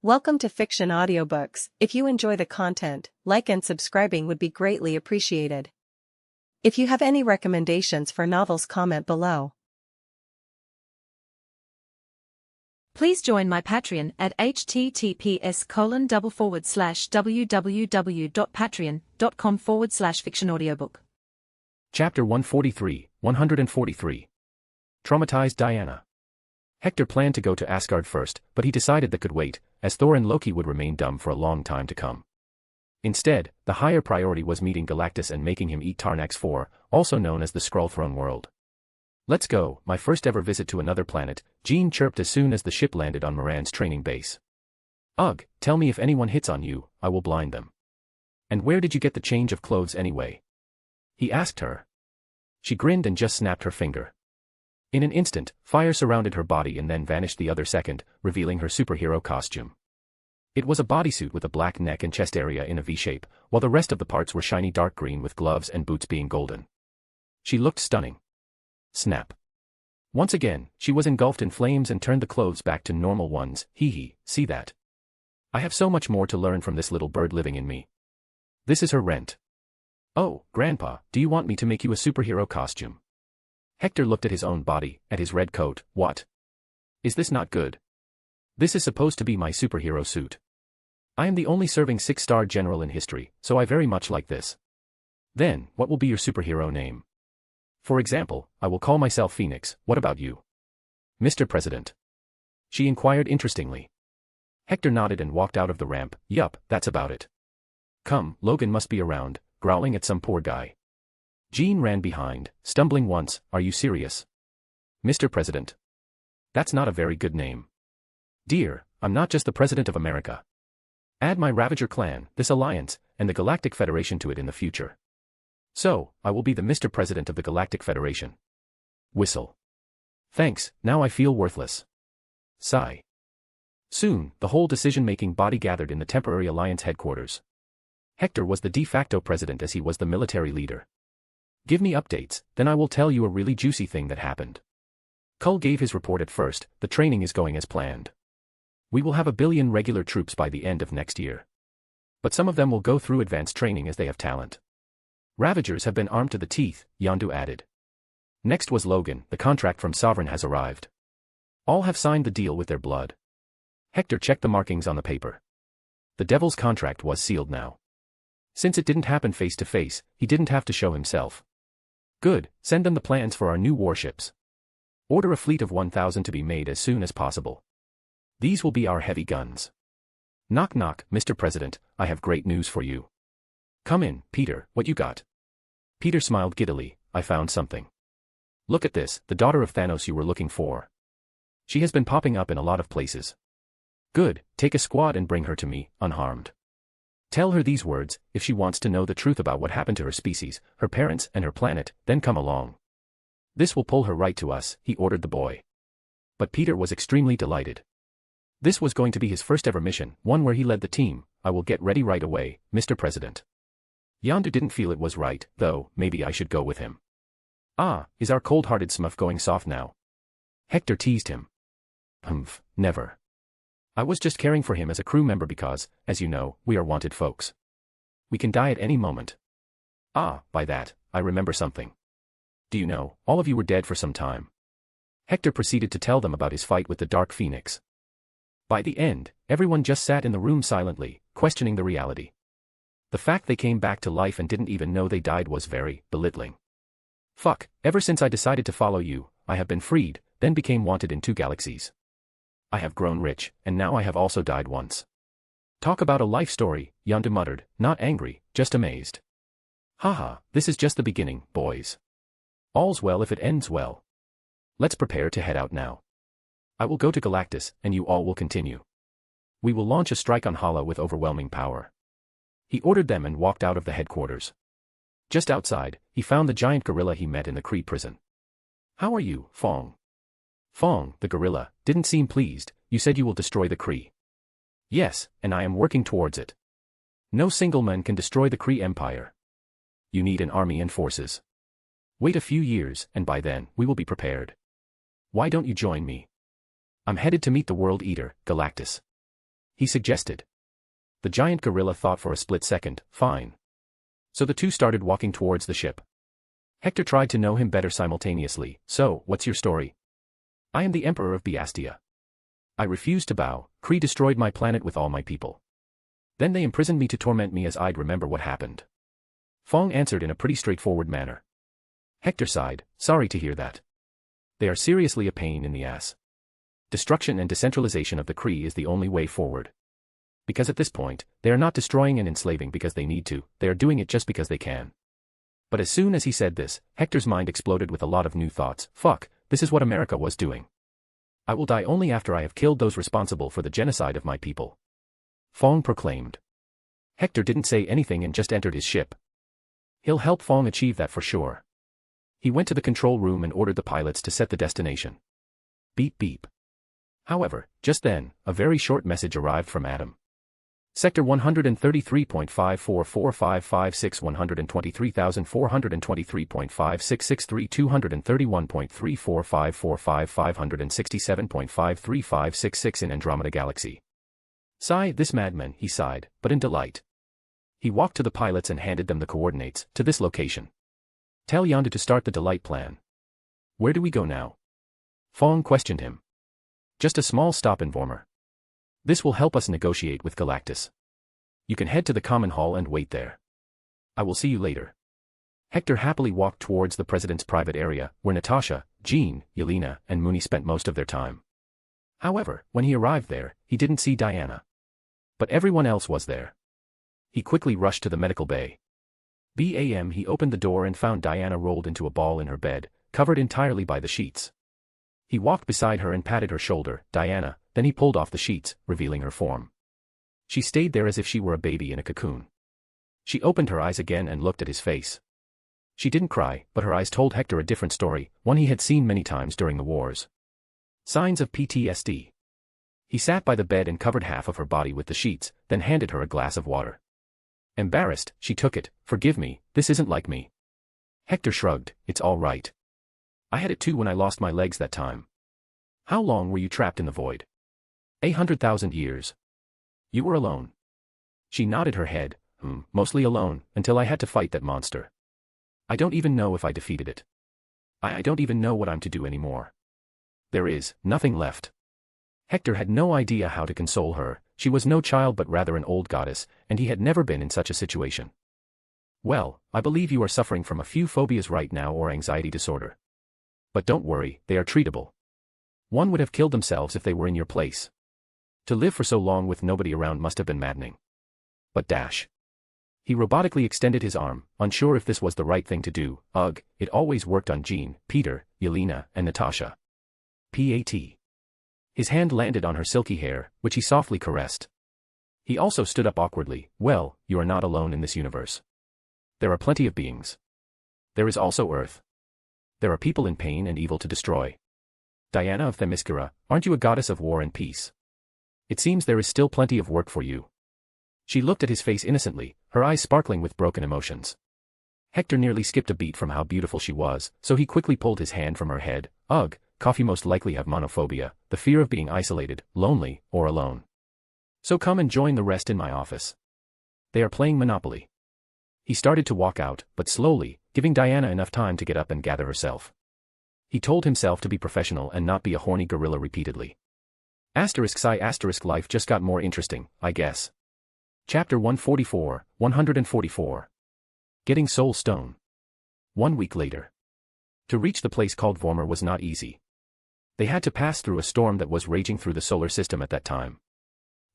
Welcome to Fiction Audiobooks. If you enjoy the content, like and subscribing would be greatly appreciated. If you have any recommendations for novels, comment below. Please join my Patreon at https://www.patreon.com/fictionaudiobook. Chapter 143. Traumatized Diana. Hector planned to go to Asgard first, but he decided that could wait, as Thor and Loki would remain dumb for a long time to come. Instead, the higher priority was meeting Galactus and making him eat Tarnax 4, also known as the Skrull Throne World. "Let's go, my first ever visit to another planet," Jean chirped as soon as the ship landed on Moran's training base. "Ugh, tell me if anyone hits on you, I will blind them." "And where did you get the change of clothes anyway?" he asked her. She grinned and just snapped her finger. In an instant, fire surrounded her body and then vanished the other second, revealing her superhero costume. It was a bodysuit with a black neck and chest area in a V-shape, while the rest of the parts were shiny dark green with gloves and boots being golden. She looked stunning. Snap. Once again, she was engulfed in flames and turned the clothes back to normal ones. Hee, see that? I have so much more to learn from this little bird living in me. This is her rent. "Oh, Grandpa, do you want me to make you a superhero costume?" Hector looked at his own body, at his red coat. "What? Is this not good? This is supposed to be my superhero suit. I am the only serving 6-star general in history, so I very much like this." "Then, what will be your superhero name?" "For example, I will call myself Phoenix. What about you?" "Mr. President?" she inquired interestingly. Hector nodded and walked out of the ramp. "Yup, that's about it." "Come, Logan must be around, growling at some poor guy." Jean ran behind, stumbling once. "Are you serious? Mr. President? That's not a very good name." "Dear, I'm not just the President of America. Add my Ravager clan, this alliance, and the Galactic Federation to it in the future. So, I will be the Mr. President of the Galactic Federation." Whistle. "Thanks, now I feel worthless." Sigh. Soon, the whole decision-making body gathered in the temporary alliance headquarters. Hector was the de facto president as he was the military leader. "Give me updates, then I will tell you a really juicy thing that happened." Cull gave his report at first. "The training is going as planned. We will have 1 billion regular troops by the end of next year. But some of them will go through advanced training as they have talent. Ravagers have been armed to the teeth," Yondu added. Next was Logan. "The contract from Sovereign has arrived. All have signed the deal with their blood." Hector checked the markings on the paper. The Devil's contract was sealed now. Since it didn't happen face to face, he didn't have to show himself. "Good, send them the plans for our new warships. Order a fleet of 1,000 to be made as soon as possible. These will be our heavy guns." "Knock knock, Mr. President, I have great news for you." "Come in, Peter, what you got?" Peter smiled giddily. "I found something. Look at this, the daughter of Thanos you were looking for. She has been popping up in a lot of places." "Good, take a squad and bring her to me, unharmed. Tell her these words: if she wants to know the truth about what happened to her species, her parents, and her planet, then come along. This will pull her right to us," he ordered the boy. But Peter was extremely delighted. This was going to be his first ever mission, one where he led the team. "I will get ready right away, Mr. President." Yondu didn't feel it was right, though. "Maybe I should go with him." "Ah, is our cold-hearted Smurf going soft now?" Hector teased him. "Humph, never. I was just caring for him as a crew member because, as you know, we are wanted folks. We can die at any moment." "Ah, by that, I remember something. Do you know, all of you were dead for some time." Hector proceeded to tell them about his fight with the Dark Phoenix. By the end, everyone just sat in the room silently, questioning the reality. The fact they came back to life and didn't even know they died was very belittling. "Fuck, ever since I decided to follow you, I have been freed, then became wanted in 2 galaxies. I have grown rich, and now I have also died once." "Talk about a life story," Yondu muttered, not angry, just amazed. "Haha, this is just the beginning, boys. All's well if it ends well. Let's prepare to head out now. I will go to Galactus, and you all will continue. We will launch a strike on Hala with overwhelming power." He ordered them and walked out of the headquarters. Just outside, he found the giant gorilla he met in the Kree prison. "How are you, Fong?" Fong, the gorilla, didn't seem pleased. "You said you will destroy the Kree." "Yes, and I am working towards it. No single man can destroy the Kree Empire. You need an army and forces. Wait a few years, and by then, we will be prepared. Why don't you join me? I'm headed to meet the World Eater, Galactus. he suggested. The giant gorilla thought for a split second, fine. So the two started walking towards the ship. Hector tried to know him better simultaneously. So, what's your story? I am the Emperor of Biastia. I refused to bow. Kree destroyed my planet with all my people. Then they imprisoned me to torment me as I'd remember what happened. Fong answered in a pretty straightforward manner. Hector sighed, sorry to hear that. They are seriously a pain in the ass. Destruction and decentralization of the Kree is the only way forward. Because at this point, they are not destroying and enslaving because they need to, they are doing it just because they can. But as soon as he said this, Hector's mind exploded with a lot of new thoughts. Fuck, this is what America was doing. I will die only after I have killed those responsible for the genocide of my people. Fong proclaimed. Hector didn't say anything and just entered his ship. He'll help Fong achieve that for sure. He went to the control room and ordered the pilots to set the destination. Beep beep. However, just then, a very short message arrived from Adam. Sector 133.544556 123,423.566 233.567.53567.53566 in Andromeda Galaxy. Sigh, this madman, he sighed, but in delight. He walked to the pilots and handed them the coordinates, to this location. Tell Yondu to start the Delight plan. Where do we go now? Fong questioned him. Just a small stop in Vormer. This will help us negotiate with Galactus. You can head to the common hall and wait there. I will see you later. Hector happily walked towards the president's private area, where Natasha, Jean, Yelena, and Mooney spent most of their time. However, when he arrived there, he didn't see Diana. But everyone else was there. He quickly rushed to the medical bay. Bam! He opened the door and found Diana rolled into a ball in her bed, covered entirely by the sheets. He walked beside her and patted her shoulder, Diana, then he pulled off the sheets, revealing her form. She stayed there as if she were a baby in a cocoon. She opened her eyes again and looked at his face. She didn't cry, but her eyes told Hector a different story, one he had seen many times during the wars. Signs of PTSD. He sat by the bed and covered half of her body with the sheets, then handed her a glass of water. Embarrassed, she took it. Forgive me, this isn't like me. Hector shrugged, it's all right. I had it too when I lost my legs that time. How long were you trapped in the void? 100,000 years. You were alone. She nodded her head, mostly alone, until I had to fight that monster. I don't even know if I defeated it. I don't even know what I'm to do anymore. There is nothing left. Hector had no idea how to console her. She was no child but rather an old goddess, and he had never been in such a situation. Well, I believe you are suffering from a few phobias right now or anxiety disorder. But don't worry, they are treatable. One would have killed themselves if they were in your place. To live for so long with nobody around must have been maddening. But dash. He robotically extended his arm, unsure if this was the right thing to do. Ugh, it always worked on Jean, Peter, Yelena, and Natasha. P.A.T. His hand landed on her silky hair, which he softly caressed. He also stood up awkwardly. Well, you are not alone in this universe. There are plenty of beings. There is also Earth. There are people in pain and evil to destroy. Diana of Themyscira, aren't you a goddess of war and peace? It seems there is still plenty of work for you. She looked at his face innocently, her eyes sparkling with broken emotions. Hector nearly skipped a beat from how beautiful she was, so he quickly pulled his hand from her head. Ugh, Coffee most likely have monophobia, the fear of being isolated, lonely, or alone. So come and join the rest in my office. They are playing Monopoly. He started to walk out, but slowly, giving Diana enough time to get up and gather herself. He told himself to be professional and not be a horny gorilla repeatedly. Life just got more interesting, I guess. Chapter 144. Getting Soul Stone. 1 week later. To reach the place called Vormer was not easy. They had to pass through a storm that was raging through the solar system at that time.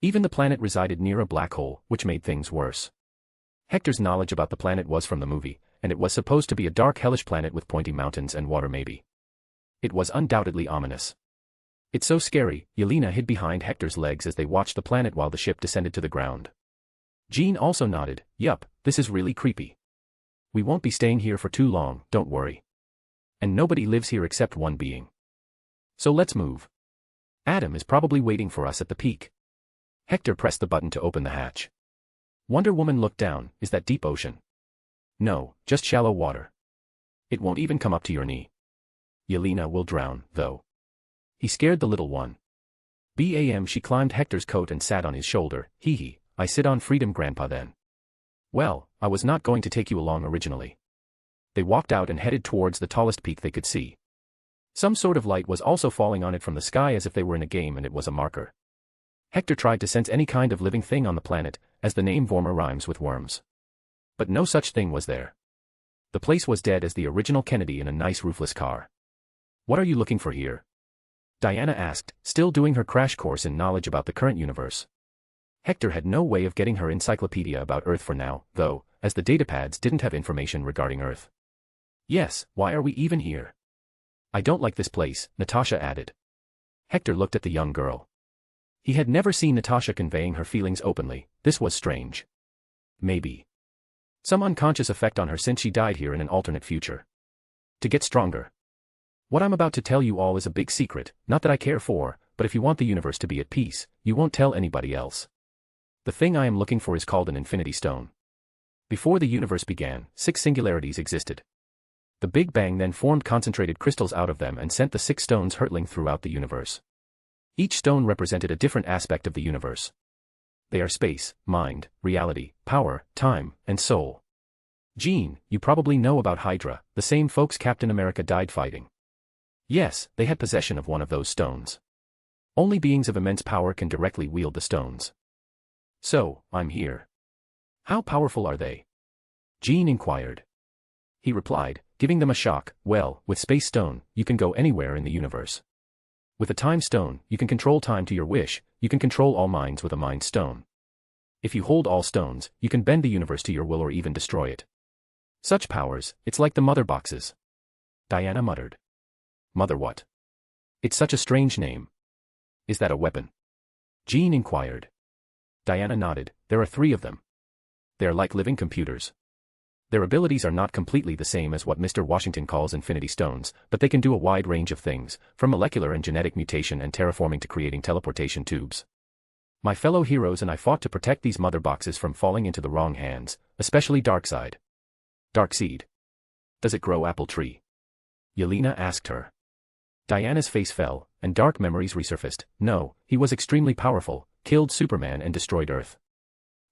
Even the planet resided near a black hole, which made things worse. Hector's knowledge about the planet was from the movie, and it was supposed to be a dark hellish planet with pointy mountains and water maybe. It was undoubtedly ominous. It's so scary, Yelena hid behind Hector's legs as they watched the planet while the ship descended to the ground. Jean also nodded, yup, this is really creepy. We won't be staying here for too long, don't worry. And nobody lives here except one being. So let's move. Adam is probably waiting for us at the peak. Hector pressed the button to open the hatch. Wonder Woman looked down, is that deep ocean? No, just shallow water. It won't even come up to your knee. Yelena will drown, though. He scared the little one. Bam, she climbed Hector's coat and sat on his shoulder. Hee hee, I sit on freedom, Grandpa, then. Well, I was not going to take you along originally. They walked out and headed towards the tallest peak they could see. Some sort of light was also falling on it from the sky as if they were in a game and it was a marker. Hector tried to sense any kind of living thing on the planet, as the name Vormer rhymes with worms. But no such thing was there. The place was dead as the original Kennedy in a nice roofless car. What are you looking for here? Diana asked, still doing her crash course in knowledge about the current universe. Hector had no way of getting her encyclopedia about Earth for now, though, as the datapads didn't have information regarding Earth. Yes, why are we even here? I don't like this place, Natasha added. Hector looked at the young girl. He had never seen Natasha conveying her feelings openly. This was strange. Maybe some unconscious effect on her since she died here in an alternate future. To get stronger. What I'm about to tell you all is a big secret, not that I care for, but if you want the universe to be at peace, you won't tell anybody else. The thing I am looking for is called an Infinity Stone. Before the universe began, 6 singularities existed. The Big Bang then formed concentrated crystals out of them and sent the 6 stones hurtling throughout the universe. Each stone represented a different aspect of the universe. They are space, mind, reality, power, time, and soul. Jean, you probably know about Hydra, the same folks Captain America died fighting. Yes, they had possession of one of those stones. Only beings of immense power can directly wield the stones. So, I'm here. How powerful are they? Jean inquired. He replied, giving them a shock, well, with Space Stone, you can go anywhere in the universe. With a Time Stone, you can control time to your wish, you can control all minds with a Mind Stone. If you hold all stones, you can bend the universe to your will or even destroy it. Such powers, it's like the Mother boxes. Diana muttered. Mother what? It's such a strange name. Is that a weapon? Jean inquired. Diana nodded, there are 3 of them. They are like living computers. Their abilities are not completely the same as what Mr. Washington calls Infinity Stones, but they can do a wide range of things, from molecular and genetic mutation and terraforming to creating teleportation tubes. My fellow heroes and I fought to protect these mother boxes from falling into the wrong hands, especially Darkseid. Darkseid. Does it grow apple tree? Yelena asked her. Diana's face fell, and dark memories resurfaced. No, he was extremely powerful, killed Superman and destroyed Earth.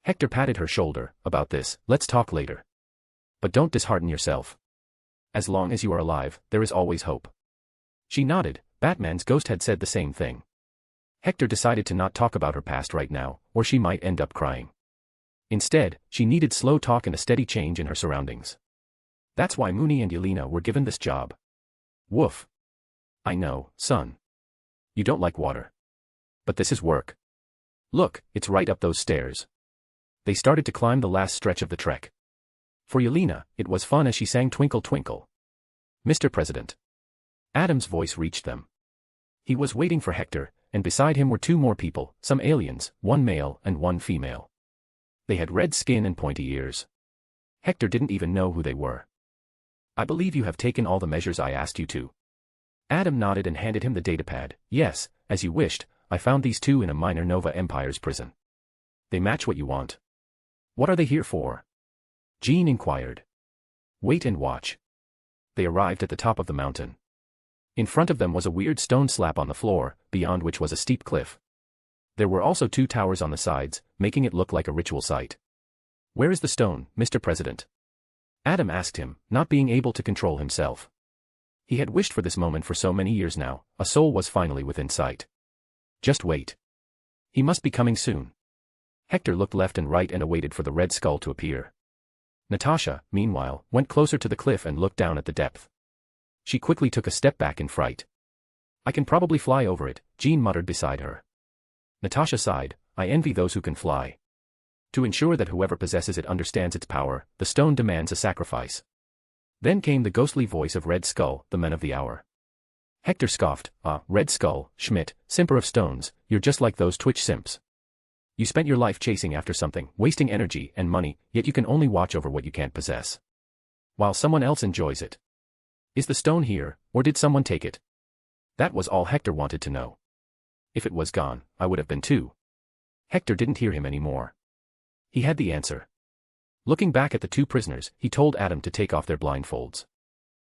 Hector patted her shoulder. About this, let's talk later. But don't dishearten yourself. As long as you are alive, there is always hope. She nodded. Batman's ghost had said the same thing. Hector decided to not talk about her past right now, or she might end up crying. Instead, she needed slow talk and a steady change in her surroundings. That's why Mooney and Yelena were given this job. Woof. I know, son. You don't like water. But this is work. Look, it's right up those stairs. They started to climb the last stretch of the trek. For Yelena, it was fun as she sang Twinkle Twinkle. Mr. President. Adam's voice reached them. He was waiting for Hector, and beside him were 2 more people, some aliens, 1 male and 1 female. They had red skin and pointy ears. Hector didn't even know who they were. I believe you have taken all the measures I asked you to. Adam nodded and handed him the datapad. Yes, as you wished, I found these 2 in a minor Nova Empire's prison. They match what you want. What are they here for? Jean inquired. Wait and watch. They arrived at the top of the mountain. In front of them was a weird stone slab on the floor, beyond which was a steep cliff. There were also 2 towers on the sides, making it look like a ritual site. Where is the stone, Mr. President? Adam asked him, not being able to control himself. He had wished for this moment for so many years now. A soul was finally within sight. Just wait. He must be coming soon. Hector looked left and right and awaited for the red skull to appear. Natasha, meanwhile, went closer to the cliff and looked down at the depth. She quickly took a step back in fright. I can probably fly over it, Jean muttered beside her. Natasha sighed, I envy those who can fly. To ensure that whoever possesses it understands its power, the stone demands a sacrifice. Then came the ghostly voice of Red Skull, the men of the hour. Hector scoffed, Red Skull, Schmidt, simper of stones, you're just like those Twitch simps. You spent your life chasing after something, wasting energy and money, yet you can only watch over what you can't possess. While someone else enjoys it. Is the stone here, or did someone take it? That was all Hector wanted to know. If it was gone, I would have been too. Hector didn't hear him anymore. He had the answer. Looking back at the 2 prisoners, he told Adam to take off their blindfolds.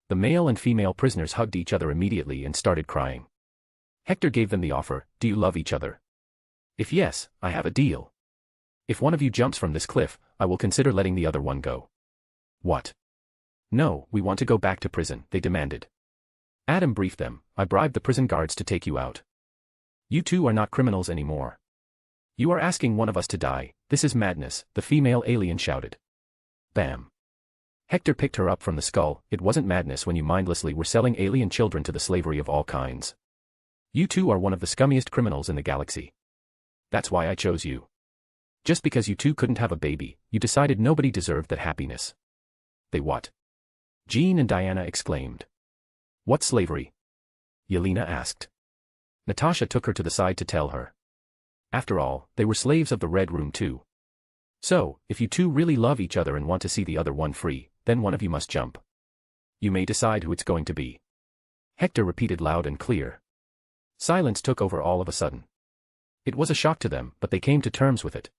The male and female prisoners hugged each other immediately and started crying. Hector gave them the offer, do you love each other? If yes, I have a deal. If one of you jumps from this cliff, I will consider letting the other one go. What? No, we want to go back to prison, they demanded. Adam briefed them, I bribed the prison guards to take you out. You two are not criminals anymore. You are asking one of us to die, this is madness, the female alien shouted. Bam. Hector picked her up from the skull, it wasn't madness when you mindlessly were selling alien children to the slavery of all kinds. You two are one of the scummiest criminals in the galaxy. That's why I chose you. Just because you two couldn't have a baby, you decided nobody deserved that happiness. They what? Jean and Diana exclaimed. What slavery? Yelena asked. Natasha took her to the side to tell her. After all, they were slaves of the Red Room too. So, if you two really love each other and want to see the other one free, then one of you must jump. You may decide who it's going to be. Hector repeated loud and clear. Silence took over all of a sudden. It was a shock to them, but they came to terms with it.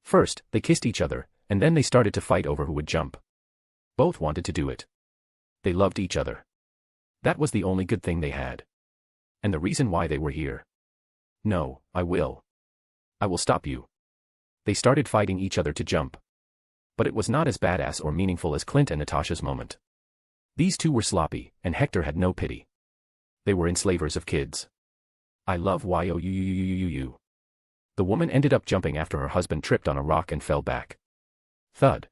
First, they kissed each other, and then they started to fight over who would jump. Both wanted to do it. They loved each other. That was the only good thing they had. And the reason why they were here. No, I will. I will stop you. They started fighting each other to jump. But it was not as badass or meaningful as Clint and Natasha's moment. These two were sloppy, and Hector had no pity. They were enslavers of kids. I love you. The woman ended up jumping after her husband tripped on a rock and fell back. Thud.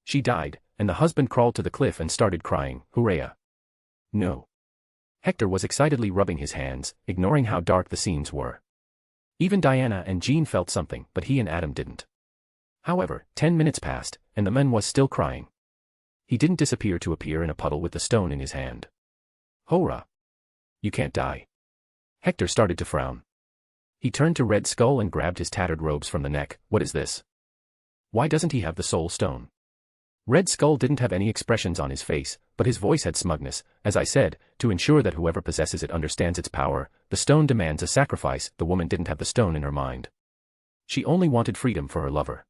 She died, and the husband crawled to the cliff and started crying, hooray. No. Hector was excitedly rubbing his hands, ignoring how dark the scenes were. Even Diana and Jean felt something, but he and Adam didn't. However, 10 minutes passed, and the man was still crying. He didn't disappear to appear in a puddle with the stone in his hand. Hora. You can't die. Hector started to frown. He turned to Red Skull and grabbed his tattered robes from the neck. What is this? Why doesn't he have the soul stone? Red Skull didn't have any expressions on his face, but his voice had smugness. As I said, to ensure that whoever possesses it understands its power, the stone demands a sacrifice. The woman didn't have the stone in her mind. She only wanted freedom for her lover.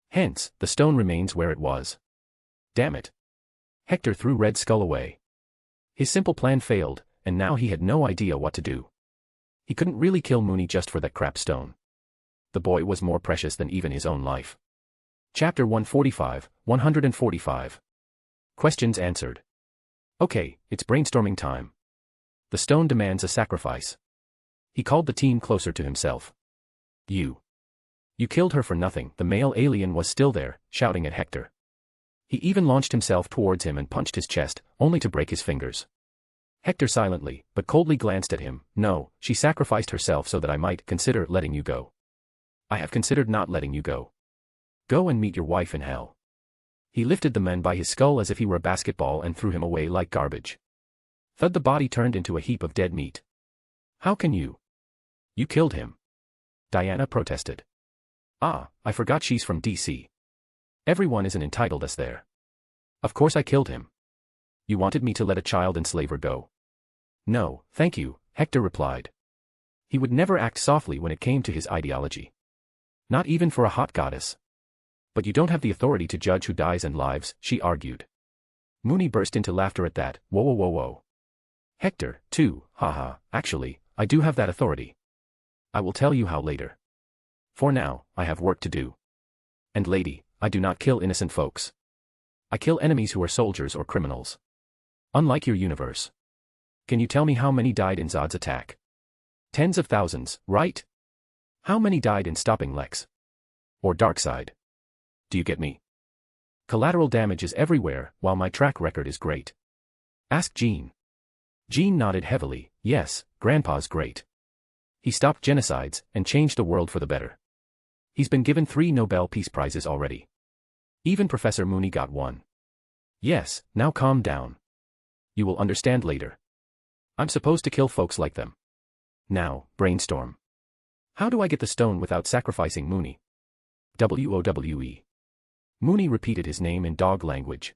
Hence, the stone remains where it was. Damn it. Hector threw Red Skull away. His simple plan failed, and now he had no idea what to do. He couldn't really kill Mooney just for that crap stone. The boy was more precious than even his own life. Chapter 145, 145. Questions answered. Okay, it's brainstorming time. The stone demands a sacrifice. He called the team closer to himself. You killed her for nothing. The male alien was still there, shouting at Hector. He even launched himself towards him and punched his chest, only to break his fingers. Hector silently, but coldly glanced at him. No, she sacrificed herself so that I might consider letting you go. I have considered not letting you go. Go and meet your wife in hell. He lifted the man by his skull as if he were a basketball and threw him away like garbage. Thud. The body turned into a heap of dead meat. How can you? You killed him. Diana protested. Ah, I forgot she's from DC. Everyone isn't entitled us there. Of course I killed him. You wanted me to let a child enslaver go. No, thank you, Hector replied. He would never act softly when it came to his ideology. Not even for a hot goddess. But you don't have the authority to judge who dies and lives, she argued. Mooney burst into laughter at that. Whoa. Hector, too, haha, actually, I do have that authority. I will tell you how later. For now, I have work to do. And lady, I do not kill innocent folks. I kill enemies who are soldiers or criminals. Unlike your universe. Can you tell me how many died in Zod's attack? Tens of thousands, right? How many died in stopping Lex? Or Darkseid? Do you get me? Collateral damage is everywhere, while my track record is great. Ask Jean. Jean nodded heavily. Yes, Grandpa's great. He stopped genocides and changed the world for the better. He's been given 3 Nobel Peace Prizes already. Even Professor Mooney got one. Yes, now calm down. You will understand later. I'm supposed to kill folks like them. Now, brainstorm. How do I get the stone without sacrificing Mooney? WOWE. Mooney repeated his name in dog language.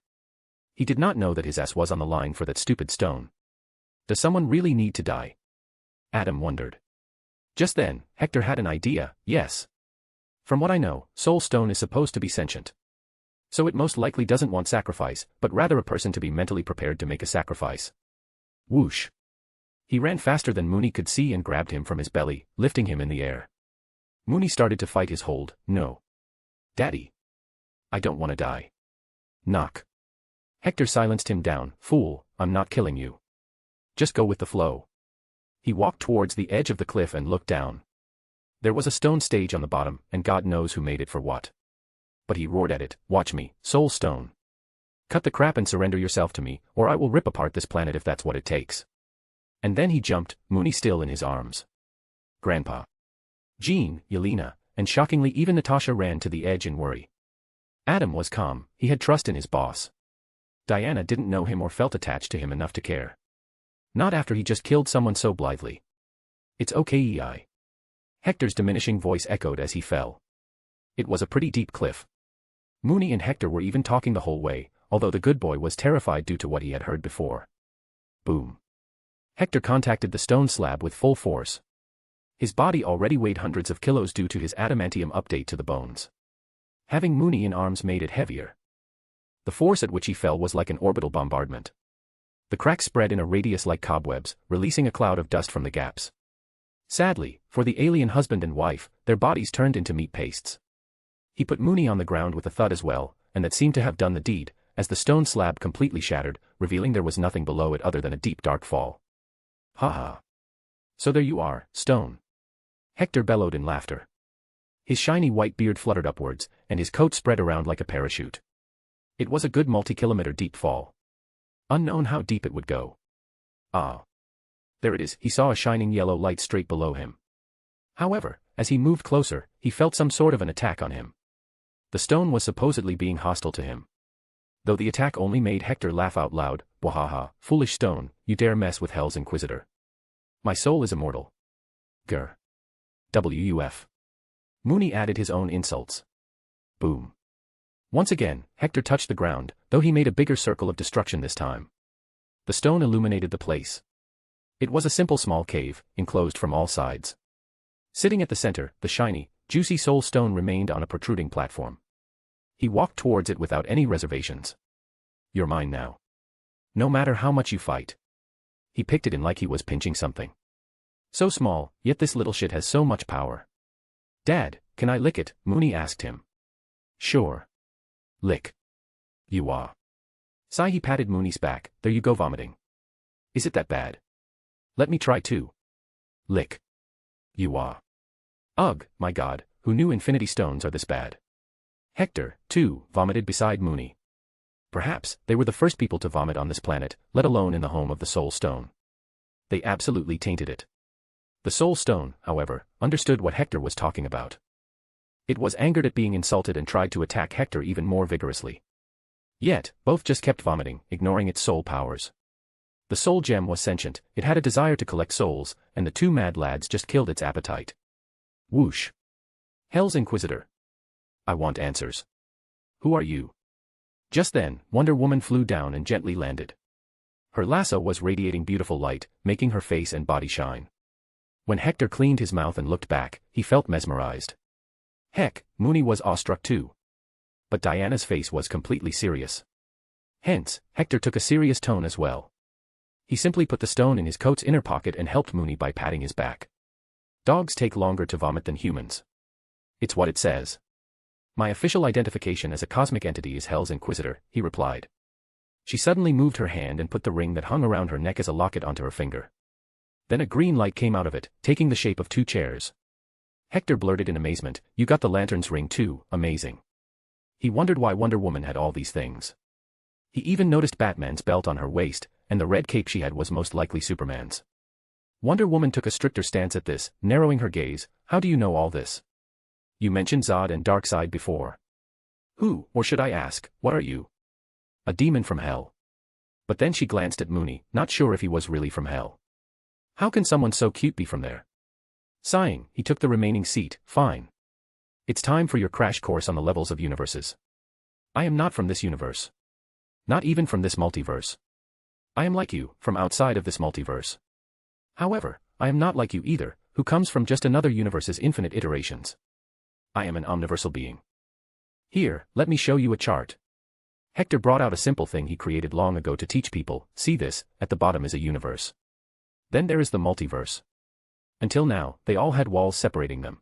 He did not know that his ass was on the line for that stupid stone. Does someone really need to die? Adam wondered. Just then, Hector had an idea. Yes. From what I know, Soul Stone is supposed to be sentient. So it most likely doesn't want sacrifice, but rather a person to be mentally prepared to make a sacrifice. Whoosh. He ran faster than Mooney could see and grabbed him from his belly, lifting him in the air. Mooney started to fight his hold. No. Daddy. I don't want to die. Knock. Hector silenced him down. Fool, I'm not killing you. Just go with the flow. He walked towards the edge of the cliff and looked down. There was a stone stage on the bottom, and God knows who made it for what. But he roared at it, watch me, soul stone. Cut the crap and surrender yourself to me, or I will rip apart this planet if that's what it takes. And then he jumped, Mooney still in his arms. Grandpa. Jean, Yelena, and shockingly even Natasha ran to the edge in worry. Adam was calm, he had trust in his boss. Diana didn't know him or felt attached to him enough to care. Not after he just killed someone so blithely. It's okay, EI. Hector's diminishing voice echoed as he fell. It was a pretty deep cliff. Mooney and Hector were even talking the whole way, although the good boy was terrified due to what he had heard before. Boom. Hector contacted the stone slab with full force. His body already weighed hundreds of kilos due to his adamantium update to the bones. Having Mooney in arms made it heavier. The force at which he fell was like an orbital bombardment. The cracks spread in a radius like cobwebs, releasing a cloud of dust from the gaps. Sadly, for the alien husband and wife, their bodies turned into meat pastes. He put Mooney on the ground with a thud as well, and that seemed to have done the deed, as the stone slab completely shattered, revealing there was nothing below it other than a deep dark fall. Ha ha. So there you are, stone. Hector bellowed in laughter. His shiny white beard fluttered upwards, and his coat spread around like a parachute. It was a good multi-kilometer deep fall. Unknown how deep it would go. Ah. There it is, he saw a shining yellow light straight below him. However, as he moved closer, he felt some sort of an attack on him. The stone was supposedly being hostile to him. Though the attack only made Hector laugh out loud, Wahaha, foolish stone, you dare mess with Hell's Inquisitor. My soul is immortal. Grr. WUF. Mooney added his own insults. Boom. Once again, Hector touched the ground, though he made a bigger circle of destruction this time. The stone illuminated the place. It was a simple small cave, enclosed from all sides. Sitting at the center, the shiny, juicy soul stone remained on a protruding platform. He walked towards it without any reservations. You're mine now. No matter how much you fight. He picked it in like he was pinching something. So small, yet this little shit has so much power. Dad, can I lick it? Mooney asked him. Sure. Lick. You are. Sigh, he patted Mooney's back, there you go vomiting. Is it that bad? Let me try too. Lick. You are. Ugh, my god, who knew infinity stones are this bad? Hector, too, vomited beside Mooney. Perhaps, they were the first people to vomit on this planet, let alone in the home of the Soul Stone. They absolutely tainted it. The Soul Stone, however, understood what Hector was talking about. It was angered at being insulted and tried to attack Hector even more vigorously. Yet, both just kept vomiting, ignoring its soul powers. The soul gem was sentient, it had a desire to collect souls, and the two mad lads just killed its appetite. Whoosh. Hell's Inquisitor. I want answers. Who are you? Just then, Wonder Woman flew down and gently landed. Her lasso was radiating beautiful light, making her face and body shine. When Hector cleaned his mouth and looked back, he felt mesmerized. Heck, Mooney was awestruck too. But Diana's face was completely serious. Hence, Hector took a serious tone as well. He simply put the stone in his coat's inner pocket and helped Mooney by patting his back. Dogs take longer to vomit than humans. It's what it says. My official identification as a cosmic entity is Hell's Inquisitor, he replied. She suddenly moved her hand and put the ring that hung around her neck as a locket onto her finger. Then a green light came out of it, taking the shape of two chairs. Hector blurted in amazement, you got the lantern's ring too, amazing. He wondered why Wonder Woman had all these things. He even noticed Batman's belt on her waist, and the red cape she had was most likely Superman's. Wonder Woman took a stricter stance at this, narrowing her gaze, how do you know all this? You mentioned Zod and Darkseid before. Who, or should I ask, what are you? A demon from hell. But then she glanced at Mooney, not sure if he was really from hell. How can someone so cute be from there? Sighing, he took the remaining seat, fine. It's time for your crash course on the levels of universes. I am not from this universe. Not even from this multiverse. I am like you, from outside of this multiverse. However, I am not like you either, who comes from just another universe's infinite iterations. I am an omniversal being. Here, let me show you a chart. Hector brought out a simple thing he created long ago to teach people, see this, at the bottom is a universe. Then there is the multiverse. Until now, they all had walls separating them.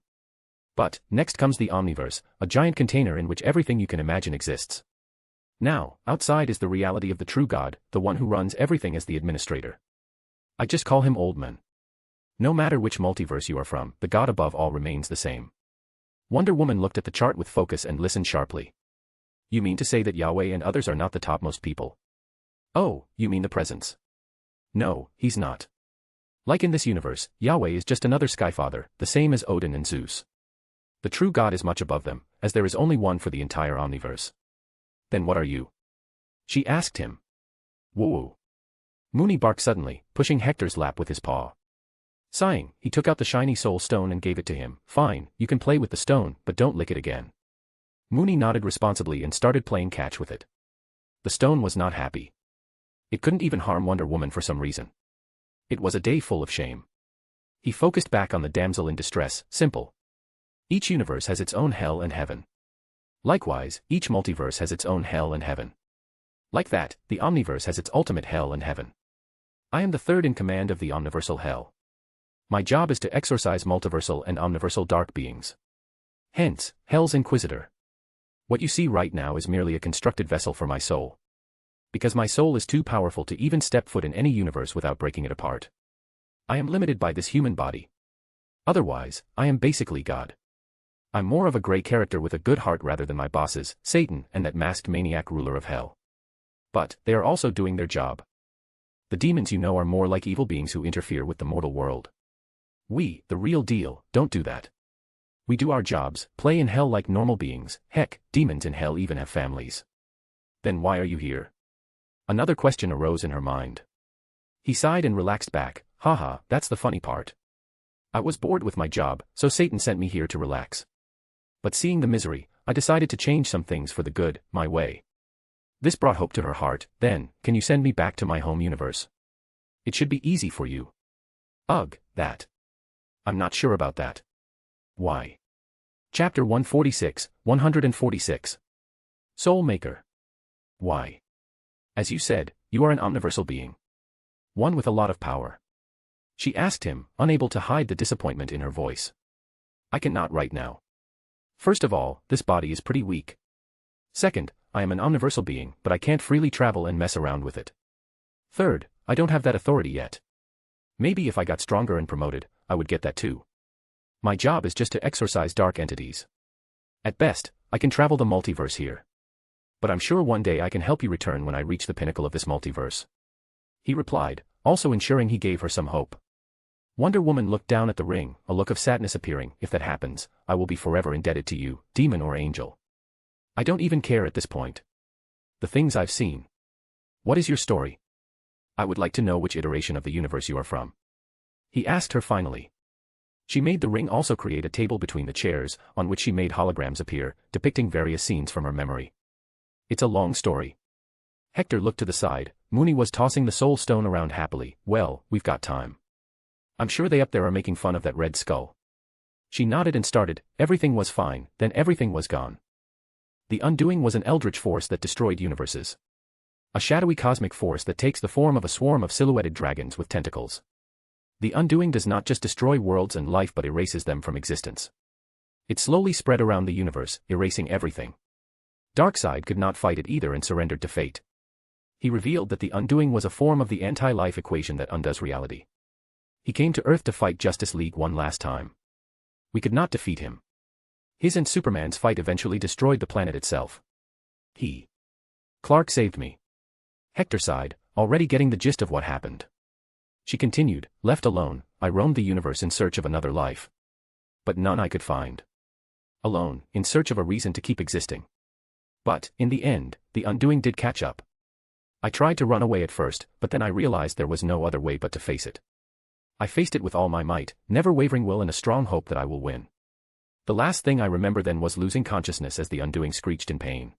But, next comes the omniverse, a giant container in which everything you can imagine exists. Now, outside is the reality of the true God, the one who runs everything as the administrator. I just call him Old Man. No matter which multiverse you are from, the God above all remains the same. Wonder Woman looked at the chart with focus and listened sharply. You mean to say that Yahweh and others are not the topmost people? Oh, you mean the presence? No, he's not. Like in this universe, Yahweh is just another Skyfather, the same as Odin and Zeus. The true God is much above them, as there is only one for the entire omniverse. Then what are you? She asked him. Woo-woo. Mooney barked suddenly, pushing Hector's lap with his paw. Sighing, he took out the shiny soul stone and gave it to him. Fine, you can play with the stone, but don't lick it again. Mooney nodded responsibly and started playing catch with it. The stone was not happy. It couldn't even harm Wonder Woman for some reason. It was a day full of shame. He focused back on the damsel in distress. Simple. Each universe has its own hell and heaven. Likewise, each multiverse has its own hell and heaven. Like that, the omniverse has its ultimate hell and heaven. I am the third in command of the omniversal hell. My job is to exorcise multiversal and omniversal dark beings. Hence, Hell's Inquisitor. What you see right now is merely a constructed vessel for my soul. Because my soul is too powerful to even step foot in any universe without breaking it apart. I am limited by this human body. Otherwise, I am basically God. I'm more of a gray character with a good heart rather than my bosses, Satan and that masked maniac ruler of hell. But, they are also doing their job. The demons you know are more like evil beings who interfere with the mortal world. We, the real deal, don't do that. We do our jobs, play in hell like normal beings. Heck, demons in hell even have families. Then why are you here? Another question arose in her mind. He sighed and relaxed back. Haha, that's the funny part. I was bored with my job, so Satan sent me here to relax. But seeing the misery, I decided to change some things for the good, my way. This brought hope to her heart. Then, can you send me back to my home universe? It should be easy for you. Ugh, that. I'm not sure about that. Why? Chapter 146, 146. Soul Maker. Why? As you said, you are an omniversal being. One with a lot of power. She asked him, unable to hide the disappointment in her voice. I cannot right now. First of all, this body is pretty weak. Second, I am an omniversal being, but I can't freely travel and mess around with it. Third, I don't have that authority yet. Maybe if I got stronger and promoted, I would get that too. My job is just to exorcise dark entities. At best, I can travel the multiverse here. But I'm sure one day I can help you return when I reach the pinnacle of this multiverse. He replied, also ensuring he gave her some hope. Wonder Woman looked down at the ring, a look of sadness appearing. If that happens, I will be forever indebted to you, demon or angel. I don't even care at this point. The things I've seen. What is your story? I would like to know which iteration of the universe you are from. He asked her finally. She made the ring also create a table between the chairs, on which she made holograms appear, depicting various scenes from her memory. It's a long story. Hector looked to the side. Mooney was tossing the soul stone around happily. Well, we've got time. I'm sure they up there are making fun of that red skull. She nodded and started. Everything was fine, then everything was gone. The Undoing was an eldritch force that destroyed universes. A shadowy cosmic force that takes the form of a swarm of silhouetted dragons with tentacles. The Undoing does not just destroy worlds and life but erases them from existence. It slowly spread around the universe, erasing everything. Darkseid could not fight it either and surrendered to fate. He revealed that the Undoing was a form of the anti-life equation that undoes reality. He came to Earth to fight Justice League one last time. We could not defeat him. His and Superman's fight eventually destroyed the planet itself. Clark saved me. Hector sighed, already getting the gist of what happened. She continued, left alone, I roamed the universe in search of another life. But none I could find. Alone, in search of a reason to keep existing. But, in the end, the Undoing did catch up. I tried to run away at first, but then I realized there was no other way but to face it. I faced it with all my might, never wavering will and a strong hope that I will win. The last thing I remember then was losing consciousness as the Undoing screeched in pain.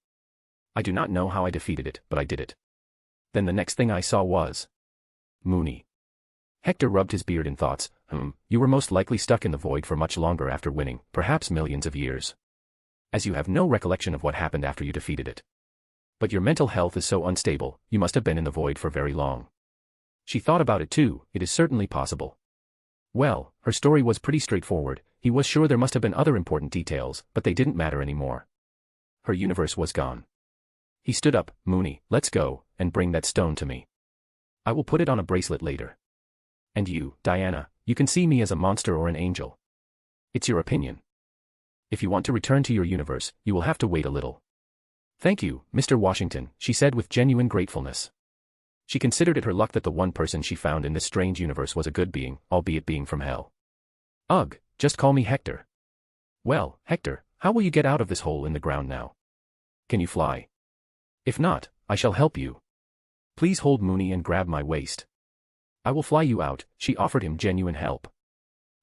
I do not know how I defeated it, but I did it. Then the next thing I saw was Mooney. Hector rubbed his beard in thoughts. You were most likely stuck in the void for much longer after winning, perhaps millions of years. As you have no recollection of what happened after you defeated it. But your mental health is so unstable, you must have been in the void for very long. She thought about it too, it is certainly possible. Well, her story was pretty straightforward, he was sure there must have been other important details, but they didn't matter anymore. Her universe was gone. He stood up, Mooney, let's go, and bring that stone to me. I will put it on a bracelet later. And you, Diana, you can see me as a monster or an angel. It's your opinion. If you want to return to your universe, you will have to wait a little. Thank you, Mr. Washington, she said with genuine gratefulness. She considered it her luck that the one person she found in this strange universe was a good being, albeit being from hell. Ugh, just call me Hector. Well, Hector, how will you get out of this hole in the ground now? Can you fly? If not, I shall help you. Please hold Mooney and grab my waist. I will fly you out, she offered him genuine help.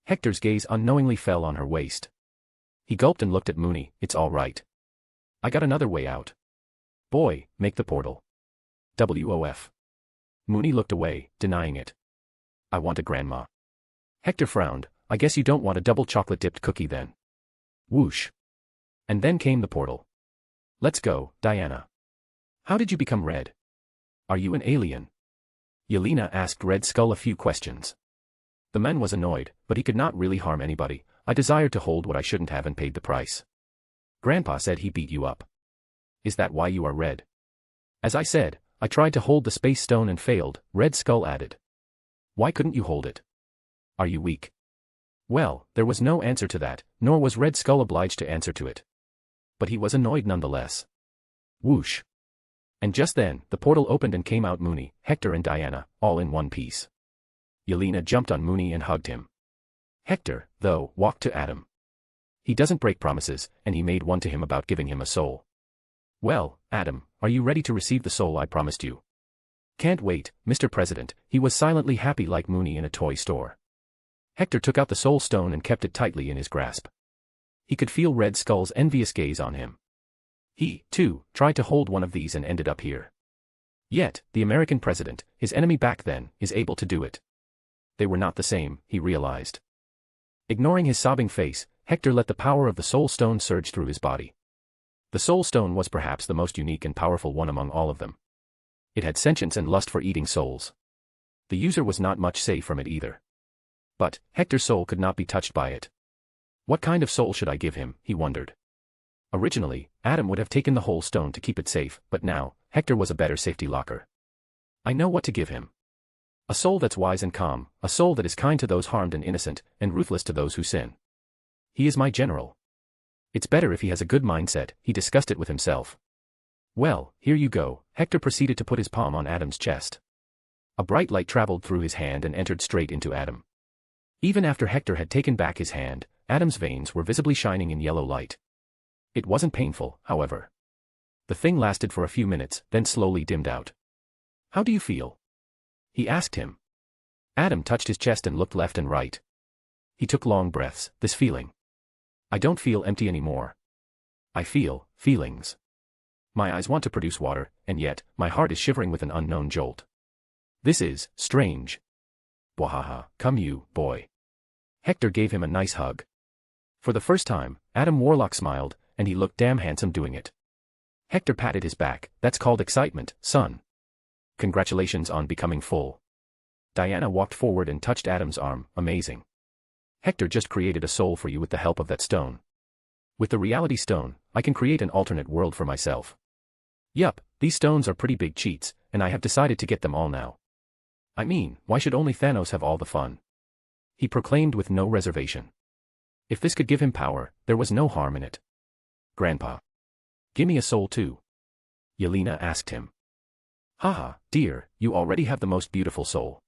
Hector's gaze unknowingly fell on her waist. He gulped and looked at Mooney, it's all right. I got another way out. Boy, make the portal. WOF. Mooney looked away, denying it. I want a grandma. Hector frowned, I guess you don't want a double chocolate-dipped cookie then. Whoosh. And then came the portal. Let's go, Diana. How did you become red? Are you an alien? Yelena asked Red Skull a few questions. The man was annoyed, but he could not really harm anybody. I desired to hold what I shouldn't have and paid the price. Grandpa said he beat you up. Is that why you are red? As I said, I tried to hold the space stone and failed, Red Skull added. Why couldn't you hold it? Are you weak? Well, there was no answer to that, nor was Red Skull obliged to answer to it. But he was annoyed nonetheless. Whoosh. And just then, the portal opened and came out Mooney, Hector and Diana, all in one piece. Yelena jumped on Mooney and hugged him. Hector, though, walked to Adam. He doesn't break promises, and he made one to him about giving him a soul. Well, Adam, are you ready to receive the soul I promised you? Can't wait, Mr. President, he was silently happy like Mooney in a toy store. Hector took out the soul stone and kept it tightly in his grasp. He could feel Red Skull's envious gaze on him. He, too, tried to hold one of these and ended up here. Yet, the American president, his enemy back then, is able to do it. They were not the same, he realized. Ignoring his sobbing face, Hector let the power of the soul stone surge through his body. The soul stone was perhaps the most unique and powerful one among all of them. It had sentience and lust for eating souls. The user was not much safe from it either. But, Hector's soul could not be touched by it. What kind of soul should I give him, he wondered. Originally, Adam would have taken the whole stone to keep it safe, but now, Hector was a better safety locker. I know what to give him. A soul that's wise and calm, a soul that is kind to those harmed and innocent, and ruthless to those who sin. He is my general. It's better if he has a good mindset, he discussed it with himself. Well, here you go, Hector proceeded to put his palm on Adam's chest. A bright light traveled through his hand and entered straight into Adam. Even after Hector had taken back his hand, Adam's veins were visibly shining in yellow light. It wasn't painful, however. The thing lasted for a few minutes, then slowly dimmed out. How do you feel? He asked him. Adam touched his chest and looked left and right. He took long breaths, this feeling. I don't feel empty anymore. I feel feelings. My eyes want to produce water, and yet, my heart is shivering with an unknown jolt. This is strange. Bwahaha, come you, boy. Hector gave him a nice hug. For the first time, Adam Warlock smiled, and he looked damn handsome doing it. Hector patted his back, that's called excitement, son. Congratulations on becoming full. Diana walked forward and touched Adam's arm, amazing. Hector just created a soul for you with the help of that stone. With the reality stone, I can create an alternate world for myself. Yup, these stones are pretty big cheats, and I have decided to get them all now. I mean, why should only Thanos have all the fun? He proclaimed with no reservation. If this could give him power, there was no harm in it. Grandpa. Gimme a soul too. Yelena asked him. Haha, dear, you already have the most beautiful soul.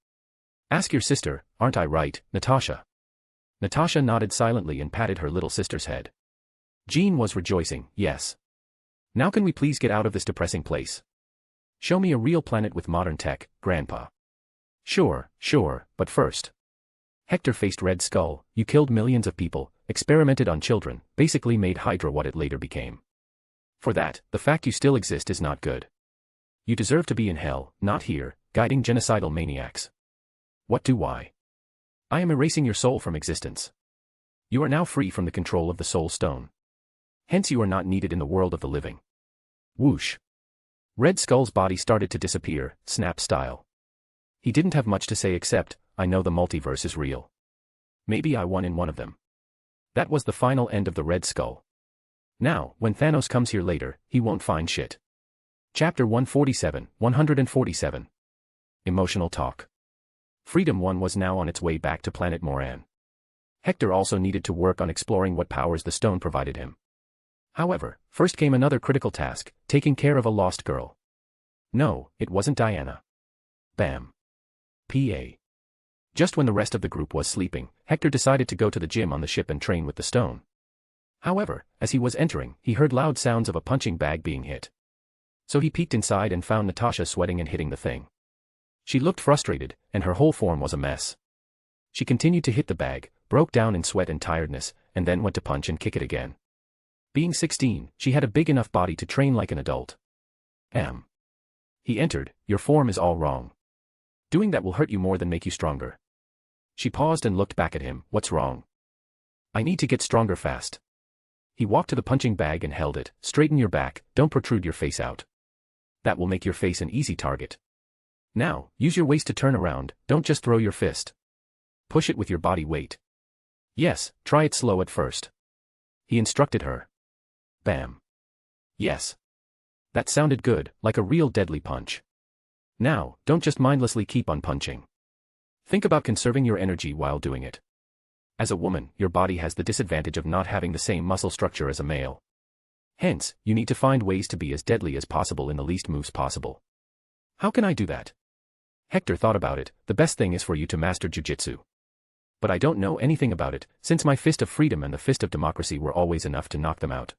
Ask your sister, aren't I right, Natasha? Natasha nodded silently and patted her little sister's head. Jean was rejoicing, yes. Now can we please get out of this depressing place? Show me a real planet with modern tech, Grandpa. Sure, but first. Hector faced Red Skull, you killed millions of people, experimented on children, basically made Hydra what it later became. For that, the fact you still exist is not good. You deserve to be in hell, not here, guiding genocidal maniacs. What do I? I am erasing your soul from existence. You are now free from the control of the soul stone. Hence you are not needed in the world of the living. Whoosh. Red Skull's body started to disappear, snap style. He didn't have much to say except, I know the multiverse is real. Maybe I won in one of them. That was the final end of the Red Skull. Now, when Thanos comes here later, he won't find shit. Chapter 147, 147. Emotional Talk. Freedom 1 was now on its way back to planet Moran. Hector also needed to work on exploring what powers the stone provided him. However, first came another critical task, taking care of a lost girl. No, it wasn't Diana. Bam. P.A. Just when the rest of the group was sleeping, Hector decided to go to the gym on the ship and train with the stone. However, as he was entering, he heard loud sounds of a punching bag being hit. So he peeked inside and found Natasha sweating and hitting the thing. She looked frustrated, and her whole form was a mess. She continued to hit the bag, broke down in sweat and tiredness, and then went to punch and kick it again. Being 16, she had a big enough body to train like an adult. He entered, your form is all wrong. Doing that will hurt you more than make you stronger. She paused and looked back at him, what's wrong? I need to get stronger fast. He walked to the punching bag and held it, straighten your back, don't protrude your face out. That will make your face an easy target. Now, use your waist to turn around, don't just throw your fist. Push it with your body weight. Yes, try it slow at first. He instructed her. Bam. Yes. That sounded good, like a real deadly punch. Now, don't just mindlessly keep on punching. Think about conserving your energy while doing it. As a woman, your body has the disadvantage of not having the same muscle structure as a male. Hence, you need to find ways to be as deadly as possible in the least moves possible. How can I do that? Hector thought about it, the best thing is for you to master jujitsu. But I don't know anything about it, since my fist of freedom and the fist of democracy were always enough to knock them out.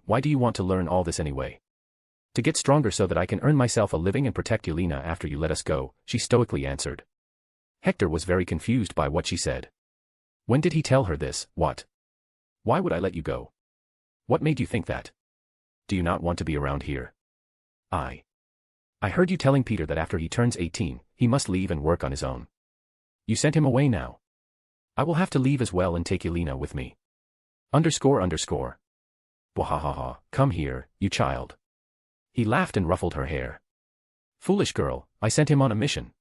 Why do you want to learn all this anyway? To get stronger so that I can earn myself a living and protect Yelena after you let us go, she stoically answered. Hector was very confused by what she said. When did he tell her this, what? Why would I let you go? What made you think that? Do you not want to be around here? I heard you telling Peter that after he turns 18, he must leave and work on his own. You sent him away now. I will have to leave as well and take Yelena with me. __. Wahahaha, come here, you child. He laughed and ruffled her hair. Foolish girl, I sent him on a mission.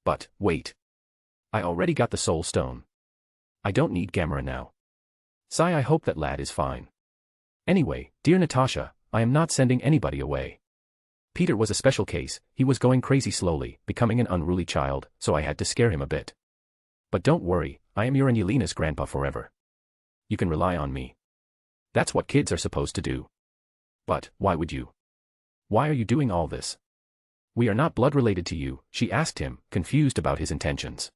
But, wait. I already got the soul stone. I don't need Gamera now. Sigh, I hope that lad is fine. Anyway, dear Natasha, I am not sending anybody away. Peter was a special case, he was going crazy slowly, becoming an unruly child, so I had to scare him a bit. But don't worry, I am your and Yelena's grandpa forever. You can rely on me. That's what kids are supposed to do. But, why would you? Why are you doing all this? We are not blood related to you, she asked him, confused about his intentions.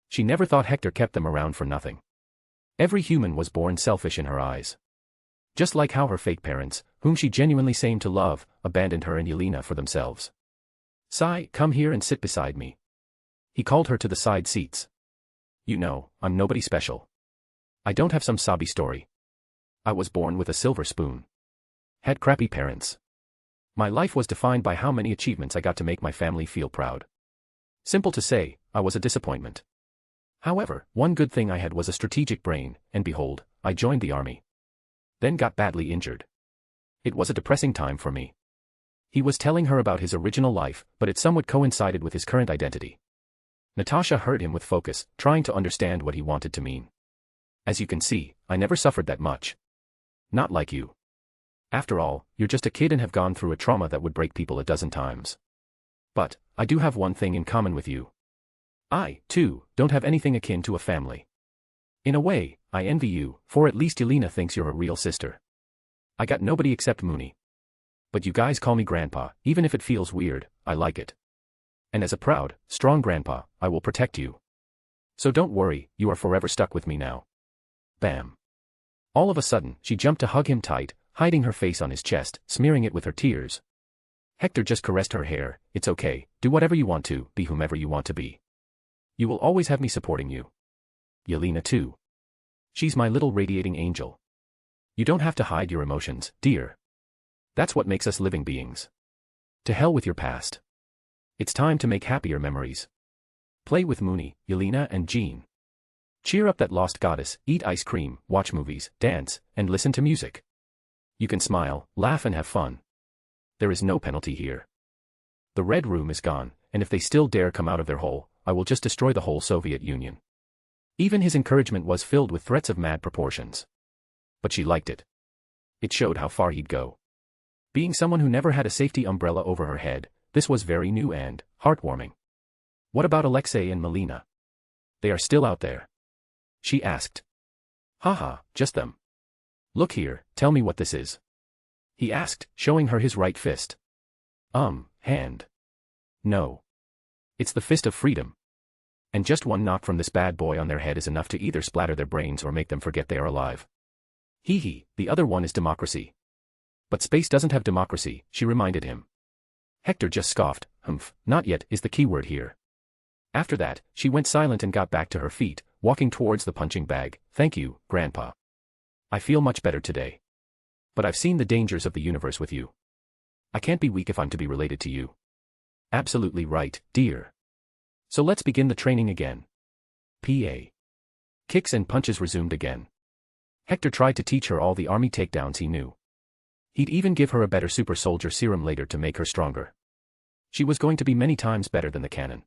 She never thought Hector kept them around for nothing. Every human was born selfish in her eyes. Just like how her fake parents, whom she genuinely seemed to love, abandoned her and Yelena for themselves. Sai, come here and sit beside me. He called her to the side seats. You know, I'm nobody special. I don't have some sobby story. I was born with a silver spoon. Had crappy parents. My life was defined by how many achievements I got to make my family feel proud. Simple to say, I was a disappointment. However, one good thing I had was a strategic brain, and behold, I joined the army. Then got badly injured. It was a depressing time for me. He was telling her about his original life, but it somewhat coincided with his current identity. Natasha heard him with focus, trying to understand what he wanted to mean. As you can see, I never suffered that much. Not like you. After all, you're just a kid and have gone through a trauma that would break people a dozen times. But, I do have one thing in common with you. I, too, don't have anything akin to a family. In a way, I envy you, for at least Yelena thinks you're a real sister. I got nobody except Mooney. But you guys call me Grandpa, even if it feels weird, I like it. And as a proud, strong grandpa, I will protect you. So don't worry, you are forever stuck with me now. Bam. All of a sudden, she jumped to hug him tight, hiding her face on his chest, smearing it with her tears. Hector just caressed her hair, it's okay, do whatever you want to, be whomever you want to be. You will always have me supporting you. Yelena too. She's my little radiating angel. You don't have to hide your emotions, dear. That's what makes us living beings. To hell with your past. It's time to make happier memories. Play with Mooney, Yelena and Jean. Cheer up that lost goddess, eat ice cream, watch movies, dance, and listen to music. You can smile, laugh and have fun. There is no penalty here. The red room is gone, and if they still dare come out of their hole, I will just destroy the whole Soviet Union. Even his encouragement was filled with threats of mad proportions. But she liked it. It showed how far he'd go. Being someone who never had a safety umbrella over her head, this was very new and heartwarming. What about Alexei and Melina? They are still out there? She asked. Haha, just them. Look here, tell me what this is. He asked, showing her his right fist. Hand. No. It's the fist of freedom. And just one knock from this bad boy on their head is enough to either splatter their brains or make them forget they are alive. Hee hee, the other one is democracy. But space doesn't have democracy, she reminded him. Hector just scoffed. Not yet is the key word here. After that, she went silent and got back to her feet, walking towards the punching bag. Thank you, Grandpa. I feel much better today. But I've seen the dangers of the universe with you. I can't be weak if I'm to be related to you. Absolutely right, dear. So let's begin the training again. P.A. Kicks and punches resumed again. Hector tried to teach her all the army takedowns he knew. He'd even give her a better super soldier serum later to make her stronger. She was going to be many times better than the cannon.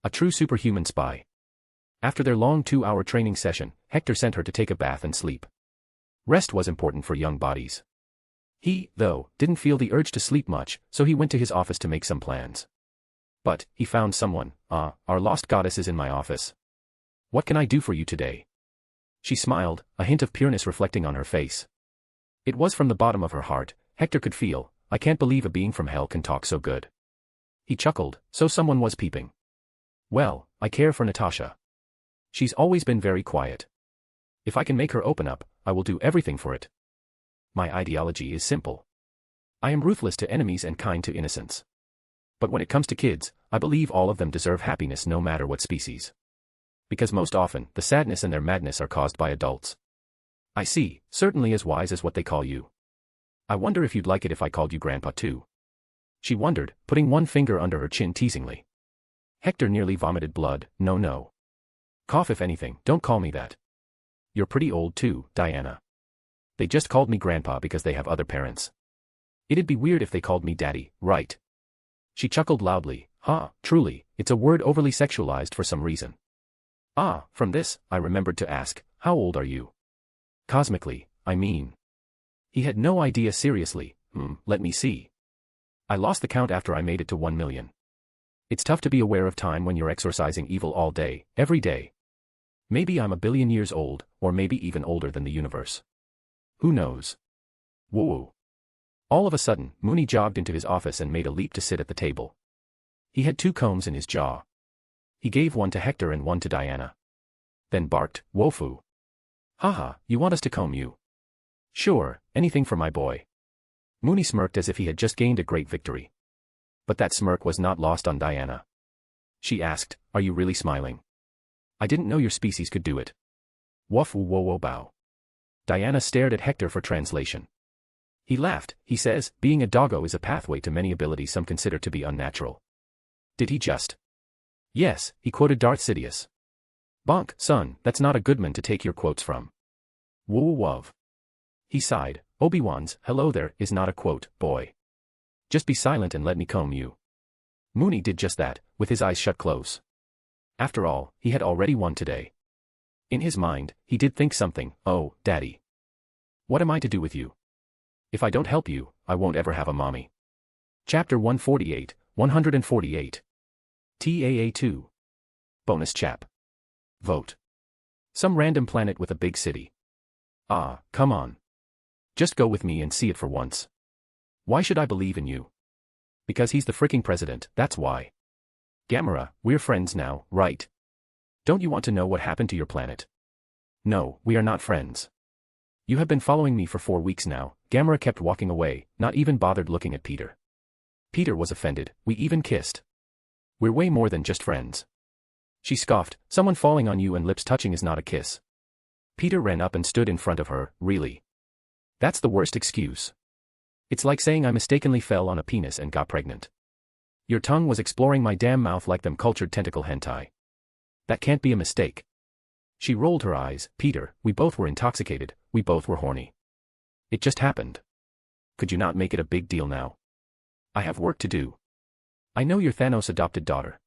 A true superhuman spy. After their long 2-hour training session, Hector sent her to take a bath and sleep. Rest was important for young bodies. He, though, didn't feel the urge to sleep much, so he went to his office to make some plans. But, he found someone. Our lost goddess is in my office. What can I do for you today? She smiled, a hint of pureness reflecting on her face. It was from the bottom of her heart. Hector could feel, I can't believe a being from hell can talk so good. He chuckled, so someone was peeping. Well, I care for Natasha. She's always been very quiet. If I can make her open up, I will do everything for it. My ideology is simple. I am ruthless to enemies and kind to innocents. But when it comes to kids, I believe all of them deserve happiness no matter what species. Because most often, the sadness and their madness are caused by adults. I see, certainly as wise as what they call you. I wonder if you'd like it if I called you Grandpa too. She wondered, putting one finger under her chin teasingly. Hector nearly vomited blood. No. Cough if anything, don't call me that. You're pretty old too, Diana. They just called me Grandpa because they have other parents. It'd be weird if they called me Daddy, right? She chuckled loudly. Truly, it's a word overly sexualized for some reason. From this, I remembered to ask, how old are you? Cosmically, I mean. He had no idea seriously. Let me see. I lost the count after I made it to 1 million. It's tough to be aware of time when you're exorcising evil all day, every day. Maybe I'm 1 billion years old, or maybe even older than the universe. Who knows? Whoa. All of a sudden, Mooney jogged into his office and made a leap to sit at the table. He had 2 combs in his jaw. He gave one to Hector and one to Diana. Then barked, Wofu. Haha, you want us to comb you? Sure, anything for my boy. Mooney smirked as if he had just gained a great victory. But that smirk was not lost on Diana. She asked, are you really smiling? I didn't know your species could do it. Wofu wo bow. Diana stared at Hector for translation. He laughed. He says, being a doggo is a pathway to many abilities some consider to be unnatural. Did he just? Yes, he quoted Darth Sidious. Bonk, son, that's not a good man to take your quotes from. Woo wov. He sighed. Obi-Wan's, hello there, is not a quote, boy. Just be silent and let me comb you. Mooney did just that, with his eyes shut close. After all, he had already won today. In his mind, he did think something. Oh, Daddy. What am I to do with you? If I don't help you, I won't ever have a mommy. Chapter 148, 148. TAA 2. Bonus chap. Vote. Some random planet with a big city. Come on. Just go with me and see it for once. Why should I believe in you? Because he's the freaking president, that's why. Gamera, we're friends now, right? Don't you want to know what happened to your planet? No, we are not friends. You have been following me for 4 weeks now. Gamera kept walking away, not even bothered looking at Peter. Peter was offended. We even kissed. We're way more than just friends. She scoffed. Someone falling on you and lips touching is not a kiss. Peter ran up and stood in front of her. Really? That's the worst excuse. It's like saying I mistakenly fell on a penis and got pregnant. Your tongue was exploring my damn mouth like them cultured tentacle hentai. That can't be a mistake. She rolled her eyes. Peter, we both were intoxicated, we both were horny. It just happened. Could you not make it a big deal now? I have work to do. I know you're Thanos' adopted daughter.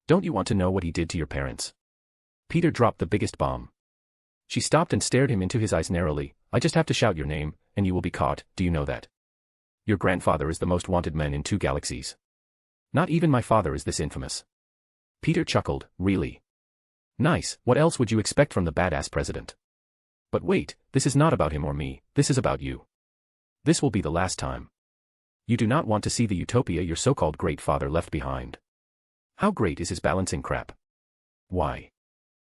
Don't you want to know what he did to your parents? Peter dropped the biggest bomb. She stopped and stared him into his eyes narrowly. I just have to shout your name, and you will be caught, do you know that? Your grandfather is the most wanted man in 2 galaxies. Not even my father is this infamous. Peter chuckled, really? Nice, what else would you expect from the badass president? But wait, this is not about him or me, this is about you. This will be the last time. You do not want to see the utopia your so-called great father left behind. How great is his balancing crap? Why?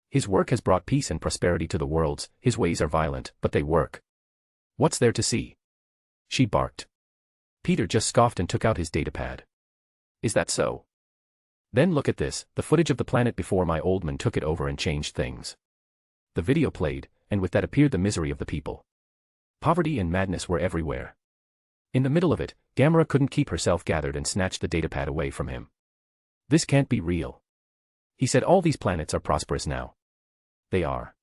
His work has brought peace and prosperity to the worlds, his ways are violent, but they work. What's there to see? She barked. Peter just scoffed and took out his datapad. Is that so? Then look at this, the footage of the planet before my old man took it over and changed things. The video played, and with that appeared the misery of the people. Poverty and madness were everywhere. In the middle of it, Gamera couldn't keep herself gathered and snatched the datapad away from him. This can't be real. He said all these planets are prosperous now. They are.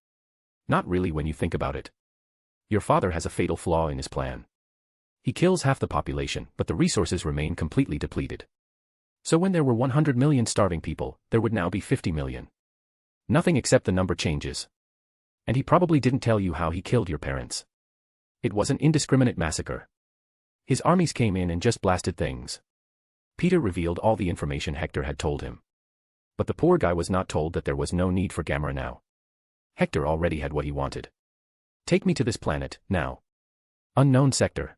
Not really when you think about it. Your father has a fatal flaw in his plan. He kills half the population, but the resources remain completely depleted. So when there were 100 million starving people, there would now be 50 million. Nothing except the number changes. And he probably didn't tell you how he killed your parents. It was an indiscriminate massacre. His armies came in and just blasted things. Peter revealed all the information Hector had told him. But the poor guy was not told that there was no need for Gamera now. Hector already had what he wanted. Take me to this planet, now. Unknown sector.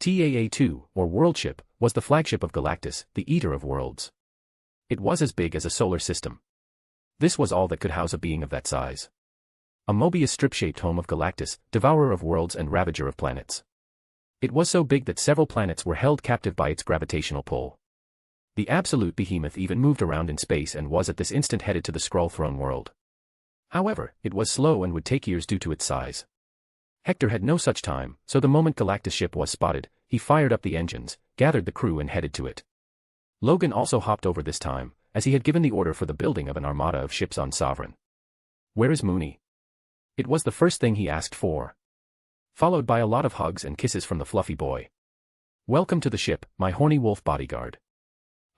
TAA-2, or World Ship, was the flagship of Galactus, the Eater of Worlds. It was as big as a solar system. This was all that could house a being of that size. A Mobius strip-shaped home of Galactus, devourer of worlds and ravager of planets. It was so big that several planets were held captive by its gravitational pull. The absolute behemoth even moved around in space and was at this instant headed to the Skrull throne world. However, it was slow and would take years due to its size. Hector had no such time, so the moment Galactus' ship was spotted, he fired up the engines, gathered the crew and headed to it. Logan also hopped over this time, as he had given the order for the building of an armada of ships on Sovereign. Where is Mooney? It was the first thing he asked for. Followed by a lot of hugs and kisses from the fluffy boy. Welcome to the ship, my horny wolf bodyguard.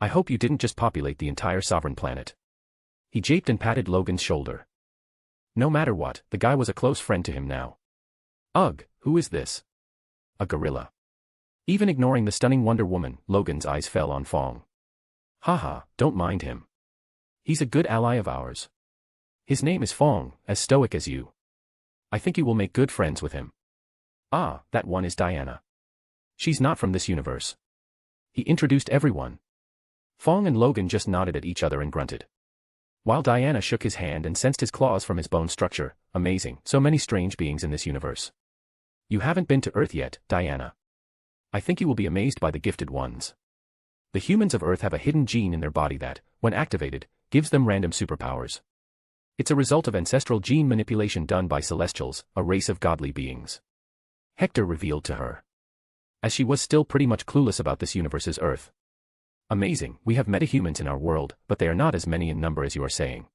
I hope you didn't just populate the entire Sovereign planet. He japed and patted Logan's shoulder. No matter what, the guy was a close friend to him now. Ugh, who is this? A gorilla. Even ignoring the stunning Wonder Woman, Logan's eyes fell on Fong. Haha, don't mind him. He's a good ally of ours. His name is Fong, as stoic as you. I think you will make good friends with him. Ah, that one is Diana. She's not from this universe. He introduced everyone. Fong and Logan just nodded at each other and grunted. While Diana shook his hand and sensed his claws from his bone structure. Amazing, so many strange beings in this universe. You haven't been to Earth yet, Diana. I think you will be amazed by the gifted ones. The humans of Earth have a hidden gene in their body that, when activated, gives them random superpowers. It's a result of ancestral gene manipulation done by Celestials, a race of godly beings. Hector revealed to her. As she was still pretty much clueless about this universe's Earth. Amazing, we have metahumans in our world, but they are not as many in number as you are saying.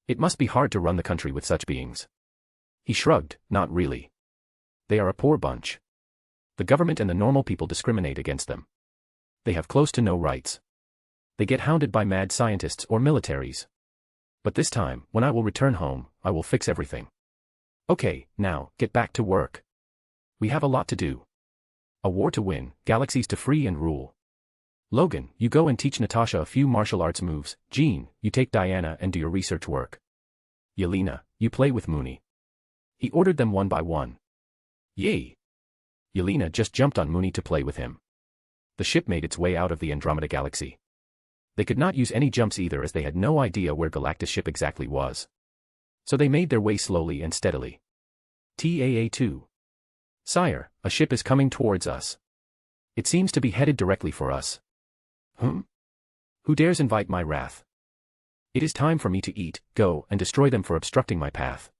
It must be hard to run the country with such beings. He shrugged, not really. They are a poor bunch. The government and the normal people discriminate against them. They have close to no rights. They get hounded by mad scientists or militaries. But this time, when I will return home, I will fix everything. Okay, now, get back to work. We have a lot to do. A war to win, galaxies to free and rule. Logan, you go and teach Natasha a few martial arts moves. Jean, you take Diana and do your research work. Yelena, you play with Mooney. He ordered them one by one. Yay! Yelena just jumped on Mooney to play with him. The ship made its way out of the Andromeda Galaxy. They could not use any jumps either as they had no idea where Galactus' ship exactly was. So they made their way slowly and steadily. TAA-2. Sire, a ship is coming towards us. It seems to be headed directly for us. Who dares invite my wrath? It is time for me to eat, go, and destroy them for obstructing my path.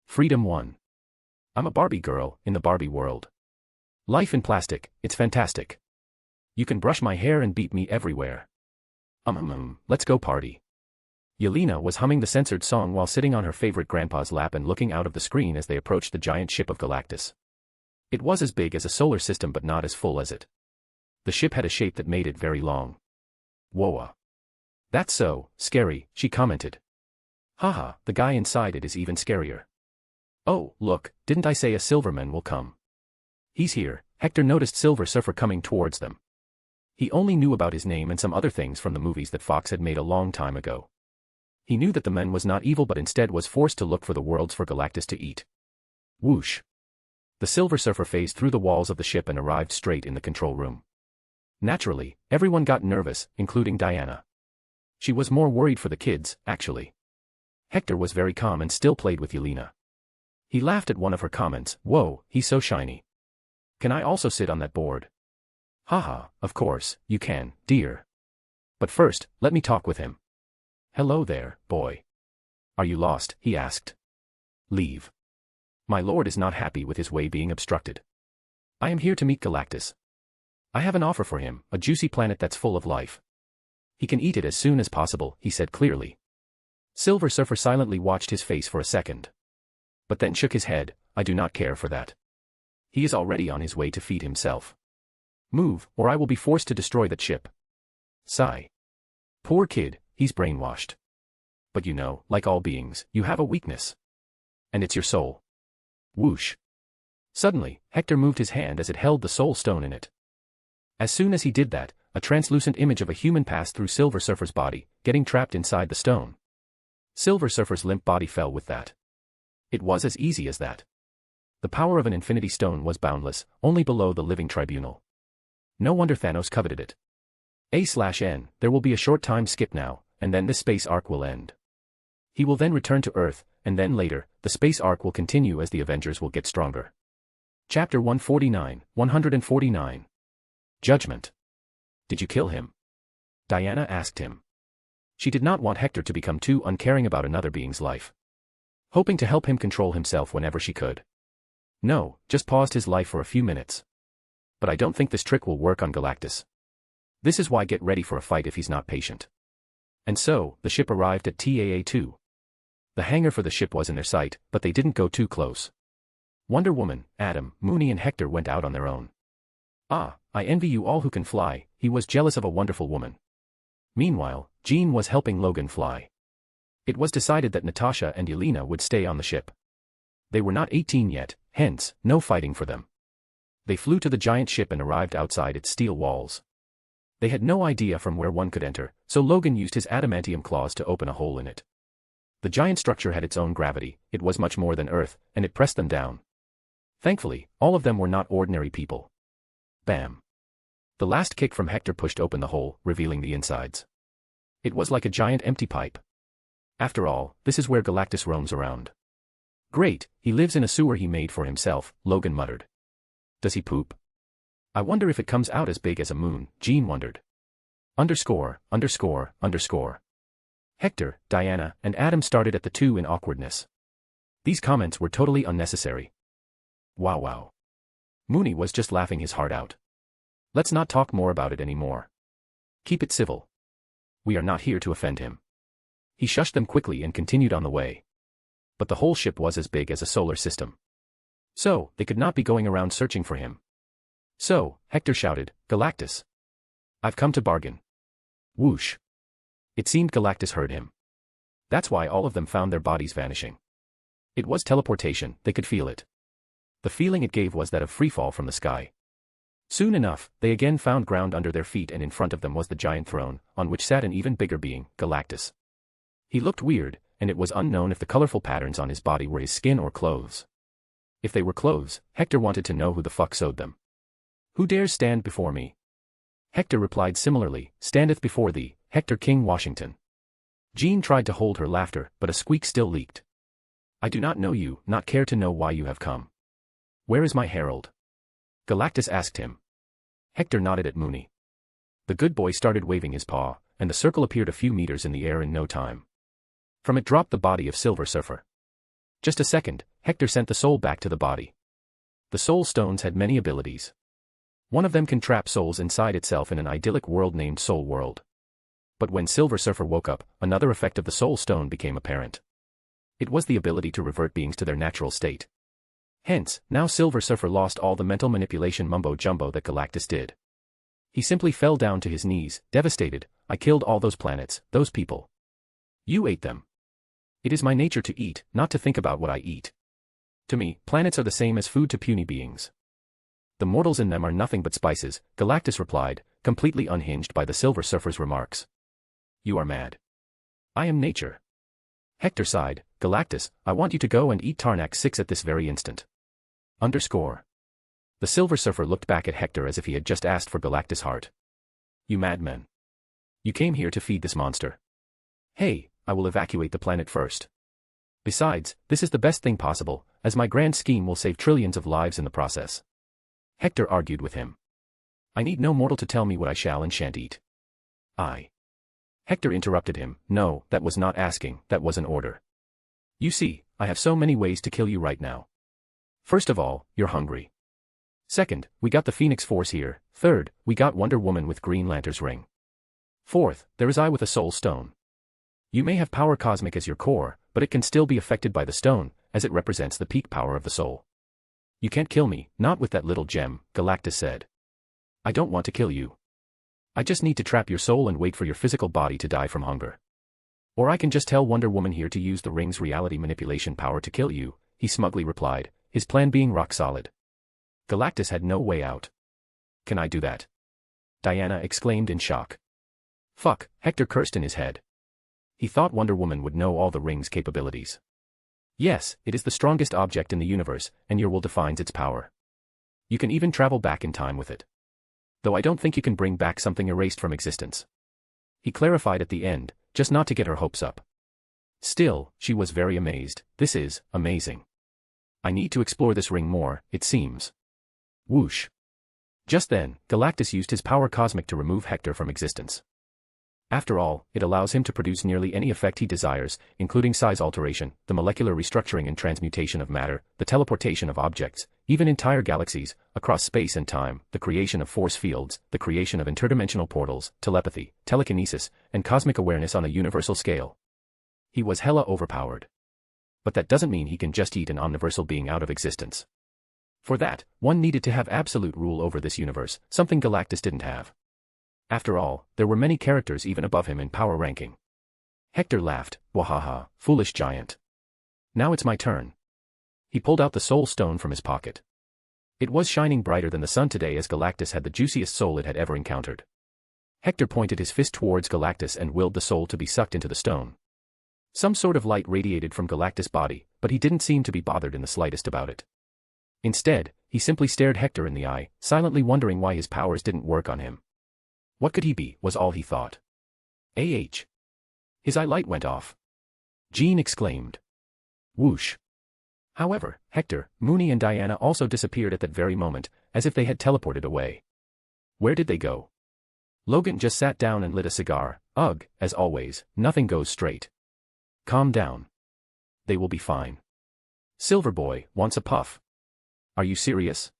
Freedom 1. I'm a Barbie girl, in the Barbie world. Life in plastic, it's fantastic. You can brush my hair and beat me everywhere. Let's go party. Yelena was humming the censored song while sitting on her favorite grandpa's lap and looking out of the screen as they approached the giant ship of Galactus. It was as big as a solar system but not as full as it. The ship had a shape that made it very long. Whoa. That's so scary, she commented. Haha, the guy inside it is even scarier. Oh, look, didn't I say a Silverman will come? He's here. Hector noticed Silver Surfer coming towards them. He only knew about his name and some other things from the movies that Fox had made a long time ago. He knew that the man was not evil but instead was forced to look for the worlds for Galactus to eat. Whoosh. The Silver Surfer phased through the walls of the ship and arrived straight in the control room. Naturally, everyone got nervous, including Diana. She was more worried for the kids, actually. Hector was very calm and still played with Yelena. He laughed at one of her comments. Whoa, he's so shiny. Can I also sit on that board? Haha, of course, you can, dear. But first, let me talk with him. Hello there, boy. Are you lost? He asked. Leave. My lord is not happy with his way being obstructed. I am here to meet Galactus. I have an offer for him, a juicy planet that's full of life. He can eat it as soon as possible, he said clearly. Silver Surfer silently watched his face for a second. But then shook his head. I do not care for that. He is already on his way to feed himself. Move, or I will be forced to destroy that ship. Sigh. Poor kid, he's brainwashed. But you know, like all beings, you have a weakness. And it's your soul. Whoosh. Suddenly, Hector moved his hand as it held the soul stone in it. As soon as he did that, a translucent image of a human passed through Silver Surfer's body, getting trapped inside the stone. Silver Surfer's limp body fell with that. It was as easy as that. The power of an infinity stone was boundless, only below the living tribunal. No wonder Thanos coveted it. A/N, there will be a short time skip now, and then this space arc will end. He will then return to Earth, and then later, the space arc will continue as the Avengers will get stronger. Chapter 149. Judgment. Did you kill him? Diana asked him. She did not want Hector to become too uncaring about another being's life. Hoping to help him control himself whenever she could. No, just paused his life for a few minutes. But I don't think this trick will work on Galactus. This is why get ready for a fight if he's not patient. And so, the ship arrived at TAA-2. The hangar for the ship was in their sight, but they didn't go too close. Wonder Woman, Adam, Mooney and Hector went out on their own. Ah, I envy you all who can fly, he was jealous of a wonderful woman. Meanwhile, Jean was helping Logan fly. It was decided that Natasha and Yelena would stay on the ship. They were not 18 yet, hence, no fighting for them. They flew to the giant ship and arrived outside its steel walls. They had no idea from where one could enter, so Logan used his adamantium claws to open a hole in it. The giant structure had its own gravity, it was much more than Earth, and it pressed them down. Thankfully, all of them were not ordinary people. Bam. The last kick from Hector pushed open the hole, revealing the insides. It was like a giant empty pipe. After all, this is where Galactus roams around. Great, he lives in a sewer he made for himself, Logan muttered. Does he poop? I wonder if it comes out as big as a moon, Jean wondered. Underscore. Hector, Diana, and Adam started at the two in awkwardness. These comments were totally unnecessary. Wow. Mooney was just laughing his heart out. Let's not talk more about it anymore. Keep it civil. We are not here to offend him. He shushed them quickly and continued on the way. But the whole ship was as big as a solar system. So, they could not be going around searching for him. So, Hector shouted, Galactus. I've come to bargain. Whoosh. It seemed Galactus heard him. That's why all of them found their bodies vanishing. It was teleportation, they could feel it. The feeling it gave was that of freefall from the sky. Soon enough, they again found ground under their feet and in front of them was the giant throne, on which sat an even bigger being, Galactus. He looked weird, and it was unknown if the colorful patterns on his body were his skin or clothes. If they were clothes, Hector wanted to know who the fuck sewed them. Who dares stand before me? Hector replied similarly, standeth before thee, Hector King Washington. Jean tried to hold her laughter, but a squeak still leaked. I do not know you, not care to know why you have come. Where is my herald? Galactus asked him. Hector nodded at Mooney. The good boy started waving his paw, and the circle appeared a few meters in the air in no time. From it dropped the body of Silver Surfer. Just a second, Hector sent the soul back to the body. The soul stones had many abilities. One of them can trap souls inside itself in an idyllic world named Soul World. But when Silver Surfer woke up, another effect of the soul stone became apparent. It was the ability to revert beings to their natural state. Hence, now Silver Surfer lost all the mental manipulation mumbo-jumbo that Galactus did. He simply fell down to his knees, devastated, I killed all those planets, those people. You ate them. It is my nature to eat, not to think about what I eat. To me, planets are the same as food to puny beings. The mortals in them are nothing but spices, Galactus replied, completely unhinged by the Silver Surfer's remarks. You are mad. I am nature. Hector sighed, Galactus, I want you to go and eat Tarnac 6 at this very instant. Underscore. The Silver Surfer looked back at Hector as if he had just asked for Galactus' heart. You madmen. You came here to feed this monster. Hey, I will evacuate the planet first. Besides, this is the best thing possible, as my grand scheme will save trillions of lives in the process. Hector argued with him. I need no mortal to tell me what I shall and shan't eat. Hector interrupted him, no, that was not asking, that was an order. You see, I have so many ways to kill you right now. First of all, you're hungry. Second, we got the Phoenix Force here. Third, we got Wonder Woman with Green Lantern's ring. Fourth, there is I with a soul stone. You may have power cosmic as your core, but it can still be affected by the stone, as it represents the peak power of the soul. You can't kill me, not with that little gem, Galactus said. I don't want to kill you. I just need to trap your soul and wait for your physical body to die from hunger. Or I can just tell Wonder Woman here to use the ring's reality manipulation power to kill you, he smugly replied, his plan being rock solid. Galactus had no way out. Can I do that? Diana exclaimed in shock. Fuck, Hector cursed in his head. He thought Wonder Woman would know all the ring's capabilities. Yes, it is the strongest object in the universe, and your will defines its power. You can even travel back in time with it. Though I don't think you can bring back something erased from existence. He clarified at the end, just not to get her hopes up. Still, she was very amazed. This is amazing. I need to explore this ring more, it seems. Whoosh. Just then, Galactus used his power cosmic to remove Hector from existence. After all, it allows him to produce nearly any effect he desires, including size alteration, the molecular restructuring and transmutation of matter, the teleportation of objects, even entire galaxies, across space and time, the creation of force fields, the creation of interdimensional portals, telepathy, telekinesis, and cosmic awareness on a universal scale. He was hella overpowered. But that doesn't mean he can just eat an omniversal being out of existence. For that, one needed to have absolute rule over this universe, something Galactus didn't have. After all, there were many characters even above him in power ranking. Hector laughed, wahaha, foolish giant. Now it's my turn. He pulled out the soul stone from his pocket. It was shining brighter than the sun today as Galactus had the juiciest soul it had ever encountered. Hector pointed his fist towards Galactus and willed the soul to be sucked into the stone. Some sort of light radiated from Galactus' body, but he didn't seem to be bothered in the slightest about it. Instead, he simply stared Hector in the eye, silently wondering why his powers didn't work on him. What could he be, was all he thought. His eye light went off. Jean exclaimed. Whoosh. However, Hector, Mooney and Diana also disappeared at that very moment, as if they had teleported away. Where did they go? Logan just sat down and lit a cigar. Ugh, as always, nothing goes straight. Calm down. They will be fine. Silverboy wants a puff. Are you serious?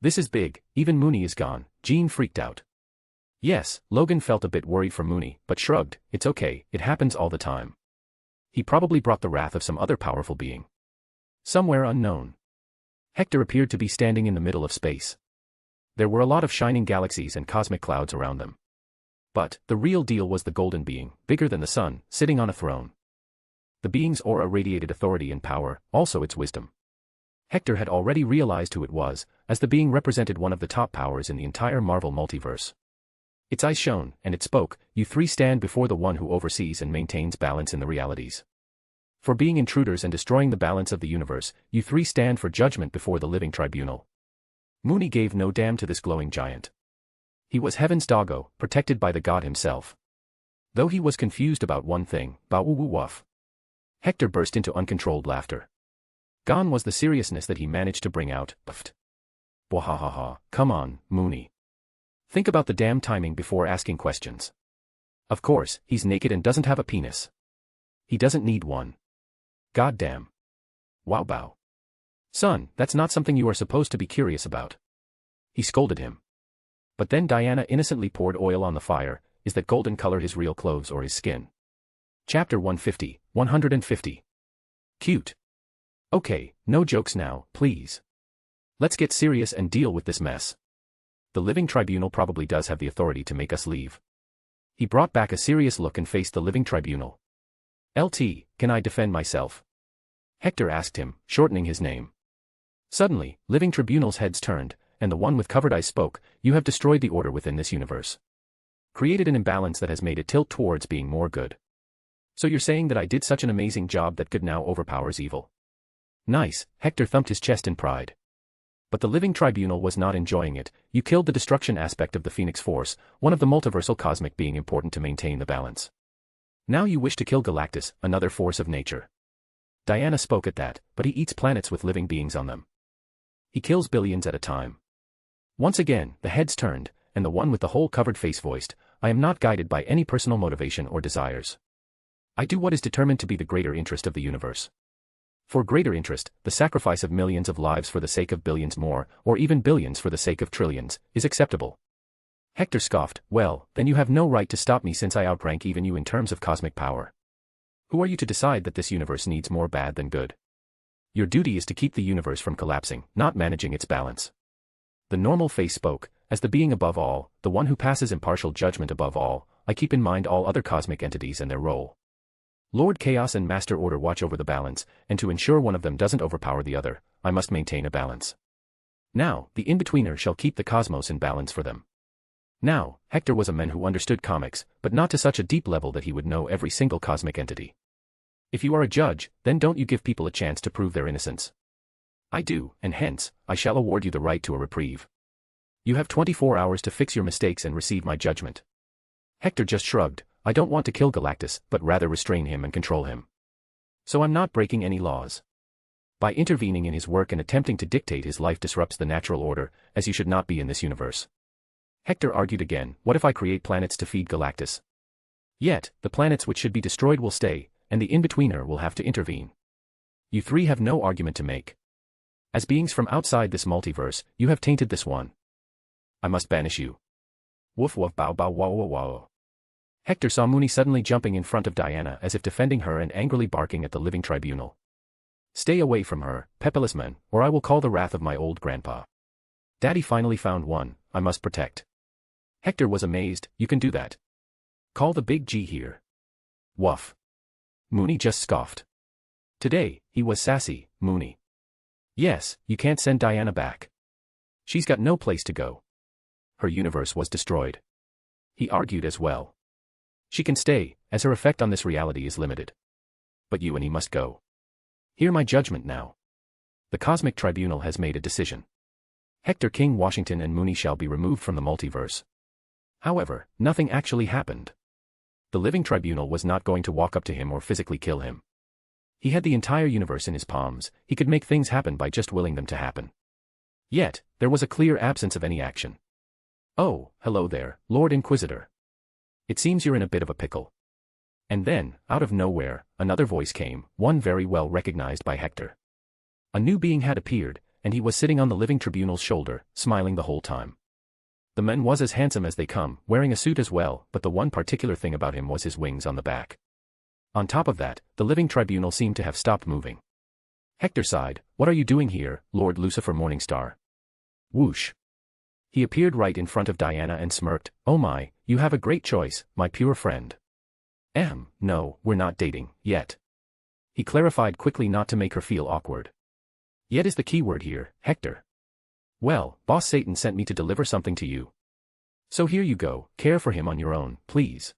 This is big, even Mooney is gone, Jean freaked out. Yes, Logan felt a bit worried for Mooney, but shrugged, it's okay, it happens all the time. He probably brought the wrath of some other powerful being. Somewhere unknown. Hector appeared to be standing in the middle of space. There were a lot of shining galaxies and cosmic clouds around them. But, the real deal was the golden being, bigger than the sun, sitting on a throne. The being's aura radiated authority and power, also its wisdom. Hector had already realized who it was, as the being represented one of the top powers in the entire Marvel multiverse. Its eyes shone, and it spoke, you three stand before the one who oversees and maintains balance in the realities. For being intruders and destroying the balance of the universe, you three stand for judgment before the living tribunal. Mooney gave no damn to this glowing giant. He was heaven's doggo, protected by the god himself. Though he was confused about one thing, bow-woo-woo-wuff. Hector burst into uncontrolled laughter. Gone was the seriousness that he managed to bring out, puffed. Wahahaha, come on, Mooney. Think about the damn timing before asking questions. Of course, he's naked and doesn't have a penis. He doesn't need one. Goddamn. Wow bow. Son, that's not something you are supposed to be curious about. He scolded him. But then Diana innocently poured oil on the fire. Is that golden color his real clothes or his skin? Chapter 150, 150. Cute. Okay, no jokes now, please. Let's get serious and deal with this mess. The living tribunal probably does have the authority to make us leave. He brought back a serious look and faced the living tribunal. "LT, can I defend myself?" Hector asked him, shortening his name. Suddenly, living tribunal's heads turned, and the one with covered eyes spoke. "You have destroyed the order within this universe. Created an imbalance that has made it tilt towards being more good. So you're saying that I did such an amazing job that good now overpowers evil?" "Nice," Hector thumped his chest in pride. But the living tribunal was not enjoying it. "You killed the destruction aspect of the Phoenix Force, one of the multiversal cosmic being important to maintain the balance. Now you wish to kill Galactus, another force of nature." Diana spoke at that, "But he eats planets with living beings on them. He kills billions at a time." Once again, the heads turned, and the one with the whole covered face voiced, "I am not guided by any personal motivation or desires. I do what is determined to be the greater interest of the universe. For greater interest, the sacrifice of millions of lives for the sake of billions more, or even billions for the sake of trillions, is acceptable." Hector scoffed, "Well, then you have no right to stop me since I outrank even you in terms of cosmic power. Who are you to decide that this universe needs more bad than good? Your duty is to keep the universe from collapsing, not managing its balance." The normal face spoke, "As the being above all, the one who passes impartial judgment above all, I keep in mind all other cosmic entities and their role. Lord Chaos and Master Order watch over the balance, and to ensure one of them doesn't overpower the other, I must maintain a balance. Now, the in-betweener shall keep the cosmos in balance for them." Now, Hector was a man who understood comics, but not to such a deep level that he would know every single cosmic entity. "If you are a judge, then don't you give people a chance to prove their innocence?" "I do, and hence, I shall award you the right to a reprieve. You have 24 hours to fix your mistakes and receive my judgment." Hector just shrugged. "I don't want to kill Galactus, but rather restrain him and control him. So I'm not breaking any laws. By intervening in his work and attempting to dictate his life disrupts the natural order, as you should not be in this universe." Hector argued again, "What if I create planets to feed Galactus? Yet, the planets which should be destroyed will stay, and the in-betweener will have to intervene. You three have no argument to make. As beings from outside this multiverse, you have tainted this one. I must banish you." Woof woof bow bow wow wow wow. Hector saw Mooney suddenly jumping in front of Diana as if defending her and angrily barking at the living tribunal. "Stay away from her, pepperless man, or I will call the wrath of my old grandpa. Daddy finally found one I must protect." Hector was amazed. "You can do that? Call the big G here." Woof. Mooney just scoffed. Today, he was sassy, Mooney. "Yes, you can't send Diana back. She's got no place to go. Her universe was destroyed." He argued as well. "She can stay, as her effect on this reality is limited. But you and he must go. Hear my judgment now. The Cosmic Tribunal has made a decision. Hector King Washington and Mooney shall be removed from the multiverse." However, nothing actually happened. The living tribunal was not going to walk up to him or physically kill him. He had the entire universe in his palms. He could make things happen by just willing them to happen. Yet, there was a clear absence of any action. "Oh, hello there, Lord Inquisitor. It seems you're in a bit of a pickle." And then, out of nowhere, another voice came, one very well recognized by Hector. A new being had appeared, and he was sitting on the living tribunal's shoulder, smiling the whole time. The man was as handsome as they come, wearing a suit as well, but the one particular thing about him was his wings on the back. On top of that, the living tribunal seemed to have stopped moving. Hector sighed, "What are you doing here, Lord Lucifer Morningstar?" Whoosh. He appeared right in front of Diana and smirked, "Oh my, you have a great choice, my pure friend." No, we're not dating, yet." He clarified quickly not to make her feel awkward. "Yet is the key word here, Hector. Well, Boss Satan sent me to deliver something to you. So here you go, care for him on your own, please."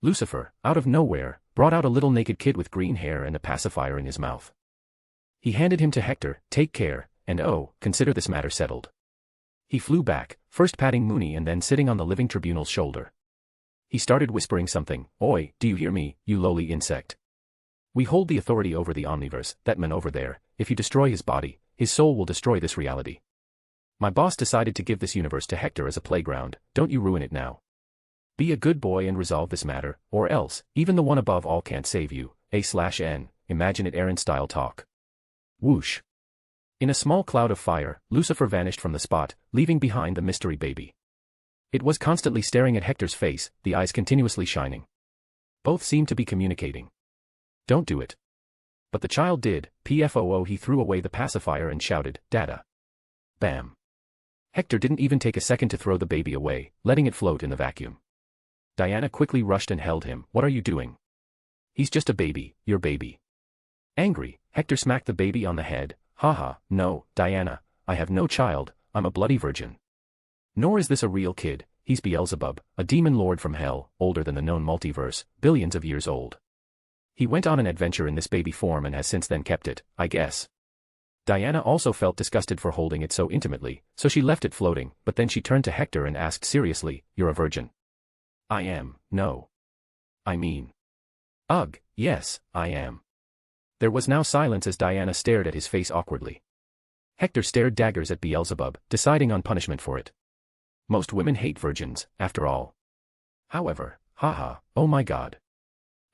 Lucifer, out of nowhere, brought out a little naked kid with green hair and a pacifier in his mouth. He handed him to Hector. "Take care, and oh, consider this matter settled." He flew back, first patting Mooney and then sitting on the living tribunal's shoulder. He started whispering something. "Oi, do you hear me, you lowly insect? We hold the authority over the omniverse, that man over there. If you destroy his body, his soul will destroy this reality. My boss decided to give this universe to Hector as a playground, don't you ruin it now. Be a good boy and resolve this matter, or else, even the one above all can't save you, A/N, imagine it Aaron-style talk." Whoosh. In a small cloud of fire, Lucifer vanished from the spot, leaving behind the mystery baby. It was constantly staring at Hector's face, the eyes continuously shining. Both seemed to be communicating. "Don't do it." But the child did. Pfoo, he threw away the pacifier and shouted, "Dada." Bam. Hector didn't even take a second to throw the baby away, letting it float in the vacuum. Diana quickly rushed and held him. What are you doing? He's just a baby, your baby. Angry, Hector smacked the baby on the head. Haha, no, Diana, I have no child, I'm a bloody virgin. Nor is this a real kid, he's Beelzebub, a demon lord from hell, older than the known multiverse, billions of years old. He went on an adventure in this baby form and has since then kept it, I guess. Diana also felt disgusted for holding it so intimately, so she left it floating, but then she turned to Hector and asked seriously, you're a virgin? I am, no. I mean. Ugh, yes, I am. There was now silence as Diana stared at his face awkwardly. Hector stared daggers at Beelzebub, deciding on punishment for it. Most women hate virgins, after all. However, haha, oh my god.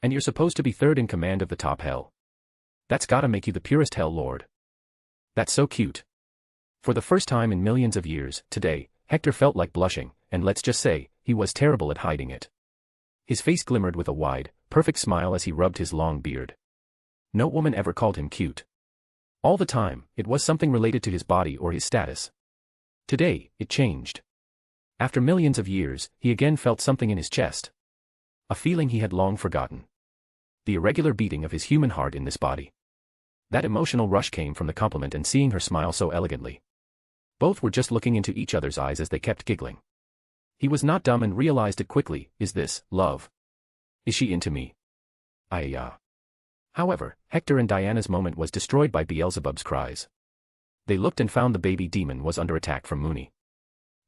And you're supposed to be third in command of the top hell. That's gotta make you the purest hell lord. That's so cute. For the first time in millions of years, today, Hector felt like blushing, and let's just say, he was terrible at hiding it. His face glimmered with a wide, perfect smile as he rubbed his long beard. No woman ever called him cute. All the time, it was something related to his body or his status. Today, it changed. After millions of years, he again felt something in his chest. A feeling he had long forgotten. The irregular beating of his human heart in this body. That emotional rush came from the compliment and seeing her smile so elegantly. Both were just looking into each other's eyes as they kept giggling. He was not dumb and realized it quickly. Is this love? Is she into me? However, Hector and Diana's moment was destroyed by Beelzebub's cries. They looked and found the baby demon was under attack from Mooney.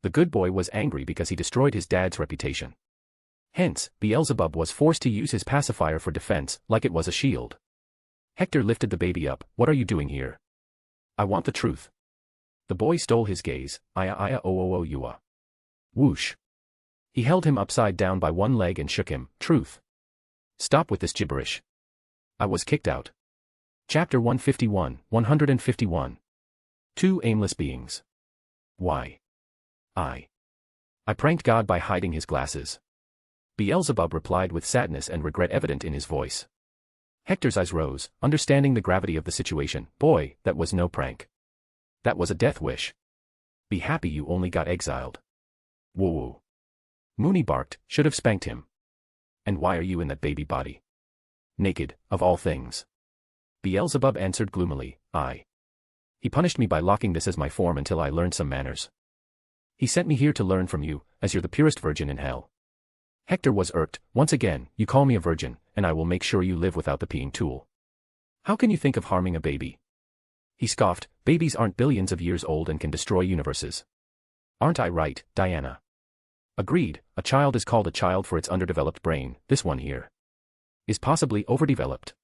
The good boy was angry because he destroyed his dad's reputation. Hence, Beelzebub was forced to use his pacifier for defense, like it was a shield. Hector lifted the baby up. What are you doing here? I want the truth. The boy stole his gaze. Yua. Whoosh. He held him upside down by one leg and shook him. Truth. Stop with this gibberish. I was kicked out. Chapter 151, 151. Two aimless beings. Why? I pranked God by hiding his glasses. Beelzebub replied with sadness and regret evident in his voice. Hector's eyes rose, understanding the gravity of the situation. Boy, that was no prank. That was a death wish. Be happy you only got exiled. Whoa. Mooney barked, should have spanked him. And why are you in that baby body? Naked, of all things. Beelzebub answered gloomily, He punished me by locking this as my form until I learned some manners. He sent me here to learn from you, as you're the purest virgin in hell. Hector was irked. Once again, you call me a virgin, and I will make sure you live without the peeing tool. How can you think of harming a baby? He scoffed. Babies aren't billions of years old and can destroy universes. Aren't I right, Diana? Agreed, a child is called a child for its underdeveloped brain. This one here is possibly overdeveloped.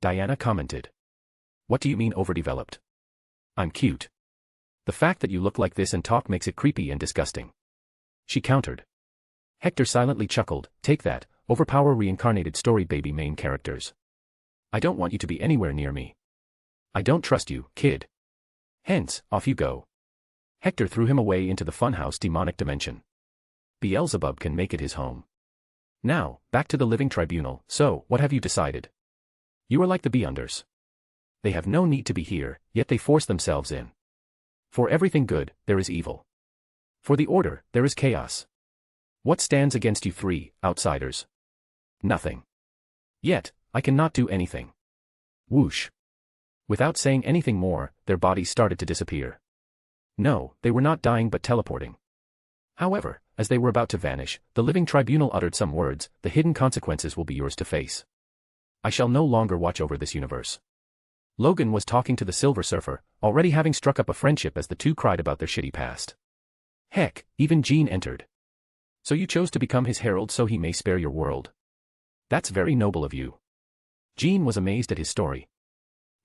Diana commented. What do you mean overdeveloped? I'm cute. The fact that you look like this and talk makes it creepy and disgusting. She countered. Hector silently chuckled. Take that, overpower reincarnated story baby main characters. I don't want you to be anywhere near me. I don't trust you, kid. Hence, off you go. Hector threw him away into the funhouse demonic dimension. Beelzebub can make it his home. Now, back to the living tribunal. So, what have you decided? You are like the Beyonders. They have no need to be here, yet they force themselves in. For everything good, there is evil. For the order, there is chaos. What stands against you three, outsiders? Nothing. Yet, I cannot do anything. Whoosh. Without saying anything more, their bodies started to disappear. No, they were not dying but teleporting. However, as they were about to vanish, the living tribunal uttered some words. The hidden consequences will be yours to face. I shall no longer watch over this universe. Logan was talking to the Silver Surfer, already having struck up a friendship as the two cried about their shitty past. Heck, even Jean entered. So you chose to become his herald so he may spare your world. That's very noble of you. Jean was amazed at his story.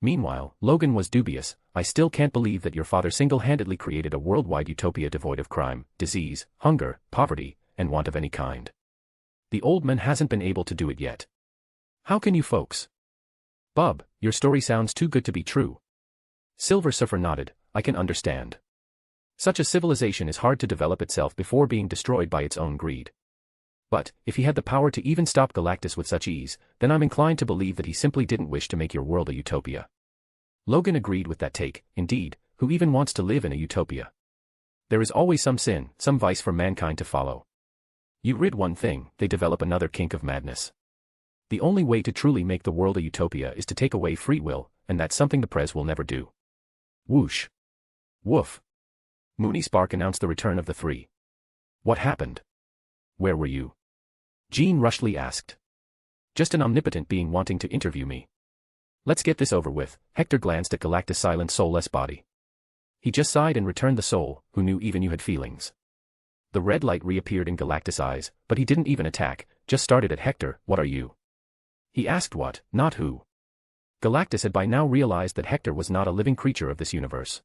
Meanwhile, Logan was dubious. I still can't believe that your father single-handedly created a worldwide utopia devoid of crime, disease, hunger, poverty, and want of any kind. The old man hasn't been able to do it yet. How can you folks? Bub, your story sounds too good to be true. Silver Surfer nodded. I can understand. Such a civilization is hard to develop itself before being destroyed by its own greed. But, if he had the power to even stop Galactus with such ease, then I'm inclined to believe that he simply didn't wish to make your world a utopia. Logan agreed with that take. Indeed, who even wants to live in a utopia? There is always some sin, some vice for mankind to follow. You rid one thing, they develop another kink of madness. The only way to truly make the world a utopia is to take away free will, and that's something the Prez will never do. Whoosh. Woof. Mooney Spark announced the return of the three. What happened? Where were you? Jean rushly asked. Just an omnipotent being wanting to interview me. Let's get this over with. Hector glanced at Galactus' silent soulless body. He just sighed and returned the soul, who knew even you had feelings. The red light reappeared in Galactus' eyes, but he didn't even attack, just started at Hector. What are you? He asked what, not who. Galactus had by now realized that Hector was not a living creature of this universe.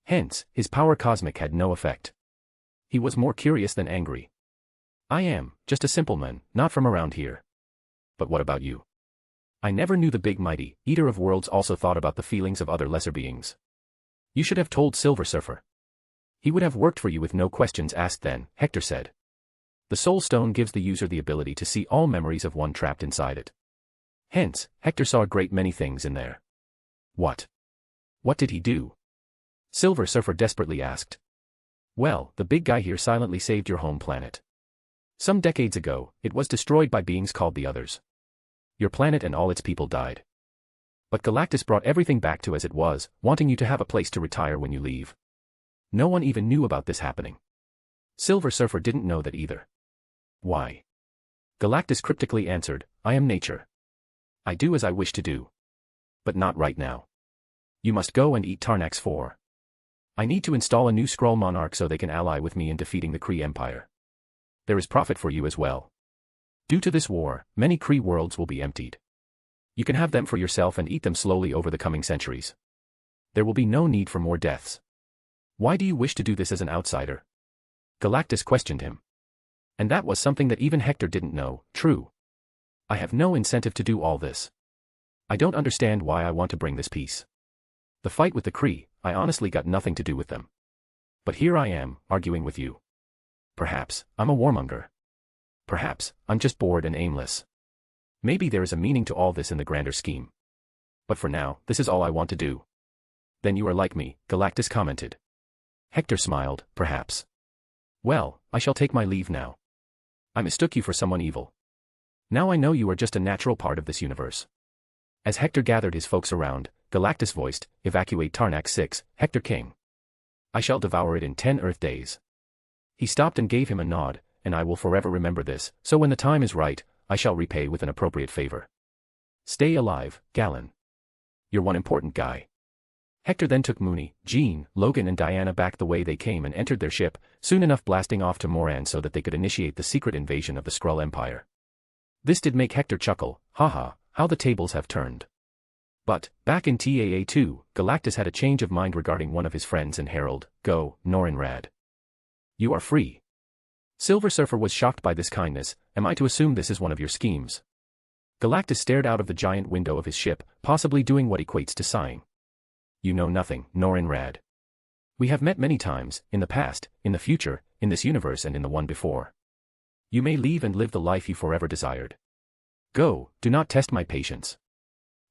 Hence, his power cosmic had no effect. He was more curious than angry. I am, just a simple man, not from around here. But what about you? I never knew the big mighty, eater of worlds also thought about the feelings of other lesser beings. You should have told Silver Surfer. He would have worked for you with no questions asked then, Hector said. The Soul Stone gives the user the ability to see all memories of one trapped inside it. Hence, Hector saw a great many things in there. What? What did he do? Silver Surfer desperately asked. Well, the big guy here silently saved your home planet. Some decades ago, it was destroyed by beings called the Others. Your planet and all its people died. But Galactus brought everything back to as it was, wanting you to have a place to retire when you leave. No one even knew about this happening. Silver Surfer didn't know that either. Why? Galactus cryptically answered, I am nature. I do as I wish to do. But not right now. You must go and eat Tarnax 4. I need to install a new Skrull monarch so they can ally with me in defeating the Kree Empire. There is profit for you as well. Due to this war, many Kree worlds will be emptied. You can have them for yourself and eat them slowly over the coming centuries. There will be no need for more deaths. Why do you wish to do this as an outsider? Galactus questioned him. And that was something that even Hector didn't know, true. I have no incentive to do all this. I don't understand why I want to bring this peace. The fight with the Kree, I honestly got nothing to do with them. But here I am, arguing with you. Perhaps, I'm a warmonger. Perhaps, I'm just bored and aimless. Maybe there is a meaning to all this in the grander scheme. But for now, this is all I want to do. Then you are like me, Galactus commented. Hector smiled, perhaps. Well, I shall take my leave now. I mistook you for someone evil. Now I know you are just a natural part of this universe. As Hector gathered his folks around, Galactus voiced, evacuate Tarnax 6, Hector King. I shall devour it in 10 Earth days. He stopped and gave him a nod, and I will forever remember this, so when the time is right, I shall repay with an appropriate favor. Stay alive, Galen. You're one important guy. Hector then took Mooney, Jean, Logan and Diana back the way they came and entered their ship, soon enough blasting off to Moran so that they could initiate the secret invasion of the Skrull Empire. This did make Hector chuckle, haha, how the tables have turned. But, back in TAA2, Galactus had a change of mind regarding one of his friends and herald, go, Norinrad. You are free. Silver Surfer was shocked by this kindness, am I to assume this is one of your schemes? Galactus stared out of the giant window of his ship, possibly doing what equates to sighing. You know nothing, Norinrad. We have met many times, in the past, in the future, in this universe and in the one before. You may leave and live the life you forever desired. Go, do not test my patience.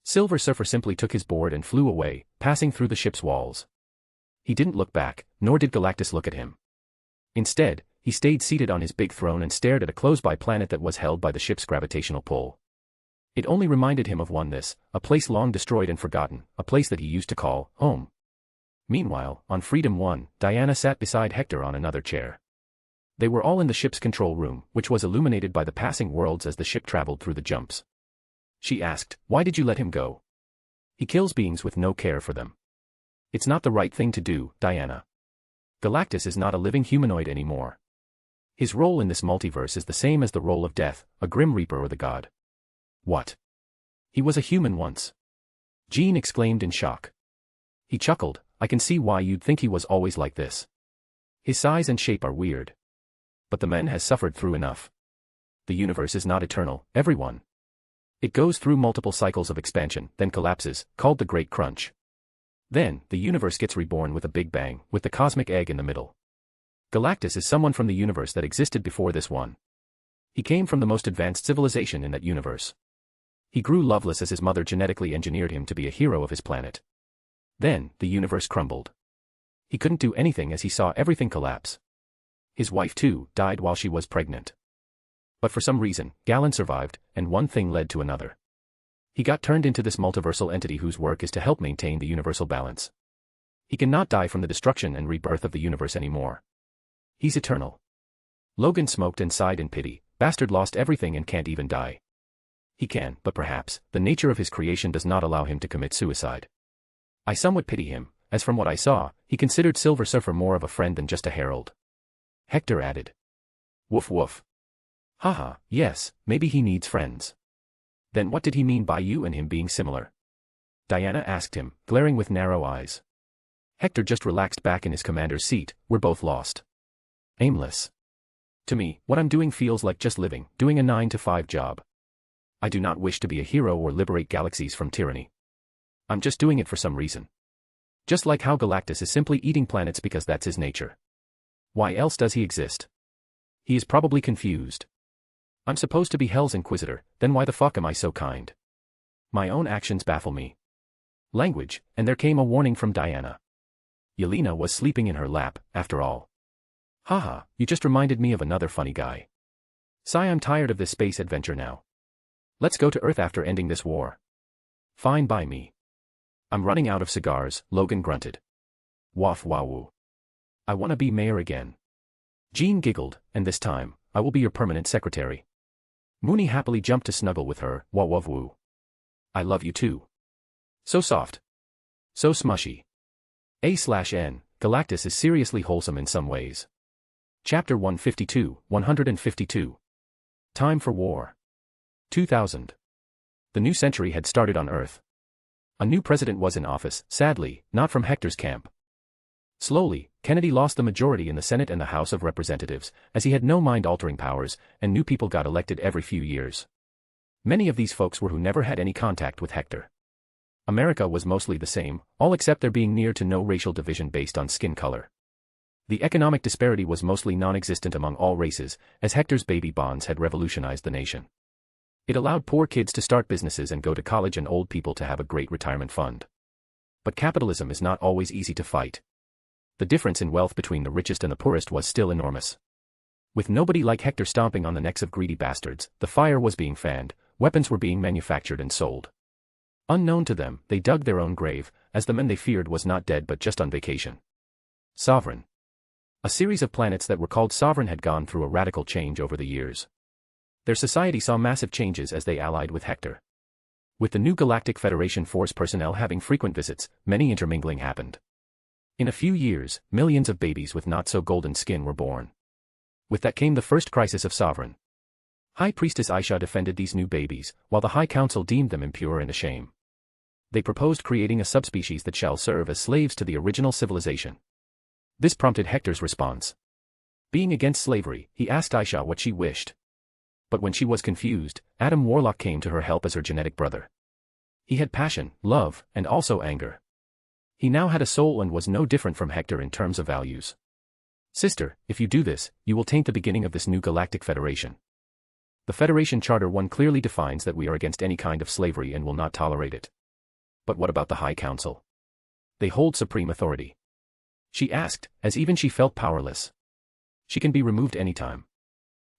Silver Surfer simply took his board and flew away, passing through the ship's walls. He didn't look back, nor did Galactus look at him. Instead, he stayed seated on his big throne and stared at a close-by planet that was held by the ship's gravitational pull. It only reminded him of oneness, a place long destroyed and forgotten, a place that he used to call home. Meanwhile, on Freedom 1, Diana sat beside Hector on another chair. They were all in the ship's control room, which was illuminated by the passing worlds as the ship traveled through the jumps. She asked, why did you let him go? He kills beings with no care for them. It's not the right thing to do, Diana. Galactus is not a living humanoid anymore. His role in this multiverse is the same as the role of Death, a Grim Reaper or the God. What? He was a human once. Jean exclaimed in shock. He chuckled, I can see why you'd think he was always like this. His size and shape are weird. But the man has suffered through enough. The universe is not eternal, everyone. It goes through multiple cycles of expansion, then collapses, called the Great Crunch. Then, the universe gets reborn with a big bang, with the cosmic egg in the middle. Galactus is someone from the universe that existed before this one. He came from the most advanced civilization in that universe. He grew loveless as his mother genetically engineered him to be a hero of his planet. Then, the universe crumbled. He couldn't do anything as he saw everything collapse. His wife too, died while she was pregnant. But for some reason, Galen survived, and one thing led to another. He got turned into this multiversal entity whose work is to help maintain the universal balance. He cannot die from the destruction and rebirth of the universe anymore. He's eternal. Logan smoked and sighed in pity. Bastard lost everything and can't even die. He can, but perhaps, the nature of his creation does not allow him to commit suicide. I somewhat pity him, as from what I saw, he considered Silver Surfer more of a friend than just a herald. Hector added. Woof woof. Haha, yes, maybe he needs friends. Then what did he mean by you and him being similar? Diana asked him, glaring with narrow eyes. Hector just relaxed back in his commander's seat. We're both lost. Aimless. To me, what I'm doing feels like just living, doing a 9-to-5 job. I do not wish to be a hero or liberate galaxies from tyranny. I'm just doing it for some reason. Just like how Galactus is simply eating planets because that's his nature. Why else does he exist? He is probably confused. I'm supposed to be Hell's Inquisitor, then why the fuck am I so kind? My own actions baffle me. Language, and there came a warning from Diana. Yelena was sleeping in her lap, after all. Haha, you just reminded me of another funny guy. Sigh, I'm tired of this space adventure now. Let's go to Earth after ending this war. Fine by me. I'm running out of cigars, Logan grunted. Waff wahoo. I wanna be mayor again. Jean giggled, and this time, I will be your permanent secretary. Mooney happily jumped to snuggle with her, wah wah woo. I love you too. So soft. So smushy. A/N, Galactus is seriously wholesome in some ways. Chapter 152. Time for War. 2000. The new century had started on Earth. A new president was in office, sadly, not from Hector's camp. Slowly, Kennedy lost the majority in the Senate and the House of Representatives, as he had no mind-altering powers, and new people got elected every few years. Many of these folks were who never had any contact with Hector. America was mostly the same, all except there being near to no racial division based on skin color. The economic disparity was mostly non-existent among all races, as Hector's baby bonds had revolutionized the nation. It allowed poor kids to start businesses and go to college and old people to have a great retirement fund. But capitalism is not always easy to fight. The difference in wealth between the richest and the poorest was still enormous. With nobody like Hector stomping on the necks of greedy bastards, the fire was being fanned, weapons were being manufactured and sold. Unknown to them, they dug their own grave, as the man they feared was not dead but just on vacation. Sovereign. A series of planets that were called Sovereign had gone through a radical change over the years. Their society saw massive changes as they allied with Hector. With the new Galactic Federation Force personnel having frequent visits, many intermingling happened. In a few years, millions of babies with not-so-golden skin were born. With that came the first crisis of Sovereign. High Priestess Aisha defended these new babies, while the High Council deemed them impure and a shame. They proposed creating a subspecies that shall serve as slaves to the original civilization. This prompted Hector's response. Being against slavery, he asked Aisha what she wished. But when she was confused, Adam Warlock came to her help as her genetic brother. He had passion, love, and also anger. He now had a soul and was no different from Hector in terms of values. Sister, if you do this, you will taint the beginning of this new Galactic Federation. The Federation Charter 1 clearly defines that we are against any kind of slavery and will not tolerate it. But what about the High Council? They hold supreme authority. She asked, as even she felt powerless. She can be removed anytime.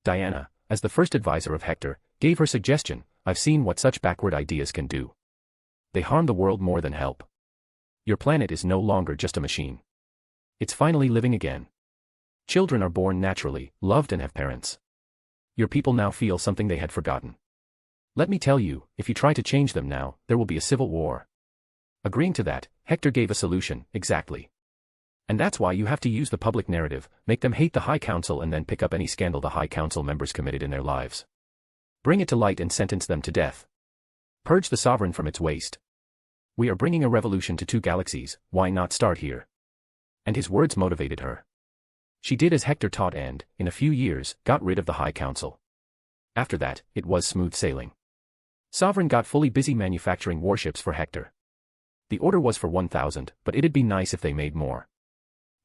Diana, as the first advisor of Hector, gave her suggestion. I've seen what such backward ideas can do. They harm the world more than help. Your planet is no longer just a machine. It's finally living again. Children are born naturally, loved and have parents. Your people now feel something they had forgotten. Let me tell you, if you try to change them now, there will be a civil war. Agreeing to that, Hector gave a solution, exactly. And that's why you have to use the public narrative, make them hate the High Council and then pick up any scandal the High Council members committed in their lives. Bring it to light and sentence them to death. Purge the Sovereign from its waste. We are bringing a revolution to 2 galaxies, why not start here? And his words motivated her. She did as Hector taught and, in a few years, got rid of the High Council. After that, it was smooth sailing. Sovereign got fully busy manufacturing warships for Hector. The order was for 1,000, but it'd be nice if they made more.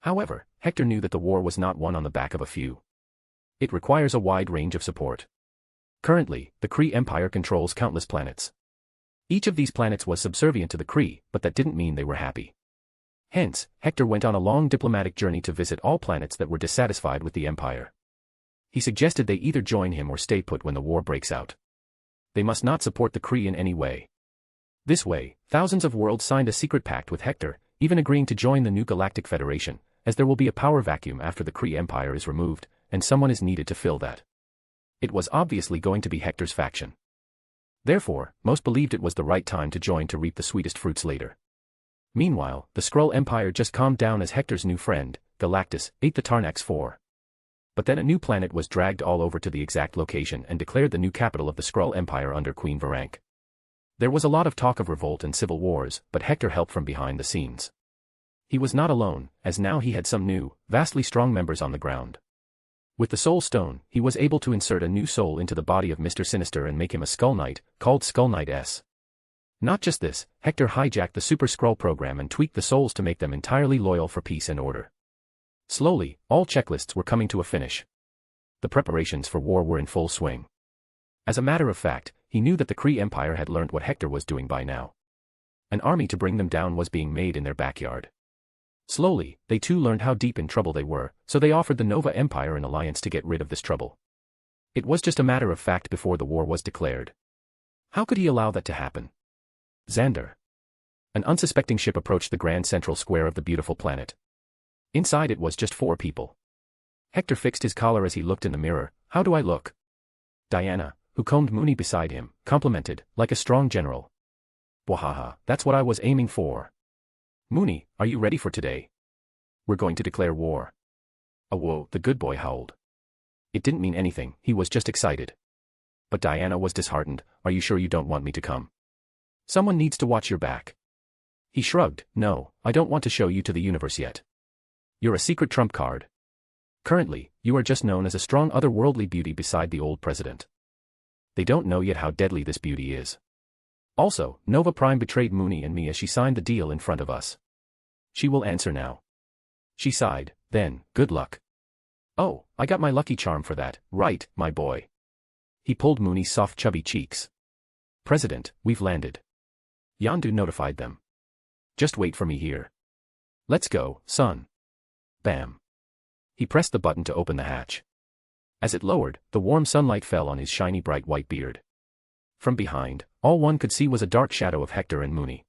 However, Hector knew that the war was not won on the back of a few. It requires a wide range of support. Currently, the Kree Empire controls countless planets. Each of these planets was subservient to the Kree, but that didn't mean they were happy. Hence, Hector went on a long diplomatic journey to visit all planets that were dissatisfied with the Empire. He suggested they either join him or stay put when the war breaks out. They must not support the Kree in any way. This way, thousands of worlds signed a secret pact with Hector, even agreeing to join the new Galactic Federation, as there will be a power vacuum after the Kree Empire is removed, and someone is needed to fill that. It was obviously going to be Hector's faction. Therefore, most believed it was the right time to join to reap the sweetest fruits later. Meanwhile, the Skrull Empire just calmed down as Hector's new friend, Galactus, ate the Tarnax 4. But then a new planet was dragged all over to the exact location and declared the new capital of the Skrull Empire under Queen Varank. There was a lot of talk of revolt and civil wars, but Hector helped from behind the scenes. He was not alone, as now he had some new, vastly strong members on the ground. With the Soul Stone, he was able to insert a new soul into the body of Mr. Sinister and make him a Skull Knight, called Skull Knight S. Not just this, Hector hijacked the Super Skrull program and tweaked the souls to make them entirely loyal for peace and order. Slowly, all checklists were coming to a finish. The preparations for war were in full swing. As a matter of fact, he knew that the Kree Empire had learned what Hector was doing by now. An army to bring them down was being made in their backyard. Slowly, they too learned how deep in trouble they were, so they offered the Nova Empire an alliance to get rid of this trouble. It was just a matter of fact before the war was declared. How could he allow that to happen? Xander. An unsuspecting ship approached the grand central square of the beautiful planet. Inside it was just 4 people. Hector fixed his collar as he looked in the mirror. How do I look? Diana, who combed Mooney beside him, complimented, like a strong general. Wahaha, that's what I was aiming for. Mooney, are you ready for today? We're going to declare war. Oh whoa, the good boy howled. It didn't mean anything, he was just excited. But Diana was disheartened. Are you sure you don't want me to come? Someone needs to watch your back. He shrugged. No, I don't want to show you to the universe yet. You're a secret trump card. Currently, you are just known as a strong otherworldly beauty beside the old president. They don't know yet how deadly this beauty is. Also, Nova Prime betrayed Mooney and me as she signed the deal in front of us. She will answer now. She sighed, then, good luck. Oh, I got my lucky charm for that, right, my boy. He pulled Mooney's soft chubby cheeks. President, we've landed. Yondu notified them. Just wait for me here. Let's go, son. Bam. He pressed the button to open the hatch. As it lowered, the warm sunlight fell on his shiny bright white beard. From behind, all one could see was a dark shadow of Hector and Mooney.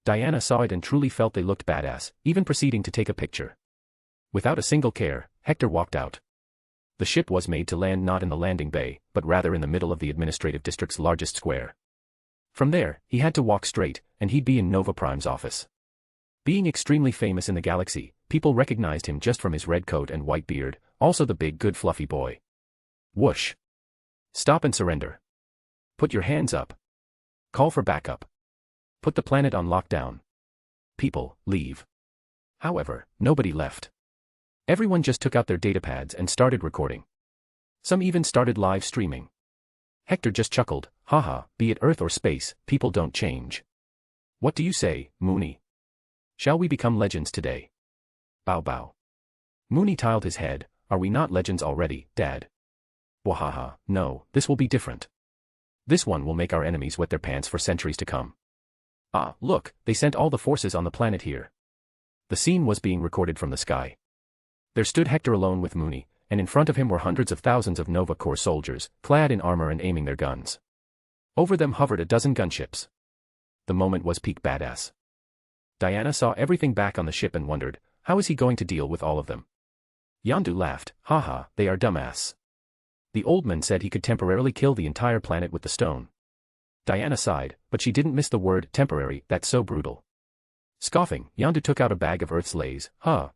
Diana saw it and truly felt they looked badass, even proceeding to take a picture. Without a single care, Hector walked out. The ship was made to land not in the landing bay, but rather in the middle of the administrative district's largest square. From there, he had to walk straight, and he'd be in Nova Prime's office. Being extremely famous in the galaxy, people recognized him just from his red coat and white beard, also the big good fluffy boy. Whoosh. Stop and surrender. Put your hands up. Call for backup. Put the planet on lockdown. People, leave. However, nobody left. Everyone just took out their datapads and started recording. Some even started live streaming. Hector just chuckled, haha, be it Earth or space, people don't change. What do you say, Mooney? Shall we become legends today? Bow bow. Mooney tiled his head, are we not legends already, Dad? Wahaha, no, this will be different. This one will make our enemies wet their pants for centuries to come. Ah, look, they sent all the forces on the planet here. The scene was being recorded from the sky. There stood Hector alone with Mooney, and in front of him were hundreds of thousands of Nova Corps soldiers, clad in armor and aiming their guns. Over them hovered a dozen gunships. The moment was peak badass. Diana saw everything back on the ship and wondered, how is he going to deal with all of them? Yondu laughed, haha, they are dumbass. The old man said he could temporarily kill the entire planet with the stone. Diana sighed, but she didn't miss the word temporary, that's so brutal. Scoffing, Yondu took out a bag of Earth's lays,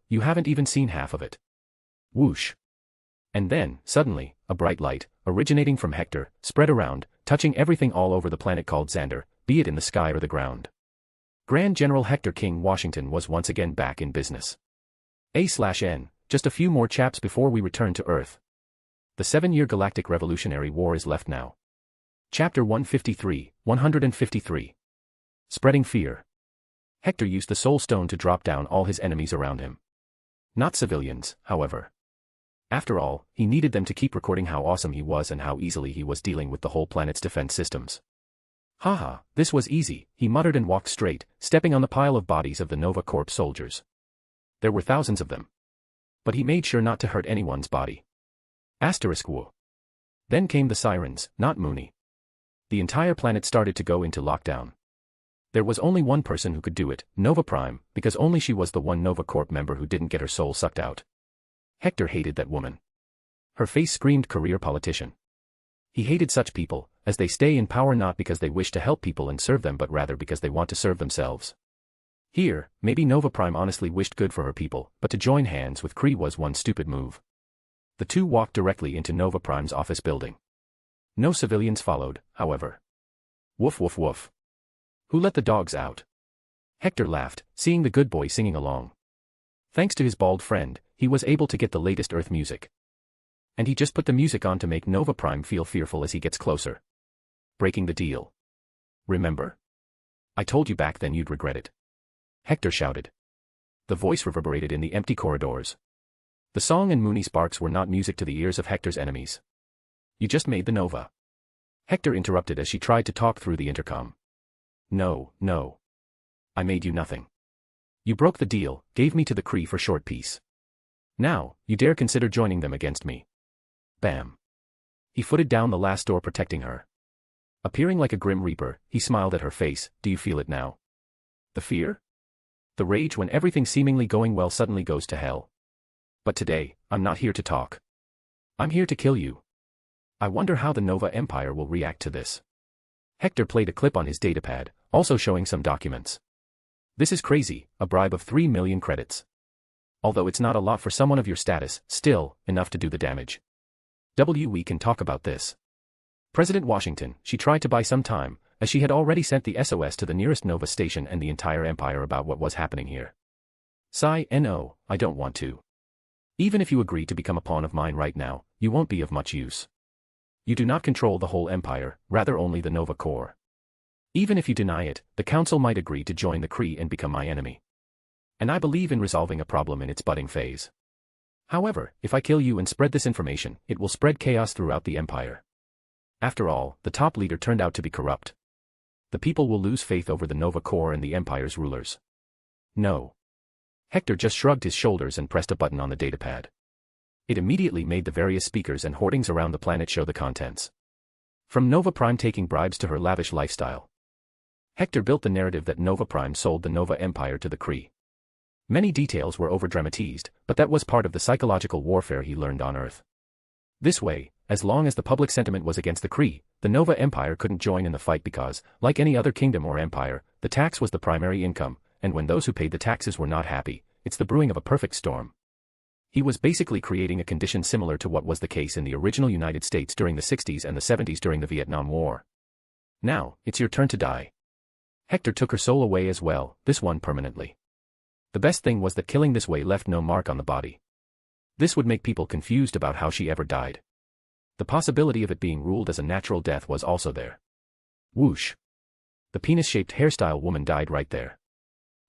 you haven't even seen half of it. Whoosh. And then, suddenly, a bright light, originating from Hector, spread around, touching everything all over the planet called Xander, be it in the sky or the ground. Grand General Hector King Washington was once again back in business. A/N, just a few more chaps before we return to Earth. The 7-year Galactic Revolutionary War is left now. Chapter 153, 153. Spreading Fear. Hector used the Soul Stone to drop down all his enemies around him. Not civilians, however. After all, he needed them to keep recording how awesome he was and how easily he was dealing with the whole planet's defense systems. Haha, this was easy, he muttered and walked straight, stepping on the pile of bodies of the Nova Corps soldiers. There were thousands of them. But he made sure not to hurt anyone's body. ****. Then came the sirens, not Mooney. The entire planet started to go into lockdown. There was only one person who could do it, Nova Prime, because only she was the one Nova Corp member who didn't get her soul sucked out. Hector hated that woman. Her face screamed career politician. He hated such people, as they stay in power not because they wish to help people and serve them but rather because they want to serve themselves. Here, maybe Nova Prime honestly wished good for her people, but to join hands with Kree was one stupid move. The two walked directly into Nova Prime's office building. No civilians followed, however. Woof woof woof. Who let the dogs out? Hector laughed, seeing the good boy singing along. Thanks to his bald friend, he was able to get the latest Earth music. And he just put the music on to make Nova Prime feel fearful as he gets closer. Breaking the deal. Remember? I told you back then you'd regret it. Hector shouted. The voice reverberated in the empty corridors. The song and Mooney sparks were not music to the ears of Hector's enemies. You just made the Nova. Hector interrupted as she tried to talk through the intercom. No, no. I made you nothing. You broke the deal, gave me to the Kree for short peace. Now, you dare consider joining them against me. Bam. He footed down the last door protecting her. Appearing like a grim reaper, he smiled at her face. Do you feel it now? The fear? The rage when everything seemingly going well suddenly goes to hell. But today, I'm not here to talk. I'm here to kill you. I wonder how the Nova Empire will react to this. Hector played a clip on his datapad, also showing some documents. This is crazy, a bribe of 3 million credits. Although it's not a lot for someone of your status, still, enough to do the damage. We can talk about this. President Washington, she tried to buy some time, as she had already sent the SOS to the nearest Nova station and the entire Empire about what was happening here. Sigh, no, I don't want to. Even if you agree to become a pawn of mine right now, you won't be of much use. You do not control the whole Empire, rather only the Nova Corps. Even if you deny it, the Council might agree to join the Kree and become my enemy. And I believe in resolving a problem in its budding phase. However, if I kill you and spread this information, it will spread chaos throughout the Empire. After all, the top leader turned out to be corrupt. The people will lose faith over the Nova Corps and the Empire's rulers. No. Hector just shrugged his shoulders and pressed a button on the datapad. It immediately made the various speakers and hoardings around the planet show the contents. From Nova Prime taking bribes to her lavish lifestyle. Hector built the narrative that Nova Prime sold the Nova Empire to the Kree. Many details were overdramatized, but that was part of the psychological warfare he learned on Earth. This way, as long as the public sentiment was against the Kree, the Nova Empire couldn't join in the fight because, like any other kingdom or empire, the tax was the primary income, and when those who paid the taxes were not happy, it's the brewing of a perfect storm. He was basically creating a condition similar to what was the case in the original United States during the 60s and the 70s during the Vietnam War. Now, it's your turn to die. Hector took her soul away as well, this one permanently. The best thing was that killing this way left no mark on the body. This would make people confused about how she ever died. The possibility of it being ruled as a natural death was also there. Whoosh. The penis-shaped hairstyle woman died right there.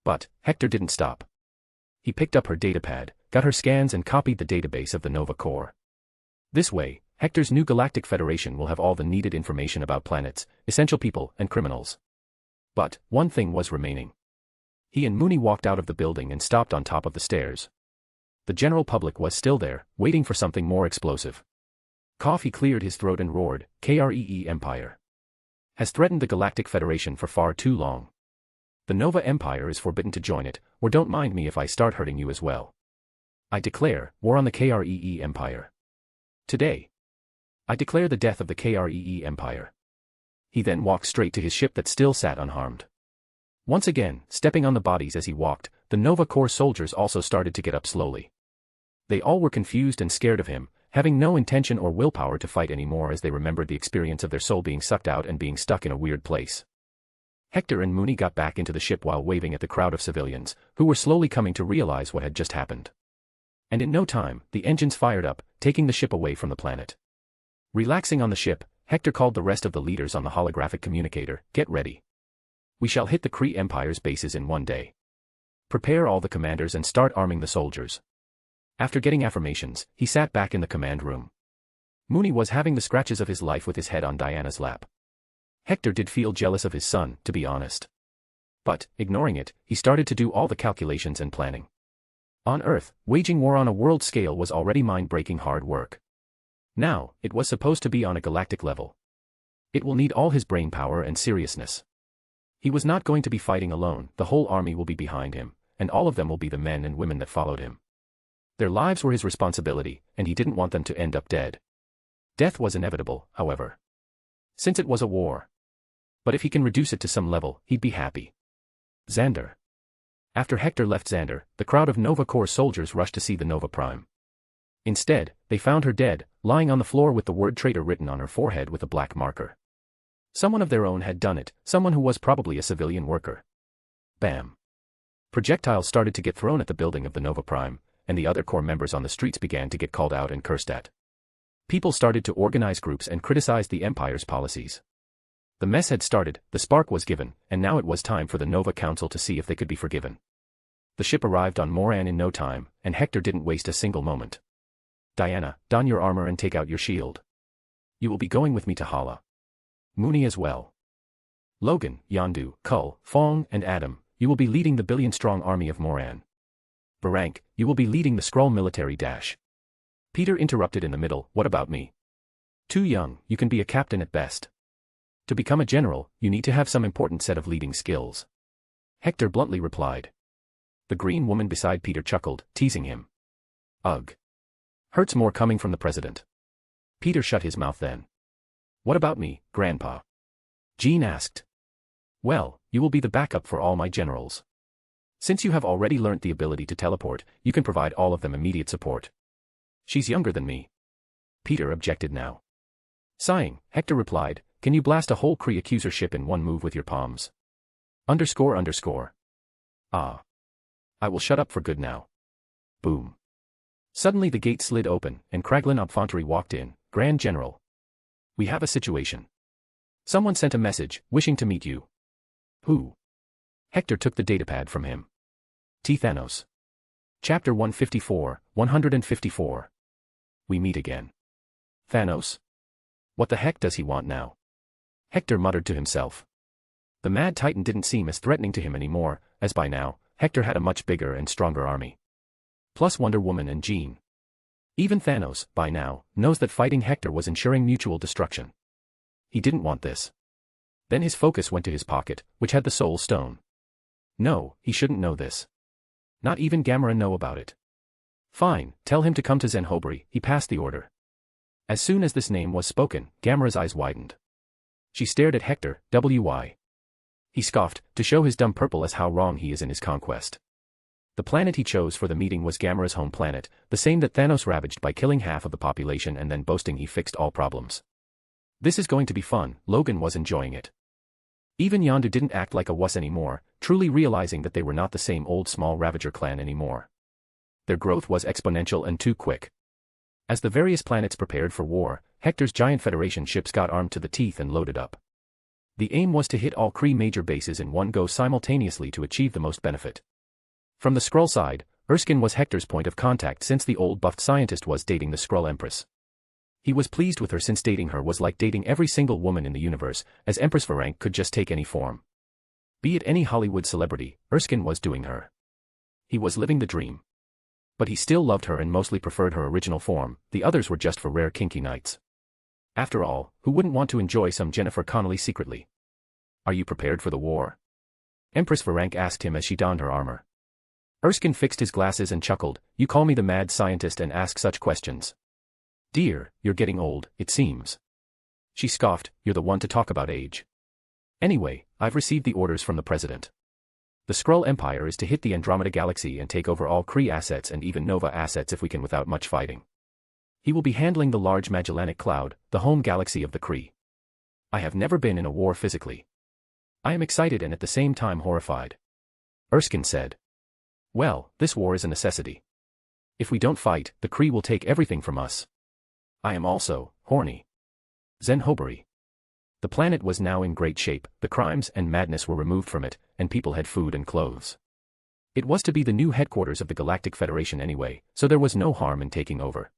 But, Hector didn't stop. He picked up her datapad, got her scans and copied the database of the Nova Corps. This way, Hector's new Galactic Federation will have all the needed information about planets, essential people, and criminals. But, one thing was remaining. He and Mooney walked out of the building and stopped on top of the stairs. The general public was still there, waiting for something more explosive. He cleared his throat and roared, Kree Empire has threatened the Galactic Federation for far too long. The Nova Empire is forbidden to join it, or don't mind me if I start hurting you as well. I declare war on the Kree Empire. Today, I declare the death of the Kree Empire. He then walked straight to his ship that still sat unharmed. Once again, stepping on the bodies as he walked, the Nova Corps soldiers also started to get up slowly. They all were confused and scared of him, having no intention or willpower to fight anymore as they remembered the experience of their soul being sucked out and being stuck in a weird place. Hector and Mooney got back into the ship while waving at the crowd of civilians, who were slowly coming to realize what had just happened. And in no time, the engines fired up, taking the ship away from the planet. Relaxing on the ship, Hector called the rest of the leaders on the holographic communicator, "Get ready. We shall hit the Kree Empire's bases in one day. Prepare all the commanders and start arming the soldiers." After getting affirmations, he sat back in the command room. Mooney was having the scratches of his life with his head on Diana's lap. Hector did feel jealous of his son, to be honest. But, ignoring it, he started to do all the calculations and planning. On Earth, waging war on a world scale was already mind-breaking hard work. Now, it was supposed to be on a galactic level. It will need all his brain power and seriousness. He was not going to be fighting alone, the whole army will be behind him, and all of them will be the men and women that followed him. Their lives were his responsibility, and he didn't want them to end up dead. Death was inevitable, however. Since it was a war. But if he can reduce it to some level, he'd be happy. Xander. After Hector left Xander, the crowd of Nova Corps soldiers rushed to see the Nova Prime. Instead, they found her dead, lying on the floor with the word traitor written on her forehead with a black marker. Someone of their own had done it, someone who was probably a civilian worker. Bam. Projectiles started to get thrown at the building of the Nova Prime, and the other Corps members on the streets began to get called out and cursed at. People started to organize groups and criticize the Empire's policies. The mess had started, the spark was given, and now it was time for the Nova Council to see if they could be forgiven. The ship arrived on Moran in no time, and Hector didn't waste a single moment. Diana, don your armor and take out your shield. You will be going with me to Hala. Mooney as well. Logan, Yondu, Kull, Fong, and Adam, you will be leading the billion-strong army of Moran. Barank, you will be leading the Skrull military dash. Peter interrupted in the middle, what about me? Too young, you can be a captain at best. To become a general, you need to have some important set of leading skills. Hector bluntly replied. The green woman beside Peter chuckled, teasing him. Ugh. Hurts more coming from the president. Peter shut his mouth then. What about me, Grandpa? Jean asked. Well, you will be the backup for all my generals. Since you have already learnt the ability to teleport, you can provide all of them immediate support. She's younger than me. Peter objected now. Sighing, Hector replied, can you blast a whole Kree accuser ship in one move with your palms? __. Ah. I will shut up for good now. Boom. Suddenly the gate slid open, and Kraglin Obfantry walked in, Grand General. We have a situation. Someone sent a message, wishing to meet you. Who? Hector took the datapad from him. T. Thanos. Chapter 154, 154. We meet again. Thanos? What the heck does he want now? Hector muttered to himself. The Mad Titan didn't seem as threatening to him anymore, as by now, Hector had a much bigger and stronger army. Plus Wonder Woman and Jean. Even Thanos, by now, knows that fighting Hector was ensuring mutual destruction. He didn't want this. Then his focus went to his pocket, which had the Soul Stone. No, he shouldn't know this. Not even Gamera know about it. Fine, tell him to come to Zenhobri, he passed the order. As soon as this name was spoken, Gamera's eyes widened. She stared at Hector, why? He scoffed, to show his dumb purple as how wrong he is in his conquest. The planet he chose for the meeting was Gamera's home planet, the same that Thanos ravaged by killing half of the population and then boasting he fixed all problems. This is going to be fun, Logan was enjoying it. Even Yondu didn't act like a wuss anymore, truly realizing that they were not the same old small Ravager clan anymore. Their growth was exponential and too quick. As the various planets prepared for war, Hector's giant Federation ships got armed to the teeth and loaded up. The aim was to hit all Kree major bases in one go simultaneously to achieve the most benefit. From the Skrull side, Erskine was Hector's point of contact since the old buffed scientist was dating the Skrull Empress. He was pleased with her since dating her was like dating every single woman in the universe, as Empress Varank could just take any form. Be it any Hollywood celebrity, Erskine was doing her. He was living the dream. But he still loved her and mostly preferred her original form, the others were just for rare kinky nights. After all, who wouldn't want to enjoy some Jennifer Connelly secretly? Are you prepared for the war? Empress Varank asked him as she donned her armor. Erskine fixed his glasses and chuckled, you call me the mad scientist and ask such questions. Dear, you're getting old, it seems. She scoffed, you're the one to talk about age. Anyway, I've received the orders from the president. The Skrull Empire is to hit the Andromeda Galaxy and take over all Kree assets and even Nova assets if we can without much fighting. He will be handling the large Magellanic Cloud, the home galaxy of the Kree. I have never been in a war physically. I am excited and at the same time horrified. Erskine said. Well, this war is a necessity. If we don't fight, the Kree will take everything from us. I am also horny. Zenhobri. The planet was now in great shape, the crimes and madness were removed from it, and people had food and clothes. It was to be the new headquarters of the Galactic Federation anyway, so there was no harm in taking over.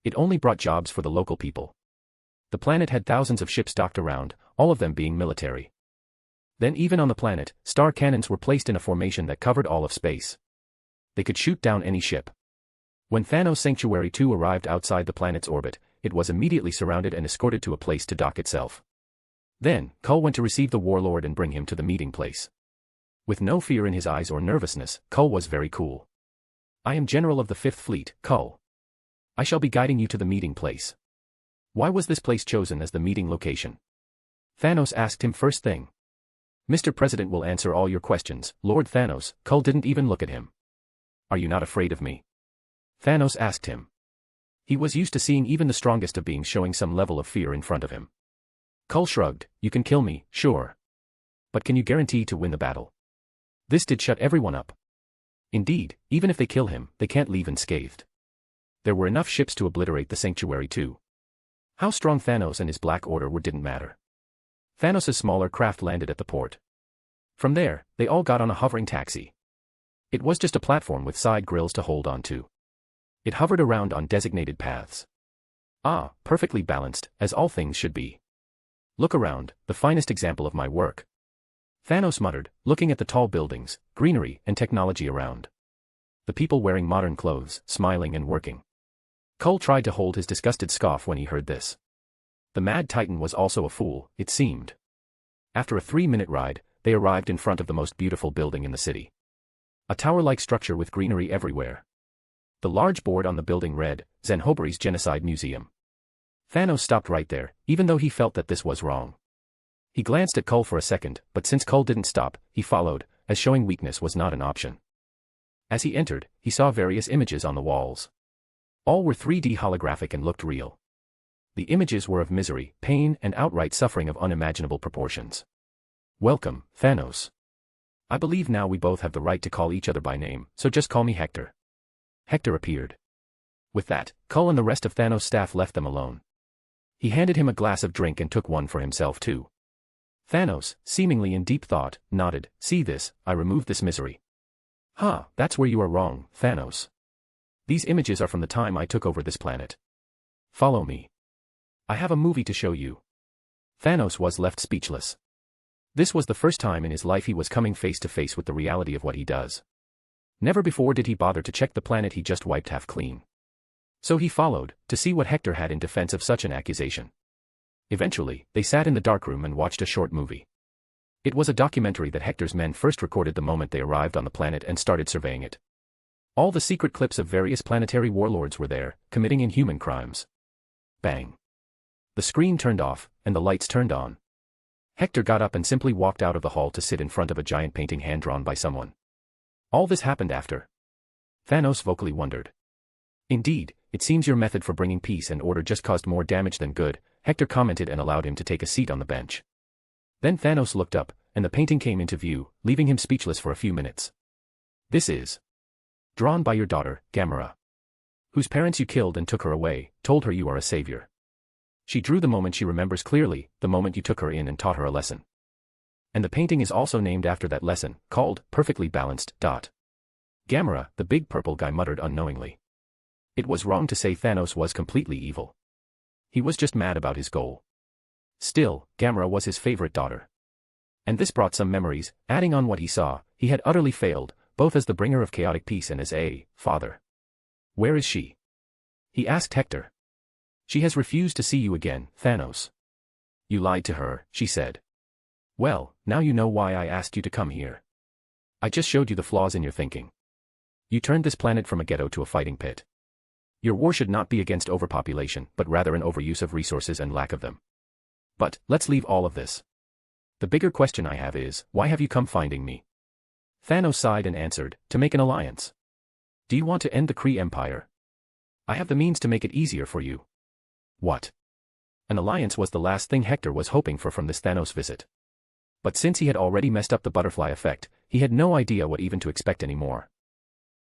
It only brought jobs for the local people. The planet had thousands of ships docked around, all of them being military. Then even on the planet, star cannons were placed in a formation that covered all of space. They could shoot down any ship. When Thanos Sanctuary 2 arrived outside the planet's orbit, it was immediately surrounded and escorted to a place to dock itself. Then, Kull went to receive the warlord and bring him to the meeting place. With no fear in his eyes or nervousness, Kull was very cool. "I am General of the Fifth Fleet, Kull. I shall be guiding you to the meeting place." "Why was this place chosen as the meeting location?" Thanos asked him first thing. "Mr. President will answer all your questions, Lord Thanos." Kull didn't even look at him. "Are you not afraid of me?" Thanos asked him. He was used to seeing even the strongest of beings showing some level of fear in front of him. Kull shrugged. "You can kill me, sure. But can you guarantee to win the battle?" This did shut everyone up. Indeed, even if they kill him, they can't leave unscathed. There were enough ships to obliterate the sanctuary too. How strong Thanos and his Black Order were didn't matter. Thanos' smaller craft landed at the port. From there, they all got on a hovering taxi. It was just a platform with side grills to hold on to. It hovered around on designated paths. Ah, perfectly balanced, as all things should be. "Look around, the finest example of my work," Thanos muttered, looking at the tall buildings, greenery, and technology around. The people wearing modern clothes, smiling and working. Kull tried to hold his disgusted scoff when he heard this. The Mad Titan was also a fool, it seemed. After a 3-minute ride, they arrived in front of the most beautiful building in the city. A tower-like structure with greenery everywhere. The large board on the building read, "Zenhobri's Genocide Museum." Thanos stopped right there, even though he felt that this was wrong. He glanced at Kull for a second, but since Kull didn't stop, he followed, as showing weakness was not an option. As he entered, he saw various images on the walls. All were 3D holographic and looked real. The images were of misery, pain, and outright suffering of unimaginable proportions. "Welcome, Thanos. I believe now we both have the right to call each other by name, so just call me Hector." Hector appeared. With that, Kull and the rest of Thanos' staff left them alone. He handed him a glass of drink and took one for himself too. Thanos, seemingly in deep thought, nodded. "See this, I removed this misery." That's where you are wrong, Thanos. These images are from the time I took over this planet. Follow me. I have a movie to show you." Thanos was left speechless. This was the first time in his life he was coming face to face with the reality of what he does. Never before did he bother to check the planet he just wiped half clean. So he followed, to see what Hector had in defense of such an accusation. Eventually, they sat in the darkroom and watched a short movie. It was a documentary that Hector's men first recorded the moment they arrived on the planet and started surveying it. All the secret clips of various planetary warlords were there, committing inhuman crimes. Bang. The screen turned off, and the lights turned on. Hector got up and simply walked out of the hall to sit in front of a giant painting hand-drawn by someone. All this happened after. Thanos vocally wondered. "Indeed, it seems your method for bringing peace and order just caused more damage than good," Hector commented and allowed him to take a seat on the bench. Then Thanos looked up, and the painting came into view, leaving him speechless for a few minutes. "This is drawn by your daughter, Gamora, whose parents you killed and took her away, told her you are a savior. She drew the moment she remembers clearly, the moment you took her in and taught her a lesson. And the painting is also named after that lesson, called Perfectly Balanced. Gamora, the big purple guy muttered unknowingly. It was wrong to say Thanos was completely evil. He was just mad about his goal. Still, Gamora was his favorite daughter. And this brought some memories, adding on what he saw, he had utterly failed, both as the bringer of chaotic peace and as a father. "Where is she?" he asked Hector. "She has refused to see you again, Thanos." "You lied to her," she said. "Well, now you know why I asked you to come here. I just showed you the flaws in your thinking. You turned this planet from a ghetto to a fighting pit. Your war should not be against overpopulation, but rather an overuse of resources and lack of them. But, let's leave all of this. The bigger question I have is, why have you come finding me?" Thanos sighed and answered, "To make an alliance. Do you want to end the Kree Empire? I have the means to make it easier for you." What? An alliance was the last thing Hector was hoping for from this Thanos visit. But since he had already messed up the butterfly effect, he had no idea what even to expect anymore.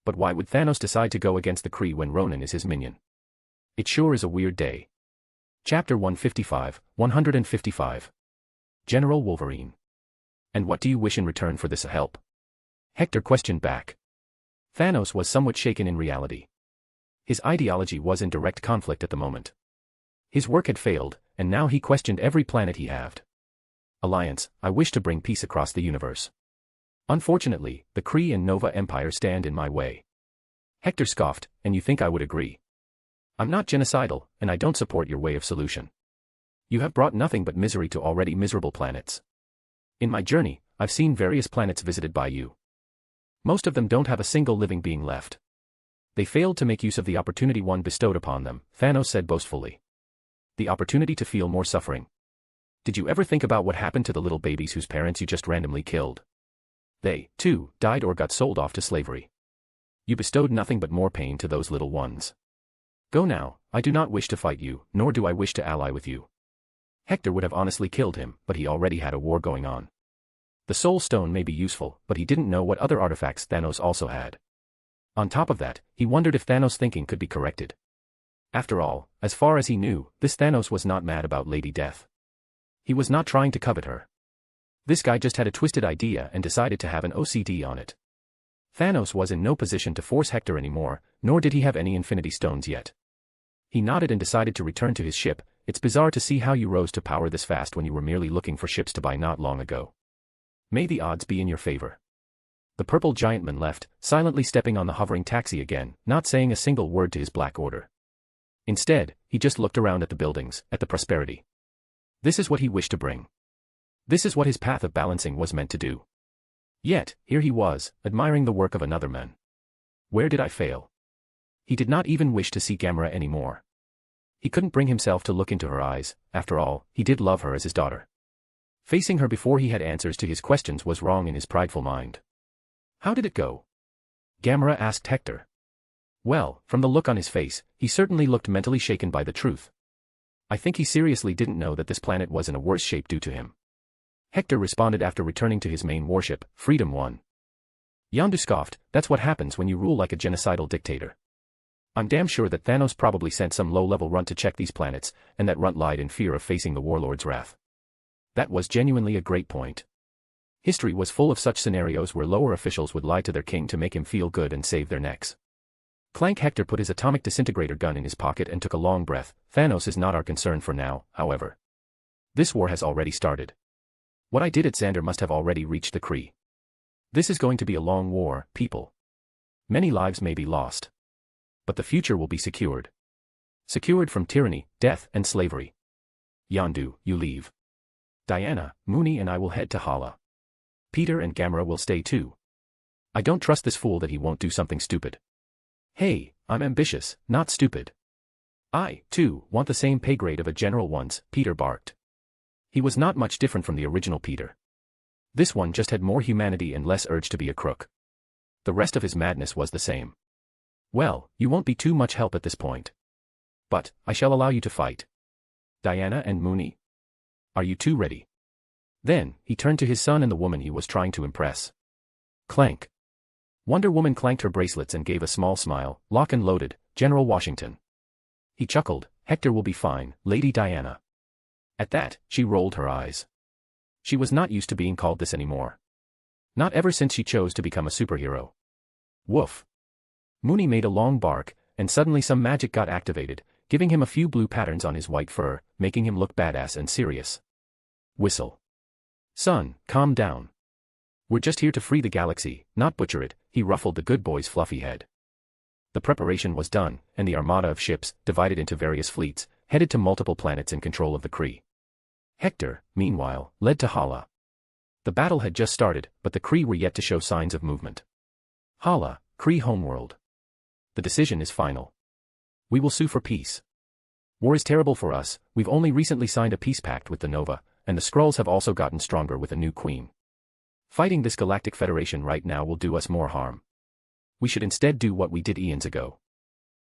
But why would Thanos decide to go against the Kree when Ronan is his minion? It sure is a weird day. Chapter 155. General Wolverine. "And what do you wish in return for this help?" Hector questioned back. Thanos was somewhat shaken in reality. His ideology was in direct conflict at the moment. His work had failed, and now he questioned every planet he had. "Alliance, I wish to bring peace across the universe. Unfortunately, the Kree and Nova Empire stand in my way." Hector scoffed, "And you think I would agree?" I'm not genocidal, and I don't support your way of solution. You have brought nothing but misery to already miserable planets. In my journey, I've seen various planets visited by you. Most of them don't have a single living being left. They failed to make use of the opportunity one bestowed upon them, Thanos said boastfully. The opportunity to feel more suffering. Did you ever think about what happened to the little babies whose parents you just randomly killed? They, too, died or got sold off to slavery. You bestowed nothing but more pain to those little ones. Go now, I do not wish to fight you, nor do I wish to ally with you. Hector would have honestly killed him, but he already had a war going on. The Soul Stone may be useful, but he didn't know what other artifacts Thanos also had. On top of that, he wondered if Thanos' thinking could be corrected. After all, as far as he knew, this Thanos was not mad about Lady Death. He was not trying to covet her. This guy just had a twisted idea and decided to have an OCD on it. Thanos was in no position to force Hector anymore, nor did he have any Infinity Stones yet. He nodded and decided to return to his ship. It's bizarre to see how you rose to power this fast when you were merely looking for ships to buy not long ago. May the odds be in your favor. The purple giantman left, silently stepping on the hovering taxi again, not saying a single word to his Black Order. Instead, he just looked around at the buildings, at the prosperity. This is what he wished to bring. This is what his path of balancing was meant to do. Yet, here he was, admiring the work of another man. Where did I fail? He did not even wish to see Gamera anymore. He couldn't bring himself to look into her eyes. After all, he did love her as his daughter. Facing her before he had answers to his questions was wrong in his prideful mind. How did it go? Gamera asked Hector. Well, from the look on his face, he certainly looked mentally shaken by the truth. I think he seriously didn't know that this planet was in a worse shape due to him. Hector responded after returning to his main warship, Freedom 1. Yondu scoffed, that's what happens when you rule like a genocidal dictator. I'm damn sure that Thanos probably sent some low-level runt to check these planets, and that runt lied in fear of facing the warlord's wrath. That was genuinely a great point. History was full of such scenarios where lower officials would lie to their king to make him feel good and save their necks. Clank. Hector put his atomic disintegrator gun in his pocket and took a long breath. Thanos is not our concern for now, however. This war has already started. What I did at Xander must have already reached the Kree. This is going to be a long war, people. Many lives may be lost. But the future will be secured. Secured from tyranny, death, and slavery. Yondu, you leave. Diana, Mooney and I will head to Hala. Peter and Gamera will stay too. I don't trust this fool that he won't do something stupid. Hey, I'm ambitious, not stupid. I, too, want the same pay grade of a general once, Peter barked. He was not much different from the original Peter. This one just had more humanity and less urge to be a crook. The rest of his madness was the same. Well, you won't be too much help at this point. But, I shall allow you to fight. Diana and Mooney. Are you two ready? Then, he turned to his son and the woman he was trying to impress. Clank. Wonder Woman clanked her bracelets and gave a small smile, lock and loaded, General Washington. He chuckled, Hector will be fine, Lady Diana. At that, she rolled her eyes. She was not used to being called this anymore. Not ever since she chose to become a superhero. Woof. Mooney made a long bark, and suddenly some magic got activated, giving him a few blue patterns on his white fur, making him look badass and serious. Whistle. Son, calm down. We're just here to free the galaxy, not butcher it, he ruffled the good boy's fluffy head. The preparation was done, and the armada of ships, divided into various fleets, headed to multiple planets in control of the Kree. Hector, meanwhile, led to Hala. The battle had just started, but the Kree were yet to show signs of movement. Hala, Kree homeworld. The decision is final. We will sue for peace. War is terrible for us, we've only recently signed a peace pact with the Nova, and the Skrulls have also gotten stronger with a new queen. Fighting this galactic federation right now will do us more harm. We should instead do what we did eons ago.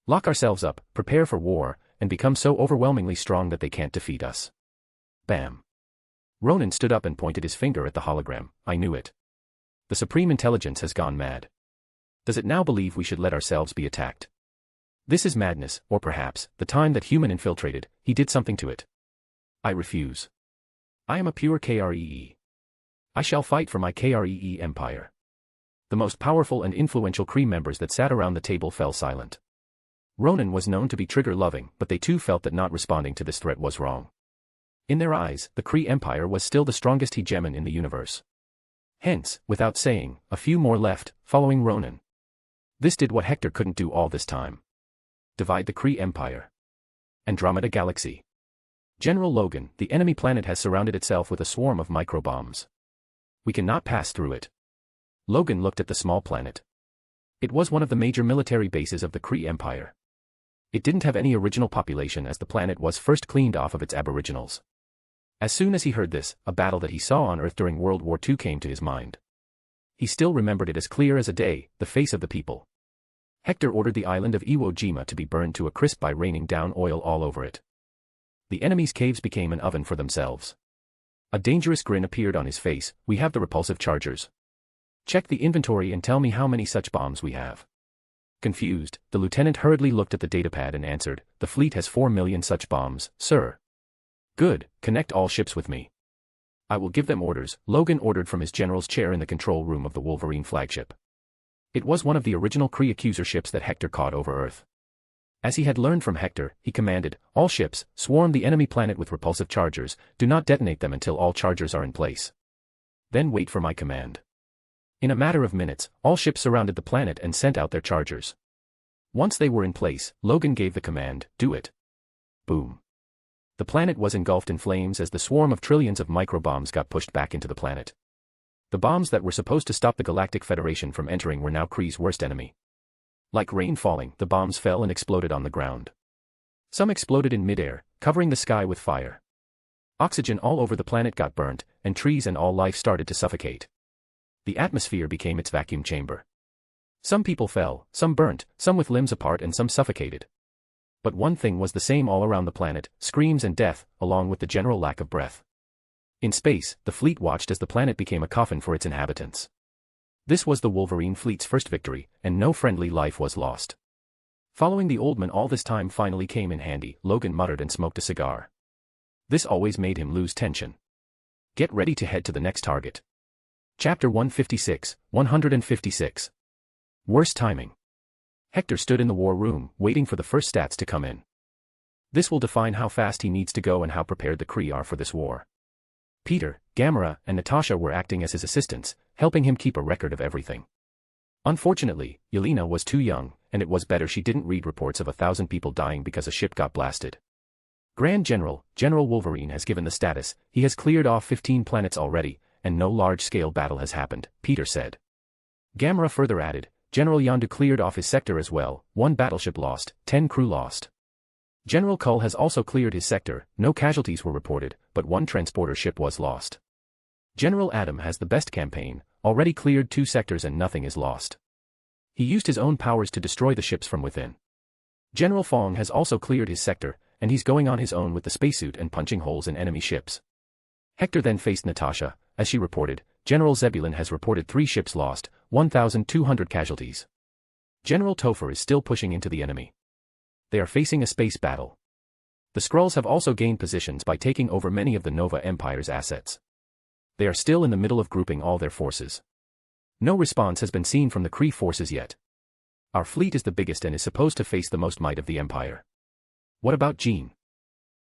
Lock ourselves up, prepare for war, and become so overwhelmingly strong that they can't defeat us. Bam. Ronan stood up and pointed his finger at the hologram. I knew it. The Supreme Intelligence has gone mad. Does it now believe we should let ourselves be attacked? This is madness, or perhaps, the time that human infiltrated, he did something to it. I refuse. I am a pure Kree. I shall fight for my Kree empire. The most powerful and influential Kree members that sat around the table fell silent. Ronan was known to be trigger-loving, but they too felt that not responding to this threat was wrong. In their eyes, the Kree Empire was still the strongest hegemon in the universe. Hence, without saying, a few more left, following Ronan. This did what Hector couldn't do all this time. Divide the Kree Empire. Andromeda Galaxy. General Logan, the enemy planet has surrounded itself with a swarm of microbombs. We cannot pass through it. Logan looked at the small planet. It was one of the major military bases of the Kree Empire. It didn't have any original population as the planet was first cleaned off of its aboriginals. As soon as he heard this, a battle that he saw on Earth during World War II came to his mind. He still remembered it as clear as a day, the face of the people. Hector ordered the island of Iwo Jima to be burned to a crisp by raining down oil all over it. The enemy's caves became an oven for themselves. A dangerous grin appeared on his face. We have the repulsive chargers. Check the inventory and tell me how many such bombs we have. Confused, the lieutenant hurriedly looked at the datapad and answered, the fleet has 4 million such bombs, sir. Good, connect all ships with me. I will give them orders, Logan ordered from his general's chair in the control room of the Wolverine flagship. It was one of the original Kree Accuser ships that Hector caught over Earth. As he had learned from Hector, he commanded, all ships, swarm the enemy planet with repulsive chargers, do not detonate them until all chargers are in place. Then wait for my command. In a matter of minutes, all ships surrounded the planet and sent out their chargers. Once they were in place, Logan gave the command, do it. Boom. The planet was engulfed in flames as the swarm of trillions of microbombs got pushed back into the planet. The bombs that were supposed to stop the Galactic Federation from entering were now Kree's worst enemy. Like rain falling, the bombs fell and exploded on the ground. Some exploded in midair, covering the sky with fire. Oxygen all over the planet got burnt, and trees and all life started to suffocate. The atmosphere became its vacuum chamber. Some people fell, some burnt, some with limbs apart and some suffocated. But one thing was the same all around the planet, screams and death, along with the general lack of breath. In space, the fleet watched as the planet became a coffin for its inhabitants. This was the Wolverine fleet's first victory, and no friendly life was lost. Following the old man all this time finally came in handy, Logan muttered and smoked a cigar. This always made him lose tension. Get ready to head to the next target. Chapter 156, 156. Worst timing. Hector stood in the war room, waiting for the first stats to come in. This will define how fast he needs to go and how prepared the Kree are for this war. Peter, Gamera, and Natasha were acting as his assistants, helping him keep a record of everything. Unfortunately, Yelena was too young, and it was better she didn't read reports of 1,000 people dying because a ship got blasted. Grand General, General Wolverine has given the status, he has cleared off 15 planets already, and no large-scale battle has happened, Peter said. Gamera further added, General Yondu cleared off his sector as well, 1 battleship lost, 10 crew lost. General Kull has also cleared his sector, no casualties were reported, but 1 transporter ship was lost. General Adam has the best campaign, already cleared 2 sectors and nothing is lost. He used his own powers to destroy the ships from within. General Fong has also cleared his sector, and he's going on his own with the spacesuit and punching holes in enemy ships. Hector then faced Natasha. As she reported, General Zebulon has reported 3 ships lost, 1,200 casualties. General Topher is still pushing into the enemy. They are facing a space battle. The Skrulls have also gained positions by taking over many of the Nova Empire's assets. They are still in the middle of grouping all their forces. No response has been seen from the Kree forces yet. Our fleet is the biggest and is supposed to face the most might of the Empire. What about Jean?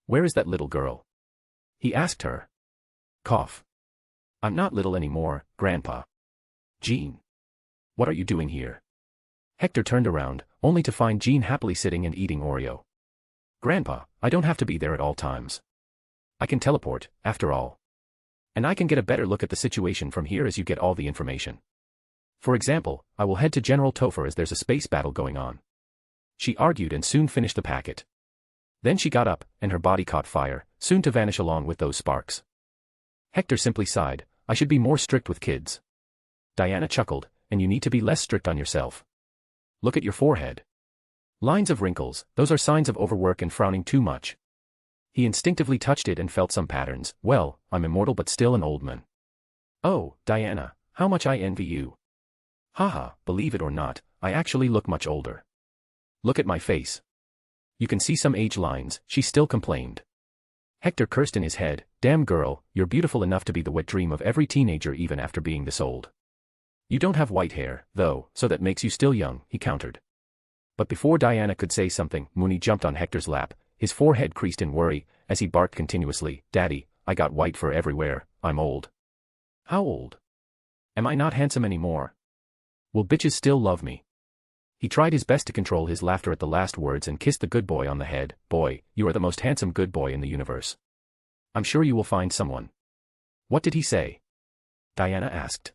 Where is that little girl? He asked her. Cough. I'm not little anymore, Grandpa. Jean. What are you doing here? Hector turned around, only to find Jean happily sitting and eating Oreo. Grandpa, I don't have to be there at all times. I can teleport, after all. And I can get a better look at the situation from here as you get all the information. For example, I will head to General Topher as there's a space battle going on. She argued and soon finished the packet. Then she got up, and her body caught fire, soon to vanish along with those sparks. Hector simply sighed, I should be more strict with kids. Diana chuckled, and you need to be less strict on yourself. Look at your forehead. Lines of wrinkles, those are signs of overwork and frowning too much. He instinctively touched it and felt some patterns. Well, I'm immortal but still an old man. Oh, Diana, how much I envy you. Haha, believe it or not, I actually look much older. Look at my face. You can see some age lines, she still complained. Hector cursed in his head, damn girl, you're beautiful enough to be the wet dream of every teenager even after being this old. You don't have white hair, though, so that makes you still young, he countered. But before Diana could say something, Mooney jumped on Hector's lap, his forehead creased in worry, as he barked continuously, Daddy, I got white fur everywhere, I'm old. How old? Am I not handsome anymore? Will bitches still love me? He tried his best to control his laughter at the last words and kissed the good boy on the head. Boy, you are the most handsome good boy in the universe. I'm sure you will find someone. What did he say? Diana asked.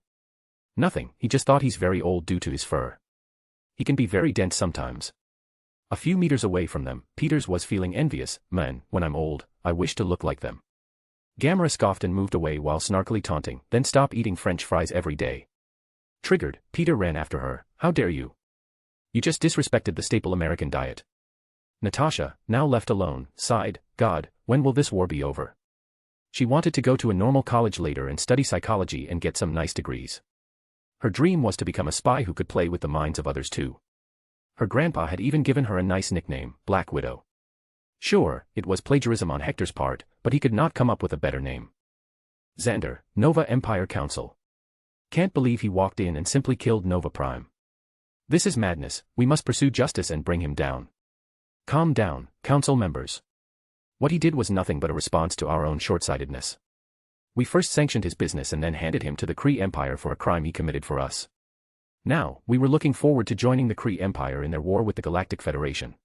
Nothing, he just thought he's very old due to his fur. He can be very dense sometimes. A few meters away from them, Peters was feeling envious. Man, when I'm old, I wish to look like them. Gamera scoffed and moved away while snarkily taunting, then stop eating French fries every day. Triggered, Peter ran after her. How dare you? You just disrespected the staple American diet. Natasha, now left alone, sighed, God, when will this war be over? She wanted to go to a normal college later and study psychology and get some nice degrees. Her dream was to become a spy who could play with the minds of others too. Her grandpa had even given her a nice nickname, Black Widow. Sure, it was plagiarism on Hector's part, but he could not come up with a better name. Xander, Nova Empire Council. Can't believe he walked in and simply killed Nova Prime. This is madness, we must pursue justice and bring him down. Calm down, council members. What he did was nothing but a response to our own short-sightedness. We first sanctioned his business and then handed him to the Kree Empire for a crime he committed for us. Now, we were looking forward to joining the Kree Empire in their war with the Galactic Federation.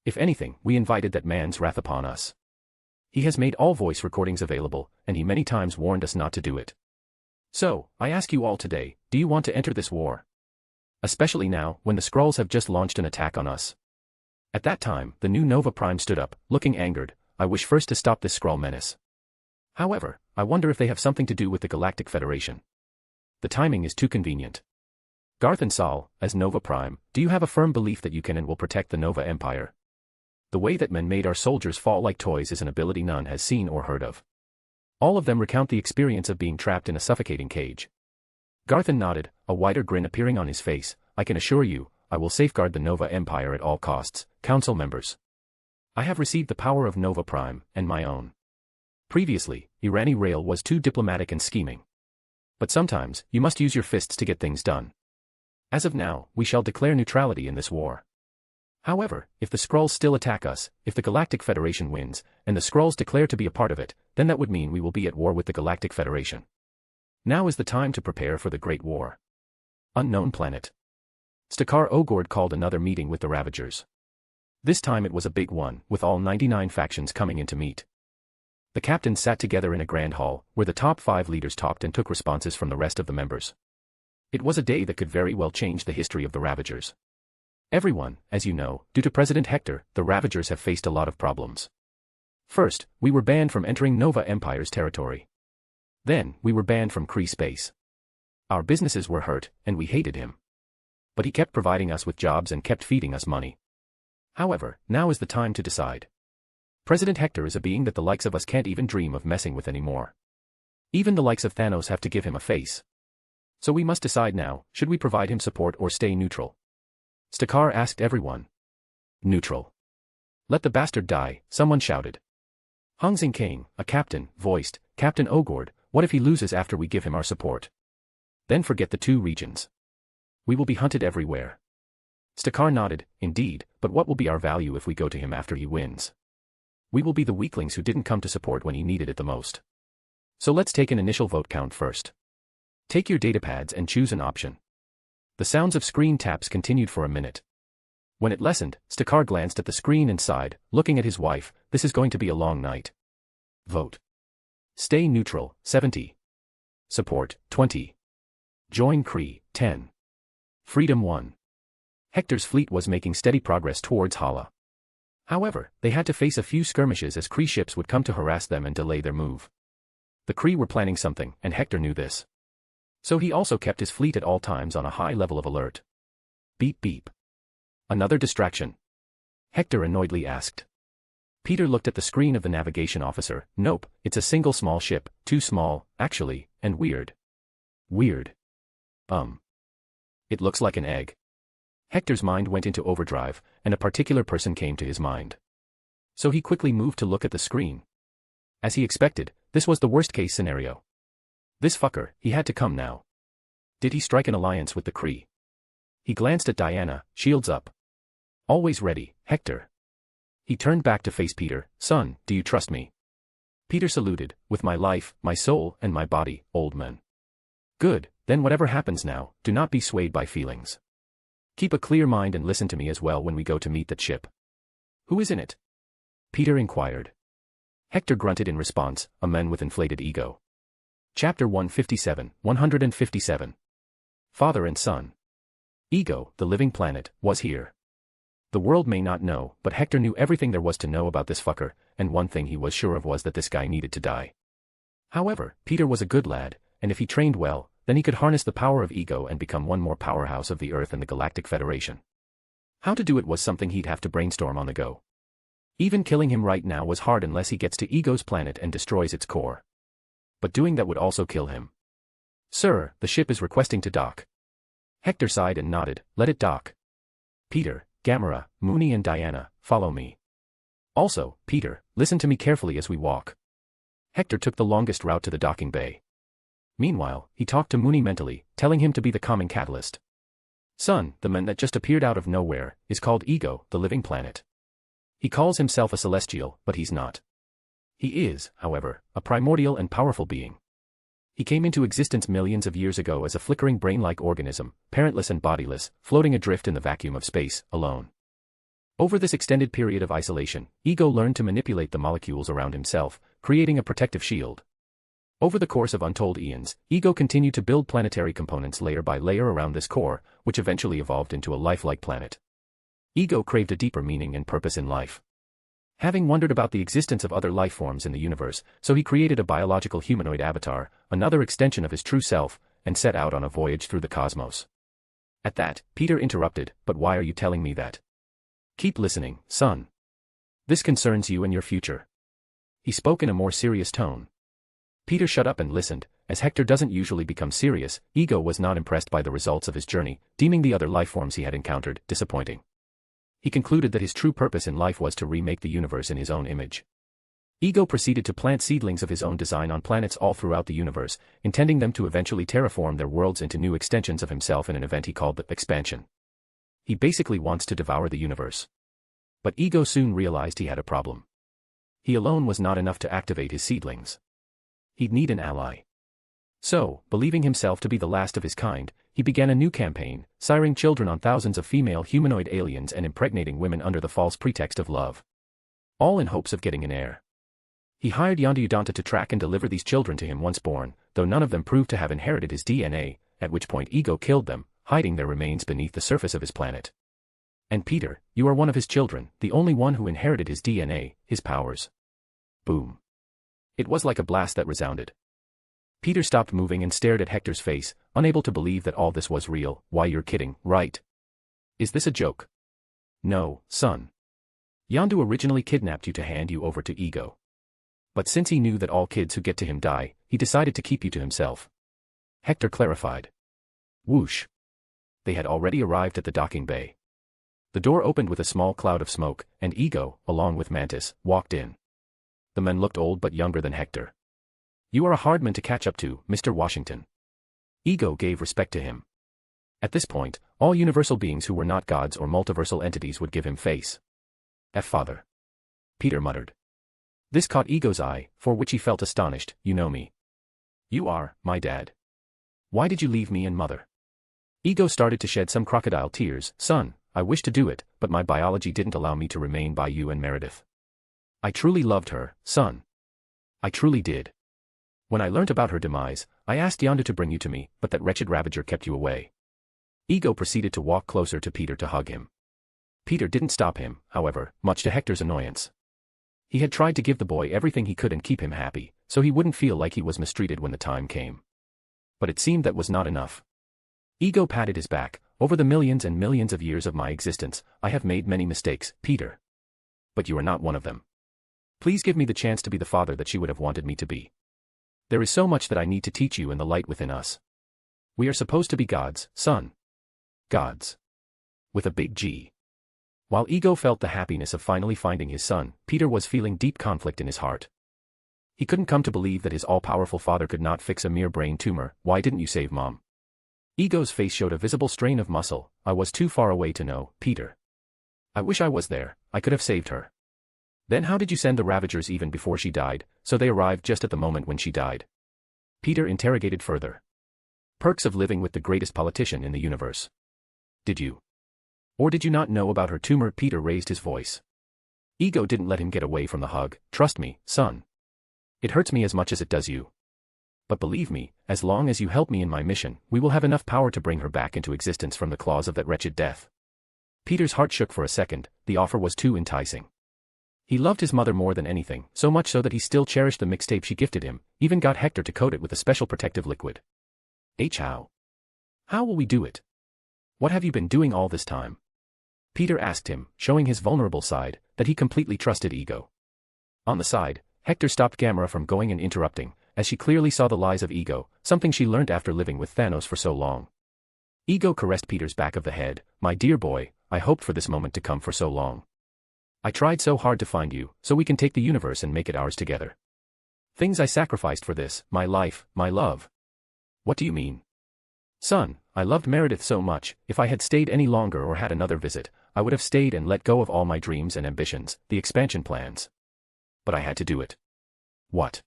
If anything, we invited that man's wrath upon us. He has made all voice recordings available, and he many times warned us not to do it. So, I ask you all today, do you want to enter this war? Especially now, when the Skrulls have just launched an attack on us. At that time, the new Nova Prime stood up, looking angered. I wish first to stop this Skrull menace. However, I wonder if they have something to do with the Galactic Federation. The timing is too convenient. Garth and Saul, as Nova Prime, do you have a firm belief that you can and will protect the Nova Empire? The way that men made our soldiers fall like toys is an ability none has seen or heard of. All of them recount the experience of being trapped in a suffocating cage. Garthan nodded, a wider grin appearing on his face. I can assure you, I will safeguard the Nova Empire at all costs, council members. I have received the power of Nova Prime, and my own. Previously, Irani Rail was too diplomatic and scheming. But sometimes, you must use your fists to get things done. As of now, we shall declare neutrality in this war. However, if the Skrulls still attack us, if the Galactic Federation wins, and the Skrulls declare to be a part of it, then that would mean we will be at war with the Galactic Federation. Now is the time to prepare for the Great War. Unknown planet. Stakar Ogord called another meeting with the Ravagers. This time it was a big one, with all 99 factions coming in to meet. The captains sat together in a grand hall, where the top 5 leaders talked and took responses from the rest of the members. It was a day that could very well change the history of the Ravagers. Everyone, as you know, due to President Hector, the Ravagers have faced a lot of problems. First, we were banned from entering Nova Empire's territory. Then, we were banned from Kree space. Our businesses were hurt, and we hated him. But he kept providing us with jobs and kept feeding us money. However, now is the time to decide. President Hector is a being that the likes of us can't even dream of messing with anymore. Even the likes of Thanos have to give him a face. So we must decide now, should we provide him support or stay neutral? Stakar asked everyone. Neutral. Let the bastard die, someone shouted. Hongxing King, a captain, voiced, Captain Ogord, what if he loses after we give him our support? Then forget the 2 regions. We will be hunted everywhere. Stakar nodded, indeed, but what will be our value if we go to him after he wins? We will be the weaklings who didn't come to support when he needed it the most. So let's take an initial vote count first. Take your datapads and choose an option. The sounds of screen taps continued for a minute. When it lessened, Stakar glanced at the screen and sighed, looking at his wife, this is going to be a long night. Vote. Stay neutral, 70. Support, 20. Join Kree, 10. Freedom 1. Hector's fleet was making steady progress towards Hala. However, they had to face a few skirmishes as Kree ships would come to harass them and delay their move. The Kree were planning something, and Hector knew this. So he also kept his fleet at all times on a high level of alert. Beep beep. Another distraction. Hector annoyedly asked. Peter looked at the screen of the navigation officer. Nope, it's a single small ship, too small, actually, and weird. Weird. It looks like an egg. Hector's mind went into overdrive, and a particular person came to his mind. So he quickly moved to look at the screen. As he expected, this was the worst-case scenario. This fucker, he had to come now. Did he strike an alliance with the Kree? He glanced at Diana, shields up. Always ready, Hector. He turned back to face Peter. Son, do you trust me? Peter saluted, with my life, my soul, and my body, old man. Good, then whatever happens now, do not be swayed by feelings. Keep a clear mind and listen to me as well when we go to meet that ship. Who is in it? Peter inquired. Hector grunted in response, a man with inflated ego. Chapter 157, 157. Father and Son. Ego, the living planet, was here. The world may not know, but Hector knew everything there was to know about this fucker, and one thing he was sure of was that this guy needed to die. However, Peter was a good lad, and if he trained well, then he could harness the power of ego and become one more powerhouse of the Earth and the Galactic Federation. How to do it was something he'd have to brainstorm on the go. Even killing him right now was hard unless he gets to Ego's planet and destroys its core. But doing that would also kill him. Sir, the ship is requesting to dock. Hector sighed and nodded, let it dock. Peter, Gamera, Mooney and Diana, follow me. Also, Peter, listen to me carefully as we walk. Hector took the longest route to the docking bay. Meanwhile, he talked to Mooney mentally, telling him to be the calming catalyst. Son, the man that just appeared out of nowhere, is called Ego, the living planet. He calls himself a celestial, but he's not. He is, however, a primordial and powerful being. He came into existence millions of years ago as a flickering brain-like organism, parentless and bodiless, floating adrift in the vacuum of space, alone. Over this extended period of isolation, Ego learned to manipulate the molecules around himself, creating a protective shield. Over the course of untold eons, Ego continued to build planetary components layer by layer around this core, which eventually evolved into a lifelike planet. Ego craved a deeper meaning and purpose in life. Having wondered about the existence of other life forms in the universe, so he created a biological humanoid avatar, another extension of his true self, and set out on a voyage through the cosmos. At that, Peter interrupted, but why are you telling me that? Keep listening, son. This concerns you and your future. He spoke in a more serious tone. Peter shut up and listened. As Hector doesn't usually become serious, Ego was not impressed by the results of his journey, deeming the other life forms he had encountered disappointing. He concluded that his true purpose in life was to remake the universe in his own image. Ego proceeded to plant seedlings of his own design on planets all throughout the universe, intending them to eventually terraform their worlds into new extensions of himself in an event he called the expansion. He basically wants to devour the universe. But Ego soon realized he had a problem. He alone was not enough to activate his seedlings. He'd need an ally. So, believing himself to be the last of his kind, he began a new campaign, siring children on thousands of female humanoid aliens and impregnating women under the false pretext of love. All in hopes of getting an heir. He hired Yondu Udonta to track and deliver these children to him once born, though none of them proved to have inherited his DNA, at which point Ego killed them, hiding their remains beneath the surface of his planet. And Peter, you are one of his children, the only one who inherited his DNA, his powers. Boom. It was like a blast that resounded. Peter stopped moving and stared at Hector's face, unable to believe that all this was real. Why, you're kidding, right? Is this a joke? No, son. Yondu originally kidnapped you to hand you over to Ego. But since he knew that all kids who get to him die, he decided to keep you to himself. Hector clarified. Whoosh. They had already arrived at the docking bay. The door opened with a small cloud of smoke, and Ego, along with Mantis, walked in. The men looked old but younger than Hector. You are a hard man to catch up to, Mr. Washington. Ego gave respect to him. At this point, all universal beings who were not gods or multiversal entities would give him face. Father. Peter muttered. This caught Ego's eye, for which he felt astonished. You know me. You are, my dad. Why did you leave me and mother? Ego started to shed some crocodile tears. Son, I wish to do it, but my biology didn't allow me to remain by you and Meredith. I truly loved her, son. I truly did. When I learnt about her demise, I asked Yondu to bring you to me, but that wretched Ravager kept you away. Ego proceeded to walk closer to Peter to hug him. Peter didn't stop him, however, much to Hector's annoyance. He had tried to give the boy everything he could and keep him happy, so he wouldn't feel like he was mistreated when the time came. But it seemed that was not enough. Ego patted his back. Over the millions and millions of years of my existence, I have made many mistakes, Peter. But you are not one of them. Please give me the chance to be the father that she would have wanted me to be. There is so much that I need to teach you in the light within us. We are supposed to be gods, son. Gods. With a big G. While Ego felt the happiness of finally finding his son, Peter was feeling deep conflict in his heart. He couldn't come to believe that his all-powerful father could not fix a mere brain tumor. Why didn't you save Mom? Ego's face showed a visible strain of muscle. I was too far away to know, Peter. I wish I was there. I could have saved her. Then how did you send the Ravagers even before she died, so they arrived just at the moment when she died? Peter interrogated further. Perks of living with the greatest politician in the universe. Did you? Or did you not know about her tumor? Peter raised his voice. Ego didn't let him get away from the hug. Trust me, son. It hurts me as much as it does you. But believe me, as long as you help me in my mission, we will have enough power to bring her back into existence from the claws of that wretched death. Peter's heart shook for a second. The offer was too enticing. He loved his mother more than anything, so much so that he still cherished the mixtape she gifted him, even got Hector to coat it with a special protective liquid. How? How will we do it? What have you been doing all this time? Peter asked him, showing his vulnerable side, that he completely trusted Ego. On the side, Hector stopped Gamera from going and interrupting, as she clearly saw the lies of Ego, something she learned after living with Thanos for so long. Ego caressed Peter's back of the head. My dear boy, I hoped for this moment to come for so long. I tried so hard to find you, so we can take the universe and make it ours together. Things I sacrificed for this, my life, my love. What do you mean? Son, I loved Meredith so much. If I had stayed any longer or had another visit, I would have stayed and let go of all my dreams and ambitions, the expansion plans. But I had to do it. What?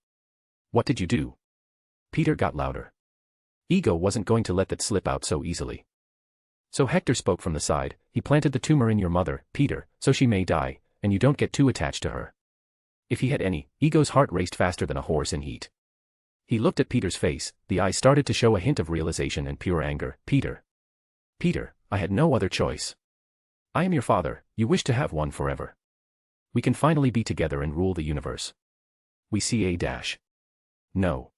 What did you do? Peter got louder. Ego wasn't going to let that slip out so easily. So Hector spoke from the side. He planted the tumor in your mother, Peter, so she may die, and you don't get too attached to her. If he had any, Ego's heart raced faster than a horse in heat. He looked at Peter's face. The eyes started to show a hint of realization and pure anger. Peter, I had no other choice. I am your father. You wish to have one forever. We can finally be together and rule the universe. We see a dash. No.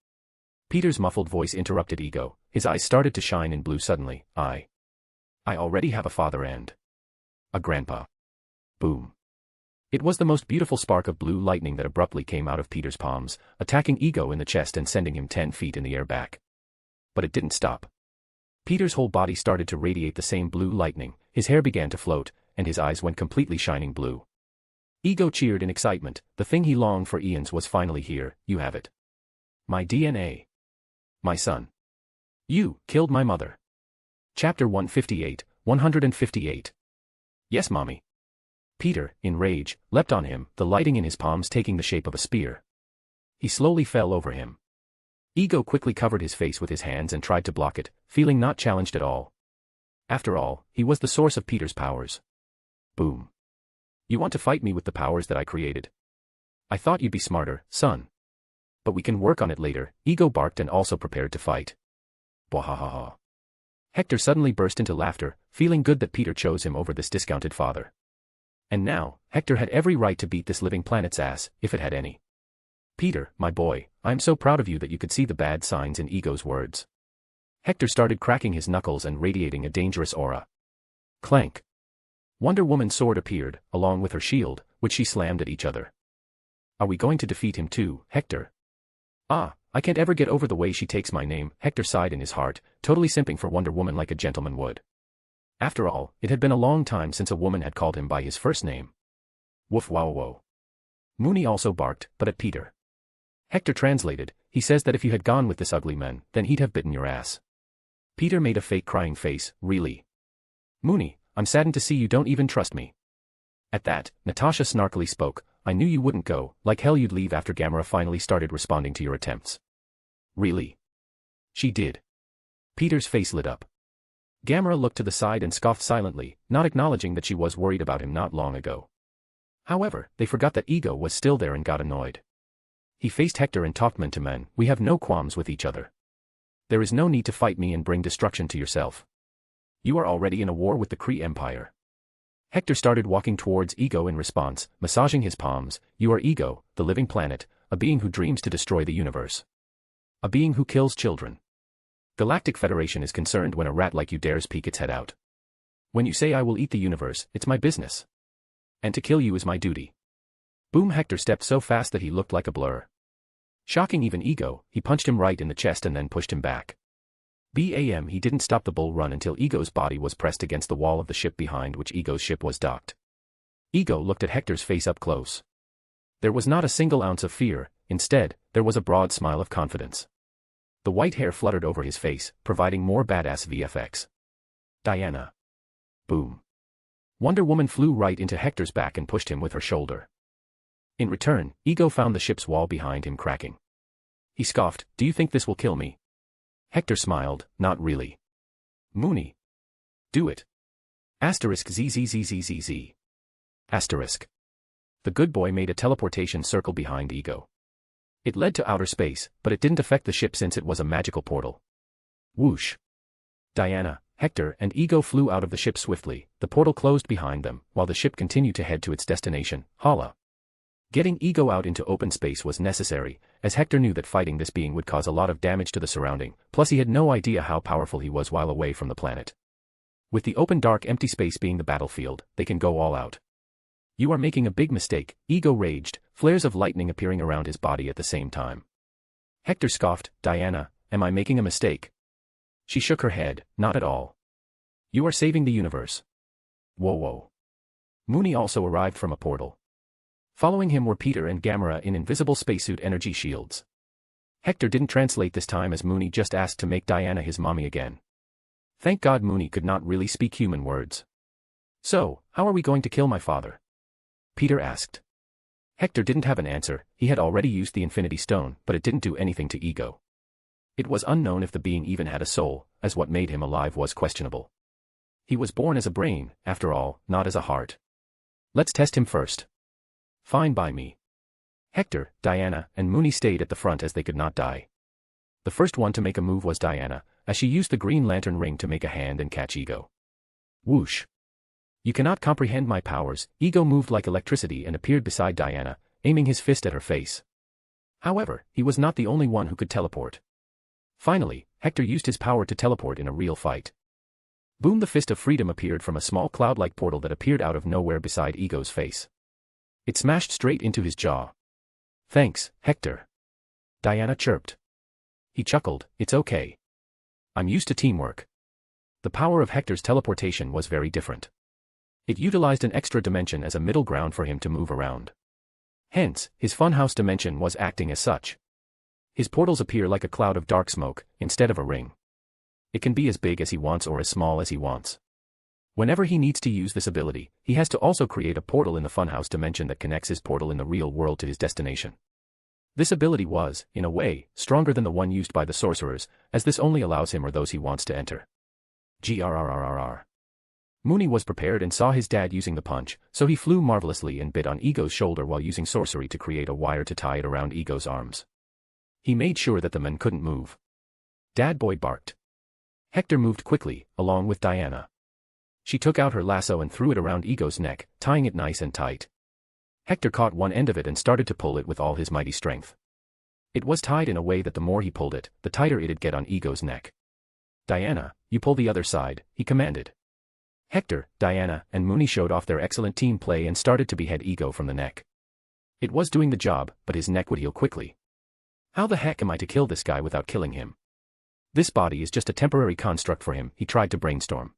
Peter's muffled voice interrupted Ego. His eyes started to shine in blue suddenly. I already have a father and a grandpa. Boom. It was the most beautiful spark of blue lightning that abruptly came out of Peter's palms, attacking Ego in the chest and sending him 10 feet in the air back. But it didn't stop. Peter's whole body started to radiate the same blue lightning, his hair began to float, and his eyes went completely shining blue. Ego cheered in excitement. The thing he longed for eons was finally here. You have it. My DNA. My son. You killed my mother. Chapter 158, 158. Yes, Mommy. Peter, in rage, leapt on him, the lighting in his palms taking the shape of a spear. He slowly fell over him. Ego quickly covered his face with his hands and tried to block it, feeling not challenged at all. After all, he was the source of Peter's powers. Boom. You want to fight me with the powers that I created? I thought you'd be smarter, son. But we can work on it later. Ego barked and also prepared to fight. Bwahahaha. Hector suddenly burst into laughter, feeling good that Peter chose him over this discounted father. And now, Hector had every right to beat this living planet's ass, if it had any. Peter, my boy, I am so proud of you that you could see the bad signs in Ego's words. Hector started cracking his knuckles and radiating a dangerous aura. Clank. Wonder Woman's sword appeared, along with her shield, which she slammed at each other. Are we going to defeat him too, Hector? I can't ever get over the way she takes my name. Hector sighed in his heart, totally simping for Wonder Woman like a gentleman would. After all, it had been a long time since a woman had called him by his first name. Woof wow wow. Mooney also barked, but at Peter. Hector translated, he says that if you had gone with this ugly man, then he'd have bitten your ass. Peter made a fake crying face. Really? Mooney, I'm saddened to see you don't even trust me. At that, Natasha snarkily spoke. I knew you wouldn't go, like hell you'd leave after Gamera finally started responding to your attempts. Really? She did. Peter's face lit up. Gamera looked to the side and scoffed silently, not acknowledging that she was worried about him not long ago. However, they forgot that Ego was still there and got annoyed. He faced Hector and talked man to man. We have no qualms with each other. There is no need to fight me and bring destruction to yourself. You are already in a war with the Kree Empire. Hector started walking towards Ego in response, massaging his palms. You are Ego, the living planet, a being who dreams to destroy the universe. A being who kills children. Galactic Federation is concerned when a rat like you dares peek its head out. When you say I will eat the universe, it's my business. And to kill you is my duty. Boom. Hector stepped so fast that he looked like a blur. Shocking even Ego, he punched him right in the chest and then pushed him back. Bam. He didn't stop the bull run until Ego's body was pressed against the wall of the ship behind which Ego's ship was docked. Ego looked at Hector's face up close. There was not a single ounce of fear, instead, there was a broad smile of confidence. The white hair fluttered over his face, providing more badass VFX. Diana. Boom. Wonder Woman flew right into Hector's back and pushed him with her shoulder. In return, Ego found the ship's wall behind him cracking. He scoffed, do you think this will kill me? Hector smiled, not really. Mooney. Do it. Asterisk ZZZZZZ. Asterisk. The good boy made a teleportation circle behind Ego. It led to outer space, but it didn't affect the ship since it was a magical portal. Whoosh. Diana, Hector, and Ego flew out of the ship swiftly. The portal closed behind them, while the ship continued to head to its destination, Hala. Getting Ego out into open space was necessary, as Hector knew that fighting this being would cause a lot of damage to the surrounding, plus he had no idea how powerful he was while away from the planet. With the open dark empty space being the battlefield, they can go all out. You are making a big mistake, Ego raged, flares of lightning appearing around his body at the same time. Hector scoffed, Diana, am I making a mistake? She shook her head, not at all. You are saving the universe. Whoa. Mooney also arrived from a portal. Following him were Peter and Gamera in invisible spacesuit energy shields. Hector didn't translate this time as Mooney just asked to make Diana his mommy again. Thank God Mooney could not really speak human words. So, how are we going to kill my father? Peter asked. Hector didn't have an answer, he had already used the Infinity Stone, but it didn't do anything to Ego. It was unknown if the being even had a soul, as what made him alive was questionable. He was born as a brain, after all, not as a heart. Let's test him first. Fine by me. Hector, Diana, and Mooney stayed at the front as they could not die. The first one to make a move was Diana, as she used the Green Lantern ring to make a hand and catch Ego. Whoosh. You cannot comprehend my powers. Ego moved like electricity and appeared beside Diana, aiming his fist at her face. However, he was not the only one who could teleport. Finally, Hector used his power to teleport in a real fight. Boom! The Fist of Freedom appeared from a small cloud-like portal that appeared out of nowhere beside Ego's face. It smashed straight into his jaw. Thanks, Hector. Diana chirped. He chuckled, it's okay. I'm used to teamwork. The power of Hector's teleportation was very different. It utilized an extra dimension as a middle ground for him to move around. Hence, his funhouse dimension was acting as such. His portals appear like a cloud of dark smoke, instead of a ring. It can be as big as he wants or as small as he wants. Whenever he needs to use this ability, he has to also create a portal in the funhouse dimension that connects his portal in the real world to his destination. This ability was, in a way, stronger than the one used by the sorcerers, as this only allows him or those he wants to enter. Grrrrrrr. Mooney was prepared and saw his dad using the punch, so he flew marvelously and bit on Ego's shoulder while using sorcery to create a wire to tie it around Ego's arms. He made sure that the men couldn't move. Dad boy barked. Hector moved quickly, along with Diana. She took out her lasso and threw it around Ego's neck, tying it nice and tight. Hector caught one end of it and started to pull it with all his mighty strength. It was tied in a way that the more he pulled it, the tighter it'd get on Ego's neck. Diana, you pull the other side, he commanded. Hector, Diana, and Mooney showed off their excellent team play and started to behead Ego from the neck. It was doing the job, but his neck would heal quickly. How the heck am I to kill this guy without killing him? This body is just a temporary construct for him, he tried to brainstorm.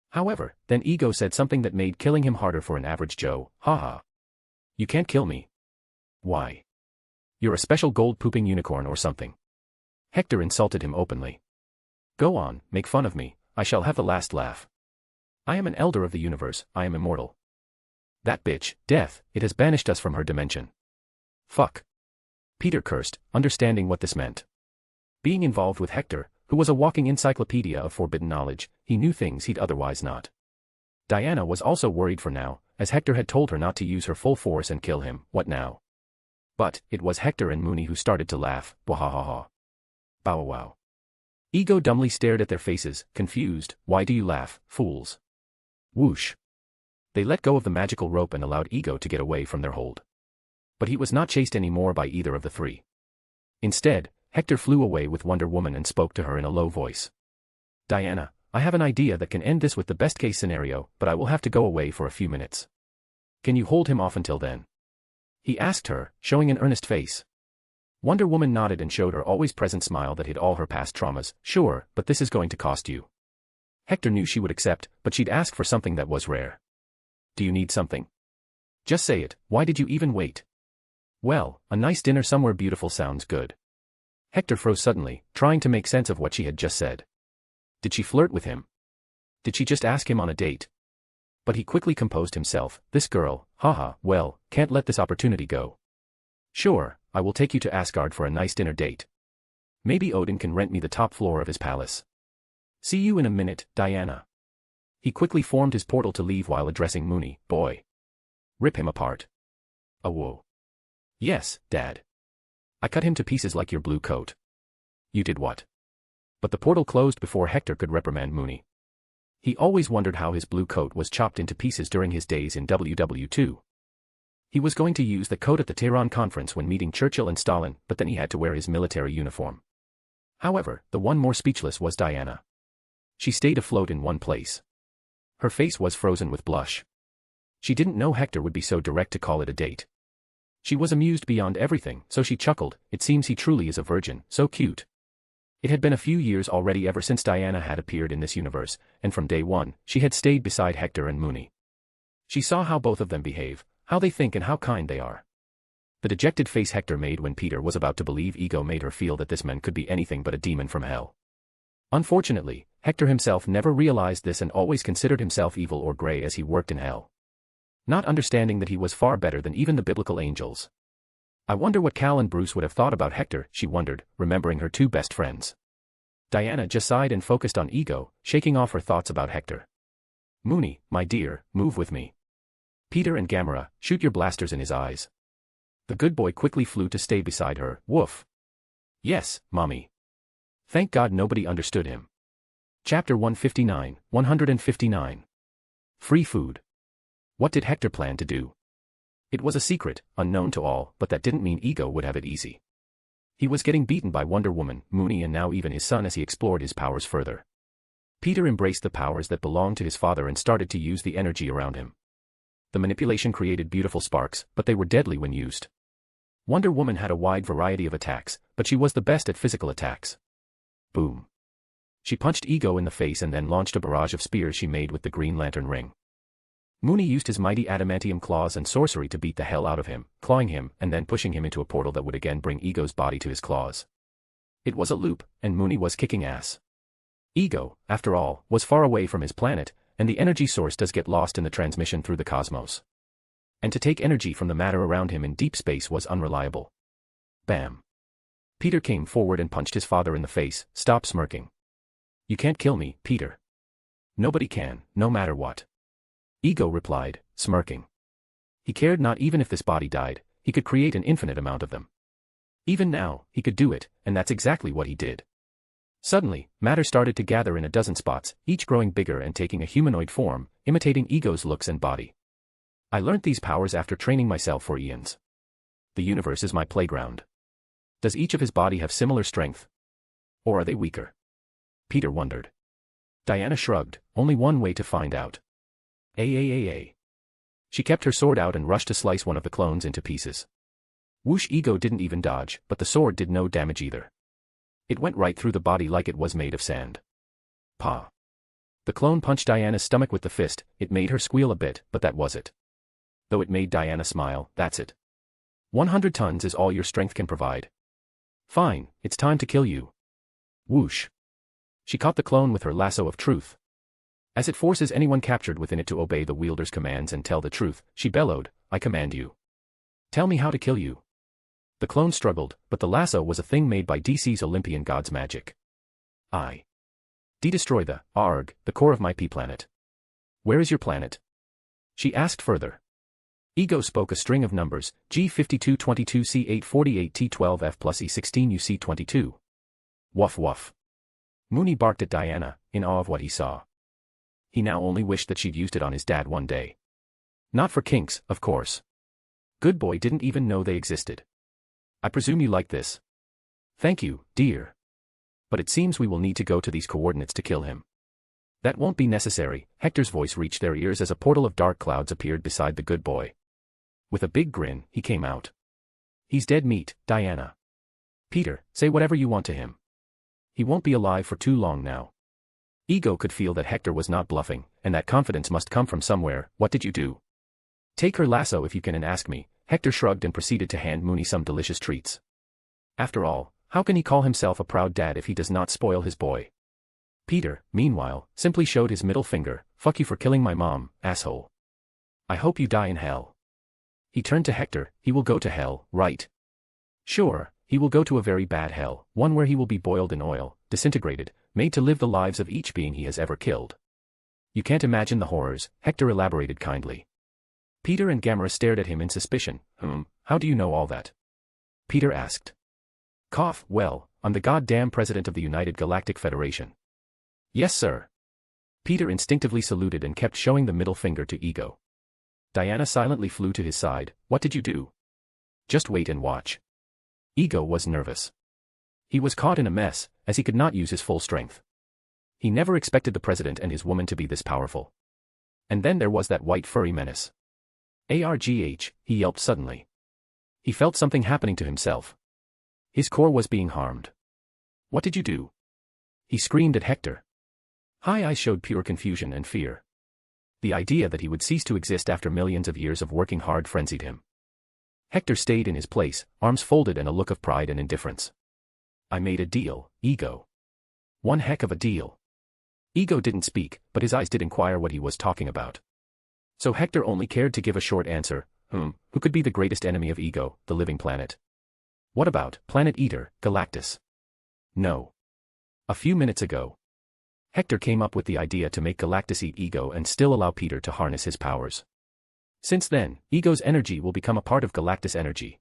However, then Ego said something that made killing him harder for an average Joe, haha. You can't kill me. Why? You're a special gold-pooping unicorn or something. Hector insulted him openly. Go on, make fun of me, I shall have the last laugh. I am an elder of the universe, I am immortal. That bitch, death, it has banished us from her dimension. Fuck. Peter cursed, understanding what this meant. Being involved with Hector, who was a walking encyclopedia of forbidden knowledge, he knew things he'd otherwise not. Diana was also worried for now, as Hector had told her not to use her full force and kill him, what now? But, it was Hector and Mooney who started to laugh, wahahaha. Bow wow. Ego dumbly stared at their faces, confused, why do you laugh, fools? Whoosh. They let go of the magical rope and allowed Ego to get away from their hold. But he was not chased anymore by either of the three. Instead, Hector flew away with Wonder Woman and spoke to her in a low voice. Diana, I have an idea that can end this with the best-case scenario, but I will have to go away for a few minutes. Can you hold him off until then? He asked her, showing an earnest face. Wonder Woman nodded and showed her always-present smile that hid all her past traumas. Sure, but this is going to cost you. Hector knew she would accept, but she'd ask for something that was rare. Do you need something? Just say it, why did you even wait? Well, a nice dinner somewhere beautiful sounds good. Hector froze suddenly, trying to make sense of what she had just said. Did she flirt with him? Did she just ask him on a date? But he quickly composed himself, this girl, haha, well, can't let this opportunity go. Sure, I will take you to Asgard for a nice dinner date. Maybe Odin can rent me the top floor of his palace. See you in a minute, Diana. He quickly formed his portal to leave while addressing Mooney. Boy. Rip him apart. Oh whoa. Yes, Dad. I cut him to pieces like your blue coat. You did what? But the portal closed before Hector could reprimand Mooney. He always wondered how his blue coat was chopped into pieces during his days in WW2. He was going to use the coat at the Tehran conference when meeting Churchill and Stalin, but then he had to wear his military uniform. However, the one more speechless was Diana. She stayed afloat in one place. Her face was frozen with blush. She didn't know Hector would be so direct to call it a date. She was amused beyond everything, so she chuckled. It seems he truly is a virgin, so cute. It had been a few years already ever since Diana had appeared in this universe, and from day one, she had stayed beside Hector and Mooney. She saw how both of them behave, how they think and how kind they are. The dejected face Hector made when Peter was about to believe ego made her feel that this man could be anything but a demon from hell. Unfortunately, Hector himself never realized this and always considered himself evil or gray as he worked in hell. Not understanding that he was far better than even the biblical angels. I wonder what Cal and Bruce would have thought about Hector, she wondered, remembering her two best friends. Diana just sighed and focused on ego, shaking off her thoughts about Hector. Mooney, my dear, move with me. Peter and Gamera, shoot your blasters in his eyes. The good boy quickly flew to stay beside her. Woof. Yes, Mommy. Thank God nobody understood him. Chapter 159, 159. Free food. What did Hector plan to do? It was a secret, unknown to all, but that didn't mean ego would have it easy. He was getting beaten by Wonder Woman, Mooney and now even his son as he explored his powers further. Peter embraced the powers that belonged to his father and started to use the energy around him. The manipulation created beautiful sparks, but they were deadly when used. Wonder Woman had a wide variety of attacks, but she was the best at physical attacks. Boom. She punched ego in the face and then launched a barrage of spears she made with the Green Lantern ring. Mooney used his mighty adamantium claws and sorcery to beat the hell out of him, clawing him and then pushing him into a portal that would again bring Ego's body to his claws. It was a loop, and Mooney was kicking ass. Ego, after all, was far away from his planet, and the energy source does get lost in the transmission through the cosmos. And to take energy from the matter around him in deep space was unreliable. Bam. Peter came forward and punched his father in the face. Stop smirking. You can't kill me, Peter. Nobody can, no matter what. Ego replied, smirking. He cared not even if this body died, he could create an infinite amount of them. Even now, he could do it, and that's exactly what he did. Suddenly, matter started to gather in a dozen spots, each growing bigger and taking a humanoid form, imitating Ego's looks and body. I learnt these powers after training myself for eons. The universe is my playground. Does each of his body have similar strength? Or are they weaker? Peter wondered. Diana shrugged, only one way to find out. She kept her sword out and rushed to slice one of the clones into pieces. Whoosh, Ego didn't even dodge, but the sword did no damage either. It went right through the body like it was made of sand. Pa. The clone punched Diana's stomach with the fist. It made her squeal a bit, but that was it. Though it made Diana smile, that's it. 100 tons is all your strength can provide. Fine, it's time to kill you. Whoosh. She caught the clone with her lasso of truth. As it forces anyone captured within it to obey the wielder's commands and tell the truth, she bellowed, I command you. Tell me how to kill you. The clone struggled, but the lasso was a thing made by DC's Olympian god's magic. I. Destroy the core of my P-planet. Where is your planet? She asked further. Ego spoke a string of numbers, G5222C848T12F plus E16UC22. Woof woof. Mooney barked at Diana, in awe of what he saw. He now only wished that she'd used it on his dad one day. Not for kinks, of course. Good boy didn't even know they existed. I presume you like this. Thank you, dear. But it seems we will need to go to these coordinates to kill him. That won't be necessary. Hector's voice reached their ears as a portal of dark clouds appeared beside the good boy. With a big grin, he came out. He's dead meat, Diana. Peter, say whatever you want to him. He won't be alive for too long now. Ego could feel that Hector was not bluffing, and that confidence must come from somewhere. What did you do? Take her lasso if you can and ask me. Hector shrugged and proceeded to hand Mooney some delicious treats. After all, how can he call himself a proud dad if he does not spoil his boy? Peter, meanwhile, simply showed his middle finger. Fuck you for killing my mom, asshole. I hope you die in hell. He turned to Hector. He will go to hell, right? Sure, he will go to a very bad hell, one where he will be boiled in oil, disintegrated, made to live the lives of each being he has ever killed. You can't imagine the horrors, Hector elaborated kindly. Peter and Gamera stared at him in suspicion. How do you know all that? Peter asked. Cough, well, I'm the goddamn president of the United Galactic Federation. Yes, sir. Peter instinctively saluted and kept showing the middle finger to Ego. Diana silently flew to his side. What did you do? Just wait and watch. Ego was nervous. He was caught in a mess, as he could not use his full strength. He never expected the president and his woman to be this powerful. And then there was that white furry menace. Argh, he yelped suddenly. He felt something happening to himself. His core was being harmed. What did you do? He screamed at Hector. High eyes showed pure confusion and fear. The idea that he would cease to exist after millions of years of working hard frenzied him. Hector stayed in his place, arms folded and a look of pride and indifference. I made a deal, Ego. One heck of a deal. Ego didn't speak, but his eyes did inquire what he was talking about. So Hector only cared to give a short answer. Who could be the greatest enemy of Ego, the living planet? What about Planet Eater, Galactus? No. A few minutes ago, Hector came up with the idea to make Galactus eat Ego and still allow Peter to harness his powers. Since then, Ego's energy will become a part of Galactus' energy.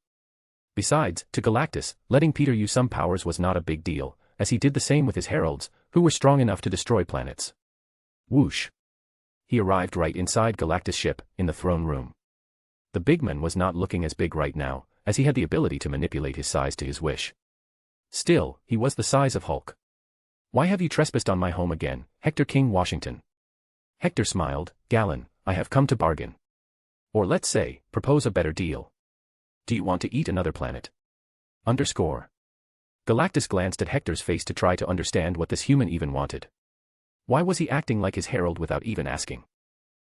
Besides, to Galactus, letting Peter use some powers was not a big deal, as he did the same with his heralds, who were strong enough to destroy planets. Whoosh. He arrived right inside Galactus' ship, in the throne room. The big man was not looking as big right now, as he had the ability to manipulate his size to his wish. Still, he was the size of Hulk. Why have you trespassed on my home again, Hector King Washington? Hector smiled. Galen, I have come to bargain. Or let's say, propose a better deal. Do you want to eat another planet? Galactus glanced at Hector's face to try to understand what this human even wanted. Why was he acting like his herald without even asking?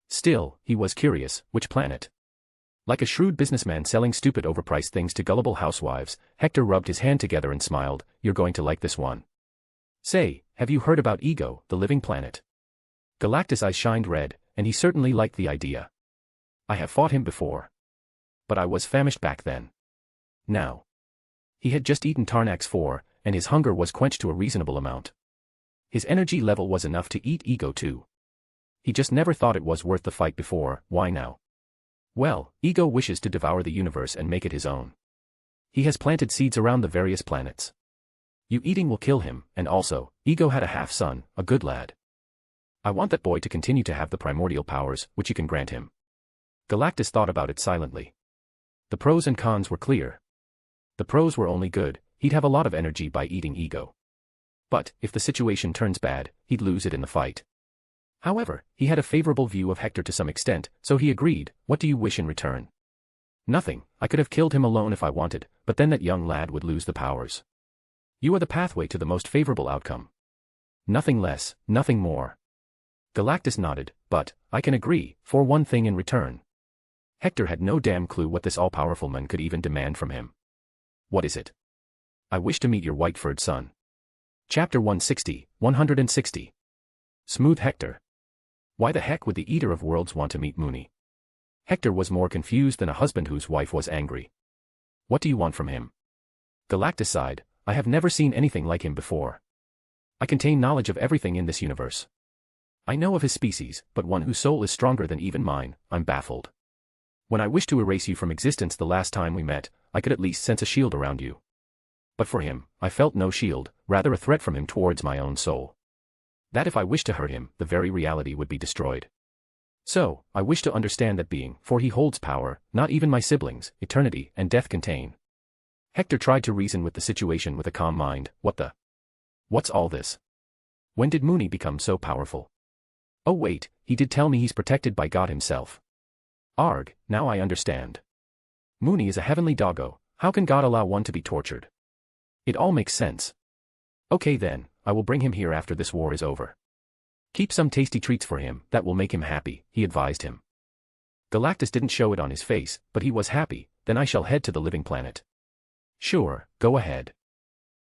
Still, he was curious, which planet? Like a shrewd businessman selling stupid overpriced things to gullible housewives, Hector rubbed his hand together and smiled. You're going to like this one. Say, have you heard about Ego, the living planet? Galactus' eyes shined red, and he certainly liked the idea. I have fought him before. But I was famished back then. Now. He had just eaten Tarnax 4, and his hunger was quenched to a reasonable amount. His energy level was enough to eat Ego too. He just never thought it was worth the fight before. Why now? Well, Ego wishes to devour the universe and make it his own. He has planted seeds around the various planets. You eating will kill him, and also, Ego had a half-son, a good lad. I want that boy to continue to have the primordial powers, which you can grant him. Galactus thought about it silently. The pros and cons were clear. The pros were only good, he'd have a lot of energy by eating Ego. But, if the situation turns bad, he'd lose it in the fight. However, he had a favorable view of Hector to some extent, so he agreed. What do you wish in return? Nothing, I could have killed him alone if I wanted, but then that young lad would lose the powers. You are the pathway to the most favorable outcome. Nothing less, nothing more. Galactus nodded, but, I can agree, for one thing in return. Hector had no damn clue what this all-powerful man could even demand from him. What is it? I wish to meet your white-furred son. Chapter 160. Smooth Hector. Why the heck would the Eater of Worlds want to meet Mooney? Hector was more confused than a husband whose wife was angry. What do you want from him? Galactus sighed. I have never seen anything like him before. I contain knowledge of everything in this universe. I know of his species, but one whose soul is stronger than even mine. I'm baffled. When I wished to erase you from existence the last time we met, I could at least sense a shield around you. But for him, I felt no shield, rather a threat from him towards my own soul. That if I wished to hurt him, the very reality would be destroyed. So, I wish to understand that being, for he holds power, not even my siblings, eternity and death contain. Hector tried to reason with the situation with a calm mind. What's all this? When did Mooney become so powerful? Oh wait, he did tell me he's protected by God himself. Arg, now I understand. Mooney is a heavenly doggo, how can God allow one to be tortured? It all makes sense. Okay then, I will bring him here after this war is over. Keep some tasty treats for him, that will make him happy, he advised him. Galactus didn't show it on his face, but he was happy. Then I shall head to the living planet. Sure, go ahead.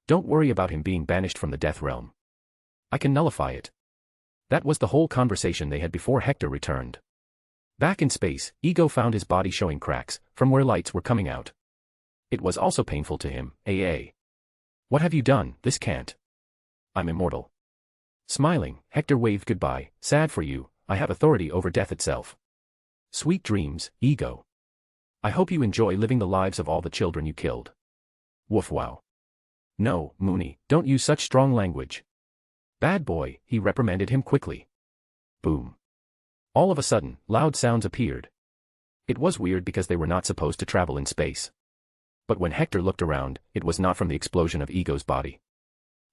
Don't worry about him being banished from the death realm. I can nullify it. That was the whole conversation they had before Hector returned. Back in space, Ego found his body showing cracks, from where lights were coming out. It was also painful to him. What have you done? This can't. I'm immortal. Smiling, Hector waved goodbye. Sad for you, I have authority over death itself. Sweet dreams, Ego. I hope you enjoy living the lives of all the children you killed. Woof wow. No, Mooney, don't use such strong language. Bad boy, he reprimanded him quickly. Boom. All of a sudden, loud sounds appeared. It was weird because they were not supposed to travel in space. But when Hector looked around, it was not from the explosion of Ego's body.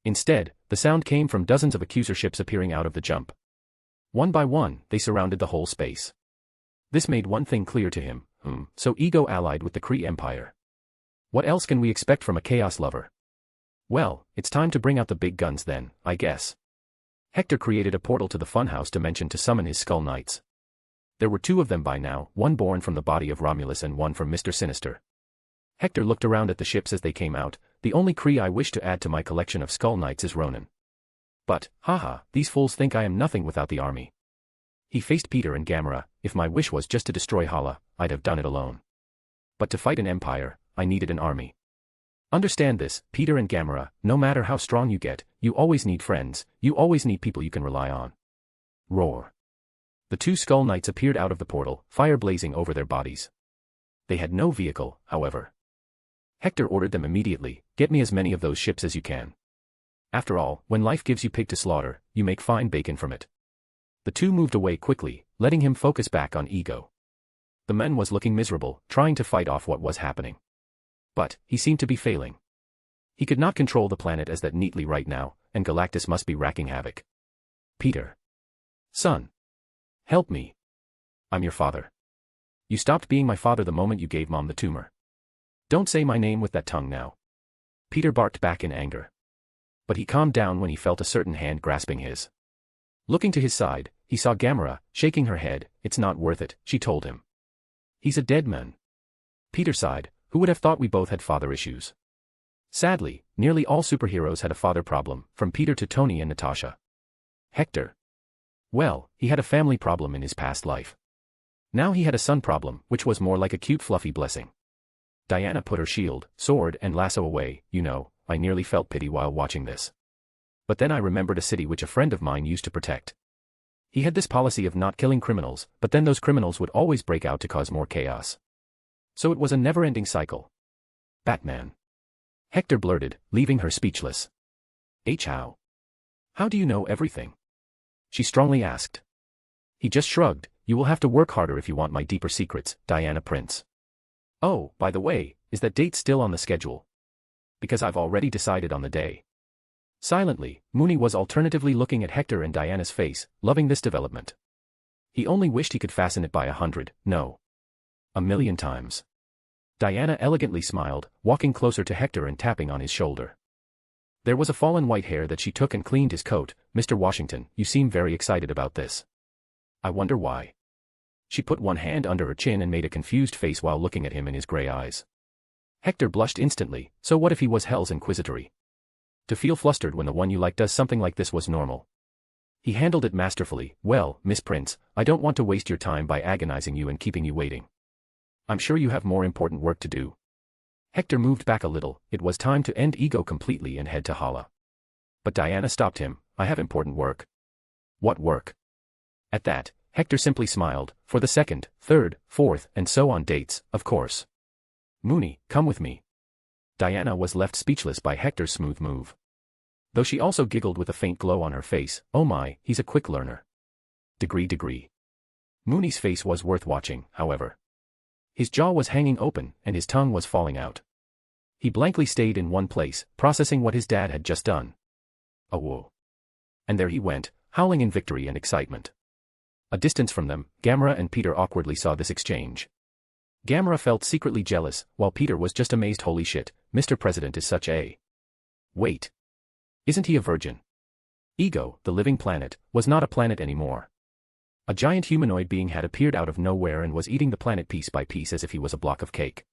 Instead, the sound came from dozens of accuser ships appearing out of the jump. One by one, they surrounded the whole space. This made one thing clear to him, so Ego allied with the Kree Empire. What else can we expect from a chaos lover? Well, it's time to bring out the big guns then, I guess. Hector created a portal to the funhouse dimension to summon his Skull Knights. There were 2 of them by now, one born from the body of Romulus and one from Mr. Sinister. Hector looked around at the ships as they came out. The only Kree I wish to add to my collection of Skull Knights is Ronan. But, haha, these fools think I am nothing without the army. He faced Peter and Gamera. If my wish was just to destroy Hala, I'd have done it alone. But to fight an empire, I needed an army. Understand this, Peter and Gamera, no matter how strong you get, you always need friends, you always need people you can rely on. Roar. The 2 Skull Knights appeared out of the portal, fire blazing over their bodies. They had no vehicle, however. Hector ordered them immediately, get me as many of those ships as you can. After all, when life gives you pig to slaughter, you make fine bacon from it. The 2 moved away quickly, letting him focus back on Ego. The man was looking miserable, trying to fight off what was happening. But, he seemed to be failing. He could not control the planet as that neatly right now, and Galactus must be wreaking havoc. Peter. Son. Help me. I'm your father. You stopped being my father the moment you gave Mom the tumor. Don't say my name with that tongue now. Peter barked back in anger. But he calmed down when he felt a certain hand grasping his. Looking to his side, he saw Gamera, shaking her head. It's not worth it, she told him. He's a dead man. Peter sighed. Who would have thought we both had father issues? Sadly, nearly all superheroes had a father problem, from Peter to Tony and Natasha. Hector. Well, he had a family problem in his past life. Now he had a son problem, which was more like a cute fluffy blessing. Diana put her shield, sword and lasso away. I nearly felt pity while watching this. But then I remembered a city which a friend of mine used to protect. He had this policy of not killing criminals, but then those criminals would always break out to cause more chaos. So it was a never-ending cycle. Batman. Hector blurted, leaving her speechless. How? How do you know everything? She strongly asked. He just shrugged. You will have to work harder if you want my deeper secrets, Diana Prince. Oh, by the way, is that date still on the schedule? Because I've already decided on the day. Silently, Mooney was alternatively looking at Hector and Diana's face, loving this development. He only wished he could fasten it by 100, no. 1,000,000 times. Diana elegantly smiled, walking closer to Hector and tapping on his shoulder. There was a fallen white hair that she took and cleaned his coat. Mr. Washington, you seem very excited about this. I wonder why. She put one hand under her chin and made a confused face while looking at him in his gray eyes. Hector blushed instantly. So what if he was Hell's Inquisitor? To feel flustered when the one you like does something like this was normal. He handled it masterfully. Well, Miss Prince, I don't want to waste your time by agonizing you and keeping you waiting. I'm sure you have more important work to do. Hector moved back a little. It was time to end Ego completely and head to Hala. But Diana stopped him. I have important work. What work? At that, Hector simply smiled. For the 2nd, 3rd, 4th, and so on dates, of course. Mooney, come with me. Diana was left speechless by Hector's smooth move. Though she also giggled with a faint glow on her face. Oh my, he's a quick learner. Degree. Mooney's face was worth watching, however. His jaw was hanging open, and his tongue was falling out. He blankly stayed in one place, processing what his dad had just done. Oh whoa. And there he went, howling in victory and excitement. A distance from them, Gamera and Peter awkwardly saw this exchange. Gamera felt secretly jealous, while Peter was just amazed. Holy shit, Mr. President is such a... Wait. Isn't he a virgin? Ego, the living planet, was not a planet anymore. A giant humanoid being had appeared out of nowhere and was eating the planet piece by piece as if he was a block of cake.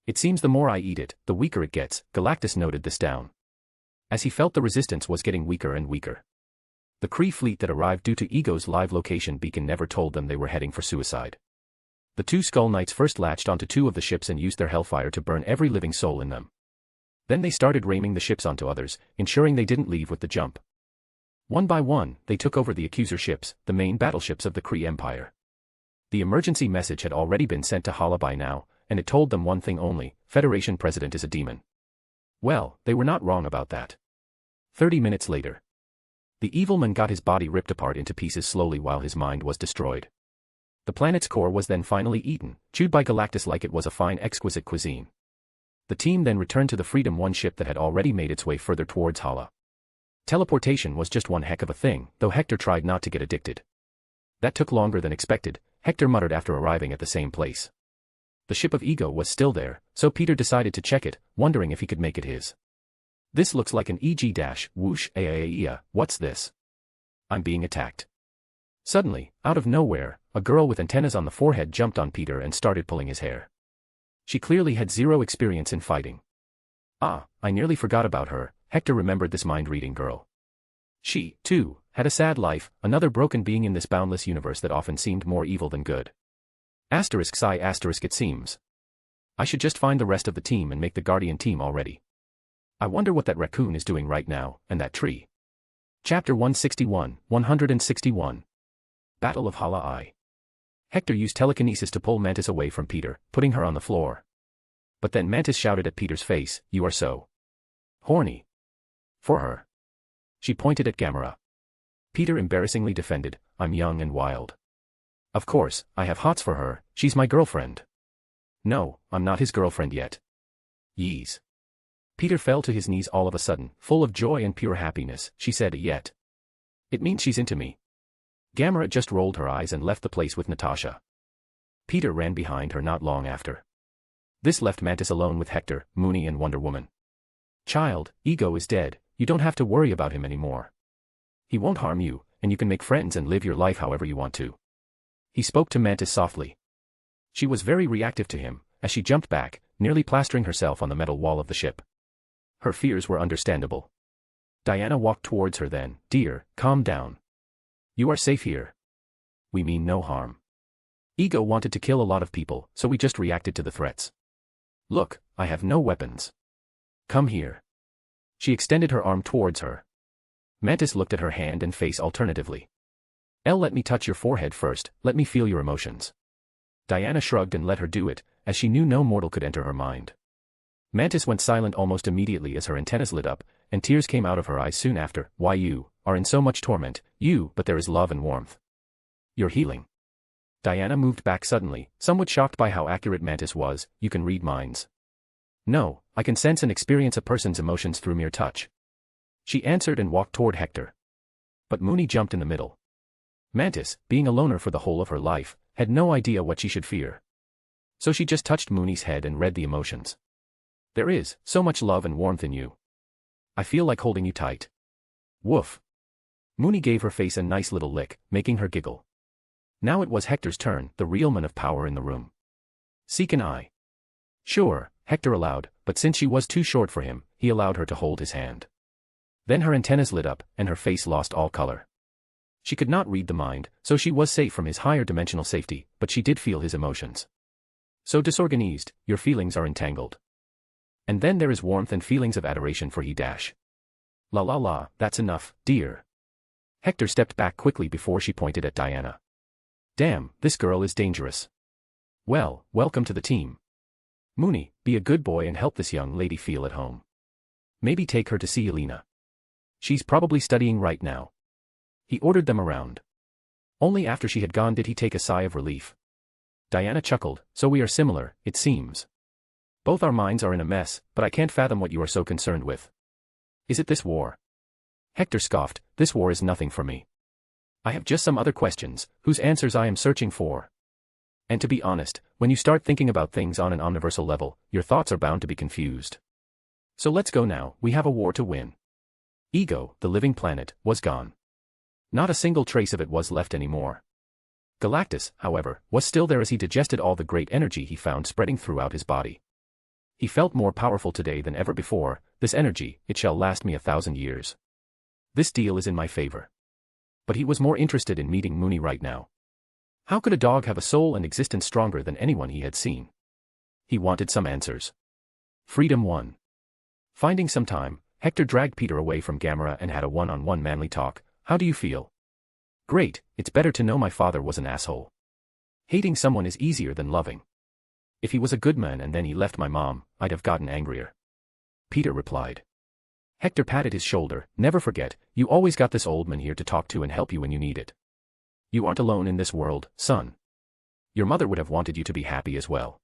It seems the more I eat it, the weaker it gets. Galactus noted this down. As he felt the resistance was getting weaker and weaker. The Kree fleet that arrived due to Ego's live location beacon never told them they were heading for suicide. The 2 Skull Knights first latched onto 2 of the ships and used their hellfire to burn every living soul in them. Then they started ramming the ships onto others, ensuring they didn't leave with the jump. One by one, they took over the Accuser ships, the main battleships of the Kree Empire. The emergency message had already been sent to Hala by now, and it told them one thing only: Federation President is a demon. Well, they were not wrong about that. 30 minutes later. The evilman got his body ripped apart into pieces slowly while his mind was destroyed. The planet's core was then finally eaten, chewed by Galactus like it was a fine exquisite cuisine. The team then returned to the Freedom 1 ship that had already made its way further towards Hala. Teleportation was just one heck of a thing, though Hector tried not to get addicted. That took longer than expected, Hector muttered after arriving at the same place. The ship of Ego was still there, so Peter decided to check it, wondering if he could make it his. This looks like an whoosh, what's this? I'm being attacked. Suddenly, out of nowhere, a girl with antennas on the forehead jumped on Peter and started pulling his hair. She clearly had zero experience in fighting. Ah, I nearly forgot about her. Hector remembered this mind-reading girl. She, too, had a sad life, another broken being in this boundless universe that often seemed more evil than good. It seems. I should just find the rest of the team and make the Guardian team already. I wonder what that raccoon is doing right now, and that tree. Chapter 161. Battle of Hala I. Hector used telekinesis to pull Mantis away from Peter, putting her on the floor. But then Mantis shouted at Peter's face, "You are so horny for her." She pointed at Gamera. Peter embarrassingly defended, "I'm young and wild. Of course, I have hots for her, she's my girlfriend." "No, I'm not his girlfriend yet." "Yees." Peter fell to his knees all of a sudden, full of joy and pure happiness. She said, "Yet. It means she's into me." Gamera just rolled her eyes and left the place with Natasha. Peter ran behind her not long after. This left Mantis alone with Hector, Mooney and Wonder Woman. "Child, Ego is dead, you don't have to worry about him anymore. He won't harm you, and you can make friends and live your life however you want to." He spoke to Mantis softly. She was very reactive to him, as she jumped back, nearly plastering herself on the metal wall of the ship. Her fears were understandable. Diana walked towards her then. "Dear, calm down. You are safe here. We mean no harm. Ego wanted to kill a lot of people, so we just reacted to the threats. Look, I have no weapons. Come here." She extended her arm towards her. Mantis looked at her hand and face alternatively. "Let me touch your forehead first, let me feel your emotions." Diana shrugged and let her do it, as she knew no mortal could enter her mind. Mantis went silent almost immediately as her antennas lit up, and tears came out of her eyes soon after. "Why you are in so much torment, but there is love and warmth. You're healing." Diana moved back suddenly, somewhat shocked by how accurate Mantis was. "You can read minds." "No, I can sense and experience a person's emotions through mere touch." She answered and walked toward Hector. But Mooney jumped in the middle. Mantis, being a loner for the whole of her life, had no idea what she should fear. So she just touched Mooney's head and read the emotions. "There is so much love and warmth in you. I feel like holding you tight." Woof. Mooney gave her face a nice little lick, making her giggle. Now it was Hector's turn, the real man of power in the room. "Seek an eye." "Sure," Hector allowed, but since she was too short for him, he allowed her to hold his hand. Then her antennas lit up, and her face lost all color. She could not read the mind, so she was safe from his higher dimensional safety, but she did feel his emotions. "So disorganized, your feelings are entangled. And then there is warmth and feelings of adoration for he dash. La la la, that's enough, dear." Hector stepped back quickly before she pointed at Diana. "Damn, this girl is dangerous. Well, welcome to the team. Mooney, be a good boy and help this young lady feel at home. Maybe take her to see Elena. She's probably studying right now." He ordered them around. Only after she had gone did he take a sigh of relief. Diana chuckled, "So we are similar, it seems. Both our minds are in a mess, but I can't fathom what you are so concerned with. Is it this war?" Hector scoffed, "This war is nothing for me. I have just some other questions, whose answers I am searching for. And to be honest, when you start thinking about things on an omniversal level, your thoughts are bound to be confused. So let's go now, we have a war to win." Ego, the living planet, was gone. Not a single trace of it was left anymore. Galactus, however, was still there as he digested all the great energy he found spreading throughout his body. He felt more powerful today than ever before. "This energy, it shall last me 1,000 years. This deal is in my favor." But he was more interested in meeting Mooney right now. How could a dog have a soul and existence stronger than anyone he had seen? He wanted some answers. Freedom 1. Finding some time, Hector dragged Peter away from Gamera and had a one-on-one manly talk. How do you feel? Great, it's better to know my father was an asshole. Hating someone is easier than loving. If he was a good man and then he left my mom, I'd have gotten angrier. Peter replied. Hector patted his shoulder. Never forget, you always got this old man here to talk to and help you when you need it. You aren't alone in this world, son. Your mother would have wanted you to be happy as well.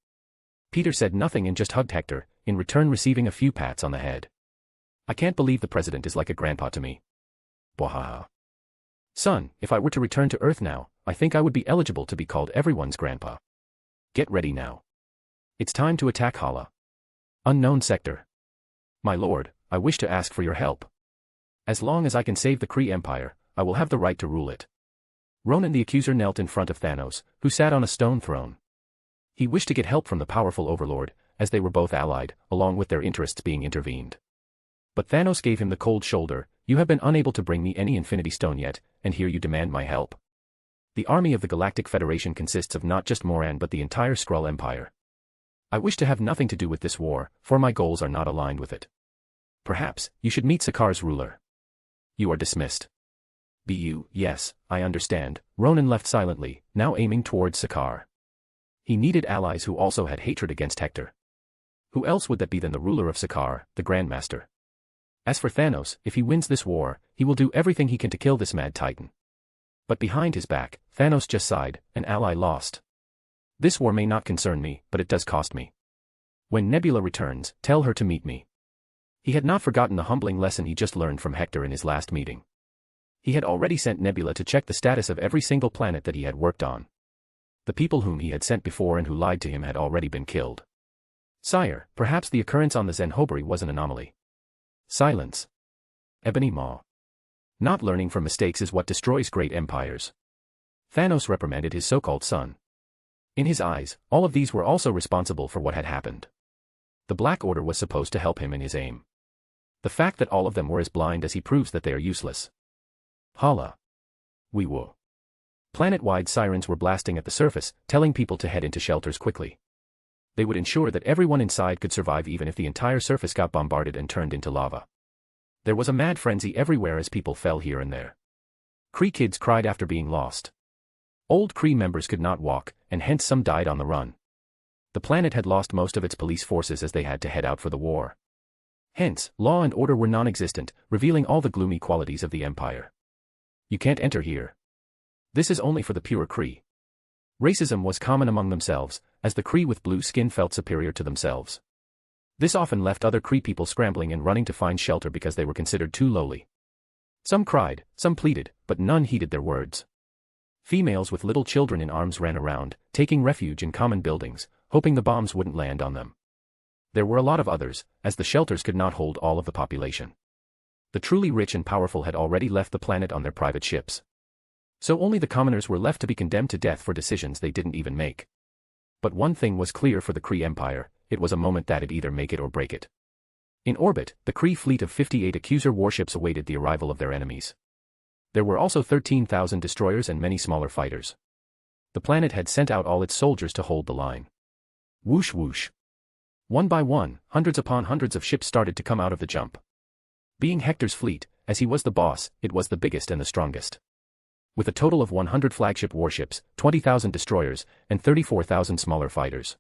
Peter said nothing and just hugged Hector, in return receiving a few pats on the head. I can't believe the president is like a grandpa to me. Bwahaha. Son, if I were to return to Earth now, I think I would be eligible to be called everyone's grandpa. Get ready now. It's time to attack Hala. Unknown sector. My lord, I wish to ask for your help. As long as I can save the Kree Empire, I will have the right to rule it. Ronan the Accuser knelt in front of Thanos, who sat on a stone throne. He wished to get help from the powerful Overlord, as they were both allied, along with their interests being intervened. But Thanos gave him the cold shoulder. You have been unable to bring me any Infinity Stone yet, and here you demand my help. The army of the Galactic Federation consists of not just Moran but the entire Skrull Empire. I wish to have nothing to do with this war, for my goals are not aligned with it. Perhaps, you should meet Sakar's ruler. You are dismissed. Yes, I understand. Ronan left silently, now aiming towards Sakar. He needed allies who also had hatred against Hector. Who else would that be than the ruler of Sakar, the Grandmaster? As for Thanos, if he wins this war, he will do everything he can to kill this mad titan. But behind his back, Thanos just sighed, an ally lost. This war may not concern me, but it does cost me. When Nebula returns, tell her to meet me. He had not forgotten the humbling lesson he just learned from Hector in his last meeting. He had already sent Nebula to check the status of every single planet that he had worked on. The people whom he had sent before and who lied to him had already been killed. Sire, perhaps the occurrence on the Zenhobari was an anomaly. Silence. Ebony Maw. Not learning from mistakes is what destroys great empires. Thanos reprimanded his so-called son. In his eyes, all of these were also responsible for what had happened. The Black Order was supposed to help him in his aim. The fact that all of them were as blind as he proves that they are useless. Hala. We woo. Planet-wide sirens were blasting at the surface, telling people to head into shelters quickly. They would ensure that everyone inside could survive even if the entire surface got bombarded and turned into lava. There was a mad frenzy everywhere as people fell here and there. Kree kids cried after being lost. Old Kree members could not walk, and hence some died on the run. The planet had lost most of its police forces as they had to head out for the war. Hence, law and order were non-existent, revealing all the gloomy qualities of the Empire. You can't enter here. This is only for the pure Kree. Racism was common among themselves, as the Kree with blue skin felt superior to themselves. This often left other Kree people scrambling and running to find shelter because they were considered too lowly. Some cried, some pleaded, but none heeded their words. Females with little children in arms ran around, taking refuge in common buildings, hoping the bombs wouldn't land on them. There were a lot of others, as the shelters could not hold all of the population. The truly rich and powerful had already left the planet on their private ships. So only the commoners were left to be condemned to death for decisions they didn't even make. But one thing was clear for the Kree Empire, it was a moment that'd either make it or break it. In orbit, the Kree fleet of 58 Accuser warships awaited the arrival of their enemies. There were also 13,000 destroyers and many smaller fighters. The planet had sent out all its soldiers to hold the line. Whoosh whoosh. One by one, hundreds upon hundreds of ships started to come out of the jump. Being Hector's fleet, as he was the boss, it was the biggest and the strongest. With a total of 100 flagship warships, 20,000 destroyers, and 34,000 smaller fighters.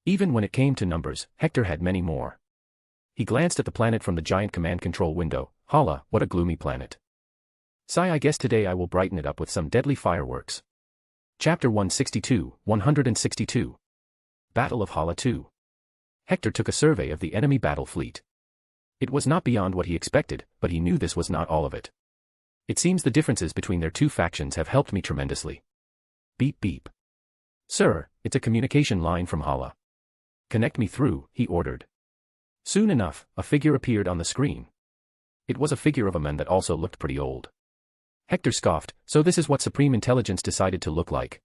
Even when it came to numbers, Hector had many more. He glanced at the planet from the giant command control window. Hala, what a gloomy planet. Sigh, I guess today I will brighten it up with some deadly fireworks. Chapter 162. Battle of Hala 2. Hector took a survey of the enemy battle fleet. It was not beyond what he expected, but he knew this was not all of it. It seems the differences between their two factions have helped me tremendously. Beep beep. Sir, it's a communication line from Hala. Connect me through, he ordered. Soon enough, a figure appeared on the screen. It was a figure of a man that also looked pretty old. Hector scoffed, so this is what Supreme Intelligence decided to look like.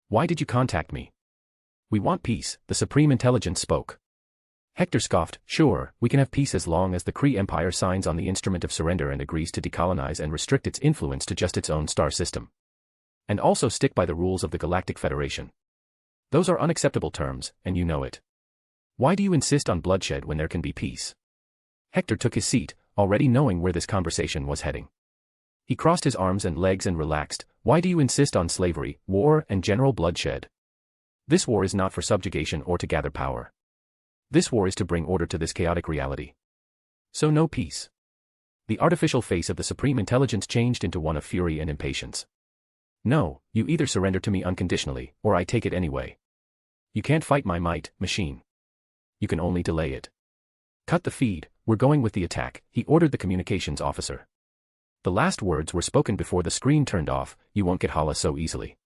Why did you contact me? We want peace, the Supreme Intelligence spoke. Hector scoffed, sure, we can have peace as long as the Kree Empire signs on the Instrument of Surrender and agrees to decolonize and restrict its influence to just its own star system. And also stick by the rules of the Galactic Federation. Those are unacceptable terms, and you know it. Why do you insist on bloodshed when there can be peace? Hector took his seat, already knowing where this conversation was heading. He crossed his arms and legs and relaxed. Why do you insist on slavery, war, and general bloodshed? This war is not for subjugation or to gather power. This war is to bring order to this chaotic reality. So no peace. The artificial face of the Supreme Intelligence changed into one of fury and impatience. No, you either surrender to me unconditionally, or I take it anyway. You can't fight my might, machine. You can only delay it. Cut the feed, we're going with the attack, he ordered the communications officer. The last words were spoken before the screen turned off. You won't get Hala so easily.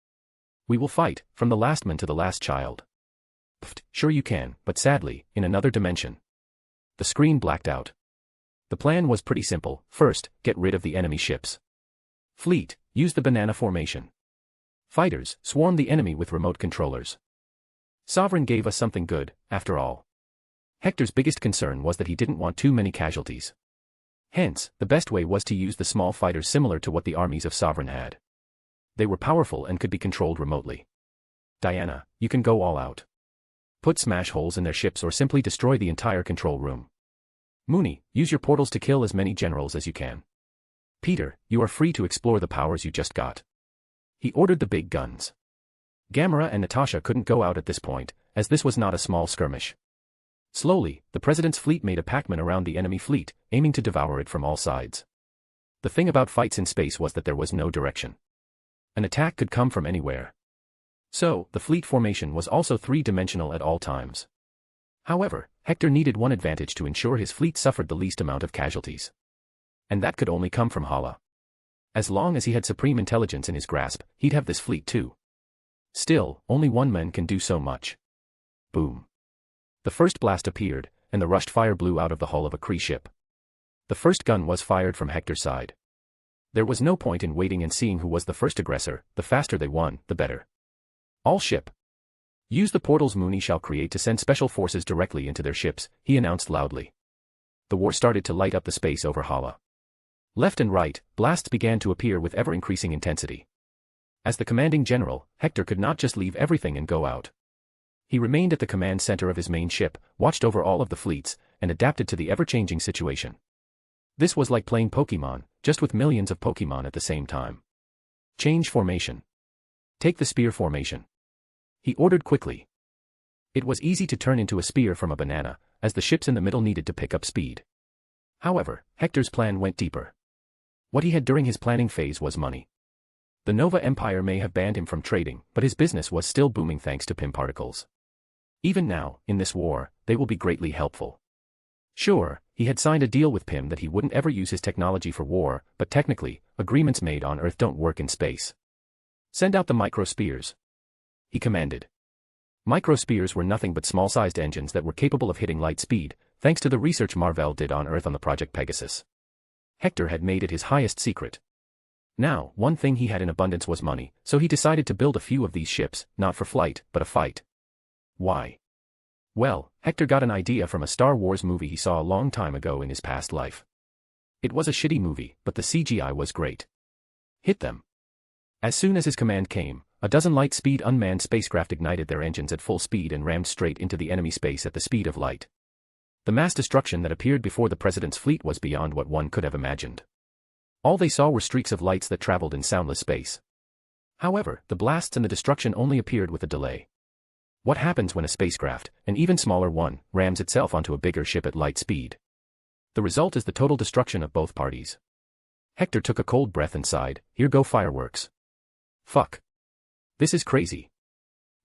We will fight, from the last man to the last child. Pfft, sure you can, but sadly, in another dimension. The screen blacked out. The plan was pretty simple. First, get rid of the enemy ships. Fleet, use the banana formation. Fighters, swarm the enemy with remote controllers. Sovereign gave us something good, after all. Hector's biggest concern was that he didn't want too many casualties. Hence, the best way was to use the small fighters similar to what the armies of Sovereign had. They were powerful and could be controlled remotely. Diana, you can go all out. Put smash holes in their ships or simply destroy the entire control room. Mooney, use your portals to kill as many generals as you can. Peter, you are free to explore the powers you just got. He ordered the big guns. Gamera and Natasha couldn't go out at this point, as this was not a small skirmish. Slowly, the president's fleet made a Pac-Man around the enemy fleet, aiming to devour it from all sides. The thing about fights in space was that there was no direction. An attack could come from anywhere. So, the fleet formation was also three-dimensional at all times. However, Hector needed one advantage to ensure his fleet suffered the least amount of casualties. And that could only come from Hala. As long as he had supreme intelligence in his grasp, he'd have this fleet too. Still, only one man can do so much. Boom. The first blast appeared, and the rushed fire blew out of the hull of a Kree ship. The first gun was fired from Hector's side. There was no point in waiting and seeing who was the first aggressor. The faster they won, the better. All ship. Use the portals Mooney shall create to send special forces directly into their ships, he announced loudly. The war started to light up the space over Hala. Left and right, blasts began to appear with ever-increasing intensity. As the commanding general, Hector could not just leave everything and go out. He remained at the command center of his main ship, watched over all of the fleets, and adapted to the ever-changing situation. This was like playing Pokemon, just with millions of Pokemon at the same time. Change formation. Take the spear formation. He ordered quickly. It was easy to turn into a spear from a banana, as the ships in the middle needed to pick up speed. However, Hector's plan went deeper. What he had during his planning phase was money. The Nova Empire may have banned him from trading, but his business was still booming thanks to PIM particles. Even now, in this war, they will be greatly helpful. Sure, he had signed a deal with PIM that he wouldn't ever use his technology for war, but technically, agreements made on Earth don't work in space. Send out the micro-spears. He commanded. Micro-spears were nothing but small-sized engines that were capable of hitting light speed, thanks to the research Marvel did on Earth on the Project Pegasus. Hector had made it his highest secret. Now, one thing he had in abundance was money, so he decided to build a few of these ships, not for flight, but a fight. Why? Well, Hector got an idea from a Star Wars movie he saw a long time ago in his past life. It was a shitty movie, but the CGI was great. Hit them. As soon as his command came, a dozen light-speed unmanned spacecraft ignited their engines at full speed and rammed straight into the enemy space at the speed of light. The mass destruction that appeared before the president's fleet was beyond what one could have imagined. All they saw were streaks of lights that traveled in soundless space. However, the blasts and the destruction only appeared with a delay. What happens when a spacecraft, an even smaller one, rams itself onto a bigger ship at light speed? The result is the total destruction of both parties. Hector took a cold breath and sighed, here go fireworks. Fuck. This is crazy.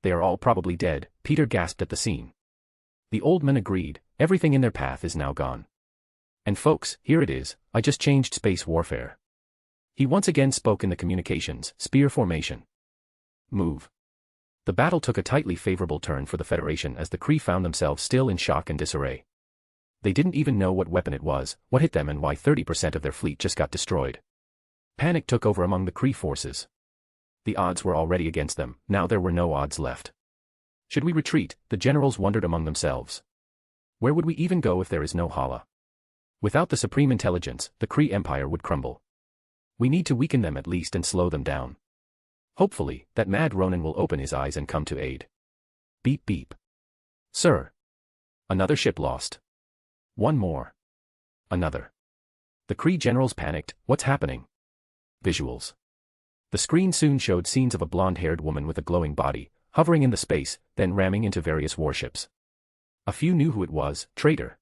They are all probably dead, Peter gasped at the scene. The old men agreed, everything in their path is now gone. And folks, here it is, I just changed space warfare. He once again spoke in the communications, spear formation. Move. The battle took a tightly favorable turn for the Federation as the Kree found themselves still in shock and disarray. They didn't even know what weapon it was, what hit them and why 30% of their fleet just got destroyed. Panic took over among the Kree forces. The odds were already against them, now there were no odds left. Should we retreat? The generals wondered among themselves. Where would we even go if there is no Hala? Without the Supreme Intelligence, the Kree Empire would crumble. We need to weaken them at least and slow them down. Hopefully, that mad Ronin will open his eyes and come to aid. Beep beep. Sir. Another ship lost. One more. Another. The Kree generals panicked, what's happening? Visuals. The screen soon showed scenes of a blonde-haired woman with a glowing body, hovering in the space, then ramming into various warships. A few knew who it was, traitor.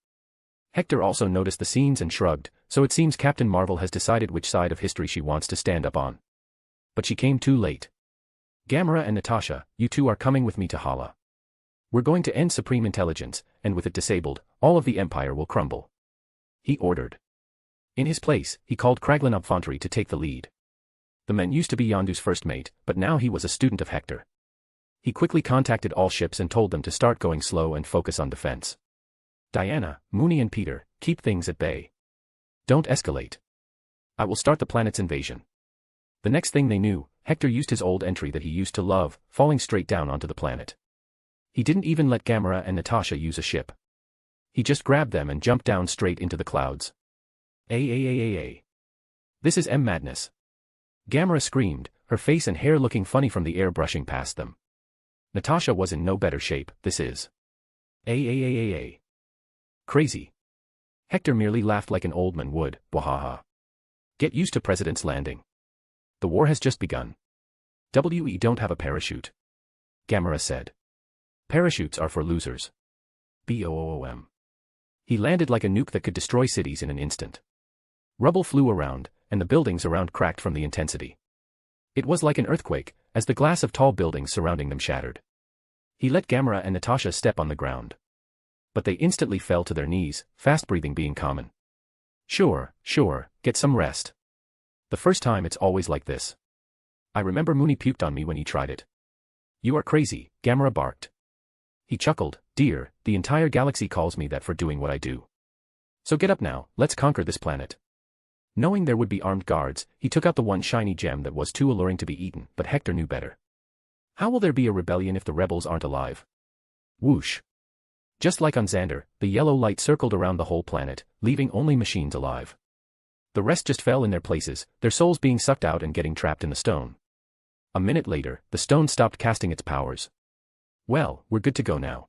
Hector also noticed the scenes and shrugged, so it seems Captain Marvel has decided which side of history she wants to stand up on. But she came too late. Gamera and Natasha, you two are coming with me to Hala. We're going to end Supreme Intelligence, and with it disabled, all of the Empire will crumble. He ordered. In his place, he called Kraglin Infantry to take the lead. The man used to be Yondu's first mate, but now he was a student of Hector. He quickly contacted all ships and told them to start going slow and focus on defense. Diana, Mooney and Peter, keep things at bay. Don't escalate. I will start the planet's invasion. The next thing they knew, Hector used his old entry that he used to love, falling straight down onto the planet. He didn't even let Gamera and Natasha use a ship. He just grabbed them and jumped down straight into the clouds. This is madness. Gamera screamed, her face and hair looking funny from the air brushing past them. Natasha was in no better shape, this is crazy. Hector merely laughed like an old man would, wahaha. Get used to President's Landing. The war has just begun. We don't have a parachute. Gamera said. Parachutes are for losers. Boom. He landed like a nuke that could destroy cities in an instant. Rubble flew around, and the buildings around cracked from the intensity. It was like an earthquake, as the glass of tall buildings surrounding them shattered. He let Gamera and Natasha step on the ground. But they instantly fell to their knees, fast breathing being common. Sure, get some rest. The first time it's always like this. I remember Mooney puked on me when he tried it. You are crazy, Gamera barked. He chuckled, dear, the entire galaxy calls me that for doing what I do. So get up now, let's conquer this planet. Knowing there would be armed guards, he took out the one shiny gem that was too alluring to be eaten, but Hector knew better. How will there be a rebellion if the rebels aren't alive? Whoosh. Just like on Xander, the yellow light circled around the whole planet, leaving only machines alive. The rest just fell in their places, their souls being sucked out and getting trapped in the stone. A minute later, the stone stopped casting its powers. Well, we're good to go now.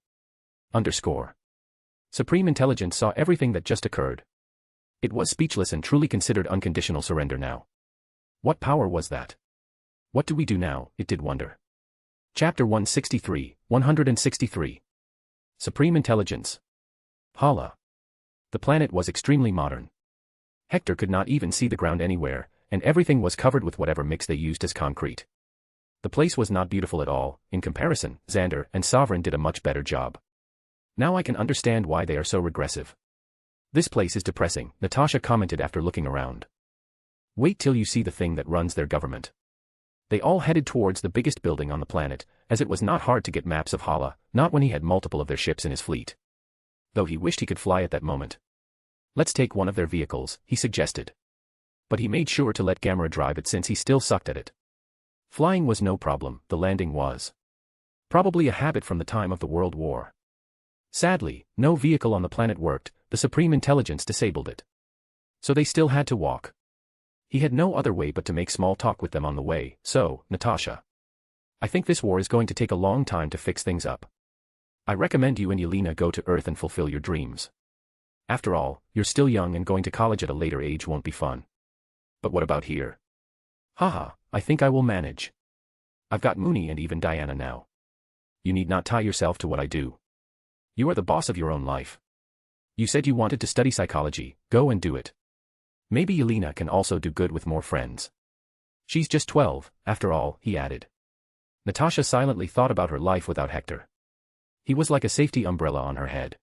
Supreme Intelligence saw everything that just occurred. It was speechless and truly considered unconditional surrender now. What power was that? What do we do now? It did wonder. Chapter 163. Supreme Intelligence. Hala. The planet was extremely modern. Hector could not even see the ground anywhere, and everything was covered with whatever mix they used as concrete. The place was not beautiful at all. In comparison, Xander and Sovereign did a much better job. Now I can understand why they are so regressive. This place is depressing, Natasha commented after looking around. Wait till you see the thing that runs their government. They all headed towards the biggest building on the planet, as it was not hard to get maps of Hala, not when he had multiple of their ships in his fleet. Though he wished he could fly at that moment. Let's take one of their vehicles, he suggested. But he made sure to let Gamera drive it since he still sucked at it. Flying was no problem, the landing was. Probably a habit from the time of the World War. Sadly, no vehicle on the planet worked, the Supreme Intelligence disabled it. So they still had to walk. He had no other way but to make small talk with them on the way, so, Natasha. I think this war is going to take a long time to fix things up. I recommend you and Yelena go to Earth and fulfill your dreams. After all, you're still young and going to college at a later age won't be fun. But what about here? Haha, I think I will manage. I've got Mooney and even Diana now. You need not tie yourself to what I do. You are the boss of your own life. You said you wanted to study psychology, go and do it. Maybe Yelena can also do good with more friends. She's just 12, after all, he added. Natasha silently thought about her life without Hector. He was like a safety umbrella on her head.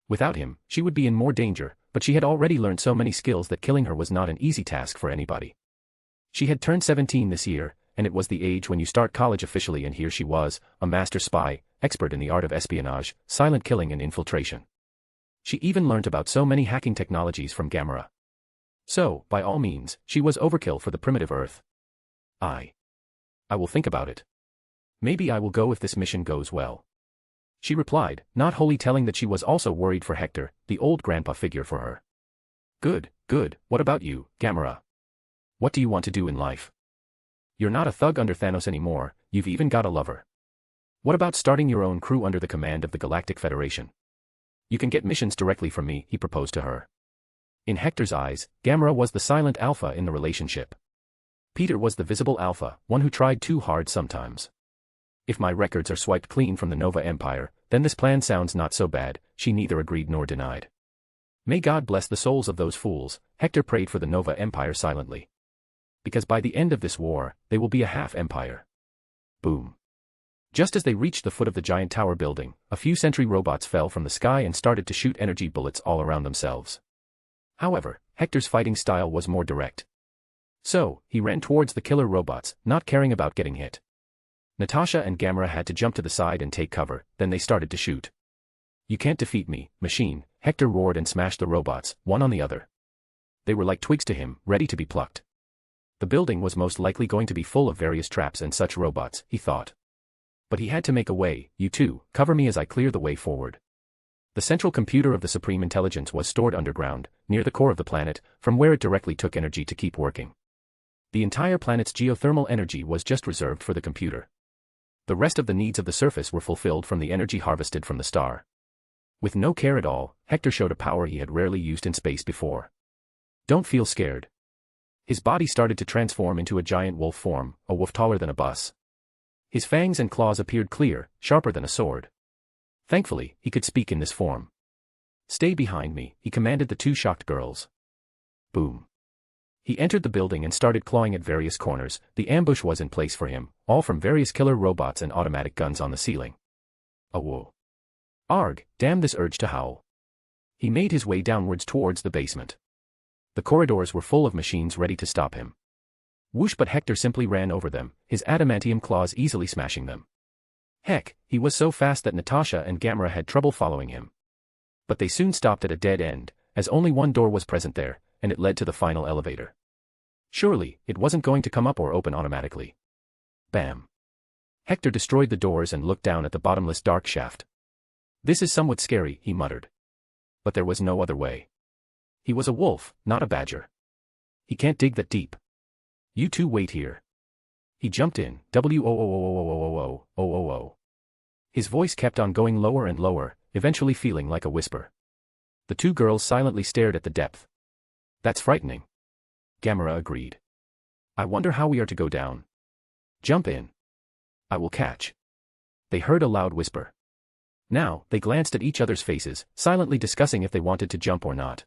Without him, she would be in more danger, but she had already learned so many skills that killing her was not an easy task for anybody. She had turned 17 this year, and it was the age when you start college officially, and here she was, a master spy, expert in the art of espionage, silent killing and infiltration. She even learned about so many hacking technologies from Gamera. So, by all means, she was overkill for the primitive Earth. I will think about it. Maybe I will go if this mission goes well. She replied, not wholly telling that she was also worried for Hector, the old grandpa figure for her. Good, what about you, Gamera? What do you want to do in life? You're not a thug under Thanos anymore, you've even got a lover. What about starting your own crew under the command of the Galactic Federation? You can get missions directly from me, he proposed to her. In Hector's eyes, Gamera was the silent alpha in the relationship. Peter was the visible alpha, one who tried too hard sometimes. If my records are swiped clean from the Nova Empire, then this plan sounds not so bad, she neither agreed nor denied. May God bless the souls of those fools, Hector prayed for the Nova Empire silently. Because by the end of this war, they will be a half-empire. Boom. Just as they reached the foot of the giant tower building, a few sentry robots fell from the sky and started to shoot energy bullets all around themselves. However, Hector's fighting style was more direct. So, he ran towards the killer robots, not caring about getting hit. Natasha and Gamera had to jump to the side and take cover, then they started to shoot. You can't defeat me, machine, Hector roared and smashed the robots, one on the other. They were like twigs to him, ready to be plucked. The building was most likely going to be full of various traps and such robots, he thought. But he had to make a way. You two, cover me as I clear the way forward. The central computer of the Supreme Intelligence was stored underground, near the core of the planet, from where it directly took energy to keep working. The entire planet's geothermal energy was just reserved for the computer. The rest of the needs of the surface were fulfilled from the energy harvested from the star. With no care at all, Hector showed a power he had rarely used in space before. Don't feel scared. His body started to transform into a giant wolf form, a wolf taller than a bus. His fangs and claws appeared clear, sharper than a sword. Thankfully, he could speak in this form. Stay behind me, he commanded the two shocked girls. Boom. He entered the building and started clawing at various corners. The ambush was in place for him, all from various killer robots and automatic guns on the ceiling. Oh whoa. Arg, damn this urge to howl. He made his way downwards towards the basement. The corridors were full of machines ready to stop him. Whoosh, but Hector simply ran over them, his adamantium claws easily smashing them. Heck, he was so fast that Natasha and Gamera had trouble following him. But they soon stopped at a dead end, as only one door was present there, and it led to the final elevator. Surely, it wasn't going to come up or open automatically. Bam. Hector destroyed the doors and looked down at the bottomless dark shaft. This is somewhat scary, he muttered. But there was no other way. He was a wolf, not a badger. He can't dig that deep. You two wait here. He jumped in, W-O-O-O-O-O-O-O-O-O. His voice kept on going lower and lower, eventually feeling like a whisper. The two girls silently stared at the depth. That's frightening. Gamera agreed. I wonder how we are to go down. Jump in. I will catch. They heard a loud whisper. Now, they glanced at each other's faces, silently discussing if they wanted to jump or not.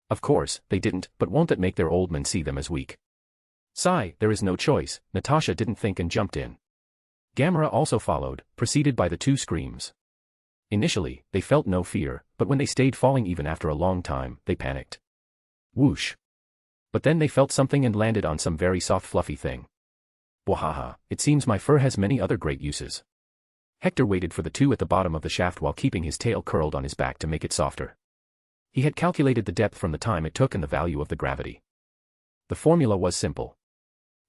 Of course, they didn't, but won't that make their old men see them as weak? Sigh, there is no choice, Natasha didn't think and jumped in. Gamera also followed, preceded by the two screams. Initially, they felt no fear, but when they stayed falling even after a long time, they panicked. Whoosh. But then they felt something and landed on some very soft fluffy thing. Wahaha, it seems my fur has many other great uses. Hector waited for the two at the bottom of the shaft while keeping his tail curled on his back to make it softer. He had calculated the depth from the time it took and the value of the gravity. The formula was simple.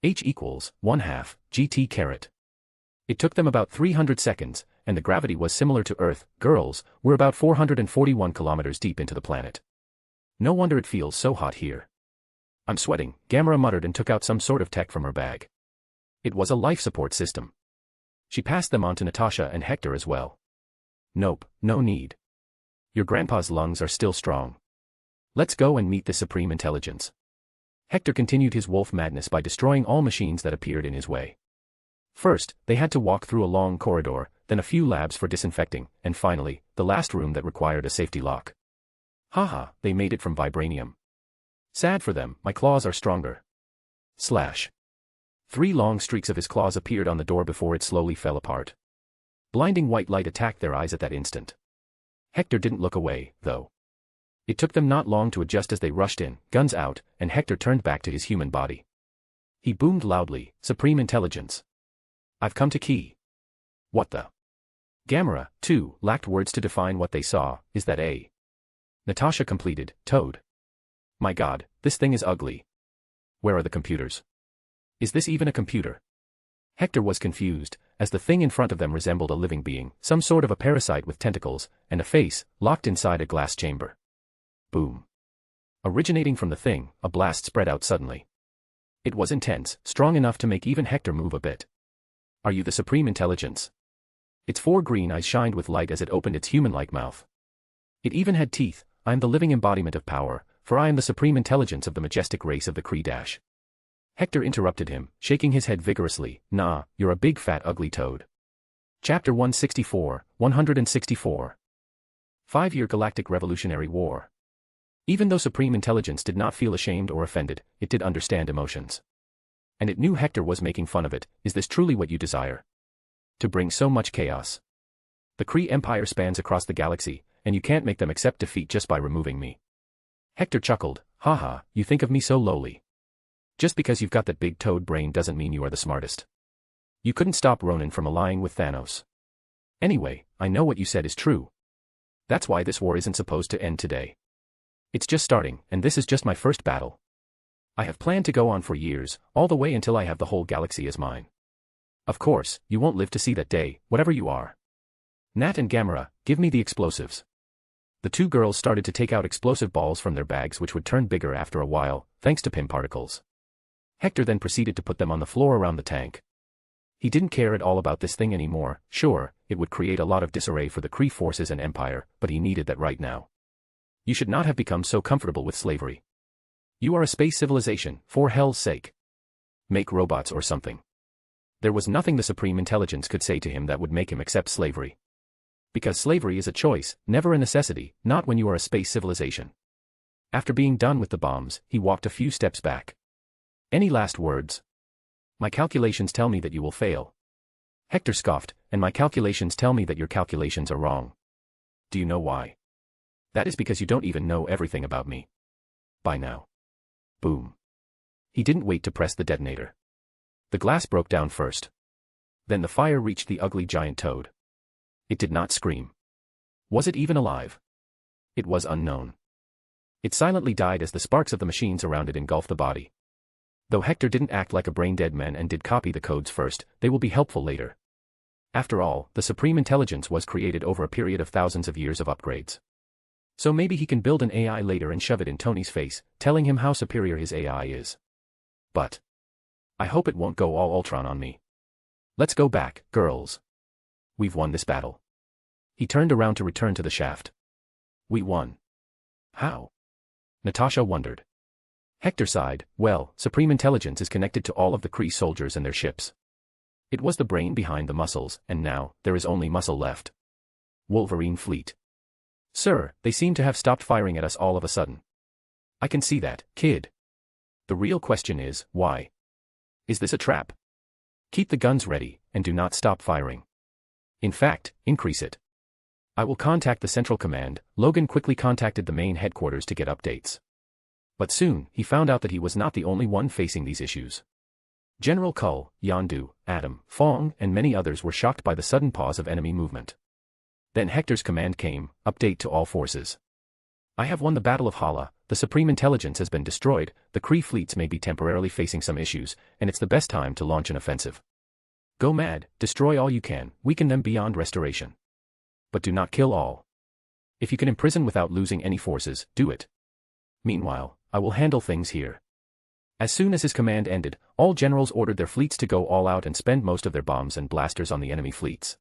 H equals 1/2 GT caret. It took them about 300 seconds, and the gravity was similar to Earth. Girls, we're about 441 kilometers deep into the planet. No wonder it feels so hot here. I'm sweating, Gamera muttered and took out some sort of tech from her bag. It was a life support system. She passed them on to Natasha and Hector as well. Nope, no need. Your grandpa's lungs are still strong. Let's go and meet the Supreme Intelligence. Hector continued his wolf madness by destroying all machines that appeared in his way. First, they had to walk through a long corridor, then a few labs for disinfecting, and finally, the last room that required a safety lock. Haha, they made it from vibranium. Sad for them, my claws are stronger. Slash. 3 long streaks of his claws appeared on the door before it slowly fell apart. Blinding white light attacked their eyes at that instant. Hector didn't look away, though. It took them not long to adjust as they rushed in, guns out, and Hector turned back to his human body. He boomed loudly, Supreme Intelligence. I've come to key. What the? Gamera, too, lacked words to define what they saw. Is that a? Natasha completed, Toad. My god, this thing is ugly. Where are the computers? Is this even a computer? Hector was confused, as the thing in front of them resembled a living being, some sort of a parasite with tentacles, and a face, locked inside a glass chamber. Boom. Originating from the thing, a blast spread out suddenly. It was intense, strong enough to make even Hector move a bit. Are you the Supreme Intelligence? Its 4 green eyes shined with light as it opened its human-like mouth. It even had teeth. I am the living embodiment of power, for I am the Supreme Intelligence of the majestic race of the Kree-. Hector interrupted him, shaking his head vigorously. Nah, you're a big fat ugly toad. Chapter 164, 164. 5-Year Galactic Revolutionary War. Even though Supreme Intelligence did not feel ashamed or offended, it did understand emotions. And it knew Hector was making fun of it. Is this truly what you desire? To bring so much chaos? The Kree Empire spans across the galaxy, and you can't make them accept defeat just by removing me. Hector chuckled. Haha, you think of me so lowly. Just because you've got that big toad brain doesn't mean you are the smartest. You couldn't stop Ronan from allying with Thanos. Anyway, I know what you said is true. That's why this war isn't supposed to end today. It's just starting, and this is just my first battle. I have planned to go on for years, all the way until I have the whole galaxy as mine. Of course, you won't live to see that day, whatever you are. Nat and Gamera, give me the explosives. The two girls started to take out explosive balls from their bags, which would turn bigger after a while, thanks to Pym particles. Hector then proceeded to put them on the floor around the tank. He didn't care at all about this thing anymore. Sure, it would create a lot of disarray for the Kree forces and Empire, but he needed that right now. You should not have become so comfortable with slavery. You are a space civilization, for hell's sake. Make robots or something. There was nothing the Supreme Intelligence could say to him that would make him accept slavery. Because slavery is a choice, never a necessity, not when you are a space civilization. After being done with the bombs, he walked a few steps back. Any last words? My calculations tell me that you will fail. Hector scoffed, and my calculations tell me that your calculations are wrong. Do you know why? That is because you don't even know everything about me. By now. Boom. He didn't wait to press the detonator. The glass broke down first. Then the fire reached the ugly giant toad. It did not scream. Was it even alive? It was unknown. It silently died as the sparks of the machines around it engulfed the body. Though Hector didn't act like a brain-dead man and did copy the codes first, they will be helpful later. After all, the Supreme Intelligence was created over a period of thousands of years of upgrades. So maybe he can build an AI later and shove it in Tony's face, telling him how superior his AI is. But I hope it won't go all Ultron on me. Let's go back, girls. We've won this battle. He turned around to return to the shaft. We won. How? Natasha wondered. Hector sighed. Well, Supreme Intelligence is connected to all of the Kree soldiers and their ships. It was the brain behind the muscles, and now, there is only muscle left. Wolverine Fleet. Sir, they seem to have stopped firing at us all of a sudden. I can see that, kid. The real question is, why? Is this a trap? Keep the guns ready, and do not stop firing. In fact, increase it. I will contact the Central Command. Logan quickly contacted the main headquarters to get updates. But soon, he found out that he was not the only one facing these issues. General Kull, Yondu, Adam, Fong, and many others were shocked by the sudden pause of enemy movement. Then Hector's command came, update to all forces. I have won the Battle of Hala, the Supreme Intelligence has been destroyed, the Kree fleets may be temporarily facing some issues, and it's the best time to launch an offensive. Go mad, destroy all you can, weaken them beyond restoration. But do not kill all. If you can imprison without losing any forces, do it. Meanwhile, I will handle things here. As soon as his command ended, all generals ordered their fleets to go all out and spend most of their bombs and blasters on the enemy fleets.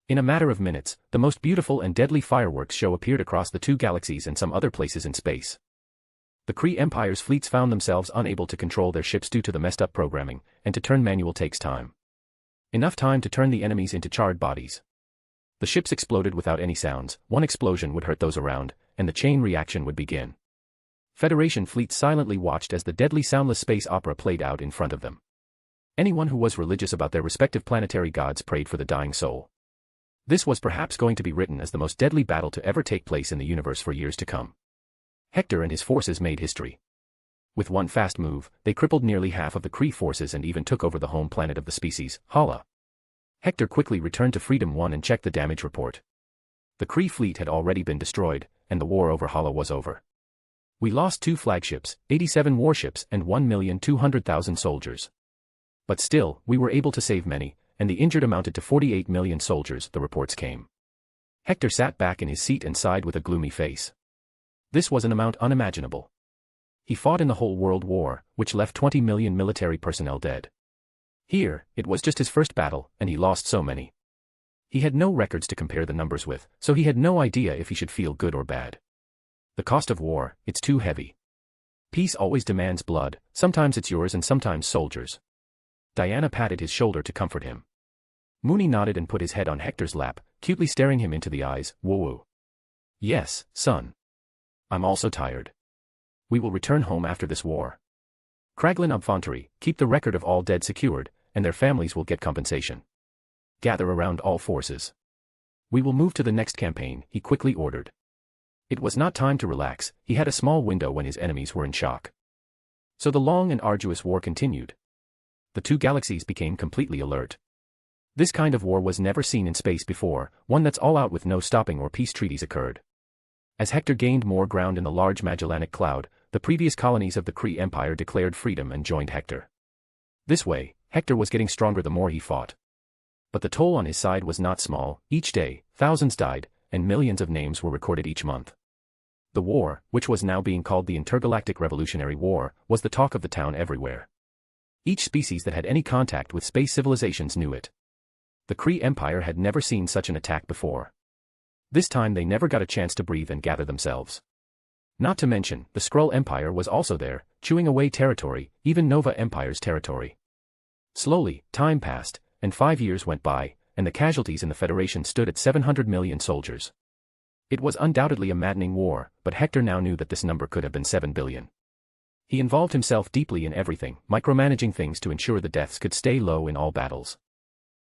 In a matter of minutes, the most beautiful and deadly fireworks show appeared across the two galaxies and some other places in space. The Kree Empire's fleets found themselves unable to control their ships due to the messed up programming, and to turn manual takes time. Enough time to turn the enemies into charred bodies. The ships exploded without any sounds, one explosion would hurt those around, and the chain reaction would begin. Federation fleets silently watched as the deadly soundless space opera played out in front of them. Anyone who was religious about their respective planetary gods prayed for the dying soul. This was perhaps going to be written as the most deadly battle to ever take place in the universe for years to come. Hector and his forces made history. With one fast move, they crippled nearly half of the Kree forces and even took over the home planet of the species, Hala. Hector quickly returned to Freedom 1 and checked the damage report. The Kree fleet had already been destroyed, and the war over Hala was over. We lost 2 flagships, 87 warships, and 1,200,000 soldiers. But still, we were able to save many, and the injured amounted to 48 million soldiers, the reports came. Hector sat back in his seat and sighed with a gloomy face. This was an amount unimaginable. He fought in the whole World War, which left 20 million military personnel dead. Here, it was just his first battle, and he lost so many. He had no records to compare the numbers with, so he had no idea if he should feel good or bad. The cost of war, it's too heavy. Peace always demands blood, sometimes it's yours and sometimes soldiers. Diana patted his shoulder to comfort him. Mooney nodded and put his head on Hector's lap, cutely staring him into the eyes. Woo-woo. Yes, son. I'm also tired. We will return home after this war. Kraglin Obfontery, keep the record of all dead secured, and their families will get compensation. Gather around all forces. We will move to the next campaign, he quickly ordered. It was not time to relax, he had a small window when his enemies were in shock. So the long and arduous war continued. The two galaxies became completely alert. This kind of war was never seen in space before, one that's all out with no stopping or peace treaties occurred. As Hector gained more ground in the large Magellanic Cloud, the previous colonies of the Kree Empire declared freedom and joined Hector. This way, Hector was getting stronger the more he fought. But the toll on his side was not small. Each day, thousands died, and millions of names were recorded each month. The war, which was now being called the Intergalactic Revolutionary War, was the talk of the town everywhere. Each species that had any contact with space civilizations knew it. The Kree Empire had never seen such an attack before. This time they never got a chance to breathe and gather themselves. Not to mention, the Skrull Empire was also there, chewing away territory, even Nova Empire's territory. Slowly, time passed, and 5 years went by, and the casualties in the Federation stood at 700 million soldiers. It was undoubtedly a maddening war, but Hector now knew that this number could have been 7 billion. He involved himself deeply in everything, micromanaging things to ensure the deaths could stay low in all battles.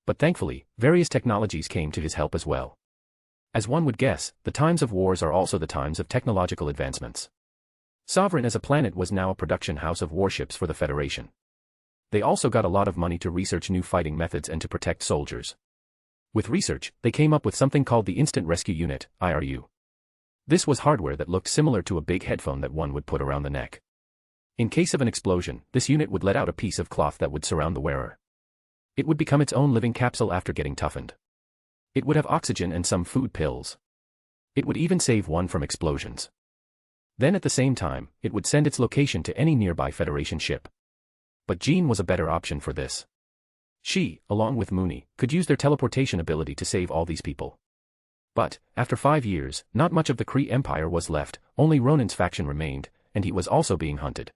But thankfully, various technologies came to his help as well. As one would guess, the times of wars are also the times of technological advancements. Sovereign as a planet was now a production house of warships for the Federation. They also got a lot of money to research new fighting methods and to protect soldiers. With research, they came up with something called the Instant Rescue Unit, IRU. This was hardware that looked similar to a big headphone that one would put around the neck. In case of an explosion, this unit would let out a piece of cloth that would surround the wearer. It would become its own living capsule after getting toughened. It would have oxygen and some food pills. It would even save one from explosions. Then at the same time, it would send its location to any nearby Federation ship. But Jean was a better option for this. She, along with Mooney, could use their teleportation ability to save all these people. But, after 5 years, not much of the Kree Empire was left, only Ronan's faction remained, and he was also being hunted.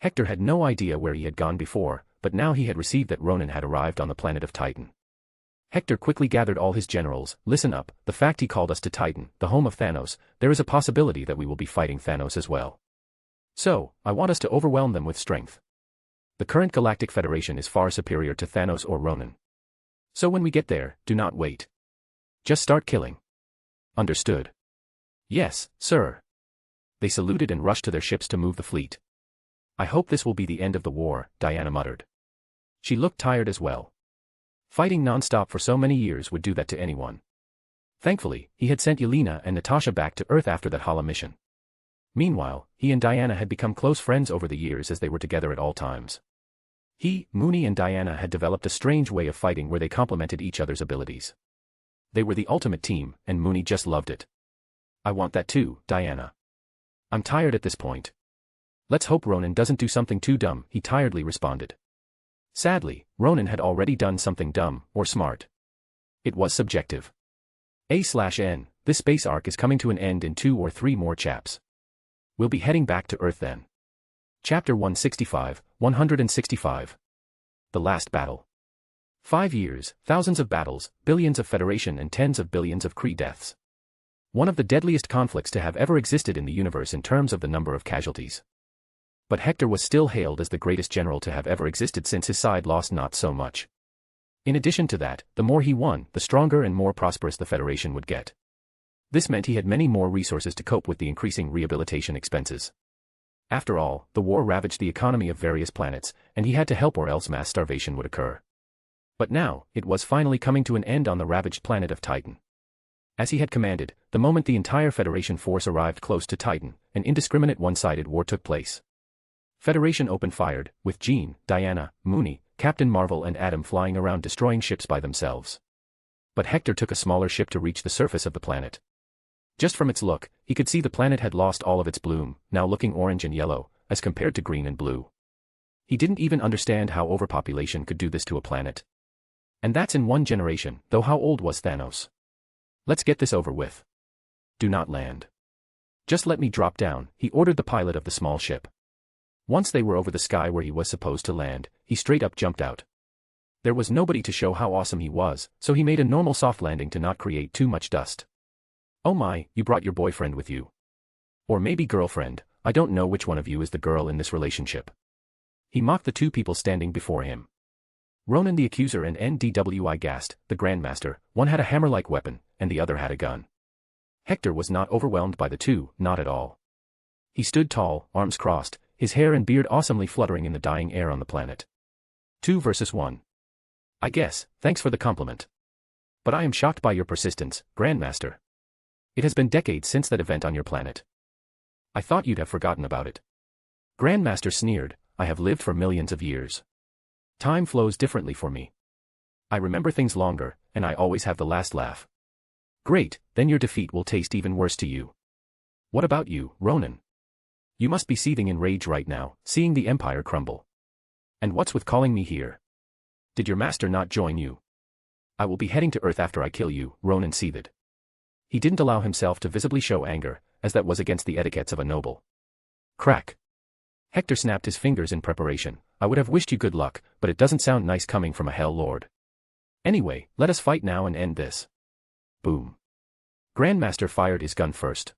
Hector had no idea where he had gone before, but now he had received that Ronan had arrived on the planet of Titan. Hector quickly gathered all his generals. Listen up, the fact he called us to Titan, the home of Thanos, there is a possibility that we will be fighting Thanos as well. So, I want us to overwhelm them with strength. The current Galactic Federation is far superior to Thanos or Ronan. So when we get there, do not wait. Just start killing. Understood? Yes, sir. They saluted and rushed to their ships to move the fleet. I hope this will be the end of the war, Diana muttered. She looked tired as well. Fighting non-stop for so many years would do that to anyone. Thankfully, he had sent Yelena and Natasha back to Earth after that Hala mission. Meanwhile, he and Diana had become close friends over the years as they were together at all times. He, Mooney and Diana had developed a strange way of fighting where they complemented each other's abilities. They were the ultimate team, and Mooney just loved it. I want that too, Diana. I'm tired at this point. Let's hope Ronan doesn't do something too dumb, he tiredly responded. Sadly, Ronan had already done something dumb, or smart. It was subjective. A/N, this space arc is coming to an end in 2 or 3 more chaps. We'll be heading back to Earth then. Chapter 165, 165. The Last Battle. 5 years, thousands of battles, billions of Federation and tens of billions of Kree deaths. One of the deadliest conflicts to have ever existed in the universe in terms of the number of casualties. But Hector was still hailed as the greatest general to have ever existed since his side lost not so much. In addition to that, the more he won, the stronger and more prosperous the Federation would get. This meant he had many more resources to cope with the increasing rehabilitation expenses. After all, the war ravaged the economy of various planets, and he had to help or else mass starvation would occur. But now, it was finally coming to an end on the ravaged planet of Titan. As he had commanded, the moment the entire Federation force arrived close to Titan, an indiscriminate one-sided war took place. Federation open-fired, with Jean, Diana, Mooney, Captain Marvel and Adam flying around destroying ships by themselves. But Hector took a smaller ship to reach the surface of the planet. Just from its look, he could see the planet had lost all of its bloom, now looking orange and yellow, as compared to green and blue. He didn't even understand how overpopulation could do this to a planet. And that's in 1 generation, though how old was Thanos? Let's get this over with. Do not land. Just let me drop down, he ordered the pilot of the small ship. Once they were over the sky where he was supposed to land, he straight up jumped out. There was nobody to show how awesome he was, so he made a normal soft landing to not create too much dust. Oh my, you brought your boyfriend with you. Or maybe girlfriend, I don't know which one of you is the girl in this relationship. He mocked the two people standing before him. Ronan the Accuser and Ndwi Gast, the Grandmaster, one had a hammer-like weapon, and the other had a gun. Hector was not overwhelmed by the two, not at all. He stood tall, arms crossed, his hair and beard awesomely fluttering in the dying air on the planet. 2 versus 1. I guess, thanks for the compliment. But I am shocked by your persistence, Grandmaster. It has been decades since that event on your planet. I thought you'd have forgotten about it. Grandmaster sneered, I have lived for millions of years. Time flows differently for me. I remember things longer, and I always have the last laugh. Great, then your defeat will taste even worse to you. What about you, Ronan? You must be seething in rage right now, seeing the Empire crumble. And what's with calling me here? Did your master not join you? I will be heading to Earth after I kill you, Ronan seethed. He didn't allow himself to visibly show anger, as that was against the etiquettes of a noble. Crack. Hector snapped his fingers in preparation. I would have wished you good luck, but it doesn't sound nice coming from a Hell Lord. Anyway, let us fight now and end this. Boom. Grandmaster fired his gun first.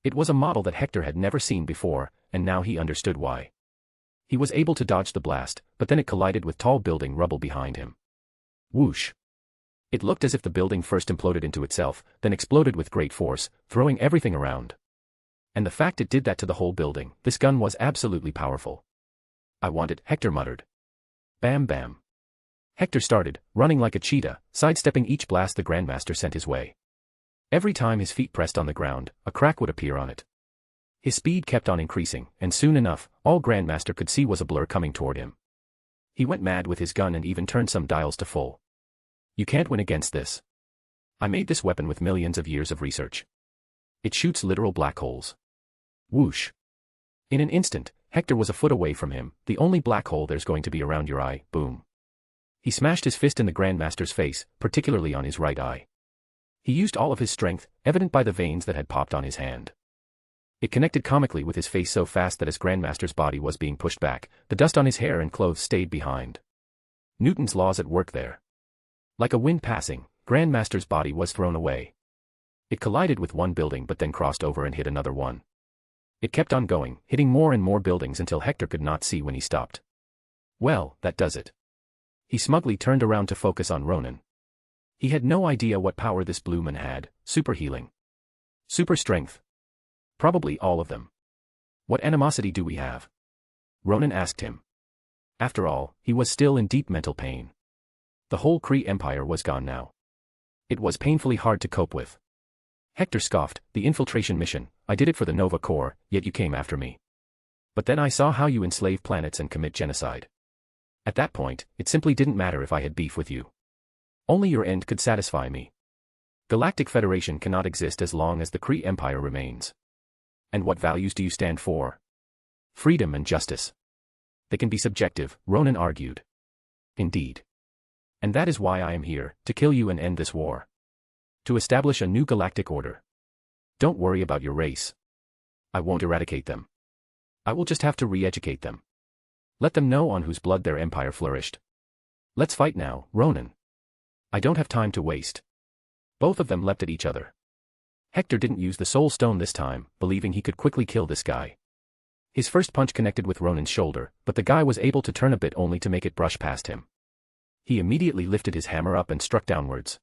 It was a model that Hector had never seen before, and now he understood why. He was able to dodge the blast, but then it collided with tall building rubble behind him. Whoosh. It looked as if the building first imploded into itself, then exploded with great force, throwing everything around. And the fact it did that to the whole building, this gun was absolutely powerful. I want it, Hector muttered. Bam bam. Hector started, running like a cheetah, sidestepping each blast the Grandmaster sent his way. Every time his feet pressed on the ground, a crack would appear on it. His speed kept on increasing, and soon enough, all Grandmaster could see was a blur coming toward him. He went mad with his gun and even turned some dials to full. You can't win against this. I made this weapon with millions of years of research. It shoots literal black holes. Whoosh. In an instant, Hector was a foot away from him, the only black hole there's going to be around your eye, boom. He smashed his fist in the Grandmaster's face, particularly on his right eye. He used all of his strength, evident by the veins that had popped on his hand. It connected comically with his face so fast that as Grandmaster's body was being pushed back, the dust on his hair and clothes stayed behind. Newton's laws at work there. Like a wind passing, Grandmaster's body was thrown away. It collided with one building but then crossed over and hit another one. It kept on going, hitting more and more buildings until Hector could not see when he stopped. Well, that does it. He smugly turned around to focus on Ronan. He had no idea what power this blue man had, super healing. Super strength. Probably all of them. What animosity do we have? Ronan asked him. After all, he was still in deep mental pain. The whole Kree Empire was gone now. It was painfully hard to cope with. Hector scoffed, the infiltration mission, I did it for the Nova Corps, yet you came after me. But then I saw how you enslave planets and commit genocide. At that point, it simply didn't matter if I had beef with you. Only your end could satisfy me. Galactic Federation cannot exist as long as the Kree Empire remains. And what values do you stand for? Freedom and justice. They can be subjective, Ronan argued. Indeed. And that is why I am here, to kill you and end this war. To establish a new galactic order. Don't worry about your race. I won't eradicate them. I will just have to re-educate them. Let them know on whose blood their empire flourished. Let's fight now, Ronan. I don't have time to waste. Both of them leapt at each other. Hector didn't use the Soul Stone this time, believing he could quickly kill this guy. His first punch connected with Ronan's shoulder, but the guy was able to turn a bit only to make it brush past him. He immediately lifted his hammer up and struck downwards.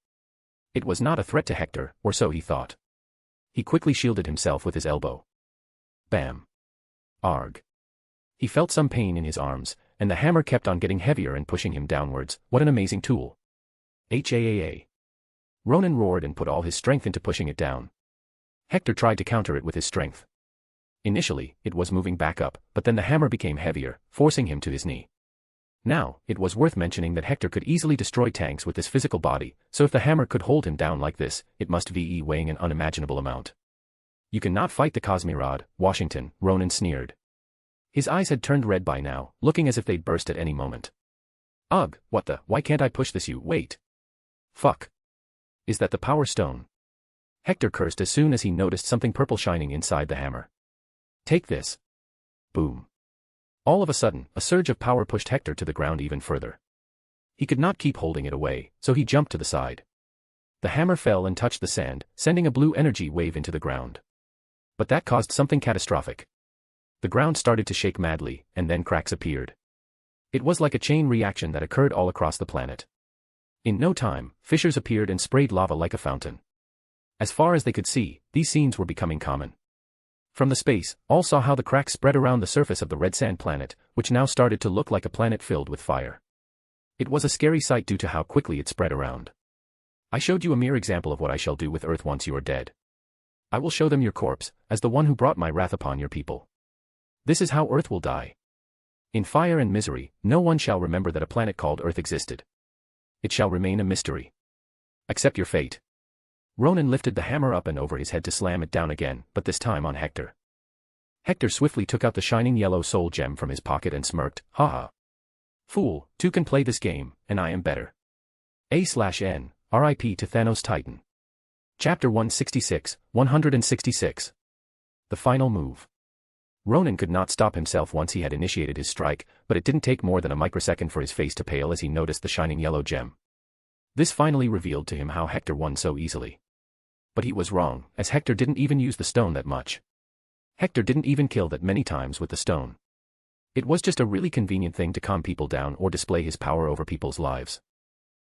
It was not a threat to Hector, or so he thought. He quickly shielded himself with his elbow. Bam. Arg. He felt some pain in his arms, and the hammer kept on getting heavier and pushing him downwards. What an amazing tool. HAAA. Ronan roared and put all his strength into pushing it down. Hector tried to counter it with his strength. Initially, it was moving back up, but then the hammer became heavier, forcing him to his knee. Now, it was worth mentioning that Hector could easily destroy tanks with this physical body, so if the hammer could hold him down like this, it must be weighing an unimaginable amount. You cannot fight the Cosmirod, Washington, Ronan sneered. His eyes had turned red by now, looking as if they'd burst at any moment. Ugh, what the, why can't I push this you, wait. Fuck. Is that the Power Stone? Hector cursed as soon as he noticed something purple shining inside the hammer. Take this. Boom. All of a sudden, a surge of power pushed Hector to the ground even further. He could not keep holding it away, so he jumped to the side. The hammer fell and touched the sand, sending a blue energy wave into the ground. But that caused something catastrophic. The ground started to shake madly, and then cracks appeared. It was like a chain reaction that occurred all across the planet. In no time, fissures appeared and sprayed lava like a fountain. As far as they could see, these scenes were becoming common. From the space, all saw how the cracks spread around the surface of the red sand planet, which now started to look like a planet filled with fire. It was a scary sight due to how quickly it spread around. I showed you a mere example of what I shall do with Earth once you are dead. I will show them your corpse, as the one who brought my wrath upon your people. This is how Earth will die. In fire and misery, no one shall remember that a planet called Earth existed. It shall remain a mystery. Accept your fate. Ronan lifted the hammer up and over his head to slam it down again, but this time on Hector. Hector swiftly took out the shining yellow soul gem from his pocket and smirked, haha. Fool, two can play this game, and I am better. A/N, RIP to Thanos Titan. Chapter 166, 166. The final move. Ronan could not stop himself once he had initiated his strike, but it didn't take more than a microsecond for his face to pale as he noticed the shining yellow gem. This finally revealed to him how Hector won so easily. But he was wrong, as Hector didn't even use the stone that much. Hector didn't even kill that many times with the stone. It was just a really convenient thing to calm people down or display his power over people's lives.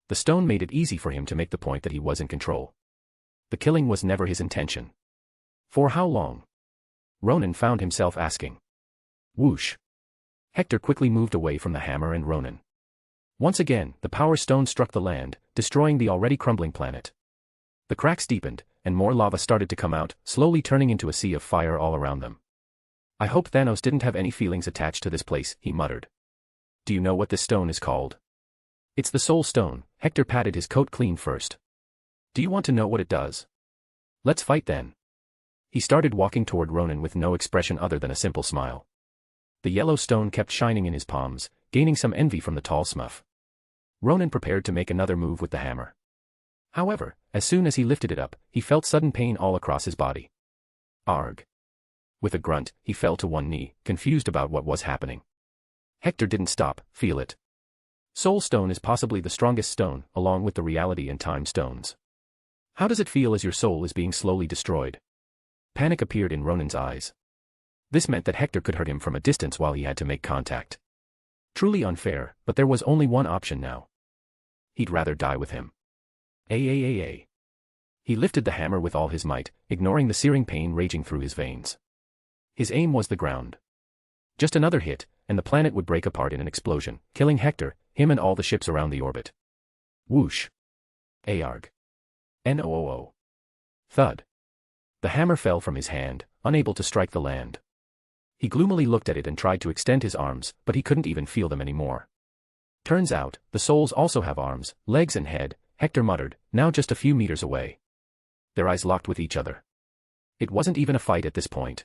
The stone made it easy for him to make the point that he was in control. The killing was never his intention. For how long? Ronan found himself asking. Whoosh. Hector quickly moved away from the hammer and Ronan. Once again, the power stone struck the land, destroying the already crumbling planet. The cracks deepened, and more lava started to come out, slowly turning into a sea of fire all around them. I hope Thanos didn't have any feelings attached to this place, he muttered. Do you know what this stone is called? It's the Soul Stone. Hector patted his coat clean first. Do you want to know what it does? Let's fight then. He started walking toward Ronan with no expression other than a simple smile. The yellow stone kept shining in his palms, gaining some envy from the tall smurf. Ronan prepared to make another move with the hammer. However, as soon as he lifted it up, he felt sudden pain all across his body. Arg. With a grunt, he fell to one knee, confused about what was happening. Hector didn't stop, feel it. Soul Stone is possibly the strongest stone, along with the Reality and Time Stones. How does it feel as your soul is being slowly destroyed? Panic appeared in Ronan's eyes. This meant that Hector could hurt him from a distance while he had to make contact. Truly unfair, but there was only one option now. He'd rather die with him. He lifted the hammer with all his might, ignoring the searing pain raging through his veins. His aim was the ground. Just another hit, and the planet would break apart in an explosion, killing Hector, him and all the ships around the orbit. Whoosh. Arg. Noo. Thud. The hammer fell from his hand, unable to strike the land. He gloomily looked at it and tried to extend his arms, but he couldn't even feel them anymore. Turns out, the souls also have arms, legs and head, Hector muttered, now just a few meters away. Their eyes locked with each other. It wasn't even a fight at this point.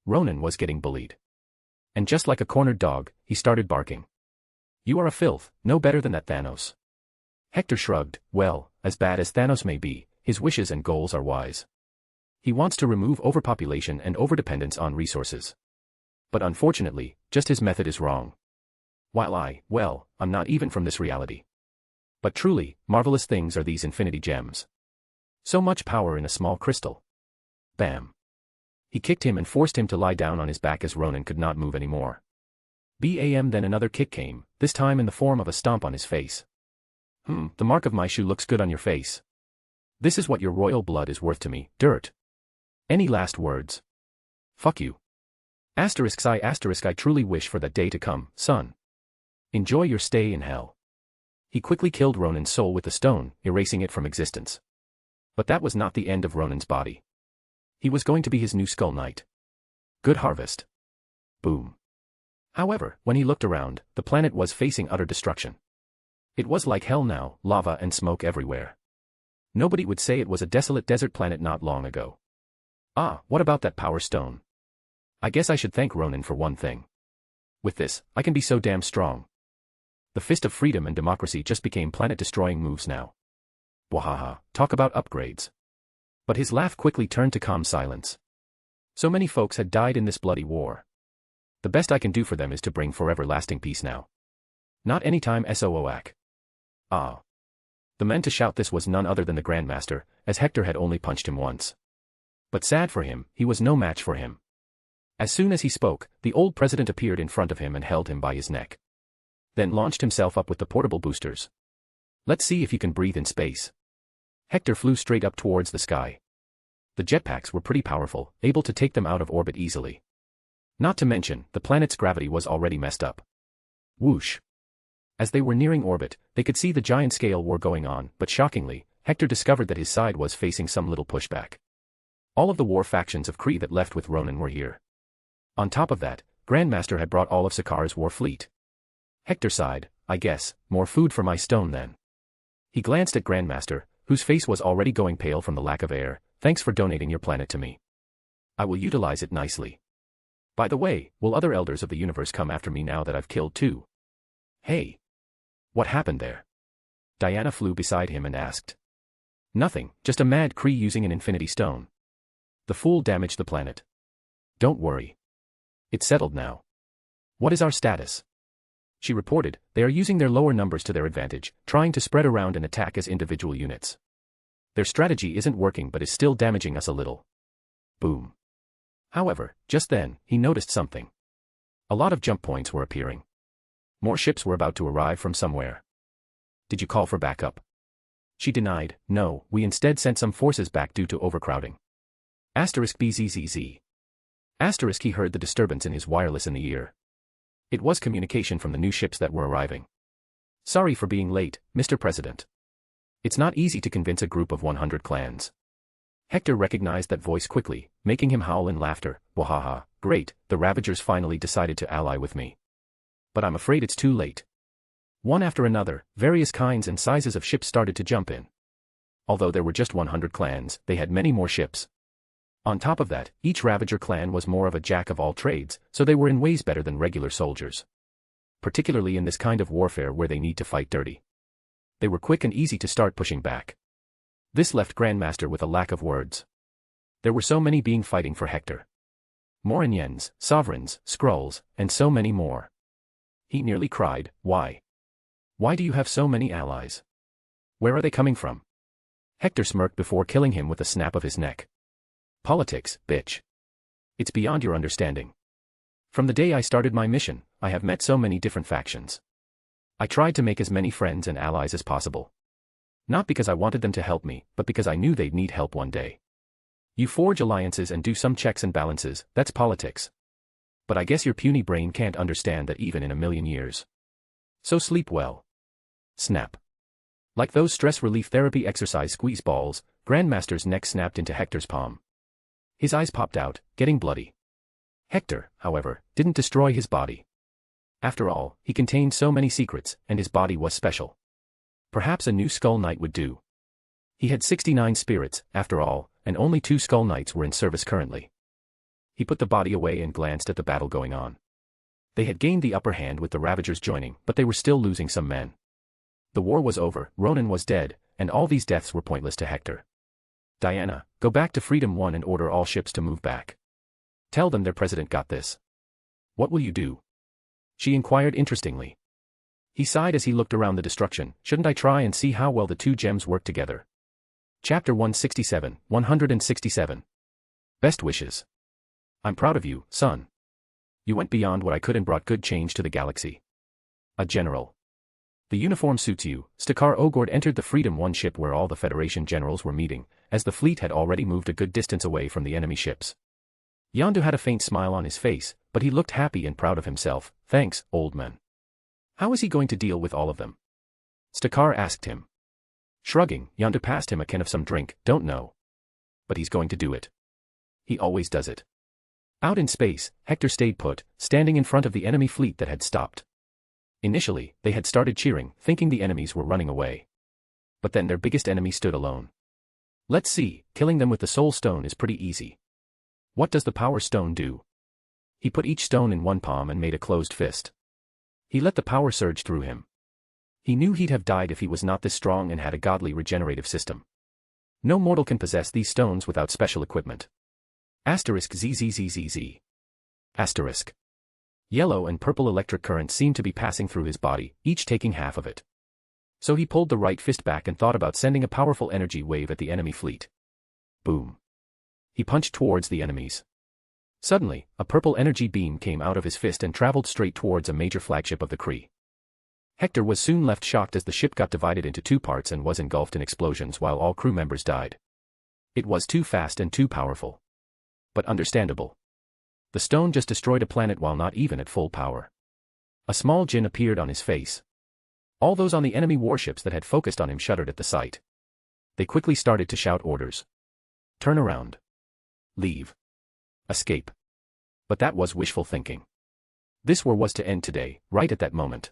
Ronan was getting bullied. And just like a cornered dog, he started barking. You are a filth, no better than that Thanos. Hector shrugged, well, as bad as Thanos may be, his wishes and goals are wise. He wants to remove overpopulation and overdependence on resources. But unfortunately, just his method is wrong. While I'm not even from this reality. But truly, marvelous things are these infinity gems. So much power in a small crystal. Bam. He kicked him and forced him to lie down on his back as Ronan could not move anymore. Bam, then another kick came, this time in the form of a stomp on his face. The mark of my shoe looks good on your face. This is what your royal blood is worth to me, dirt. Any last words? Fuck you. I truly wish for that day to come, son. Enjoy your stay in hell. He quickly killed Ronan's soul with the stone, erasing it from existence. But that was not the end of Ronan's body. He was going to be his new Skull Knight. Good harvest. Boom. However, when he looked around, the planet was facing utter destruction. It was like hell now, lava and smoke everywhere. Nobody would say it was a desolate desert planet not long ago. What about that power stone? I guess I should thank Ronan for one thing. With this, I can be so damn strong. The fist of freedom and democracy just became planet-destroying moves now. Wahaha, talk about upgrades. But his laugh quickly turned to calm silence. So many folks had died in this bloody war. The best I can do for them is to bring forever lasting peace now. Not anytime sooak. Ah. The man to shout this was none other than the Grandmaster, as Hector had only punched him once. But sad for him, he was no match for him. As soon as he spoke, the old president appeared in front of him and held him by his neck. Then launched himself up with the portable boosters. Let's see if you can breathe in space. Hector flew straight up towards the sky. The jetpacks were pretty powerful, able to take them out of orbit easily. Not to mention, the planet's gravity was already messed up. Whoosh. As they were nearing orbit, they could see the giant scale war going on, but shockingly, Hector discovered that his side was facing some little pushback. All of the war factions of Kree that left with Ronan were here. On top of that, Grandmaster had brought all of Sakar's war fleet. Hector sighed, I guess, more food for my stone then. He glanced at Grandmaster, whose face was already going pale from the lack of air. Thanks for donating your planet to me. I will utilize it nicely. By the way, will other elders of the universe come after me now that I've killed two? Hey. What happened there? Diana flew beside him and asked. Nothing, just a mad Kree using an infinity stone. The fool damaged the planet. Don't worry. It's settled now. What is our status? She reported, they are using their lower numbers to their advantage, trying to spread around and attack as individual units. Their strategy isn't working but is still damaging us a little. Boom. However, just then, he noticed something. A lot of jump points were appearing. More ships were about to arrive from somewhere. Did you call for backup? She denied, no, we instead sent some forces back due to overcrowding. *BZZZ. He heard the disturbance in his wireless in the ear. It was communication from the new ships that were arriving. Sorry for being late, Mr. President. It's not easy to convince a group of 100 clans. Hector recognized that voice quickly, making him howl in laughter. Wahaha, great, the Ravagers finally decided to ally with me. But I'm afraid it's too late. One after another, various kinds and sizes of ships started to jump in. Although there were just 100 clans, they had many more ships. On top of that, each Ravager clan was more of a jack of all trades, so they were in ways better than regular soldiers. Particularly in this kind of warfare where they need to fight dirty. They were quick and easy to start pushing back. This left Grandmaster with a lack of words. There were so many being fighting for Hector. Morinians, Sovereigns, Skrulls, and so many more. He nearly cried, why? Why do you have so many allies? Where are they coming from? Hector smirked before killing him with a snap of his neck. Politics, bitch. It's beyond your understanding. From the day I started my mission, I have met so many different factions. I tried to make as many friends and allies as possible. Not because I wanted them to help me, but because I knew they'd need help one day. You forge alliances and do some checks and balances, that's politics. But I guess your puny brain can't understand that even in a million years. So sleep well. Snap. Like those stress relief therapy exercise squeeze balls, Grandmaster's neck snapped into Hector's palm. His eyes popped out, getting bloody. Hector, however, didn't destroy his body. After all, he contained so many secrets, and his body was special. Perhaps a new Skull Knight would do. He had 69 spirits, after all, and only 2 Skull Knights were in service currently. He put the body away and glanced at the battle going on. They had gained the upper hand with the Ravagers joining, but they were still losing some men. The war was over, Ronan was dead, and all these deaths were pointless to Hector. Diana, go back to Freedom 1 and order all ships to move back. Tell them their president got this. What will you do? She inquired interestingly. He sighed as he looked around the destruction. Shouldn't I try and see how well the two gems work together? Chapter 167. Best wishes. I'm proud of you, son. You went beyond what I could and brought good change to the galaxy. A general. The uniform suits you. Stakar Ogord entered the Freedom 1 ship where all the Federation generals were meeting, as the fleet had already moved a good distance away from the enemy ships. Yondu had a faint smile on his face, but he looked happy and proud of himself. Thanks, old man. How is he going to deal with all of them? Stakar asked him. Shrugging, Yondu passed him a can of some drink. Don't know. But he's going to do it. He always does it. Out in space, Hector stayed put, standing in front of the enemy fleet that had stopped. Initially, they had started cheering, thinking the enemies were running away. But then their biggest enemy stood alone. Let's see, killing them with the Soul Stone is pretty easy. What does the Power Stone do? He put each stone in one palm and made a closed fist. He let the power surge through him. He knew he'd have died if he was not this strong and had a godly regenerative system. No mortal can possess these stones without special equipment. *ZZZZZ. Yellow and purple electric currents seemed to be passing through his body, each taking half of it. So he pulled the right fist back and thought about sending a powerful energy wave at the enemy fleet. Boom. He punched towards the enemies. Suddenly, a purple energy beam came out of his fist and traveled straight towards a major flagship of the Kree. Hector was soon left shocked as the ship got divided into two parts and was engulfed in explosions while all crew members died. It was too fast and too powerful. But understandable. The stone just destroyed a planet while not even at full power. A small grin appeared on his face. All those on the enemy warships that had focused on him shuddered at the sight. They quickly started to shout orders. Turn around. Leave. Escape. But that was wishful thinking. This war was to end today, right at that moment.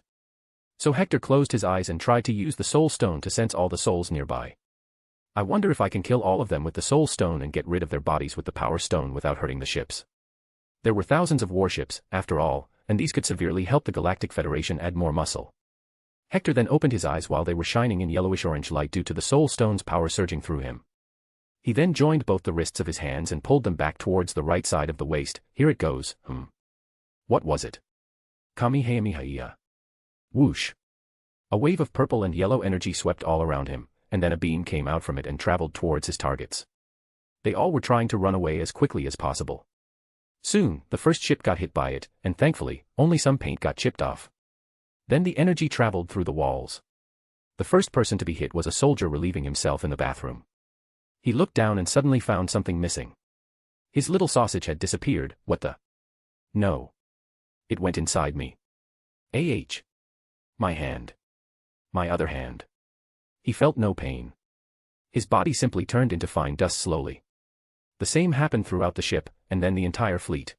So Hector closed his eyes and tried to use the soul stone to sense all the souls nearby. I wonder if I can kill all of them with the soul stone and get rid of their bodies with the power stone without hurting the ships. There were thousands of warships, after all, and these could severely help the Galactic Federation add more muscle. Hector then opened his eyes while they were shining in yellowish-orange light due to the soul stone's power surging through him. He then joined both the wrists of his hands and pulled them back towards the right side of the waist. Here it goes. What was it? Kamehameha. Whoosh. A wave of purple and yellow energy swept all around him, and then a beam came out from it and traveled towards his targets. They all were trying to run away as quickly as possible. Soon, the first ship got hit by it, and thankfully, only some paint got chipped off. Then the energy traveled through the walls. The first person to be hit was a soldier relieving himself in the bathroom. He looked down and suddenly found something missing. His little sausage had disappeared. What the? No. It went inside me. My hand. My other hand. He felt no pain. His body simply turned into fine dust slowly. The same happened throughout the ship, and then the entire fleet.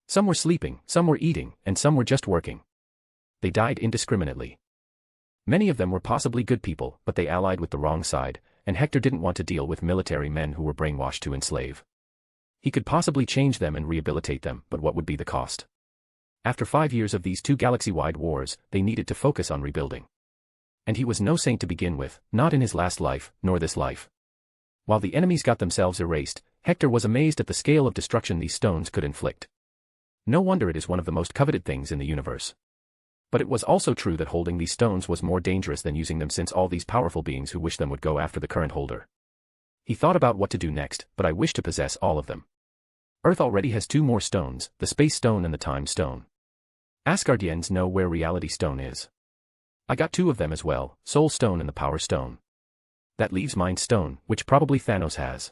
Some were sleeping, some were eating, and some were just working. They died indiscriminately. Many of them were possibly good people, but they allied with the wrong side, and Hector didn't want to deal with military men who were brainwashed to enslave. He could possibly change them and rehabilitate them, but what would be the cost? After 5 years of these two galaxy-wide wars, they needed to focus on rebuilding. And he was no saint to begin with, not in his last life, nor this life. While the enemies got themselves erased, Hector was amazed at the scale of destruction these stones could inflict. No wonder it is one of the most coveted things in the universe. But it was also true that holding these stones was more dangerous than using them since all these powerful beings who wish them would go after the current holder. He thought about what to do next, but I wish to possess all of them. Earth already has 2 more stones, the Space Stone and the Time Stone. Asgardians know where Reality Stone is. I got 2 of them as well, Soul Stone and the Power Stone. That leaves Mind Stone, which probably Thanos has.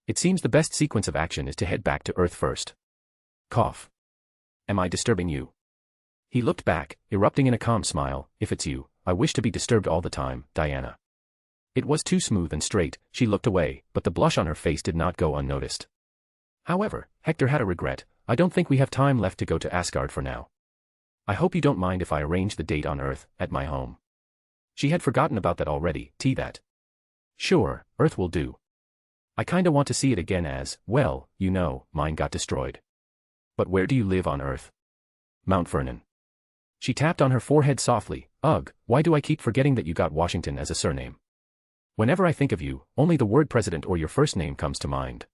It seems the best sequence of action is to head back to Earth first. Cough. Am I disturbing you? He looked back, erupting in a calm smile. If it's you, I wish to be disturbed all the time, Diana. It was too smooth and straight. She looked away, but the blush on her face did not go unnoticed. However, Hector had a regret. I don't think we have time left to go to Asgard for now. I hope you don't mind if I arrange the date on Earth, at my home. She had forgotten about that already, that. Sure, Earth will do. I kinda want to see it again as, well, you know, mine got destroyed. But where do you live on Earth? Mount Vernon. She tapped on her forehead softly. Ugh, why do I keep forgetting that you got Washington as a surname? Whenever I think of you, only the word president or your first name comes to mind.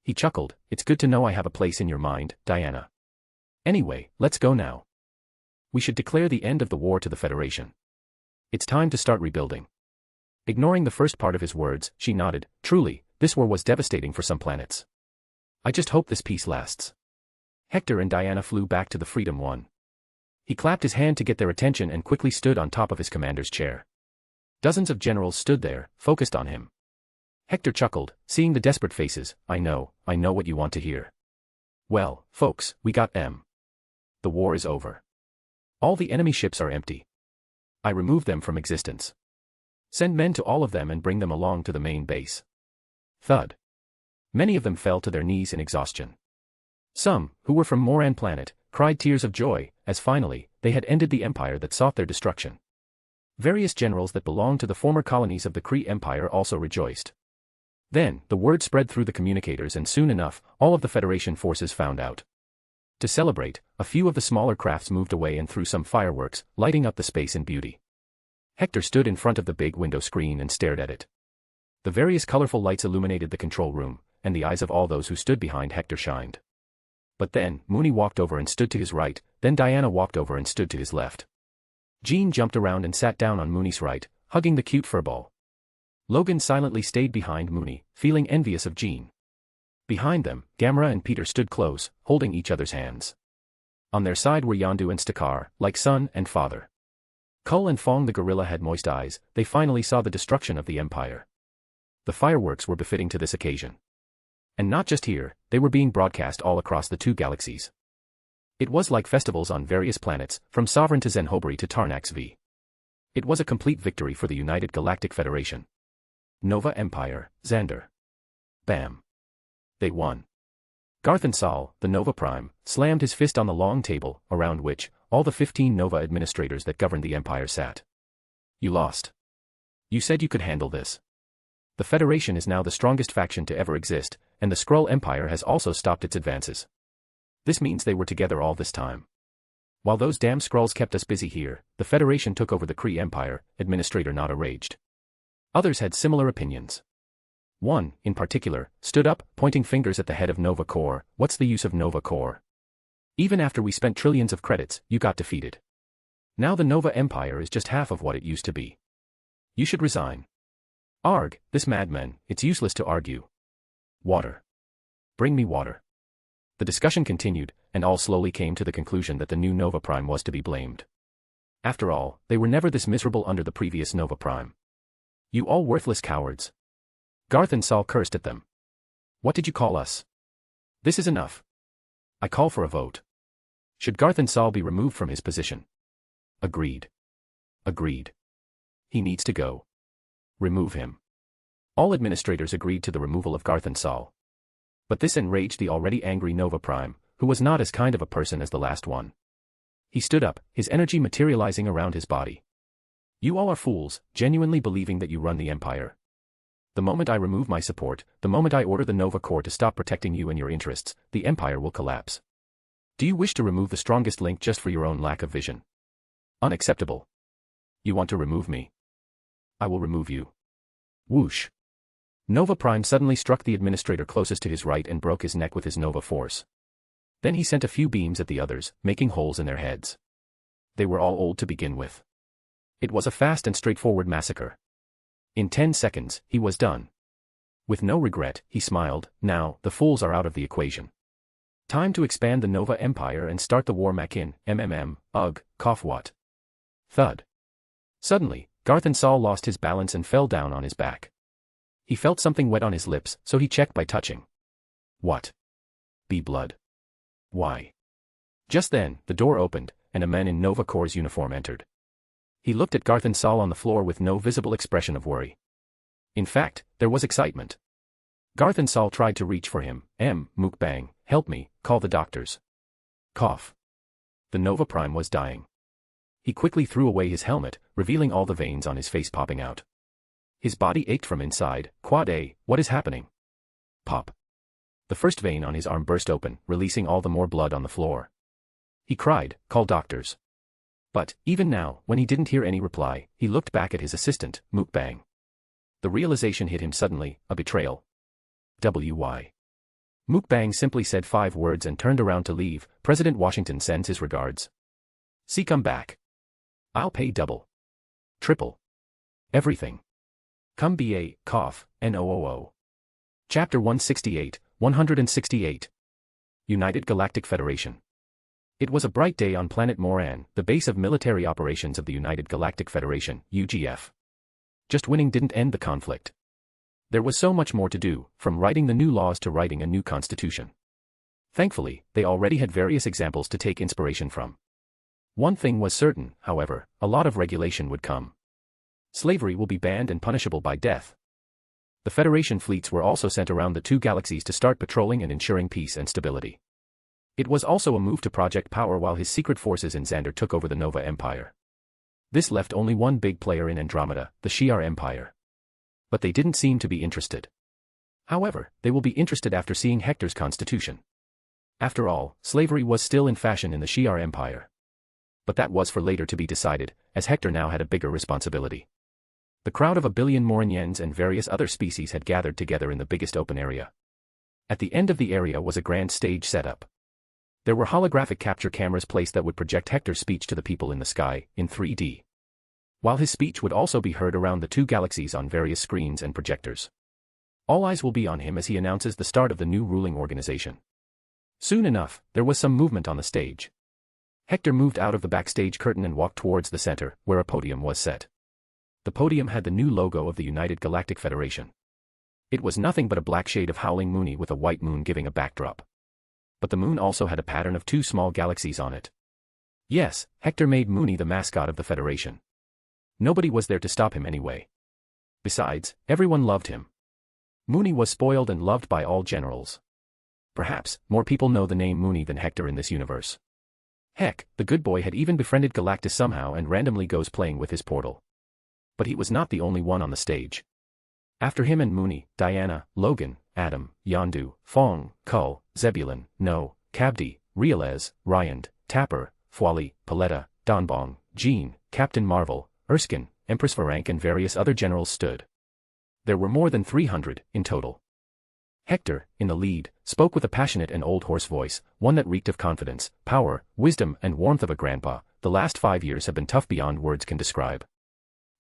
He chuckled. It's good to know I have a place in your mind, Diana. Anyway, let's go now. We should declare the end of the war to the Federation. It's time to start rebuilding. Ignoring the first part of his words, she nodded. Truly, this war was devastating for some planets. I just hope this peace lasts. Hector and Diana flew back to the Freedom One. He clapped his hand to get their attention and quickly stood on top of his commander's chair. Dozens of generals stood there, focused on him. Hector chuckled, seeing the desperate faces. I know what you want to hear. Well, folks, we got them. The war is over. All the enemy ships are empty. I removed them from existence. Send men to all of them and bring them along to the main base. Thud. Many of them fell to their knees in exhaustion. Some, who were from Moran Planet, cried tears of joy, as finally, they had ended the empire that sought their destruction. Various generals that belonged to the former colonies of the Kree Empire also rejoiced. Then, the word spread through the communicators and soon enough, all of the Federation forces found out. To celebrate, a few of the smaller crafts moved away and threw some fireworks, lighting up the space in beauty. Hector stood in front of the big window screen and stared at it. The various colorful lights illuminated the control room, and the eyes of all those who stood behind Hector shined. But then, Mooney walked over and stood to his right, then Diana walked over and stood to his left. Jean jumped around and sat down on Mooney's right, hugging the cute furball. Logan silently stayed behind Mooney, feeling envious of Jean. Behind them, Gamera and Peter stood close, holding each other's hands. On their side were Yondu and Stakar, like son and father. Kull and Fong the gorilla had moist eyes. They finally saw the destruction of the Empire. The fireworks were befitting to this occasion. And not just here, they were being broadcast all across the 2 galaxies. It was like festivals on various planets, from Sovereign to Zenhobri to Tarnax V. It was a complete victory for the United Galactic Federation. Nova Empire, Xander. Bam. They won. Garthan Sol, the Nova Prime, slammed his fist on the long table, around which all the 15 Nova administrators that governed the Empire sat. You lost. You said you could handle this. The Federation is now the strongest faction to ever exist, and the Skrull Empire has also stopped its advances. This means they were together all this time. While those damn Skrulls kept us busy here, the Federation took over the Kree Empire, Administrator Nada raged. Others had similar opinions. One, in particular, stood up, pointing fingers at the head of Nova Corps. What's the use of Nova Corps? Even after we spent trillions of credits, you got defeated. Now the Nova Empire is just half of what it used to be. You should resign. Arg, this madman, it's useless to argue. Water. Bring me water. The discussion continued, and all slowly came to the conclusion that the new Nova Prime was to be blamed. After all, they were never this miserable under the previous Nova Prime. You all worthless cowards. Garthan Sol cursed at them. What did you call us? This is enough. I call for a vote. Should Garthan Sol be removed from his position? Agreed. Agreed. He needs to go. Remove him. All administrators agreed to the removal of Garthan Sol. But this enraged the already angry Nova Prime, who was not as kind of a person as the last one. He stood up, his energy materializing around his body. You all are fools, genuinely believing that you run the Empire. The moment I remove my support, the moment I order the Nova Corps to stop protecting you and your interests, the Empire will collapse. Do you wish to remove the strongest link just for your own lack of vision? Unacceptable. You want to remove me? I will remove you. Whoosh. Nova Prime suddenly struck the administrator closest to his right and broke his neck with his Nova Force. Then he sent a few beams at the others, making holes in their heads. They were all old to begin with. It was a fast and straightforward massacre. In 10 seconds, he was done. With no regret, he smiled. Now, the fools are out of the equation. Time to expand the Nova Empire and start the war. Machin, ugh, cough what? Thud. Suddenly, Garthan Sol lost his balance and fell down on his back. He felt something wet on his lips, so he checked by touching. What? Be blood. Why? Just then, the door opened, and a man in Nova Corps' uniform entered. He looked at Garthan Sol on the floor with no visible expression of worry. In fact, there was excitement. Garthan Sol tried to reach for him. Mukbang, help me, call the doctors. Cough. The Nova Prime was dying. He quickly threw away his helmet, revealing all the veins on his face popping out. His body ached from inside. Quad A, what is happening? Pop. The first vein on his arm burst open, releasing all the more blood on the floor. He cried, call doctors. But, even now, when he didn't hear any reply, he looked back at his assistant, Mukbang. The realization hit him suddenly, a betrayal. WY. Mukbang simply said 5 words and turned around to leave. President Washington sends his regards. See, come back. I'll pay double. Triple. Everything. Come BA, cough, NOOO. Chapter 168, 168. United Galactic Federation. It was a bright day on planet Moran, the base of military operations of the United Galactic Federation, UGF. Just winning didn't end the conflict. There was so much more to do, from writing the new laws to writing a new constitution. Thankfully, they already had various examples to take inspiration from. One thing was certain, however, a lot of regulation would come. Slavery will be banned and punishable by death. The Federation fleets were also sent around the 2 galaxies to start patrolling and ensuring peace and stability. It was also a move to project power while his secret forces in Xander took over the Nova Empire. This left only one big player in Andromeda, the Shi'ar Empire. But they didn't seem to be interested. However, they will be interested after seeing Hector's constitution. After all, slavery was still in fashion in the Shi'ar Empire. But that was for later to be decided, as Hector now had a bigger responsibility. The crowd of 1 billion Morinians and various other species had gathered together in the biggest open area. At the end of the area was a grand stage setup. There were holographic capture cameras placed that would project Hector's speech to the people in the sky, in 3D. While his speech would also be heard around the two galaxies on various screens and projectors. All eyes will be on him as he announces the start of the new ruling organization. Soon enough, there was some movement on the stage. Hector moved out of the backstage curtain and walked towards the center, where a podium was set. The podium had the new logo of the United Galactic Federation. It was nothing but a black shade of howling moony with a white moon giving a backdrop. But the moon also had a pattern of two small galaxies on it. Yes, Hector made Moony the mascot of the Federation. Nobody was there to stop him anyway. Besides, everyone loved him. Moony was spoiled and loved by all generals. Perhaps, more people know the name Moony than Hector in this universe. Heck, the good boy had even befriended Galactus somehow and randomly goes playing with his portal. But he was not the only one on the stage. After him and Moony, Diana, Logan, Adam, Yondu, Fong, Kull, Zebulon, No, Cabdi, Rialez, Ryand, Tapper, Fwali, Paletta, Donbong, Jean, Captain Marvel, Erskine, Empress Varank and various other generals stood. There were more than 300, in total. Hector, in the lead, spoke with a passionate and old hoarse voice, one that reeked of confidence, power, wisdom and warmth of a grandpa. The last 5 years have been tough beyond words can describe.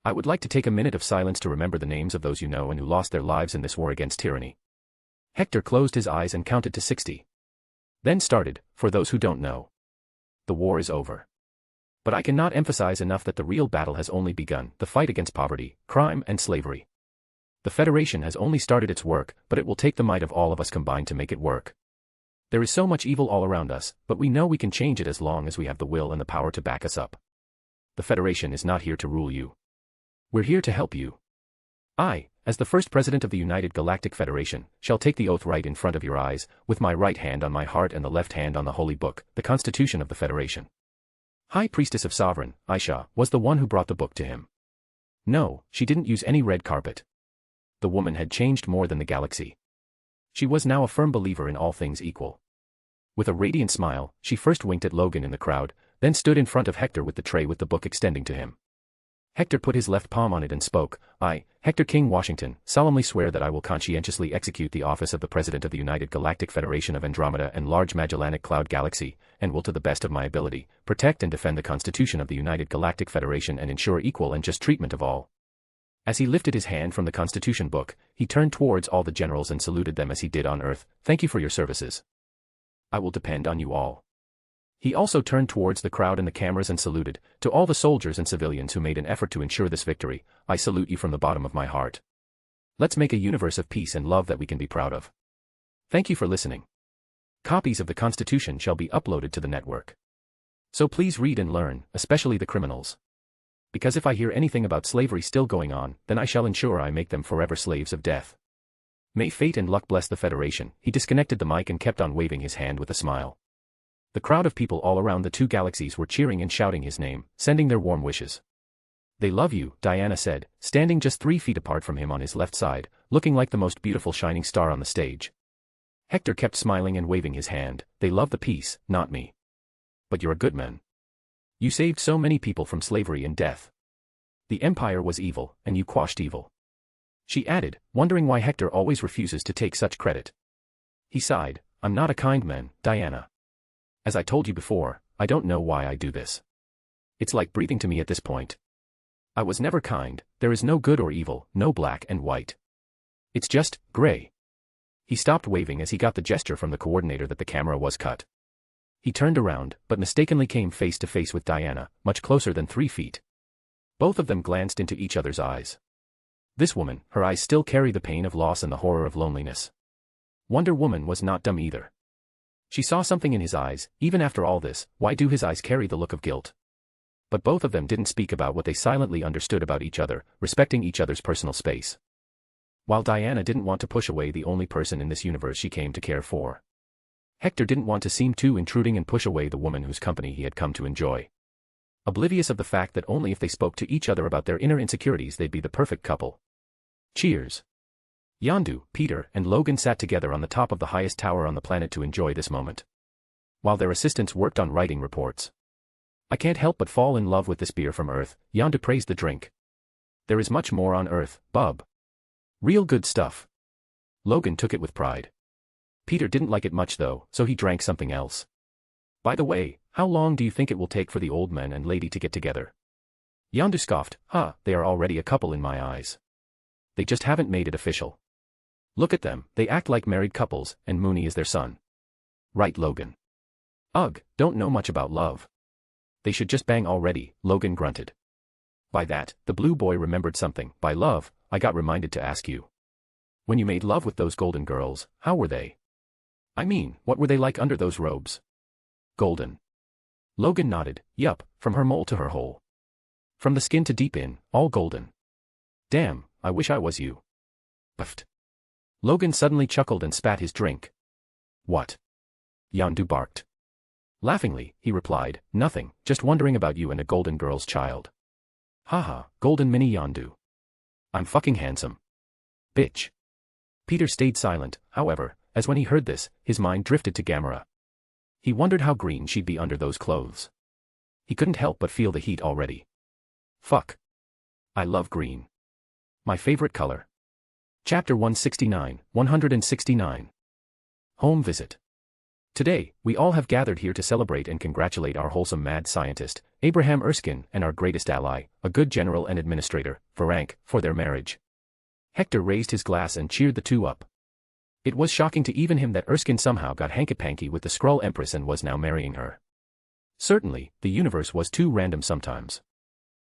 I would like to take a minute of silence to remember the names of those you know and who lost their lives in this war against tyranny. Hector closed his eyes and counted to 60. Then started, for those who don't know. The war is over. But I cannot emphasize enough that the real battle has only begun, the fight against poverty, crime and slavery. The Federation has only started its work, but it will take the might of all of us combined to make it work. There is so much evil all around us, but we know we can change it as long as we have the will and the power to back us up. The Federation is not here to rule you. We're here to help you. I, as the first president of the United Galactic Federation, shall take the oath right in front of your eyes, with my right hand on my heart and the left hand on the Holy Book, the Constitution of the Federation. High Priestess of Sovereign, Aisha, was the one who brought the book to him. No, she didn't use any red carpet. The woman had changed more than the galaxy. She was now a firm believer in all things equal. With a radiant smile, she first winked at Logan in the crowd, then stood in front of Hector with the tray with the book extending to him. Hector put his left palm on it and spoke, I, Hector King Washington, solemnly swear that I will conscientiously execute the office of the President of the United Galactic Federation of Andromeda and Large Magellanic Cloud Galaxy, and will to the best of my ability, protect and defend the Constitution of the United Galactic Federation and ensure equal and just treatment of all. As he lifted his hand from the Constitution book, he turned towards all the generals and saluted them as he did on Earth, thank you for your services. I will depend on you all. He also turned towards the crowd and the cameras and saluted, to all the soldiers and civilians who made an effort to ensure this victory, I salute you from the bottom of my heart. Let's make a universe of peace and love that we can be proud of. Thank you for listening. Copies of the Constitution shall be uploaded to the network. So please read and learn, especially the criminals. Because if I hear anything about slavery still going on, then I shall ensure I make them forever slaves of death. May fate and luck bless the Federation. He disconnected the mic and kept on waving his hand with a smile. The crowd of people all around the two galaxies were cheering and shouting his name, sending their warm wishes. They love you, Diana said, standing just 3 feet apart from him on his left side, looking like the most beautiful shining star on the stage. Hector kept smiling and waving his hand, they love the peace, not me. But you're a good man. You saved so many people from slavery and death. The Empire was evil, and you quashed evil. She added, wondering why Hector always refuses to take such credit. He sighed, I'm not a kind man, Diana. As I told you before, I don't know why I do this. It's like breathing to me at this point. I was never kind, there is no good or evil, no black and white. It's just, gray. He stopped waving as he got the gesture from the coordinator that the camera was cut. He turned around, but mistakenly came face to face with Diana, much closer than 3 feet. Both of them glanced into each other's eyes. This woman, her eyes still carry the pain of loss and the horror of loneliness. Wonder Woman was not dumb either. She saw something in his eyes, even after all this, why do his eyes carry the look of guilt? But both of them didn't speak about what they silently understood about each other, respecting each other's personal space. While Diana didn't want to push away the only person in this universe she came to care for. Hector didn't want to seem too intruding and push away the woman whose company he had come to enjoy. Oblivious of the fact that only if they spoke to each other about their inner insecurities they'd be the perfect couple. Cheers. Yondu, Peter, and Logan sat together on the top of the highest tower on the planet to enjoy this moment. While their assistants worked on writing reports. I can't help but fall in love with this beer from Earth, Yondu praised the drink. There is much more on Earth, bub. Real good stuff. Logan took it with pride. Peter didn't like it much though, so he drank something else. By the way, how long do you think it will take for the old man and lady to get together? Yondu scoffed. They are already a couple in my eyes. They just haven't made it official. Look at them, they act like married couples, and Mooney is their son. Right, Logan? Ugh, don't know much about love. They should just bang already, Logan grunted. By that, the blue boy remembered something. By love, I got reminded to ask you. When you made love with those golden girls, how were they? I mean, what were they like under those robes? Golden. Logan nodded. Yup, from her mole to her hole. From the skin to deep in, all golden. Damn, I wish I was you. Puffed. Logan suddenly chuckled and spat his drink. What? Yondu barked. Laughingly, he replied, nothing, just wondering about you and a golden girl's child. Haha, golden mini Yondu. I'm fucking handsome. Bitch. Peter stayed silent, however, as when he heard this, his mind drifted to Gamera. He wondered how green she'd be under those clothes. He couldn't help but feel the heat already. Fuck. I love green. My favorite color. Chapter 169. Home visit. Today, we all have gathered here to celebrate and congratulate our wholesome mad scientist, Abraham Erskine, and our greatest ally, a good general and administrator, Varank, for their marriage. Hector raised his glass and cheered the two up. It was shocking to even him that Erskine somehow got hanky-panky with the Skrull Empress and was now marrying her. Certainly, the universe was too random sometimes.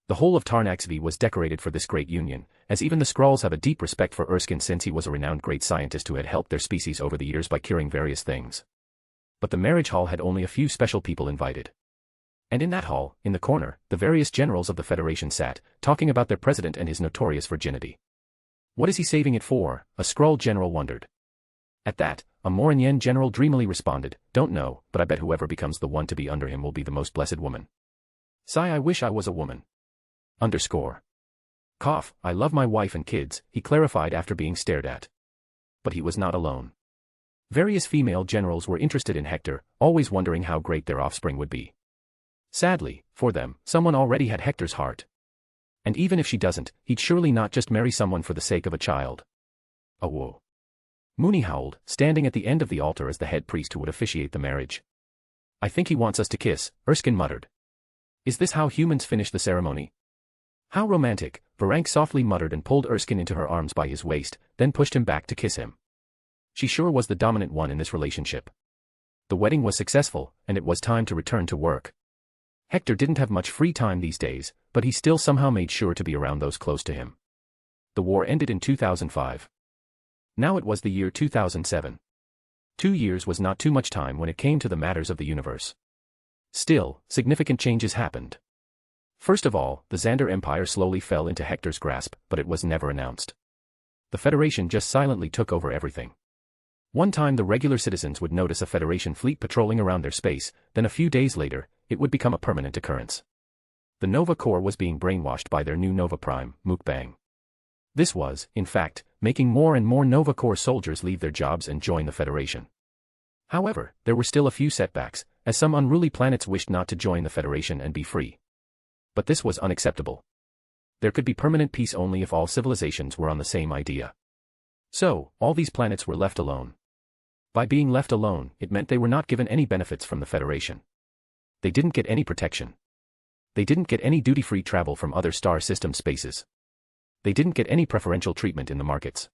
The whole of Tarnaxv was decorated for this great union, as even the Skrulls have a deep respect for Erskine since he was a renowned great scientist who had helped their species over the years by curing various things. But the marriage hall had only a few special people invited. And in that hall, in the corner, the various generals of the Federation sat, talking about their president and his notorious virginity. What is he saving it for? A Skrull general wondered. At that, a Morinien general dreamily responded, don't know, but I bet whoever becomes the one to be under him will be the most blessed woman. Sigh, I wish I was a woman. Underscore. Cough, I love my wife and kids, he clarified after being stared at. But he was not alone. Various female generals were interested in Hector, always wondering how great their offspring would be. Sadly, for them, someone already had Hector's heart. And even if she doesn't, he'd surely not just marry someone for the sake of a child. Oh whoa. Mooney howled, standing at the end of the altar as the head priest who would officiate the marriage. I think he wants us to kiss, Erskine muttered. Is this how humans finish the ceremony? How romantic, Varank softly muttered and pulled Erskine into her arms by his waist, then pushed him back to kiss him. She sure was the dominant one in this relationship. The wedding was successful, and it was time to return to work. Hector didn't have much free time these days, but he still somehow made sure to be around those close to him. The war ended in 2005. Now it was the year 2007. 2 years was not too much time when it came to the matters of the universe. Still, significant changes happened. First of all, the Xander Empire slowly fell into Hector's grasp, but it was never announced. The Federation just silently took over everything. One time the regular citizens would notice a Federation fleet patrolling around their space, then a few days later, it would become a permanent occurrence. The Nova Corps was being brainwashed by their new Nova Prime, Mukbang. This was, in fact, making more and more Nova Corps soldiers leave their jobs and join the Federation. However, there were still a few setbacks, as some unruly planets wished not to join the Federation and be free. But this was unacceptable. There could be permanent peace only if all civilizations were on the same idea. So, all these planets were left alone. By being left alone, it meant they were not given any benefits from the Federation. They didn't get any protection. They didn't get any duty-free travel from other star system spaces. They didn't get any preferential treatment in the markets.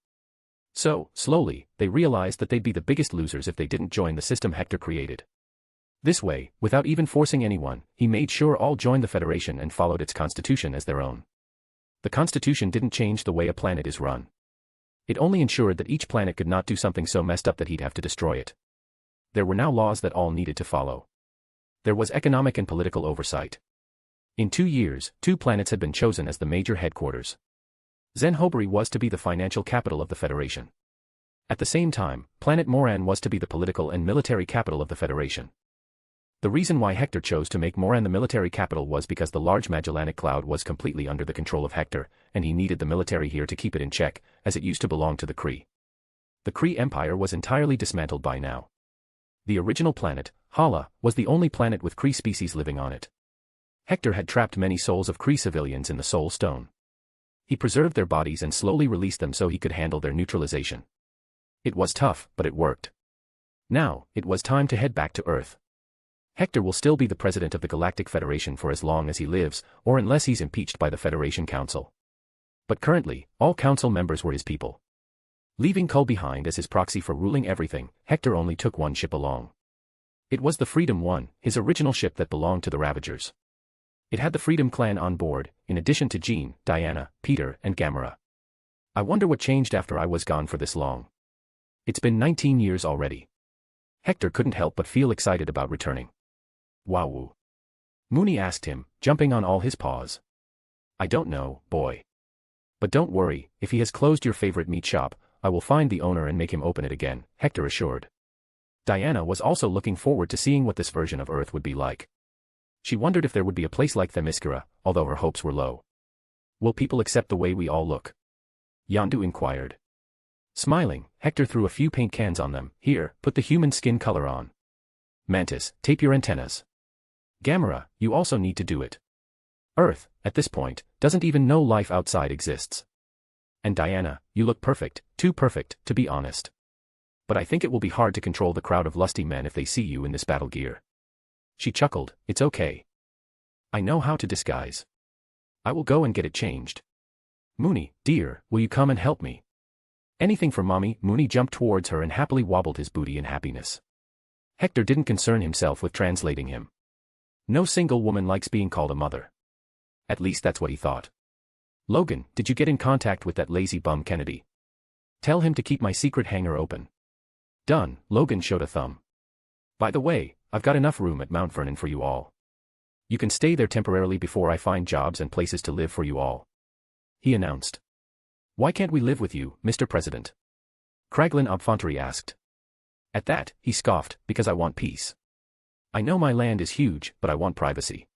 So, slowly, they realized that they'd be the biggest losers if they didn't join the system Hector created. This way, without even forcing anyone, he made sure all joined the Federation and followed its constitution as their own. The constitution didn't change the way a planet is run. It only ensured that each planet could not do something so messed up that he'd have to destroy it. There were now laws that all needed to follow. There was economic and political oversight. In 2 years, 2 planets had been chosen as the major headquarters. Zenhoberi was to be the financial capital of the Federation. At the same time, planet Moran was to be the political and military capital of the Federation. The reason why Hector chose to make Moran the military capital was because the large Magellanic Cloud was completely under the control of Hector, and he needed the military here to keep it in check, as it used to belong to the Kree. The Kree Empire was entirely dismantled by now. The original planet, Hala, was the only planet with Kree species living on it. Hector had trapped many souls of Kree civilians in the Soul Stone. He preserved their bodies and slowly released them so he could handle their neutralization. It was tough, but it worked. Now, it was time to head back to Earth. Hector will still be the president of the Galactic Federation for as long as he lives, or unless he's impeached by the Federation Council. But currently, all council members were his people. Leaving Cull behind as his proxy for ruling everything, Hector only took one ship along. It was the Freedom One, his original ship that belonged to the Ravagers. It had the Freedom Clan on board, in addition to Jean, Diana, Peter, and Gamera. I wonder what changed after I was gone for this long. It's been 19 years already. Hector couldn't help but feel excited about returning. Wowoo. Mooney asked him, jumping on all his paws. I don't know, boy. But don't worry, if he has closed your favorite meat shop, I will find the owner and make him open it again, Hector assured. Diana was also looking forward to seeing what this version of Earth would be like. She wondered if there would be a place like Themyscira, although her hopes were low. Will people accept the way we all look? Yondu inquired. Smiling, Hector threw a few paint cans on them. Here, put the human skin color on. Mantis, tape your antennas. Gamera, you also need to do it. Earth, at this point, doesn't even know life outside exists. And Diana, you look perfect, too perfect, to be honest. But I think it will be hard to control the crowd of lusty men if they see you in this battle gear. She chuckled, it's okay. I know how to disguise. I will go and get it changed. Mooney, dear, will you come and help me? Anything for mommy. Mooney jumped towards her and happily wobbled his booty in happiness. Hector didn't concern himself with translating him. No single woman likes being called a mother. At least that's what he thought. Logan, did you get in contact with that lazy bum Kennedy? Tell him to keep my secret hangar open. Done, Logan showed a thumb. By the way, I've got enough room at Mount Vernon for you all. You can stay there temporarily before I find jobs and places to live for you all. He announced. Why can't we live with you, Mr. President? Kraglin Obfontery asked. At that, he scoffed, because I want peace. I know my land is huge, but I want privacy.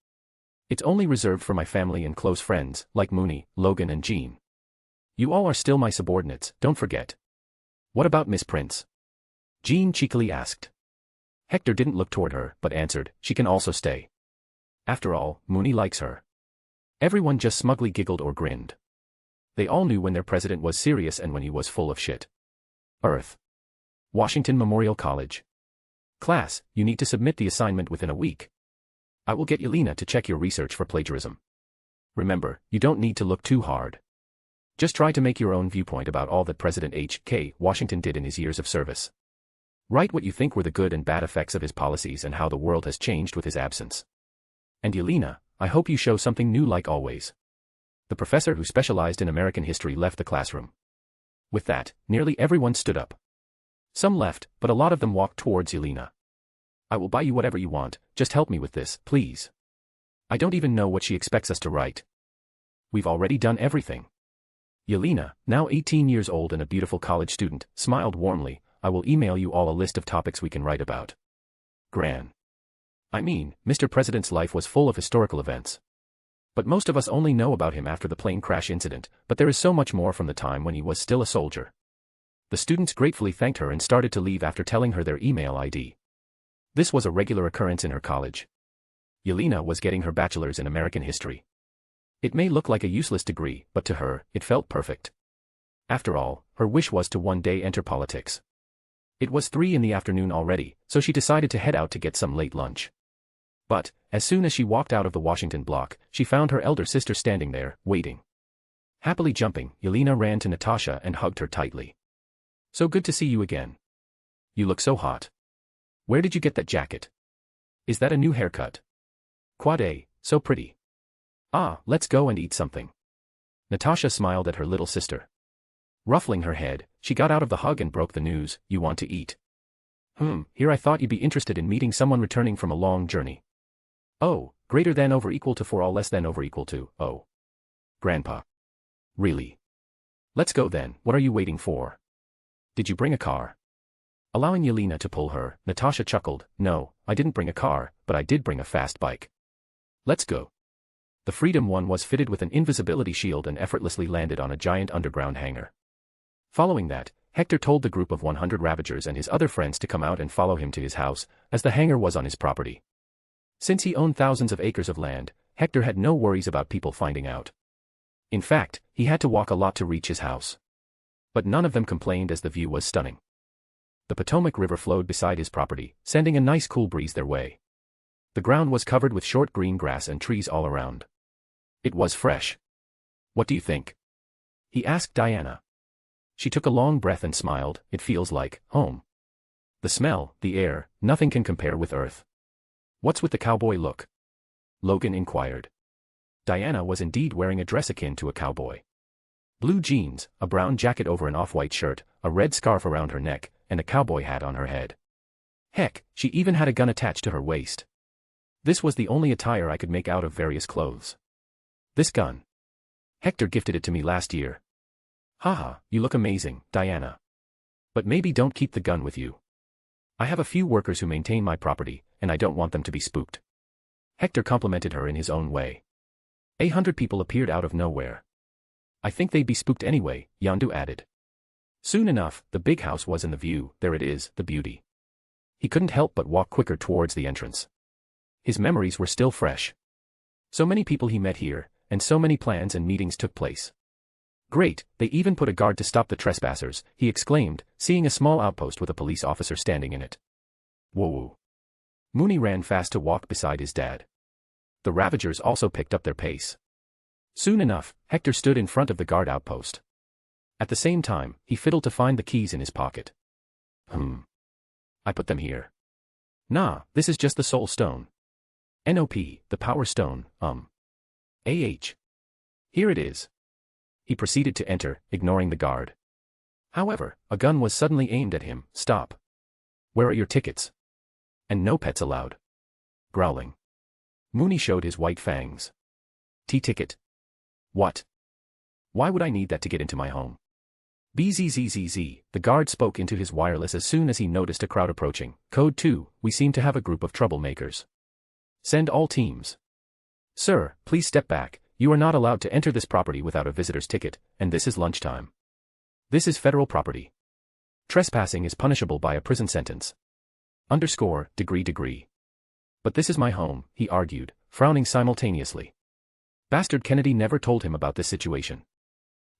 It's only reserved for my family and close friends, like Mooney, Logan and Jean. You all are still my subordinates, don't forget. What about Miss Prince? Jean cheekily asked. Hector didn't look toward her, but answered, she can also stay. After all, Mooney likes her. Everyone just smugly giggled or grinned. They all knew when their president was serious and when he was full of shit. Earth. Washington Memorial College. Class, you need to submit the assignment within a week. I will get Yelena to check your research for plagiarism. Remember, you don't need to look too hard. Just try to make your own viewpoint about all that President H.K. Washington did in his years of service. Write what you think were the good and bad effects of his policies and how the world has changed with his absence. And Yelena, I hope you show something new like always. The professor who specialized in American history left the classroom. With that, nearly everyone stood up. Some left, but a lot of them walked towards Yelena. I will buy you whatever you want, just help me with this, please. I don't even know what she expects us to write. We've already done everything. Yelena, now 18 years old and a beautiful college student, smiled warmly. I will email you all a list of topics we can write about. Gran. I mean, Mr. President's life was full of historical events. But most of us only know about him after the plane crash incident, but there is so much more from the time when he was still a soldier. The students gratefully thanked her and started to leave after telling her their email ID. This was a regular occurrence in her college. Yelena was getting her bachelor's in American history. It may look like a useless degree, but to her, it felt perfect. After all, her wish was to one day enter politics. It was 3 in the afternoon already, so she decided to head out to get some late lunch. But, as soon as she walked out of the Washington block, she found her elder sister standing there, waiting. Happily jumping, Yelena ran to Natasha and hugged her tightly. So good to see you again. You look so hot. Where did you get that jacket? Is that a new haircut? Quad A, so pretty. Ah, let's go and eat something. Natasha smiled at her little sister. Ruffling her head, she got out of the hug and broke the news, you want to eat. Here I thought you'd be interested in meeting someone returning from a long journey. Oh, greater than over equal to 4 all less than over equal to, oh. Grandpa. Really? Let's go then, what are you waiting for? Did you bring a car? Allowing Yelena to pull her, Natasha chuckled, no, I didn't bring a car, but I did bring a fast bike. Let's go. The Freedom One was fitted with an invisibility shield and effortlessly landed on a giant underground hangar. Following that, Hector told the group of 100 Ravagers and his other friends to come out and follow him to his house, as the hangar was on his property. Since he owned thousands of acres of land, Hector had no worries about people finding out. In fact, he had to walk a lot to reach his house. But none of them complained as the view was stunning. The Potomac River flowed beside his property, sending a nice cool breeze their way. The ground was covered with short green grass and trees all around. It was fresh. What do you think? He asked Diana. She took a long breath and smiled. It feels like home. The smell, the air, nothing can compare with Earth. What's with the cowboy look? Logan inquired. Diana was indeed wearing a dress akin to a cowboy. Blue jeans, a brown jacket over an off-white shirt, a red scarf around her neck, and a cowboy hat on her head. Heck, she even had a gun attached to her waist. This was the only attire I could make out of various clothes. This gun. Hector gifted it to me last year. Haha, you look amazing, Diana. But maybe don't keep the gun with you. I have a few workers who maintain my property, and I don't want them to be spooked. Hector complimented her in his own way. 100 people appeared out of nowhere. I think they'd be spooked anyway, Yondu added. Soon enough, the big house was in the view. There it is, the beauty. He couldn't help but walk quicker towards the entrance. His memories were still fresh. So many people he met here, and so many plans and meetings took place. Great, they even put a guard to stop the trespassers, he exclaimed, seeing a small outpost with a police officer standing in it. Whoa. Mooney ran fast to walk beside his dad. The Ravagers also picked up their pace. Soon enough, Hector stood in front of the guard outpost. At the same time, he fiddled to find the keys in his pocket. I put them here. Nah, this is just the soul stone. NOP, the power stone, AH. Here it is. He proceeded to enter, ignoring the guard. However, a gun was suddenly aimed at him. Stop. Where are your tickets? And no pets allowed. Growling. Mooney showed his white fangs. T-ticket. What? Why would I need that to get into my home? BZZZZ, the guard spoke into his wireless as soon as he noticed a crowd approaching. Code 2, we seem to have a group of troublemakers. Send all teams. Sir, please step back. You are not allowed to enter this property without a visitor's ticket, and this is lunchtime. This is federal property. Trespassing is punishable by a prison sentence. _degree. But this is my home, he argued, frowning simultaneously. Bastard Kennedy never told him about this situation.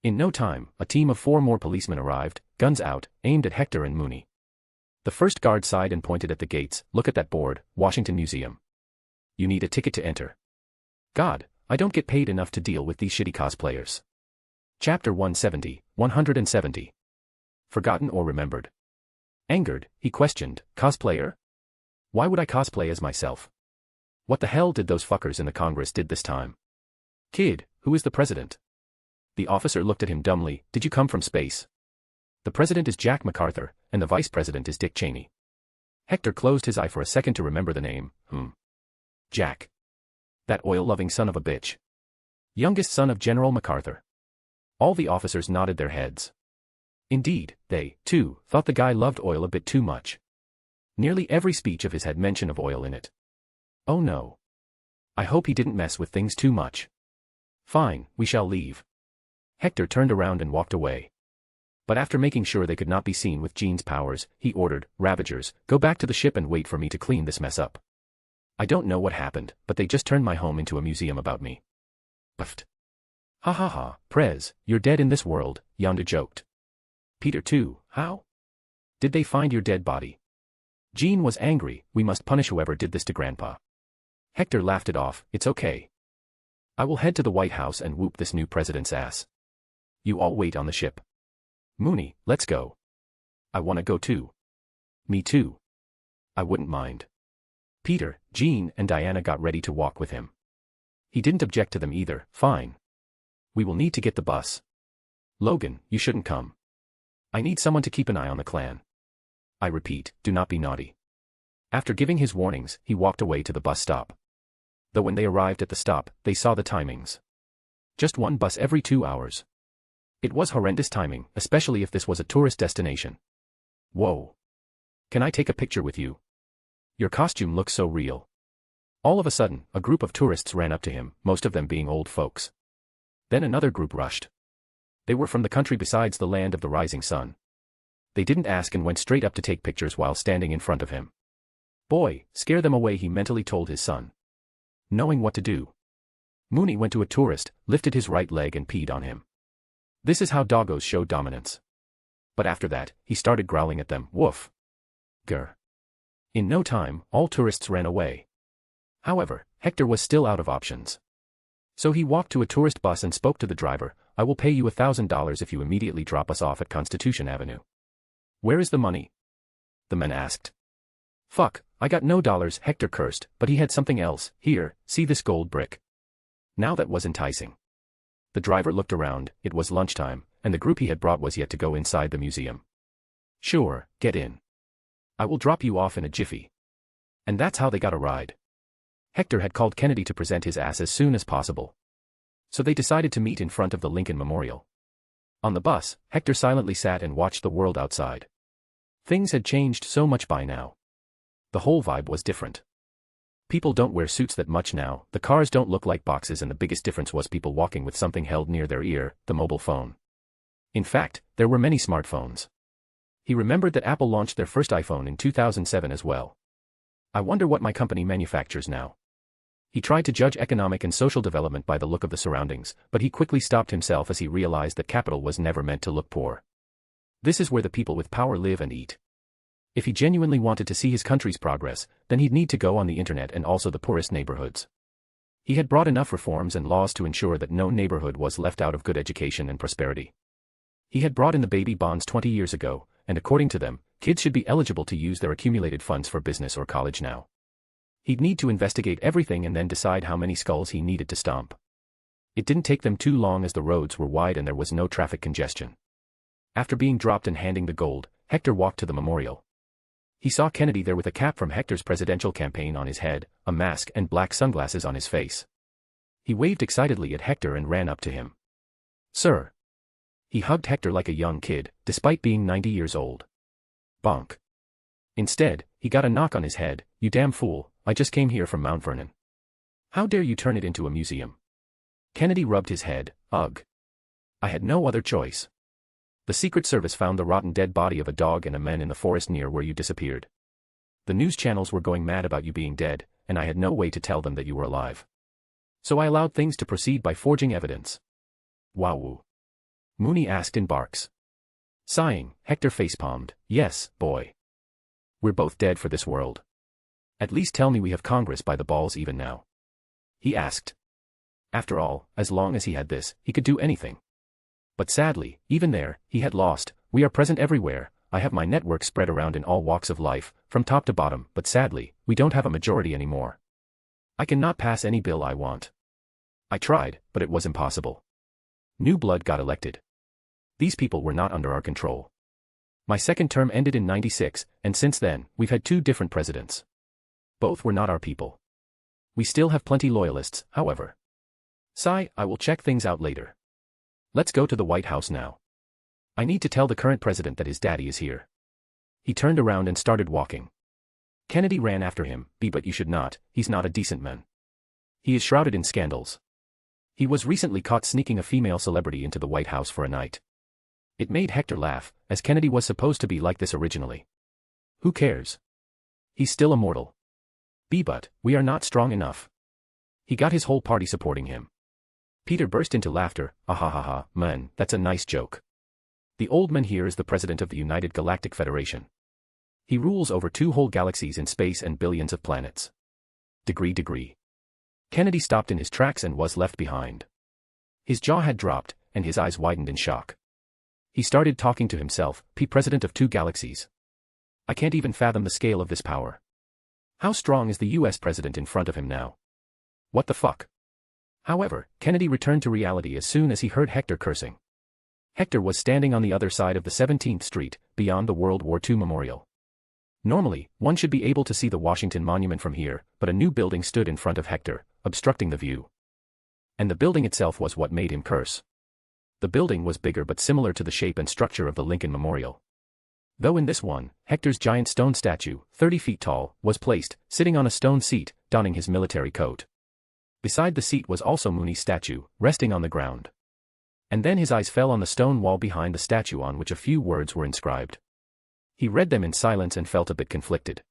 In no time, a team of 4 more policemen arrived, guns out, aimed at Hector and Mooney. The first guard sighed and pointed at the gates. Look at that board, Washington Museum. You need a ticket to enter. God, I don't get paid enough to deal with these shitty cosplayers. Chapter 170. Forgotten or remembered? Angered, he questioned, cosplayer? Why would I cosplay as myself? What the hell did those fuckers in the Congress did this time? Kid, who is the president? The officer looked at him dumbly. Did you come from space? The president is Jack MacArthur, and the vice president is Dick Cheney. Hector closed his eye for a second to remember the name. Jack. That oil-loving son of a bitch. Youngest son of General MacArthur. All the officers nodded their heads. Indeed, they, too, thought the guy loved oil a bit too much. Nearly every speech of his had mention of oil in it. Oh no. I hope he didn't mess with things too much. Fine, we shall leave. Hector turned around and walked away. But after making sure they could not be seen with Jean's powers, he ordered, Ravagers, go back to the ship and wait for me to clean this mess up. I don't know what happened, but they just turned my home into a museum about me. Puffed. Ha ha ha, Prez, you're dead in this world, Yondu joked. Peter too, how? Did they find your dead body? Jean was angry. We must punish whoever did this to Grandpa. Hector laughed it off. It's okay. I will head to the White House and whoop this new president's ass. You all wait on the ship. Mooney, let's go. I want to go too. Me too. I wouldn't mind. Peter, Jean, and Diana got ready to walk with him. He didn't object to them either. Fine. We will need to get the bus. Logan, you shouldn't come. I need someone to keep an eye on the clan. I repeat, do not be naughty. After giving his warnings, he walked away to the bus stop. Though when they arrived at the stop, they saw the timings. Just one bus every 2 hours. It was horrendous timing, especially if this was a tourist destination. Whoa. Can I take a picture with you? Your costume looks so real. All of a sudden, a group of tourists ran up to him, most of them being old folks. Then another group rushed. They were from the country besides the land of the rising sun. They didn't ask and went straight up to take pictures while standing in front of him. Boy, scare them away, he mentally told his son. Knowing what to do. Mooney went to a tourist, lifted his right leg and peed on him. This is how doggos show dominance. But after that, he started growling at them. Woof. Grr. In no time, all tourists ran away. However, Hector was still out of options. So he walked to a tourist bus and spoke to the driver. "I will pay you $1,000 if you immediately drop us off at Constitution Avenue." "Where is the money?" the man asked. "Fuck, I got no dollars," Hector cursed, but he had something else. "Here, see this gold brick." Now that was enticing. The driver looked around. It was lunchtime, and the group he had brought was yet to go inside the museum. "Sure, get in. I will drop you off in a jiffy." And that's how they got a ride. Hector had called Kennedy to present his ass as soon as possible. So they decided to meet in front of the Lincoln Memorial. On the bus, Hector silently sat and watched the world outside. Things had changed so much by now. The whole vibe was different. People don't wear suits that much now, the cars don't look like boxes, and the biggest difference was people walking with something held near their ear, the mobile phone. In fact, there were many smartphones. He remembered that Apple launched their first iPhone in 2007 as well. "I wonder what my company manufactures now." He tried to judge economic and social development by the look of the surroundings, but he quickly stopped himself as he realized that capital was never meant to look poor. This is where the people with power live and eat. If he genuinely wanted to see his country's progress, then he'd need to go on the internet and also the poorest neighborhoods. He had brought enough reforms and laws to ensure that no neighborhood was left out of good education and prosperity. He had brought in the baby bonds 20 years ago, and according to them, kids should be eligible to use their accumulated funds for business or college now. He'd need to investigate everything and then decide how many skulls he needed to stomp. It didn't take them too long as the roads were wide and there was no traffic congestion. After being dropped and handing the gold, Hector walked to the memorial. He saw Kennedy there with a cap from Hector's presidential campaign on his head, a mask and black sunglasses on his face. He waved excitedly at Hector and ran up to him. "Sir." He hugged Hector like a young kid, despite being 90 years old. Bonk. Instead, he got a knock on his head. "You damn fool, I just came here from Mount Vernon. How dare you turn it into a museum?" Kennedy rubbed his head. "Ugh. I had no other choice. The Secret Service found the rotten dead body of a dog and a man in the forest near where you disappeared. The news channels were going mad about you being dead, and I had no way to tell them that you were alive. So I allowed things to proceed by forging evidence." "Wowoo." Mooney asked in barks. Sighing, Hector facepalmed. "Yes, boy. We're both dead for this world. At least tell me we have Congress by the balls even now," he asked. After all, as long as he had this, he could do anything. But sadly, even there, he had lost. "We are present everywhere. I have my network spread around in all walks of life, from top to bottom, but sadly, we don't have a majority anymore. I cannot pass any bill I want. I tried, but it was impossible. New blood got elected. These people were not under our control. My second term ended in '96, and since then, we've had 2 different presidents. Both were not our people. We still have plenty loyalists, however. Sigh, I will check things out later. Let's go to the White House now. I need to tell the current president that his daddy is here." He turned around and started walking. Kennedy ran after him. "But you should not, he's not a decent man. He is shrouded in scandals. He was recently caught sneaking a female celebrity into the White House for a night." It made Hector laugh, as Kennedy was supposed to be like this originally. Who cares? He's still immortal. But we are not strong enough. He got his whole party supporting him. Peter burst into laughter. "Ah ha ha ha, man, that's a nice joke. The old man here is the president of the United Galactic Federation. He rules over 2 whole galaxies in space and billions of planets. Degree. Kennedy stopped in his tracks and was left behind. His jaw had dropped, and his eyes widened in shock. He started talking to himself. President of 2 galaxies. I can't even fathom the scale of this power. How strong is the US president in front of him now? What the fuck? However, Kennedy returned to reality as soon as he heard Hector cursing. Hector was standing on the other side of the 17th Street, beyond the World War II Memorial. Normally, one should be able to see the Washington Monument from here, but a new building stood in front of Hector, obstructing the view. And the building itself was what made him curse. The building was bigger but similar to the shape and structure of the Lincoln Memorial. Though in this one, Hector's giant stone statue, 30 feet tall, was placed, sitting on a stone seat, donning his military coat. Beside the seat was also Mooney's statue, resting on the ground. And then his eyes fell on the stone wall behind the statue on which a few words were inscribed. He read them in silence and felt a bit conflicted.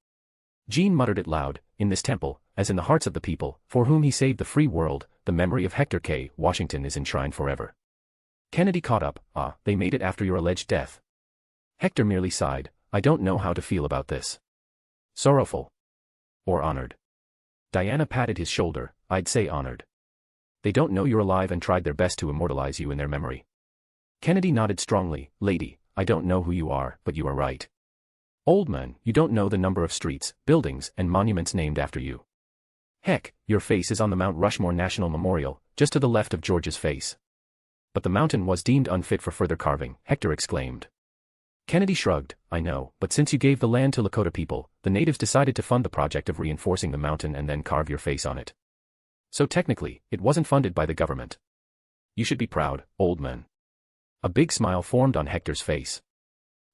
Jean muttered it loud. "In this temple, as in the hearts of the people, for whom he saved the free world, the memory of Hector K. Washington is enshrined forever." Kennedy caught up. "Ah, they made it after your alleged death." Hector merely sighed. "I don't know how to feel about this. Sorrowful. Or honored. Diana patted his shoulder, I'd say honored. They don't know you're alive and tried their best to immortalize you in their memory. Kennedy nodded strongly, lady, I don't know who you are, but you are right. Old man, you don't know the number of streets, buildings, and monuments named after you. Heck, your face is on the Mount Rushmore National Memorial, just to the left of George's face. But the mountain was deemed unfit for further carving, Hector exclaimed. Kennedy shrugged, I know, but since you gave the land to Lakota people, the natives decided to fund the project of reinforcing the mountain and then carve your face on it. So technically, it wasn't funded by the government. You should be proud, old man. A big smile formed on Hector's face.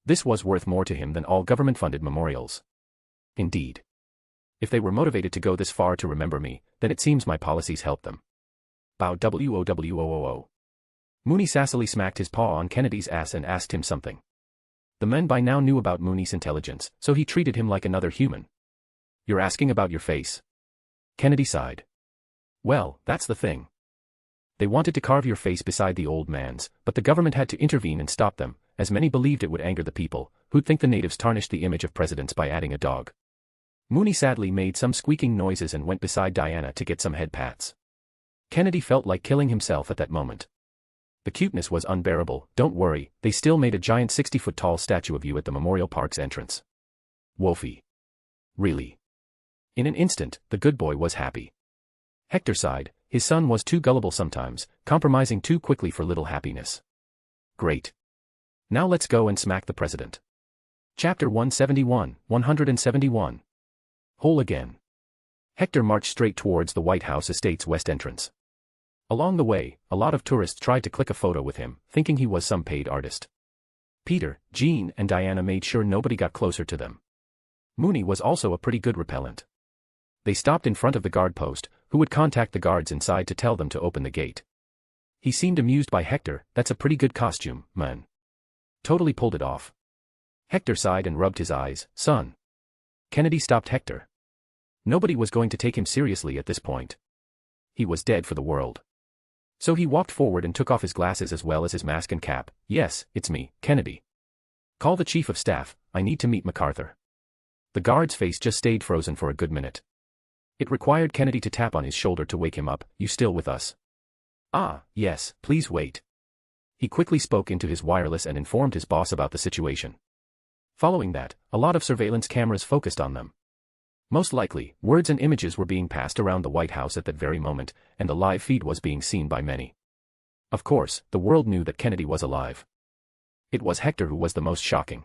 This was worth more to him than all government-funded memorials. Indeed. If they were motivated to go this far to remember me, then it seems my policies helped them. Bow WOWOOO. Mooney sassily smacked his paw on Kennedy's ass and asked him something. The men by now knew about Mooney's intelligence, so he treated him like another human. You're asking about your face? Kennedy sighed. Well, that's the thing. They wanted to carve your face beside the old man's, but the government had to intervene and stop them, as many believed it would anger the people, who'd think the natives tarnished the image of presidents by adding a dog. Mooney sadly made some squeaking noises and went beside Diana to get some head pats. Kennedy felt like killing himself at that moment. The cuteness was unbearable, don't worry, they still made a giant 60-foot-tall statue of you at the Memorial Park's entrance. Woefy. Really. In an instant, the good boy was happy. Hector sighed, his son was too gullible sometimes, compromising too quickly for little happiness. Great. Now let's go and smack the president. Chapter 171. Whole again. Hector marched straight towards the White House estate's west entrance. Along the way, a lot of tourists tried to click a photo with him, thinking he was some paid artist. Peter, Jean, and Diana made sure nobody got closer to them. Mooney was also a pretty good repellent. They stopped in front of the guard post, who would contact the guards inside to tell them to open the gate. He seemed amused by Hector, that's a pretty good costume, man. Totally pulled it off. Hector sighed and rubbed his eyes, son. Kennedy stopped Hector. Nobody was going to take him seriously at this point. He was dead for the world. So he walked forward and took off his glasses as well as his mask and cap. Yes, it's me, Kennedy. Call the chief of staff, I need to meet MacArthur. The guard's face just stayed frozen for a good minute. It required Kennedy to tap on his shoulder to wake him up. You still with us? Ah, yes, please wait. He quickly spoke into his wireless and informed his boss about the situation. Following that, a lot of surveillance cameras focused on them. Most likely, words and images were being passed around the White House at that very moment, and the live feed was being seen by many. Of course, the world knew that Kennedy was alive. It was Hector who was the most shocking.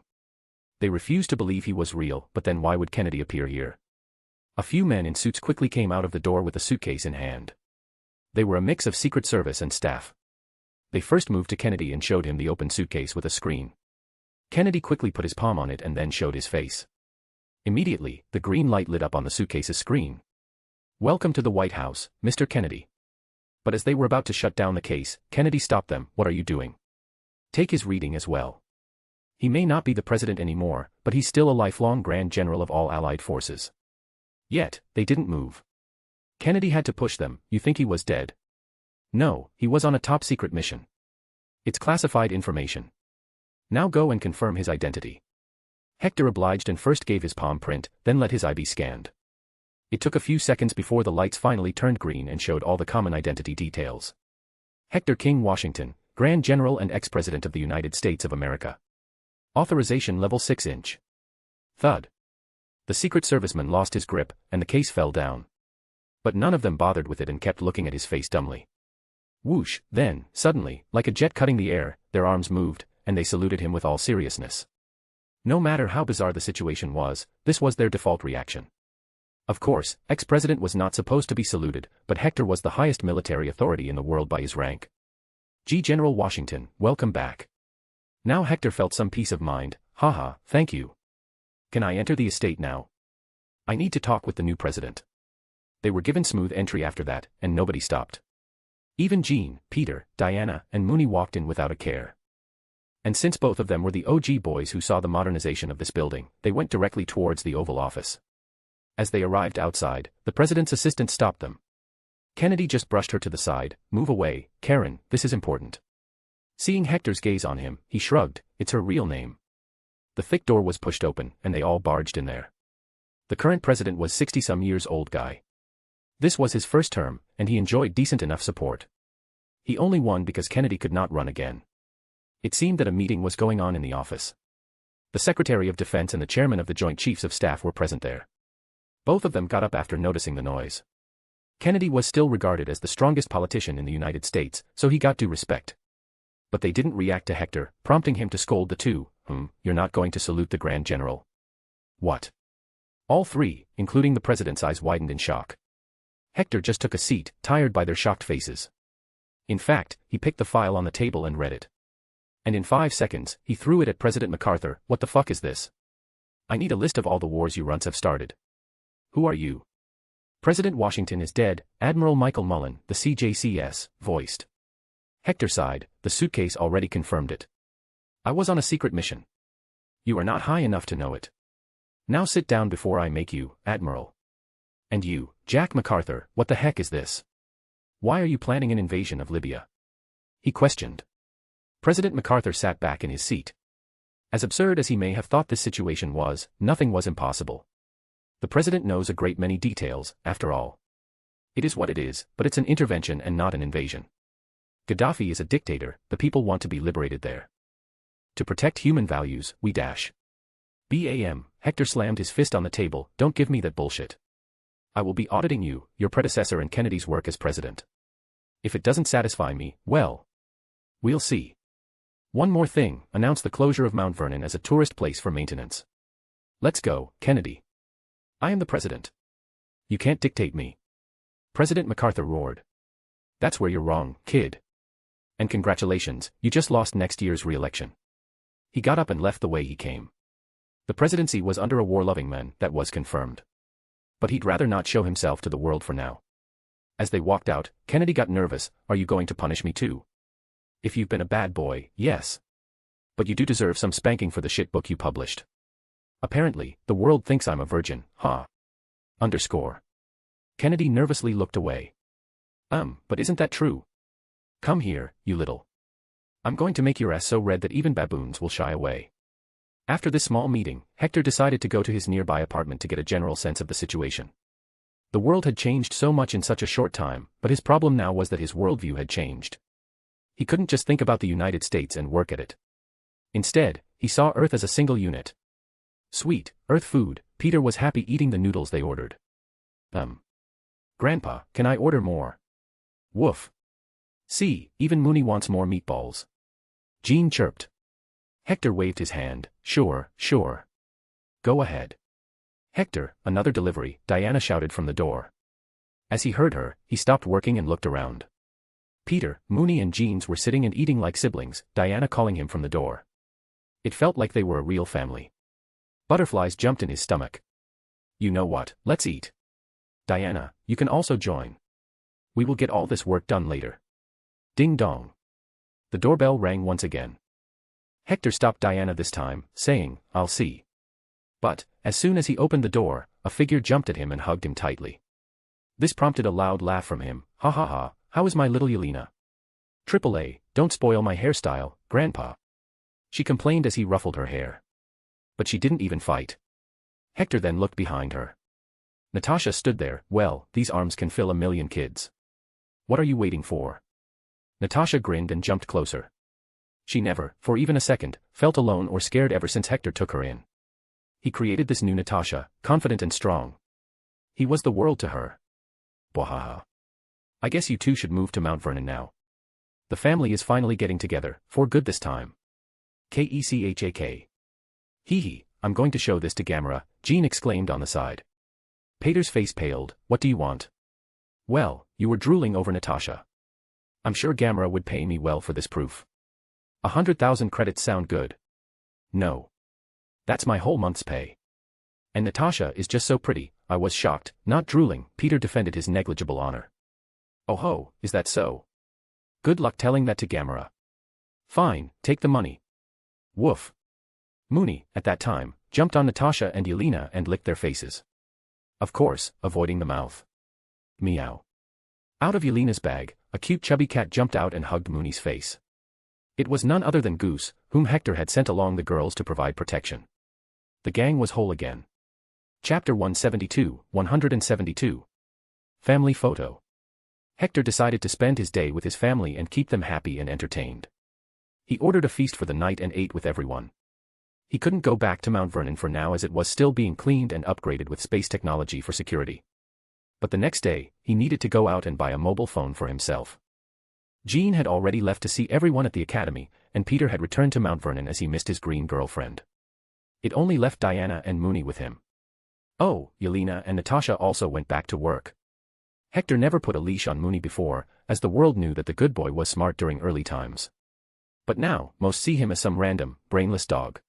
They refused to believe he was real, but then why would Kennedy appear here? A few men in suits quickly came out of the door with a suitcase in hand. They were a mix of Secret Service and staff. They first moved to Kennedy and showed him the open suitcase with a screen. Kennedy quickly put his palm on it and then showed his face. Immediately, the green light lit up on the suitcase's screen. Welcome to the White House, Mr. Kennedy. But as they were about to shut down the case, Kennedy stopped them. What are you doing? Take his reading as well. He may not be the president anymore, but he's still a lifelong Grand General of all Allied forces. Yet, they didn't move. Kennedy had to push them. You think he was dead? No, he was on a top-secret mission. It's classified information. Now go and confirm his identity. Hector obliged and first gave his palm print, then let his eye be scanned. It took a few seconds before the lights finally turned green and showed all the common identity details. Hector King, Washington, Grand General and ex-President of the United States of America. Authorization level 6-inch. Thud. The Secret Serviceman lost his grip, and the case fell down. But none of them bothered with it and kept looking at his face dumbly. Whoosh, then, suddenly, like a jet cutting the air, their arms moved, and they saluted him with all seriousness. No matter how bizarre the situation was, this was their default reaction. Of course, ex-president was not supposed to be saluted, but Hector was the highest military authority in the world by his rank. General Washington, welcome back. Now Hector felt some peace of mind. Haha, thank you. Can I enter the estate now? I need to talk with the new president. They were given smooth entry after that, and nobody stopped. Even Jean, Peter, Diana, and Mooney walked in without a care. And since both of them were the OG boys who saw the modernization of this building, they went directly towards the Oval Office. As they arrived outside, the president's assistant stopped them. Kennedy just brushed her to the side. Move away, Karen, this is important. Seeing Hector's gaze on him, he shrugged. It's her real name. The thick door was pushed open, and they all barged in there. The current president was 60-some years old guy. This was his first term, and he enjoyed decent enough support. He only won because Kennedy could not run again. It seemed that a meeting was going on in the office. The Secretary of Defense and the Chairman of the Joint Chiefs of Staff were present there. Both of them got up after noticing the noise. Kennedy was still regarded as the strongest politician in the United States, so he got due respect. But they didn't react to Hector, prompting him to scold the two. You're not going to salute the Grand General? What? All three, including the president's eyes widened in shock. Hector just took a seat, tired by their shocked faces. In fact, he picked the file on the table and read it. And in 5 seconds, he threw it at President MacArthur. What the fuck is this? I need a list of all the wars you runts have started. Who are you? President Washington is dead, Admiral Michael Mullen, the CJCS, voiced. Hector sighed, the suitcase already confirmed it. I was on a secret mission. You are not high enough to know it. Now sit down before I make you, Admiral. And you, Jack MacArthur, what the heck is this? Why are you planning an invasion of Libya? He questioned. President MacArthur sat back in his seat. As absurd as he may have thought this situation was, nothing was impossible. The president knows a great many details, after all. It is what it is, but it's an intervention and not an invasion. Gaddafi is a dictator, the people want to be liberated there. To protect human values, we dash. BAM, Hector slammed his fist on the table, don't give me that bullshit. I will be auditing you, your predecessor and Kennedy's work as president. If it doesn't satisfy me, well, we'll see. One more thing, announce the closure of Mount Vernon as a tourist place for maintenance. Let's go, Kennedy. I am the president. You can't dictate me. President MacArthur roared. That's where you're wrong, kid. And congratulations, you just lost next year's re-election. He got up and left the way he came. The presidency was under a war-loving man, that was confirmed. But he'd rather not show himself to the world for now. As they walked out, Kennedy got nervous. Are you going to punish me too? If you've been a bad boy, yes. But you do deserve some spanking for the shit book you published. Apparently, the world thinks I'm a virgin, huh? Underscore. Kennedy nervously looked away. But isn't that true? Come here, you little. I'm going to make your ass so red that even baboons will shy away. After this small meeting, Hector decided to go to his nearby apartment to get a general sense of the situation. The world had changed so much in such a short time, but his problem now was that his worldview had changed. He couldn't just think about the United States and work at it. Instead, he saw Earth as a single unit. Sweet, Earth food, Peter was happy eating the noodles they ordered. Grandpa, can I order more? Woof. See, even Mooney wants more meatballs. Jean chirped. Hector waved his hand, sure. Go ahead. Hector, another delivery, Diana shouted from the door. As he heard her, he stopped working and looked around. Peter, Mooney and Jeans were sitting and eating like siblings, Diana calling him from the door. It felt like they were a real family. Butterflies jumped in his stomach. You know what, let's eat. Diana, you can also join. We will get all this work done later. Ding dong. The doorbell rang once again. Hector stopped Diana this time, saying, I'll see. But, as soon as he opened the door, a figure jumped at him and hugged him tightly. This prompted a loud laugh from him. Ha ha ha, how is my little Yelena? AAA, don't spoil my hairstyle, Grandpa. She complained as he ruffled her hair. But she didn't even fight. Hector then looked behind her. Natasha stood there. Well, these arms can fill 1,000,000 kids. What are you waiting for? Natasha grinned and jumped closer. She never, for even a second, felt alone or scared ever since Hector took her in. He created this new Natasha, confident and strong. He was the world to her. Bwahaha. I guess you two should move to Mount Vernon now. The family is finally getting together, for good this time. Kechak. Hee, I'm going to show this to Gamera, Jean exclaimed on the side. Pater's face paled. What do you want? Well, you were drooling over Natasha. I'm sure Gamera would pay me well for this proof. 100,000 credits sound good. No. That's my whole month's pay. And Natasha is just so pretty. I was shocked, not drooling. Peter defended his negligible honor. Oh ho, is that so? Good luck telling that to Gamera. Fine, take the money. Woof. Mooney, at that time, jumped on Natasha and Yelena and licked their faces. Of course, avoiding the mouth. Meow. Out of Yelena's bag, a cute chubby cat jumped out and hugged Mooney's face. It was none other than Goose, whom Hector had sent along the girls to provide protection. The gang was whole again. Chapter 172, 172. Family photo. Hector decided to spend his day with his family and keep them happy and entertained. He ordered a feast for the night and ate with everyone. He couldn't go back to Mount Vernon for now as it was still being cleaned and upgraded with space technology for security. But the next day, he needed to go out and buy a mobile phone for himself. Jean had already left to see everyone at the academy, and Peter had returned to Mount Vernon as he missed his green girlfriend. It only left Diana and Mooney with him. Oh, Yelena and Natasha also went back to work. Hector never put a leash on Mooney before, as the world knew that the good boy was smart during early times. But now, most see him as some random, brainless dog.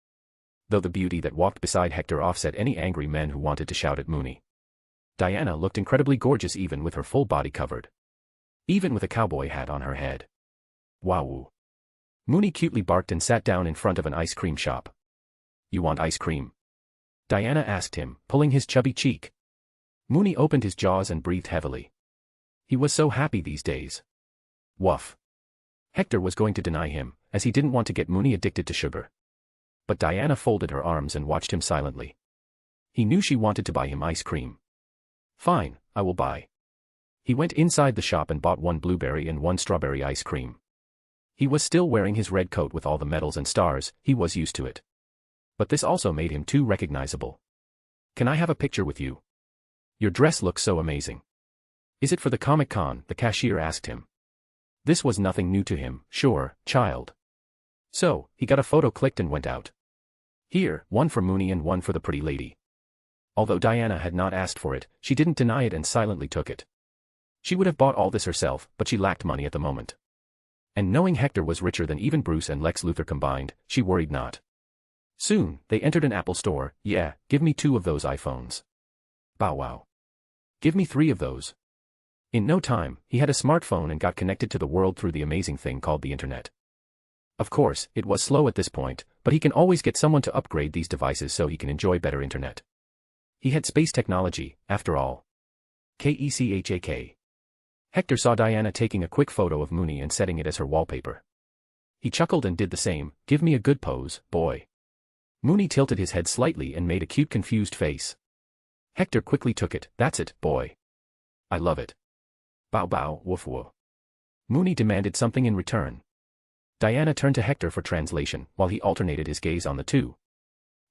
Though the beauty that walked beside Hector offset any angry men who wanted to shout at Mooney. Diana looked incredibly gorgeous even with her full body covered. Even with a cowboy hat on her head. Wowoo. Mooney cutely barked and sat down in front of an ice cream shop. You want ice cream? Diana asked him, pulling his chubby cheek. Mooney opened his jaws and breathed heavily. He was so happy these days. Woof. Hector was going to deny him, as he didn't want to get Mooney addicted to sugar. But Diana folded her arms and watched him silently. He knew she wanted to buy him ice cream. Fine, I will buy. He went inside the shop and bought 1 blueberry and 1 strawberry ice cream. He was still wearing his red coat with all the medals and stars, he was used to it. But this also made him too recognizable. Can I have a picture with you? Your dress looks so amazing. Is it for the Comic-Con? The cashier asked him. This was nothing new to him, sure, child. So, he got a photo clicked and went out. Here, 1 for Mooney and 1 for the pretty lady. Although Diana had not asked for it, she didn't deny it and silently took it. She would have bought all this herself, but she lacked money at the moment. And knowing Hector was richer than even Bruce and Lex Luthor combined, she worried not. Soon, they entered an Apple store. Yeah, give me 2 of those iPhones. Bow wow. Give me 3 of those. In no time, he had a smartphone and got connected to the world through the amazing thing called the internet. Of course, it was slow at this point, but he can always get someone to upgrade these devices so he can enjoy better internet. He had space technology, after all. Kechak. Hector saw Diana taking a quick photo of Mooney and setting it as her wallpaper. He chuckled and did the same. Give me a good pose, boy. Mooney tilted his head slightly and made a cute confused face. Hector quickly took it. That's it, boy. I love it. Bow bow, woof woof. Mooney demanded something in return. Diana turned to Hector for translation, while he alternated his gaze on the two.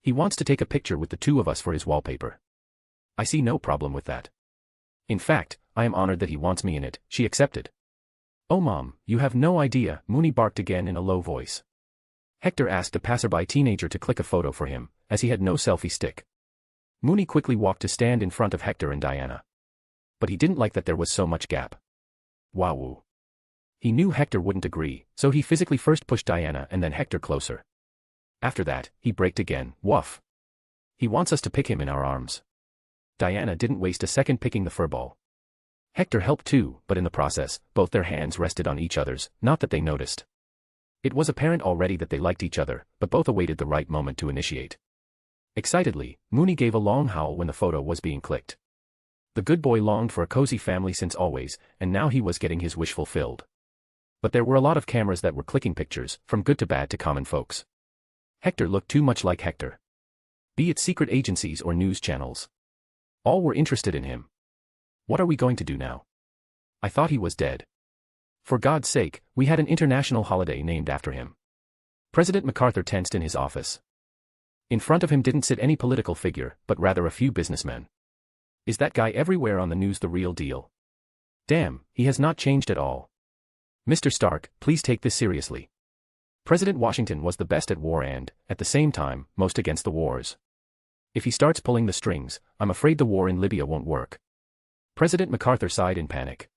He wants to take a picture with the 2 of us for his wallpaper. I see no problem with that. In fact, I am honored that he wants me in it, she accepted. Oh Mom, you have no idea, Mooney barked again in a low voice. Hector asked a passerby teenager to click a photo for him, as he had no selfie stick. Mooney quickly walked to stand in front of Hector and Diana. But he didn't like that there was so much gap. Wowoo. He knew Hector wouldn't agree, so he physically first pushed Diana and then Hector closer. After that, he braked again. Woof. He wants us to pick him in our arms. Diana didn't waste a second picking the furball. Hector helped too, but in the process, both their hands rested on each other's, not that they noticed. It was apparent already that they liked each other, but both awaited the right moment to initiate. Excitedly, Mooney gave a long howl when the photo was being clicked. The good boy longed for a cozy family since always, and now he was getting his wish fulfilled. But there were a lot of cameras that were clicking pictures, from good to bad to common folks. Hector looked too much like Hector. Be it secret agencies or news channels. All were interested in him. What are we going to do now? I thought he was dead. For God's sake, we had an international holiday named after him. President MacArthur tensed in his office. In front of him didn't sit any political figure, but rather a few businessmen. Is that guy everywhere on the news the real deal? Damn, he has not changed at all. Mr. Stark, please take this seriously. President Washington was the best at war and, at the same time, most against the wars. If he starts pulling the strings, I'm afraid the war in Libya won't work. President MacArthur sighed in panic.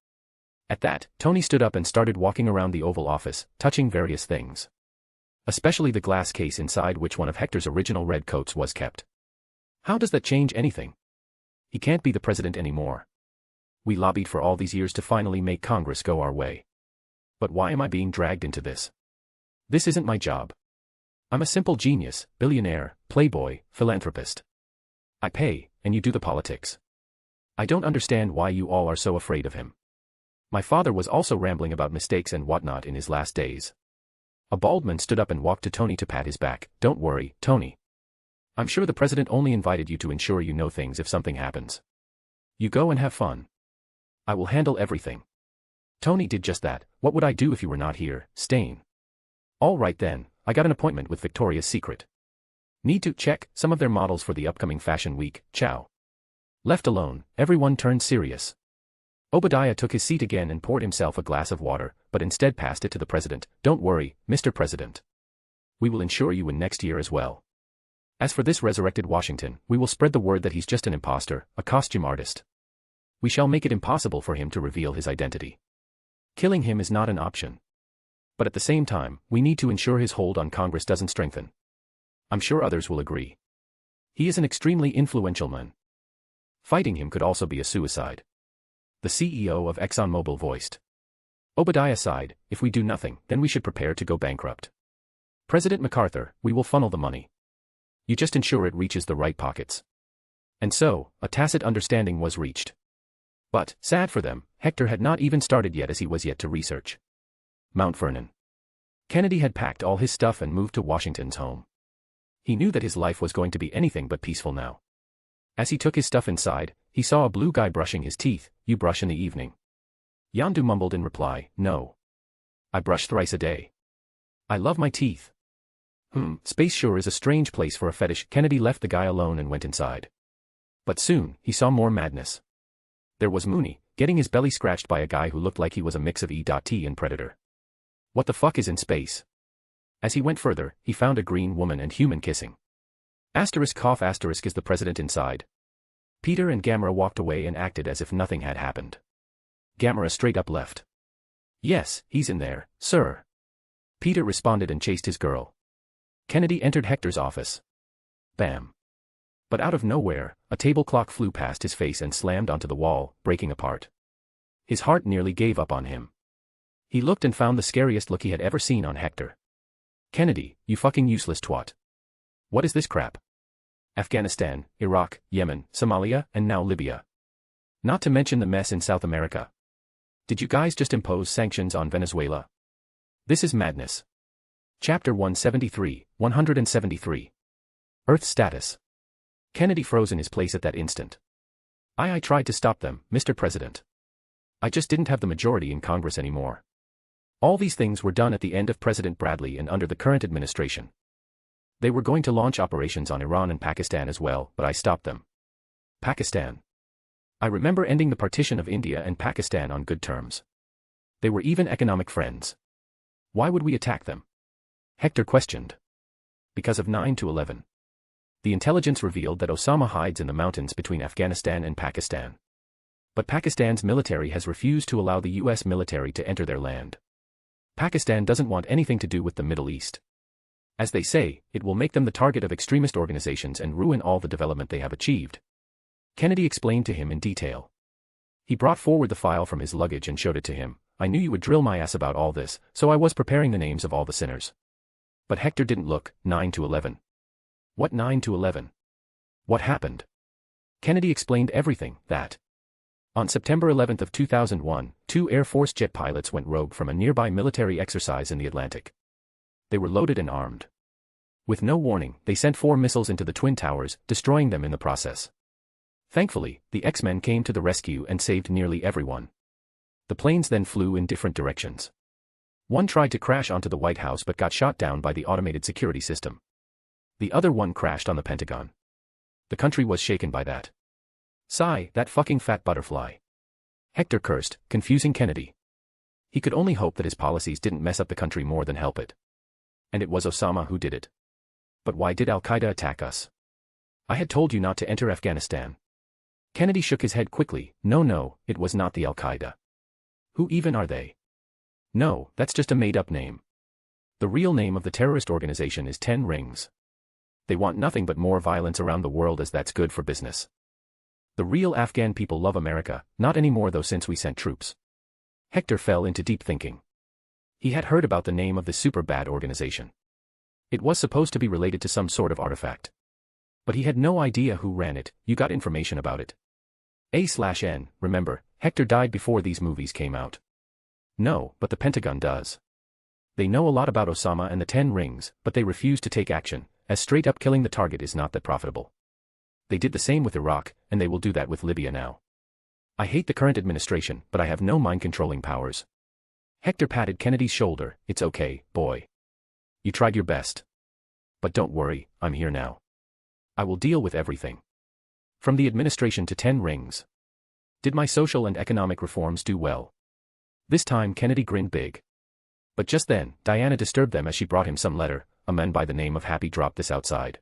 At that, Tony stood up and started walking around the Oval Office, touching various things. Especially the glass case inside which one of Hector's original red coats was kept. How does that change anything? He can't be the president anymore. We lobbied for all these years to finally make Congress go our way. But why am I being dragged into this? This isn't my job. I'm a simple genius, billionaire, playboy, philanthropist. I pay, and you do the politics. I don't understand why you all are so afraid of him. My father was also rambling about mistakes and whatnot in his last days. A bald man stood up and walked to Tony to pat his back. Don't worry, Tony. I'm sure the president only invited you to ensure you know things if something happens. You go and have fun. I will handle everything. Tony did just that. What would I do if you were not here, Stain? All right then, I got an appointment with Victoria's Secret. Need to check some of their models for the upcoming fashion week, ciao. Left alone, everyone turned serious. Obadiah took his seat again and poured himself a glass of water, but instead passed it to the president. Don't worry, Mr. President. We will ensure you win next year as well. As for this resurrected Washington, we will spread the word that he's just an imposter, a costume artist. We shall make it impossible for him to reveal his identity. Killing him is not an option. But at the same time, we need to ensure his hold on Congress doesn't strengthen. I'm sure others will agree. He is an extremely influential man. Fighting him could also be a suicide. The CEO of ExxonMobil voiced. Obadiah sighed, if we do nothing, then we should prepare to go bankrupt. President MacArthur, we will funnel the money. You just ensure it reaches the right pockets. And so, a tacit understanding was reached. But, sad for them, Hector had not even started yet as he was yet to research. Mount Vernon. Kennedy had packed all his stuff and moved to Washington's home. He knew that his life was going to be anything but peaceful now. As he took his stuff inside, he saw a blue guy brushing his teeth. You brush in the evening? Yondu mumbled in reply, no. I brush thrice a day. I love my teeth. Space sure is a strange place for a fetish. Kennedy left the guy alone and went inside. But soon, he saw more madness. There was Mooney, getting his belly scratched by a guy who looked like he was a mix of E.T. and Predator. What the fuck is in space? As he went further, he found a green woman and human kissing. Asterisk cough asterisk is the president inside. Peter and Gamera walked away and acted as if nothing had happened. Gamera straight up left. Yes, he's in there, sir. Peter responded and chased his girl. Kennedy entered Hector's office. Bam. But out of nowhere, a table clock flew past his face and slammed onto the wall, breaking apart. His heart nearly gave up on him. He looked and found the scariest look he had ever seen on Hector. Kennedy, you fucking useless twat. What is this crap? Afghanistan, Iraq, Yemen, Somalia, and now Libya. Not to mention the mess in South America. Did you guys just impose sanctions on Venezuela? This is madness. Chapter 173. Earth status. Kennedy froze in his place at that instant. I tried to stop them, Mr. President. I just didn't have the majority in Congress anymore. All these things were done at the end of President Bradley and under the current administration. They were going to launch operations on Iran and Pakistan as well, but I stopped them. Pakistan. I remember ending the partition of India and Pakistan on good terms. They were even economic friends. Why would we attack them? Hector questioned. Because of 9/11. The intelligence revealed that Osama hides in the mountains between Afghanistan and Pakistan. But Pakistan's military has refused to allow the US military to enter their land. Pakistan doesn't want anything to do with the Middle East. As they say, it will make them the target of extremist organizations and ruin all the development they have achieved. Kennedy explained to him in detail. He brought forward the file from his luggage and showed it to him. I knew you would drill my ass about all this, so I was preparing the names of all the sinners. But Hector didn't look. 9/11. What 9/11? What happened? Kennedy explained everything, that. On September 11 of 2001, 2 Air Force jet pilots went rogue from a nearby military exercise in the Atlantic. They were loaded and armed. With no warning, they sent 4 missiles into the Twin Towers, destroying them in the process. Thankfully, the X-Men came to the rescue and saved nearly everyone. The planes then flew in different directions. One tried to crash onto the White House but got shot down by the automated security system. The other one crashed on the Pentagon. The country was shaken by that. Sigh, that fucking fat butterfly. Hector cursed, confusing Kennedy. He could only hope that his policies didn't mess up the country more than help it. And it was Osama who did it. But why did Al-Qaeda attack us? I had told you not to enter Afghanistan. Kennedy shook his head quickly. No, it was not the Al-Qaeda. Who even are they? No, that's just a made-up name. The real name of the terrorist organization is 10 Rings. They want nothing but more violence around the world as that's good for business. The real Afghan people love America, not anymore though since we sent troops. Hector fell into deep thinking. He had heard about the name of this super bad organization. It was supposed to be related to some sort of artifact. But he had no idea who ran it. You got information about it? A/N, remember, Hector died before these movies came out. No, but the Pentagon does. They know a lot about Osama and the 10 Rings, but they refuse to take action, as straight up killing the target is not that profitable. They did the same with Iraq, and they will do that with Libya now. I hate the current administration, but I have no mind-controlling powers. Hector patted Kennedy's shoulder. It's okay, boy. You tried your best. But don't worry, I'm here now. I will deal with everything. From the administration to 10 rings. Did my social and economic reforms do well? This time Kennedy grinned big. But just then, Diana disturbed them as she brought him some letter. A man by the name of Happy dropped this outside.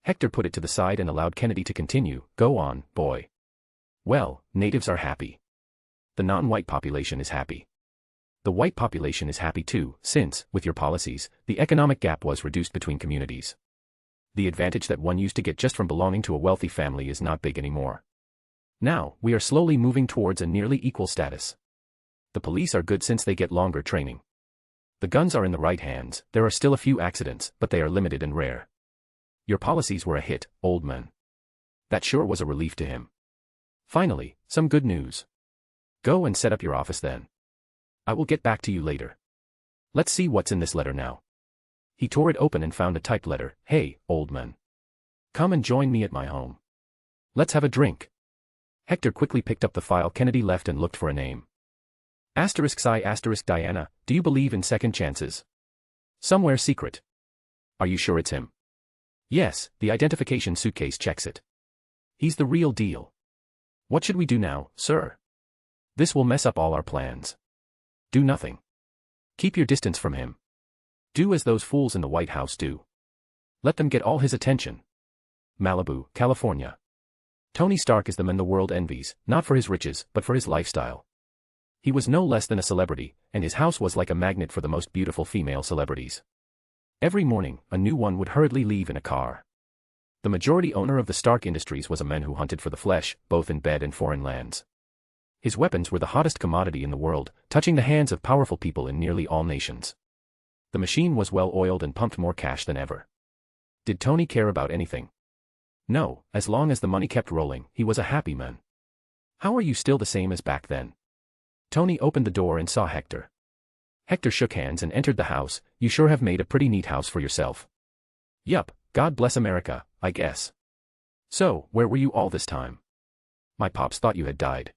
Hector put it to the side and allowed Kennedy to continue. Go on, boy. Well, natives are happy. The non-white population is happy. The white population is happy too, since, with your policies, the economic gap was reduced between communities. The advantage that one used to get just from belonging to a wealthy family is not big anymore. Now, we are slowly moving towards a nearly equal status. The police are good since they get longer training. The guns are in the right hands. There are still a few accidents, but they are limited and rare. Your policies were a hit, old man. That sure was a relief to him. Finally, some good news. Go and set up your office then. I will get back to you later. Let's see what's in this letter now. He tore it open and found a typed letter. Hey, old man. Come and join me at my home. Let's have a drink. Hector quickly picked up the file Kennedy left and looked for a name. **** Diana, do you believe in second chances? Somewhere secret. Are you sure it's him? Yes, the identification suitcase checks it. He's the real deal. What should we do now, sir? This will mess up all our plans. Do nothing. Keep your distance from him. Do as those fools in the White House do. Let them get all his attention. Malibu, California. Tony Stark is the man the world envies, not for his riches, but for his lifestyle. He was no less than a celebrity, and his house was like a magnet for the most beautiful female celebrities. Every morning, a new one would hurriedly leave in a car. The majority owner of the Stark Industries was a man who hunted for the flesh, both in bed and foreign lands. His weapons were the hottest commodity in the world, touching the hands of powerful people in nearly all nations. The machine was well-oiled and pumped more cash than ever. Did Tony care about anything? No, as long as the money kept rolling, he was a happy man. How are you still the same as back then? Tony opened the door and saw Hector. Hector shook hands and entered the house. You sure have made a pretty neat house for yourself. Yup, God bless America, I guess. So, where were you all this time? My pops thought you had died.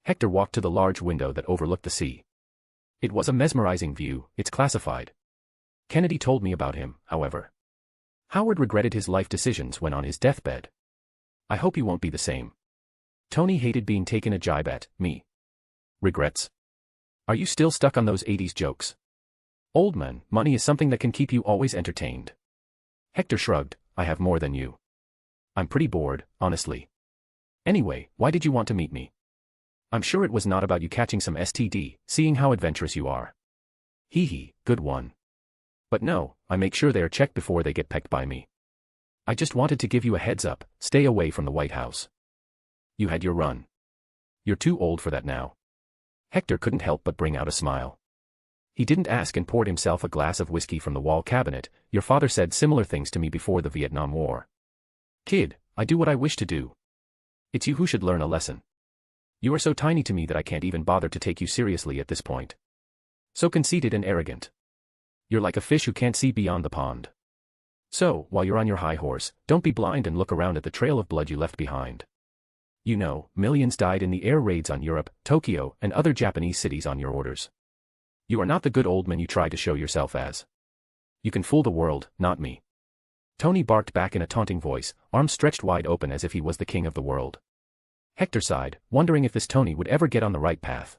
Hector walked to the large window that overlooked the sea. It was a mesmerizing view. It's classified. Kennedy told me about him, however. Howard regretted his life decisions when on his deathbed. I hope he won't be the same. Tony hated being taken a jibe at, me. Regrets? Are you still stuck on those 80s jokes? Old man, money is something that can keep you always entertained. Hector shrugged. I have more than you. I'm pretty bored, honestly. Anyway, why did you want to meet me? I'm sure it was not about you catching some STD, seeing how adventurous you are. Hee hee, good one. But no, I make sure they are checked before they get pecked by me. I just wanted to give you a heads up, stay away from the White House. You had your run. You're too old for that now. Hector couldn't help but bring out a smile. He didn't ask and poured himself a glass of whiskey from the wall cabinet. Your father said similar things to me before the Vietnam War. Kid, I do what I wish to do. It's you who should learn a lesson. You are so tiny to me that I can't even bother to take you seriously at this point. So conceited and arrogant. You're like a fish who can't see beyond the pond. So, while you're on your high horse, don't be blind and look around at the trail of blood you left behind. You know, millions died in the air raids on Europe, Tokyo, and other Japanese cities on your orders. You are not the good old man you try to show yourself as. You can fool the world, not me. Tony barked back in a taunting voice, arms stretched wide open as if he was the king of the world. Hector sighed, wondering if this Tony would ever get on the right path.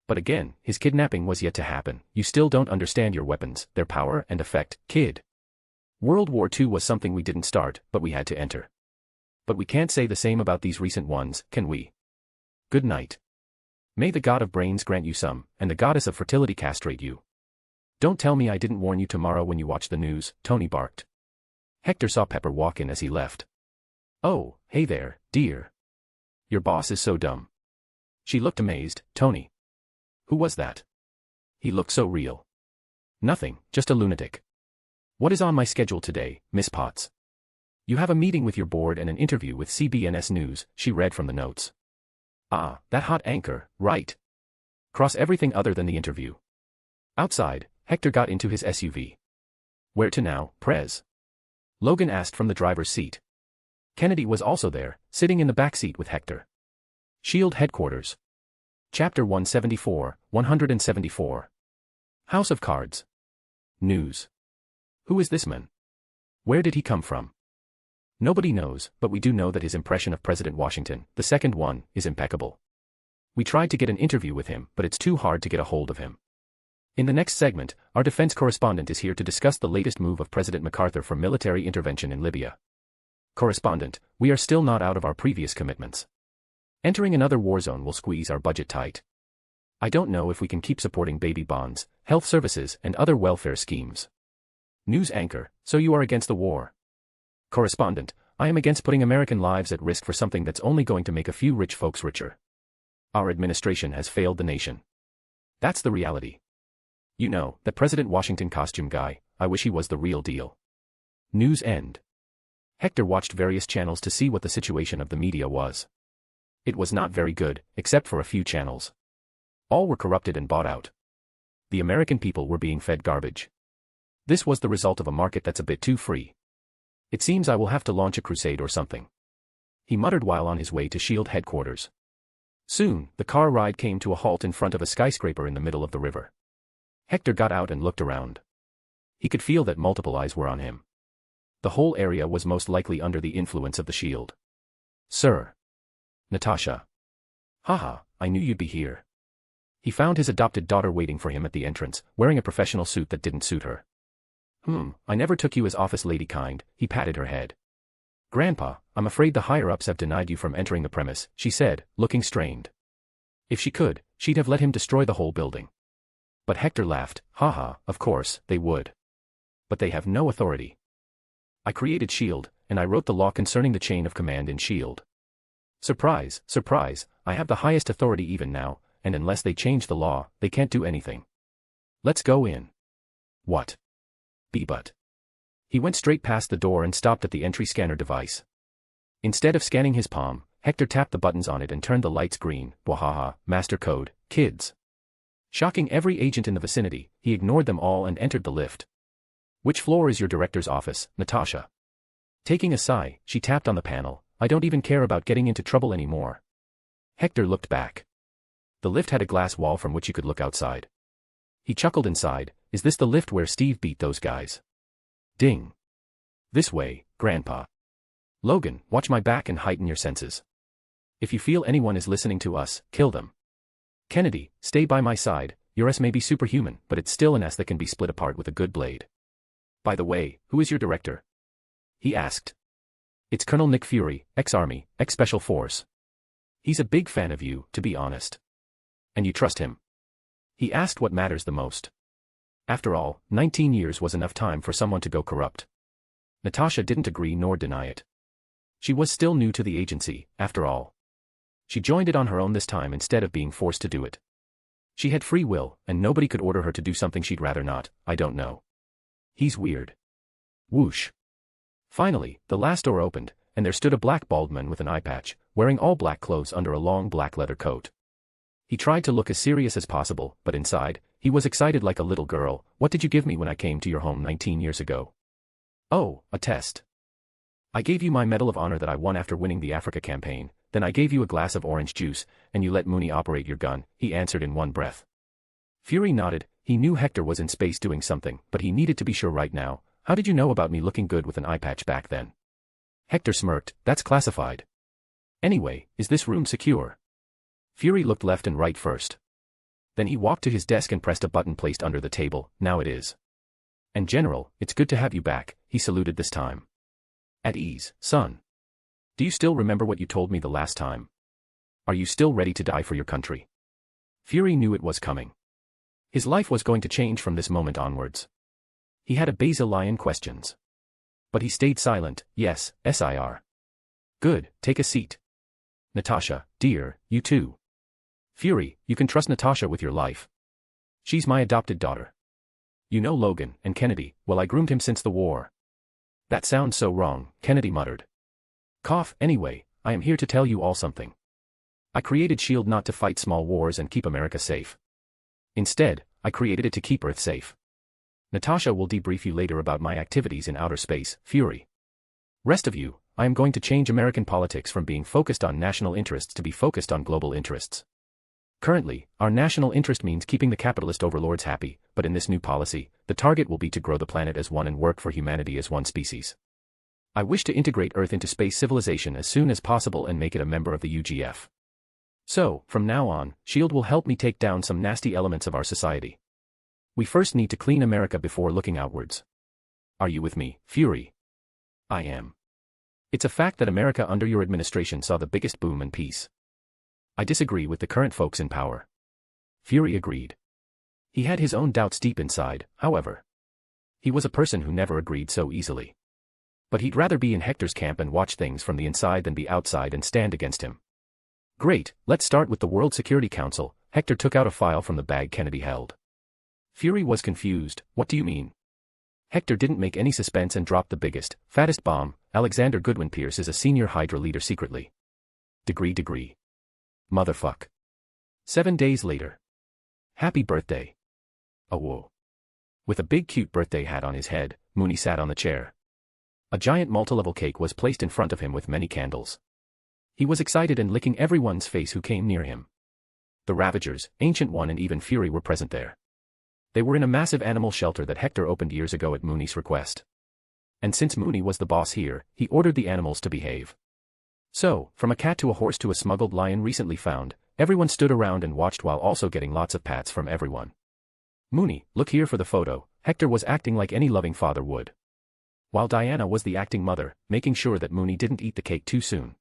But again, his kidnapping was yet to happen. You still don't understand your weapons, their power and effect, kid. World War II was something we didn't start, but we had to enter. But we can't say the same about these recent ones, can we? Good night. May the god of brains grant you some, and the goddess of fertility castrate you. Don't tell me I didn't warn you tomorrow when you watch the news, Tony barked. Hector saw Pepper walk in as he left. Oh, hey there, dear. Your boss is so dumb. She looked amazed. Tony. Who was that? He looked so real. Nothing, just a lunatic. What is on my schedule today, Miss Potts? You have a meeting with your board and an interview with CBNS News, she read from the notes. Ah, that hot anchor, right. Cross everything other than the interview. Outside, Hector got into his SUV. Where to now, Prez? Logan asked from the driver's seat. Kennedy was also there, sitting in the back seat with Hector. SHIELD Headquarters. Chapter 174, 174. House of Cards. News. Who is this man? Where did he come from? Nobody knows, but we do know that his impression of President Washington, the second one, is impeccable. We tried to get an interview with him, but it's too hard to get a hold of him. In the next segment, our defense correspondent is here to discuss the latest move of President MacArthur for military intervention in Libya. Correspondent, we are still not out of our previous commitments. Entering another war zone will squeeze our budget tight. I don't know if we can keep supporting baby bonds, health services, and other welfare schemes. News anchor, so you are against the war. Correspondent, I am against putting American lives at risk for something that's only going to make a few rich folks richer. Our administration has failed the nation. That's the reality. You know, that President Washington costume guy, I wish he was the real deal. News end. Hector watched various channels to see what the situation of the media was. It was not very good, except for a few channels. All were corrupted and bought out. The American people were being fed garbage. This was the result of a market that's a bit too free. It seems I will have to launch a crusade or something. He muttered while on his way to SHIELD headquarters. Soon, the car ride came to a halt in front of a skyscraper in the middle of the river. Hector got out and looked around. He could feel that multiple eyes were on him. The whole area was most likely under the influence of the shield. Sir. Natasha. Haha, I knew you'd be here. He found his adopted daughter waiting for him at the entrance, wearing a professional suit that didn't suit her. I never took you as office lady kind, he patted her head. Grandpa, I'm afraid the higher-ups have denied you from entering the premise, she said, looking strained. If she could, she'd have let him destroy the whole building. But Hector laughed, haha, of course, they would. But they have no authority. I created SHIELD, and I wrote the law concerning the chain of command in SHIELD. Surprise, surprise, I have the highest authority even now, and unless they change the law, they can't do anything. Let's go in. What? But. He went straight past the door and stopped at the entry scanner device. Instead of scanning his palm, Hector tapped the buttons on it and turned the lights green. Wahaha, master code, kids. Shocking every agent in the vicinity, he ignored them all and entered the lift. Which floor is your director's office, Natasha? Taking a sigh, she tapped on the panel. I don't even care about getting into trouble anymore. Hector looked back. The lift had a glass wall from which you could look outside. He chuckled inside. Is this the lift where Steve beat those guys? Ding. This way, Grandpa. Logan, watch my back and heighten your senses. If you feel anyone is listening to us, kill them. Kennedy, stay by my side. Your S may be superhuman, but it's still an S that can be split apart with a good blade. By the way, who is your director? He asked. It's Colonel Nick Fury, ex-Army, ex-Special Force. He's a big fan of you, to be honest. And you trust him? He asked what matters the most. After all, 19 years was enough time for someone to go corrupt. Natasha didn't agree nor deny it. She was still new to the agency, after all. She joined it on her own this time instead of being forced to do it. She had free will, and nobody could order her to do something she'd rather not. I don't know. He's weird. Whoosh. Finally, the last door opened, and there stood a black bald man with an eye patch, wearing all black clothes under a long black leather coat. He tried to look as serious as possible, but inside, he was excited like a little girl. What did you give me when I came to your home 19 years ago? Oh, a test. I gave you my Medal of Honor that I won after winning the Africa campaign, then I gave you a glass of orange juice, and you let Mooney operate your gun, he answered in one breath. Fury nodded. He knew Hector was in space doing something, but he needed to be sure right now. How did you know about me looking good with an eye patch back then? Hector smirked. That's classified. Anyway, is this room secure? Fury looked left and right first. Then he walked to his desk and pressed a button placed under the table. Now it is. And General, it's good to have you back, he saluted this time. At ease, son. Do you still remember what you told me the last time? Are you still ready to die for your country? Fury knew it was coming. His life was going to change from this moment onwards. He had a bazillion questions. But he stayed silent. Yes, Sir. Good, take a seat. Natasha, dear, you too. Fury, you can trust Natasha with your life. She's my adopted daughter. You know Logan and Kennedy, well I groomed him since the war. That sounds so wrong, Kennedy muttered. Cough, anyway, I am here to tell you all something. I created SHIELD not to fight small wars and keep America safe. Instead, I created it to keep Earth safe. Natasha will debrief you later about my activities in outer space, Fury. Rest of you, I am going to change American politics from being focused on national interests to be focused on global interests. Currently, our national interest means keeping the capitalist overlords happy, but in this new policy, the target will be to grow the planet as one and work for humanity as one species. I wish to integrate Earth into space civilization as soon as possible and make it a member of the UGF. So, from now on, SHIELD will help me take down some nasty elements of our society. We first need to clean America before looking outwards. Are you with me, Fury? I am. It's a fact that America under your administration saw the biggest boom in peace. I disagree with the current folks in power. Fury agreed. He had his own doubts deep inside, however. He was a person who never agreed so easily. But he'd rather be in Hector's camp and watch things from the inside than be outside and stand against him. Great, let's start with the World Security Council. Hector took out a file from the bag Kennedy held. Fury was confused. What do you mean? Hector didn't make any suspense and dropped the biggest, fattest bomb. Alexander Goodwin Pierce is a senior Hydra leader secretly. Degree. Motherfuck. 7 days later. Happy birthday. Oh whoa. With a big cute birthday hat on his head, Mooney sat on the chair. A giant multi-level cake was placed in front of him with many candles. He was excited and licking everyone's face who came near him. The Ravagers, Ancient One and even Fury were present there. They were in a massive animal shelter that Hector opened years ago at Mooney's request. And since Mooney was the boss here, he ordered the animals to behave. So, from a cat to a horse to a smuggled lion recently found, everyone stood around and watched while also getting lots of pats from everyone. Mooney, look here for the photo. Hector was acting like any loving father would. While Diana was the acting mother, making sure that Mooney didn't eat the cake too soon.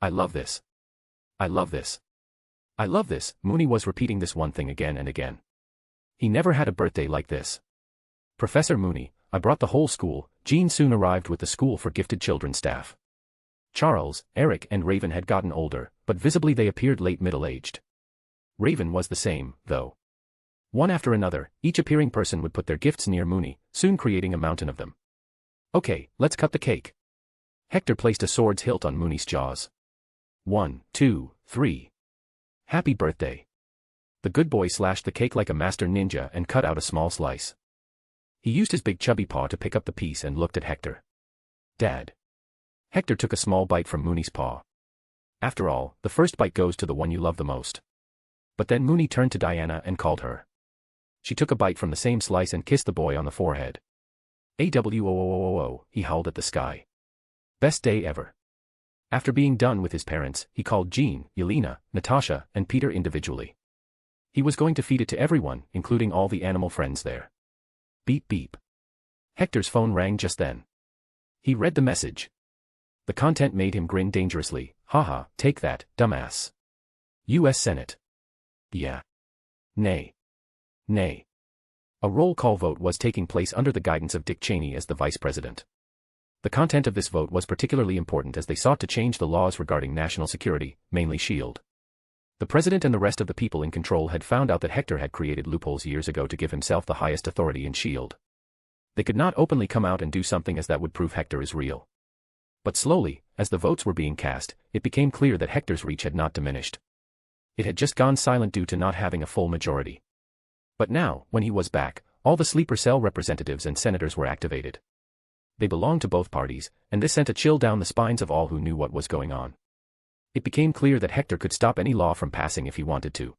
I love this. I love this. I love this. Mooney was repeating this one thing again and again. He never had a birthday like this. Professor Mooney, I brought the whole school. Jean soon arrived with the school for gifted children staff. Charles, Eric and Raven had gotten older, but visibly they appeared late middle-aged. Raven was the same, though. One after another, each appearing person would put their gifts near Mooney, soon creating a mountain of them. Okay, let's cut the cake. Hector placed a sword's hilt on Mooney's jaws. 1, 2, 3. Happy birthday. The good boy slashed the cake like a master ninja and cut out a small slice. He used his big chubby paw to pick up the piece and looked at Hector. Dad. Hector took a small bite from Mooney's paw. After all, the first bite goes to the one you love the most. But then Mooney turned to Diana and called her. She took a bite from the same slice and kissed the boy on the forehead. AWOOOOO, he howled at the sky. Best day ever. After being done with his parents, he called Jean, Yelena, Natasha, and Peter individually. He was going to feed it to everyone, including all the animal friends there. Beep beep. Hector's phone rang just then. He read the message. The content made him grin dangerously. Haha, take that, dumbass. U.S. Senate. Yeah. Nay. Nay. A roll call vote was taking place under the guidance of Dick Cheney as the vice president. The content of this vote was particularly important as they sought to change the laws regarding national security, mainly SHIELD. The president and the rest of the people in control had found out that Hector had created loopholes years ago to give himself the highest authority in SHIELD. They could not openly come out and do something as that would prove Hector is real. But slowly, as the votes were being cast, it became clear that Hector's reach had not diminished. It had just gone silent due to not having a full majority. But now, when he was back, all the sleeper cell representatives and senators were activated. They belonged to both parties, and this sent a chill down the spines of all who knew what was going on. It became clear that Hector could stop any law from passing if he wanted to.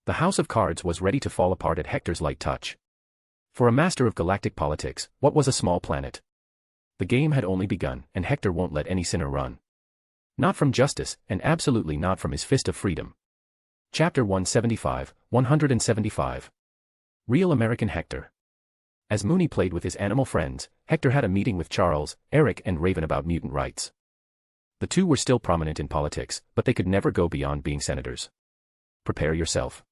The House of Cards was ready to fall apart at Hector's light touch. For a master of galactic politics, what was a small planet? The game had only begun, and Hector won't let any sinner run. Not from justice, and absolutely not from his fist of freedom. Chapter 175, 175. Real American Hector. As Mooney played with his animal friends, Hector had a meeting with Charles, Eric and Raven about mutant rights. The two were still prominent in politics, but they could never go beyond being senators. Prepare yourself.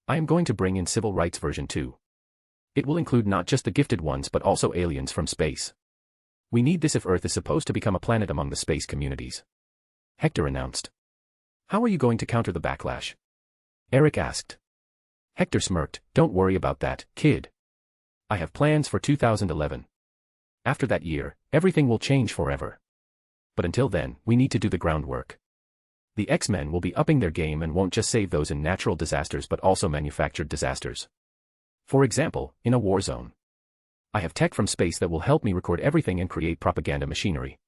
I am going to bring in Civil Rights version 2. It will include not just the gifted ones but also aliens from space. We need this if Earth is supposed to become a planet among the space communities. Hector announced. How are you going to counter the backlash? Eric asked. Hector smirked. Don't worry about that, kid. I have plans for 2011. After that year, everything will change forever. But until then, we need to do the groundwork. The X-Men will be upping their game and won't just save those in natural disasters but also manufactured disasters. For example, in a war zone. I have tech from space that will help me record everything and create propaganda machinery.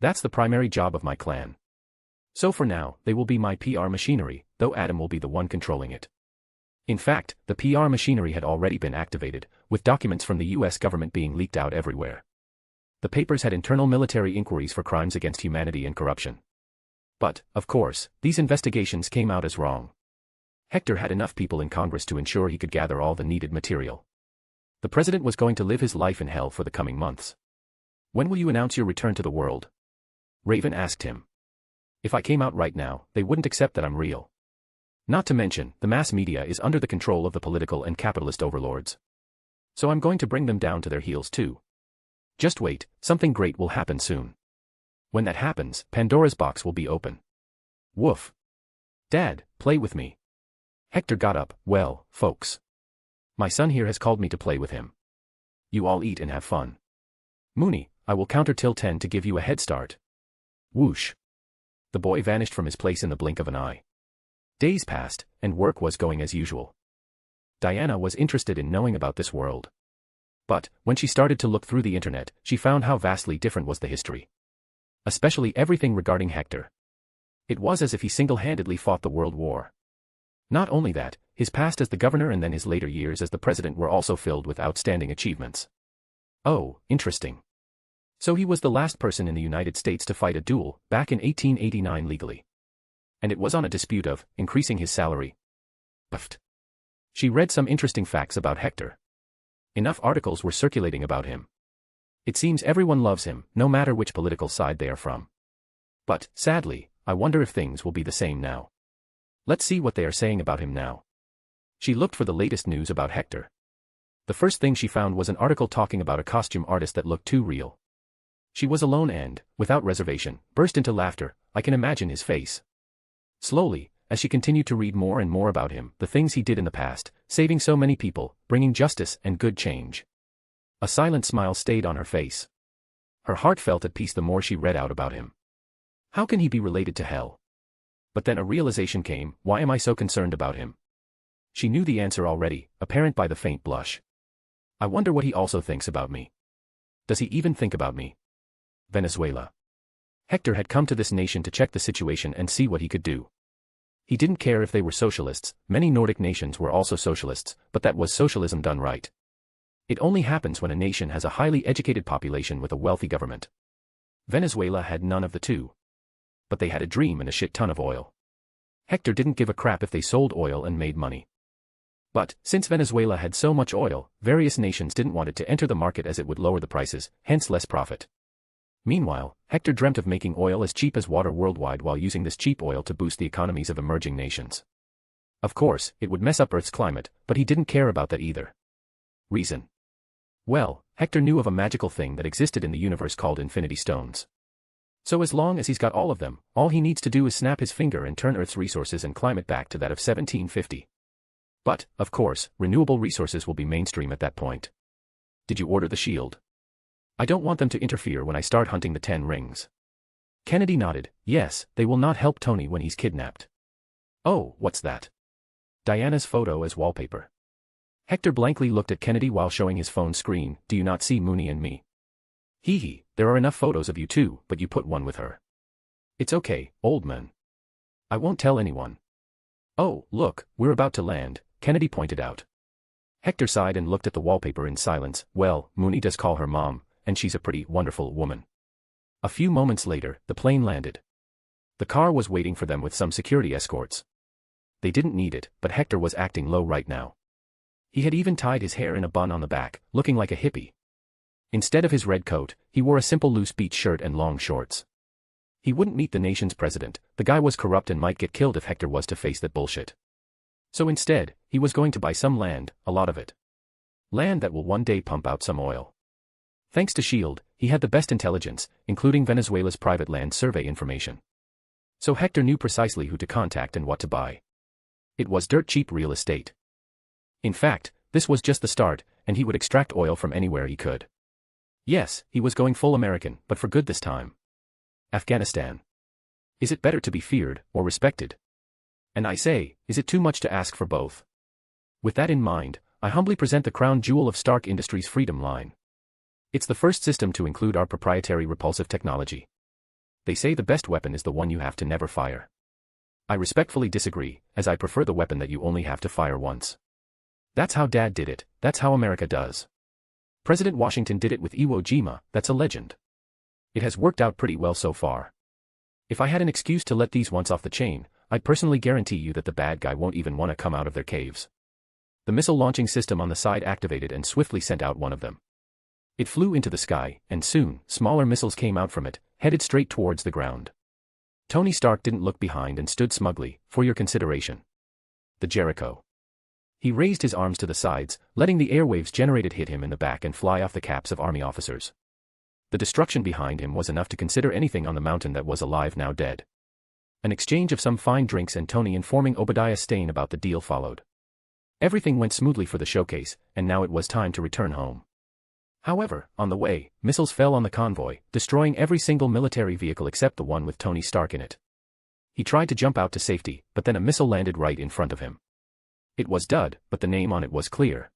That's the primary job of my clan. So for now, they will be my PR machinery, though Adam will be the one controlling it. In fact, the PR machinery had already been activated, with documents from the US government being leaked out everywhere. The papers had internal military inquiries for crimes against humanity and corruption. But, of course, these investigations came out as wrong. Hector had enough people in Congress to ensure he could gather all the needed material. The president was going to live his life in hell for the coming months. When will you announce your return to the world? Raven asked him. If I came out right now, they wouldn't accept that I'm real. Not to mention, the mass media is under the control of the political and capitalist overlords. So I'm going to bring them down to their heels too. Just wait, something great will happen soon. When that happens, Pandora's box will be open. Woof. Dad, play with me. Hector got up. Well, folks. My son here has called me to play with him. You all eat and have fun. Mooney, I will counter till 10 to give you a head start. Whoosh. The boy vanished from his place in the blink of an eye. Days passed, and work was going as usual. Diana was interested in knowing about this world. But, when she started to look through the internet, she found how vastly different was the history. Especially everything regarding Hector. It was as if he single-handedly fought the World War. Not only that, his past as the governor and then his later years as the president were also filled with outstanding achievements. Oh, interesting. So he was the last person in the United States to fight a duel, back in 1889 legally. And it was on a dispute of increasing his salary. Puffed. She read some interesting facts about Hector. Enough articles were circulating about him. It seems everyone loves him, no matter which political side they are from. But, sadly, I wonder if things will be the same now. Let's see what they are saying about him now. She looked for the latest news about Hector. The first thing she found was an article talking about a costume artist that looked too real. She was alone and, without reservation, burst into laughter. I can imagine his face. Slowly, as she continued to read more and more about him, the things he did in the past, saving so many people, bringing justice and good change. A silent smile stayed on her face. Her heart felt at peace the more she read out about him. How can he be related to hell? But then a realization came, why am I so concerned about him? She knew the answer already, apparent by the faint blush. I wonder what he also thinks about me. Does he even think about me? Venezuela. Hector had come to this nation to check the situation and see what he could do. He didn't care if they were socialists, many Nordic nations were also socialists, but that was socialism done right. It only happens when a nation has a highly educated population with a wealthy government. Venezuela had none of the two. But they had a dream and a shit ton of oil. Hector didn't give a crap if they sold oil and made money. But, since Venezuela had so much oil, various nations didn't want it to enter the market as it would lower the prices, hence less profit. Meanwhile, Hector dreamt of making oil as cheap as water worldwide while using this cheap oil to boost the economies of emerging nations. Of course, it would mess up Earth's climate, but he didn't care about that either. Reason. Well, Hector knew of a magical thing that existed in the universe called Infinity Stones. So as long as he's got all of them, all he needs to do is snap his finger and turn Earth's resources and climate back to that of 1750. But, of course, renewable resources will be mainstream at that point. Did you order the shield? I don't want them to interfere when I start hunting the 10 rings. Kennedy nodded. Yes, they will not help Tony when he's kidnapped. Oh, what's that? Diana's photo as wallpaper. Hector blankly looked at Kennedy while showing his phone screen. Do you not see Mooney and me? Hee hee, there are enough photos of you too, but you put one with her. It's okay, old man. I won't tell anyone. Oh, look, we're about to land, Kennedy pointed out. Hector sighed and looked at the wallpaper in silence. Well, Mooney does call her mom, and she's a pretty, wonderful woman. A few moments later, the plane landed. The car was waiting for them with some security escorts. They didn't need it, but Hector was acting low right now. He had even tied his hair in a bun on the back, looking like a hippie. Instead of his red coat, he wore a simple loose beach shirt and long shorts. He wouldn't meet the nation's president, the guy was corrupt and might get killed if Hector was to face that bullshit. So instead, he was going to buy some land, a lot of it. Land that will one day pump out some oil. Thanks to S.H.I.E.L.D., he had the best intelligence, including Venezuela's private land survey information. So Hector knew precisely who to contact and what to buy. It was dirt cheap real estate. In fact, this was just the start, and he would extract oil from anywhere he could. Yes, he was going full American, but for good this time. Afghanistan. Is it better to be feared, or respected? And I say, is it too much to ask for both? With that in mind, I humbly present the crown jewel of Stark Industries' Freedom line. It's the first system to include our proprietary repulsive technology. They say the best weapon is the one you have to never fire. I respectfully disagree, as I prefer the weapon that you only have to fire once. That's how Dad did it, that's how America does. President Washington did it with Iwo Jima, that's a legend. It has worked out pretty well so far. If I had an excuse to let these once off the chain, I'd personally guarantee you that the bad guy won't even want to come out of their caves. The missile launching system on the side activated and swiftly sent out one of them. It flew into the sky, and soon, smaller missiles came out from it, headed straight towards the ground. Tony Stark didn't look behind and stood smugly, for your consideration. The Jericho. He raised his arms to the sides, letting the airwaves generated hit him in the back and fly off the caps of army officers. The destruction behind him was enough to consider anything on the mountain that was alive now dead. An exchange of some fine drinks and Tony informing Obadiah Stane about the deal followed. Everything went smoothly for the showcase, and now it was time to return home. However, on the way, missiles fell on the convoy, destroying every single military vehicle except the one with Tony Stark in it. He tried to jump out to safety, but then a missile landed right in front of him. It was dud, but the name on it was clear.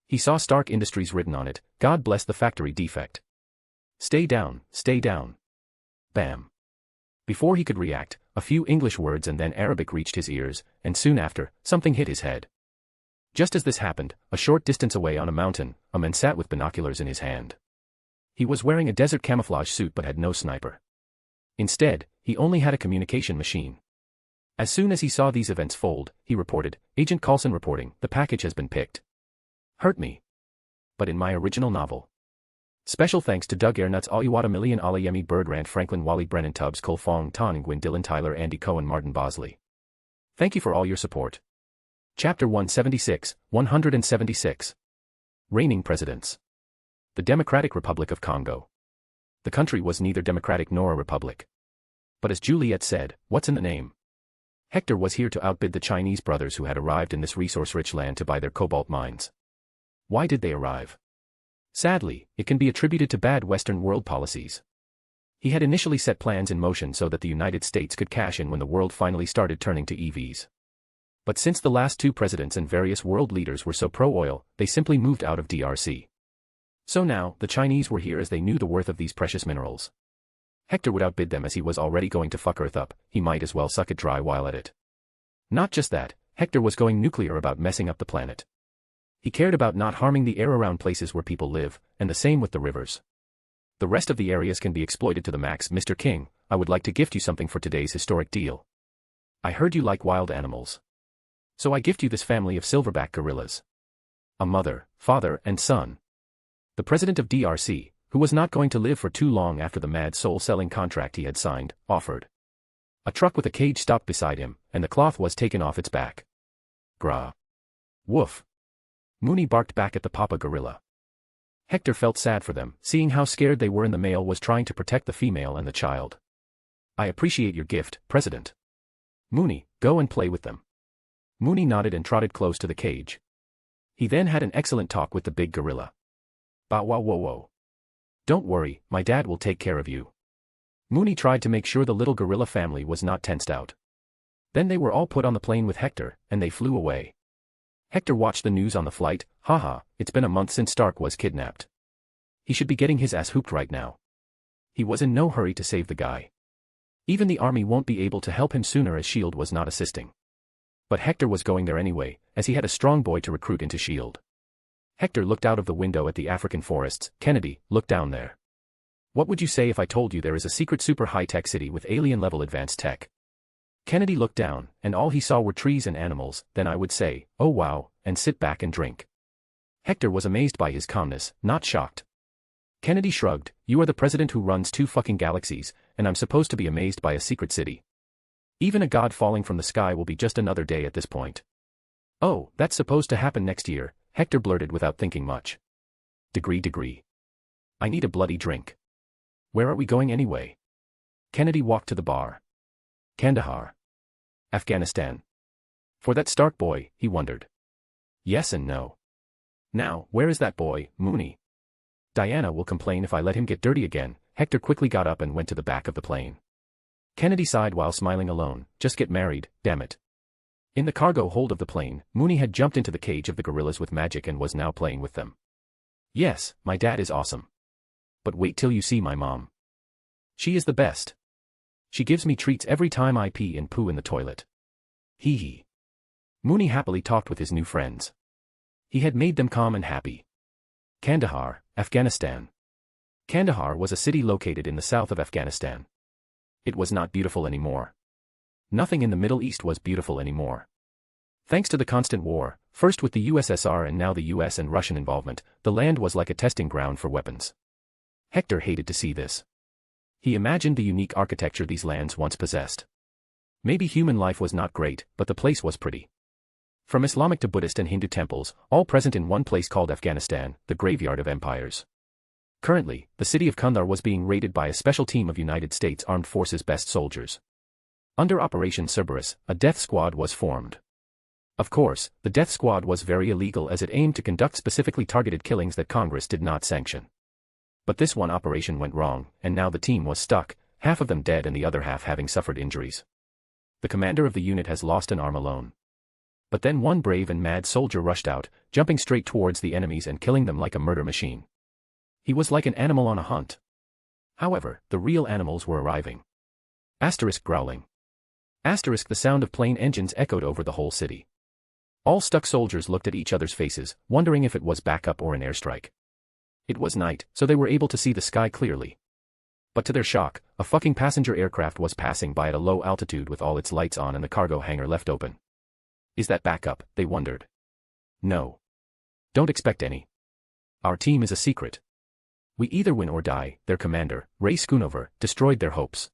He saw Stark Industries written on it, God bless the factory defect. Stay down, stay down. Bam. Before he could react, a few English words and then Arabic reached his ears, and soon after, something hit his head. Just as this happened, a short distance away on a mountain, a man sat with binoculars in his hand. He was wearing a desert camouflage suit but had no sniper. Instead, he only had a communication machine. As soon as he saw these events fold, he reported, Agent Coulson reporting, the package has been picked. Hurt me. But in my original novel. Special thanks to Doug Airnuts Aliwata Million Alayemi Birdrant Franklin Wally Brennan Tubbs Cole Fong Ton Gwyn Dylan Tyler Andy Cohen Martin Bosley. Thank you for all your support. Chapter 176, 176. Reigning Presidents. The Democratic Republic of Congo. The country was neither democratic nor a republic. But as Juliet said, what's in the name? Hector was here to outbid the Chinese brothers who had arrived in this resource-rich land to buy their cobalt mines. Why did they arrive? Sadly, it can be attributed to bad Western world policies. He had initially set plans in motion so that the United States could cash in when the world finally started turning to EVs. But since the last two presidents and various world leaders were so pro-oil, they simply moved out of DRC. So now, the Chinese were here as they knew the worth of these precious minerals. Hector would outbid them as he was already going to fuck Earth up, he might as well suck it dry while at it. Not just that, Hector was going nuclear about messing up the planet. He cared about not harming the air around places where people live, and the same with the rivers. The rest of the areas can be exploited to the max. Mr. King, I would like to gift you something for today's historic deal. I heard you like wild animals. So I gift you this family of silverback gorillas. A mother, father, and son. The president of DRC, who was not going to live for too long after the mad soul-selling contract he had signed, offered. A truck with a cage stopped beside him, and the cloth was taken off its back. Grah. Woof. Mooney barked back at the papa gorilla. Hector felt sad for them, seeing how scared they were, and the male was trying to protect the female and the child. I appreciate your gift, President. Mooney, go and play with them. Mooney nodded and trotted close to the cage. He then had an excellent talk with the big gorilla. Bow wow whoa whoa. Don't worry, my dad will take care of you. Mooney tried to make sure the little gorilla family was not tensed out. Then they were all put on the plane with Hector, and they flew away. Hector watched the news on the flight. Haha, it's been a month since Stark was kidnapped. He should be getting his ass hooped right now. He was in no hurry to save the guy. Even the army won't be able to help him sooner as S.H.I.E.L.D. was not assisting. But Hector was going there anyway, as he had a strong boy to recruit into S.H.I.E.L.D. Hector looked out of the window at the African forests. Kennedy, look down there. What would you say if I told you there is a secret super high-tech city with alien-level advanced tech? Kennedy looked down, and all he saw were trees and animals. Then I would say, oh wow, and sit back and drink. Hector was amazed by his calmness, not shocked. Kennedy shrugged, you are the president who runs 2 fucking galaxies, and I'm supposed to be amazed by a secret city. Even a god falling from the sky will be just another day at this point. Oh, that's supposed to happen next year, Hector blurted without thinking much. Degree. I need a bloody drink. Where are we going anyway? Kennedy walked to the bar. Kandahar. Afghanistan. For that Stark boy, he wondered. Yes and no. Now, where is that boy, Mooney? Diana will complain if I let him get dirty again. Hector quickly got up and went to the back of the plane. Kennedy sighed while smiling alone. Just get married, damn it. In the cargo hold of the plane, Mooney had jumped into the cage of the gorillas with magic and was now playing with them. Yes, my dad is awesome. But wait till you see my mom. She is the best. She gives me treats every time I pee and poo in the toilet. Hee hee. Mooney happily talked with his new friends. He had made them calm and happy. Kandahar, Afghanistan. Kandahar was a city located in the south of Afghanistan. It was not beautiful anymore. Nothing in the Middle East was beautiful anymore. Thanks to the constant war, first with the USSR and now the US and Russian involvement, the land was like a testing ground for weapons. Hector hated to see this. He imagined the unique architecture these lands once possessed. Maybe human life was not great, but the place was pretty. From Islamic to Buddhist and Hindu temples, all present in one place called Afghanistan, the graveyard of empires. Currently, the city of Kandahar was being raided by a special team of United States Armed Forces best soldiers. Under Operation Cerberus, a death squad was formed. Of course, the death squad was very illegal as it aimed to conduct specifically targeted killings that Congress did not sanction. But this one operation went wrong, and now the team was stuck, half of them dead and the other half having suffered injuries. The commander of the unit has lost an arm alone. But then one brave and mad soldier rushed out, jumping straight towards the enemies and killing them like a murder machine. He was like an animal on a hunt. However, the real animals were arriving. Asterisk growling. Asterisk the sound of plane engines echoed over the whole city. All stuck soldiers looked at each other's faces, wondering if it was backup or an airstrike. It was night, so they were able to see the sky clearly. But to their shock, a fucking passenger aircraft was passing by at a low altitude with all its lights on and the cargo hangar left open. Is that backup? They wondered. No. Don't expect any. Our team is a secret. We either win or die, their commander, Ray Schoonover, destroyed their hopes.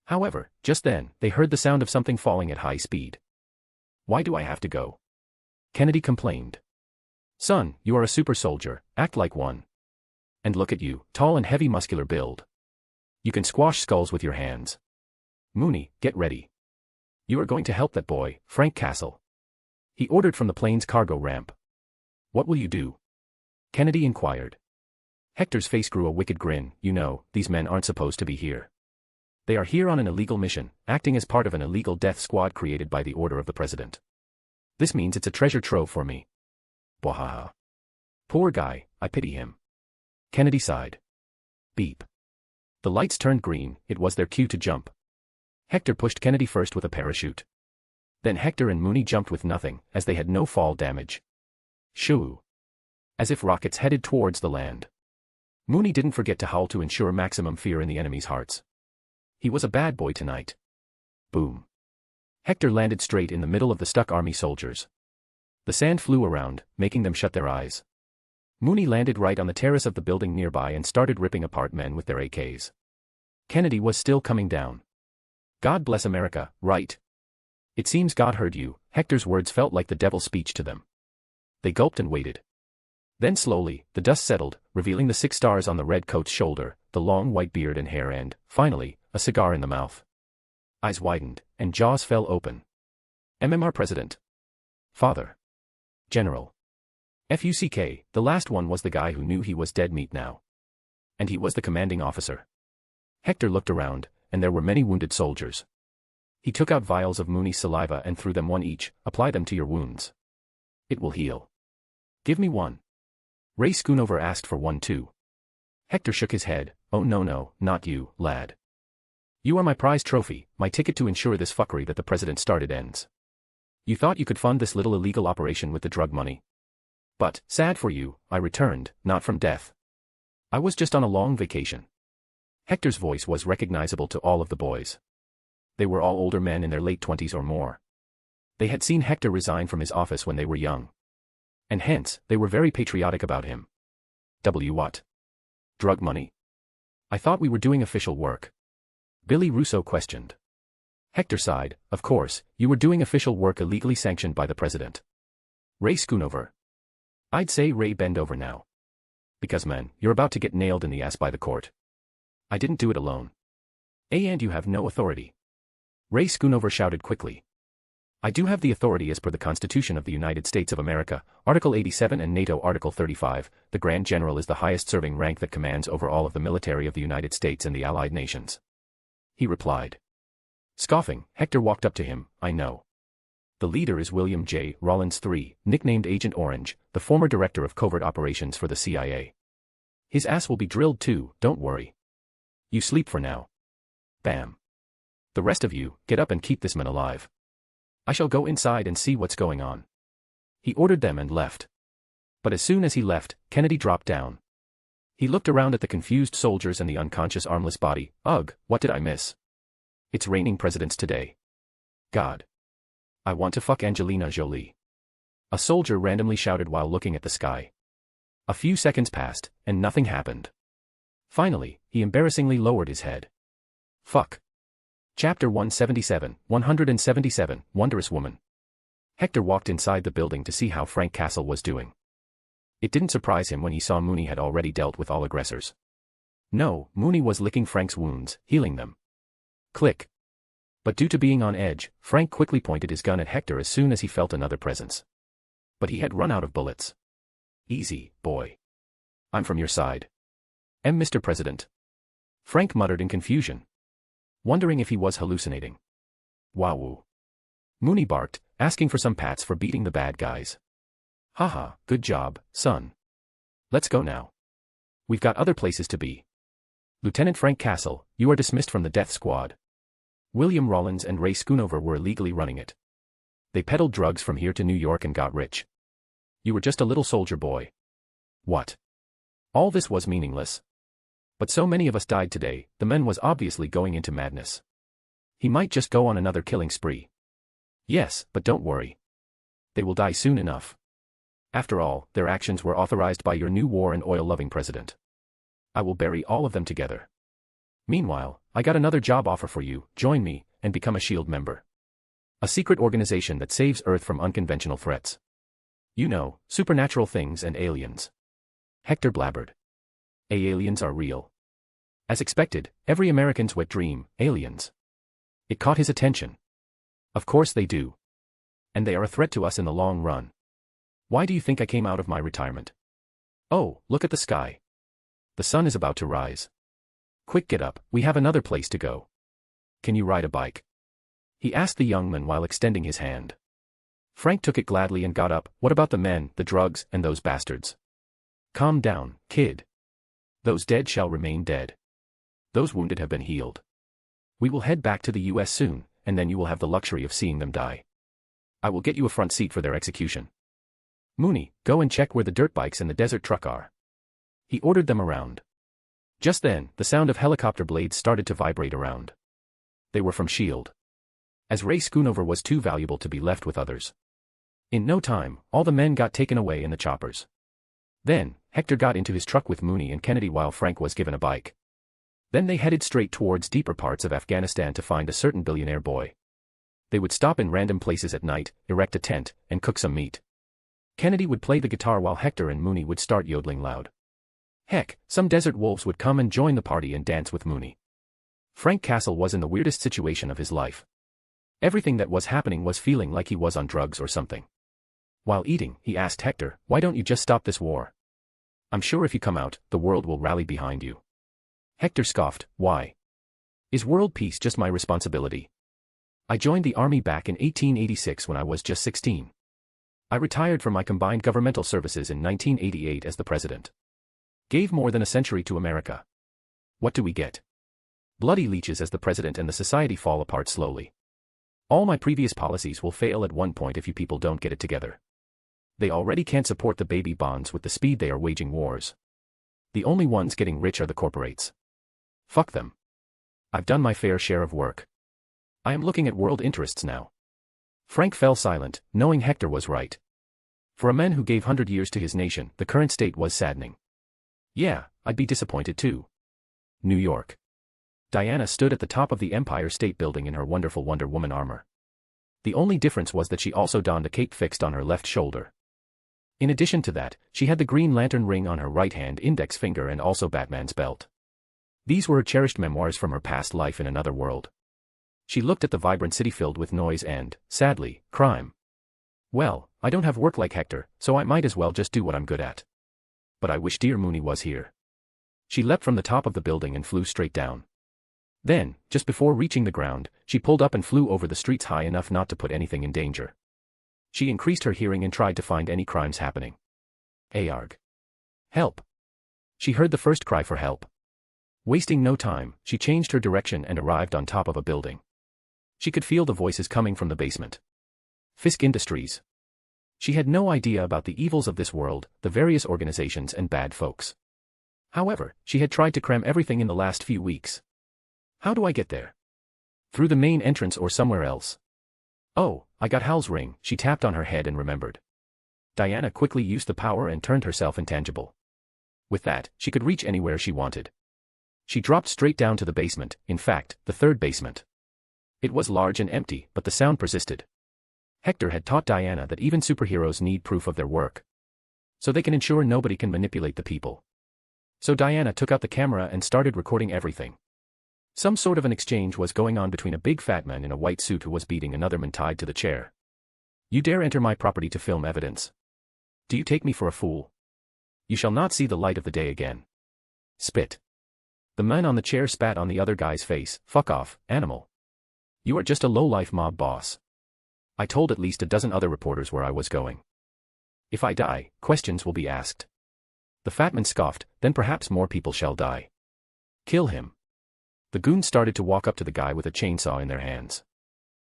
However, just then, they heard the sound of something falling at high speed. Why do I have to go? Kennedy complained. Son, you are a super soldier, act like one. And look at you, tall and heavy muscular build. You can squash skulls with your hands. Mooney, get ready. You are going to help that boy, Frank Castle. He ordered from the plane's cargo ramp. What will you do? Kennedy inquired. Hector's face grew a wicked grin. You know, these men aren't supposed to be here. They are here on an illegal mission, acting as part of an illegal death squad created by the order of the president. This means it's a treasure trove for me. Bwahaha. Poor guy, I pity him. Kennedy sighed. Beep. The lights turned green, it was their cue to jump. Hector pushed Kennedy first with a parachute. Then Hector and Mooney jumped with nothing, as they had no fall damage. Shoo. As if rockets headed towards the land. Mooney didn't forget to howl to ensure maximum fear in the enemy's hearts. He was a bad boy tonight. Boom. Hector landed straight in the middle of the stuck army soldiers. The sand flew around, making them shut their eyes. Mooney landed right on the terrace of the building nearby and started ripping apart men with their AKs. Kennedy was still coming down. God bless America, right? It seems God heard you. Hector's words felt like the devil's speech to them. They gulped and waited. Then slowly, the dust settled, revealing the 6 stars on the red coat's shoulder, the long white beard and hair and, finally, a cigar in the mouth. Eyes widened, and jaws fell open. MMR President. Father. General. FUCK, the last one was the guy who knew he was dead meat now. And he was the commanding officer. Hector looked around, and there were many wounded soldiers. He took out vials of Mooney's saliva and threw them one each. Apply them to your wounds. It will heal. Give me one. Ray Schoonover asked for one too. Hector shook his head. Oh no, not you, lad. You are my prize trophy, my ticket to ensure this fuckery that the president started ends. You thought you could fund this little illegal operation with the drug money. But, sad for you, I returned, not from death. I was just on a long vacation. Hector's voice was recognizable to all of the boys. They were all older men in their late 20s or more. They had seen Hector resign from his office when they were young. And hence, they were very patriotic about him. What? Drug money? I thought we were doing official work. Billy Russo questioned. Hector sighed. Of course, you were doing official work illegally sanctioned by the president. Ray Schoonover. I'd say Ray bend over now. Because man, you're about to get nailed in the ass by the court. I didn't do it alone. And you have no authority. Ray Schoonover shouted quickly. I do have the authority as per the Constitution of the United States of America, Article 87 and NATO Article 35, the Grand General is the highest serving rank that commands over all of the military of the United States and the Allied nations. He replied. Scoffing, Hector walked up to him. I know. The leader is William J. Rollins III, nicknamed Agent Orange, the former director of covert operations for the CIA. His ass will be drilled too, don't worry. You sleep for now. Bam. The rest of you, get up and keep this man alive. I shall go inside and see what's going on. He ordered them and left. But as soon as he left, Kennedy dropped down. He looked around at the confused soldiers and the unconscious armless body. Ugh, what did I miss? It's raining presidents today. God. I want to fuck Angelina Jolie. A soldier randomly shouted while looking at the sky. A few seconds passed, and nothing happened. Finally, he embarrassingly lowered his head. Fuck. Chapter 177, Wondrous Woman. Hector walked inside the building to see how Frank Castle was doing. It didn't surprise him when he saw Mooney had already dealt with all aggressors. No, Mooney was licking Frank's wounds, healing them. Click. But due to being on edge, Frank quickly pointed his gun at Hector as soon as he felt another presence. But he had run out of bullets. Easy, boy. I'm from your side. Mr. President. Frank muttered in confusion, wondering if he was hallucinating. Wowoo. Mooney barked, asking for some pats for beating the bad guys. Haha, good job, son. Let's go now. We've got other places to be. Lieutenant Frank Castle, you are dismissed from the death squad. William Rollins and Ray Schoonover were illegally running it. They peddled drugs from here to New York and got rich. You were just a little soldier boy. What? All this was meaningless. But so many of us died today, the man was obviously going into madness. He might just go on another killing spree. Yes, but don't worry. They will die soon enough. After all, their actions were authorized by your new war and oil-loving president. I will bury all of them together. Meanwhile, I got another job offer for you. Join me, and become a SHIELD member. A secret organization that saves Earth from unconventional threats. You know, supernatural things and aliens. Hector blabbered. Aliens are real. As expected, every American's wet dream, aliens. It caught his attention. Of course they do. And they are a threat to us in the long run. Why do you think I came out of my retirement? Oh, look at the sky. The sun is about to rise. Quick, get up, we have another place to go. Can you ride a bike? He asked the young man while extending his hand. Frank took it gladly and got up. What about the men, the drugs, and those bastards? Calm down, kid. Those dead shall remain dead. Those wounded have been healed. We will head back to the US soon, and then you will have the luxury of seeing them die. I will get you a front seat for their execution. Mooney, go and check where the dirt bikes and the desert truck are. He ordered them around. Just then, the sound of helicopter blades started to vibrate around. They were from SHIELD. As Ray Schoonover was too valuable to be left with others. In no time, all the men got taken away in the choppers. Then, Hector got into his truck with Mooney and Kennedy while Frank was given a bike. Then they headed straight towards deeper parts of Afghanistan to find a certain billionaire boy. They would stop in random places at night, erect a tent, and cook some meat. Kennedy would play the guitar while Hector and Mooney would start yodeling loud. Heck, some desert wolves would come and join the party and dance with Mooney. Frank Castle was in the weirdest situation of his life. Everything that was happening was feeling like he was on drugs or something. While eating, he asked Hector, why don't you just stop this war? I'm sure if you come out, the world will rally behind you. Hector scoffed, why? Is world peace just my responsibility? I joined the army back in 1886 when I was just 16. I retired from my combined governmental services in 1988 as the president. Gave more than a century to America. What do we get? Bloody leeches as the president and the society fall apart slowly. All my previous policies will fail at one point if you people don't get it together. They already can't support the baby bonds with the speed they are waging wars. The only ones getting rich are the corporates. Fuck them. I've done my fair share of work. I am looking at world interests now. Frank fell silent, knowing Hector was right. For a man who gave 100 years to his nation, the current state was saddening. Yeah, I'd be disappointed too. New York. Diana stood at the top of the Empire State Building in her wonderful Wonder Woman armor. The only difference was that she also donned a cape fixed on her left shoulder. In addition to that, she had the Green Lantern ring on her right hand index finger and also Batman's belt. These were her cherished memoirs from her past life in another world. She looked at the vibrant city filled with noise and, sadly, crime. Well, I don't have work like Hector, so I might as well just do what I'm good at. But I wish dear Mooney was here. She leapt from the top of the building and flew straight down. Then, just before reaching the ground, she pulled up and flew over the streets high enough not to put anything in danger. She increased her hearing and tried to find any crimes happening. Ayarg. Help. She heard the first cry for help. Wasting no time, she changed her direction and arrived on top of a building. She could feel the voices coming from the basement. Fisk Industries. She had no idea about the evils of this world, the various organizations and bad folks. However, she had tried to cram everything in the last few weeks. How do I get there? Through the main entrance or somewhere else? Oh, I got Hal's ring, she tapped on her head and remembered. Diana quickly used the power and turned herself intangible. With that, she could reach anywhere she wanted. She dropped straight down to the basement, in fact, the third basement. It was large and empty, but the sound persisted. Hector had taught Diana that even superheroes need proof of their work. So they can ensure nobody can manipulate the people. So Diana took out the camera and started recording everything. Some sort of an exchange was going on between a big fat man in a white suit who was beating another man tied to the chair. You dare enter my property to film evidence? Do you take me for a fool? You shall not see the light of the day again. Spit. The man on the chair spat on the other guy's face. Fuck off, animal. You are just a low-life mob boss. I told at least a dozen other reporters where I was going. If I die, questions will be asked. The fat man scoffed, then perhaps more people shall die. Kill him. The goons started to walk up to the guy with a chainsaw in their hands.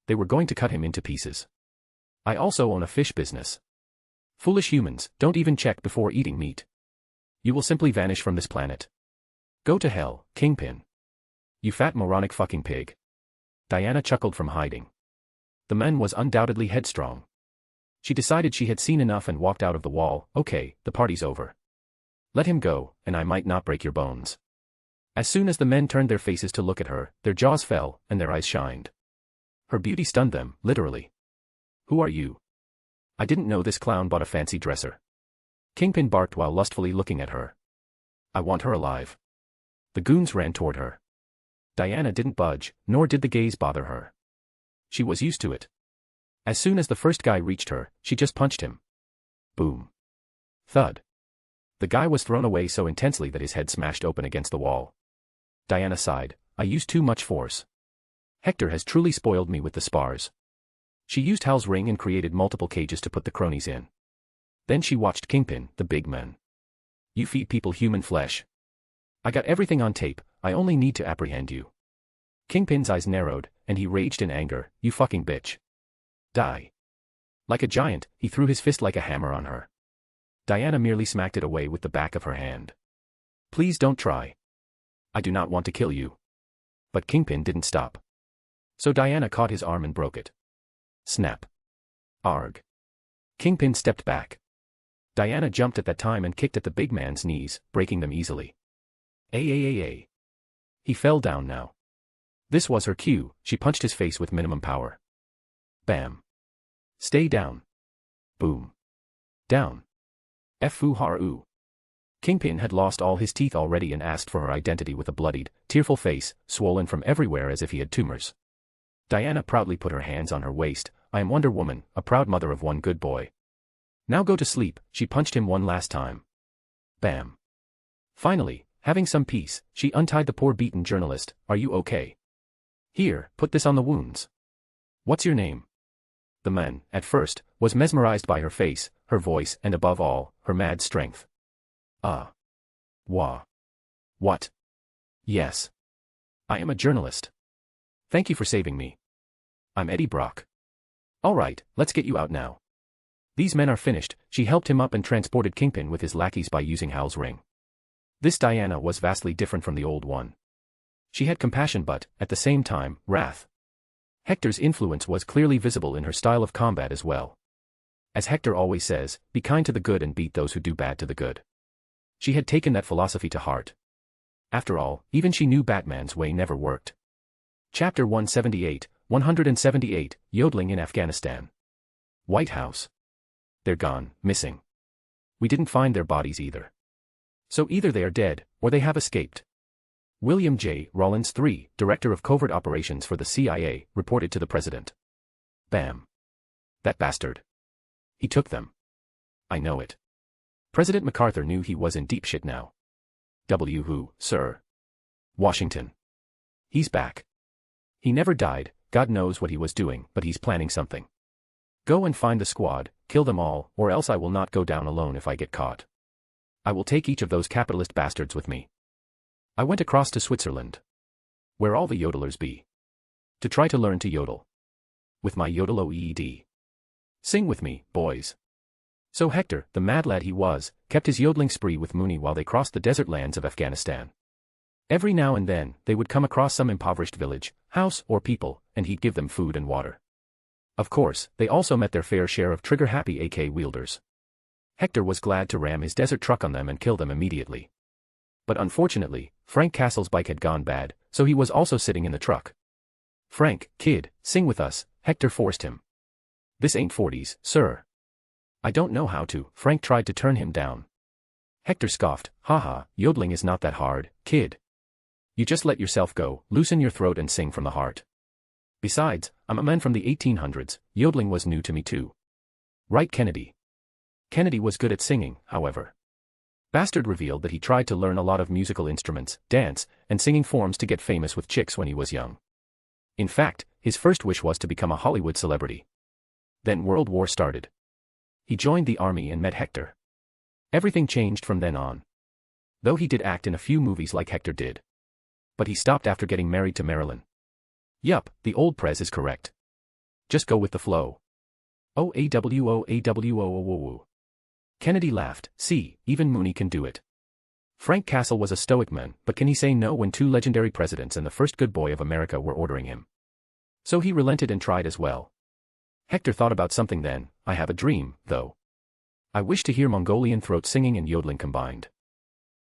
They were going to cut him into pieces. I also own a fish business. Foolish humans, don't even check before eating meat. You will simply vanish from this planet. Go to hell, Kingpin. You fat moronic fucking pig. Diana chuckled from hiding. The man was undoubtedly headstrong. She decided she had seen enough and walked out of the wall. Okay, the party's over. Let him go, and I might not break your bones. As soon as the men turned their faces to look at her, their jaws fell, and their eyes shined. Her beauty stunned them, literally. Who are you? I didn't know this clown bought a fancy dresser. Kingpin barked while lustfully looking at her. I want her alive. The goons ran toward her. Diana didn't budge, nor did the gaze bother her. She was used to it. As soon as the first guy reached her, she just punched him. Boom. Thud. The guy was thrown away so intensely that his head smashed open against the wall. Diana sighed. I used too much force. Hector has truly spoiled me with the spars. She used Hal's ring and created multiple cages to put the cronies in. Then she watched Kingpin, the big man. You feed people human flesh. I got everything on tape, I only need to apprehend you. Kingpin's eyes narrowed, and he raged in anger. You fucking bitch. Die. Like a giant, he threw his fist like a hammer on her. Diana merely smacked it away with the back of her hand. Please don't try. I do not want to kill you. But Kingpin didn't stop. So Diana caught his arm and broke it. Snap. Arg. Kingpin stepped back. Diana jumped at that time and kicked at the big man's knees, breaking them easily. Ay. He fell down now. This was her cue, she punched his face with minimum power. Bam. Stay down. Boom. Down. F-fu-har-oo. Kingpin had lost all his teeth already and asked for her identity with a bloodied, tearful face, swollen from everywhere as if he had tumors. Diana proudly put her hands on her waist. I am Wonder Woman, a proud mother of one good boy. Now go to sleep, she punched him one last time. Bam. Finally, having some peace, she untied the poor beaten journalist. Are you okay? Here, put this on the wounds. What's your name? The man, at first, was mesmerized by her face, her voice, and above all, her mad strength. Wah. What? Yes. I am a journalist. Thank you for saving me. I'm Eddie Brock. All right, let's get you out now. These men are finished. She helped him up and transported Kingpin with his lackeys by using Hal's ring. This Diana was vastly different from the old one. She had compassion but, at the same time, wrath. Hector's influence was clearly visible in her style of combat as well. As Hector always says, be kind to the good and beat those who do bad to the good. She had taken that philosophy to heart. After all, even she knew Batman's way never worked. Chapter 178, Yodeling in Afghanistan. White House. They're gone, missing. We didn't find their bodies either. So either they are dead, or they have escaped. William J. Rawlins III, Director of Covert Operations for the CIA, reported to the President. Bam. That bastard. He took them. I know it. President MacArthur knew he was in deep shit now. Who, sir? Washington. He's back. He never died, God knows what he was doing, but he's planning something. Go and find the squad, kill them all, or else I will not go down alone if I get caught. I will take each of those capitalist bastards with me. I went across to Switzerland. Where all the yodelers be. to try to learn to yodel. With my yodel OEED. Sing with me, boys. So Hector, the mad lad he was, kept his yodeling spree with Mooney while they crossed the desert lands of Afghanistan. Every now and then, they would come across some impoverished village, house, or people, and he'd give them food and water. Of course, they also met their fair share of trigger-happy AK wielders. Hector was glad to ram his desert truck on them and kill them immediately. But unfortunately, Frank Castle's bike had gone bad, so he was also sitting in the truck. "Frank, kid, sing with us," Hector forced him. "This ain't 40s, sir." "I don't know how to." Frank tried to turn him down. Hector scoffed, "Haha, yodeling is not that hard, kid. You just let yourself go, loosen your throat and sing from the heart. Besides, I'm a man from the 1800s, yodeling was new to me too. Right, Kennedy?" Kennedy was good at singing, however. Bastard revealed that he tried to learn a lot of musical instruments, dance, and singing forms to get famous with chicks when he was young. In fact, his first wish was to become a Hollywood celebrity. Then World War started. He joined the army and met Hector. Everything changed from then on. Though he did act in a few movies like Hector did. But he stopped after getting married to Marilyn. Yup, the old prez is correct. Just go with the flow. O-A-W-O-A-W-O-O-O-O. Kennedy laughed. "See, even Mooney can do it." Frank Castle was a stoic man, but can he say no when two legendary presidents and the first good boy of America were ordering him? So he relented and tried as well. Hector thought about something then. "I have a dream, though. I wish to hear Mongolian throat singing and yodeling combined.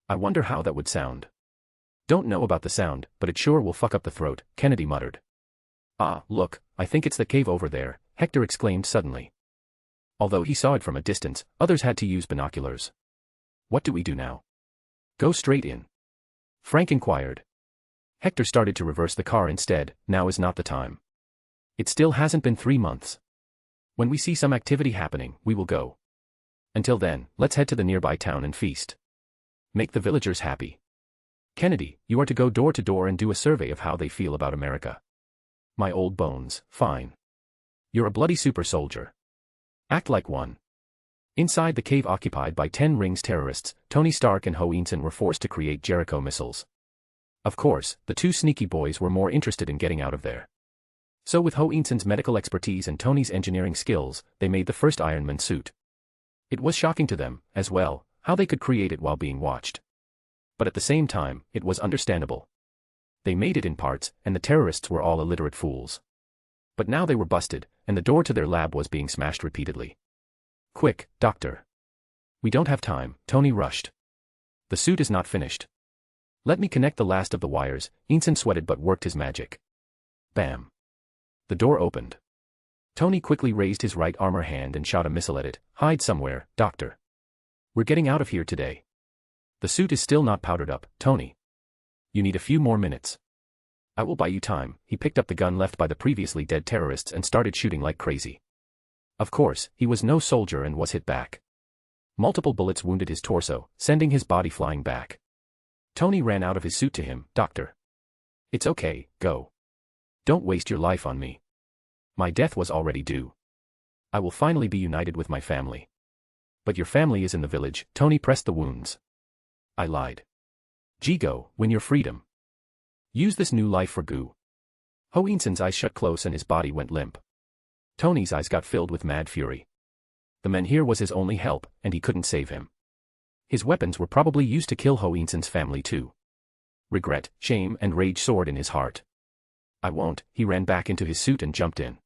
I wonder how that would sound." "Don't know about the sound, but it sure will fuck up the throat," Kennedy muttered. "Ah, look, I think it's the cave over there," Hector exclaimed suddenly. Although he saw it from a distance, others had to use binoculars. "What do we do now?" "Go straight in?" Frank inquired. Hector started to reverse the car instead. "Now is not the time. It still hasn't been 3 months. When we see some activity happening, we will go. Until then, let's head to the nearby town and feast. Make the villagers happy. Kennedy, you are to go door to door and do a survey of how they feel about America." "My old bones, fine. You're a bloody super soldier. Act like one." Inside the cave occupied by 10 Rings terrorists, Tony Stark and Ho Einson were forced to create Jericho missiles. Of course, the two sneaky boys were more interested in getting out of there. So with Ho Einson's medical expertise and Tony's engineering skills, they made the first Iron Man suit. It was shocking to them, as well, how they could create it while being watched. But at the same time, it was understandable. They made it in parts, and the terrorists were all illiterate fools. But now they were busted, and the door to their lab was being smashed repeatedly. "Quick, doctor. We don't have time," Tony rushed. "The suit is not finished. Let me connect the last of the wires." Einson sweated but worked his magic. Bam. The door opened. Tony quickly raised his right armor hand and shot a missile at it. "Hide somewhere, doctor. We're getting out of here today. The suit is still not powdered up, Tony. You need a few more minutes. I will buy you time." He picked up the gun left by the previously dead terrorists and started shooting like crazy. Of course, he was no soldier and was hit back. Multiple bullets wounded his torso, sending his body flying back. Tony ran out of his suit to him. "Doctor. It's okay, go. Don't waste your life on me. My death was already due. I will finally be united with my family." "But your family is in the village." Tony pressed the wounds. "I lied. Go, win your freedom. Use this new life for goo." Ho Einson's eyes shut close and his body went limp. Tony's eyes got filled with mad fury. The man here was his only help, and he couldn't save him. His weapons were probably used to kill Ho Einson's family too. Regret, shame, and rage soared in his heart. "I won't." He ran back into his suit and jumped in.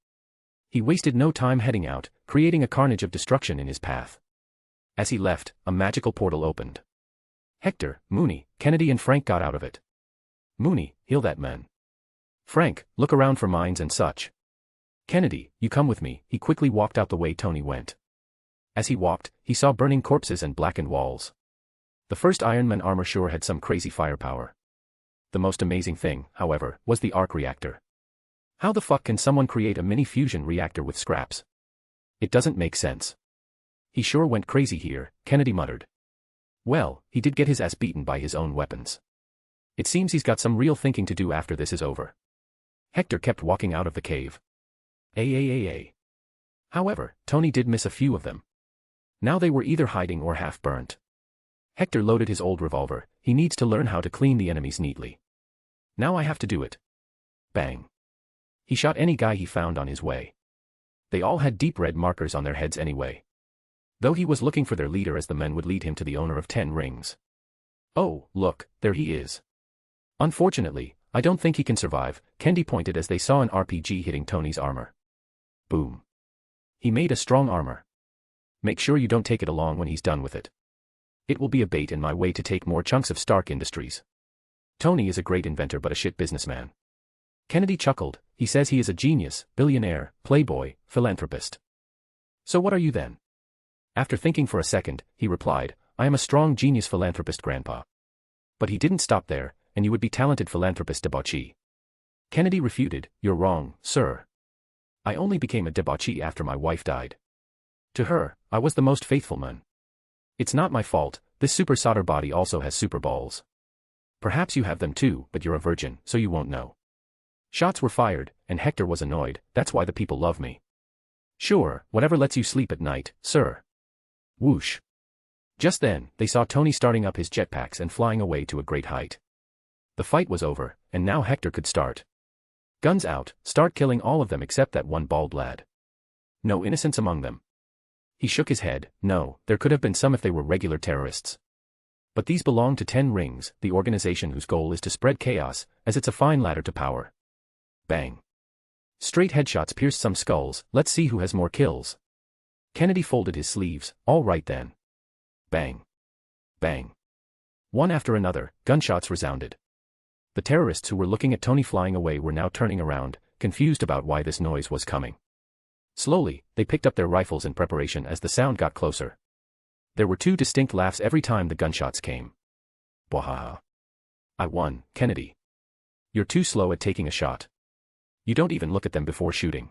He wasted no time heading out, creating a carnage of destruction in his path. As he left, a magical portal opened. Hector, Mooney, Kennedy and Frank got out of it. "Mooney, heal that man. Frank, look around for mines and such. Kennedy, you come with me." He quickly walked out the way Tony went. As he walked, he saw burning corpses and blackened walls. The first Iron Man armor sure had some crazy firepower. The most amazing thing, however, was the arc reactor. How the fuck can someone create a mini fusion reactor with scraps? It doesn't make sense. "He sure went crazy here," Kennedy muttered. Well, he did get his ass beaten by his own weapons. It seems he's got some real thinking to do after this is over. Hector kept walking out of the cave. However, Tony did miss a few of them. Now they were either hiding or half-burnt. Hector loaded his old revolver. He needs to learn how to clean the enemies neatly. Now I have to do it. Bang. He shot any guy he found on his way. They all had deep red markers on their heads anyway. Though he was looking for their leader, as the men would lead him to the owner of 10 rings. Oh, look, there he is. Unfortunately, I don't think he can survive, Kendi pointed as they saw an RPG hitting Tony's armor. Boom. He made a strong armor. Make sure you don't take it along when he's done with it. It will be a bait in my way to take more chunks of Stark Industries. Tony is a great inventor but a shit businessman. Kennedy chuckled. He says he is a genius, billionaire, playboy, philanthropist. So what are you then? After thinking for a second, he replied, I am a strong genius philanthropist, Grandpa. But he didn't stop there, and you would be talented philanthropist debauchee. Kennedy refuted, you're wrong, sir. I only became a debauchee after my wife died. To her, I was the most faithful man. It's not my fault, this super solder body also has super balls. Perhaps you have them too, but you're a virgin, so you won't know. Shots were fired, and Hector was annoyed, that's why the people love me. Sure, whatever lets you sleep at night, sir. Whoosh. Just then, they saw Tony starting up his jetpacks and flying away to a great height. The fight was over, and now Hector could start. Guns out, start killing all of them except that one bald lad. No innocents among them. He shook his head, no, there could have been some if they were regular terrorists. But these belong to 10 Rings, the organization whose goal is to spread chaos, as it's a fine ladder to power. Bang. Straight headshots pierced some skulls, let's see who has more kills. Kennedy folded his sleeves, all right then. Bang. Bang. One after another, gunshots resounded. The terrorists who were looking at Tony flying away were now turning around, confused about why this noise was coming. Slowly, they picked up their rifles in preparation as the sound got closer. There were 2 distinct laughs every time the gunshots came. Bwahaha. I won, Kennedy. You're too slow at taking a shot. You don't even look at them before shooting.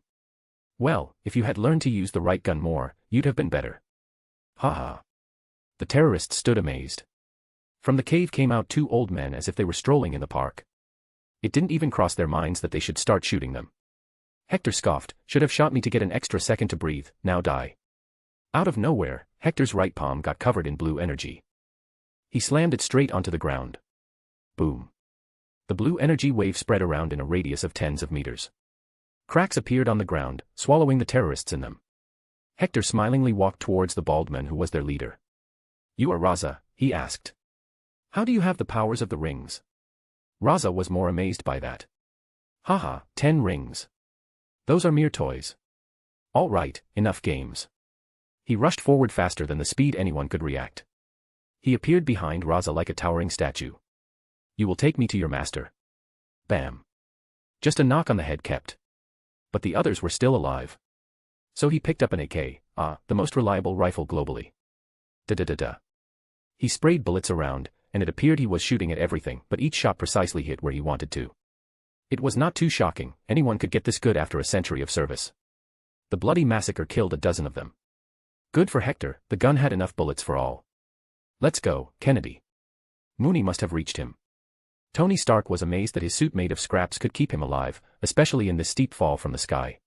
Well, if you had learned to use the right gun more, you'd have been better. Ha. The terrorists stood amazed. From the cave came out 2 old men as if they were strolling in the park. It didn't even cross their minds that they should start shooting them. Hector scoffed, should have shot me to get an extra second to breathe, now die. Out of nowhere, Hector's right palm got covered in blue energy. He slammed it straight onto the ground. Boom. The blue energy wave spread around in a radius of tens of meters. Cracks appeared on the ground, swallowing the terrorists in them. Hector smilingly walked towards the bald man who was their leader. You are Raza, he asked. How do you have the powers of the rings? Raza was more amazed by that. Haha, 10 rings. Those are mere toys. All right, enough games. He rushed forward faster than the speed anyone could react. He appeared behind Raza like a towering statue. You will take me to your master. Bam. Just a knock on the head kept. But the others were still alive. So he picked up an AK, the most reliable rifle globally. Da-da-da-da. He sprayed bullets around, and it appeared he was shooting at everything, but each shot precisely hit where he wanted to. It was not too shocking, anyone could get this good after a century of service. The bloody massacre killed a dozen of them. Good for Hector, the gun had enough bullets for all. Let's go, Kennedy. Mooney must have reached him. Tony Stark was amazed that his suit made of scraps could keep him alive, especially in this steep fall from the sky.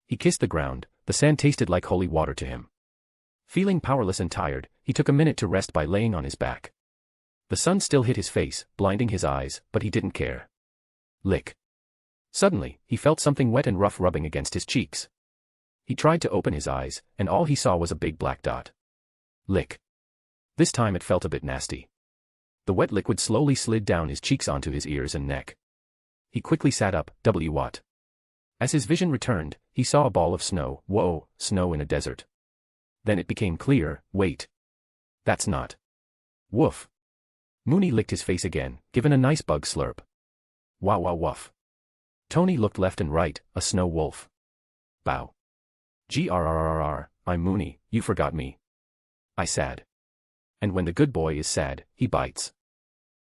He kissed the ground, the sand tasted like holy water to him. Feeling powerless and tired, he took a minute to rest by laying on his back. The sun still hit his face, blinding his eyes, but he didn't care. Lick. Suddenly, he felt something wet and rough rubbing against his cheeks. He tried to open his eyes, and all he saw was a big black dot. Lick. This time it felt a bit nasty. The wet liquid slowly slid down his cheeks onto his ears and neck. He quickly sat up, what? As his vision returned, he saw a ball of snow. Whoa, snow in a desert. Then it became clear, wait. That's not. Woof. Mooney licked his face again, given a nice bug slurp. Wow wow woof. Tony looked left and right, a snow wolf. Bow. Grrrr, I'm Mooney, you forgot me. I sad. And when the good boy is sad, he bites.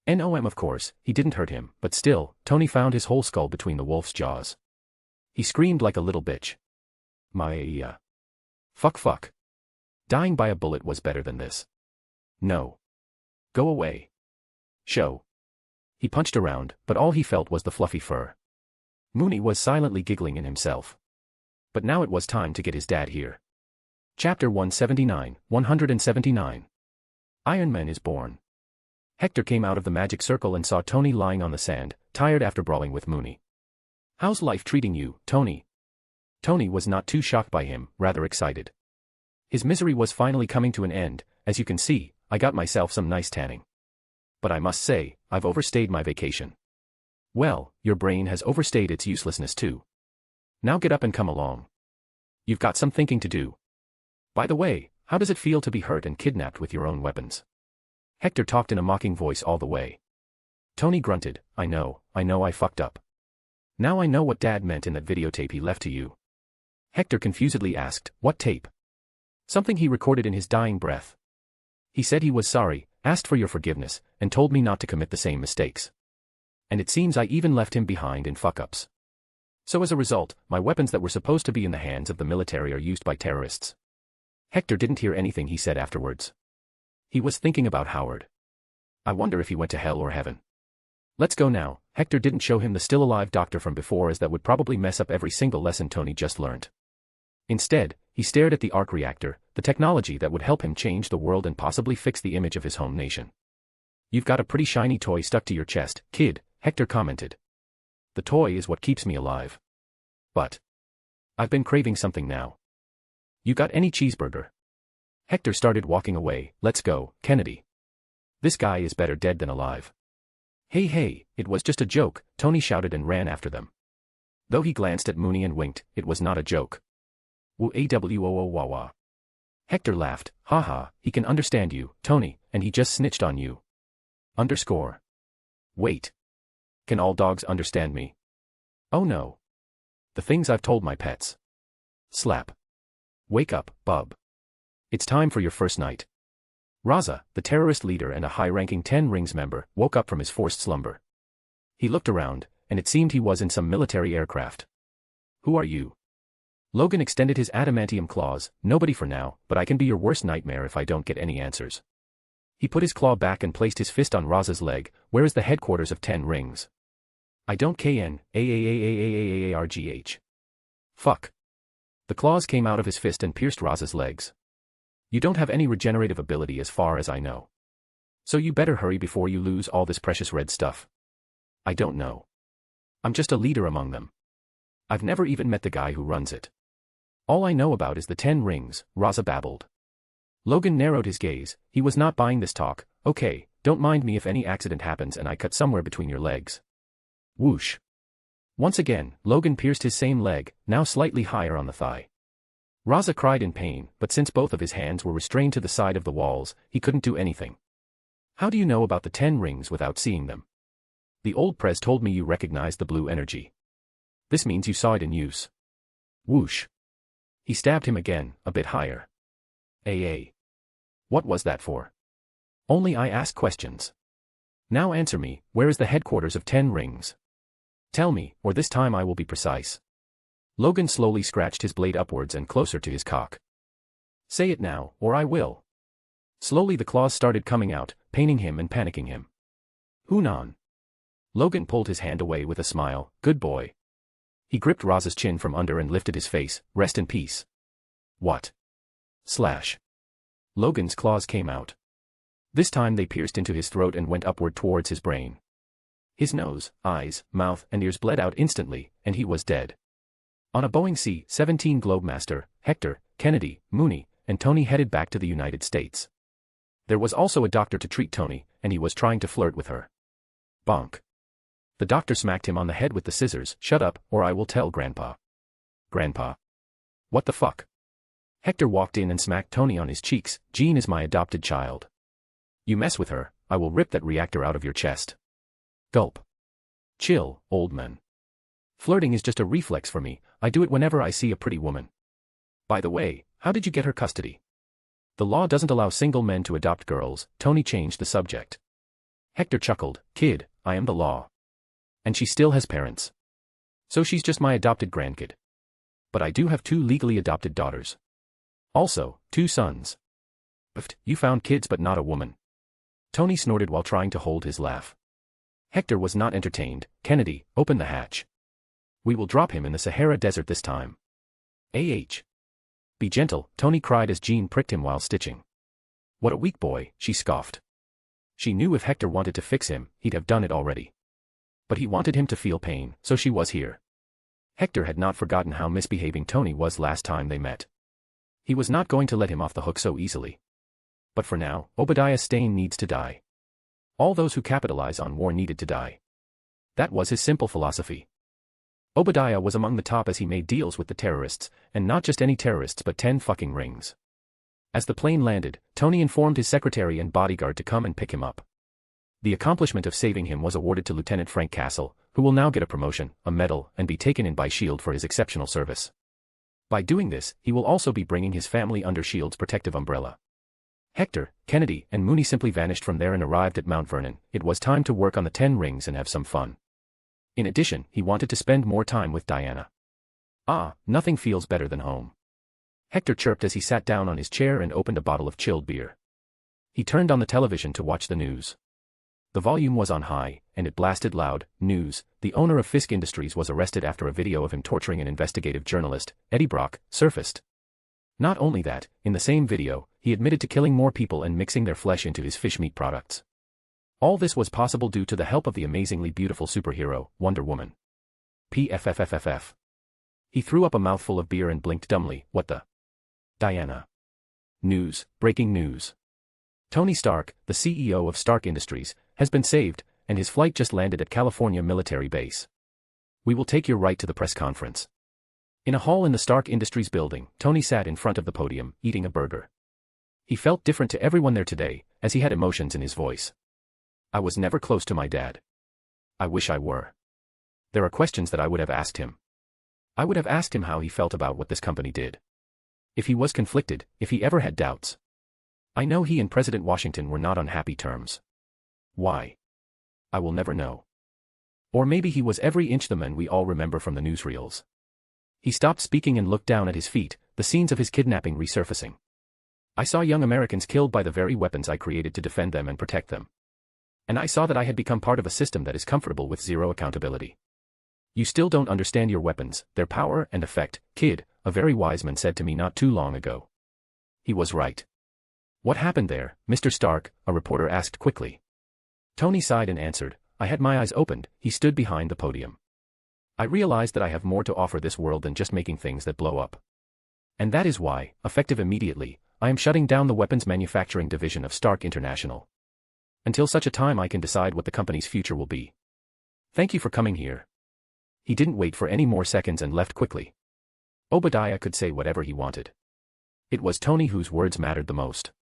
NOM of course, he didn't hurt him, but still, Tony found his whole skull between the wolf's jaws. He screamed like a little bitch. Fuck. Dying by a bullet was better than this. No. Go away. Show. He punched around, but all he felt was the fluffy fur. Mooney was silently giggling in himself. But now it was time to get his dad here. Chapter 179. Iron Man is born. Hector came out of the magic circle and saw Tony lying on the sand, tired after brawling with Mooney. How's life treating you, Tony? Tony was not too shocked by him, rather excited. His misery was finally coming to an end. As you can see, I got myself some nice tanning. But I must say, I've overstayed my vacation. Well, your brain has overstayed its uselessness too. Now get up and come along. You've got some thinking to do. By the way, how does it feel to be hurt and kidnapped with your own weapons? Hector talked in a mocking voice all the way. Tony grunted, I know I fucked up. Now I know what Dad meant in that videotape he left to you. Hector confusedly asked, what tape? Something he recorded in his dying breath. He said he was sorry, asked for your forgiveness, and told me not to commit the same mistakes. And it seems I even left him behind in fuck-ups. So as a result, my weapons that were supposed to be in the hands of the military are used by terrorists. Hector didn't hear anything he said afterwards. He was thinking about Howard. I wonder if he went to hell or heaven. Let's go now. Hector didn't show him the still-alive doctor from before, as that would probably mess up every single lesson Tony just learned. Instead, he stared at the arc reactor, the technology that would help him change the world and possibly fix the image of his home nation. You've got a pretty shiny toy stuck to your chest, kid, Hector commented. The toy is what keeps me alive. But I've been craving something now. You got any cheeseburger? Hector started walking away. Let's go, Kennedy. This guy is better dead than alive. Hey, it was just a joke, Tony shouted and ran after them. Though he glanced at Mooney and winked, it was not a joke. Woo-a-w-o-o-wah-wah. Hector laughed, haha, he can understand you, Tony, and he just snitched on you. Underscore. Wait. Can all dogs understand me? Oh no. The things I've told my pets. Slap. Wake up, bub. It's time for your first night. Raza, the terrorist leader and a high-ranking 10 Rings member, woke up from his forced slumber. He looked around, and it seemed he was in some military aircraft. Who are you? Logan extended his adamantium claws. Nobody for now, but I can be your worst nightmare if I don't get any answers. He put his claw back and placed his fist on Raza's leg. Where is the headquarters of 10 Rings? I don't KN-AAAAAAARGH. Fuck. The claws came out of his fist and pierced Raza's legs. You don't have any regenerative ability as far as I know. So you better hurry before you lose all this precious red stuff. I don't know. I'm just a leader among them. I've never even met the guy who runs it. All I know about is the 10 Rings, Raza babbled. Logan narrowed his gaze. He was not buying this talk. Okay, don't mind me if any accident happens and I cut somewhere between your legs. Whoosh. Once again, Logan pierced his same leg, now slightly higher on the thigh. Raza cried in pain, but since both of his hands were restrained to the side of the walls, he couldn't do anything. How do you know about the 10 Rings without seeing them? The old Prez told me you recognized the blue energy. This means you saw it in use. Whoosh. He stabbed him again, a bit higher. AA. What was that for? Only I ask questions. Now answer me, where is the headquarters of 10 Rings? Tell me, or this time I will be precise. Logan slowly scratched his blade upwards and closer to his cock. Say it now, or I will. Slowly the claws started coming out, paining him and panicking him. Hunan. Logan pulled his hand away with a smile. Good boy. He gripped Raza's chin from under and lifted his face. Rest in peace. What? Slash. Logan's claws came out. This time they pierced into his throat and went upward towards his brain. His nose, eyes, mouth, and ears bled out instantly, and he was dead. On a Boeing C-17 Globemaster, Hector, Kennedy, Mooney, and Tony headed back to the United States. There was also a doctor to treat Tony, and he was trying to flirt with her. Bonk. The doctor smacked him on the head with the scissors. Shut up, or I will tell Grandpa. Grandpa. What the fuck? Hector walked in and smacked Tony on his cheeks. Jean is my adopted child. You mess with her, I will rip that reactor out of your chest. Gulp. Chill, old man. Flirting is just a reflex for me. I do it whenever I see a pretty woman. By the way, how did you get her custody? The law doesn't allow single men to adopt girls. Tony changed the subject. Hector chuckled. Kid, I am the law. And she still has parents. So she's just my adopted grandkid. But I do have 2 legally adopted daughters. Also, 2 sons. Pfft, you found kids but not a woman. Tony snorted while trying to hold his laugh. Hector was not entertained. Kennedy, open the hatch. We will drop him in the Sahara Desert this time. A.H. Be gentle, Tony cried as Jean pricked him while stitching. What a weak boy, she scoffed. She knew if Hector wanted to fix him, he'd have done it already. But he wanted him to feel pain, so she was here. Hector had not forgotten how misbehaving Tony was last time they met. He was not going to let him off the hook so easily. But for now, Obadiah Stane needs to die. All those who capitalize on war needed to die. That was his simple philosophy. Obadiah was among the top as he made deals with the terrorists, and not just any terrorists but 10 fucking rings. As the plane landed, Tony informed his secretary and bodyguard to come and pick him up. The accomplishment of saving him was awarded to Lieutenant Frank Castle, who will now get a promotion, a medal, and be taken in by S.H.I.E.L.D. for his exceptional service. By doing this, he will also be bringing his family under S.H.I.E.L.D.'s protective umbrella. Hector, Kennedy, and Mooney simply vanished from there and arrived at Mount Vernon. It was time to work on the 10 rings and have some fun. In addition, he wanted to spend more time with Diana. Ah, nothing feels better than home. Hector chirped as he sat down on his chair and opened a bottle of chilled beer. He turned on the television to watch the news. The volume was on high, and it blasted loud. News: the owner of Fisk Industries was arrested after a video of him torturing an investigative journalist, Eddie Brock, surfaced. Not only that, in the same video, he admitted to killing more people and mixing their flesh into his fish meat products. All this was possible due to the help of the amazingly beautiful superhero, Wonder Woman. PFFFFF. He threw up a mouthful of beer and blinked dumbly. What the? Diana. News, breaking news. Tony Stark, the CEO of Stark Industries, has been saved, and his flight just landed at California Military Base. We will take your right to the press conference. In a hall in the Stark Industries building, Tony sat in front of the podium, eating a burger. He felt different to everyone there today, as he had emotions in his voice. I was never close to my dad. I wish I were. There are questions that I would have asked him. I would have asked him how he felt about what this company did. If he was conflicted, if he ever had doubts. I know he and President Washington were not on happy terms. Why? I will never know. Or maybe he was every inch the man we all remember from the newsreels. He stopped speaking and looked down at his feet, the scenes of his kidnapping resurfacing. I saw young Americans killed by the very weapons I created to defend them and protect them. And I saw that I had become part of a system that is comfortable with zero accountability. You still don't understand your weapons, their power and effect, kid, a very wise man said to me not too long ago. He was right. What happened there, Mr. Stark? A reporter asked quickly. Tony sighed and answered, I had my eyes opened. He stood behind the podium. I realized that I have more to offer this world than just making things that blow up. And that is why, effective immediately, I am shutting down the weapons manufacturing division of Stark International. Until such a time I can decide what the company's future will be. Thank you for coming here. He didn't wait for any more seconds and left quickly. Obadiah could say whatever he wanted. It was Tony whose words mattered the most.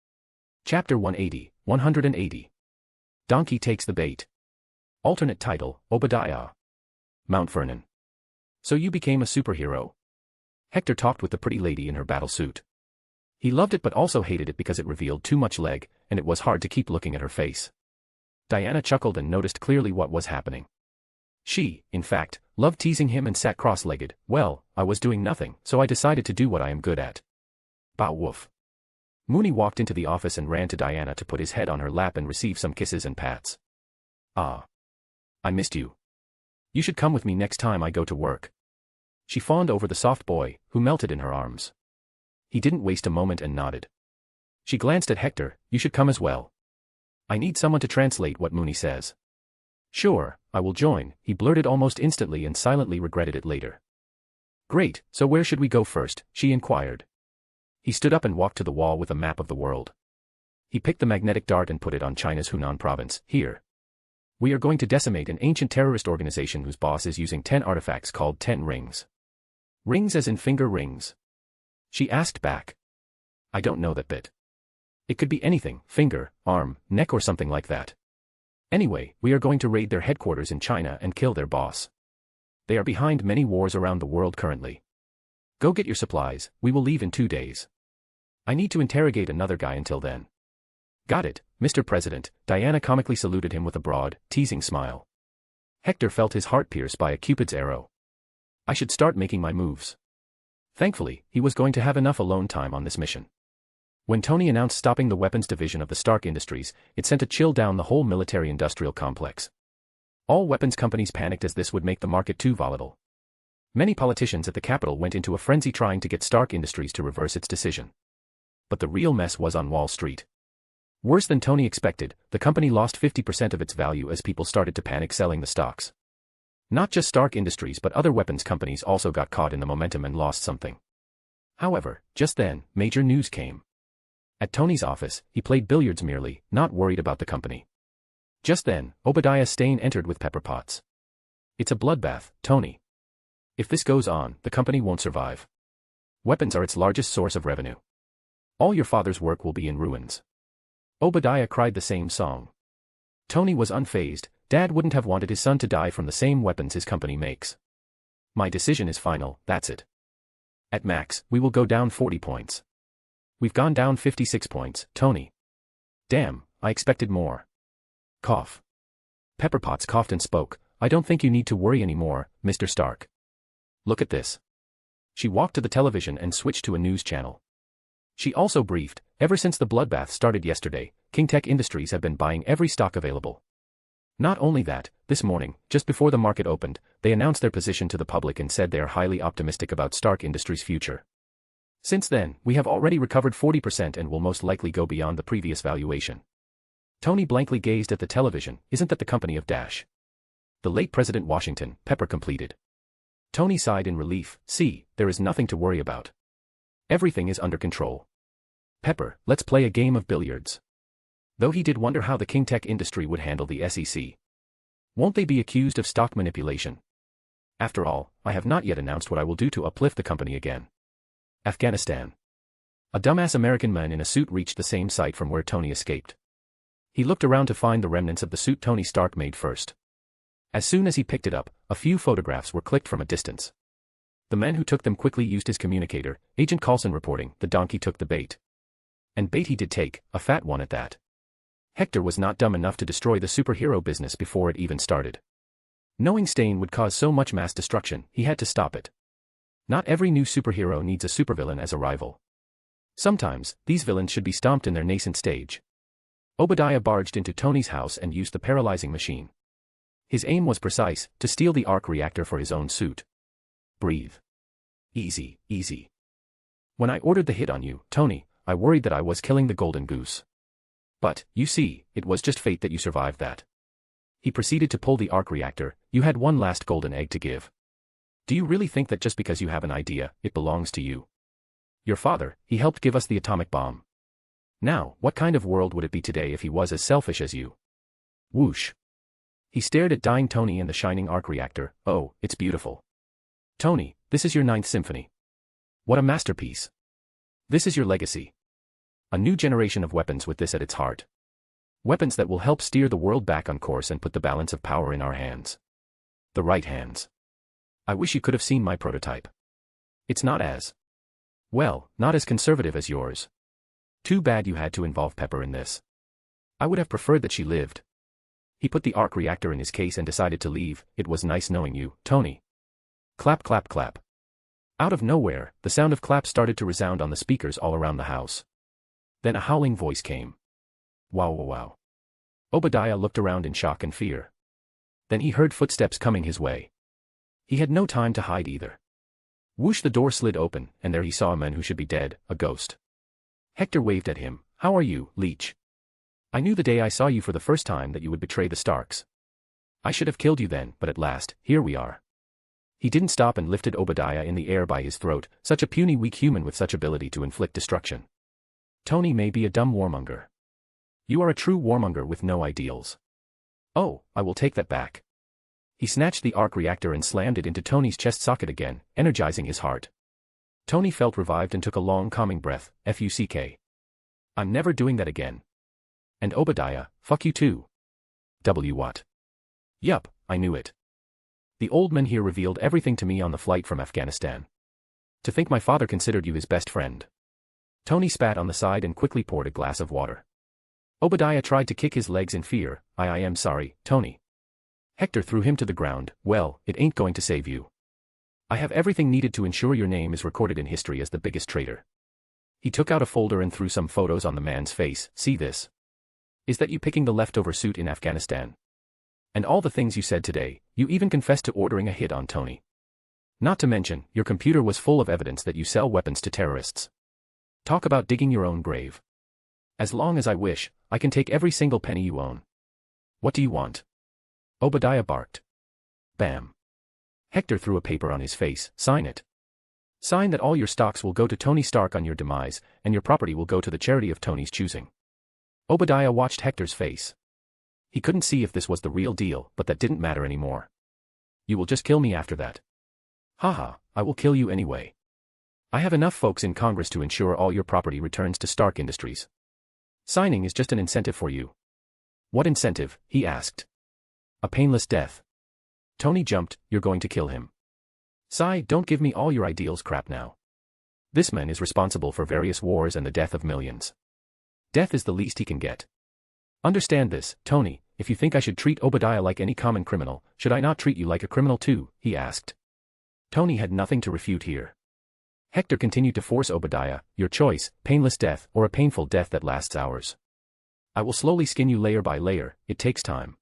Chapter 180, 180. Donkey takes the bait. Alternate title, Obadiah. Mount Vernon. So you became a superhero? Hector talked with the pretty lady in her battle suit. He loved it but also hated it because it revealed too much leg, and it was hard to keep looking at her face. Diana chuckled and noticed clearly what was happening. She, in fact, loved teasing him and sat cross-legged. Well, I was doing nothing, so I decided to do what I am good at. Bow woof. Mooney walked into the office and ran to Diana to put his head on her lap and receive some kisses and pats. Ah. I missed you. You should come with me next time I go to work. She fawned over the soft boy, who melted in her arms. He didn't waste a moment and nodded. She glanced at Hector, you should come as well. I need someone to translate what Mooney says. Sure, I will join, he blurted almost instantly and silently regretted it later. Great, so where should we go first? She inquired. He stood up and walked to the wall with a map of the world. He picked the magnetic dart and put it on China's Hunan province. Here. We are going to decimate an ancient terrorist organization whose boss is using 10 artifacts called 10 rings. Rings as in finger rings? She asked back. I don't know that bit. It could be anything, finger, arm, neck or something like that. Anyway, we are going to raid their headquarters in China and kill their boss. They are behind many wars around the world currently. Go get your supplies, we will leave in 2 days. I need to interrogate another guy until then. Got it, Mr. President, Diana comically saluted him with a broad, teasing smile. Hector felt his heart pierced by a Cupid's arrow. I should start making my moves. Thankfully, he was going to have enough alone time on this mission. When Tony announced stopping the weapons division of the Stark Industries, it sent a chill down the whole military-industrial complex. All weapons companies panicked as this would make the market too volatile. Many politicians at the Capitol went into a frenzy trying to get Stark Industries to reverse its decision. But the real mess was on Wall Street. Worse than Tony expected, the company lost 50% of its value as people started to panic selling the stocks. Not just Stark Industries but other weapons companies also got caught in the momentum and lost something. However, just then, major news came. At Tony's office, he played billiards merely, not worried about the company. Just then, Obadiah Stane entered with pepper pots. It's a bloodbath, Tony. If this goes on, the company won't survive. Weapons are its largest source of revenue. All your father's work will be in ruins. Obadiah cried the same song. Tony was unfazed. Dad wouldn't have wanted his son to die from the same weapons his company makes. My decision is final, that's it. At max, we will go down 40 points. We've gone down 56 points, Tony. Damn, I expected more. Cough. Pepper Potts coughed and spoke. I don't think you need to worry anymore, Mr. Stark. Look at this. She walked to the television and switched to a news channel. She also briefed, ever since the bloodbath started yesterday, King Tech Industries have been buying every stock available. Not only that, this morning, just before the market opened, they announced their position to the public and said they are highly optimistic about Stark Industries' future. Since then, we have already recovered 40% and will most likely go beyond the previous valuation. Tony blankly gazed at the television. Isn't that the company of Dash? The late President Washington, Pepper completed. Tony sighed in relief. See, there is nothing to worry about. Everything is under control. Pepper, let's play a game of billiards. Though he did wonder how the King Tech industry would handle the SEC. Won't they be accused of stock manipulation? After all, I have not yet announced what I will do to uplift the company again. Afghanistan. A dumbass American man in a suit reached the same site from where Tony escaped. He looked around to find the remnants of the suit Tony Stark made first. As soon as he picked it up, a few photographs were clicked from a distance. The man who took them quickly used his communicator, Agent Coulson reporting, the donkey took the bait. And bait he did take, a fat one at that. Hector was not dumb enough to destroy the superhero business before it even started. Knowing Stane would cause so much mass destruction, he had to stop it. Not every new superhero needs a supervillain as a rival. Sometimes, these villains should be stomped in their nascent stage. Obadiah barged into Tony's house and used the paralyzing machine. His aim was precise, to steal the arc reactor for his own suit. Breathe. Easy, easy. When I ordered the hit on you, Tony, I worried that I was killing the golden goose. But, you see, it was just fate that you survived that. He proceeded to pull the arc reactor. You had one last golden egg to give. Do you really think that just because you have an idea, it belongs to you? Your father, he helped give us the atomic bomb. Now, what kind of world would it be today if he was as selfish as you? Whoosh. He stared at dying Tony and the shining arc reactor. Oh, it's beautiful. Tony, this is your 9th symphony. What a masterpiece. This is your legacy. A new generation of weapons with this at its heart. Weapons that will help steer the world back on course and put the balance of power in our hands. The right hands. I wish you could have seen my prototype. It's not as... well, not as conservative as yours. Too bad you had to involve Pepper in this. I would have preferred that she lived. He put the arc reactor in his case and decided to leave. It was nice knowing you, Tony. Clap clap clap. Out of nowhere, the sound of claps started to resound on the speakers all around the house. Then a howling voice came. Wow wow wow. Obadiah looked around in shock and fear. Then he heard footsteps coming his way. He had no time to hide either. Whoosh, the door slid open, and there he saw a man who should be dead, a ghost. Hector waved at him. How are you, Leech? I knew the day I saw you for the first time that you would betray the Starks. I should have killed you then, but at last, here we are. He didn't stop and lifted Obadiah in the air by his throat, such a puny weak human with such ability to inflict destruction. Tony may be a dumb warmonger. You are a true warmonger with no ideals. Oh, I will take that back. He snatched the arc reactor and slammed it into Tony's chest socket again, energizing his heart. Tony felt revived and took a long calming breath. Fuck. I'm never doing that again. And Obadiah, fuck you too. What? Yup, I knew it. The old man here revealed everything to me on the flight from Afghanistan. To think my father considered you his best friend. Tony spat on the side and quickly poured a glass of water. Obadiah tried to kick his legs in fear. I am sorry, Tony. Hector threw him to the ground. Well, it ain't going to save you. I have everything needed to ensure your name is recorded in history as the biggest traitor. He took out a folder and threw some photos on the man's face. See this? Is that you picking the leftover suit in Afghanistan? And all the things you said today, you even confessed to ordering a hit on Tony. Not to mention, your computer was full of evidence that you sell weapons to terrorists. Talk about digging your own grave. As long as I wish, I can take every single penny you own. What do you want? Obadiah barked. Bam. Hector threw a paper on his face. Sign it. Sign that all your stocks will go to Tony Stark on your demise, and your property will go to the charity of Tony's choosing. Obadiah watched Hector's face. He couldn't see if this was the real deal, but that didn't matter anymore. You will just kill me after that. Haha, I will kill you anyway. I have enough folks in Congress to ensure all your property returns to Stark Industries. Signing is just an incentive for you. What incentive? He asked. A painless death. Tony jumped. You're going to kill him. Sigh, don't give me all your ideals crap now. This man is responsible for various wars and the death of millions. Death is the least he can get. Understand this, Tony, if you think I should treat Obadiah like any common criminal, should I not treat you like a criminal too? He asked. Tony had nothing to refute here. Hector continued to force Obadiah, your choice, painless death or a painful death that lasts hours. I will slowly skin you layer by layer, it takes time.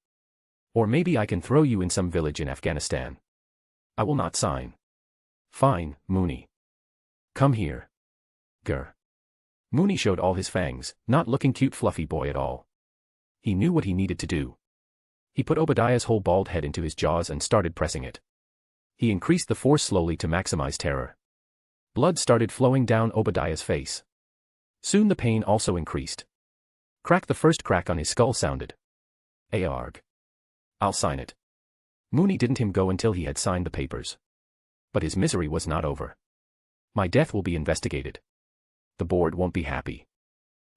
Or maybe I can throw you in some village in Afghanistan. I will not sign. Fine, Mooney. Come here. Grr. Mooney showed all his fangs, not looking cute fluffy boy at all. He knew what he needed to do. He put Obadiah's whole bald head into his jaws and started pressing it. He increased the force slowly to maximize terror. Blood started flowing down Obadiah's face. Soon the pain also increased. Crack, the first crack on his skull sounded. Arg. I'll sign it. Mooney didn't him go until he had signed the papers. But his misery was not over. My death will be investigated. The board won't be happy.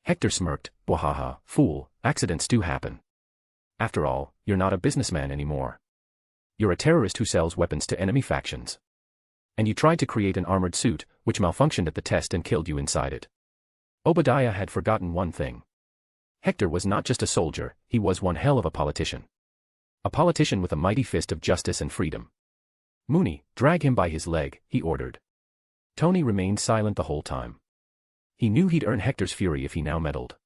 Hector smirked. Wahaha, fool, accidents do happen. After all, you're not a businessman anymore. You're a terrorist who sells weapons to enemy factions. And you tried to create an armored suit, which malfunctioned at the test and killed you inside it. Obadiah had forgotten one thing. Hector was not just a soldier, he was one hell of a politician. A politician with a mighty fist of justice and freedom. Mooney, drag him by his leg, he ordered. Tony remained silent the whole time. He knew he'd earn Hector's fury if he now meddled.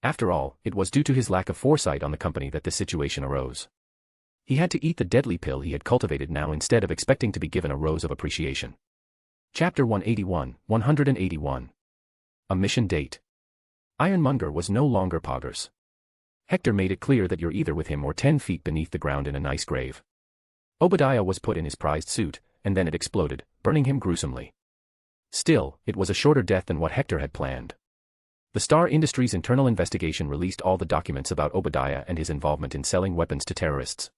After all, it was due to his lack of foresight on the company that this situation arose. He had to eat the deadly pill he had cultivated now instead of expecting to be given a rose of appreciation. Chapter 181. A mission date. Ironmonger was no longer poggers. Hector made it clear that you're either with him or 10 feet beneath the ground in a nice grave. Obadiah was put in his prized suit, and then it exploded, burning him gruesomely. Still, it was a shorter death than what Hector had planned. The Star Industries internal investigation released all the documents about Obadiah and his involvement in selling weapons to terrorists.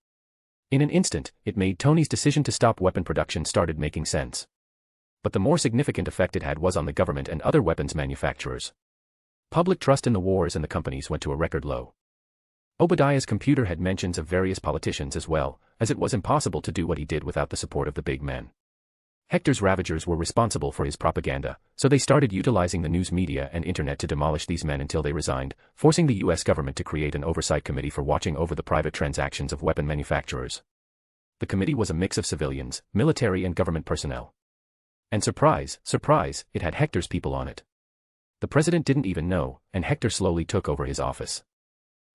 In an instant, it made Tony's decision to stop weapon production started making sense. But the more significant effect it had was on the government and other weapons manufacturers. Public trust in the wars and the companies went to a record low. Obadiah's computer had mentions of various politicians as well, as it was impossible to do what he did without the support of the big men. Hector's ravagers were responsible for his propaganda, so they started utilizing the news media and internet to demolish these men until they resigned, forcing the US government to create an oversight committee for watching over the private transactions of weapon manufacturers. The committee was a mix of civilians, military and government personnel. And surprise, surprise, it had Hector's people on it. The president didn't even know, and Hector slowly took over his office.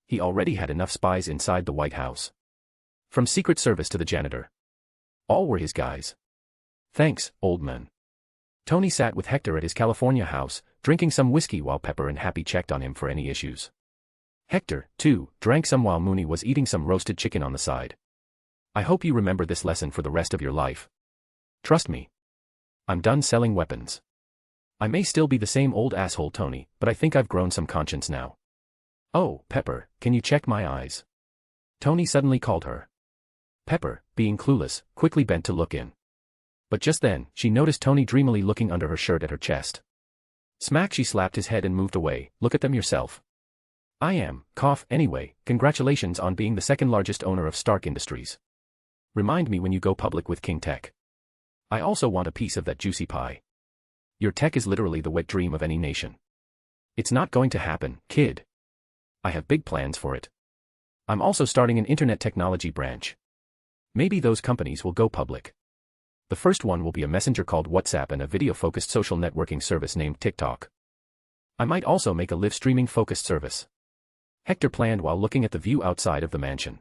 He already had enough spies inside the White House. From Secret Service to the janitor. All were his guys. Thanks, old man. Tony sat with Hector at his California house, drinking some whiskey while Pepper and Happy checked on him for any issues. Hector, too, drank some while Mooney was eating some roasted chicken on the side. I hope you remember this lesson for the rest of your life. Trust me. I'm done selling weapons. I may still be the same old asshole Tony, but I think I've grown some conscience now. Oh, Pepper, can you check my eyes? Tony suddenly called her. Pepper, being clueless, quickly bent to look in. But just then, she noticed Tony dreamily looking under her shirt at her chest. Smack, she slapped his head and moved away. Look at them yourself. I am, cough, anyway, congratulations on being the second largest owner of Stark Industries. Remind me when you go public with King Tech. I also want a piece of that juicy pie. Your tech is literally the wet dream of any nation. It's not going to happen, kid. I have big plans for it. I'm also starting an internet technology branch. Maybe those companies will go public. The first one will be a messenger called WhatsApp and a video-focused social networking service named TikTok. I might also make a live-streaming focused service. Hector planned while looking at the view outside of the mansion.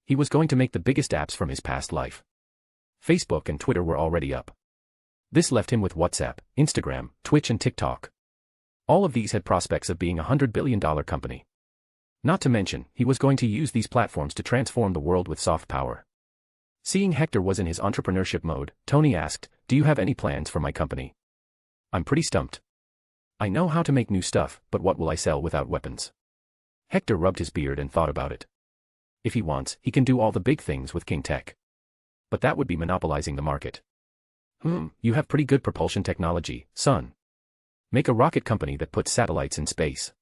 He was going to make the biggest apps from his past life. Facebook and Twitter were already up. This left him with WhatsApp, Instagram, Twitch and TikTok. All of these had prospects of being a $100 billion company. Not to mention, he was going to use these platforms to transform the world with soft power. Seeing Hector was in his entrepreneurship mode, Tony asked, "Do you have any plans for my company?" "I'm pretty stumped. I know how to make new stuff, but what will I sell without weapons?" Hector rubbed his beard and thought about it. If he wants, he can do all the big things with King Tech. But that would be monopolizing the market. You have pretty good propulsion technology, son. Make a rocket company that puts satellites in space.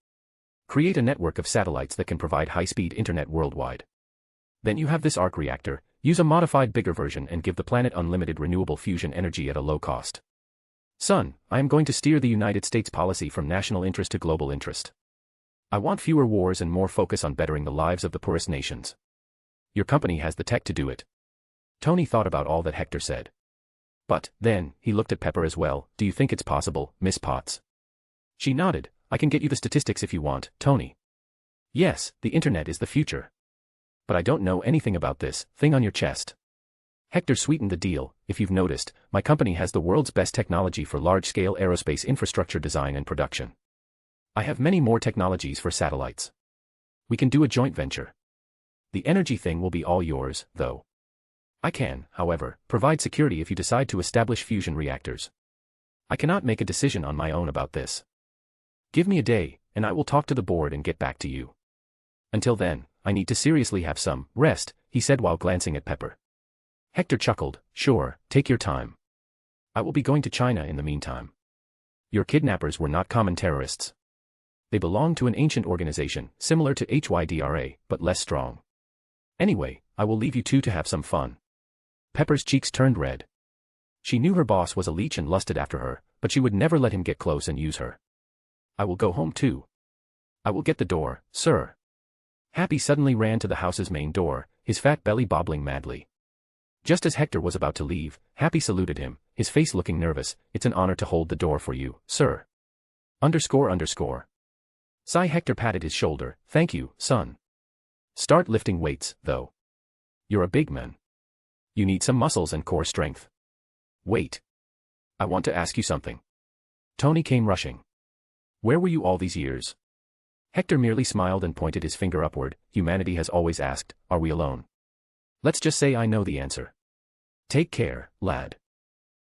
Create a network of satellites that can provide high-speed internet worldwide. Then you have this arc reactor, use a modified bigger version and give the planet unlimited renewable fusion energy at a low cost. Son, I am going to steer the United States policy from national interest to global interest. I want fewer wars and more focus on bettering the lives of the poorest nations. Your company has the tech to do it. Tony thought about all that Hector said. But, then, he looked at Pepper as well. "Do you think it's possible, Miss Potts?" She nodded. "I can get you the statistics if you want, Tony." "Yes, the internet is the future. But I don't know anything about this thing on your chest." Hector sweetened the deal. "If you've noticed, my company has the world's best technology for large-scale aerospace infrastructure design and production. I have many more technologies for satellites. We can do a joint venture. The energy thing will be all yours, though. I can, however, provide security if you decide to establish fusion reactors. I cannot make a decision on my own about this. Give me a day, and I will talk to the board and get back to you. Until then, I need to seriously have some rest," he said while glancing at Pepper. Hector chuckled. "Sure, take your time. I will be going to China in the meantime. Your kidnappers were not common terrorists. They belonged to an ancient organization, similar to HYDRA, but less strong. Anyway, I will leave you two to have some fun." Pepper's cheeks turned red. She knew her boss was a leech and lusted after her, but she would never let him get close and use her. "I will go home too. I will get the door, sir." Happy suddenly ran to the house's main door, his fat belly bobbling madly. Just as Hector was about to leave, Happy saluted him, his face looking nervous. "It's an honor to hold the door for you, sir." ___. Sigh. Hector patted his shoulder. "Thank you, son. Start lifting weights, though. You're a big man. You need some muscles and core strength. Wait. I want to ask you something." Tony came rushing. "Where were you all these years?" Hector merely smiled and pointed his finger upward. "Humanity has always asked, are we alone? Let's just say I know the answer. Take care, lad."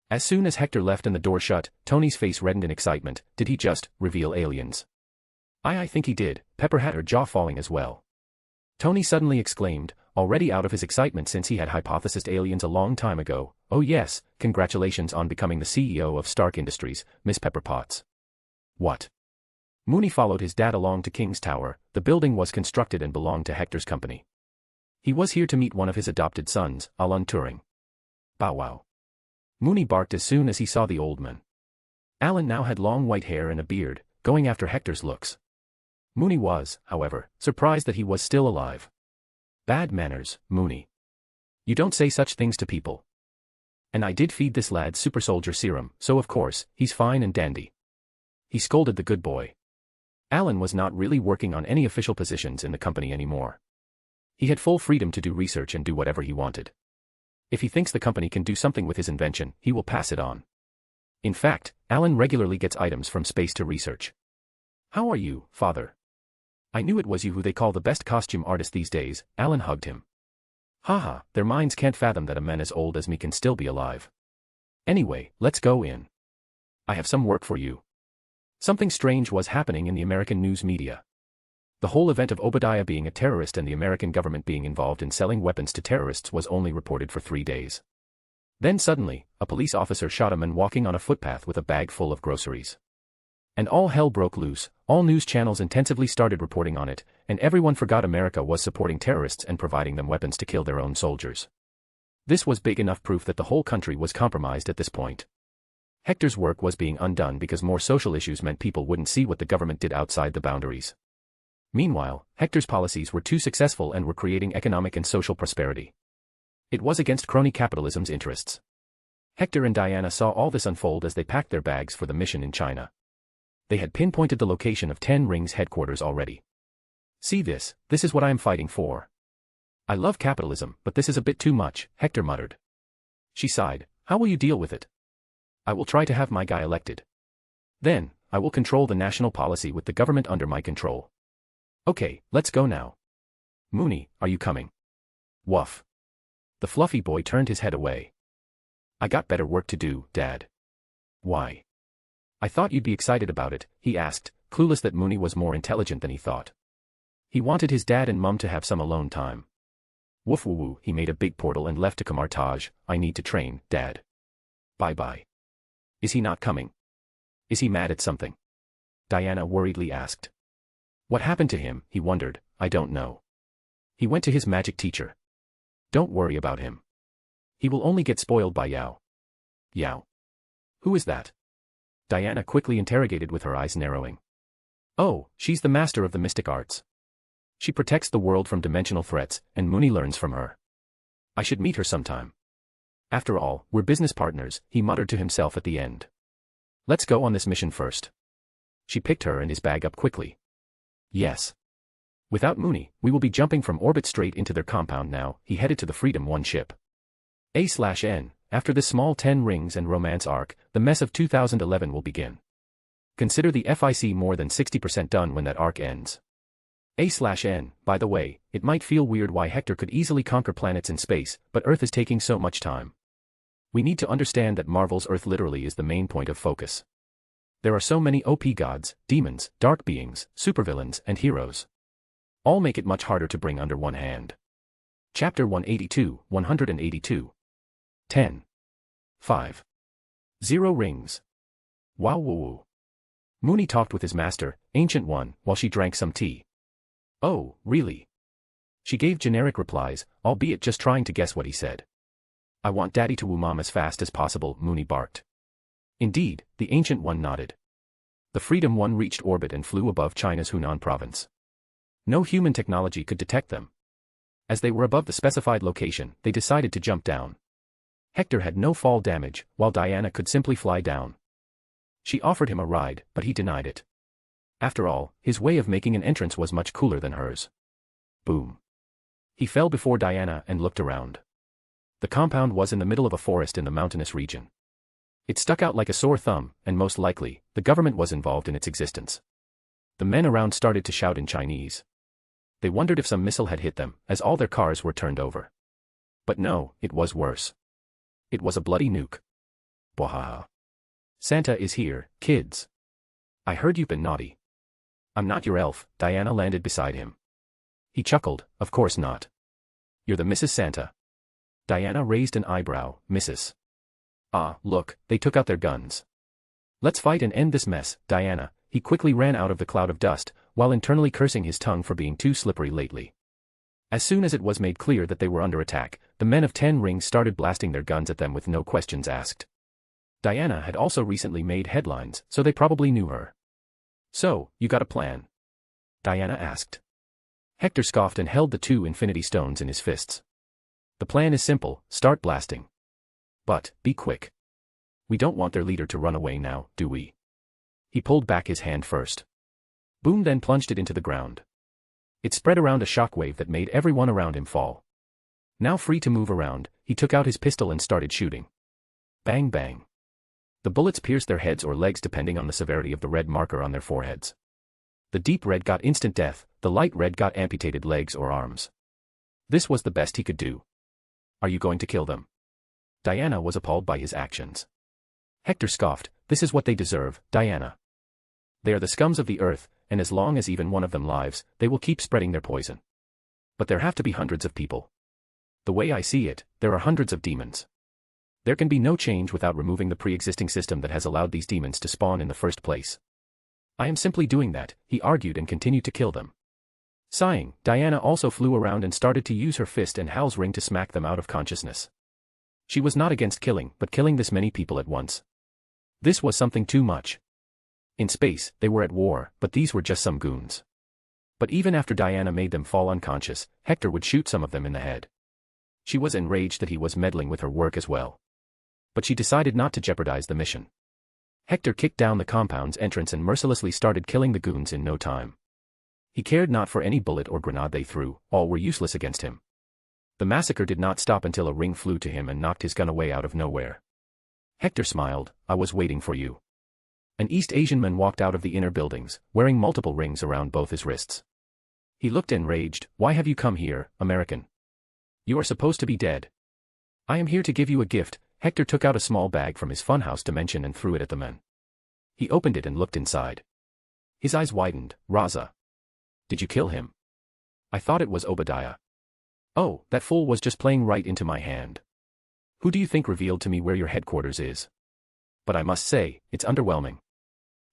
As soon as Hector left and the door shut, Tony's face reddened in excitement. Did he just reveal aliens? I think he did. Pepper had her jaw falling as well. Tony suddenly exclaimed, already out of his excitement since he had hypothesized aliens a long time ago. "Oh yes, congratulations on becoming the CEO of Stark Industries, Miss Pepper Potts." "What?" Mooney followed his dad along to King's Tower. The building was constructed and belonged to Hector's company. He was here to meet one of his adopted sons, Alan Turing. "Bow wow." Mooney barked as soon as he saw the old man. Alan now had long white hair and a beard, going after Hector's looks. Mooney was, however, surprised that he was still alive. "Bad manners, Mooney. You don't say such things to people. And I did feed this lad super soldier serum, so of course, he's fine and dandy." He scolded the good boy. Alan was not really working on any official positions in the company anymore. He had full freedom to do research and do whatever he wanted. If he thinks the company can do something with his invention, he will pass it on. In fact, Alan regularly gets items from space to research. "How are you, father? I knew it was you who they call the best costume artist these days." Alan hugged him. "Haha, their minds can't fathom that a man as old as me can still be alive. Anyway, let's go in. I have some work for you." Something strange was happening in the American news media. The whole event of Obadiah being a terrorist and the American government being involved in selling weapons to terrorists was only reported for 3 days. Then suddenly, a police officer shot a man walking on a footpath with a bag full of groceries. And all hell broke loose. All news channels intensively started reporting on it, and everyone forgot America was supporting terrorists and providing them weapons to kill their own soldiers. This was big enough proof that the whole country was compromised at this point. Hector's work was being undone because more social issues meant people wouldn't see what the government did outside the boundaries. Meanwhile, Hector's policies were too successful and were creating economic and social prosperity. It was against crony capitalism's interests. Hector and Diana saw all this unfold as they packed their bags for the mission in China. They had pinpointed the location of 10 Rings headquarters already. "See this is what I am fighting for. I love capitalism, but this is a bit too much," Hector muttered. She sighed. "How will you deal with it?" "I will try to have my guy elected. Then, I will control the national policy with the government under my control. Okay, let's go now. Mooney, are you coming?" "Woof. The fluffy boy turned his head away. I got better work to do, Dad. Why? I thought you'd be excited about it, he asked, clueless that Mooney was more intelligent than he thought. He wanted his dad and mum to have some alone time. Woof woo woo, he made a big portal and left to Kamartaj. I need to train, Dad. Bye-bye. Is he not coming? Is he mad at something? Diana worriedly asked. What happened to him, he wondered. I don't know. He went to his magic teacher. Don't worry about him. He will only get spoiled by Yao. Yao? Who is that? Diana quickly interrogated with her eyes narrowing. Oh, she's the master of the mystic arts. She protects the world from dimensional threats, and Mooney learns from her. I should meet her sometime. After all, we're business partners, he muttered to himself at the end. Let's go on this mission first. She picked her and his bag up quickly. Yes. Without Mooney, we will be jumping from orbit straight into their compound now. He headed to the Freedom 1 ship. A/N, after this small 10 rings and romance arc, the mess of 2011 will begin. Consider the FIC more than 60% done when that arc ends. A/N, by the way, it might feel weird why Hector could easily conquer planets in space, but Earth is taking so much time. We need to understand that Marvel's Earth literally is the main point of focus. There are so many OP gods, demons, dark beings, supervillains, and heroes. All make it much harder to bring under one hand. Chapter 182, 182. 10. 5. 0 rings. Wow woo woo. Mooney talked with his master, Ancient One, while she drank some tea. Oh, really? She gave generic replies, albeit just trying to guess what he said. I want Daddy to woo Mom as fast as possible, Mooney barked. Indeed, the Ancient One nodded. The Freedom 1 reached orbit and flew above China's Hunan province. No human technology could detect them. As they were above the specified location, they decided to jump down. Hector had no fall damage, while Diana could simply fly down. She offered him a ride, but he denied it. After all, his way of making an entrance was much cooler than hers. Boom. He fell before Diana and looked around. The compound was in the middle of a forest in the mountainous region. It stuck out like a sore thumb, and most likely, the government was involved in its existence. The men around started to shout in Chinese. They wondered if some missile had hit them, as all their cars were turned over. But no, it was worse. It was a bloody nuke. Bwahaha. Santa is here, kids. I heard you've been naughty. I'm not your elf, Diana landed beside him. He chuckled, of course not. You're the Mrs. Santa. Diana raised an eyebrow, Mrs. Ah, look, they took out their guns. Let's fight and end this mess, Diana. He quickly ran out of the cloud of dust, while internally cursing his tongue for being too slippery lately. As soon as it was made clear that they were under attack, the men of 10 rings started blasting their guns at them with no questions asked. Diana had also recently made headlines, so they probably knew her. So, you got a plan? Diana asked. Hector scoffed and held the 2 infinity stones in his fists. The plan is simple, start blasting. But, be quick. We don't want their leader to run away now, do we? He pulled back his hand first. Boom, then plunged it into the ground. It spread around a shockwave that made everyone around him fall. Now free to move around, he took out his pistol and started shooting. Bang bang. The bullets pierced their heads or legs depending on the severity of the red marker on their foreheads. The deep red got instant death, the light red got amputated legs or arms. This was the best he could do. Are you going to kill them? Diana was appalled by his actions. Hector scoffed, this is what they deserve, Diana. They are the scums of the earth, and as long as even one of them lives, they will keep spreading their poison. But there have to be hundreds of people. The way I see it, there are hundreds of demons. There can be no change without removing the pre-existing system that has allowed these demons to spawn in the first place. I am simply doing that, he argued and continued to kill them. Sighing, Diana also flew around and started to use her fist and Hal's ring to smack them out of consciousness. She was not against killing, but killing this many people at once. This was something too much. In space, they were at war, but these were just some goons. But even after Diana made them fall unconscious, Hector would shoot some of them in the head. She was enraged that he was meddling with her work as well. But she decided not to jeopardize the mission. Hector kicked down the compound's entrance and mercilessly started killing the goons in no time. He cared not for any bullet or grenade they threw, all were useless against him. The massacre did not stop until a ring flew to him and knocked his gun away out of nowhere. Hector smiled, I was waiting for you. An East Asian man walked out of the inner buildings, wearing multiple rings around both his wrists. He looked enraged, why have you come here, American? You are supposed to be dead. I am here to give you a gift. Hector took out a small bag from his funhouse dimension and threw it at the men. He opened it and looked inside. His eyes widened. Raza. Did you kill him? I thought it was Obadiah. Oh, that fool was just playing right into my hand. Who do you think revealed to me where your headquarters is? But I must say, it's underwhelming.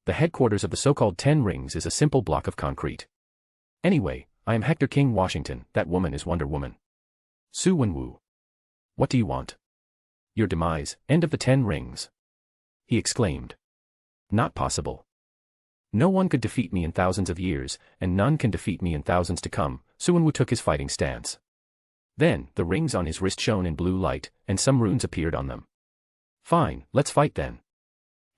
The headquarters of the so-called 10 Rings is a simple block of concrete. Anyway, I am Hector King, Washington. That woman is Wonder Woman. Su Wenwu. What do you want? Your demise, end of the 10 Rings. He exclaimed. Not possible. No one could defeat me in thousands of years, and none can defeat me in thousands to come. Su Wenwu took his fighting stance. Then, the rings on his wrist shone in blue light, and some runes appeared on them. Fine, let's fight then.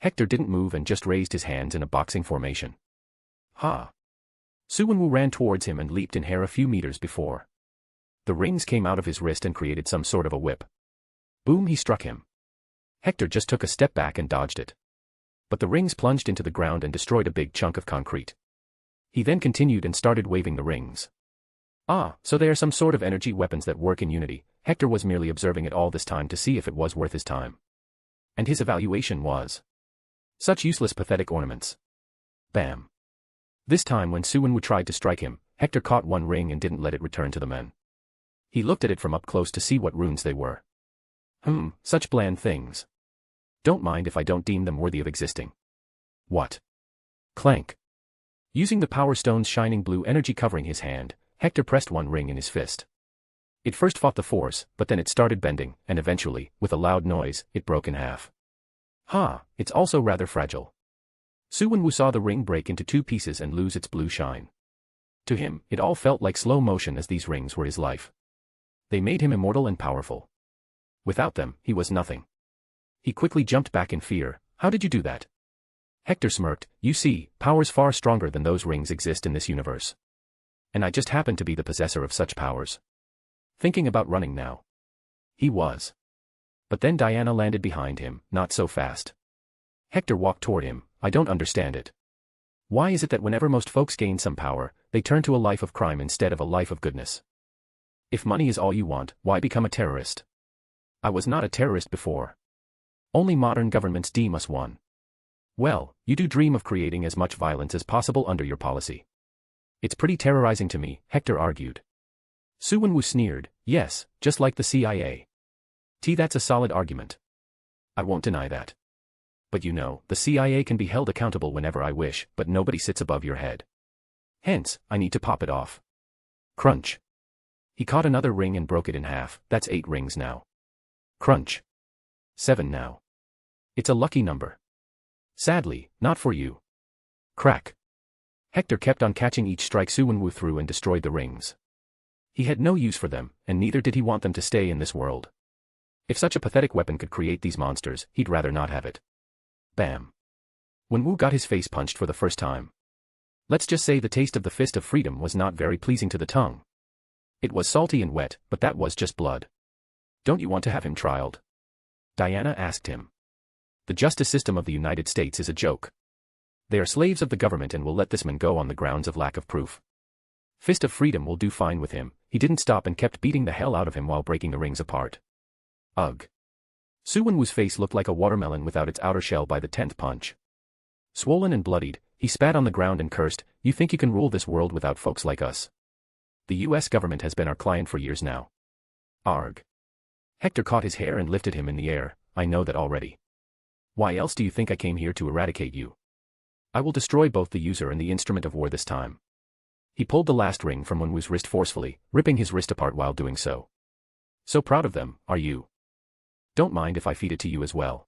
Hector didn't move and just raised his hands in a boxing formation. Ha! Su Wenwu ran towards him and leaped in air a few meters before. The rings came out of his wrist and created some sort of a whip. Boom, he struck him. Hector just took a step back and dodged it. But the rings plunged into the ground and destroyed a big chunk of concrete. He then continued and started waving the rings. Ah, so they are some sort of energy weapons that work in unity. Hector was merely observing it all this time to see if it was worth his time. And his evaluation was. Such useless pathetic ornaments. Bam. This time when Su Wenwu tried to strike him, Hector caught one ring and didn't let it return to the men. He looked at it from up close to see what runes they were. Such bland things. Don't mind if I don't deem them worthy of existing. What? Clank. Using the power stone's shining blue energy covering his hand, Hector pressed one ring in his fist. It first fought the force, but then it started bending, and eventually, with a loud noise, it broke in half. Ha, it's also rather fragile. Su Wenwu saw the ring break into 2 pieces and lose its blue shine. To him, it all felt like slow motion as these rings were his life. They made him immortal and powerful. Without them, he was nothing. He quickly jumped back in fear. How did you do that? Hector smirked. You see, powers far stronger than those rings exist in this universe. And I just happen to be the possessor of such powers. Thinking about running now. He was. But then Diana landed behind him, not so fast. Hector walked toward him. I don't understand it. Why is it that whenever most folks gain some power, they turn to a life of crime instead of a life of goodness? If money is all you want, why become a terrorist? I was not a terrorist before. Only modern governments deem us one. Well, you do dream of creating as much violence as possible under your policy. It's pretty terrorizing to me, Hector argued. Su Wenwu sneered. Yes, just like the CIA. That's a solid argument. I won't deny that. But you know, the CIA can be held accountable whenever I wish, but nobody sits above your head. Hence, I need to pop it off. Crunch. He caught another ring and broke it in half. That's 8 rings now. Crunch. 7 now. It's a lucky number. Sadly, not for you. Crack. Hector kept on catching each strike Su Wenwu threw and destroyed the rings. He had no use for them, and neither did he want them to stay in this world. If such a pathetic weapon could create these monsters, he'd rather not have it. Bam. Wenwu got his face punched for the first time. Let's just say the taste of the fist of freedom was not very pleasing to the tongue. It was salty and wet, but that was just blood. Don't you want to have him trialed? Diana asked him. The justice system of the United States is a joke. They are slaves of the government and will let this man go on the grounds of lack of proof. Fist of freedom will do fine with him. He didn't stop and kept beating the hell out of him while breaking the rings apart. Ugh. Su Wenwu's face looked like a watermelon without its outer shell by the 10th punch. Swollen and bloodied, he spat on the ground and cursed, You think you can rule this world without folks like us? The US government has been our client for years now. Arg. Hector caught his hair and lifted him in the air. I know that already. Why else do you think I came here to eradicate you? I will destroy both the user and the instrument of war this time. He pulled the last ring from Wenwu's wrist forcefully, ripping his wrist apart while doing so. So proud of them, are you? Don't mind if I feed it to you as well.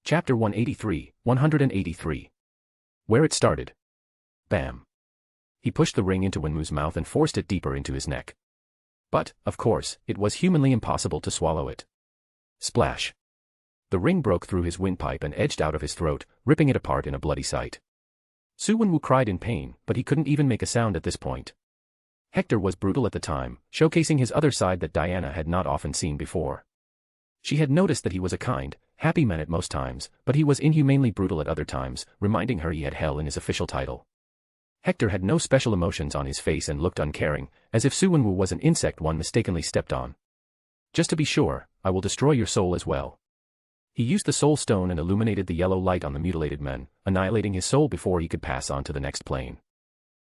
Chapter 183, 183. Where it started. Bam. He pushed the ring into Wenwu's mouth and forced it deeper into his neck. But, of course, it was humanly impossible to swallow it. Splash. The ring broke through his windpipe and edged out of his throat, ripping it apart in a bloody sight. Su Wenwu cried in pain, but he couldn't even make a sound at this point. Hector was brutal at the time, showcasing his other side that Diana had not often seen before. She had noticed that he was a kind, happy man at most times, but he was inhumanely brutal at other times, reminding her he had hell in his official title. Hector had no special emotions on his face and looked uncaring, as if Su Wenwu was an insect one mistakenly stepped on. Just to be sure, I will destroy your soul as well. He used the soul stone and illuminated the yellow light on the mutilated man, annihilating his soul before he could pass on to the next plane.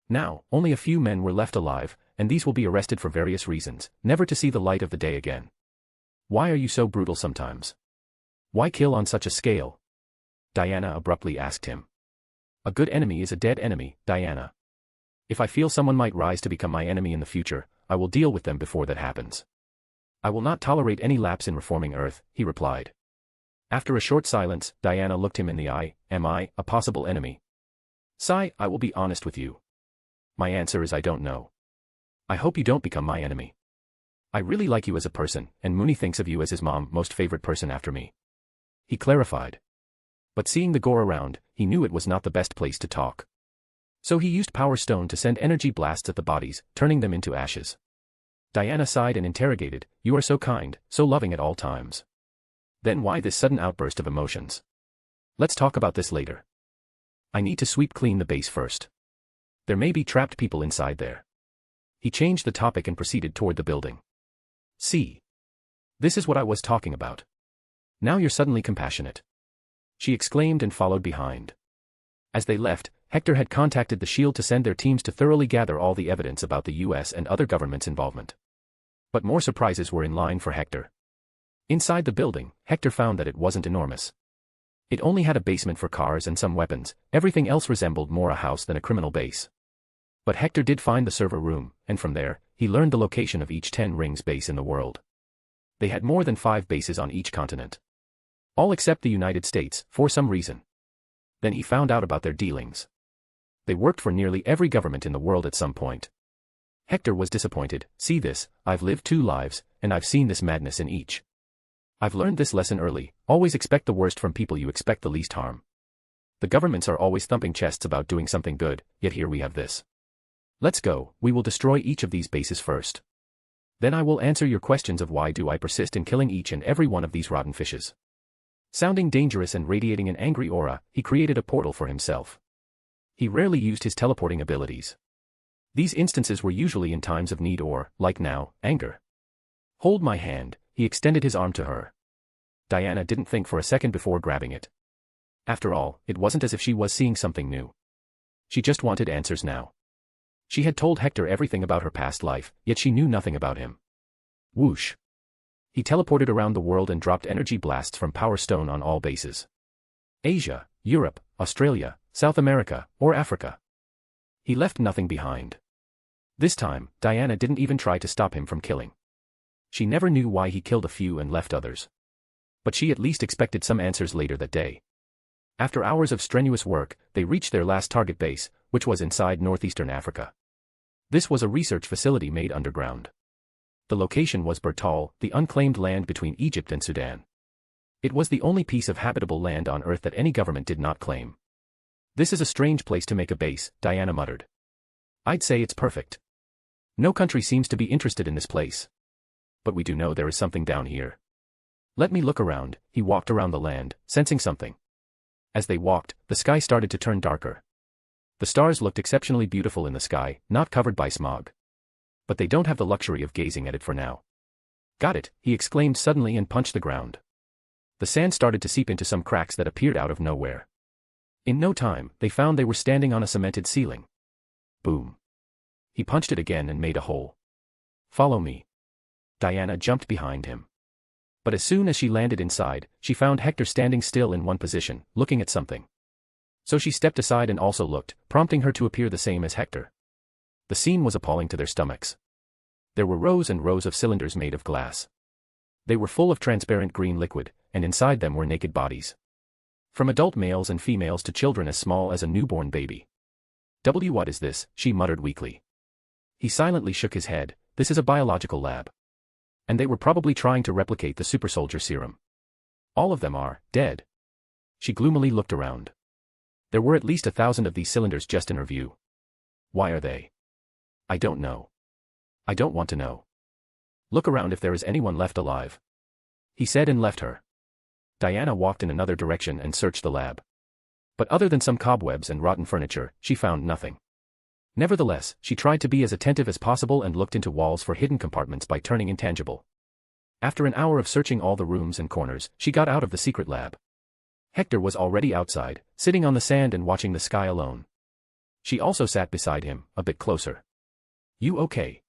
Now, only a few men were left alive, and these will be arrested for various reasons, never to see the light of the day again. Why are you so brutal sometimes? Why kill on such a scale? Diana abruptly asked him. A good enemy is a dead enemy, Diana. If I feel someone might rise to become my enemy in the future, I will deal with them before that happens. I will not tolerate any lapse in reforming Earth, he replied. After a short silence, Diana looked him in the eye. Am I a possible enemy? Sigh, I will be honest with you. My answer is I don't know. I hope you don't become my enemy. I really like you as a person, and Mooney thinks of you as his most favorite person after me. He clarified. But seeing the gore around, he knew it was not the best place to talk. So he used Power Stone to send energy blasts at the bodies, turning them into ashes. Diana sighed and interrogated, you are so kind, so loving at all times. Then why this sudden outburst of emotions? Let's talk about this later. I need to sweep clean the base first. There may be trapped people inside there. He changed the topic and proceeded toward the building. See. This is what I was talking about. Now you're suddenly compassionate. She exclaimed and followed behind. As they left, Hector had contacted the Shield to send their teams to thoroughly gather all the evidence about the US and other governments' involvement. But more surprises were in line for Hector. Inside the building, Hector found that it wasn't enormous. It only had a basement for cars and some weapons, everything else resembled more a house than a criminal base. But Hector did find the server room, and from there, he learned the location of each 10 rings base in the world. They had more than 5 bases on each continent. All except the United States, for some reason. Then he found out about their dealings. They worked for nearly every government in the world at some point. Hector was disappointed. See this, I've lived 2 lives, and I've seen this madness in each. I've learned this lesson early, always expect the worst from people you expect the least harm. The governments are always thumping chests about doing something good, yet here we have this. Let's go, we will destroy each of these bases first. Then I will answer your questions of why do I persist in killing each and every one of these rotten fishes. Sounding dangerous and radiating an angry aura, he created a portal for himself. He rarely used his teleporting abilities. These instances were usually in times of need or, like now, anger. Hold my hand, he extended his arm to her. Diana didn't think for a second before grabbing it. After all, it wasn't as if she was seeing something new. She just wanted answers now. She had told Hector everything about her past life, yet she knew nothing about him. Whoosh. He teleported around the world and dropped energy blasts from Power Stone on all bases. Asia, Europe, Australia, South America, or Africa. He left nothing behind. This time, Diana didn't even try to stop him from killing. She never knew why he killed a few and left others. But she at least expected some answers later that day. After hours of strenuous work, they reached their last target base, which was inside northeastern Africa. This was a research facility made underground. The location was Bertal, the unclaimed land between Egypt and Sudan. It was the only piece of habitable land on Earth that any government did not claim. This is a strange place to make a base, Diana muttered. I'd say it's perfect. No country seems to be interested in this place. But we do know there is something down here. Let me look around. He walked around the land, sensing something. As they walked, the sky started to turn darker. The stars looked exceptionally beautiful in the sky, not covered by smog. But they don't have the luxury of gazing at it for now. Got it, he exclaimed suddenly and punched the ground. The sand started to seep into some cracks that appeared out of nowhere. In no time, they found they were standing on a cemented ceiling. Boom. He punched it again and made a hole. Follow me. Diana jumped behind him. But as soon as she landed inside, she found Hector standing still in one position, looking at something. So she stepped aside and also looked, prompting her to appear the same as Hector. The scene was appalling to their stomachs. There were rows and rows of cylinders made of glass. They were full of transparent green liquid, and inside them were naked bodies. From adult males and females to children as small as a newborn baby. What is this? She muttered weakly. He silently shook his head. This is a biological lab. And they were probably trying to replicate the super soldier serum. All of them are dead. She gloomily looked around. There were at least 1,000 of these cylinders just in her view. Why are they? I don't know. I don't want to know. Look around if there is anyone left alive. He said and left her. Diana walked in another direction and searched the lab. But other than some cobwebs and rotten furniture, she found nothing. Nevertheless, she tried to be as attentive as possible and looked into walls for hidden compartments by turning intangible. After an hour of searching all the rooms and corners, she got out of the secret lab. Hector was already outside, sitting on the sand and watching the sky alone. She also sat beside him, a bit closer. "You okay?"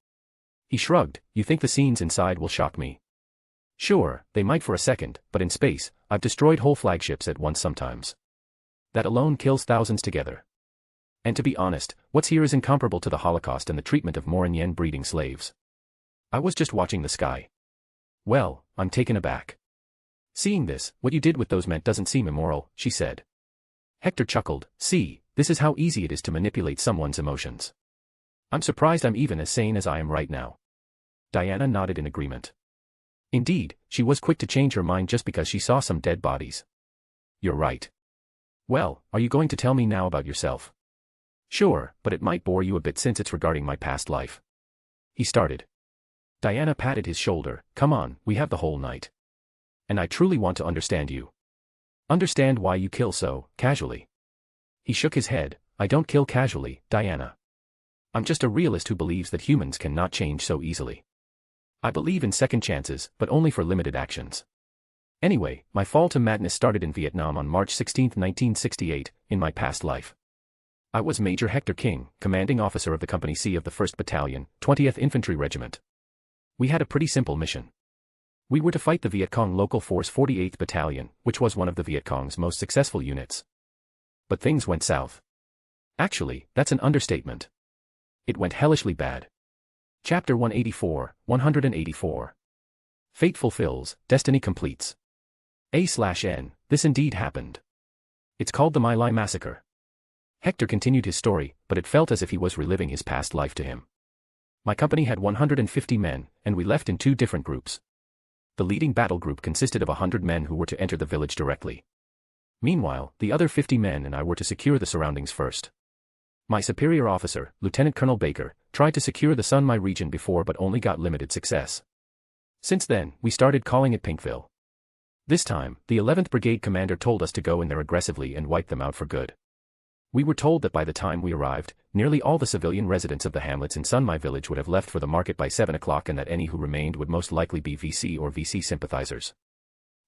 He shrugged. "You think the scenes inside will shock me?" "Sure, they might for a second, but in space, I've destroyed whole flagships at once sometimes. That alone kills thousands together. And to be honest, what's here is incomparable to the Holocaust and the treatment of Morin breeding slaves. I was just watching the sky." "Well, I'm taken aback. Seeing this, what you did with those men doesn't seem immoral," she said. Hector chuckled. "See, this is how easy it is to manipulate someone's emotions. I'm surprised I'm even as sane as I am right now." Diana nodded in agreement. Indeed, she was quick to change her mind just because she saw some dead bodies. "You're right. Well, are you going to tell me now about yourself?" "Sure, but it might bore you a bit since it's regarding my past life." He started. Diana patted his shoulder. "Come on, we have the whole night. And I truly want to understand you. Understand why you kill so casually." He shook his head. "I don't kill casually, Diana. I'm just a realist who believes that humans cannot change so easily. I believe in second chances, but only for limited actions. Anyway, my fall to madness started in Vietnam on March 16, 1968, in my past life. I was Major Hector King, commanding officer of the Company C of the 1st Battalion, 20th Infantry Regiment. We had a pretty simple mission. We were to fight the Viet Cong Local Force 48th Battalion, which was one of the Viet Cong's most successful units. But things went south. Actually, that's an understatement. It went hellishly bad. Chapter 184, 184. Fate fulfills, destiny completes. A/N, this indeed happened. It's called the My Lai Massacre. Hector continued his story, but it felt as if he was reliving his past life to him. My company had 150 men, and we left in 2 different groups. The leading battle group consisted of 100 men who were to enter the village directly. Meanwhile, the other 50 men and I were to secure the surroundings first. My superior officer, Lieutenant Colonel Baker, tried to secure the Sun Mai region before but only got limited success. Since then, we started calling it Pinkville. This time, the 11th Brigade commander told us to go in there aggressively and wipe them out for good. We were told that by the time we arrived, nearly all the civilian residents of the hamlets in Sun Mai village would have left for the market by 7 o'clock and that any who remained would most likely be VC or VC sympathizers.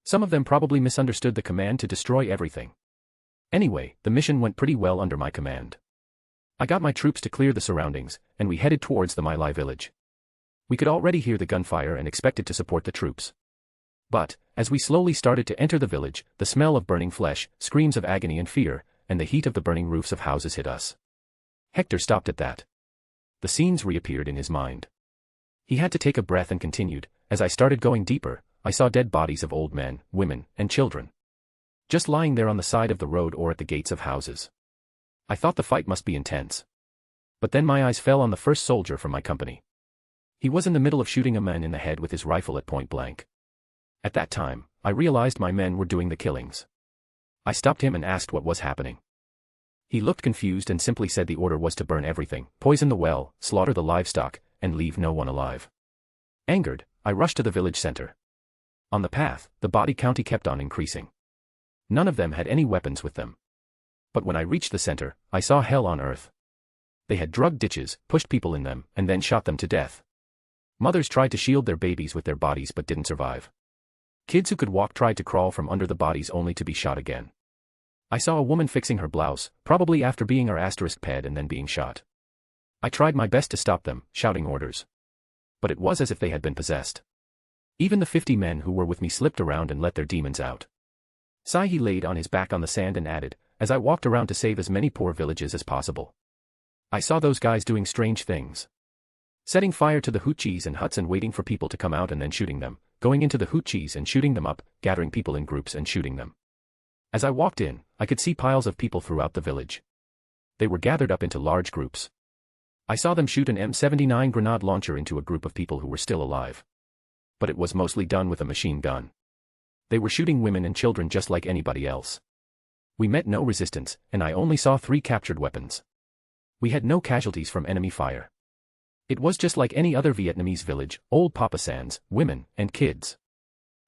Some of them probably misunderstood the command to destroy everything. Anyway, the mission went pretty well under my command. I got my troops to clear the surroundings, and we headed towards the My Lai village. We could already hear the gunfire and expected to support the troops. But, as we slowly started to enter the village, the smell of burning flesh, screams of agony and fear, and the heat of the burning roofs of houses hit us. Hector stopped at that. The scenes reappeared in his mind. He had to take a breath and continued. As I started going deeper, I saw dead bodies of old men, women, and children. Just lying there on the side of the road or at the gates of houses. I thought the fight must be intense. But then my eyes fell on the first soldier from my company. He was in the middle of shooting a man in the head with his rifle at point blank. At that time, I realized my men were doing the killings. I stopped him and asked what was happening. He looked confused and simply said the order was to burn everything, poison the well, slaughter the livestock, and leave no one alive. Angered, I rushed to the village center. On the path, the body count kept on increasing. None of them had any weapons with them. But when I reached the center, I saw hell on earth. They had dug ditches, pushed people in them, and then shot them to death. Mothers tried to shield their babies with their bodies but didn't survive. Kids who could walk tried to crawl from under the bodies only to be shot again. I saw a woman fixing her blouse, probably after being her *ped and then being shot. I tried my best to stop them, shouting orders. But it was as if they had been possessed. Even the 50 men who were with me slipped around and let their demons out. He laid on his back on the sand and added, as I walked around to save as many poor villages as possible. I saw those guys doing strange things. Setting fire to the hutchis and huts and waiting for people to come out and then shooting them, going into the hutchis and shooting them up, gathering people in groups and shooting them. As I walked in, I could see piles of people throughout the village. They were gathered up into large groups. I saw them shoot an M79 grenade launcher into a group of people who were still alive. But it was mostly done with a machine gun. They were shooting women and children just like anybody else. We met no resistance, and I only saw 3 captured weapons. We had no casualties from enemy fire. It was just like any other Vietnamese village, old Papa Sans, women, and kids.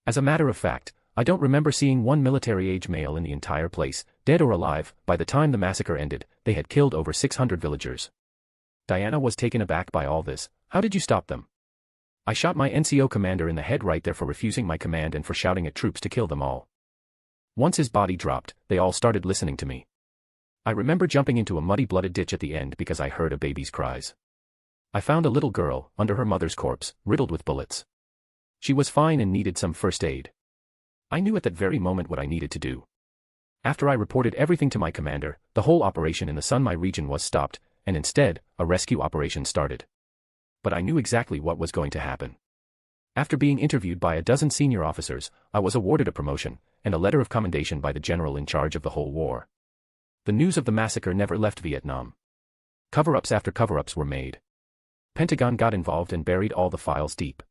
As a matter of fact, I don't remember seeing one military-age male in the entire place, dead or alive. By the time the massacre ended, they had killed over 600 villagers. Diana was taken aback by all this. How did you stop them? I shot my NCO commander in the head right there for refusing my command and for shouting at troops to kill them all. Once his body dropped, they all started listening to me. I remember jumping into a muddy blooded ditch at the end because I heard a baby's cries. I found a little girl, under her mother's corpse, riddled with bullets. She was fine and needed some first aid. I knew at that very moment what I needed to do. After I reported everything to my commander, the whole operation in the Sunmai region was stopped, and instead, a rescue operation started. But I knew exactly what was going to happen. After being interviewed by a dozen senior officers, I was awarded a promotion, and a letter of commendation by the general in charge of the whole war. The news of the massacre never left Vietnam. Cover-ups after cover-ups were made. Pentagon got involved and buried all the files deep.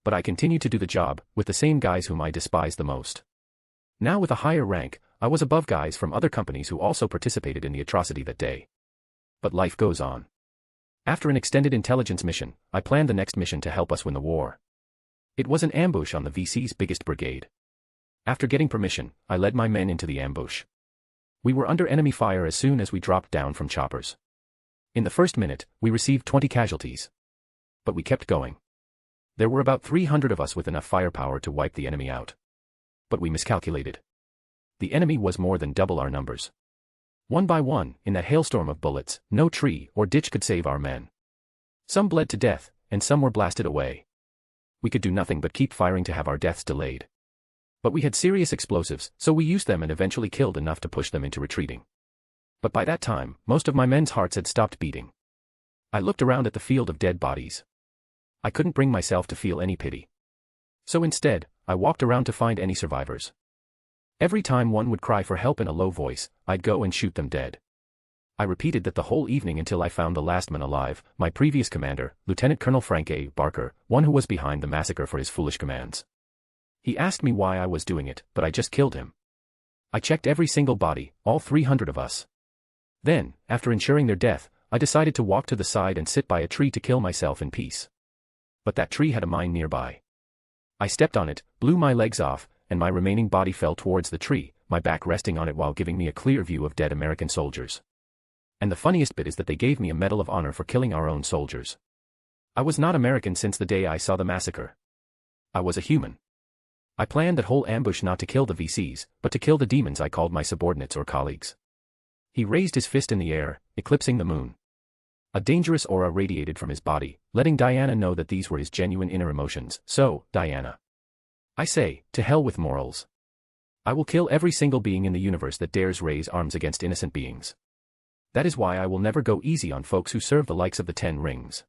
But I continued to do the job, with the same guys whom I despised the most. Now with a higher rank, I was above guys from other companies who also participated in the atrocity that day. But life goes on. After an extended intelligence mission, I planned the next mission to help us win the war. It was an ambush on the VC's biggest brigade. After getting permission, I led my men into the ambush. We were under enemy fire as soon as we dropped down from choppers. In the first minute, we received 20 casualties. But we kept going. There were about 300 of us with enough firepower to wipe the enemy out. But we miscalculated. The enemy was more than double our numbers. One by one, in that hailstorm of bullets, no tree or ditch could save our men. Some bled to death, and some were blasted away. We could do nothing but keep firing to have our deaths delayed. But we had serious explosives, so we used them and eventually killed enough to push them into retreating. But by that time, most of my men's hearts had stopped beating. I looked around at the field of dead bodies. I couldn't bring myself to feel any pity. So instead, I walked around to find any survivors. Every time one would cry for help in a low voice, I'd go and shoot them dead. I repeated that the whole evening until I found the last man alive, my previous commander, Lieutenant Colonel Frank A. Barker, one who was behind the massacre for his foolish commands. He asked me why I was doing it, but I just killed him. I checked every single body, all 300 of us. Then, after ensuring their death, I decided to walk to the side and sit by a tree to kill myself in peace. But that tree had a mine nearby. I stepped on it, blew my legs off, and my remaining body fell towards the tree, my back resting on it while giving me a clear view of dead American soldiers. And the funniest bit is that they gave me a Medal of Honor for killing our own soldiers. I was not American since the day I saw the massacre. I was a human. I planned that whole ambush not to kill the VCs, but to kill the demons I called my subordinates or colleagues. He raised his fist in the air, eclipsing the moon. A dangerous aura radiated from his body, letting Diana know that these were his genuine inner emotions. So, Diana. I say, to hell with morals. I will kill every single being in the universe that dares raise arms against innocent beings. That is why I will never go easy on folks who serve the likes of the 10 Rings.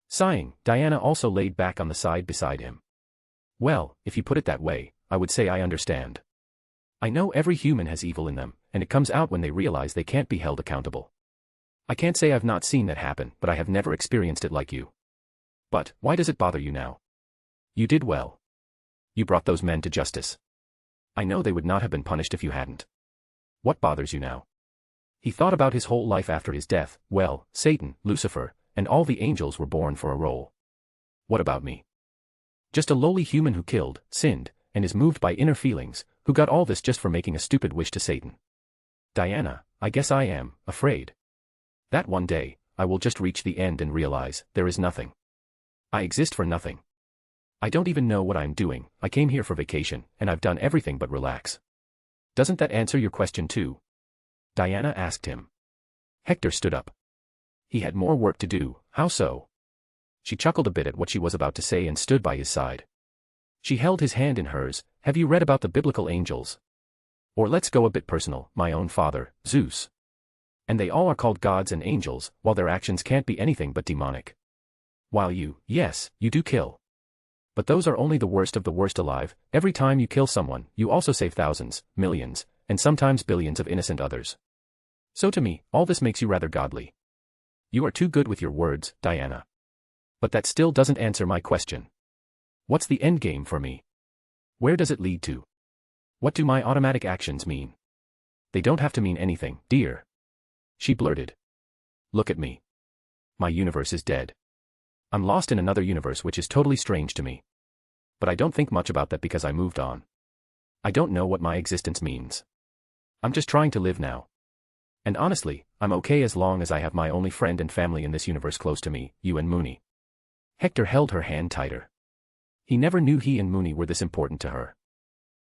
Sighing, Diana also laid back on the side beside him. Well, if you put it that way, I would say I understand. I know every human has evil in them, and it comes out when they realize they can't be held accountable. I can't say I've not seen that happen, but I have never experienced it like you. But, why does it bother you now? You did well. You brought those men to justice. I know they would not have been punished if you hadn't. What bothers you now? He thought about his whole life after his death. Well, Satan, Lucifer, and all the angels were born for a role. What about me? Just a lowly human who killed, sinned, and is moved by inner feelings, who got all this just for making a stupid wish to Satan. Diana, I guess I am afraid that one day, I will just reach the end and realize there is nothing. I exist for nothing. I don't even know what I'm doing. I came here for vacation, and I've done everything but relax. Doesn't that answer your question too? Diana asked him. Hector stood up. He had more work to do. How so? She chuckled a bit at what she was about to say and stood by his side. She held his hand in hers. Have you read about the biblical angels? Or let's go a bit personal, my own father, Zeus. And they all are called gods and angels, while their actions can't be anything but demonic. While yes, you do kill. But those are only the worst of the worst alive. Every time you kill someone, you also save thousands, millions, and sometimes billions of innocent others. So to me, all this makes you rather godly. You are too good with your words, Diana. But that still doesn't answer my question. What's the end game for me? Where does it lead to? What do my automatic actions mean? They don't have to mean anything, dear. She blurted. Look at me. My universe is dead. I'm lost in another universe which is totally strange to me. But I don't think much about that because I moved on. I don't know what my existence means. I'm just trying to live now. And honestly, I'm okay as long as I have my only friend and family in this universe close to me, you and Mooney. Hector held her hand tighter. He never knew he and Mooney were this important to her.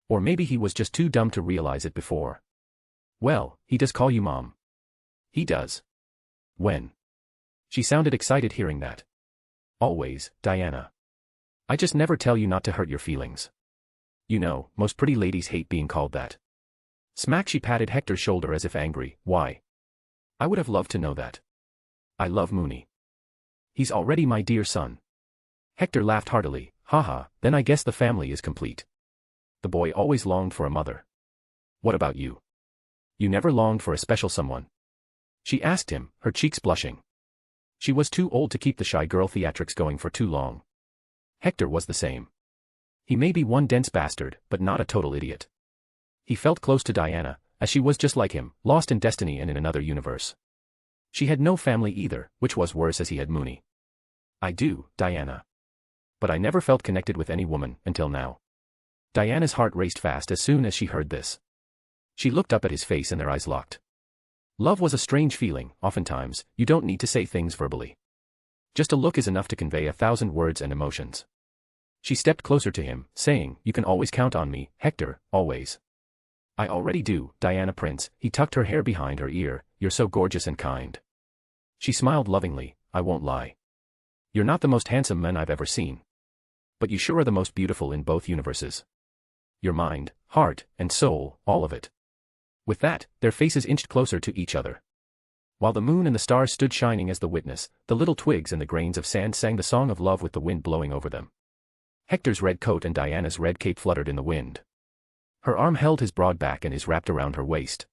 Or maybe he was just too dumb to realize it before. Well, he does call you Mom. He does. When? She sounded excited hearing that. Always, Diana. I just never tell you not to hurt your feelings. You know, most pretty ladies hate being called that. Smack, she patted Hector's shoulder as if angry. Why? I would have loved to know that. I love Mooney. He's already my dear son. Hector laughed heartily. Haha, then I guess the family is complete. The boy always longed for a mother. What about you? You never longed for a special someone? She asked him, her cheeks blushing. She was too old to keep the shy girl theatrics going for too long. Hector was the same. He may be one dense bastard, but not a total idiot. He felt close to Diana, as she was just like him, lost in destiny and in another universe. She had no family either, which was worse as he had Mooney. I do, Diana. But I never felt connected with any woman, until now. Diana's heart raced fast as soon as she heard this. She looked up at his face and their eyes locked. Love was a strange feeling. Oftentimes, you don't need to say things verbally. Just a look is enough to convey 1,000 words and emotions. She stepped closer to him, saying, You can always count on me, Hector, always. I already do, Diana Prince. He tucked her hair behind her ear. You're so gorgeous and kind. She smiled lovingly. I won't lie. You're not the most handsome man I've ever seen. But you sure are the most beautiful in both universes. Your mind, heart, and soul, all of it. With that, their faces inched closer to each other. While the moon and the stars stood shining as the witness, the little twigs and the grains of sand sang the song of love with the wind blowing over them. Hector's red coat and Diana's red cape fluttered in the wind. Her arm held his broad back and his wrapped around her waist.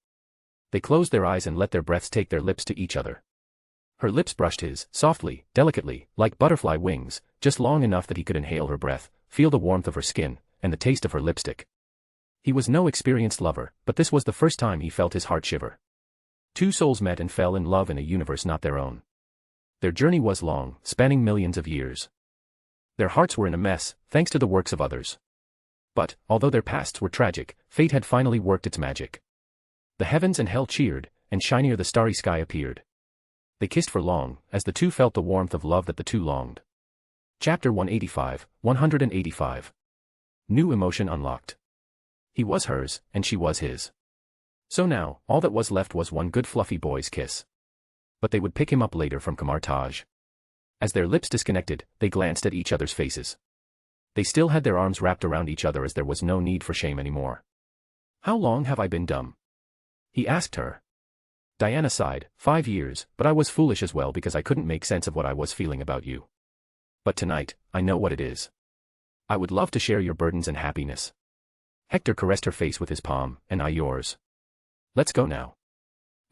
They closed their eyes and let their breaths take their lips to each other. Her lips brushed his, softly, delicately, like butterfly wings, just long enough that he could inhale her breath, feel the warmth of her skin, and the taste of her lipstick. He was no experienced lover, but this was the first time he felt his heart shiver. Two souls met and fell in love in a universe not their own. Their journey was long, spanning millions of years. Their hearts were in a mess, thanks to the works of others. But, although their pasts were tragic, fate had finally worked its magic. The heavens and hell cheered, and shinier the starry sky appeared. They kissed for long, as the two felt the warmth of love that the two longed. Chapter 185, 185. New emotion unlocked. He was hers, and she was his. So now, all that was left was one good fluffy boy's kiss. But they would pick him up later from Camartage. As their lips disconnected, they glanced at each other's faces. They still had their arms wrapped around each other as there was no need for shame anymore. How long have I been dumb? He asked her. Diana sighed, 5 years, but I was foolish as well because I couldn't make sense of what I was feeling about you. But tonight, I know what it is. I would love to share your burdens and happiness. Hector caressed her face with his palm, and I yours. Let's go now.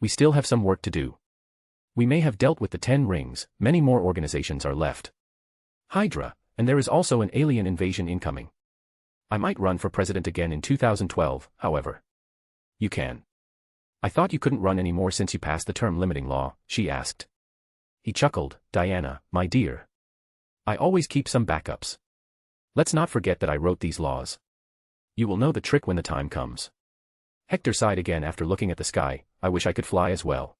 We still have some work to do. We may have dealt with the 10 rings, many more organizations are left. Hydra, and there is also an alien invasion incoming. I might run for president again in 2012, however. You can. I thought you couldn't run anymore since you passed the term limiting law, she asked. He chuckled, Diana, my dear. I always keep some backups. Let's not forget that I wrote these laws. You will know the trick when the time comes. Hector sighed again after looking at the sky. I wish I could fly as well.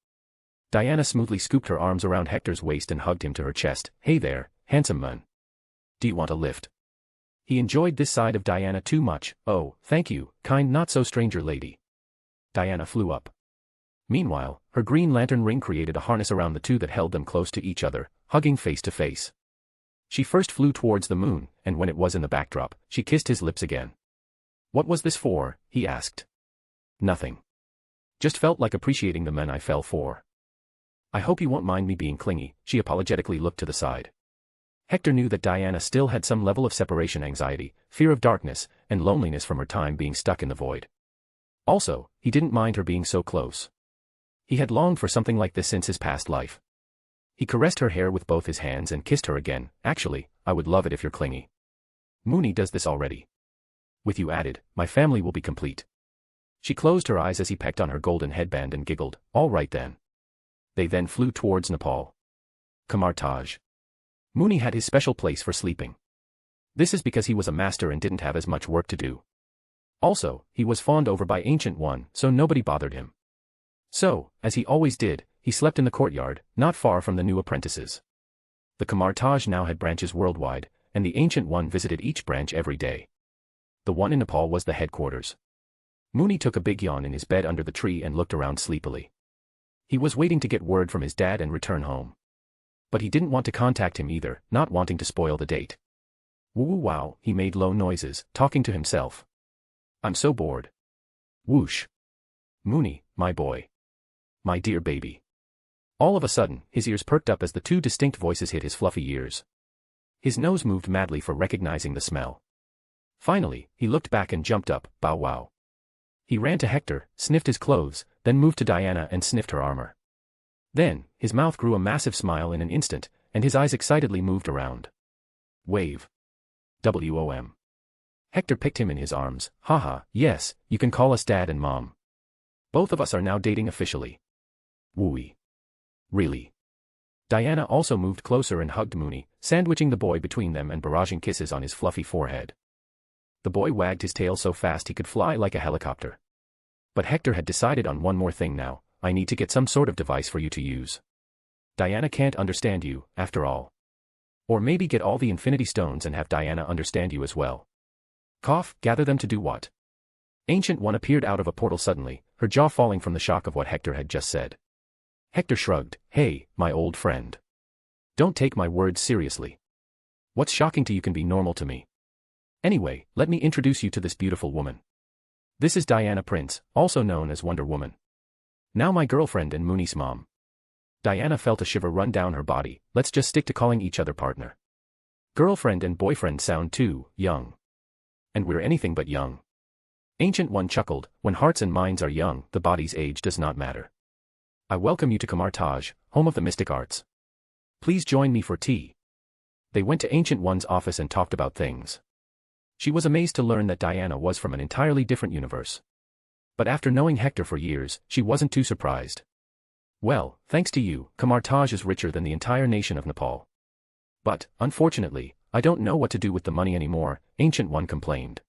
Diana smoothly scooped her arms around Hector's waist and hugged him to her chest. Hey there, handsome man. Do you want a lift? He enjoyed this side of Diana too much. Oh, thank you, kind not-so-stranger lady. Diana flew up. Meanwhile, her green lantern ring created a harness around the two that held them close to each other, hugging face to face. She first flew towards the moon, and when it was in the backdrop, she kissed his lips again. What was this for? He asked. Nothing. Just felt like appreciating the men I fell for. I hope you won't mind me being clingy, she apologetically looked to the side. Hector knew that Diana still had some level of separation anxiety, fear of darkness, and loneliness from her time being stuck in the void. Also, he didn't mind her being so close. He had longed for something like this since his past life. He caressed her hair with both his hands and kissed her again. Actually, I would love it if you're clingy. Mooney does this already. With you added, my family will be complete. She closed her eyes as he pecked on her golden headband and giggled. All right then. They then flew towards Nepal. Camartage. Mooney had his special place for sleeping. This is because he was a master and didn't have as much work to do. Also, he was fawned over by Ancient One, so nobody bothered him. So, as he always did, he slept in the courtyard, not far from the new apprentices. The Kamartaj now had branches worldwide, and the Ancient One visited each branch every day. The one in Nepal was the headquarters. Mooney took a big yawn in his bed under the tree and looked around sleepily. He was waiting to get word from his dad and return home. But he didn't want to contact him either, not wanting to spoil the date. Woo wow, he made low noises, talking to himself. I'm so bored. Whoosh. Mooney, my boy. My dear baby. All of a sudden, his ears perked up as the two distinct voices hit his fluffy ears. His nose moved madly for recognizing the smell. Finally, he looked back and jumped up, bow wow. He ran to Hector, sniffed his clothes, then moved to Diana and sniffed her armor. Then, his mouth grew a massive smile in an instant, and his eyes excitedly moved around. Wave. WOM. Hector picked him in his arms. Haha, yes, you can call us Dad and Mom. Both of us are now dating officially. Wooey. Really? Diana also moved closer and hugged Mooney, sandwiching the boy between them and barraging kisses on his fluffy forehead. The boy wagged his tail so fast he could fly like a helicopter. But Hector had decided on one more thing now. I need to get some sort of device for you to use. Diana can't understand you, after all. Or maybe get all the Infinity Stones and have Diana understand you as well. Cough, gather them to do what? Ancient One appeared out of a portal suddenly, her jaw falling from the shock of what Hector had just said. Hector shrugged. Hey, my old friend. Don't take my words seriously. What's shocking to you can be normal to me. Anyway, let me introduce you to this beautiful woman. This is Diana Prince, also known as Wonder Woman. Now my girlfriend and Mooney's mom. Diana felt a shiver run down her body. Let's just stick to calling each other partner. Girlfriend and boyfriend sound too young. And we're anything but young. Ancient One chuckled. When hearts and minds are young, the body's age does not matter. I welcome you to Kamartaj, home of the mystic arts. Please join me for tea. They went to Ancient One's office and talked about things. She was amazed to learn that Diana was from an entirely different universe. But after knowing Hector for years, she wasn't too surprised. Well, thanks to you, Kamartaj is richer than the entire nation of Nepal. But, unfortunately, I don't know what to do with the money anymore, Ancient One complained.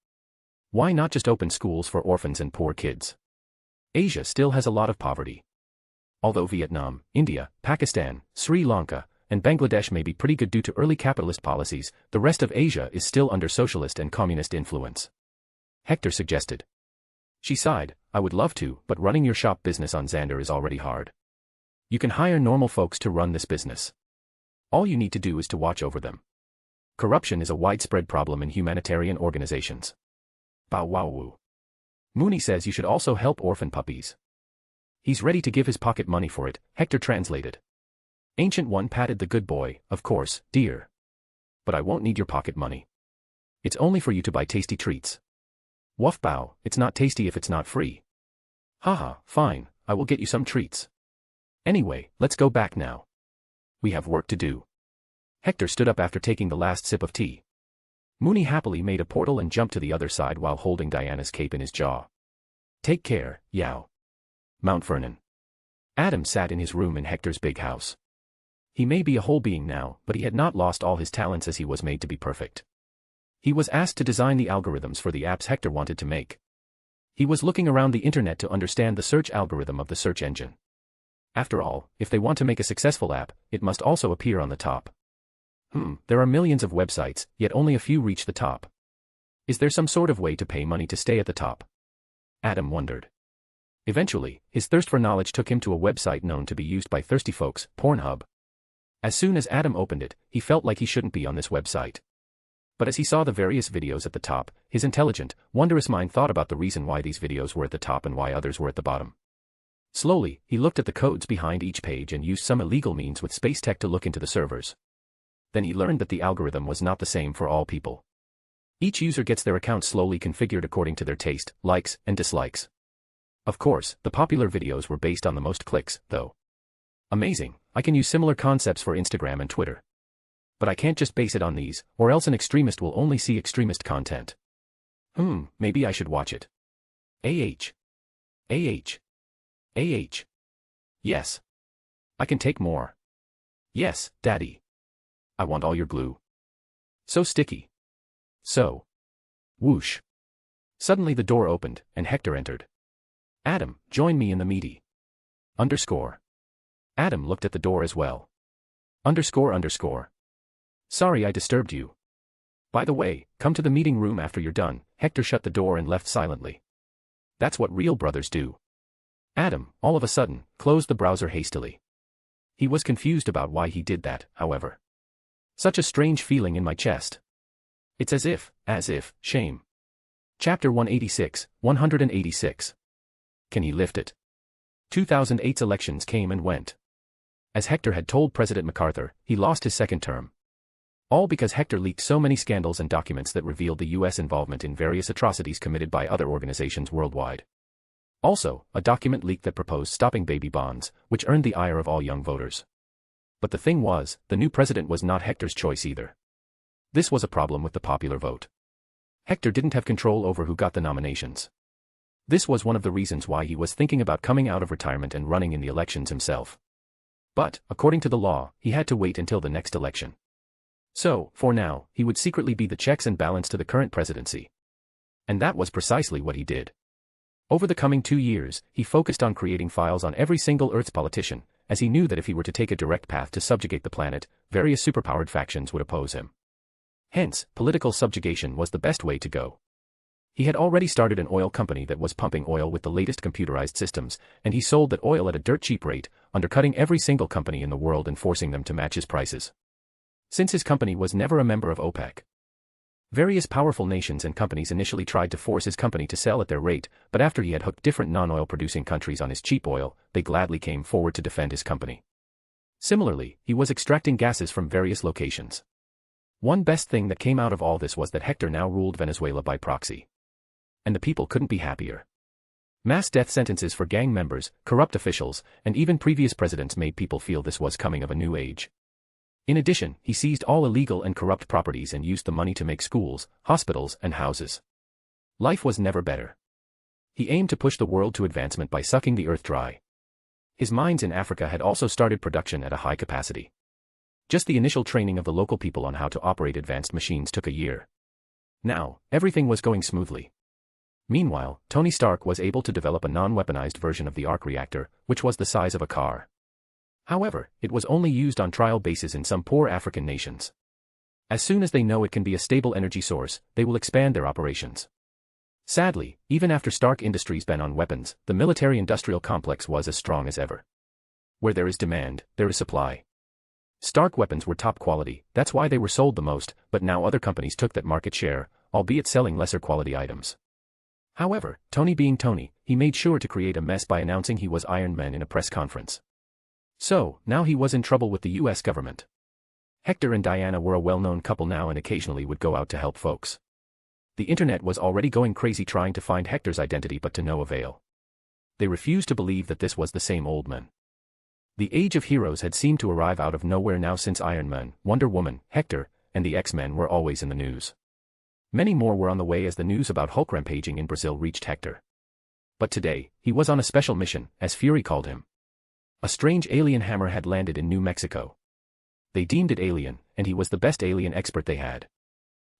Why not just open schools for orphans and poor kids? Asia still has a lot of poverty. Although Vietnam, India, Pakistan, Sri Lanka, and Bangladesh may be pretty good due to early capitalist policies, the rest of Asia is still under socialist and communist influence. Hector suggested. She sighed, I would love to, but running your shop business on Xander is already hard. You can hire normal folks to run this business. All you need to do is to watch over them. Corruption is a widespread problem in humanitarian organizations. Bow wow woo. Mooney says you should also help orphan puppies. He's ready to give his pocket money for it, Hector translated. Ancient One patted the good boy, of course, dear. But I won't need your pocket money. It's only for you to buy tasty treats. Woof bow, it's not tasty if it's not free. Haha, fine, I will get you some treats. Anyway, let's go back now. We have work to do. Hector stood up after taking the last sip of tea. Mooney happily made a portal and jumped to the other side while holding Diana's cape in his jaw. Take care, Yao. Mount Vernon. Adam sat in his room in Hector's big house. He may be a whole being now, but he had not lost all his talents as he was made to be perfect. He was asked to design the algorithms for the apps Hector wanted to make. He was looking around the internet to understand the search algorithm of the search engine. After all, if they want to make a successful app, it must also appear on the top. There are millions of websites, yet only a few reach the top. Is there some sort of way to pay money to stay at the top? Adam wondered. Eventually, his thirst for knowledge took him to a website known to be used by thirsty folks, Pornhub. As soon as Adam opened it, he felt like he shouldn't be on this website. But as he saw the various videos at the top, his intelligent, wondrous mind thought about the reason why these videos were at the top and why others were at the bottom. Slowly, he looked at the codes behind each page and used some illegal means with space tech to look into the servers. Then he learned that the algorithm was not the same for all people. Each user gets their account slowly configured according to their taste, likes, and dislikes. Of course, the popular videos were based on the most clicks, though. Amazing, I can use similar concepts for Instagram and Twitter. But I can't just base it on these, or else an extremist will only see extremist content. Maybe I should watch it. AH. Yes. I can take more. Yes, Daddy. I want all your glue. So sticky. So. Whoosh. Suddenly the door opened, and Hector entered. Adam, join me in the meaty. _. Adam looked at the door as well. __. Sorry I disturbed you. By the way, come to the meeting room after you're done. Hector shut the door and left silently. That's what real brothers do. Adam, all of a sudden, closed the browser hastily. He was confused about why he did that, however. Such a strange feeling in my chest. It's as if, shame. Chapter 186, 186. Can he lift it? 2008's elections came and went. As Hector had told President MacArthur, he lost his second term. All because Hector leaked so many scandals and documents that revealed the U.S. involvement in various atrocities committed by other organizations worldwide. Also, a document leaked that proposed stopping baby bonds, which earned the ire of all young voters. But the thing was, the new president was not Hector's choice either. This was a problem with the popular vote. Hector didn't have control over who got the nominations. This was one of the reasons why he was thinking about coming out of retirement and running in the elections himself. But, according to the law, he had to wait until the next election. So, for now, he would secretly be the checks and balance to the current presidency. And that was precisely what he did. Over the coming 2 years, he focused on creating files on every single Earth's politician, as he knew that if he were to take a direct path to subjugate the planet, various superpowered factions would oppose him. Hence, political subjugation was the best way to go. He had already started an oil company that was pumping oil with the latest computerized systems, and he sold that oil at a dirt cheap rate, undercutting every single company in the world and forcing them to match his prices. Since his company was never a member of OPEC. Various powerful nations and companies initially tried to force his company to sell at their rate, but after he had hooked different non-oil producing countries on his cheap oil, they gladly came forward to defend his company. Similarly, he was extracting gases from various locations. One best thing that came out of all this was that Hector now ruled Venezuela by proxy. And the people couldn't be happier. Mass death sentences for gang members, corrupt officials, and even previous presidents made people feel this was coming of a new age. In addition, he seized all illegal and corrupt properties and used the money to make schools, hospitals, and houses. Life was never better. He aimed to push the world to advancement by sucking the earth dry. His mines in Africa had also started production at a high capacity. Just the initial training of the local people on how to operate advanced machines took a year. Now, everything was going smoothly. Meanwhile, Tony Stark was able to develop a non-weaponized version of the arc reactor, which was the size of a car. However, it was only used on trial bases in some poor African nations. As soon as they know it can be a stable energy source, they will expand their operations. Sadly, even after Stark Industries' ban on weapons, the military-industrial complex was as strong as ever. Where there is demand, there is supply. Stark weapons were top quality, that's why they were sold the most, but now other companies took that market share, albeit selling lesser quality items. However, Tony being Tony, he made sure to create a mess by announcing he was Iron Man in a press conference. So, now he was in trouble with the US government. Hector and Diana were a well-known couple now and occasionally would go out to help folks. The internet was already going crazy trying to find Hector's identity but to no avail. They refused to believe that this was the same old man. The age of heroes had seemed to arrive out of nowhere now since Iron Man, Wonder Woman, Hector, and the X-Men were always in the news. Many more were on the way as the news about Hulk rampaging in Brazil reached Hector. But today, he was on a special mission, as Fury called him. A strange alien hammer had landed in New Mexico. They deemed it alien, and he was the best alien expert they had.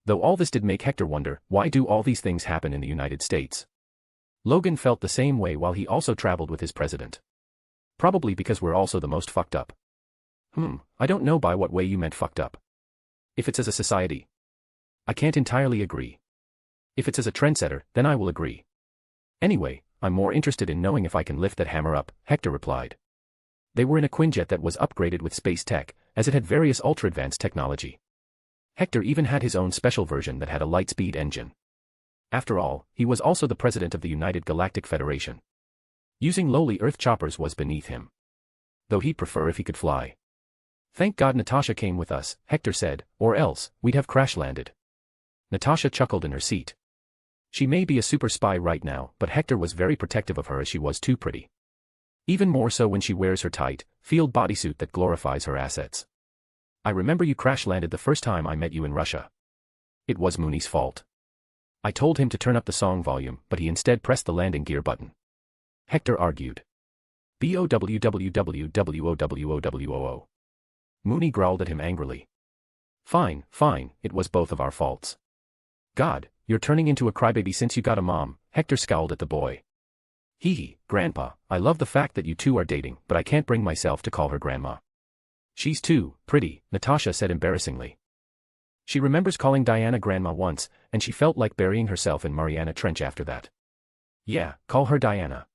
Though all this did make Hector wonder, why do all these things happen in the United States? Logan felt the same way while he also traveled with his president. Probably because we're also the most fucked up. I don't know by what way you meant fucked up. If it's as a society, I can't entirely agree. If it's as a trendsetter, then I will agree. Anyway, I'm more interested in knowing if I can lift that hammer up, Hector replied. They were in a Quinjet that was upgraded with space tech, as it had various ultra-advanced technology. Hector even had his own special version that had a light-speed engine. After all, he was also the president of the United Galactic Federation. Using lowly Earth choppers was beneath him. Though he'd prefer if he could fly. Thank God Natasha came with us, Hector said, or else, we'd have crash-landed. Natasha chuckled in her seat. She may be a super spy right now, but Hector was very protective of her as she was too pretty. Even more so when she wears her tight, field bodysuit that glorifies her assets. I remember you crash-landed the first time I met you in Russia. It was Mooney's fault. I told him to turn up the song volume, but he instead pressed the landing gear button. Hector argued. BOWWWWOWOWOO. Mooney growled at him angrily. Fine, it was both of our faults. God, you're turning into a crybaby since you got a mom, Hector scowled at the boy. Hee, Grandpa, I love the fact that you two are dating, but I can't bring myself to call her Grandma. She's too pretty, Natasha said embarrassingly. She remembers calling Diana grandma once, and she felt like burying herself in Mariana Trench after that. Yeah, call her Diana.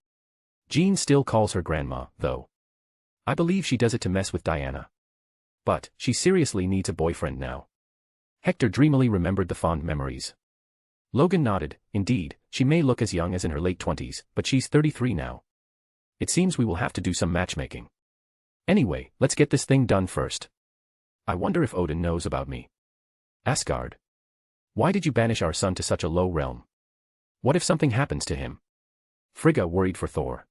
Jean still calls her grandma, though. I believe she does it to mess with Diana. But, she seriously needs a boyfriend now. Hector dreamily remembered the fond memories. Logan nodded. Indeed, she may look as young as in her late 20s, but she's 33 now. It seems we will have to do some matchmaking. Anyway, let's get this thing done first. I wonder if Odin knows about me. Asgard. Why did you banish our son to such a low realm? What if something happens to him? Frigga worried for Thor.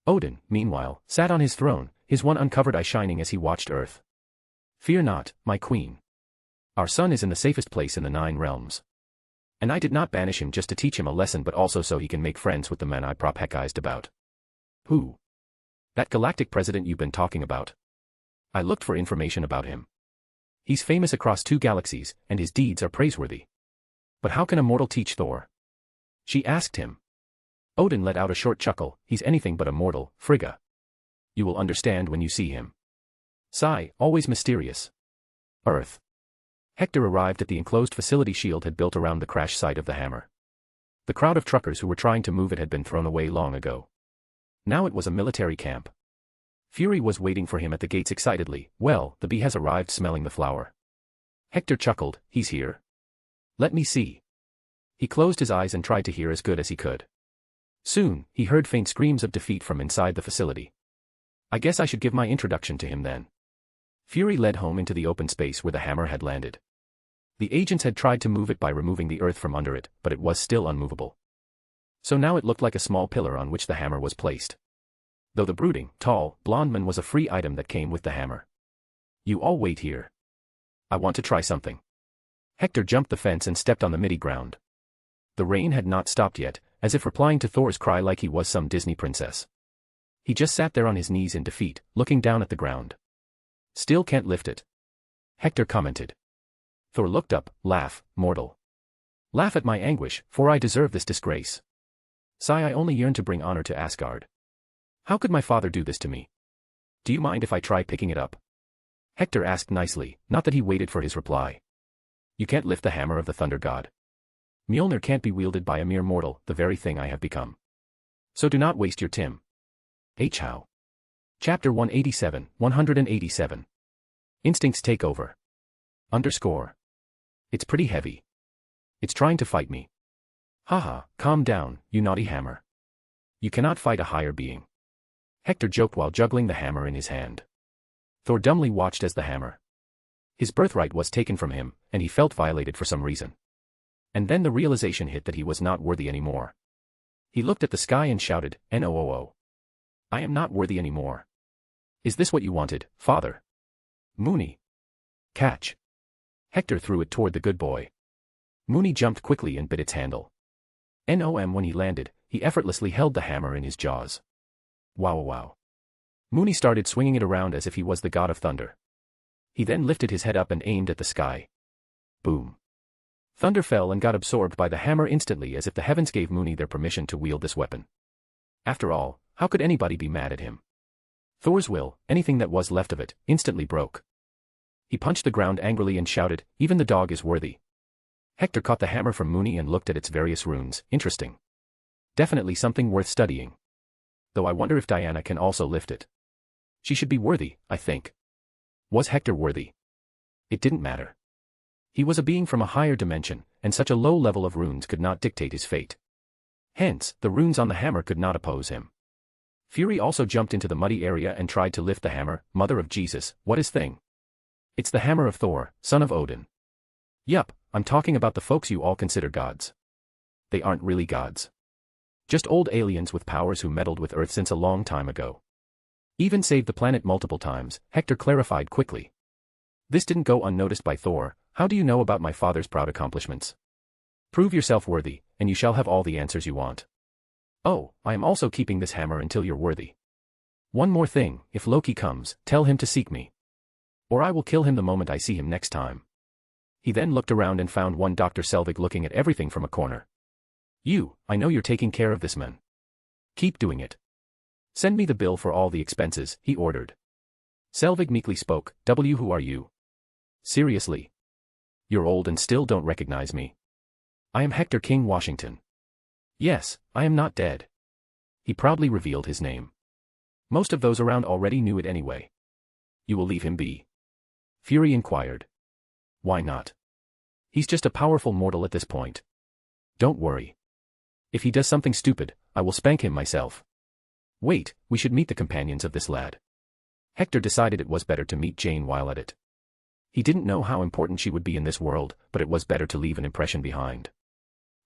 Odin, meanwhile, sat on his throne, his one uncovered eye shining as he watched Earth. Fear not, my queen. Our son is in the safest place in the 9 realms. And I did not banish him just to teach him a lesson but also so he can make friends with the men I prophecyzed about. Who? That galactic president you've been talking about. I looked for information about him. He's famous across 2 galaxies, and his deeds are praiseworthy. But how can a mortal teach Thor? She asked him. Odin let out a short chuckle. He's anything but a mortal, Frigga. You will understand when you see him. Sigh, always mysterious. Earth. Hector arrived at the enclosed facility Shield had built around the crash site of the hammer. The crowd of truckers who were trying to move it had been thrown away long ago. Now it was a military camp. Fury was waiting for him at the gates excitedly. Well, the bee has arrived smelling the flower. Hector chuckled. He's here. Let me see. He closed his eyes and tried to hear as good as he could. Soon, he heard faint screams of defeat from inside the facility. I guess I should give my introduction to him then. Fury led home into the open space where the hammer had landed. The agents had tried to move it by removing the earth from under it, but it was still unmovable. So now it looked like a small pillar on which the hammer was placed. Though the brooding, tall, blonde man was a free item that came with the hammer. You all wait here. I want to try something. Hector jumped the fence and stepped on the midi ground. The rain had not stopped yet, as if replying to Thor's cry like he was some Disney princess. He just sat there on his knees in defeat, looking down at the ground. Still can't lift it. Hector commented. Thor looked up, laugh, mortal. Laugh at my anguish, for I deserve this disgrace. Sigh, I only yearn to bring honor to Asgard. How could my father do this to me? Do you mind if I try picking it up? Hector asked nicely, not that he waited for his reply. You can't lift the hammer of the thunder god. Mjolnir can't be wielded by a mere mortal, the very thing I have become. So do not waste your Tim. How? Chapter 187. Instincts take over. _ It's pretty heavy. It's trying to fight me. Haha, calm down, you naughty hammer. You cannot fight a higher being. Hector joked while juggling the hammer in his hand. Thor dumbly watched as the hammer. His birthright was taken from him, and he felt violated for some reason. And then the realization hit that he was not worthy anymore. He looked at the sky and shouted, "No! I am not worthy anymore. Is this what you wanted, father? Mooney. Catch." Hector threw it toward the good boy. Mooney jumped quickly and bit its handle. When he landed, he effortlessly held the hammer in his jaws. Wow. Mooney started swinging it around as if he was the god of thunder. He then lifted his head up and aimed at the sky. Boom. Thunder fell and got absorbed by the hammer instantly as if the heavens gave Mooney their permission to wield this weapon. After all, how could anybody be mad at him? Thor's will, anything that was left of it, instantly broke. He punched the ground angrily and shouted, "Even the dog is worthy." Hector caught the hammer from Mooney and looked at its various runes. Interesting. Definitely something worth studying. Though I wonder if Diana can also lift it. She should be worthy, I think. Was Hector worthy? It didn't matter. He was a being from a higher dimension, and such a low level of runes could not dictate his fate. Hence, the runes on the hammer could not oppose him. Fury also jumped into the muddy area and tried to lift the hammer. Mother of Jesus, what is thing? It's the hammer of Thor, son of Odin. Yup, I'm talking about the folks you all consider gods. They aren't really gods. Just old aliens with powers who meddled with Earth since a long time ago. Even saved the planet multiple times, Hector clarified quickly. This didn't go unnoticed by Thor. How do you know about my father's proud accomplishments? Prove yourself worthy, and you shall have all the answers you want. Oh, I am also keeping this hammer until you're worthy. One more thing, if Loki comes, tell him to seek me. Or I will kill him the moment I see him next time. He then looked around and found one Dr. Selvig looking at everything from a corner. I know you're taking care of this man. Keep doing it. Send me the bill for all the expenses, he ordered. Selvig meekly spoke, who are you? Seriously? You're old and still don't recognize me. I am Hector King Washington. Yes, I am not dead. He proudly revealed his name. Most of those around already knew it anyway. You will leave him be? Fury inquired. Why not? He's just a powerful mortal at this point. Don't worry. If he does something stupid, I will spank him myself. Wait, we should meet the companions of this lad. Hector decided it was better to meet Jane while at it. He didn't know how important she would be in this world, but it was better to leave an impression behind.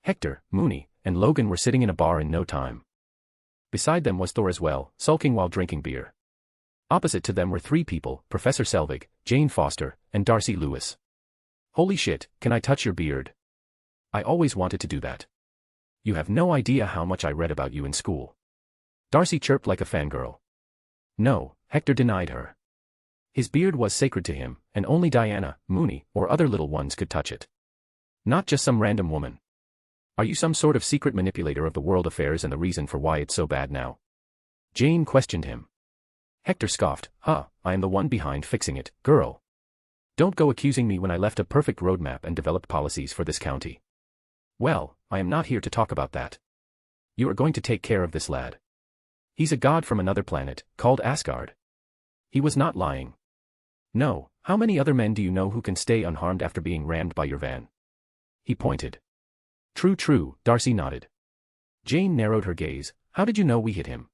Hector, Mooney, and Logan were sitting in a bar in no time. Beside them was Thor as well, sulking while drinking beer. Opposite to them were three people, Professor Selvig, Jane Foster, and Darcy Lewis. Holy shit, can I touch your beard? I always wanted to do that. You have no idea how much I read about you in school. Darcy chirped like a fangirl. No, Hector denied her. His beard was sacred to him, and only Diana, Mooney, or other little ones could touch it. Not just some random woman. Are you some sort of secret manipulator of the world affairs and the reason for why it's so bad now? Jane questioned him. Hector scoffed, I am the one behind fixing it, girl. Don't go accusing me when I left a perfect roadmap and developed policies for this county. Well, I am not here to talk about that. You are going to take care of this lad. He's a god from another planet, called Asgard. He was not lying. No, how many other men do you know who can stay unharmed after being rammed by your van? He pointed. True, Darcy nodded. Jane narrowed her gaze. How did you know we hit him?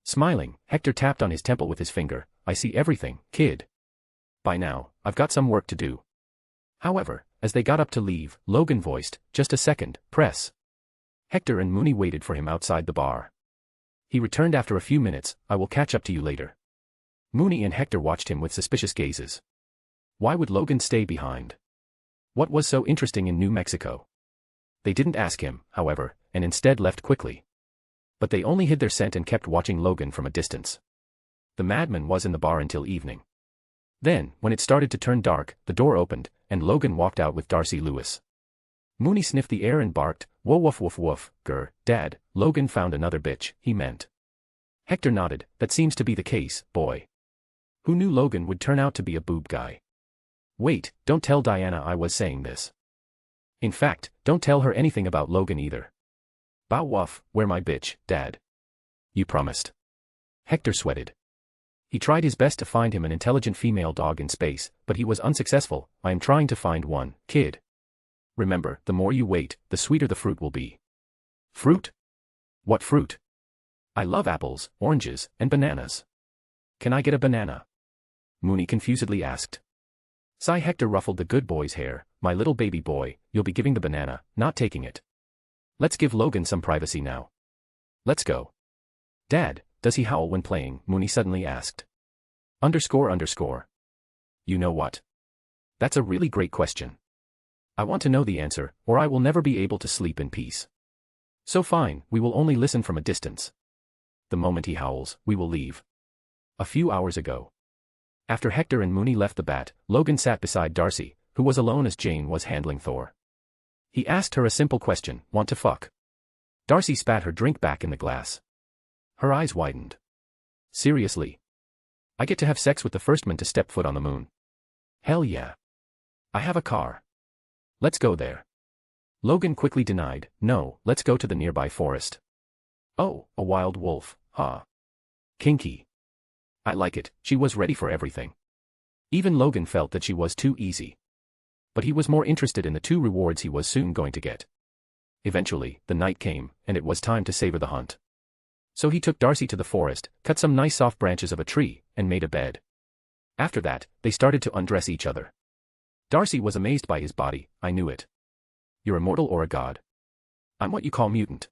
Smiling, Hector tapped on his temple with his finger. I see everything, kid. By now, I've got some work to do. However, as they got up to leave, Logan voiced, just a second, press. Hector and Mooney waited for him outside the bar. He returned after a few minutes. I will catch up to you later. Mooney and Hector watched him with suspicious gazes. Why would Logan stay behind? What was so interesting in New Mexico? They didn't ask him, however, and instead left quickly. But they only hid their scent and kept watching Logan from a distance. The madman was in the bar until evening. Then, when it started to turn dark, the door opened, and Logan walked out with Darcy Lewis. Mooney sniffed the air and barked, whoa woof woof woof, grr, Dad, Logan found another bitch, he meant. Hector nodded, that seems to be the case, boy. Who knew Logan would turn out to be a boob guy? Wait, don't tell Diana I was saying this. In fact, don't tell her anything about Logan either. Bow woof, where my bitch, Dad? You promised. Hector sweated. He tried his best to find him an intelligent female dog in space, but he was unsuccessful. I am trying to find one, kid. Remember, the more you wait, the sweeter the fruit will be. Fruit? What fruit? I love apples, oranges, and bananas. Can I get a banana? Mooney confusedly asked. Sigh. Hector ruffled the good boy's hair. My little baby boy, you'll be giving the banana, not taking it. Let's give Logan some privacy now. Let's go. Dad, does he howl when playing? Mooney suddenly asked. __. You know what? That's a really great question. I want to know the answer, or I will never be able to sleep in peace. So fine, we will only listen from a distance. The moment he howls, we will leave. A few hours ago. After Hector and Mooney left the bat, Logan sat beside Darcy, who was alone as Jane was handling Thor. He asked her a simple question, want to fuck? Darcy spat her drink back in the glass. Her eyes widened. Seriously? I get to have sex with the first man to step foot on the moon. Hell yeah. I have a car. Let's go there. Logan quickly denied, no, let's go to the nearby forest. Oh, a wild wolf, huh? Kinky. I like it, she was ready for everything. Even Logan felt that she was too easy. But he was more interested in the two rewards he was soon going to get. Eventually, the night came, and it was time to savor the hunt. So he took Darcy to the forest, cut some nice soft branches of a tree, and made a bed. After that, they started to undress each other. Darcy was amazed by his body. I knew it. You're immortal or a god? I'm what you call mutant.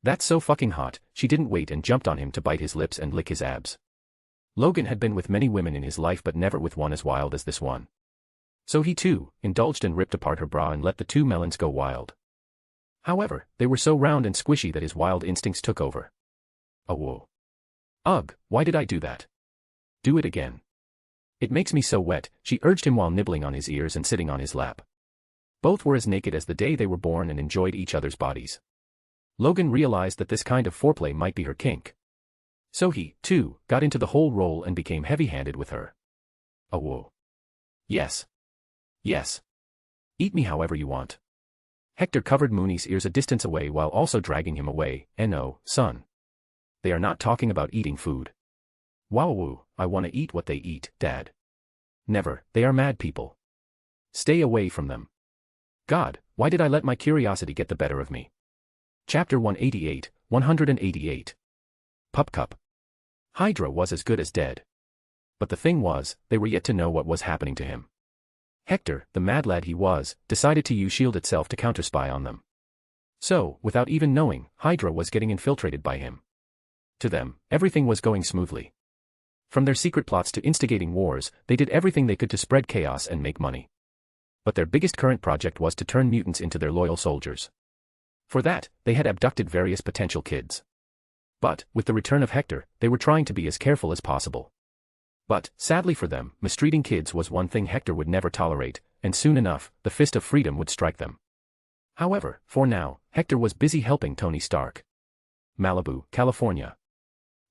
That's so fucking hot. She didn't wait and jumped on him to bite his lips and lick his abs. Logan had been with many women in his life but never with one as wild as this one. So he too, indulged and ripped apart her bra and let the two melons go wild. However, they were so round and squishy that his wild instincts took over. Oh whoa. Ugh, why did I do that? Do it again. It makes me so wet, she urged him while nibbling on his ears and sitting on his lap. Both were as naked as the day they were born and enjoyed each other's bodies. Logan realized that this kind of foreplay might be her kink. So he, too, got into the whole role and became heavy-handed with her. Oh whoa. Yes. Yes. Eat me however you want. Hector covered Mooney's ears a distance away while also dragging him away. No, son. They are not talking about eating food. Wowoo, I want to eat what they eat, Dad. Never, they are mad people. Stay away from them. God, why did I let my curiosity get the better of me? Chapter 188, 188. Pup Cup. Hydra was as good as dead. But the thing was, they were yet to know what was happening to him. Hector, the mad lad he was, decided to use S.H.I.E.L.D. itself to counterspy on them. So, without even knowing, Hydra was getting infiltrated by him. To them, everything was going smoothly. From their secret plots to instigating wars, they did everything they could to spread chaos and make money. But their biggest current project was to turn mutants into their loyal soldiers. For that, they had abducted various potential kids. But, with the return of Hector, they were trying to be as careful as possible. But, sadly for them, mistreating kids was one thing Hector would never tolerate, and soon enough, the fist of freedom would strike them. However, for now, Hector was busy helping Tony Stark. Malibu, California.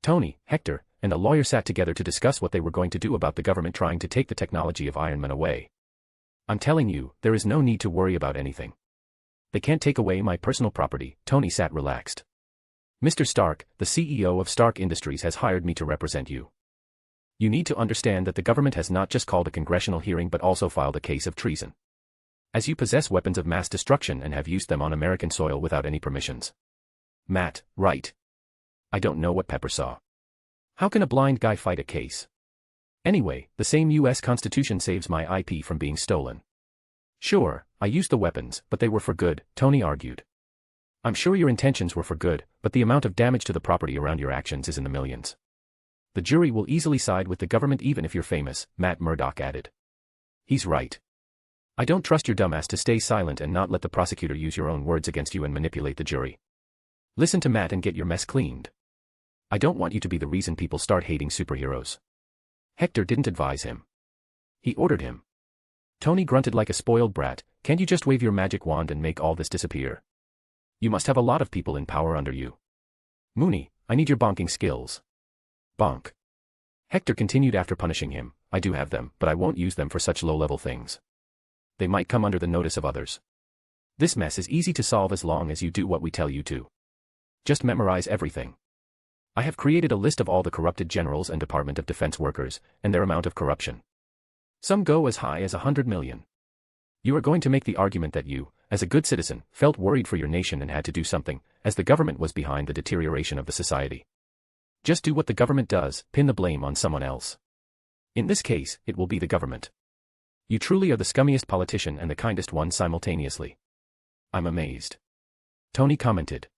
Tony, Hector, and a lawyer sat together to discuss what they were going to do about the government trying to take the technology of Iron Man away. I'm telling you, there is no need to worry about anything. They can't take away my personal property. Tony sat relaxed. Mr. Stark, the CEO of Stark Industries, has hired me to represent you. You need to understand that the government has not just called a congressional hearing but also filed a case of treason. As you possess weapons of mass destruction and have used them on American soil without any permissions. Matt, right. I don't know what Pepper saw. How can a blind guy fight a case? Anyway, the same US Constitution saves my IP from being stolen. Sure, I used the weapons, but they were for good, Tony argued. I'm sure your intentions were for good, but the amount of damage to the property around your actions is in the millions. The jury will easily side with the government even if you're famous, Matt Murdock added. He's right. I don't trust your dumbass to stay silent and not let the prosecutor use your own words against you and manipulate the jury. Listen to Matt and get your mess cleaned. I don't want you to be the reason people start hating superheroes. Hector didn't advise him. He ordered him. Tony grunted like a spoiled brat. Can't you just wave your magic wand and make all this disappear? You must have a lot of people in power under you. Mooney, I need your bonking skills. Bonk. Hector continued after punishing him. I do have them, but I won't use them for such low-level things. They might come under the notice of others. This mess is easy to solve as long as you do what we tell you to. Just memorize everything. I have created a list of all the corrupted generals and Department of Defense workers, and their amount of corruption. Some go as high as 100 million. You are going to make the argument that you, as a good citizen, felt worried for your nation and had to do something, as the government was behind the deterioration of the society. Just do what the government does, pin the blame on someone else. In this case, it will be the government. You truly are the scummiest politician and the kindest one simultaneously. I'm amazed. Tony commented.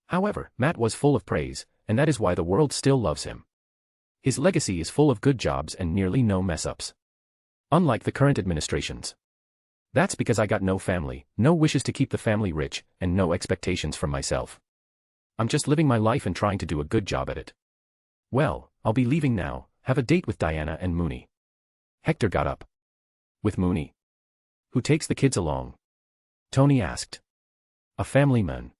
However, Matt was full of praise, and that is why the world still loves him. His legacy is full of good jobs and nearly no mess-ups. Unlike the current administrations. That's because I got no family, no wishes to keep the family rich, and no expectations from myself. I'm just living my life and trying to do a good job at it. Well, I'll be leaving now. Have a date with Diana and Mooney. Hector got up. With Mooney? Who takes the kids along? Tony asked. A family man.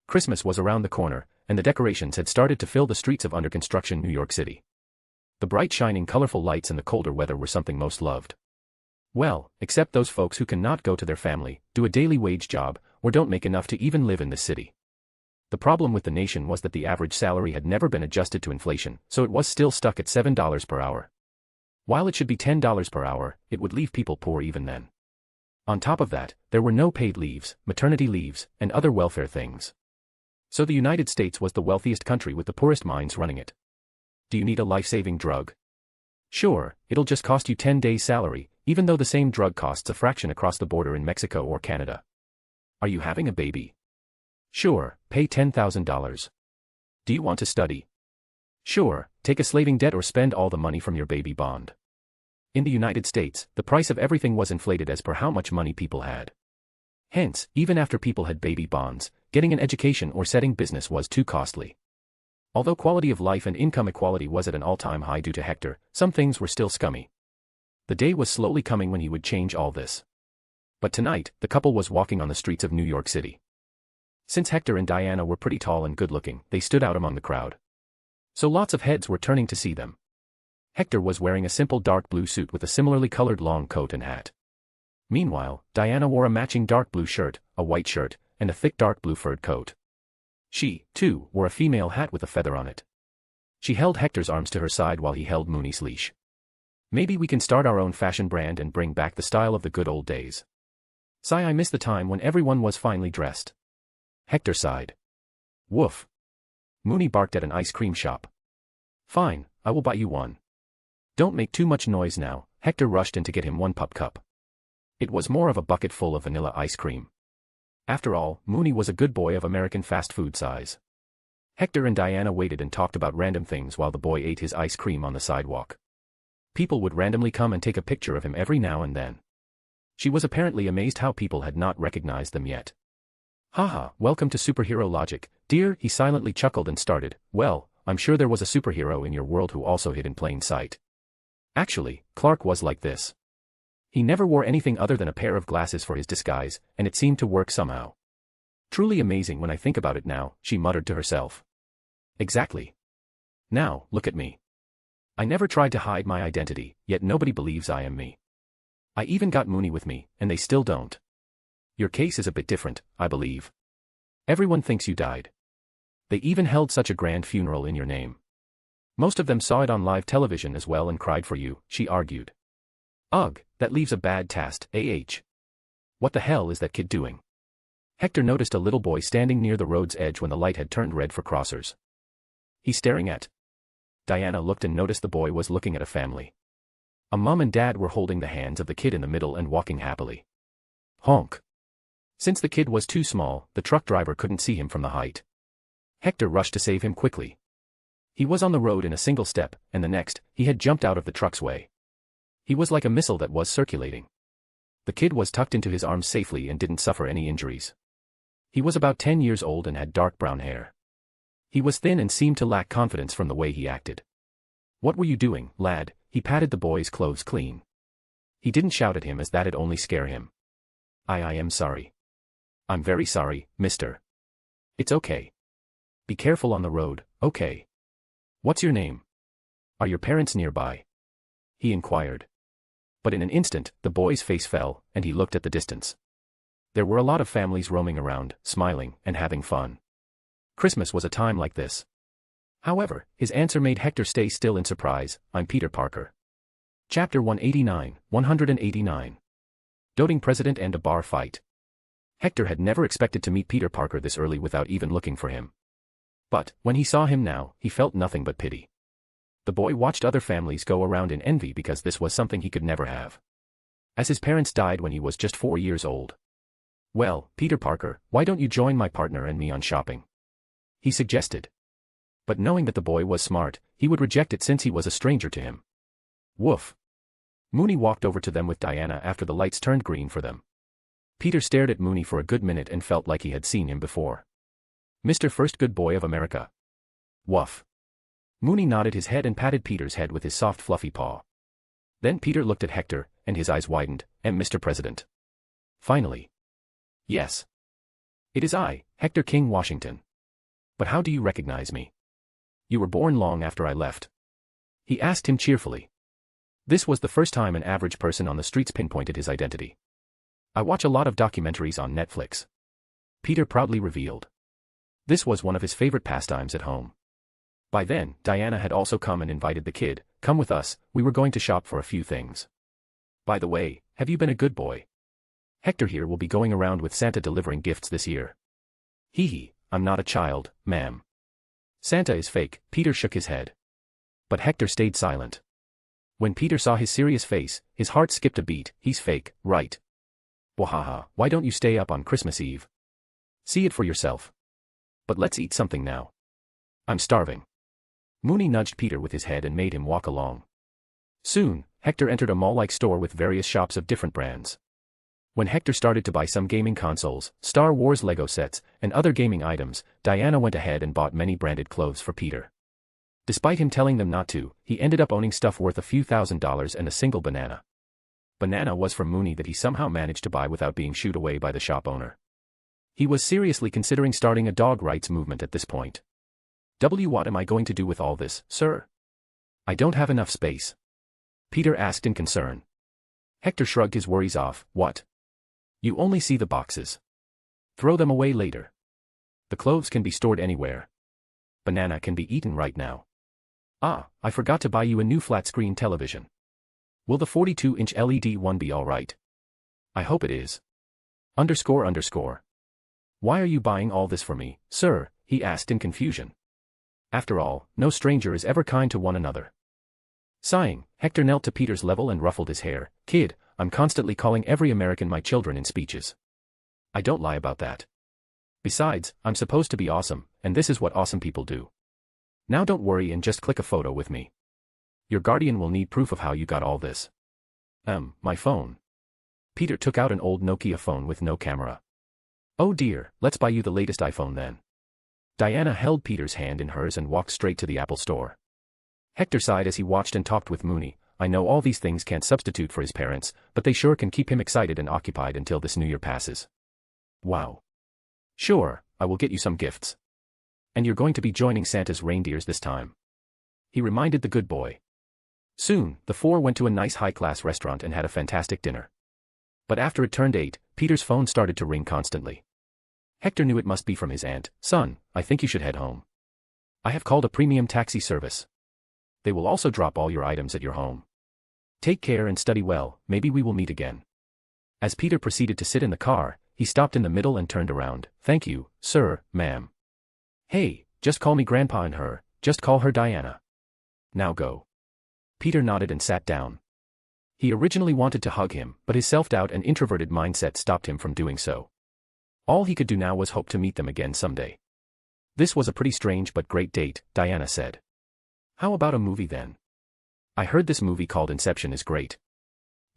Christmas was around the corner, and the decorations had started to fill the streets of under-construction New York City. The bright shining colorful lights and the colder weather were something most loved. Well, except those folks who cannot go to their family, do a daily wage job, or don't make enough to even live in this city. The problem with the nation was that the average salary had never been adjusted to inflation, so it was still stuck at $7 per hour. While it should be $10 per hour, it would leave people poor even then. On top of that, there were no paid leaves, maternity leaves, and other welfare things. So the United States was the wealthiest country with the poorest minds running it. Do you need a life-saving drug? Sure, it'll just cost you 10 days' salary, even though the same drug costs a fraction across the border in Mexico or Canada. Are you having a baby? Sure, pay $10,000. Do you want to study? Sure, take a slaving debt or spend all the money from your baby bond. In the United States, the price of everything was inflated as per how much money people had. Hence, even after people had baby bonds, getting an education or setting business was too costly. Although quality of life and income equality was at an all-time high due to Hector, some things were still scummy. The day was slowly coming when he would change all this. But tonight, the couple was walking on the streets of New York City. Since Hector and Diana were pretty tall and good-looking, they stood out among the crowd. So lots of heads were turning to see them. Hector was wearing a simple dark blue suit with a similarly colored long coat and hat. Meanwhile, Diana wore a matching dark blue shirt, a white shirt, and a thick dark blue furred coat. She, too, wore a female hat with a feather on it. She held Hector's arms to her side while he held Mooney's leash. Maybe we can start our own fashion brand and bring back the style of the good old days. Sigh, I miss the time when everyone was finely dressed. Hector sighed. Woof. Mooney barked at an ice cream shop. Fine, I will buy you one. Don't make too much noise now. Hector rushed in to get him one pup cup. It was more of a bucket full of vanilla ice cream. After all, Mooney was a good boy of American fast food size. Hector and Diana waited and talked about random things while the boy ate his ice cream on the sidewalk. People would randomly come and take a picture of him every now and then. She was apparently amazed how people had not recognized them yet. Haha, welcome to superhero logic, dear, he silently chuckled and started, well, I'm sure there was a superhero in your world who also hid in plain sight. Actually, Clark was like this. He never wore anything other than a pair of glasses for his disguise, and it seemed to work somehow. Truly amazing when I think about it now, she muttered to herself. Exactly. Now, look at me. I never tried to hide my identity, yet nobody believes I am me. I even got Mooney with me, and they still don't. Your case is a bit different, I believe. Everyone thinks you died. They even held such a grand funeral in your name. Most of them saw it on live television as well and cried for you, she argued. Ugh, that leaves a bad taste, What the hell is that kid doing? Hector noticed a little boy standing near the road's edge when the light had turned red for crossers. He's staring at. Diana looked and noticed the boy was looking at a family. A mom and dad were holding the hands of the kid in the middle and walking happily. Honk. Since the kid was too small, the truck driver couldn't see him from the height. Hector rushed to save him quickly. He was on the road in a single step, and the next, he had jumped out of the truck's way. He was like a missile that was circulating. The kid was tucked into his arms safely and didn't suffer any injuries. He was about 10 years old and had dark brown hair. He was thin and seemed to lack confidence from the way he acted. What were you doing, lad? He patted the boy's clothes clean. He didn't shout at him as that'd only scare him. I am sorry. I'm very sorry, mister. It's okay. Be careful on the road, okay? What's your name? Are your parents nearby? He inquired. But in an instant, the boy's face fell, and he looked at the distance. There were a lot of families roaming around, smiling, and having fun. Christmas was a time like this. However, his answer made Hector stay still in surprise. I'm Peter Parker. Chapter 189. Doting President and a Bar Fight. Hector had never expected to meet Peter Parker this early without even looking for him. But, when he saw him now, he felt nothing but pity. The boy watched other families go around in envy because this was something he could never have. As his parents died when he was just 4 years old. Well, Peter Parker, why don't you join my partner and me on shopping? He suggested. But knowing that the boy was smart, he would reject it since he was a stranger to him. Woof. Mooney walked over to them with Diana after the lights turned green for them. Peter stared at Mooney for a good minute and felt like he had seen him before. Mr. First Good Boy of America. Woof. Mooney nodded his head and patted Peter's head with his soft fluffy paw. Then Peter looked at Hector, and his eyes widened, and Mr. President. Finally. Yes. It is I, Hector King, Washington. But how do you recognize me? You were born long after I left. He asked him cheerfully. This was the first time an average person on the streets pinpointed his identity. I watch a lot of documentaries on Netflix. Peter proudly revealed. This was one of his favorite pastimes at home. By then, Diana had also come and invited the kid, come with us, we were going to shop for a few things. By the way, have you been a good boy? Hector here will be going around with Santa delivering gifts this year. Hee hee, I'm not a child, ma'am. Santa is fake, Peter shook his head. But Hector stayed silent. When Peter saw his serious face, his heart skipped a beat, he's fake, right? Wahaha, why don't you stay up on Christmas Eve? See it for yourself. But let's eat something now. I'm starving. Mooney nudged Peter with his head and made him walk along. Soon, Hector entered a mall-like store with various shops of different brands. When Hector started to buy some gaming consoles, Star Wars Lego sets, and other gaming items, Diana went ahead and bought many branded clothes for Peter. Despite him telling them not to, he ended up owning stuff worth a few $1,000s and a single banana. Banana was from Mooney that he somehow managed to buy without being shooed away by the shop owner. He was seriously considering starting a dog rights movement at this point. What am I going to do with all this, sir? I don't have enough space. Peter asked in concern. Hector shrugged his worries off. What? You only see the boxes. Throw them away later. The clothes can be stored anywhere. Banana can be eaten right now. Ah, I forgot to buy you a new flat-screen television. Will the 42-inch LED one be alright? I hope it is. __. Why are you buying all this for me, sir? He asked in confusion. After all, no stranger is ever kind to one another. Sighing, Hector knelt to Peter's level and ruffled his hair. Kid, I'm constantly calling every American my children in speeches. I don't lie about that. Besides, I'm supposed to be awesome, and this is what awesome people do. Now don't worry and just click a photo with me. Your guardian will need proof of how you got all this. My phone. Peter took out an old Nokia phone with no camera. Oh dear, let's buy you the latest iPhone then. Diana held Peter's hand in hers and walked straight to the Apple store. Hector sighed as he watched and talked with Mooney. I know all these things can't substitute for his parents, but they sure can keep him excited and occupied until this new year passes. Wow. Sure, I will get you some gifts. And you're going to be joining Santa's reindeers this time. He reminded the good boy. Soon, the four went to a nice high-class restaurant and had a fantastic dinner. But after it turned 8, Peter's phone started to ring constantly. Hector knew it must be from his aunt. Son, I think you should head home. I have called a premium taxi service. They will also drop all your items at your home. Take care and study well, maybe we will meet again. As Peter proceeded to sit in the car, he stopped in the middle and turned around. Thank you, sir, ma'am. Hey, just call me Grandpa and her, just call her Diana. Now go. Peter nodded and sat down. He originally wanted to hug him, but his self-doubt and introverted mindset stopped him from doing so. All he could do now was hope to meet them again someday. This was a pretty strange but great date, Diana said. How about a movie then? I heard this movie called Inception is great.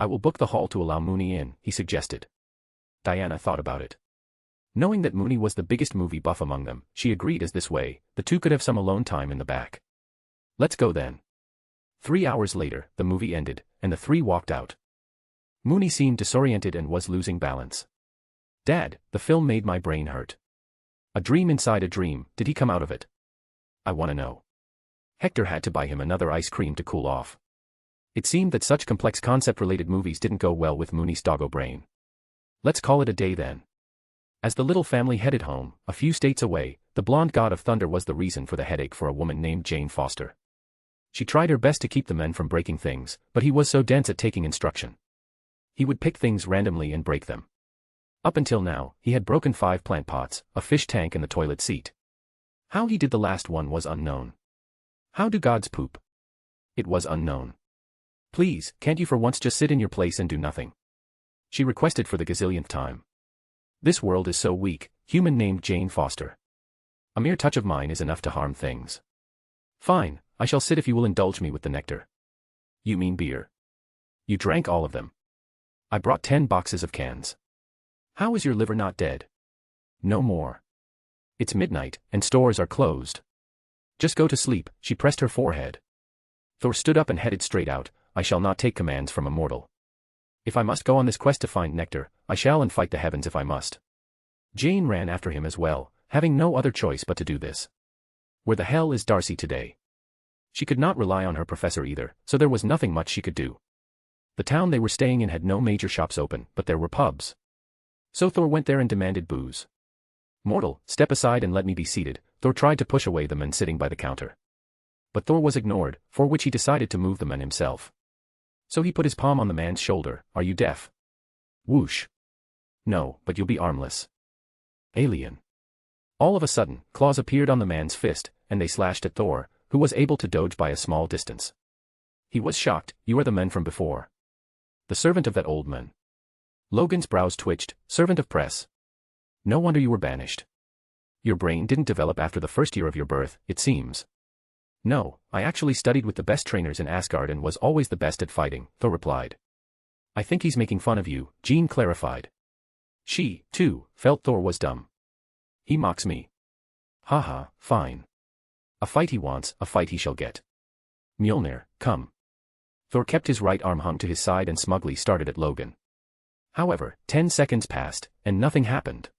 I will book the hall to allow Mooney in, he suggested. Diana thought about it. Knowing that Mooney was the biggest movie buff among them, she agreed as this way, the two could have some alone time in the back. Let's go then. 3 hours later, the movie ended, and the three walked out. Mooney seemed disoriented and was losing balance. Dad, the film made my brain hurt. A dream inside a dream, did he come out of it? I want to know. Hector had to buy him another ice cream to cool off. It seemed that such complex concept-related movies didn't go well with Mooney's doggo brain. Let's call it a day then. As the little family headed home, a few states away, the blonde god of thunder was the reason for the headache for a woman named Jane Foster. She tried her best to keep the men from breaking things, but he was so dense at taking instruction. He would pick things randomly and break them. Up until now, he had broken 5 plant pots, a fish tank and the toilet seat. How he did the last one was unknown. How do gods poop? It was unknown. Please, can't you for once just sit in your place and do nothing? She requested for the gazillionth time. This world is so weak, human named Jane Foster. A mere touch of mine is enough to harm things. Fine, I shall sit if you will indulge me with the nectar. You mean beer? You drank all of them. I brought 10 boxes of cans. How is your liver not dead? No more. It's midnight, and stores are closed. Just go to sleep, she pressed her forehead. Thor stood up and headed straight out. I shall not take commands from a mortal. If I must go on this quest to find nectar, I shall and fight the heavens if I must. Jane ran after him as well, having no other choice but to do this. Where the hell is Darcy today? She could not rely on her professor either, so there was nothing much she could do. The town they were staying in had no major shops open, but there were pubs. So Thor went there and demanded booze. Mortal, step aside and let me be seated, Thor tried to push away the men sitting by the counter. But Thor was ignored, for which he decided to move the men himself. So he put his palm on the man's shoulder. Are you deaf? Whoosh. No, but you'll be armless. Alien. All of a sudden, claws appeared on the man's fist, and they slashed at Thor, who was able to dodge by a small distance. He was shocked. You are the men from before. The servant of that old man. Logan's brows twitched. Servant of press. No wonder you were banished. Your brain didn't develop after the first year of your birth, it seems. No, I actually studied with the best trainers in Asgard and was always the best at fighting, Thor replied. I think he's making fun of you, Jean clarified. She, too, felt Thor was dumb. He mocks me. Haha, fine. A fight he wants, a fight he shall get. Mjolnir, come. Thor kept his right arm hung to his side and smugly started at Logan. However, 10 seconds passed, and nothing happened.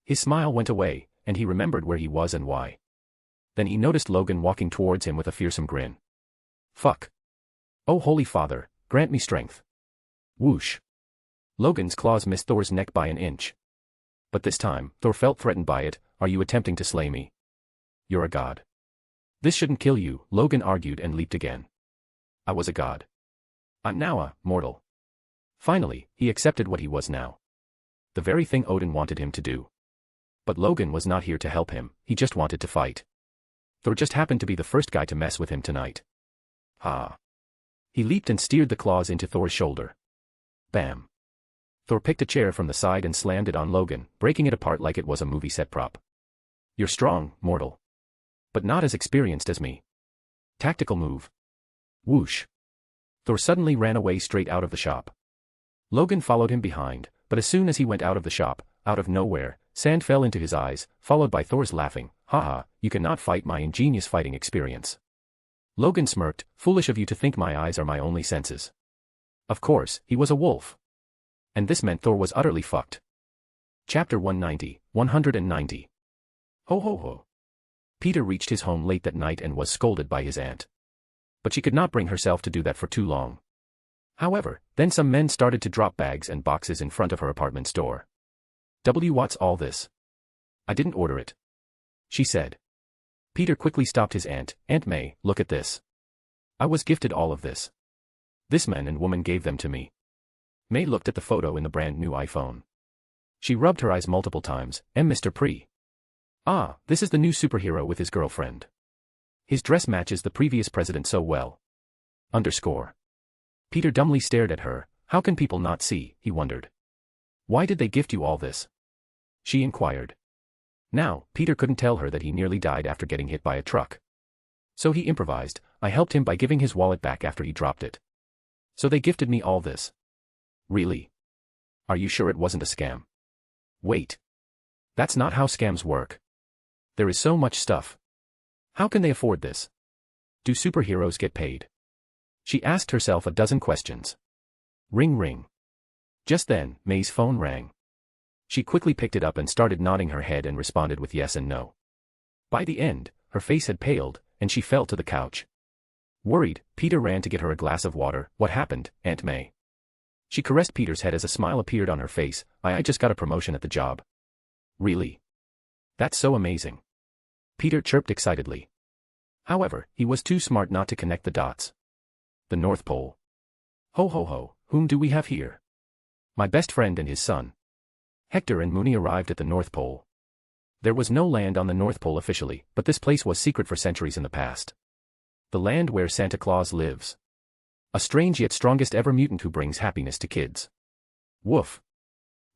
His smile went away, and he remembered where he was and why. Then he noticed Logan walking towards him with a fearsome grin. Fuck. Oh Holy Father, grant me strength. Whoosh. Logan's claws missed Thor's neck by an inch. But this time, Thor felt threatened by it. Are you attempting to slay me? You're a god. This shouldn't kill you, Logan argued and leaped again. I was a god. I'm now a mortal. Finally, he accepted what he was now. The very thing Odin wanted him to do. But Logan was not here to help him, he just wanted to fight. Thor just happened to be the first guy to mess with him tonight. Ha! He leaped and steered the claws into Thor's shoulder. Bam! Thor picked a chair from the side and slammed it on Logan, breaking it apart like it was a movie set prop. You're strong, mortal. But not as experienced as me. Tactical move. Whoosh. Thor suddenly ran away straight out of the shop. Logan followed him behind, but as soon as he went out of the shop, out of nowhere, sand fell into his eyes, followed by Thor's laughing, haha, you cannot fight my ingenious fighting experience. Logan smirked, foolish of you to think my eyes are my only senses. Of course, he was a wolf. And this meant Thor was utterly fucked. Chapter 190. Ho ho ho. Peter reached his home late that night and was scolded by his aunt. But she could not bring herself to do that for too long. However, then some men started to drop bags and boxes in front of her apartment's door. What's all this? I didn't order it. She said. Peter quickly stopped his aunt. Aunt May, look at this. I was gifted all of this. This man and woman gave them to me. May looked at the photo in the brand new iPhone. She rubbed her eyes multiple times. Mr. Pre. Ah, this is the new superhero with his girlfriend. His dress matches the previous president so well. Underscore. Peter dumbly stared at her. How can people not see, he wondered. Why did they gift you all this? She inquired. Now, Peter couldn't tell her that he nearly died after getting hit by a truck. So he improvised. I helped him by giving his wallet back after he dropped it. So they gifted me all this. Really? Are you sure it wasn't a scam? Wait. That's not how scams work. There is so much stuff. How can they afford this? Do superheroes get paid? She asked herself a dozen questions. Ring ring. Just then, May's phone rang. She quickly picked it up and started nodding her head and responded with yes and no. By the end, her face had paled, and she fell to the couch. Worried, Peter ran to get her a glass of water. What happened, Aunt May? She caressed Peter's head as a smile appeared on her face. I just got a promotion at the job. Really? That's so amazing. Peter chirped excitedly. However, he was too smart not to connect the dots. The North Pole. Ho ho ho, whom do we have here? My best friend and his son. Hector and Mooney arrived at the North Pole. There was no land on the North Pole officially, but this place was secret for centuries in the past. The land where Santa Claus lives. A strange yet strongest ever mutant who brings happiness to kids. Woof.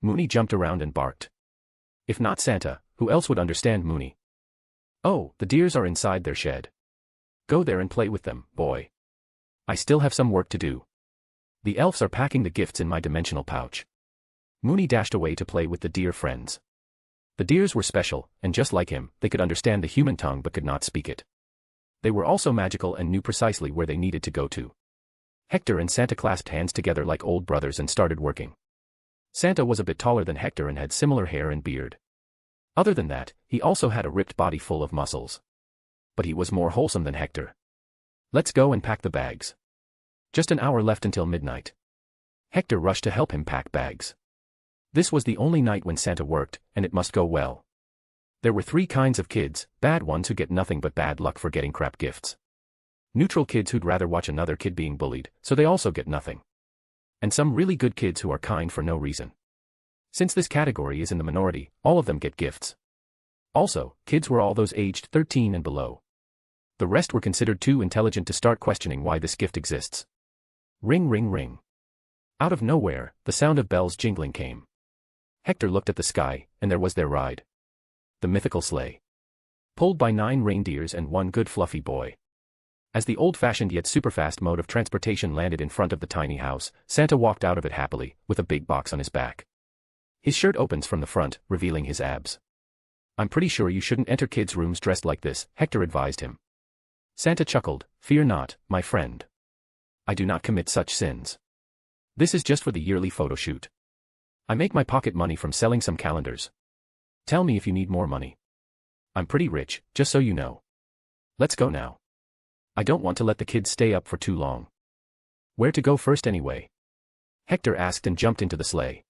Mooney jumped around and barked. If not Santa, who else would understand Mooney? Oh, the deers are inside their shed. Go there and play with them, boy. I still have some work to do. The elves are packing the gifts in my dimensional pouch. Mooney dashed away to play with the deer friends. The deers were special, and just like him, they could understand the human tongue but could not speak it. They were also magical and knew precisely where they needed to go to. Hector and Santa clasped hands together like old brothers and started working. Santa was a bit taller than Hector and had similar hair and beard. Other than that, he also had a ripped body full of muscles. But he was more wholesome than Hector. Let's go and pack the bags. Just an hour left until midnight. Hector rushed to help him pack bags. This was the only night when Santa worked, and it must go well. There were three kinds of kids: bad ones who get nothing but bad luck for getting crap gifts. Neutral kids who'd rather watch another kid being bullied, so they also get nothing. And some really good kids who are kind for no reason. Since this category is in the minority, all of them get gifts. Also, kids were all those aged 13 and below. The rest were considered too intelligent to start questioning why this gift exists. Ring ring ring. Out of nowhere, the sound of bells jingling came. Hector looked at the sky, and there was their ride. The mythical sleigh. Pulled by 9 reindeers and 1 good fluffy boy. As the old-fashioned yet super-fast mode of transportation landed in front of the tiny house, Santa walked out of it happily, with a big box on his back. His shirt opens from the front, revealing his abs. I'm pretty sure you shouldn't enter kids' rooms dressed like this, Hector advised him. Santa chuckled. Fear not, my friend. I do not commit such sins. This is just for the yearly photo shoot. I make my pocket money from selling some calendars. Tell me if you need more money. I'm pretty rich, just so you know. Let's go now. I don't want to let the kids stay up for too long. Where to go first anyway? Hector asked and jumped into the sleigh.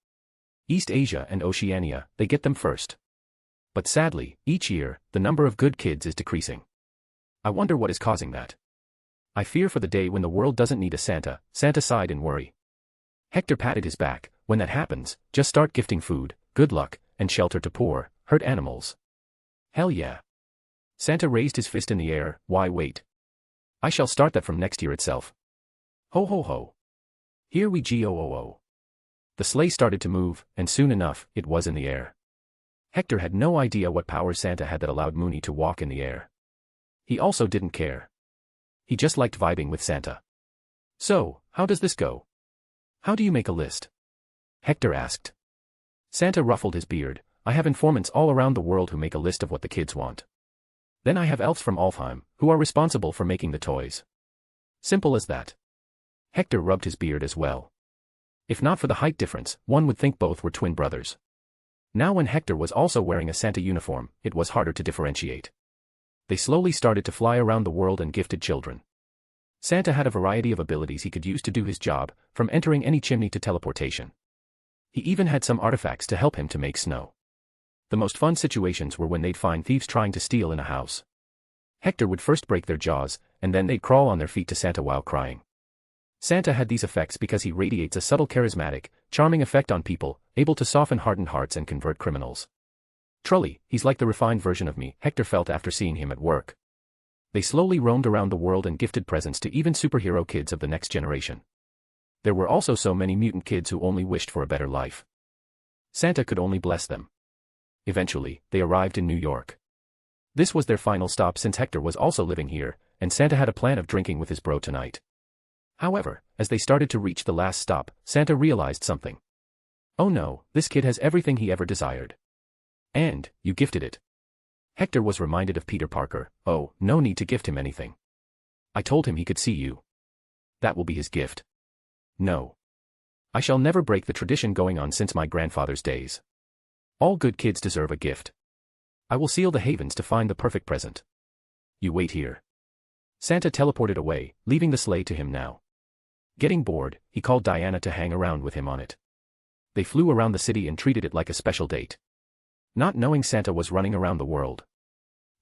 East Asia and Oceania, they get them first. But sadly, each year, the number of good kids is decreasing. I wonder what is causing that. I fear for the day when the world doesn't need a Santa. Santa sighed in worry. Hector patted his back. When that happens, just start gifting food, good luck, and shelter to poor, hurt animals. Hell yeah. Santa raised his fist in the air. Why wait? I shall start that from next year itself. Ho ho ho. Here we go. The sleigh started to move, and soon enough, it was in the air. Hector had no idea what powers Santa had that allowed Mooney to walk in the air. He also didn't care. He just liked vibing with Santa. So, how does this go? How do you make a list? Hector asked. Santa ruffled his beard. I have informants all around the world who make a list of what the kids want. Then I have elves from Alfheim, who are responsible for making the toys. Simple as that. Hector rubbed his beard as well. If not for the height difference, one would think both were twin brothers. Now when Hector was also wearing a Santa uniform, it was harder to differentiate. They slowly started to fly around the world and gifted children. Santa had a variety of abilities he could use to do his job, from entering any chimney to teleportation. He even had some artifacts to help him to make snow. The most fun situations were when they'd find thieves trying to steal in a house. Hector would first break their jaws, and then they'd crawl on their feet to Santa while crying. Santa had these effects because he radiates a subtle charismatic, charming effect on people, able to soften hardened hearts and convert criminals. Truly, he's like the refined version of me, Hector felt after seeing him at work. They slowly roamed around the world and gifted presents to even superhero kids of the next generation. There were also so many mutant kids who only wished for a better life. Santa could only bless them. Eventually, they arrived in New York. This was their final stop since Hector was also living here, and Santa had a plan of drinking with his bro tonight. However, as they started to reach the last stop, Santa realized something. Oh no, this kid has everything he ever desired. And, you gifted it. Hector was reminded of Peter Parker. Oh, no need to gift him anything. I told him he could see you. That will be his gift. No. I shall never break the tradition going on since my grandfather's days. All good kids deserve a gift. I will seal the havens to find the perfect present. You wait here. Santa teleported away, leaving the sleigh to him now. Getting bored, he called Diana to hang around with him on it. They flew around the city and treated it like a special date. Not knowing Santa was running around the world.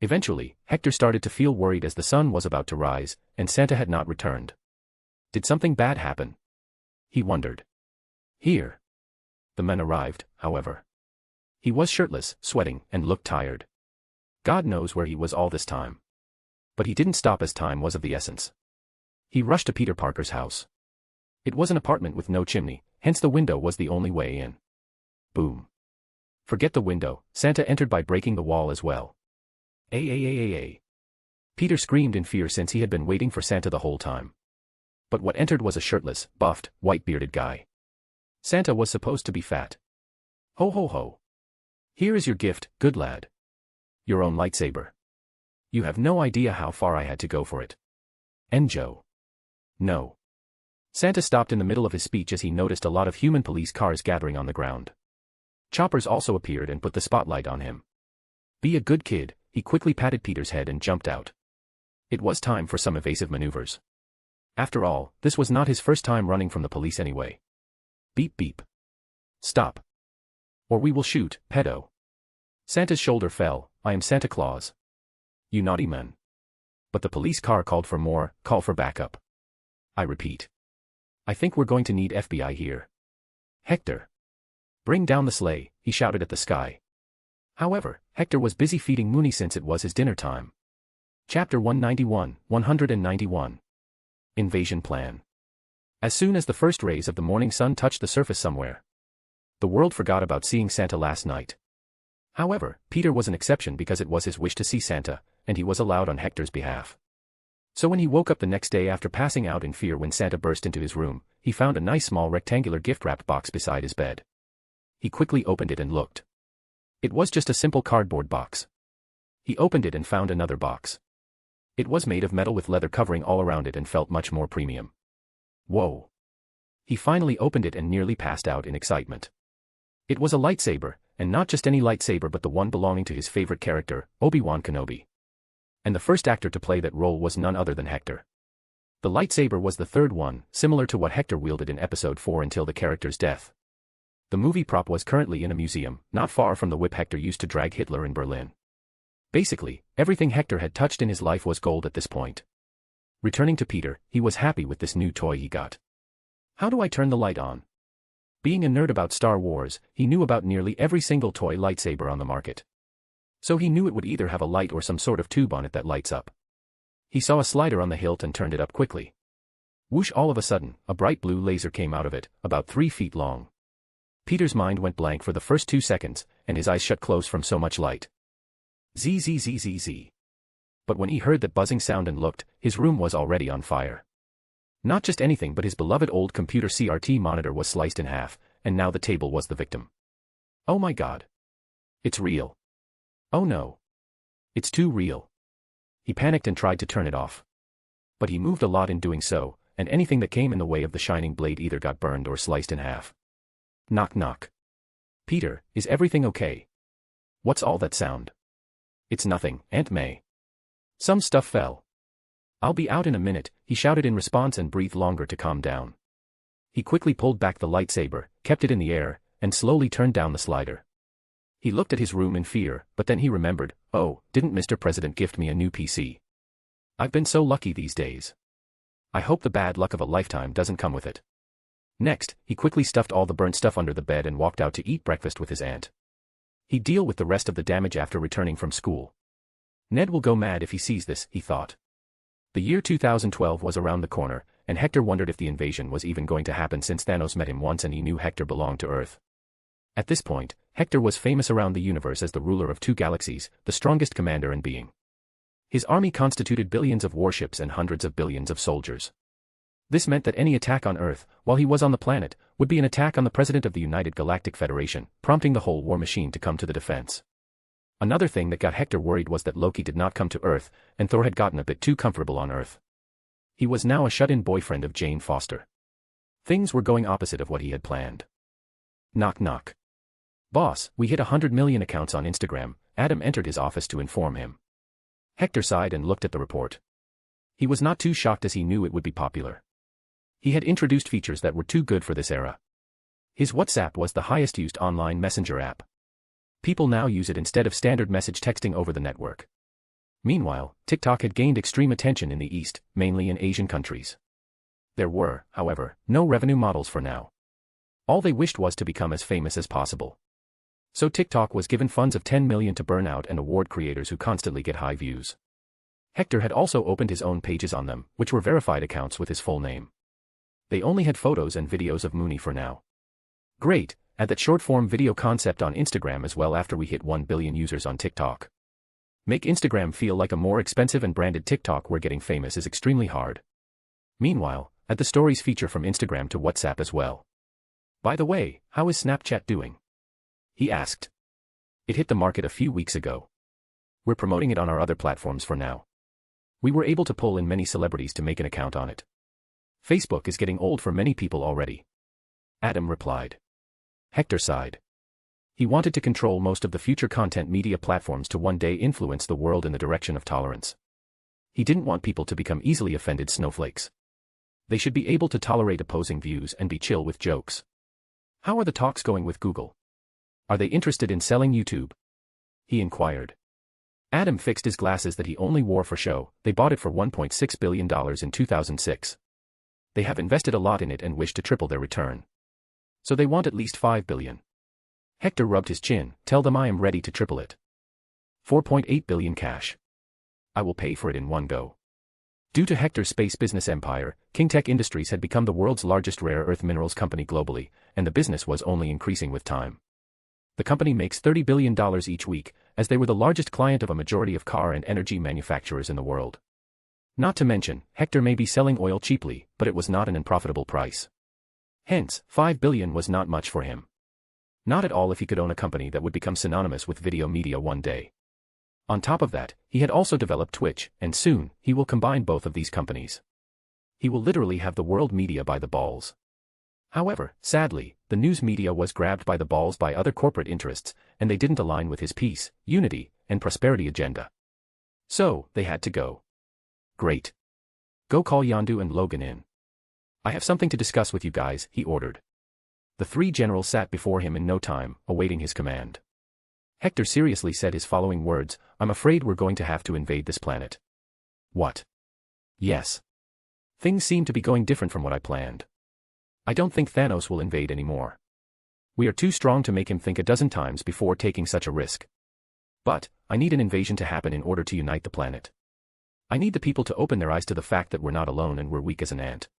Eventually, Hector started to feel worried as the sun was about to rise, and Santa had not returned. Did something bad happen? He wondered. Here. The men arrived, however. He was shirtless, sweating, and looked tired. God knows where he was all this time. But he didn't stop as time was of the essence. He rushed to Peter Parker's house. It was an apartment with no chimney, hence the window was the only way in. Boom. Forget the window, Santa entered by breaking the wall as well. Ay. Peter screamed in fear since he had been waiting for Santa the whole time. But what entered was a shirtless, buffed, white-bearded guy. Santa was supposed to be fat. Ho ho ho. Here is your gift, good lad. Your own lightsaber. You have no idea how far I had to go for it. And Joe. No. Santa stopped in the middle of his speech as he noticed a lot of human police cars gathering on the ground. Choppers also appeared and put the spotlight on him. Be a good kid, he quickly patted Peter's head and jumped out. It was time for some evasive maneuvers. After all, this was not his first time running from the police anyway. Beep beep. Stop. Or we will shoot, pedo. Santa's shoulder fell. I am Santa Claus. You naughty men. But the police car called for more, call for backup. I repeat. I think we're going to need FBI here. Hector. Bring down the sleigh, he shouted at the sky. However, Hector was busy feeding Mooney since it was his dinner time. Chapter 191. Invasion Plan. As soon as the first rays of the morning sun touched the surface somewhere, the world forgot about seeing Santa last night. However, Peter was an exception because it was his wish to see Santa, and he was allowed on Hector's behalf. So when he woke up the next day after passing out in fear when Santa burst into his room, he found a nice small rectangular gift-wrapped box beside his bed. He quickly opened it and looked. It was just a simple cardboard box. He opened it and found another box. It was made of metal with leather covering all around it and felt much more premium. Whoa. He finally opened it and nearly passed out in excitement. It was a lightsaber, and not just any lightsaber but the one belonging to his favorite character, Obi-Wan Kenobi. And the first actor to play that role was none other than Hector. The lightsaber was the third one, similar to what Hector wielded in Episode 4 until the character's death. The movie prop was currently in a museum, not far from the whip Hector used to drag Hitler in Berlin. Basically, everything Hector had touched in his life was gold at this point. Returning to Peter, he was happy with this new toy he got. How do I turn the light on? Being a nerd about Star Wars, he knew about nearly every single toy lightsaber on the market. So he knew it would either have a light or some sort of tube on it that lights up. He saw a slider on the hilt and turned it up quickly. Whoosh! All of a sudden, a bright blue laser came out of it, about 3 feet long. Peter's mind went blank for the first 2 seconds, and his eyes shut close from so much light. Zzzzz. But when he heard that buzzing sound and looked, his room was already on fire. Not just anything but his beloved old computer CRT monitor was sliced in half, and now the table was the victim. Oh my god. It's real. Oh no. It's too real. He panicked and tried to turn it off. But he moved a lot in doing so, and anything that came in the way of the shining blade either got burned or sliced in half. Knock knock. Peter, is everything okay? What's all that sound? It's nothing, Aunt May. Some stuff fell. I'll be out in a minute, he shouted in response and breathed longer to calm down. He quickly pulled back the lightsaber, kept it in the air, and slowly turned down the slider. He looked at his room in fear, but then he remembered, oh, didn't Mr. President gift me a new PC? I've been so lucky these days. I hope the bad luck of a lifetime doesn't come with it. Next, he quickly stuffed all the burnt stuff under the bed and walked out to eat breakfast with his aunt. He'd deal with the rest of the damage after returning from school. Ned will go mad if he sees this, he thought. The year 2012 was around the corner, and Hector wondered if the invasion was even going to happen since Thanos met him once and he knew Hector belonged to Earth. At this point, Hector was famous around the universe as the ruler of 2 galaxies, the strongest commander in being. His army constituted billions of warships and hundreds of billions of soldiers. This meant that any attack on Earth, while he was on the planet, would be an attack on the President of the United Galactic Federation, prompting the whole war machine to come to the defense. Another thing that got Hector worried was that Loki did not come to Earth, and Thor had gotten a bit too comfortable on Earth. He was now a shut-in boyfriend of Jane Foster. Things were going opposite of what he had planned. Knock knock. Boss, we hit 100 million accounts on Instagram, Adam entered his office to inform him. Hector sighed and looked at the report. He was not too shocked as he knew it would be popular. He had introduced features that were too good for this era. His WhatsApp was the highest used online messenger app. People now use it instead of standard message texting over the network. Meanwhile, TikTok had gained extreme attention in the East, mainly in Asian countries. There were, however, no revenue models for now. All they wished was to become as famous as possible. So TikTok was given funds of 10 million to burn out and award creators who constantly get high views. Hector had also opened his own pages on them, which were verified accounts with his full name. They only had photos and videos of Mooney for now. Great, add that short-form video concept on Instagram as well after we hit 1 billion users on TikTok. Make Instagram feel like a more expensive and branded TikTok where getting famous is extremely hard. Meanwhile, add the stories feature from Instagram to WhatsApp as well. By the way, how is Snapchat doing? He asked. It hit the market a few weeks ago. We're promoting it on our other platforms for now. We were able to pull in many celebrities to make an account on it. Facebook is getting old for many people already. Adam replied. Hector sighed. He wanted to control most of the future content media platforms to one day influence the world in the direction of tolerance. He didn't want people to become easily offended snowflakes. They should be able to tolerate opposing views and be chill with jokes. How are the talks going with Google? Are they interested in selling YouTube? He inquired. Adam fixed his glasses that he only wore for show. They bought it for $1.6 billion in 2006. They have invested a lot in it and wish to triple their return. So they want at least $5 billion. Hector rubbed his chin. Tell them I am ready to triple it. 4.8 billion cash. I will pay for it in one go. Due to Hector's space business empire, King Tech Industries had become the world's largest rare earth minerals company globally, and the business was only increasing with time. The company makes $30 billion each week, as they were the largest client of a majority of car and energy manufacturers in the world. Not to mention, Hector may be selling oil cheaply, but it was not an unprofitable price. Hence, $5 billion was not much for him. Not at all if he could own a company that would become synonymous with video media one day. On top of that, he had also developed Twitch, and soon, he will combine both of these companies. He will literally have the world media by the balls. However, sadly, the news media was grabbed by the balls by other corporate interests, and they didn't align with his peace, unity, and prosperity agenda. So, they had to go. Great. Go call Yondu and Logan in. I have something to discuss with you guys, he ordered. The three generals sat before him in no time, awaiting his command. Hector seriously said his following words, I'm afraid we're going to have to invade this planet. What? Yes. Things seem to be going different from what I planned. I don't think Thanos will invade anymore. We are too strong to make him think a dozen times before taking such a risk. But, I need an invasion to happen in order to unite the planet. I need the people to open their eyes to the fact that we're not alone and we're weak as an ant.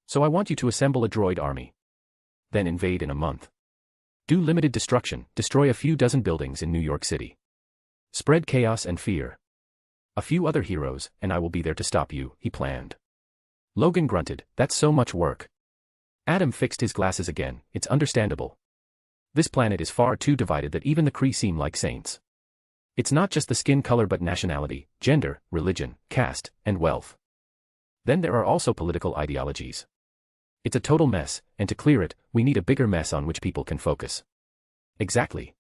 So I want you to assemble a droid army. Then invade in a month. Do limited destruction, destroy a few dozen buildings in New York City. Spread chaos and fear. A few other heroes, and I will be there to stop you, he planned. Logan grunted, that's so much work. Adam fixed his glasses again, it's understandable. This planet is far too divided that even the Kree seem like saints. It's not just the skin color but nationality, gender, religion, caste, and wealth. Then there are also political ideologies. It's a total mess, and to clear it, we need a bigger mess on which people can focus. Exactly.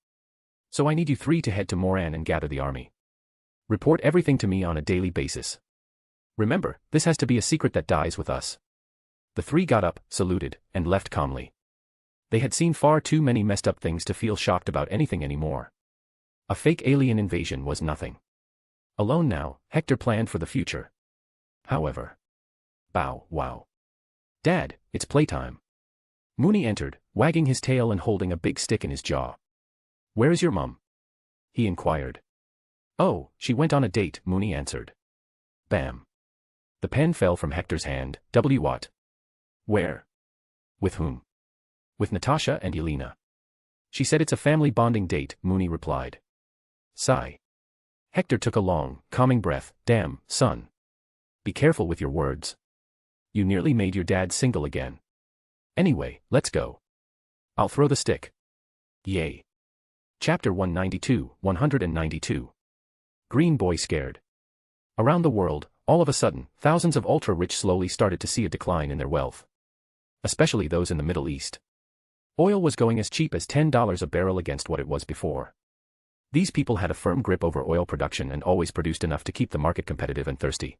So I need you three to head to Moran and gather the army. Report everything to me on a daily basis. Remember, this has to be a secret that dies with us. The three got up, saluted, and left calmly. They had seen far too many messed up things to feel shocked about anything anymore. A fake alien invasion was nothing. Alone now, Hector planned for the future. However. Bow wow. Dad, it's playtime. Mooney entered, wagging his tail and holding a big stick in his jaw. Where's your mum? He inquired. Oh, she went on a date, Mooney answered. Bam. The pen fell from Hector's hand. What? Where? With whom? With Natasha and Yelena. She said it's a family bonding date, Mooney replied. Sigh. Hector took a long, calming breath. Damn, son. Be careful with your words. You nearly made your dad single again. Anyway, let's go. I'll throw the stick. Yay. Chapter 192. Green Boy Scared. Around the world, all of a sudden, thousands of ultra-rich slowly started to see a decline in their wealth. Especially those in the Middle East. Oil was going as cheap as $10 a barrel against what it was before. These people had a firm grip over oil production and always produced enough to keep the market competitive and thirsty.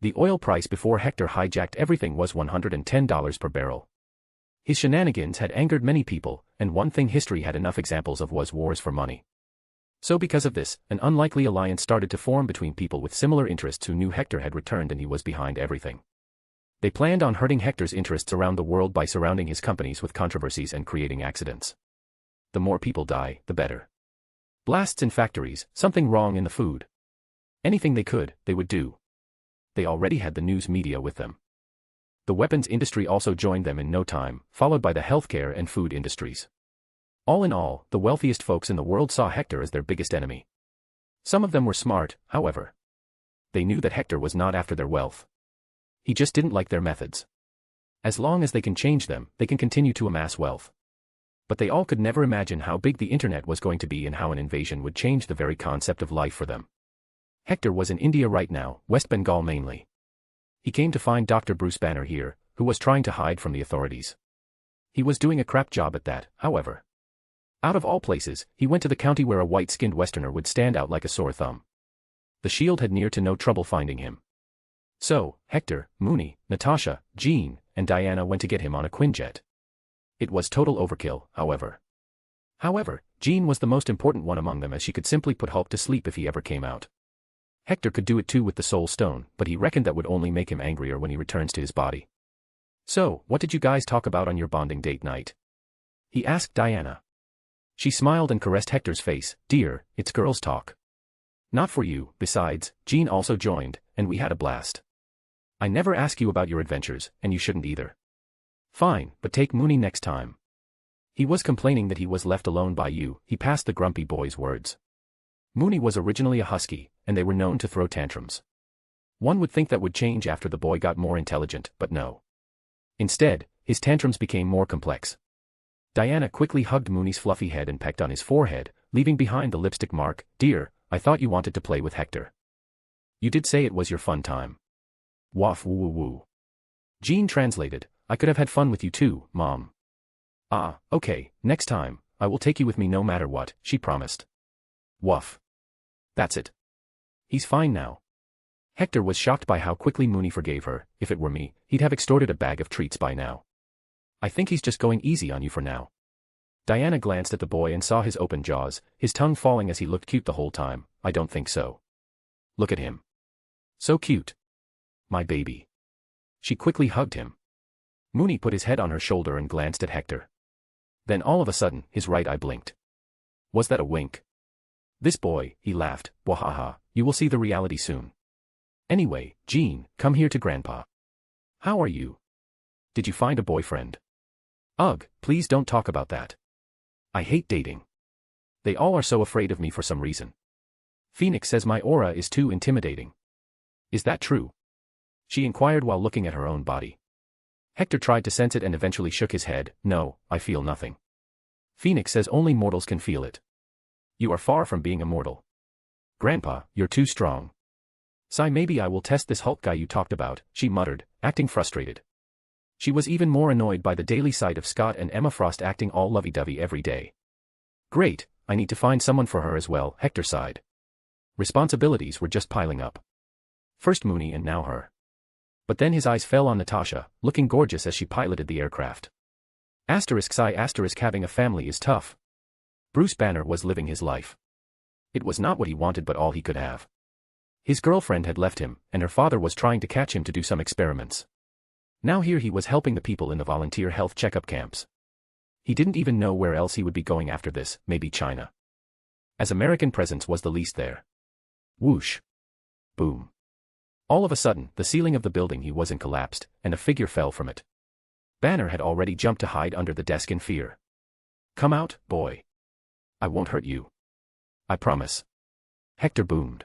The oil price before Hector hijacked everything was $110 per barrel. His shenanigans had angered many people, and one thing history had enough examples of was wars for money. So because of this, an unlikely alliance started to form between people with similar interests who knew Hector had returned and he was behind everything. They planned on hurting Hector's interests around the world by surrounding his companies with controversies and creating accidents. The more people die, the better. Blasts in factories, something wrong in the food. Anything they could, they would do. They already had the news media with them. The weapons industry also joined them in no time, followed by the healthcare and food industries. All in all, the wealthiest folks in the world saw Hector as their biggest enemy. Some of them were smart, however. They knew that Hector was not after their wealth. He just didn't like their methods. As long as they can change them, they can continue to amass wealth. But they all could never imagine how big the internet was going to be and how an invasion would change the very concept of life for them. Hector was in India right now, West Bengal mainly. He came to find Dr. Bruce Banner here, who was trying to hide from the authorities. He was doing a crap job at that, however. Out of all places, he went to the county where a white-skinned Westerner would stand out like a sore thumb. The Shield had near to no trouble finding him. So, Hector, Mooney, Natasha, Jean, and Diana went to get him on a Quinjet. It was total overkill, however. Jean was the most important one among them as she could simply put Hulk to sleep if he ever came out. Hector could do it too with the Soul Stone, but he reckoned that would only make him angrier when he returns to his body. So, what did you guys talk about on your bonding date night? He asked Diana. She smiled and caressed Hector's face. Dear, it's girls' talk. Not for you, besides, Jean also joined, and we had a blast. I never ask you about your adventures, and you shouldn't either. Fine, but take Mooney next time. He was complaining that he was left alone by you, he passed the grumpy boy's words. Mooney was originally a Husky, and they were known to throw tantrums. One would think that would change after the boy got more intelligent, but no. Instead, his tantrums became more complex. Diana quickly hugged Mooney's fluffy head and pecked on his forehead, leaving behind the lipstick mark. Dear, I thought you wanted to play with Hector. You did say it was your fun time. Waff woo woo woo. Jean translated, I could have had fun with you too, Mom. Ah, okay, next time, I will take you with me no matter what, she promised. Woof. That's it. He's fine now. Hector was shocked by how quickly Mooney forgave her. If it were me, he'd have extorted a bag of treats by now. I think he's just going easy on you for now. Diana glanced at the boy and saw his open jaws, his tongue falling as he looked cute the whole time. I don't think so. Look at him. So cute. My baby. She quickly hugged him. Mooney put his head on her shoulder and glanced at Hector. Then all of a sudden, his right eye blinked. Was that a wink? This boy, he laughed, wahaha, you will see the reality soon. Anyway, Jean, come here to Grandpa. How are you? Did you find a boyfriend? Ugh, please don't talk about that. I hate dating. They all are so afraid of me for some reason. Phoenix says my aura is too intimidating. Is that true? She inquired while looking at her own body. Hector tried to sense it and eventually shook his head. No, I feel nothing. Phoenix says only mortals can feel it. You are far from being immortal. Grandpa, you're too strong. Sigh, maybe I will test this Hulk guy you talked about, she muttered, acting frustrated. She was even more annoyed by the daily sight of Scott and Emma Frost acting all lovey-dovey every day. Great, I need to find someone for her as well, Hector sighed. Responsibilities were just piling up. First Mooney and now her. But then his eyes fell on Natasha, looking gorgeous as she piloted the aircraft. Sigh, having a family is tough. Bruce Banner was living his life. It was not what he wanted but all he could have. His girlfriend had left him, and her father was trying to catch him to do some experiments. Now here he was helping the people in the volunteer health checkup camps. He didn't even know where else he would be going after this, maybe China. As American presence was the least there. Whoosh. Boom. All of a sudden, the ceiling of the building he was in collapsed, and a figure fell from it. Banner had already jumped to hide under the desk in fear. Come out, boy. I won't hurt you. I promise. Hector boomed.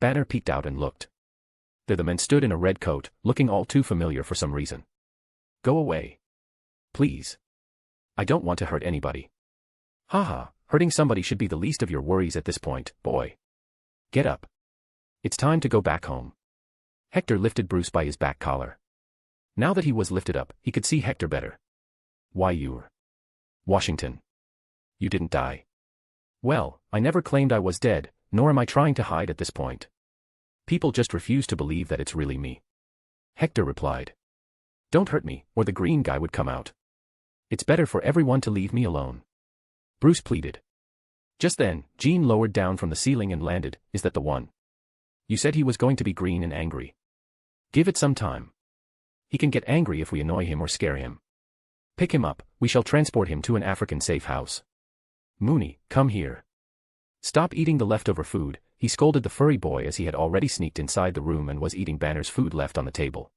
Banner peeked out and looked. There the men stood in a red coat, looking all too familiar for some reason. Go away. Please. I don't want to hurt anybody. Haha, hurting somebody should be the least of your worries at this point, boy. Get up. It's time to go back home. Hector lifted Bruce by his back collar. Now that he was lifted up, he could see Hector better. Why you're... Washington. You didn't die. Well, I never claimed I was dead, nor am I trying to hide at this point. People just refuse to believe that it's really me. Hector replied. Don't hurt me, or the green guy would come out. It's better for everyone to leave me alone. Bruce pleaded. Just then, Jean lowered down from the ceiling and landed. Is that the one? You said he was going to be green and angry. Give it some time. He can get angry if we annoy him or scare him. Pick him up, we shall transport him to an African safe house. Mooney, come here. Stop eating the leftover food, he scolded the furry boy as he had already sneaked inside the room and was eating Banner's food left on the table.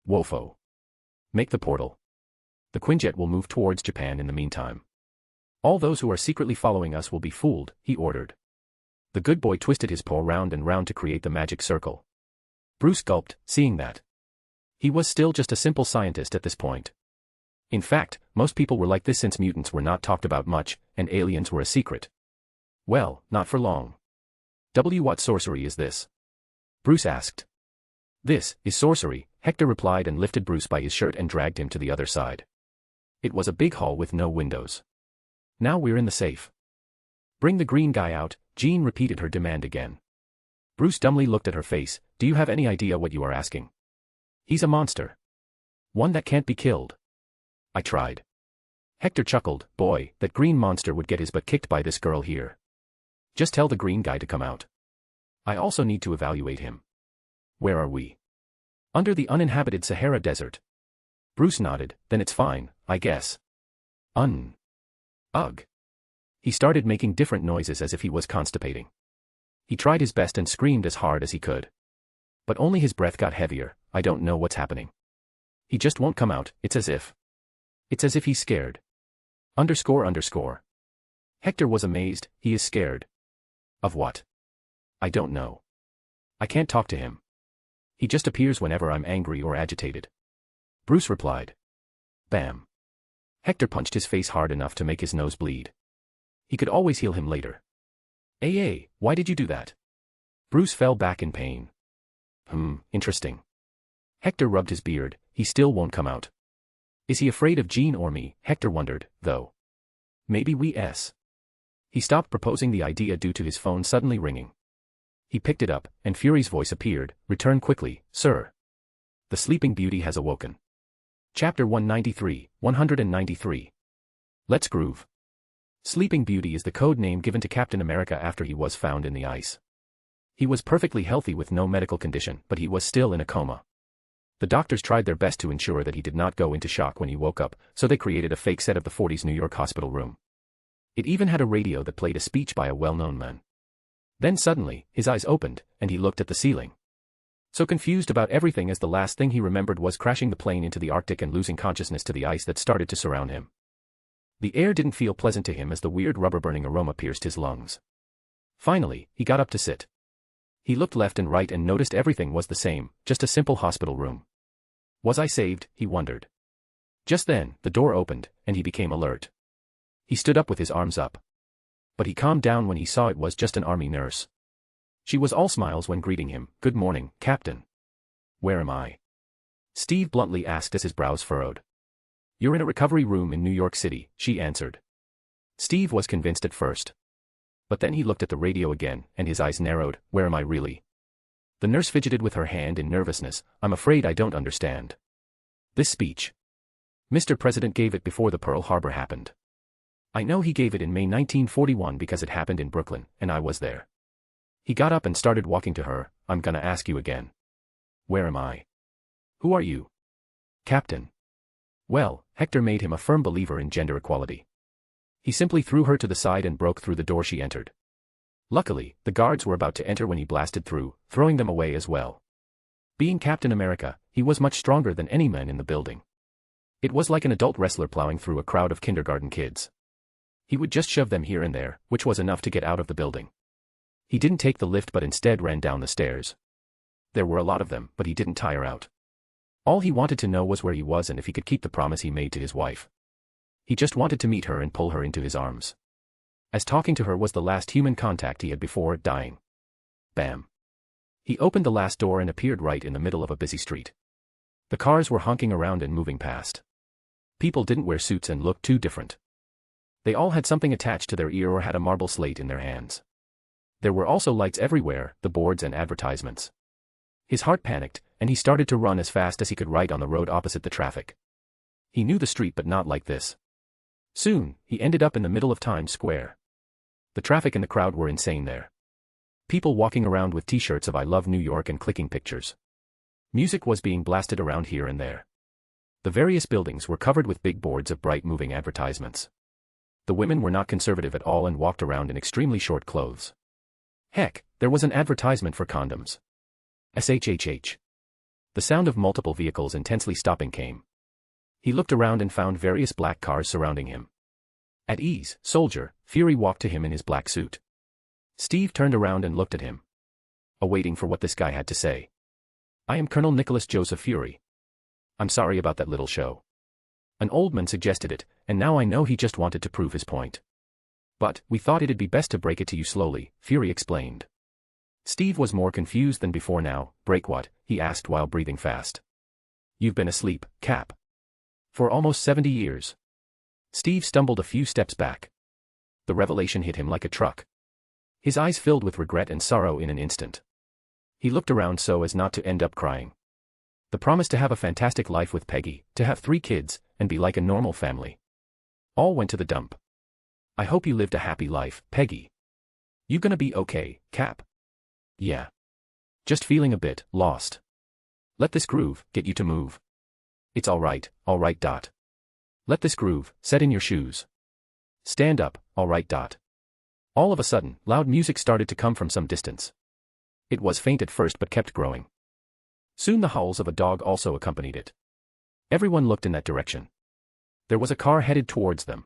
Wofo. Make the portal. The Quinjet will move towards Japan in the meantime. All those who are secretly following us will be fooled, he ordered. The good boy twisted his paw round and round to create the magic circle. Bruce gulped, seeing that. He was still just a simple scientist at this point. In fact, most people were like this since mutants were not talked about much, and aliens were a secret. Well, not for long. What sorcery is this? Bruce asked. This is sorcery, Hector replied and lifted Bruce by his shirt and dragged him to the other side. It was a big hall with no windows. Now we're in the safe. Bring the green guy out, Jean repeated her demand again. Bruce dumbly looked at her face. Do you have any idea what you are asking? He's a monster. One that can't be killed. I tried. Hector chuckled. Boy, that green monster would get his butt kicked by this girl here. Just tell the green guy to come out. I also need to evaluate him. Where are we? Under the uninhabited Sahara Desert. Bruce nodded. Then it's fine, I guess. Ugh. He started making different noises as if he was constipating. He tried his best and screamed as hard as he could. But only his breath got heavier. I don't know what's happening. He just won't come out. It's as if he's scared. __. Hector was amazed. He is scared. Of what? I don't know. I can't talk to him. He just appears whenever I'm angry or agitated. Bruce replied. Bam. Hector punched his face hard enough to make his nose bleed. He could always heal him later. Why did you do that? Bruce fell back in pain. Interesting. Hector rubbed his beard. He still won't come out. Is he afraid of Jean or me? Hector wondered, though. Maybe we. He stopped proposing the idea due to his phone suddenly ringing. He picked it up, and Fury's voice appeared. Return quickly, sir. The Sleeping Beauty has awoken. Chapter 193, 193. Let's groove. Sleeping Beauty is the code name given to Captain America after he was found in the ice. He was perfectly healthy with no medical condition, but he was still in a coma. The doctors tried their best to ensure that he did not go into shock when he woke up, so they created a fake set of the 40s New York hospital room. It even had a radio that played a speech by a well-known man. Then suddenly, his eyes opened, and he looked at the ceiling. So confused about everything as the last thing he remembered was crashing the plane into the Arctic and losing consciousness to the ice that started to surround him. The air didn't feel pleasant to him as the weird rubber-burning aroma pierced his lungs. Finally, he got up to sit. He looked left and right and noticed everything was the same, just a simple hospital room. Was I saved, he wondered. Just then, the door opened, and he became alert. He stood up with his arms up. But he calmed down when he saw it was just an army nurse. She was all smiles when greeting him. Good morning, Captain. Where am I? Steve bluntly asked as his brows furrowed. You're in a recovery room in New York City, she answered. Steve was convinced at first. But then he looked at the radio again, and his eyes narrowed. Where am I really? The nurse fidgeted with her hand in nervousness. I'm afraid I don't understand. This speech. Mr. President gave it before the Pearl Harbor happened. I know he gave it in May 1941 because it happened in Brooklyn, and I was there. He got up and started walking to her. I'm gonna ask you again. Where am I? Who are you? Captain. Well, Hector made him a firm believer in gender equality. He simply threw her to the side and broke through the door she entered. Luckily, the guards were about to enter when he blasted through, throwing them away as well. Being Captain America, he was much stronger than any man in the building. It was like an adult wrestler plowing through a crowd of kindergarten kids. He would just shove them here and there, which was enough to get out of the building. He didn't take the lift but instead ran down the stairs. There were a lot of them, but he didn't tire out. All he wanted to know was where he was and if he could keep the promise he made to his wife. He just wanted to meet her and pull her into his arms. As talking to her was the last human contact he had before dying. Bam. He opened the last door and appeared right in the middle of a busy street. The cars were honking around and moving past. People didn't wear suits and looked too different. They all had something attached to their ear or had a marble slate in their hands. There were also lights everywhere, the boards and advertisements. His heart panicked, and he started to run as fast as he could right on the road opposite the traffic. He knew the street but not like this. Soon, he ended up in the middle of Times Square. The traffic and the crowd were insane there. People walking around with t-shirts of I Love New York and clicking pictures. Music was being blasted around here and there. The various buildings were covered with big boards of bright moving advertisements. The women were not conservative at all and walked around in extremely short clothes. Heck, there was an advertisement for condoms. SHHH. The sound of multiple vehicles intensely stopping came. He looked around and found various black cars surrounding him. At ease, soldier, Fury walked to him in his black suit. Steve turned around and looked at him, awaiting for what this guy had to say. I am Colonel Nicholas Joseph Fury. I'm sorry about that little show. An old man suggested it, and now I know he just wanted to prove his point. But, we thought it'd be best to break it to you slowly, Fury explained. Steve was more confused than before now. Break what? He asked while breathing fast. You've been asleep, Cap. For almost 70 years. Steve stumbled a few steps back. The revelation hit him like a truck. His eyes filled with regret and sorrow in an instant. He looked around so as not to end up crying. The promise to have a fantastic life with Peggy, to have 3 kids, and be like a normal family. All went to the dump. I hope you lived a happy life, Peggy. You gonna be okay, Cap? Yeah. Just feeling a bit lost. Let this groove get you to move. It's alright, Dot. Let this groove set in your shoes. Stand up, alright, Dot. All of a sudden, loud music started to come from some distance. It was faint at first but kept growing. Soon the howls of a dog also accompanied it. Everyone looked in that direction. There was a car headed towards them.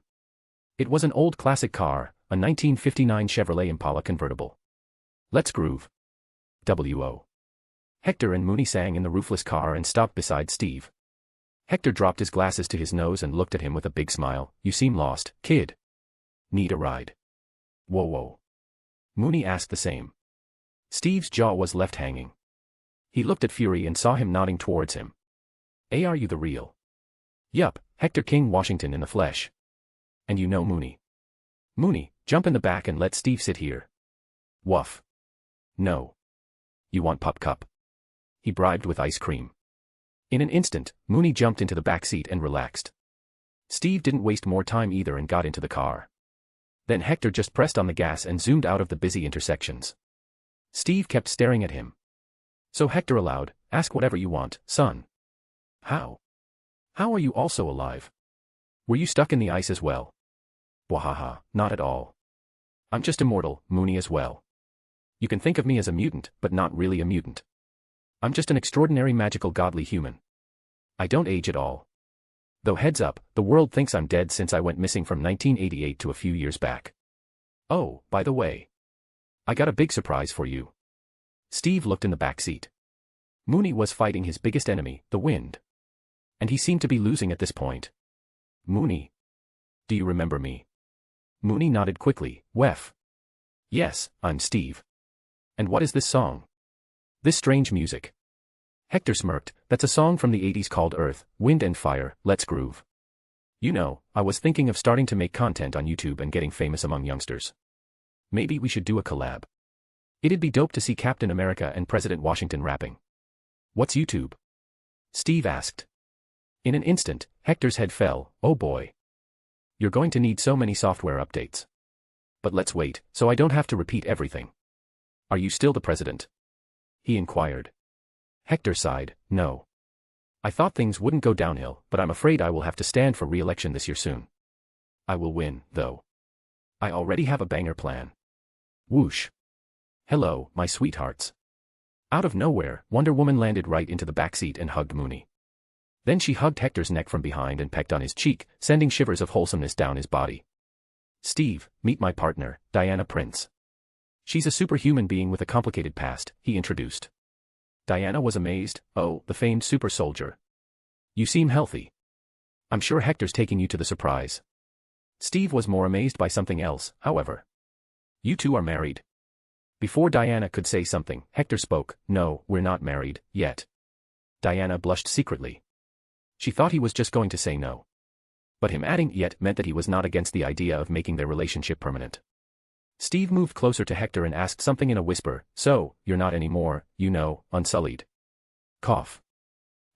It was an old classic car, a 1959 Chevrolet Impala convertible. Let's groove. W.O. Hector and Mooney sang in the roofless car and stopped beside Steve. Hector dropped his glasses to his nose and looked at him with a big smile. You seem lost, kid. Need a ride? Whoa. Mooney asked the same. Steve's jaw was left hanging. He looked at Fury and saw him nodding towards him. Are you the real? Yup, Hector King Washington in the flesh. And you know Mooney. Mooney, jump in the back and let Steve sit here. Woof. No. You want pup cup? He bribed with ice cream. In an instant, Mooney jumped into the back seat and relaxed. Steve didn't waste more time either and got into the car. Then Hector just pressed on the gas and zoomed out of the busy intersections. Steve kept staring at him. So Hector allowed, ask whatever you want, son. How? How are you also alive? Were you stuck in the ice as well? Wahaha, not at all. I'm just immortal, Mooney as well. You can think of me as a mutant, but not really a mutant. I'm just an extraordinary magical godly human. I don't age at all. Though heads up, the world thinks I'm dead since I went missing from 1988 to a few years back. Oh, by the way. I got a big surprise for you. Steve looked in the back seat. Mooney was fighting his biggest enemy, the wind. And he seemed to be losing at this point. Mooney. Do you remember me? Mooney nodded quickly, Wef. Yes, I'm Steve. And what is this song? This strange music. Hector smirked, that's a song from the 80s called Earth, Wind and Fire, Let's Groove. You know, I was thinking of starting to make content on YouTube and getting famous among youngsters. Maybe we should do a collab. It'd be dope to see Captain America and President Washington rapping. What's YouTube? Steve asked. In an instant, Hector's head fell, oh boy. You're going to need so many software updates. But let's wait, so I don't have to repeat everything. Are you still the president? He inquired. Hector sighed, no. I thought things wouldn't go downhill, but I'm afraid I will have to stand for re-election this year soon. I will win, though. I already have a banger plan. Whoosh. Hello, my sweethearts. Out of nowhere, Wonder Woman landed right into the backseat and hugged Mooney. Then she hugged Hector's neck from behind and pecked on his cheek, sending shivers of wholesomeness down his body. Steve, meet my partner, Diana Prince. She's a superhuman being with a complicated past, he introduced. Diana was amazed, oh, the famed super soldier. You seem healthy. I'm sure Hector's taking you to the surprise. Steve was more amazed by something else, however. You two are married. Before Diana could say something, Hector spoke, no, we're not married, yet. Diana blushed secretly. She thought he was just going to say no. But him adding yet meant that he was not against the idea of making their relationship permanent. Steve moved closer to Hector and asked something in a whisper, so, you're not anymore, you know, unsullied. Cough.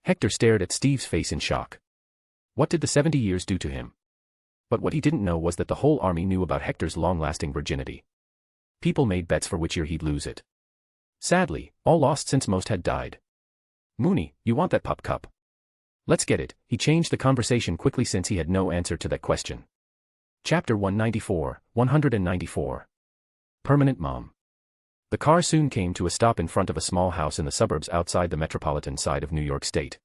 Hector stared at Steve's face in shock. What did the 70 years do to him? But what he didn't know was that the whole army knew about Hector's long-lasting virginity. People made bets for which year he'd lose it. Sadly, all lost since most had died. Mooney, you want that pup cup? Let's get it, he changed the conversation quickly since he had no answer to that question. Chapter 194. Permanent Mom. The car soon came to a stop in front of a small house in the suburbs outside the metropolitan side of New York State.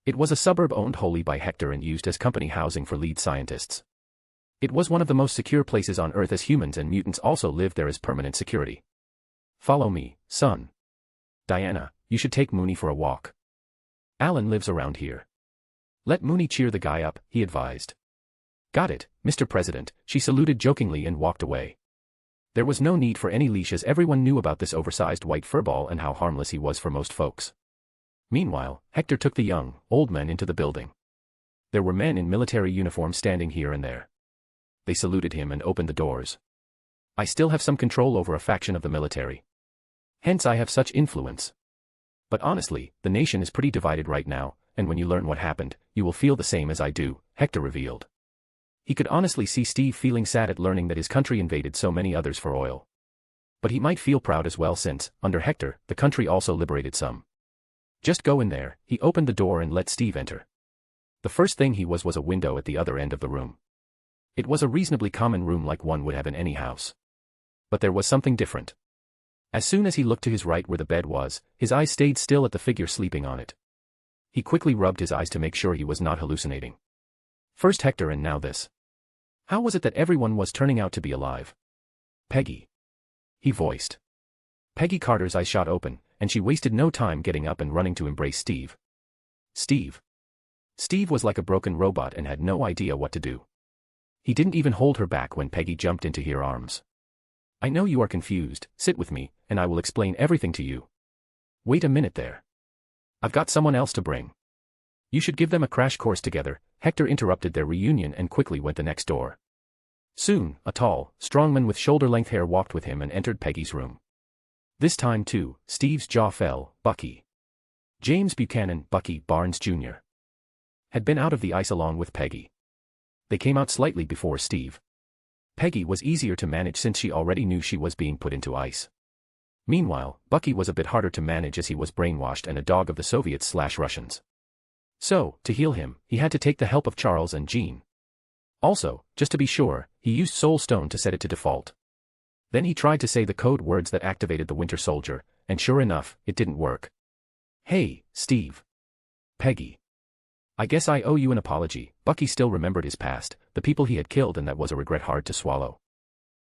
It was a suburb owned wholly by Hector and used as company housing for lead scientists. It was one of the most secure places on Earth as humans and mutants also lived there as permanent security. Follow me, son. Diana, you should take Mooney for a walk. Alan lives around here. Let Mooney cheer the guy up, he advised. Got it, Mr. President, she saluted jokingly and walked away. There was no need for any leash as everyone knew about this oversized white furball and how harmless he was for most folks. Meanwhile, Hector took the young, old men into the building. There were men in military uniforms standing here and there. They saluted him and opened the doors. I still have some control over a faction of the military. Hence I have such influence. But honestly, the nation is pretty divided right now, and when you learn what happened, you will feel the same as I do, Hector revealed. He could honestly see Steve feeling sad at learning that his country invaded so many others for oil. But he might feel proud as well since, under Hector, the country also liberated some. Just go in there, he opened the door and let Steve enter. The first thing he was a window at the other end of the room. It was a reasonably common room like one would have in any house. But there was something different. As soon as he looked to his right where the bed was, his eyes stayed still at the figure sleeping on it. He quickly rubbed his eyes to make sure he was not hallucinating. First Hector and now this. How was it that everyone was turning out to be alive? Peggy. He voiced. Peggy Carter's eyes shot open, and she wasted no time getting up and running to embrace Steve. Steve. Steve was like a broken robot and had no idea what to do. He didn't even hold her back when Peggy jumped into her arms. I know you are confused, sit with me, and I will explain everything to you. Wait a minute there. I've got someone else to bring. You should give them a crash course together, Hector interrupted their reunion and quickly went the next door. Soon, a tall, strong man with shoulder-length hair walked with him and entered Peggy's room. This time too, Steve's jaw fell. Bucky. James Buchanan, Bucky Barnes Jr. had been out of the ice along with Peggy. They came out slightly before Steve. Peggy was easier to manage since she already knew she was being put into ice. Meanwhile, Bucky was a bit harder to manage as he was brainwashed and a dog of the Soviets/Russians. So, to heal him, he had to take the help of Charles and Jean. Also, just to be sure, he used Soul Stone to set it to default. Then he tried to say the code words that activated the Winter Soldier, and sure enough, it didn't work. Hey, Steve. Peggy. I guess I owe you an apology. Bucky still remembered his past, the people he had killed, and that was a regret hard to swallow.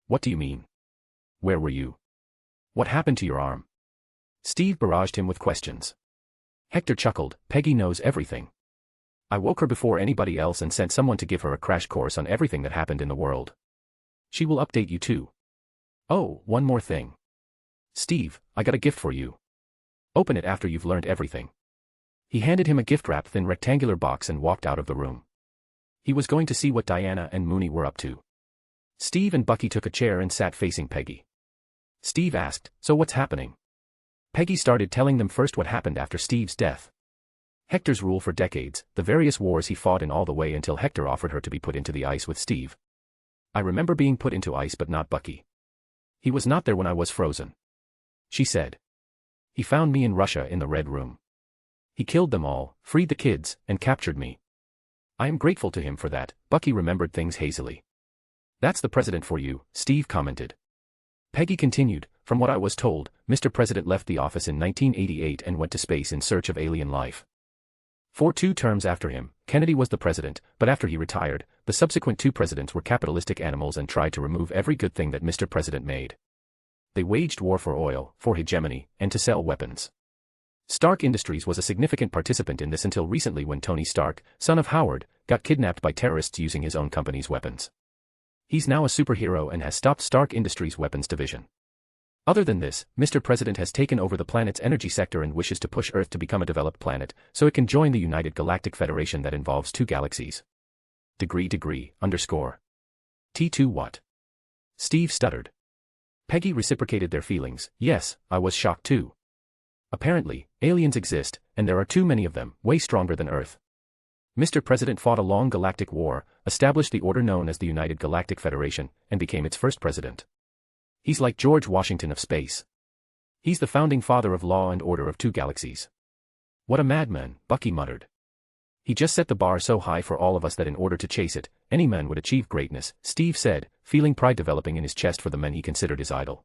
What do you mean? Where were you? What happened to your arm? Steve barraged him with questions. Hector chuckled. Peggy knows everything. I woke her before anybody else and sent someone to give her a crash course on everything that happened in the world. She will update you too. Oh, one more thing. Steve, I got a gift for you. Open it after you've learned everything. He handed him a gift-wrapped thin rectangular box and walked out of the room. He was going to see what Diana and Mooney were up to. Steve and Bucky took a chair and sat facing Peggy. Steve asked, so what's happening? Peggy started telling them first what happened after Steve's death. Hector's rule for decades, the various wars he fought in all the way until Hector offered her to be put into the ice with Steve. I remember being put into ice but not Bucky. He was not there when I was frozen. She said. He found me in Russia in the Red Room. He killed them all, freed the kids, and captured me. I am grateful to him for that. Bucky remembered things hazily. That's the president for you, Steve commented. Peggy continued, from what I was told, Mr. President left the office in 1988 and went to space in search of alien life. For 2 terms after him, Kennedy was the president, but after he retired, the subsequent 2 presidents were capitalistic animals and tried to remove every good thing that Mr. President made. They waged war for oil, for hegemony, and to sell weapons. Stark Industries was a significant participant in this until recently when Tony Stark, son of Howard, got kidnapped by terrorists using his own company's weapons. He's now a superhero and has stopped Stark Industries' weapons division. Other than this, Mr. President has taken over the planet's energy sector and wishes to push Earth to become a developed planet, so it can join the United Galactic Federation that involves 2 galaxies. _. T2 what? Steve stuttered. Peggy reciprocated their feelings. Yes, I was shocked too. Apparently, aliens exist, and there are too many of them, way stronger than Earth. Mr. President fought a long galactic war, established the order known as the United Galactic Federation, and became its first president. He's like George Washington of space. He's the founding father of law and order of 2 galaxies. What a madman, Bucky muttered. He just set the bar so high for all of us that in order to chase it, any man would achieve greatness, Steve said, feeling pride developing in his chest for the men he considered his idol.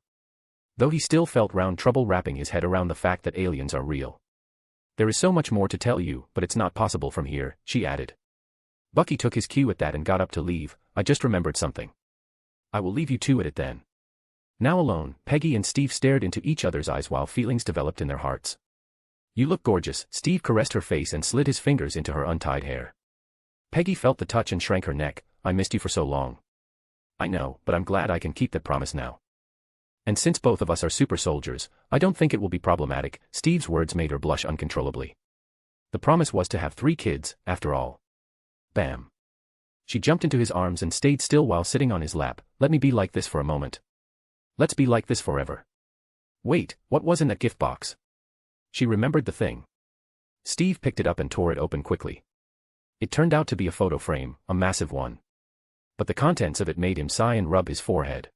Though he still felt trouble wrapping his head around the fact that aliens are real. There is so much more to tell you, but it's not possible from here, she added. Bucky took his cue at that and got up to leave. I just remembered something. I will leave you 2 at it then. Now alone, Peggy and Steve stared into each other's eyes while feelings developed in their hearts. You look gorgeous. Steve caressed her face and slid his fingers into her untied hair. Peggy felt the touch and shrank her neck. I missed you for so long. I know, but I'm glad I can keep that promise now. And since both of us are super soldiers, I don't think it will be problematic. Steve's words made her blush uncontrollably. The promise was to have 3 kids, after all. Bam. She jumped into his arms and stayed still while sitting on his lap. Let me be like this for a moment. Let's be like this forever. Wait, what was in that gift box? She remembered the thing. Steve picked it up and tore it open quickly. It turned out to be a photo frame, a massive one. But the contents of it made him sigh and rub his forehead.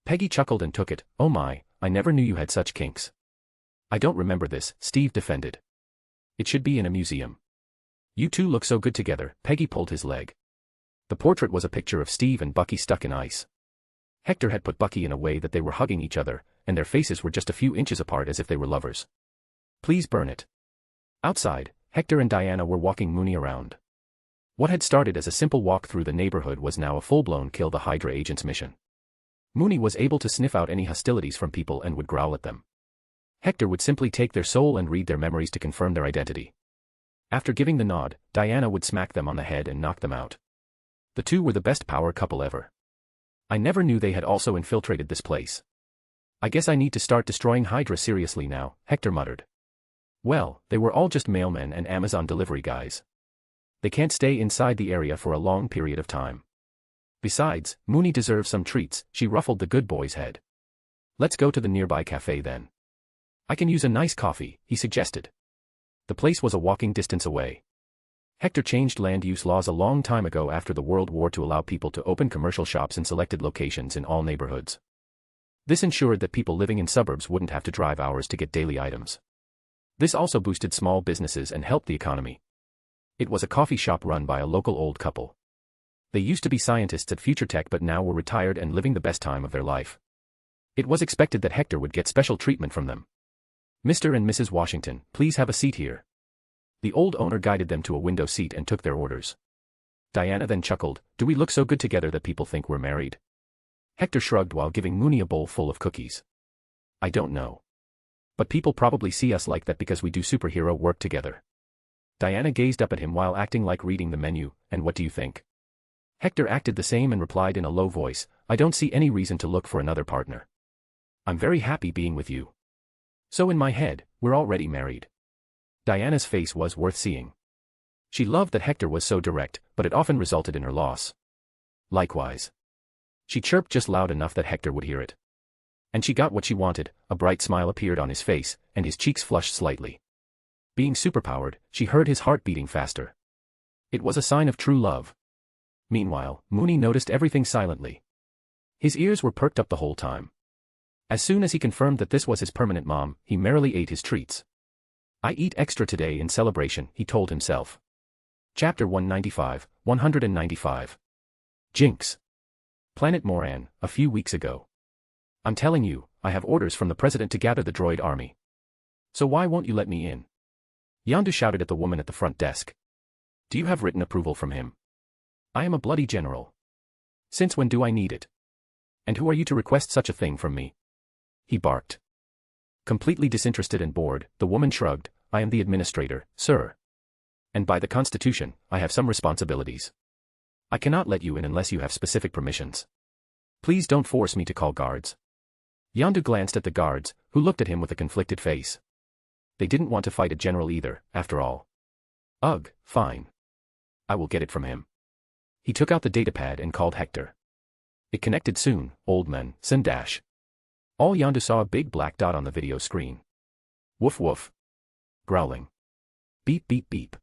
Peggy chuckled and took it. Oh my, I never knew you had such kinks. I don't remember this, Steve defended. It should be in a museum. You 2 look so good together. Peggy pulled his leg. The portrait was a picture of Steve and Bucky stuck in ice. Hector had put Bucky in a way that they were hugging each other, and their faces were just a few inches apart as if they were lovers. Please burn it. Outside, Hector and Diana were walking Mooney around. What had started as a simple walk through the neighborhood was now a full-blown kill the Hydra agent's mission. Mooney was able to sniff out any hostilities from people and would growl at them. Hector would simply take their soul and read their memories to confirm their identity. After giving the nod, Diana would smack them on the head and knock them out. The 2 were the best power couple ever. I never knew they had also infiltrated this place. I guess I need to start destroying Hydra seriously now, Hector muttered. Well, they were all just mailmen and Amazon delivery guys. They can't stay inside the area for a long period of time. Besides, Mooney deserves some treats. She ruffled the good boy's head. Let's go to the nearby cafe then. I can use a nice coffee, he suggested. The place was a walking distance away. Hector changed land use laws a long time ago after the World War to allow people to open commercial shops in selected locations in all neighborhoods. This ensured that people living in suburbs wouldn't have to drive hours to get daily items. This also boosted small businesses and helped the economy. It was a coffee shop run by a local old couple. They used to be scientists at Future Tech but now were retired and living the best time of their life. It was expected that Hector would get special treatment from them. Mr. and Mrs. Washington, please have a seat here. The old owner guided them to a window seat and took their orders. Diana then chuckled, do we look so good together that people think we're married? Hector shrugged while giving Mooney a bowl full of cookies. I don't know. But people probably see us like that because we do superhero work together. Diana gazed up at him while acting like reading the menu, and what do you think? Hector acted the same and replied in a low voice, I don't see any reason to look for another partner. I'm very happy being with you. So in my head, we're already married. Diana's face was worth seeing. She loved that Hector was so direct, but it often resulted in her loss. Likewise. She chirped just loud enough that Hector would hear it. And she got what she wanted, a bright smile appeared on his face, and his cheeks flushed slightly. Being superpowered, she heard his heart beating faster. It was a sign of true love. Meanwhile, Mooney noticed everything silently. His ears were perked up the whole time. As soon as he confirmed that this was his permanent mom, he merrily ate his treats. I eat extra today in celebration, he told himself. Chapter 195. Jinx. Planet Moran, a few weeks ago. I'm telling you, I have orders from the president to gather the droid army. So why won't you let me in? Yondu shouted at the woman at the front desk. Do you have written approval from him? I am a bloody general. Since when do I need it? And who are you to request such a thing from me? He barked. Completely disinterested and bored, the woman shrugged, I am the administrator, sir. And by the Constitution, I have some responsibilities. I cannot let you in unless you have specific permissions. Please don't force me to call guards. Yondu glanced at the guards, who looked at him with a conflicted face. They didn't want to fight a general either, after all. Ugh, fine. I will get it from him. He took out the datapad and called Hector. It connected soon, old man, send dash. All Yondu saw a big black dot on the video screen. Woof woof. Growling. Beep beep beep.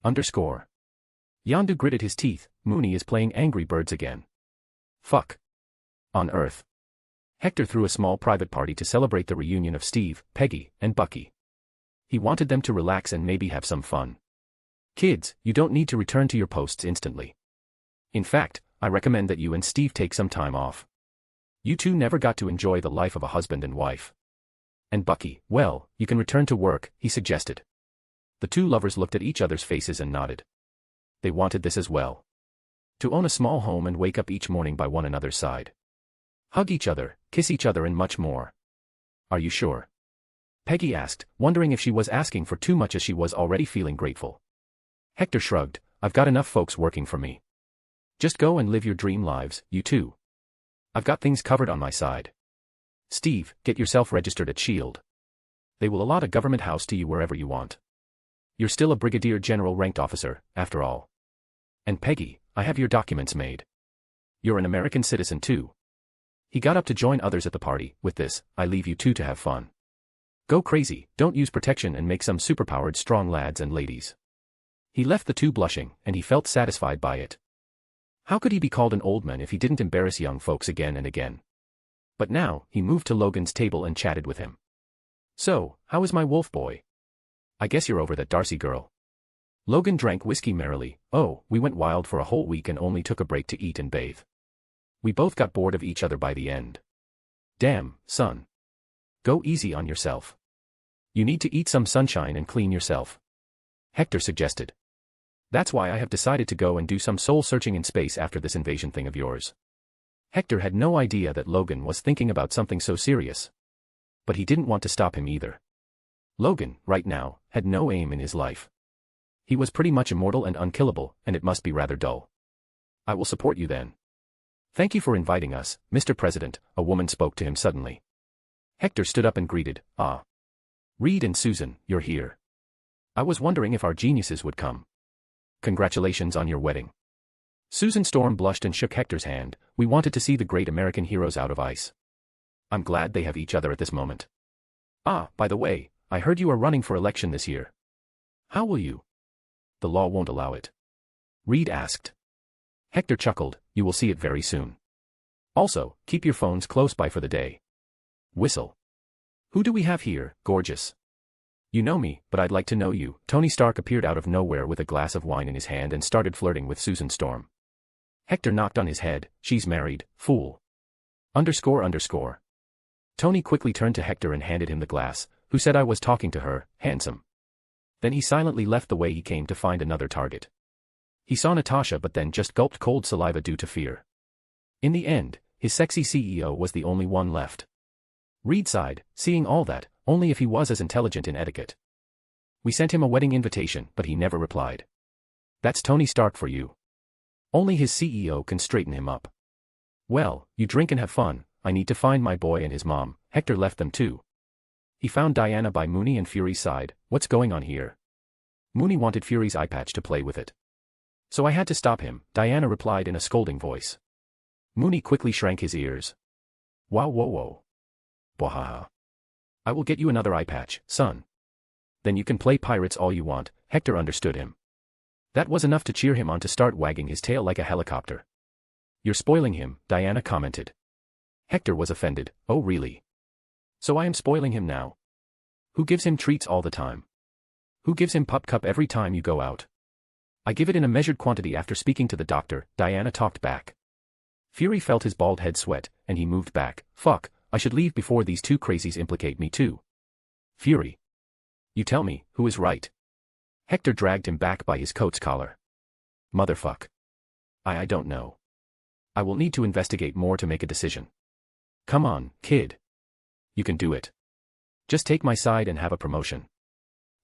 Underscore. Yondu gritted his teeth, Mooney is playing Angry Birds again. Fuck. On Earth. Hector threw a small private party to celebrate the reunion of Steve, Peggy, and Bucky. He wanted them to relax and maybe have some fun. Kids, you don't need to return to your posts instantly. In fact, I recommend that you and Steve take some time off. You two never got to enjoy the life of a husband and wife. And Bucky, well, you can return to work, he suggested. The two lovers looked at each other's faces and nodded. They wanted this as well. To own a small home and wake up each morning by one another's side. Hug each other, kiss each other and much more. Are you sure? Peggy asked, wondering if she was asking for too much as she was already feeling grateful. Hector shrugged, I've got enough folks working for me. Just go and live your dream lives, you two. I've got things covered on my side. Steve, get yourself registered at S.H.I.E.L.D. They will allot a government house to you wherever you want. You're still a brigadier general ranked officer, after all. And Peggy, I have your documents made. You're an American citizen too. He got up to join others at the party, with this, I leave you two to have fun. Go crazy, don't use protection and make some superpowered strong lads and ladies. He left the two blushing, and he felt satisfied by it. How could he be called an old man if he didn't embarrass young folks again and again? But now, he moved to Logan's table and chatted with him. So, how is my wolf boy? I guess you're over that Darcy girl. Logan drank whiskey merrily, oh, we went wild for a whole week and only took a break to eat and bathe. We both got bored of each other by the end. Damn, son. Go easy on yourself. You need to eat some sunshine and clean yourself. Hector suggested. That's why I have decided to go and do some soul-searching in space after this invasion thing of yours. Hector had no idea that Logan was thinking about something so serious. But he didn't want to stop him either. Logan, right now, had no aim in his life. He was pretty much immortal and unkillable, and it must be rather dull. I will support you then. Thank you for inviting us, Mr. President, a woman spoke to him suddenly. Hector stood up and greeted, ah. Reed and Susan, you're here. I was wondering if our geniuses would come. Congratulations on your wedding. Susan Storm blushed and shook Hector's hand, we wanted to see the great American heroes out of ice. I'm glad they have each other at this moment. Ah, by the way, I heard you are running for election this year. How will you? The law won't allow it. Reed asked. Hector chuckled, you will see it very soon. Also, keep your phones close by for the day. Whistle. Who do we have here, gorgeous? You know me, but I'd like to know you. Tony Stark appeared out of nowhere with a glass of wine in his hand and started flirting with Susan Storm. Hector knocked on his head, she's married, fool. __. Tony quickly turned to Hector and handed him the glass, who said I was talking to her, handsome. Then he silently left the way he came to find another target. He saw Natasha but then just gulped cold saliva due to fear. In the end, his sexy CEO was the only one left. Reed sighed, seeing all that, only if he was as intelligent in etiquette. We sent him a wedding invitation, but he never replied. That's Tony Stark for you. Only his CEO can straighten him up. Well, you drink and have fun, I need to find my boy and his mom. Hector left them too. He found Diana by Mooney and Fury's side. What's going on here? Mooney wanted Fury's eye patch to play with it. So I had to stop him, Diana replied in a scolding voice. Mooney quickly shrank his ears. Wow whoa. Bwahaha. I will get you another eye patch, son. Then you can play pirates all you want. Hector understood him. That was enough to cheer him on to start wagging his tail like a helicopter. You're spoiling him, Diana commented. Hector was offended. Oh really? So I am spoiling him now? Who gives him treats all the time? Who gives him pup cup every time you go out? I give it in a measured quantity after speaking to the doctor, Diana talked back. Fury felt his bald head sweat, and he moved back. Fuck, I should leave before these two crazies implicate me too. Fury. You tell me, who is right? Hector dragged him back by his coat's collar. Motherfuck. I don't know. I will need to investigate more to make a decision. Come on, kid. You can do it. Just take my side and have a promotion.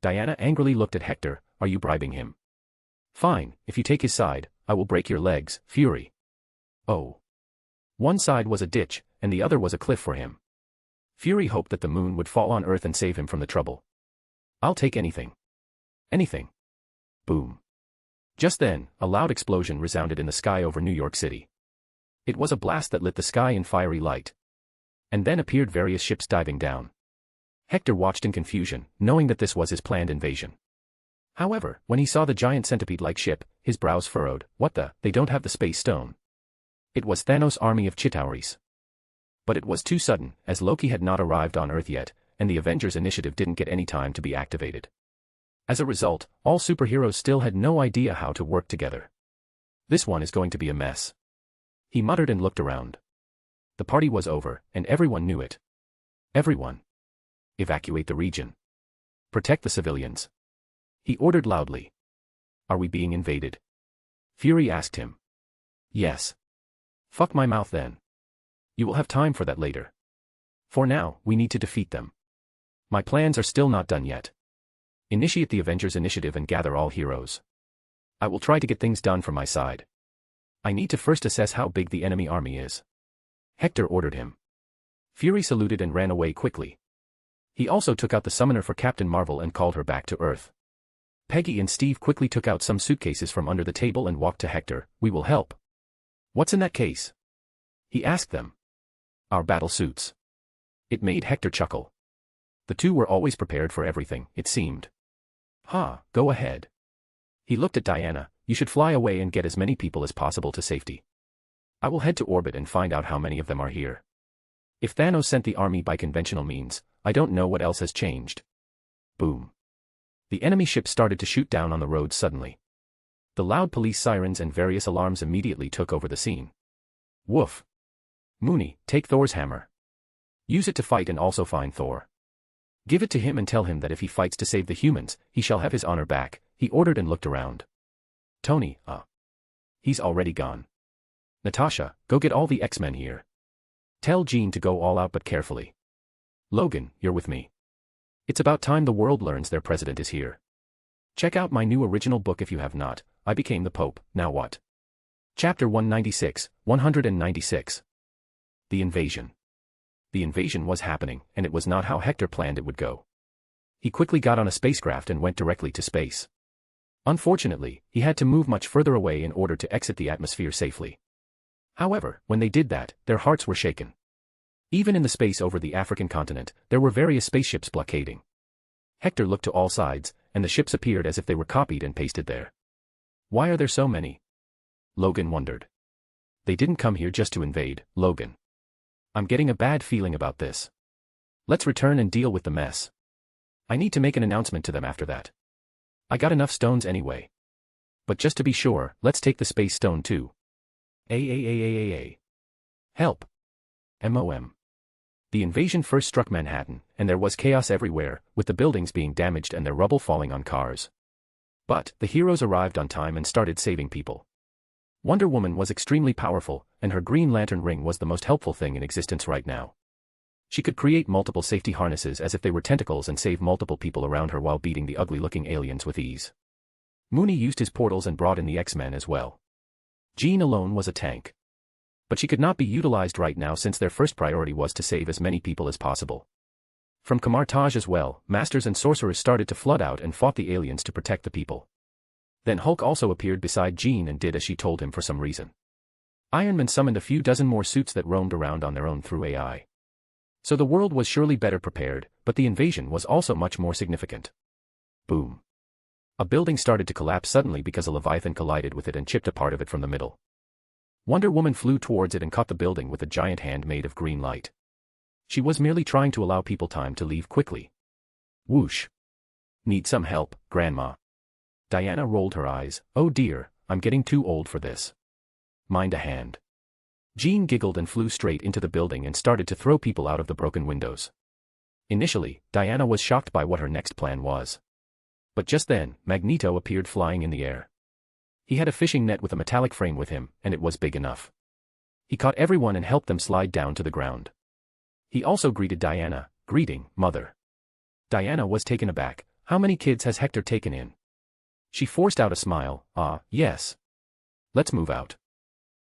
Diana angrily looked at Hector, are you bribing him? Fine, if you take his side, I will break your legs, Fury. Oh. One side was a ditch, and the other was a cliff for him. Fury hoped that the moon would fall on Earth and save him from the trouble. I'll take anything. Anything. Boom. Just then, a loud explosion resounded in the sky over New York City. It was a blast that lit the sky in fiery light. And then appeared various ships diving down. Hector watched in confusion, knowing that this was his planned invasion. However, when he saw the giant centipede-like ship, his brows furrowed. What the? They don't have the space stone. It was Thanos' army of Chitauris. But it was too sudden, as Loki had not arrived on Earth yet, and the Avengers initiative didn't get any time to be activated. As a result, all superheroes still had no idea how to work together. This one is going to be a mess. He muttered and looked around. The party was over, and everyone knew it. Everyone. Evacuate the region. Protect the civilians. He ordered loudly. Are we being invaded? Fury asked him. Yes. Fuck my mouth then. You will have time for that later. For now, we need to defeat them. My plans are still not done yet. Initiate the Avengers initiative and gather all heroes. I will try to get things done from my side. I need to first assess how big the enemy army is. Hector ordered him. Fury saluted and ran away quickly. He also took out the summoner for Captain Marvel and called her back to Earth. Peggy and Steve quickly took out some suitcases from under the table and walked to Hector. We will help. What's in that case? He asked them. Our battle suits. It made Hector chuckle. The two were always prepared for everything, it seemed. Ha, go ahead. He looked at Diana. You should fly away and get as many people as possible to safety. I will head to orbit and find out how many of them are here. If Thanos sent the army by conventional means, I don't know what else has changed. Boom. The enemy ship started to shoot down on the road suddenly. The loud police sirens and various alarms immediately took over the scene. Woof. Mooney, take Thor's hammer. Use it to fight and also find Thor. Give it to him and tell him that if he fights to save the humans, he shall have his honor back, he ordered and looked around. Tony, he's already gone. Natasha, go get all the X-Men here. Tell Jean to go all out but carefully. Logan, you're with me. It's about time the world learns their president is here. Check out my new original book if you have not. I became the Pope, now what? Chapter 196, 196. The invasion. The invasion was happening, and it was not how Hector planned it would go. He quickly got on a spacecraft and went directly to space. Unfortunately, he had to move much further away in order to exit the atmosphere safely. However, when they did that, their hearts were shaken. Even in the space over the African continent, there were various spaceships blockading. Hector looked to all sides, and the ships appeared as if they were copied and pasted there. Why are there so many? Logan wondered. They didn't come here just to invade, Logan. I'm getting a bad feeling about this. Let's return and deal with the mess. I need to make an announcement to them after that. I got enough stones anyway. But just to be sure, let's take the space stone too. Help. MOM. The invasion first struck Manhattan, and there was chaos everywhere, with the buildings being damaged and their rubble falling on cars. But the heroes arrived on time and started saving people. Wonder Woman was extremely powerful, and her Green Lantern ring was the most helpful thing in existence right now. She could create multiple safety harnesses as if they were tentacles and save multiple people around her while beating the ugly-looking aliens with ease. Mooney used his portals and brought in the X-Men as well. Jean alone was a tank. But she could not be utilized right now since their first priority was to save as many people as possible. From Kamartaj as well, masters and sorcerers started to flood out and fought the aliens to protect the people. Then Hulk also appeared beside Jean and did as she told him for some reason. Iron Man summoned a few dozen more suits that roamed around on their own through AI. So the world was surely better prepared, but the invasion was also much more significant. Boom. A building started to collapse suddenly because a Leviathan collided with it and chipped a part of it from the middle. Wonder Woman flew towards it and caught the building with a giant hand made of green light. She was merely trying to allow people time to leave quickly. Whoosh. Need some help, Grandma. Diana rolled her eyes. Oh dear, I'm getting too old for this. Mind a hand. Jean giggled and flew straight into the building and started to throw people out of the broken windows. Initially, Diana was shocked by what her next plan was. But just then, Magneto appeared flying in the air. He had a fishing net with a metallic frame with him, and it was big enough. He caught everyone and helped them slide down to the ground. He also greeted Diana. Greeting, Mother. Diana was taken aback. How many kids has Hector taken in? She forced out a smile. Yes. Let's move out.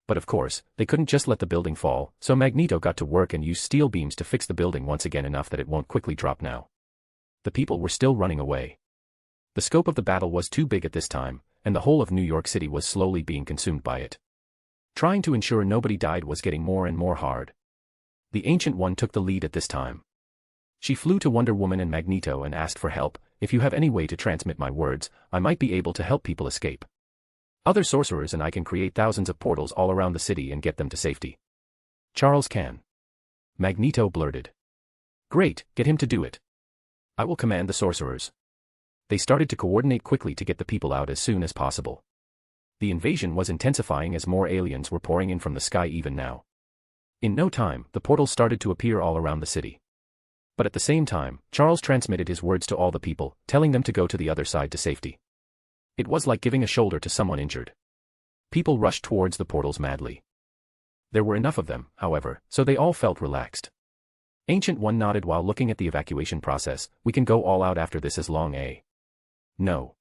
But of course, they couldn't just let the building fall, so Magneto got to work and used steel beams to fix the building once again enough that it won't quickly drop now. The people were still running away. The scope of the battle was too big at this time, and the whole of New York City was slowly being consumed by it. Trying to ensure nobody died was getting more and more hard. The Ancient One took the lead at this time. She flew to Wonder Woman and Magneto and asked for help. If you have any way to transmit my words, I might be able to help people escape. Other sorcerers and I can create thousands of portals all around the city and get them to safety. Charles can. Magneto blurted. Great, get him to do it. I will command the sorcerers. They started to coordinate quickly to get the people out as soon as possible. The invasion was intensifying as more aliens were pouring in from the sky even now. In no time, the portals started to appear all around the city. But at the same time, Charles transmitted his words to all the people, telling them to go to the other side to safety. It was like giving a shoulder to someone injured. People rushed towards the portals madly. There were enough of them, however, so they all felt relaxed. Ancient One nodded while looking at the evacuation process. We can go all out after this as long as. No.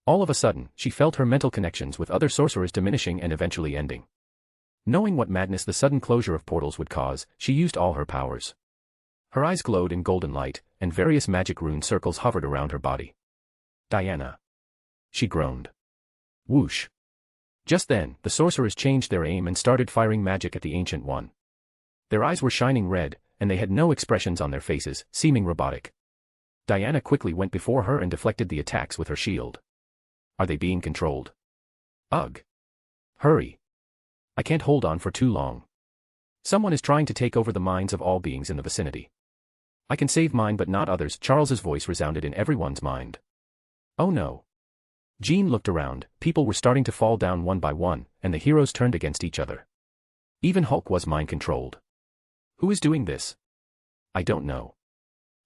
All of a sudden, she felt her mental connections with other sorcerers diminishing and eventually ending. Knowing what madness the sudden closure of portals would cause, she used all her powers. Her eyes glowed in golden light, and various magic rune circles hovered around her body. Diana. She groaned. Whoosh. Just then, the sorcerers changed their aim and started firing magic at the Ancient One. Their eyes were shining red, and they had no expressions on their faces, seeming robotic. Diana quickly went before her and deflected the attacks with her shield. Are they being controlled? Ugh. Hurry. I can't hold on for too long. Someone is trying to take over the minds of all beings in the vicinity. I can save mine but not others. Charles's voice resounded in everyone's mind. Oh no. Jean looked around. People were starting to fall down one by one, and the heroes turned against each other. Even Hulk was mind-controlled. Who is doing this? I don't know.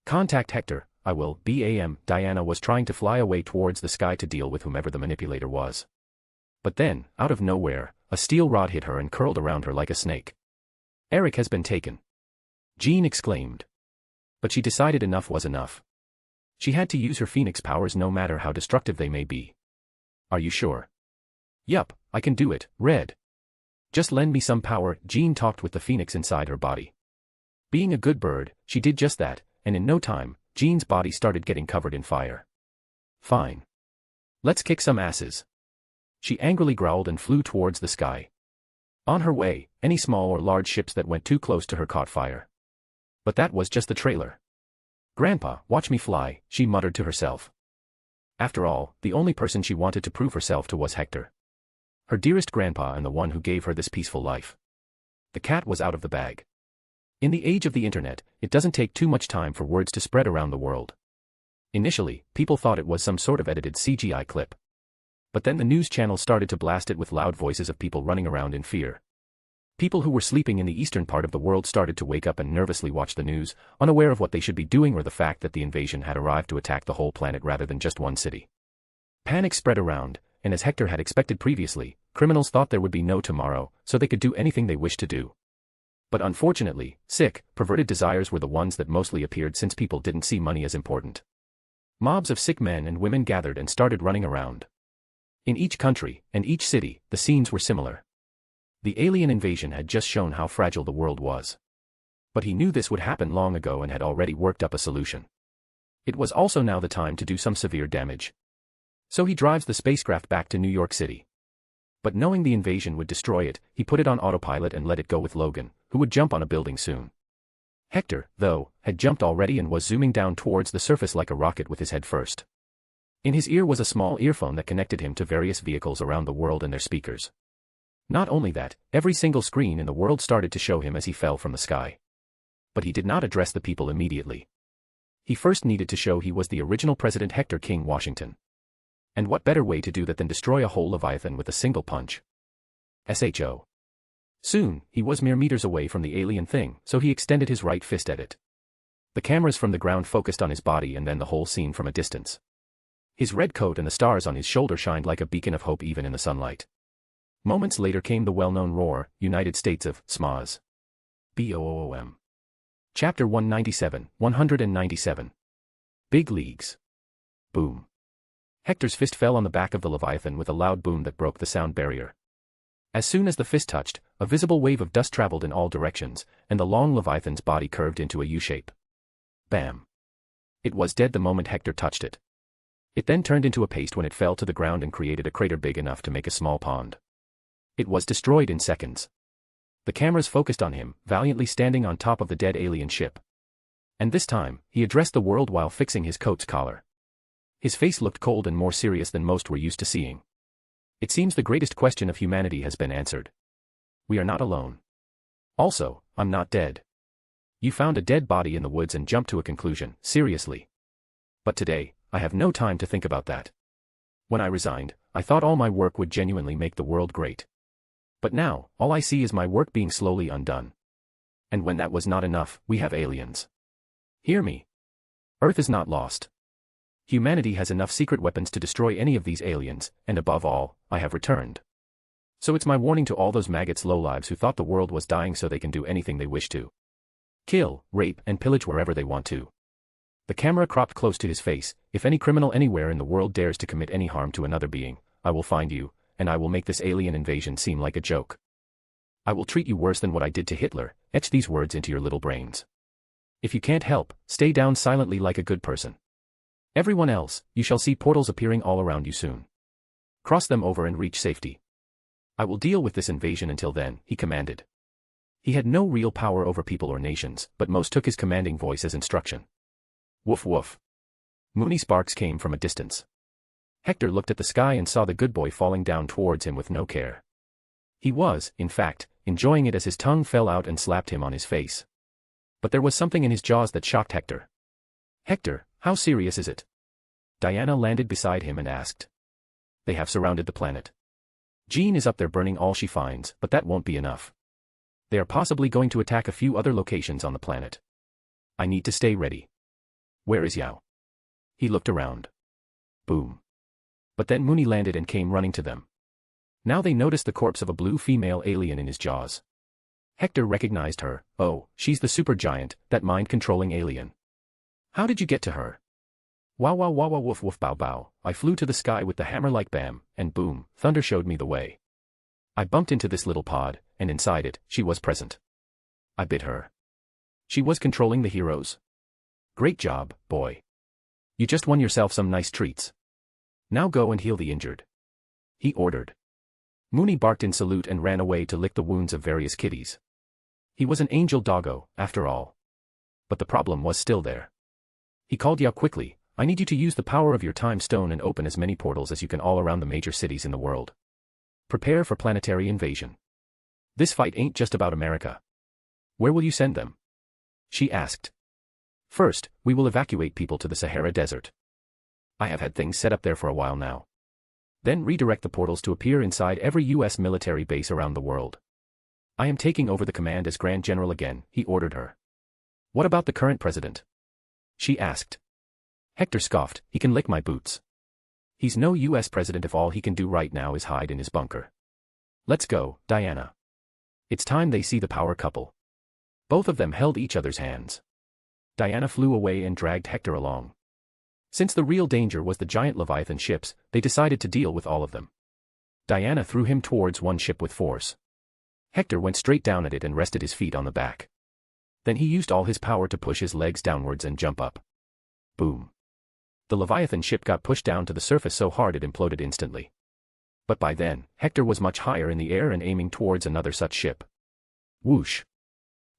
Contact Hector. I will. BAM. Diana was trying to fly away towards the sky to deal with whomever the manipulator was. But then, out of nowhere, a steel rod hit her and curled around her like a snake. Eric has been taken. Jean exclaimed. But she decided enough was enough. She had to use her Phoenix powers no matter how destructive they may be. Are you sure? Yup, I can do it, Red. Just lend me some power. Jean talked with the Phoenix inside her body. Being a good bird, she did just that, and in no time, Jean's body started getting covered in fire. Fine. Let's kick some asses. She angrily growled and flew towards the sky. On her way, any small or large ships that went too close to her caught fire. But that was just the trailer. "Grandpa, watch me fly," she muttered to herself. After all, the only person she wanted to prove herself to was Hector. Her dearest grandpa and the one who gave her this peaceful life. The cat was out of the bag. In the age of the internet, it doesn't take too much time for words to spread around the world. Initially, people thought it was some sort of edited CGI clip. But then the news channels started to blast it with loud voices of people running around in fear. People who were sleeping in the eastern part of the world started to wake up and nervously watch the news, unaware of what they should be doing or the fact that the invasion had arrived to attack the whole planet rather than just one city. Panic spread around, and as Hector had expected previously, criminals thought there would be no tomorrow, so they could do anything they wished to do. But unfortunately, sick, perverted desires were the ones that mostly appeared since people didn't see money as important. Mobs of sick men and women gathered and started running around. In each country, and each city, the scenes were similar. The alien invasion had just shown how fragile the world was. But he knew this would happen long ago and had already worked up a solution. It was also now the time to do some severe damage. So he drives the spacecraft back to New York City. But knowing the invasion would destroy it, he put it on autopilot and let it go with Logan, who would jump on a building soon. Hector, though, had jumped already and was zooming down towards the surface like a rocket with his head first. In his ear was a small earphone that connected him to various vehicles around the world and their speakers. Not only that, every single screen in the world started to show him as he fell from the sky. But he did not address the people immediately. He first needed to show he was the original President Hector King Washington. And what better way to do that than destroy a whole Leviathan with a single punch? SHO. Soon, he was mere meters away from the alien thing, so he extended his right fist at it. The cameras from the ground focused on his body and then the whole scene from a distance. His red coat and the stars on his shoulder shined like a beacon of hope even in the sunlight. Moments later came the well-known roar, United States of Smoz. BOOM. Chapter 197, 197. Big Leagues. Boom. Hector's fist fell on the back of the Leviathan with a loud boom that broke the sound barrier. As soon as the fist touched, a visible wave of dust traveled in all directions, and the long Leviathan's body curved into a U-shape. Bam. It was dead the moment Hector touched it. It then turned into a paste when it fell to the ground and created a crater big enough to make a small pond. It was destroyed in seconds. The cameras focused on him, valiantly standing on top of the dead alien ship. And this time, he addressed the world while fixing his coat's collar. His face looked cold and more serious than most were used to seeing. It seems the greatest question of humanity has been answered. We are not alone. Also, I'm not dead. You found a dead body in the woods and jumped to a conclusion, seriously. But today, I have no time to think about that. When I resigned, I thought all my work would genuinely make the world great. But now, all I see is my work being slowly undone. And when that was not enough, we have aliens. Hear me. Earth is not lost. Humanity has enough secret weapons to destroy any of these aliens, and above all, I have returned. So it's my warning to all those maggots lowlives who thought the world was dying so they can do anything they wish to. Kill, rape, and pillage wherever they want to. The camera cropped close to his face. If any criminal anywhere in the world dares to commit any harm to another being, I will find you, and I will make this alien invasion seem like a joke. I will treat you worse than what I did to Hitler. Etch these words into your little brains. If you can't help, stay down silently like a good person. Everyone else, you shall see portals appearing all around you soon. Cross them over and reach safety. I will deal with this invasion until then, he commanded. He had no real power over people or nations, but most took his commanding voice as instruction. Woof woof. Moony sparks came from a distance. Hector looked at the sky and saw the good boy falling down towards him with no care. He was, in fact, enjoying it as his tongue fell out and slapped him on his face. But there was something in his jaws that shocked Hector. Hector, how serious is it? Diana landed beside him and asked. They have surrounded the planet. Jean is up there burning all she finds, but that won't be enough. They are possibly going to attack a few other locations on the planet. I need to stay ready. Where is Yao? He looked around. Boom. But then Mooney landed and came running to them. Now they noticed the corpse of a blue female alien in his jaws. Hector recognized her. Oh, she's the supergiant, that mind-controlling alien. How did you get to her? Wow wow wow wow woof woof bow bow. I flew to the sky with the hammer like bam, and boom, thunder showed me the way. I bumped into this little pod, and inside it, she was present. I bit her. She was controlling the heroes. Great job, boy. You just won yourself some nice treats. Now go and heal the injured. He ordered. Mooney barked in salute and ran away to lick the wounds of various kitties. He was an angel doggo, after all. But the problem was still there. He called Yao quickly, I need you to use the power of your time stone and open as many portals as you can all around the major cities in the world. Prepare for planetary invasion. This fight ain't just about America. Where will you send them? She asked. First, we will evacuate people to the Sahara Desert. I have had things set up there for a while now. Then redirect the portals to appear inside every US military base around the world. I am taking over the command as Grand General again, he ordered her. What about the current president? She asked. Hector scoffed, he can lick my boots. He's no US president if all he can do right now is hide in his bunker. Let's go, Diana. It's time they see the power couple. Both of them held each other's hands. Diana flew away and dragged Hector along. Since the real danger was the giant Leviathan ships, they decided to deal with all of them. Diana threw him towards one ship with force. Hector went straight down at it and rested his feet on the back. Then he used all his power to push his legs downwards and jump up. Boom. The Leviathan ship got pushed down to the surface so hard it imploded instantly. But by then, Hector was much higher in the air and aiming towards another such ship. Whoosh.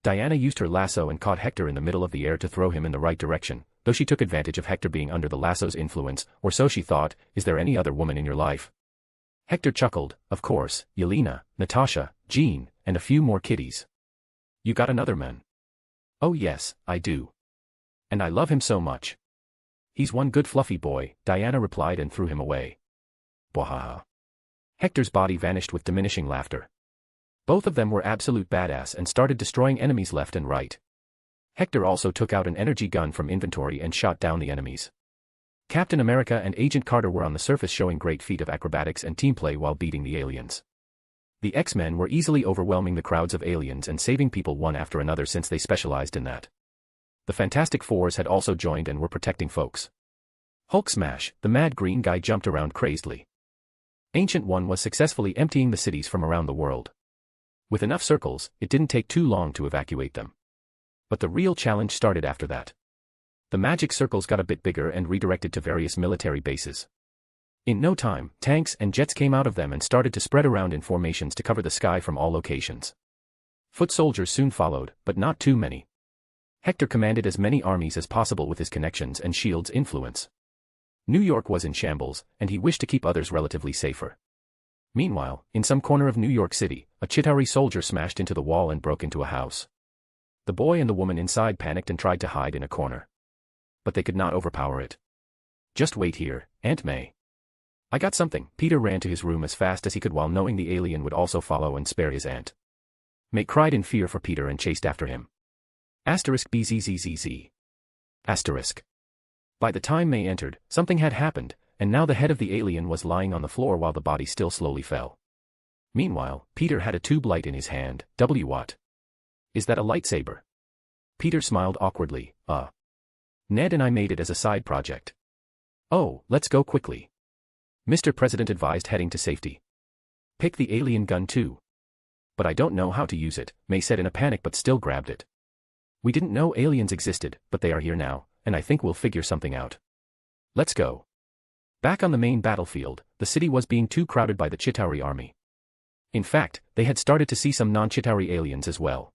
Diana used her lasso and caught Hector in the middle of the air to throw him in the right direction, though she took advantage of Hector being under the lasso's influence, or so she thought. Is there any other woman in your life? Hector chuckled, of course, Yelena, Natasha, Jean, and a few more kiddies. You got another man? Oh yes, I do. And I love him so much. He's one good fluffy boy, Diana replied and threw him away. Bwahaha. Hector's body vanished with diminishing laughter. Both of them were absolute badass and started destroying enemies left and right. Hector also took out an energy gun from inventory and shot down the enemies. Captain America and Agent Carter were on the surface showing great feat of acrobatics and teamplay while beating the aliens. The X-Men were easily overwhelming the crowds of aliens and saving people one after another since they specialized in that. The Fantastic Fours had also joined and were protecting folks. Hulk smash, the mad green guy jumped around crazedly. Ancient One was successfully emptying the cities from around the world. With enough circles, it didn't take too long to evacuate them. But the real challenge started after that. The magic circles got a bit bigger and redirected to various military bases. In no time, tanks and jets came out of them and started to spread around in formations to cover the sky from all locations. Foot soldiers soon followed, but not too many. Hector commanded as many armies as possible with his connections and Shield's influence. New York was in shambles, and he wished to keep others relatively safer. Meanwhile, in some corner of New York City, a Chitauri soldier smashed into the wall and broke into a house. The boy and the woman inside panicked and tried to hide in a corner. But they could not overpower it. Just wait here, Aunt May. I got something. Peter ran to his room as fast as he could while knowing the alien would also follow and spare his aunt. May cried in fear for Peter and chased after him. *BZZZZ. *. By the time May entered, something had happened, and now the head of the alien was lying on the floor while the body still slowly fell. Meanwhile, Peter had a tube light in his hand. What? Is that a lightsaber? Peter smiled awkwardly. Ned and I made it as a side project. Oh, let's go quickly. Mr. President advised heading to safety. Pick the alien gun too. But I don't know how to use it, May said in a panic but still grabbed it. We didn't know aliens existed, but they are here now, and I think we'll figure something out. Let's go. Back on the main battlefield, the city was being too crowded by the Chitauri army. In fact, they had started to see some non-Chitauri aliens as well.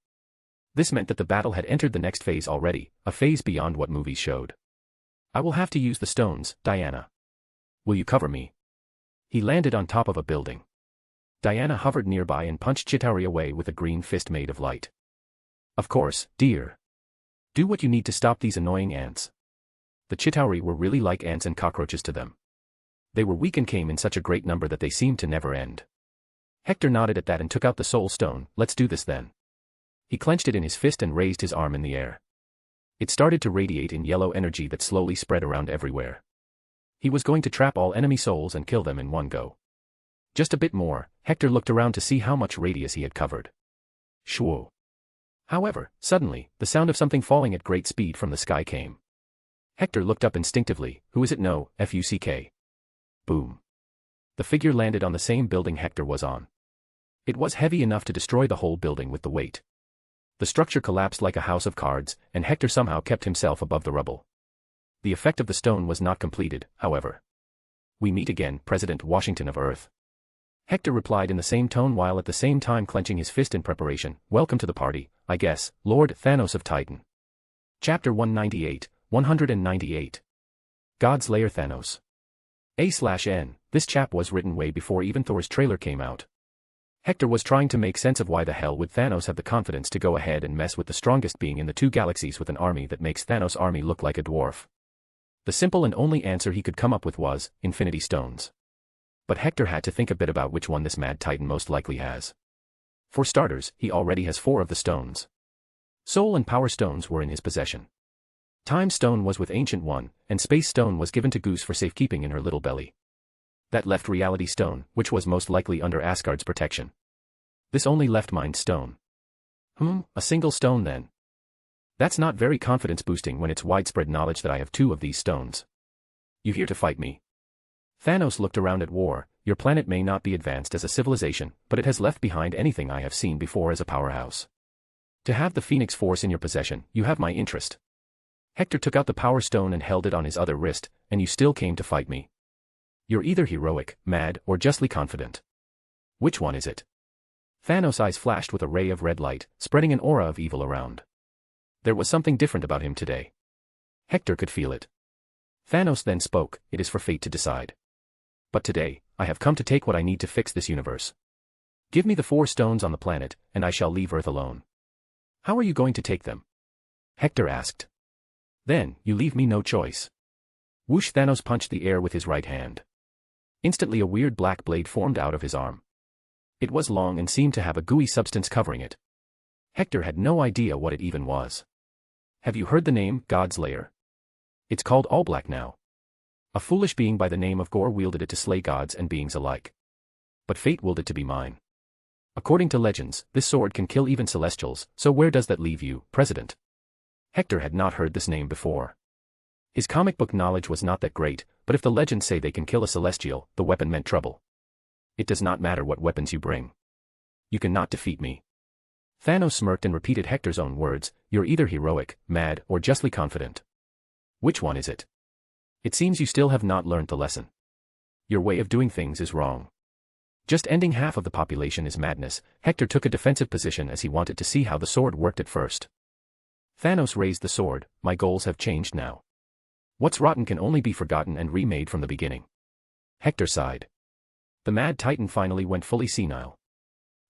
This meant that the battle had entered the next phase already, a phase beyond what movies showed. I will have to use the stones, Diana. Will you cover me? He landed on top of a building. Diana hovered nearby and punched Chitauri away with a green fist made of light. Of course, dear. Do what you need to stop these annoying ants. The Chitauri were really like ants and cockroaches to them. They were weak and came in such a great number that they seemed to never end. Hector nodded at that and took out the soul stone. Let's do this then. He clenched it in his fist and raised his arm in the air. It started to radiate in yellow energy that slowly spread around everywhere. He was going to trap all enemy souls and kill them in one go. Just a bit more. Hector looked around to see how much radius he had covered. Shwoo. However, suddenly, the sound of something falling at great speed from the sky came. Hector looked up instinctively. Who is it? No, Fuck. Boom. The figure landed on the same building Hector was on. It was heavy enough to destroy the whole building with the weight. The structure collapsed like a house of cards, and Hector somehow kept himself above the rubble. The effect of the stone was not completed, however. We meet again, President Washington of Earth. Hector replied in the same tone while at the same time clenching his fist in preparation. Welcome to the party, I guess, Lord Thanos of Titan. Chapter 198, 198. God's Lair Thanos. A/N, this chap was written way before even Thor's trailer came out. Hector was trying to make sense of why the hell would Thanos have the confidence to go ahead and mess with the strongest being in the two galaxies with an army that makes Thanos' army look like a dwarf. The simple and only answer he could come up with was, Infinity Stones. But Hector had to think a bit about which one this mad titan most likely has. For starters, he already has 4 of the stones. Soul and Power Stones were in his possession. Time Stone was with Ancient One, and Space Stone was given to Goose for safekeeping in her little belly. That left Reality Stone, which was most likely under Asgard's protection. This only left Mind Stone. A single stone then. That's not very confidence boosting when it's widespread knowledge that I have 2 of these stones. You here to fight me? Thanos looked around at war. Your planet may not be advanced as a civilization, but it has left behind anything I have seen before as a powerhouse. To have the Phoenix Force in your possession, you have my interest. Hector took out the Power Stone and held it on his other wrist, and you still came to fight me. You're either heroic, mad, or justly confident. Which one is it? Thanos' eyes flashed with a ray of red light, spreading an aura of evil around. There was something different about him today. Hector could feel it. Thanos then spoke, it is for fate to decide. But today, I have come to take what I need to fix this universe. Give me the 4 stones on the planet, and I shall leave Earth alone. How are you going to take them? Hector asked. Then, you leave me no choice. Whoosh! Thanos punched the air with his right hand. Instantly a weird black blade formed out of his arm. It was long and seemed to have a gooey substance covering it. Hector had no idea what it even was. Have you heard the name, God's Lair? It's called All Black now. A foolish being by the name of Gore wielded it to slay gods and beings alike. But fate willed it to be mine. According to legends, this sword can kill even celestials, so where does that leave you, President? Hector had not heard this name before. His comic book knowledge was not that great, but if the legends say they can kill a celestial, the weapon meant trouble. It does not matter what weapons you bring. You cannot defeat me. Thanos smirked and repeated Hector's own words, you're either heroic, mad, or justly confident. Which one is it? It seems you still have not learned the lesson. Your way of doing things is wrong. Just ending half of the population is madness. Hector took a defensive position as he wanted to see how the sword worked at first. Thanos raised the sword, my goals have changed now. What's rotten can only be forgotten and remade from the beginning. Hector sighed. The mad titan finally went fully senile.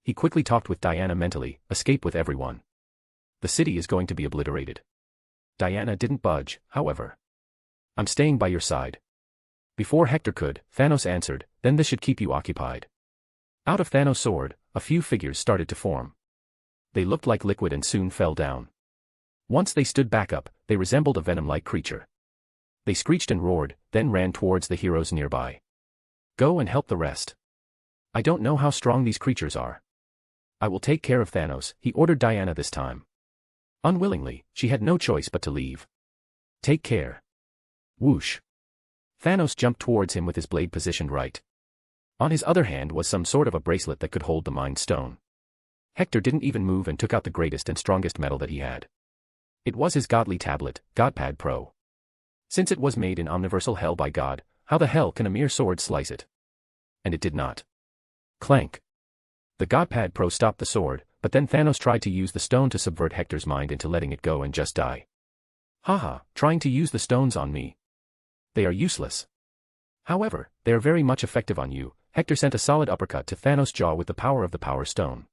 He quickly talked with Diana mentally, escape with everyone. The city is going to be obliterated. Diana didn't budge, however. I'm staying by your side. Before Hector could, Thanos answered, then this should keep you occupied. Out of Thanos' sword, a few figures started to form. They looked like liquid and soon fell down. Once they stood back up, they resembled a venom-like creature. They screeched and roared, then ran towards the heroes nearby. Go and help the rest. I don't know how strong these creatures are. I will take care of Thanos, he ordered Diana this time. Unwillingly, she had no choice but to leave. Take care. Whoosh. Thanos jumped towards him with his blade positioned right. On his other hand was some sort of a bracelet that could hold the Mind Stone. Hector didn't even move and took out the greatest and strongest metal that he had. It was his godly tablet, Godpad Pro. Since it was made in omniversal hell by God, how the hell can a mere sword slice it? And it did not. Clank. The Godpad Pro stopped the sword, but then Thanos tried to use the stone to subvert Hector's mind into letting it go and just die. Haha, trying to use the stones on me. They are useless. However, they are very much effective on you. Hector sent a solid uppercut to Thanos' jaw with the power of the Power Stone.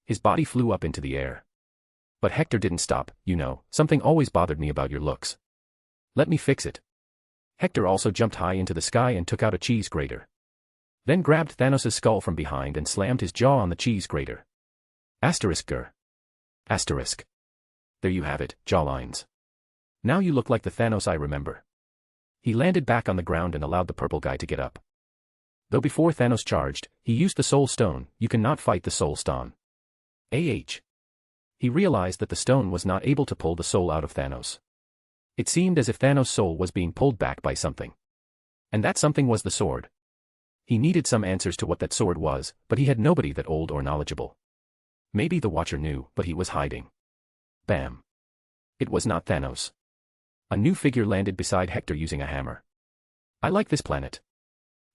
His body flew up into the air. But Hector didn't stop, you know, something always bothered me about your looks. Let me fix it. Hector also jumped high into the sky and took out a cheese grater. Then grabbed Thanos' skull from behind and slammed his jaw on the cheese grater. Asterisk-ger. Asterisk. There you have it, jawlines. Now you look like the Thanos I remember. He landed back on the ground and allowed the purple guy to get up. Though before Thanos charged, he used the Soul Stone, you cannot fight the Soul Stone. He realized that the stone was not able to pull the soul out of Thanos. It seemed as if Thanos' soul was being pulled back by something. And that something was the sword. He needed some answers to what that sword was, but he had nobody that old or knowledgeable. Maybe the Watcher knew, but he was hiding. Bam. It was not Thanos. A new figure landed beside Hector using a hammer. I like this planet.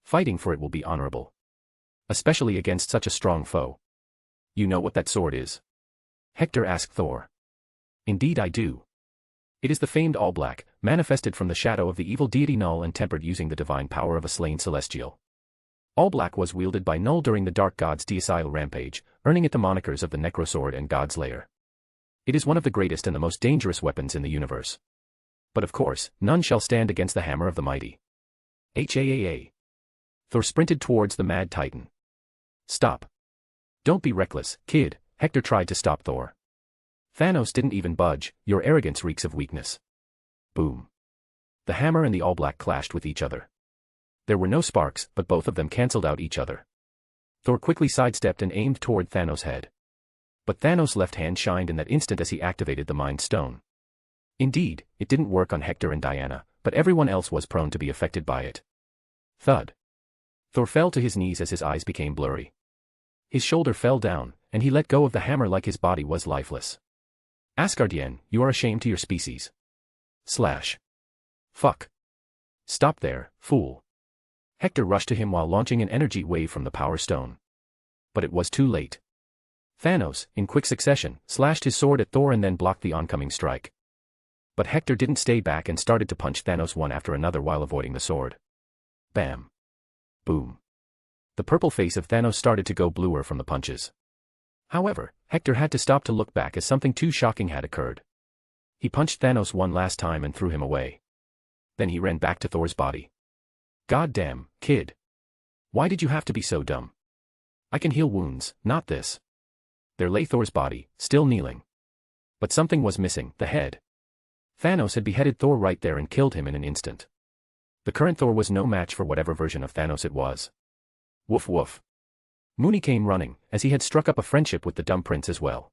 Fighting for it will be honorable. Especially against such a strong foe. You know what that sword is? Hector asked Thor. Indeed I do. It is the famed All Black, manifested from the shadow of the evil deity Null and tempered using the divine power of a slain celestial. All Black was wielded by Null during the Dark God's deicide rampage, earning it the monikers of the Necrosword and Godslayer. It is one of the greatest and the most dangerous weapons in the universe. But of course, none shall stand against the hammer of the mighty. HAAA. Thor sprinted towards the mad titan. Stop. Don't be reckless, kid, Hector tried to stop Thor. Thanos didn't even budge, your arrogance reeks of weakness. Boom. The hammer and the All Black clashed with each other. There were no sparks, but both of them cancelled out each other. Thor quickly sidestepped and aimed toward Thanos' head. But Thanos' left hand shined in that instant as he activated the Mind Stone. Indeed, it didn't work on Hector and Diana, but everyone else was prone to be affected by it. Thud. Thor fell to his knees as his eyes became blurry. His shoulder fell down, and he let go of the hammer like his body was lifeless. Asgardian, you are a shame to your species. Slash. Fuck. Stop there, fool. Hector rushed to him while launching an energy wave from the Power Stone. But it was too late. Thanos, in quick succession, slashed his sword at Thor and then blocked the oncoming strike. But Hector didn't stay back and started to punch Thanos one after another while avoiding the sword. Bam. Boom. The purple face of Thanos started to go bluer from the punches. However, Hector had to stop to look back as something too shocking had occurred. He punched Thanos one last time and threw him away. Then he ran back to Thor's body. Goddamn, kid. Why did you have to be so dumb? I can heal wounds, not this. There lay Thor's body, still kneeling. But something was missing, the head. Thanos had beheaded Thor right there and killed him in an instant. The current Thor was no match for whatever version of Thanos it was. Woof woof. Mooney came running, as he had struck up a friendship with the dumb prince as well.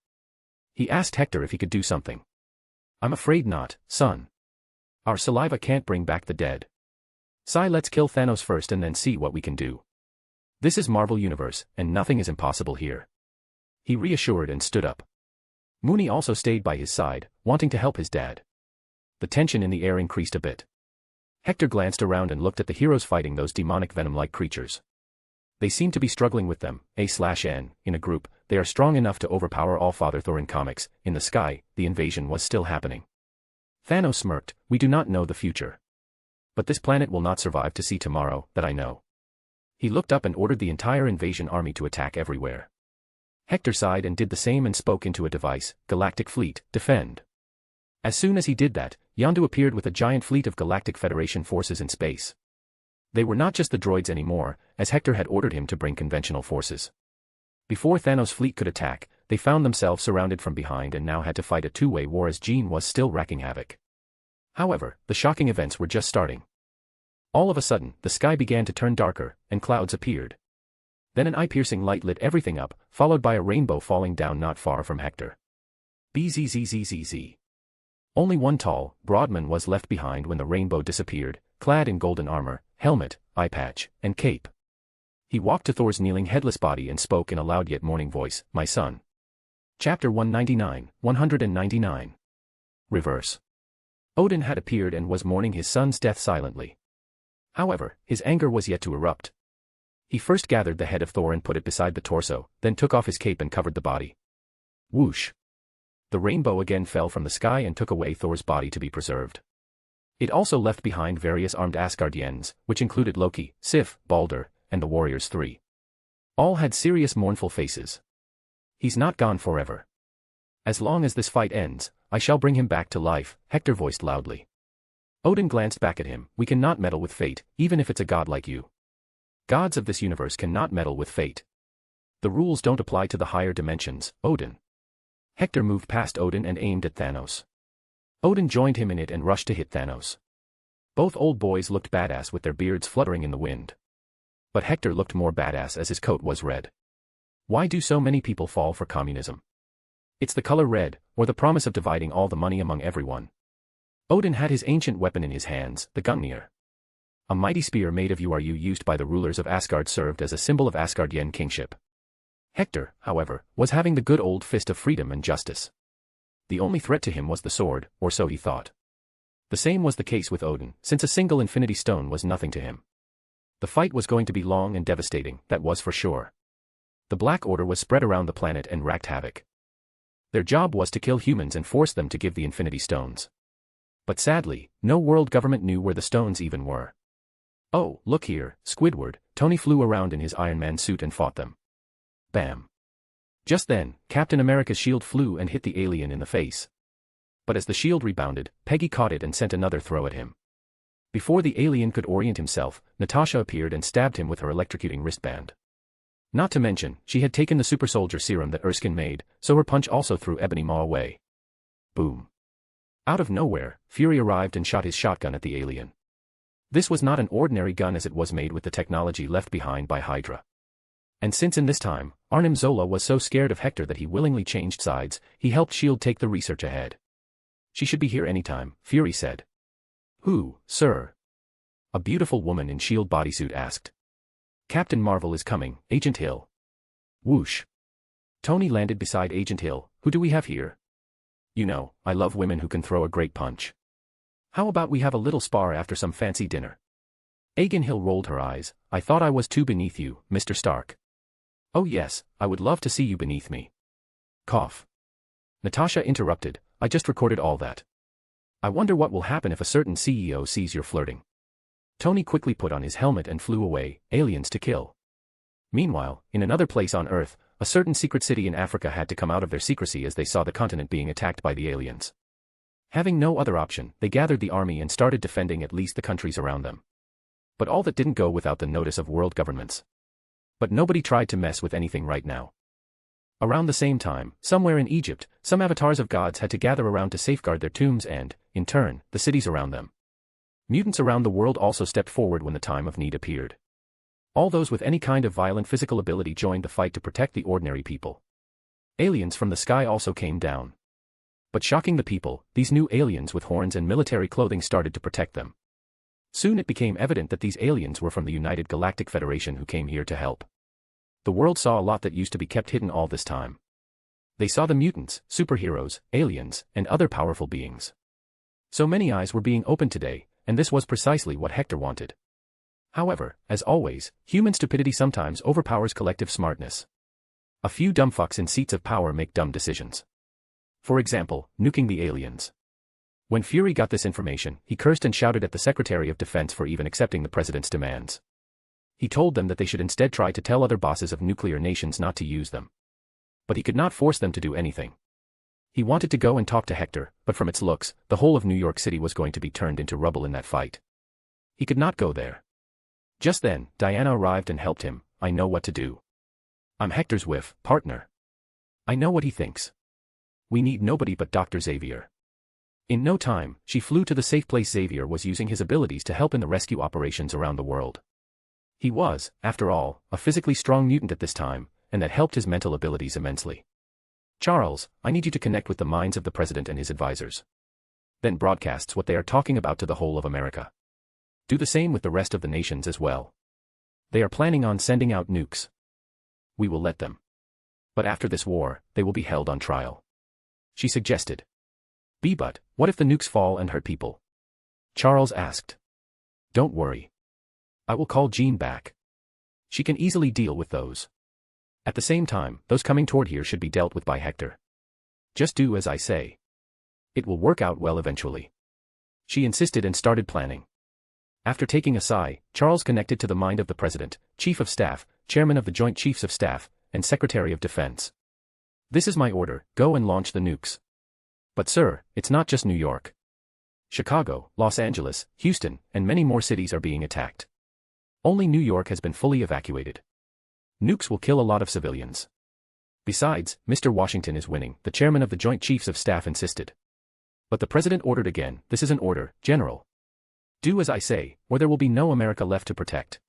He asked Hector if he could do something. I'm afraid not, son. Our saliva can't bring back the dead. Let's kill Thanos first and then see what we can do. This is Marvel Universe, and nothing is impossible here. He reassured and stood up. Mooney also stayed by his side, wanting to help his dad. The tension in the air increased a bit. Hector glanced around and looked at the heroes fighting those demonic venom-like creatures. They seem to be struggling with them, A/N, in a group. They are strong enough to overpower all Father Thor in comics. In the sky, the invasion was still happening. Thanos smirked, we do not know the future. But this planet will not survive to see tomorrow, that I know. He looked up and ordered the entire invasion army to attack everywhere. Hector sighed and did the same and spoke into a device, Galactic Fleet, defend. As soon as he did that, Yondu appeared with a giant fleet of Galactic Federation forces in space. They were not just the droids anymore, as Hector had ordered him to bring conventional forces. Before Thanos' fleet could attack, they found themselves surrounded from behind and now had to fight a two-way war as Jean was still wreaking havoc. However, the shocking events were just starting. All of a sudden, the sky began to turn darker, and clouds appeared. Then an eye-piercing light lit everything up, followed by a rainbow falling down not far from Hector. Bzzzzz. Only one tall, broad man was left behind when the rainbow disappeared, clad in golden armor, helmet, eye patch, and cape. He walked to Thor's kneeling headless body and spoke in a loud yet mourning voice, my son. Chapter 199, 199. Reverse. Odin had appeared and was mourning his son's death silently. However, his anger was yet to erupt. He first gathered the head of Thor and put it beside the torso, then took off his cape and covered the body. Whoosh. The rainbow again fell from the sky and took away Thor's body to be preserved. It also left behind various armed Asgardians, which included Loki, Sif, Balder, and the Warriors 3. All had serious mournful faces. He's not gone forever. As long as this fight ends, I shall bring him back to life, Hector voiced loudly. Odin glanced back at him, we cannot meddle with fate, even if it's a god like you. Gods of this universe cannot meddle with fate. The rules don't apply to the higher dimensions, Odin. Hector moved past Odin and aimed at Thanos. Odin joined him in it and rushed to hit Thanos. Both old boys looked badass with their beards fluttering in the wind. But Hector looked more badass as his coat was red. Why do so many people fall for communism? It's the color red, or the promise of dividing all the money among everyone. Odin had his ancient weapon in his hands, the Gungnir. A mighty spear made of Uru used by the rulers of Asgard served as a symbol of Asgardian kingship. Hector, however, was having the good old fist of freedom and justice. The only threat to him was the sword, or so he thought. The same was the case with Odin, since a single infinity stone was nothing to him. The fight was going to be long and devastating, that was for sure. The Black Order was spread around the planet and wreaked havoc. Their job was to kill humans and force them to give the infinity stones. But sadly, no world government knew where the stones even were. Oh, look here, Squidward. Tony flew around in his Iron Man suit and fought them. Bam. Just then, Captain America's shield flew and hit the alien in the face. But as the shield rebounded, Peggy caught it and sent another throw at him. Before the alien could orient himself, Natasha appeared and stabbed him with her electrocuting wristband. Not to mention, she had taken the super soldier serum that Erskine made, so her punch also threw Ebony Maw away. Boom. Out of nowhere, Fury arrived and shot his shotgun at the alien. This was not an ordinary gun as it was made with the technology left behind by Hydra. And since in this time, Arnim Zola was so scared of Hector that he willingly changed sides, he helped S.H.I.E.L.D. take the research ahead. She should be here anytime, Fury said. Who, sir? A beautiful woman in S.H.I.E.L.D. bodysuit asked. Captain Marvel is coming, Agent Hill. Whoosh. Tony landed beside Agent Hill. Who do we have here? You know, I love women who can throw a great punch. How about we have a little spar after some fancy dinner? Agent Hill rolled her eyes. I thought I was too beneath you, Mr. Stark. Oh yes, I would love to see you beneath me. Cough. Natasha interrupted. I just recorded all that. I wonder what will happen if a certain CEO sees you're flirting. Tony quickly put on his helmet and flew away, aliens to kill. Meanwhile, in another place on Earth, a certain secret city in Africa had to come out of their secrecy as they saw the continent being attacked by the aliens. Having no other option, they gathered the army and started defending at least the countries around them. But all that didn't go without the notice of world governments. But nobody tried to mess with anything right now. Around the same time, somewhere in Egypt, some avatars of gods had to gather around to safeguard their tombs and, in turn, the cities around them. Mutants around the world also stepped forward when the time of need appeared. All those with any kind of violent physical ability joined the fight to protect the ordinary people. Aliens from the sky also came down. But shocking the people, these new aliens with horns and military clothing started to protect them. Soon it became evident that these aliens were from the United Galactic Federation who came here to help. The world saw a lot that used to be kept hidden all this time. They saw the mutants, superheroes, aliens, and other powerful beings. So many eyes were being opened today, and this was precisely what Hector wanted. However, as always, human stupidity sometimes overpowers collective smartness. A few dumb fucks in seats of power make dumb decisions. For example, nuking the aliens. When Fury got this information, he cursed and shouted at the Secretary of Defense for even accepting the president's demands. He told them that they should instead try to tell other bosses of nuclear nations not to use them. But he could not force them to do anything. He wanted to go and talk to Hector, but from its looks, the whole of New York City was going to be turned into rubble in that fight. He could not go there. Just then, Diana arrived and helped him. I know what to do. I'm Hector's whiff, partner. I know what he thinks. We need nobody but Dr. Xavier. In no time, she flew to the safe place. Xavier was using his abilities to help in the rescue operations around the world. He was, after all, a physically strong mutant at this time, and that helped his mental abilities immensely. Charles, I need you to connect with the minds of the president and his advisors. Then broadcasts what they are talking about to the whole of America. Do the same with the rest of the nations as well. They are planning on sending out nukes. We will let them. But after this war, they will be held on trial. She suggested. But, what if the nukes fall and hurt people? Charles asked. Don't worry. I will call Jean back. She can easily deal with those. At the same time, those coming toward here should be dealt with by Hector. Just do as I say. It will work out well eventually. She insisted and started planning. After taking a sigh, Charles connected to the mind of the President, Chief of Staff, Chairman of the Joint Chiefs of Staff, and Secretary of Defense. This is my order, go and launch the nukes. But sir, it's not just New York. Chicago, Los Angeles, Houston, and many more cities are being attacked. Only New York has been fully evacuated. Nukes will kill a lot of civilians. Besides, Mr. Washington is winning, the chairman of the Joint Chiefs of Staff insisted. But the president ordered again, this is an order, General. Do as I say, or there will be no America left to protect.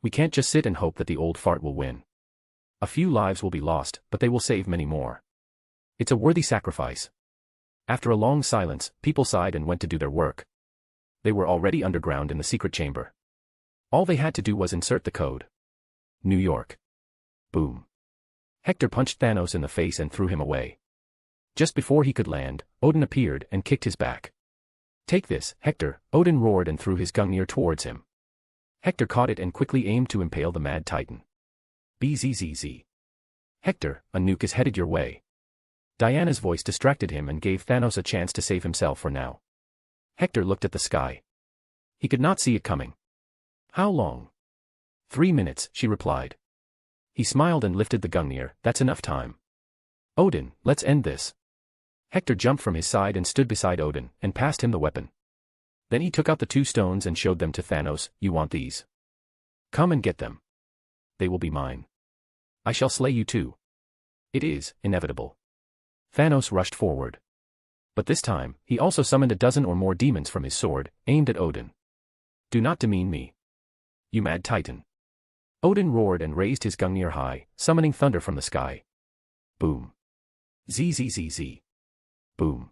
We can't just sit and hope that the old fart will win. A few lives will be lost, but they will save many more. It's a worthy sacrifice. After a long silence, people sighed and went to do their work. They were already underground in the secret chamber. All they had to do was insert the code. New York. Boom. Hector punched Thanos in the face and threw him away. Just before he could land, Odin appeared and kicked his back. Take this, Hector, Odin roared and threw his Gungnir towards him. Hector caught it and quickly aimed to impale the Mad Titan. Bzzz. Hector, a nuke is headed your way. Diana's voice distracted him and gave Thanos a chance to save himself for now. Hector looked at the sky. He could not see it coming. How long? 3 minutes, she replied. He smiled and lifted the Gungnir. That's enough time. Odin, let's end this. Hector jumped from his side and stood beside Odin, and passed him the weapon. Then he took out the 2 stones and showed them to Thanos. You want these? Come and get them. They will be mine. I shall slay you too. It is inevitable. Thanos rushed forward. But this time, he also summoned a dozen or more demons from his sword, aimed at Odin. Do not demean me. You mad titan. Odin roared and raised his Gungnir high, summoning thunder from the sky. Boom. Zzz. Boom.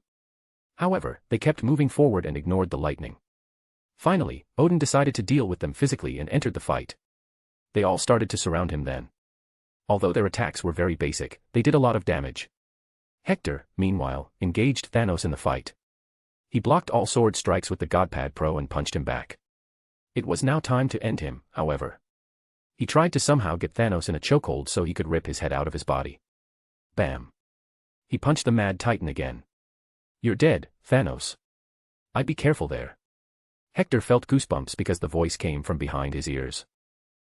However, they kept moving forward and ignored the lightning. Finally, Odin decided to deal with them physically and entered the fight. They all started to surround him then. Although their attacks were very basic, they did a lot of damage. Hector, meanwhile, engaged Thanos in the fight. He blocked all sword strikes with the Godpad Pro and punched him back. It was now time to end him, however. He tried to somehow get Thanos in a chokehold so he could rip his head out of his body. Bam. He punched the Mad Titan again. You're dead, Thanos. I'd be careful there. Hector felt goosebumps because the voice came from behind his ears.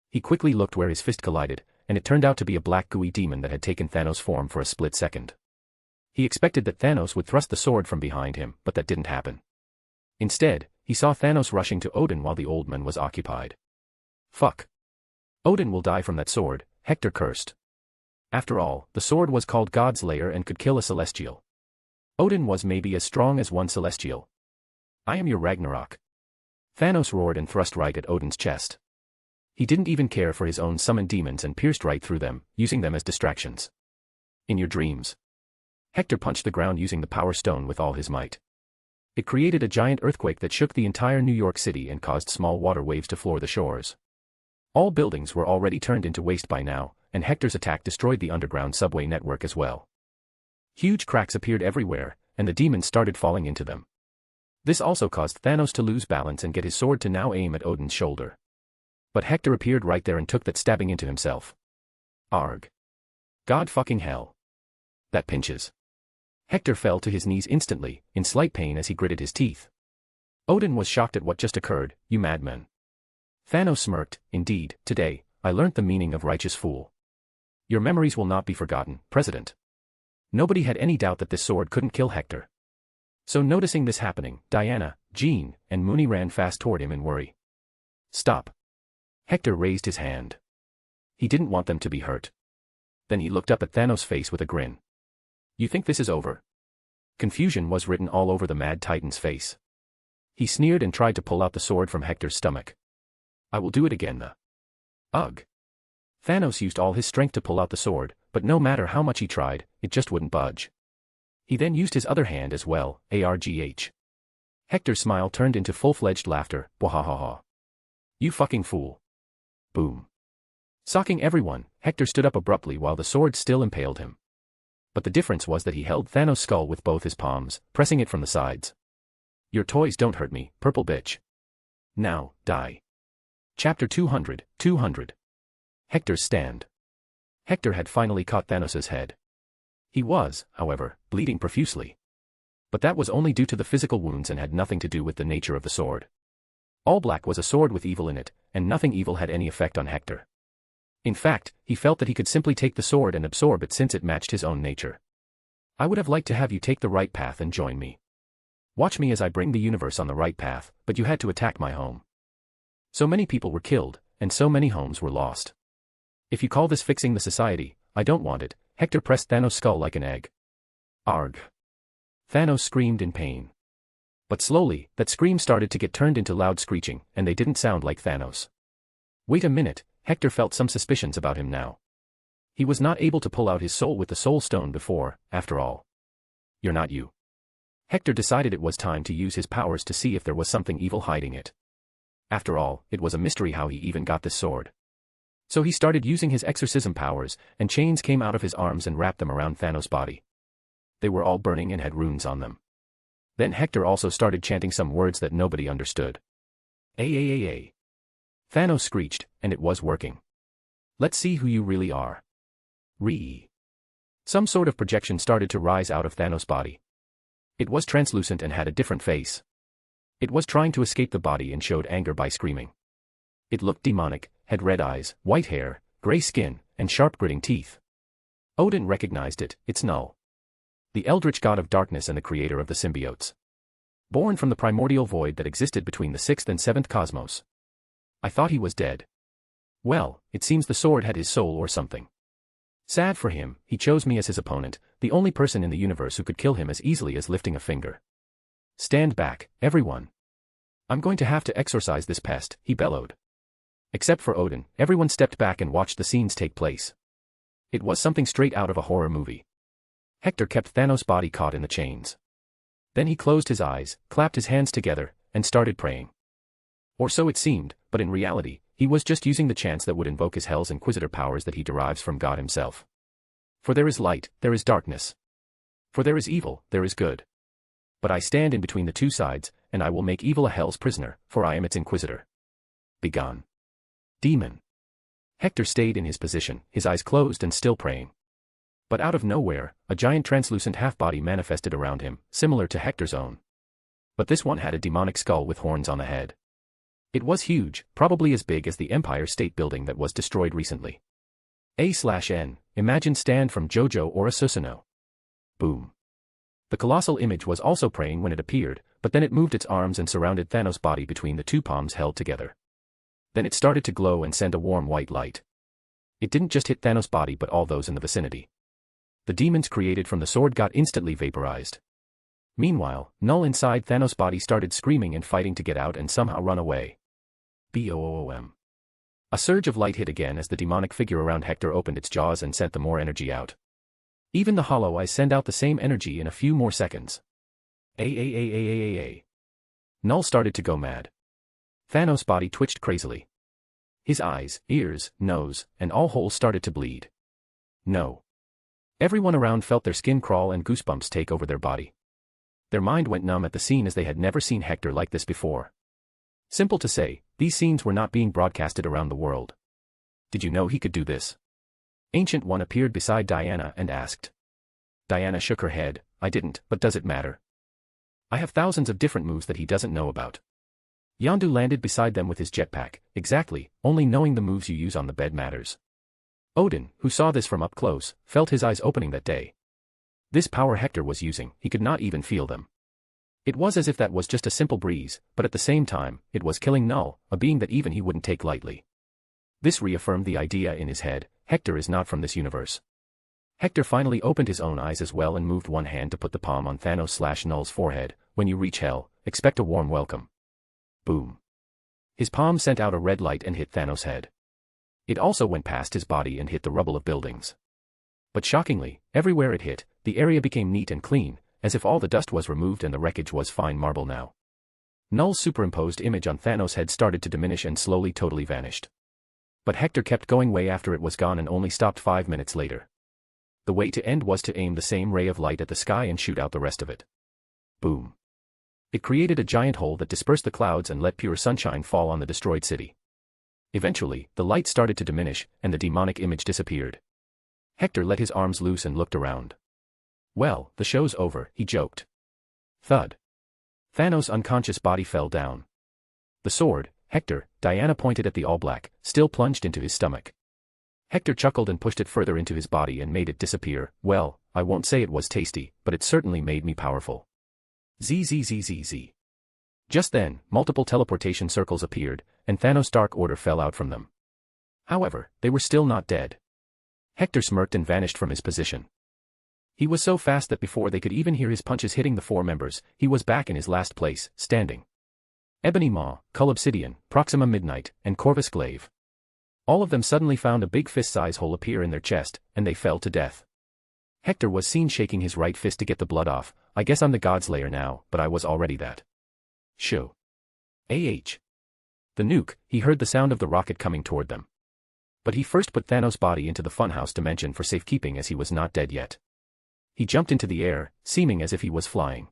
He quickly looked where his fist collided, and it turned out to be a black gooey demon that had taken Thanos' form for a split second. He expected that Thanos would thrust the sword from behind him, but that didn't happen. Instead, he saw Thanos rushing to Odin while the old man was occupied. Fuck. Odin will die from that sword, Hector cursed. After all, the sword was called God's Lair and could kill a celestial. Odin was maybe as strong as one celestial. I am your Ragnarok. Thanos roared and thrust right at Odin's chest. He didn't even care for his own summoned demons and pierced right through them, using them as distractions. In your dreams. Hector punched the ground using the Power Stone with all his might. It created a giant earthquake that shook the entire New York City and caused small water waves to floor the shores. All buildings were already turned into waste by now, and Hector's attack destroyed the underground subway network as well. Huge cracks appeared everywhere, and the demons started falling into them. This also caused Thanos to lose balance and get his sword to now aim at Odin's shoulder. But Hector appeared right there and took that stabbing into himself. Arg. God fucking hell. That pinches. Hector fell to his knees instantly, in slight pain as he gritted his teeth. Odin was shocked at what just occurred. You madman. Thanos smirked. Indeed, today, I learnt the meaning of righteous fool. Your memories will not be forgotten, President. Nobody had any doubt that this sword couldn't kill Hector. So noticing this happening, Diana, Jean, and Mooney ran fast toward him in worry. Stop. Hector raised his hand. He didn't want them to be hurt. Then he looked up at Thanos' face with a grin. You think this is over? Confusion was written all over the Mad Titan's face. He sneered and tried to pull out the sword from Hector's stomach. I will do it again. Ugh. Thanos used all his strength to pull out the sword, but no matter how much he tried, it just wouldn't budge. He then used his other hand as well, argh. Hector's smile turned into full-fledged laughter. Bwahahaha. You fucking fool. Boom. Socking everyone, Hector stood up abruptly while the sword still impaled him. But the difference was that he held Thanos' skull with both his palms, pressing it from the sides. Your toys don't hurt me, purple bitch. Now, die. Chapter 200. Hector's stand. Hector had finally caught Thanos' head. He was, however, bleeding profusely. But that was only due to the physical wounds and had nothing to do with the nature of the sword. All Black was a sword with evil in it, and nothing evil had any effect on Hector. In fact, he felt that he could simply take the sword and absorb it since it matched his own nature. I would have liked to have you take the right path and join me. Watch me as I bring the universe on the right path, but you had to attack my home. So many people were killed, and so many homes were lost. If you call this fixing the society, I don't want it. Hector pressed Thanos' skull like an egg. Arg. Thanos screamed in pain. But slowly, that scream started to get turned into loud screeching, and they didn't sound like Thanos. Wait a minute, Hector felt some suspicions about him now. He was not able to pull out his soul with the soul stone before, after all. You're not you. Hector decided it was time to use his powers to see if there was something evil hiding it. After all, it was a mystery how he even got this sword. So he started using his exorcism powers, and chains came out of his arms and wrapped them around Thanos' body. They were all burning and had runes on them. Then Hector also started chanting some words that nobody understood. A. Thanos screeched, and it was working. Let's see who you really are. Some sort of projection started to rise out of Thanos' body. It was translucent and had a different face. It was trying to escape the body and showed anger by screaming. It looked demonic, had red eyes, white hair, gray skin, and sharp gritting teeth. Odin recognized it, it's Null. The eldritch god of darkness and the creator of the symbiotes. Born from the primordial void that existed between the 6th and 7th cosmos. I thought he was dead. Well, it seems the sword had his soul or something. Sad for him, he chose me as his opponent, the only person in the universe who could kill him as easily as lifting a finger. Stand back, everyone. I'm going to have to exorcise this pest, he bellowed. Except for Odin, everyone stepped back and watched the scenes take place. It was something straight out of a horror movie. Hector kept Thanos' body caught in the chains. Then he closed his eyes, clapped his hands together, and started praying. Or so it seemed, but in reality, he was just using the chants that would invoke his Hell's Inquisitor powers that he derives from God himself. For there is light, there is darkness. For there is evil, there is good. But I stand in between the two sides, and I will make evil a Hell's prisoner, for I am its Inquisitor. Begone. Demon. Hector stayed in his position, his eyes closed and still praying. But out of nowhere, a giant translucent half-body manifested around him, similar to Hector's own. But this one had a demonic skull with horns on the head. It was huge, probably as big as the Empire State Building that was destroyed recently. A/N, imagine stand from JoJo or a Susanoo. Boom. The colossal image was also praying when it appeared, but then it moved its arms and surrounded Thanos' body between the two palms held together. Then it started to glow and send a warm white light. It didn't just hit Thanos' body but all those in the vicinity. The demons created from the sword got instantly vaporized. Meanwhile, Null inside Thanos' body started screaming and fighting to get out and somehow run away. Boom. A surge of light hit again as the demonic figure around Hector opened its jaws and sent the more energy out. Even the hollow eyes send out the same energy in a few more seconds. Null started to go mad. Thanos' body twitched crazily. His eyes, ears, nose, and all holes started to bleed. No. Everyone around felt their skin crawl and goosebumps take over their body. Their mind went numb at the scene as they had never seen Hector like this before. Simple to say, these scenes were not being broadcasted around the world. Did you know he could do this? Ancient One appeared beside Diana and asked. Diana shook her head, I didn't, but does it matter? I have thousands of different moves that he doesn't know about. Yondu landed beside them with his jetpack, exactly, only knowing the moves you use on the bed matters. Odin, who saw this from up close, felt his eyes opening that day. This power Hector was using, he could not even feel them. It was as if that was just a simple breeze, but at the same time, it was killing Null, a being that even he wouldn't take lightly. This reaffirmed the idea in his head, Hector is not from this universe. Hector finally opened his own eyes as well and moved one hand to put the palm on Thanos/Null's forehead. When you reach Hell, expect a warm welcome. Boom. His palm sent out a red light and hit Thanos' head. It also went past his body and hit the rubble of buildings. But shockingly, everywhere it hit, the area became neat and clean, as if all the dust was removed and the wreckage was fine marble now. Null's superimposed image on Thanos' head started to diminish and slowly totally vanished. But Hector kept going way after it was gone and only stopped 5 minutes later. The way to end was to aim the same ray of light at the sky and shoot out the rest of it. Boom. It created a giant hole that dispersed the clouds and let pure sunshine fall on the destroyed city. Eventually, the light started to diminish, and the demonic image disappeared. Hector let his arms loose and looked around. Well, the show's over, he joked. Thud. Thanos' unconscious body fell down. The sword, Hector, Diana pointed at the all-black, still plunged into his stomach. Hector chuckled and pushed it further into his body and made it disappear. Well, I won't say it was tasty, but it certainly made me powerful. Zzz. Just then, multiple teleportation circles appeared, and Thanos' Dark Order fell out from them. However, they were still not dead. Hector smirked and vanished from his position. He was so fast that before they could even hear his punches hitting the 4 members, he was back in his last place, standing. Ebony Maw, Cull Obsidian, Proxima Midnight, and Corvus Glaive. All of them suddenly found a big fist-size hole appear in their chest, and they fell to death. Hector was seen shaking his right fist to get the blood off. I guess I'm the Godslayer now, but I was already that. Shoo. The nuke, he heard the sound of the rocket coming toward them. But he first put Thanos' body into the funhouse dimension for safekeeping as he was not dead yet. He jumped into the air, seeming as if he was flying.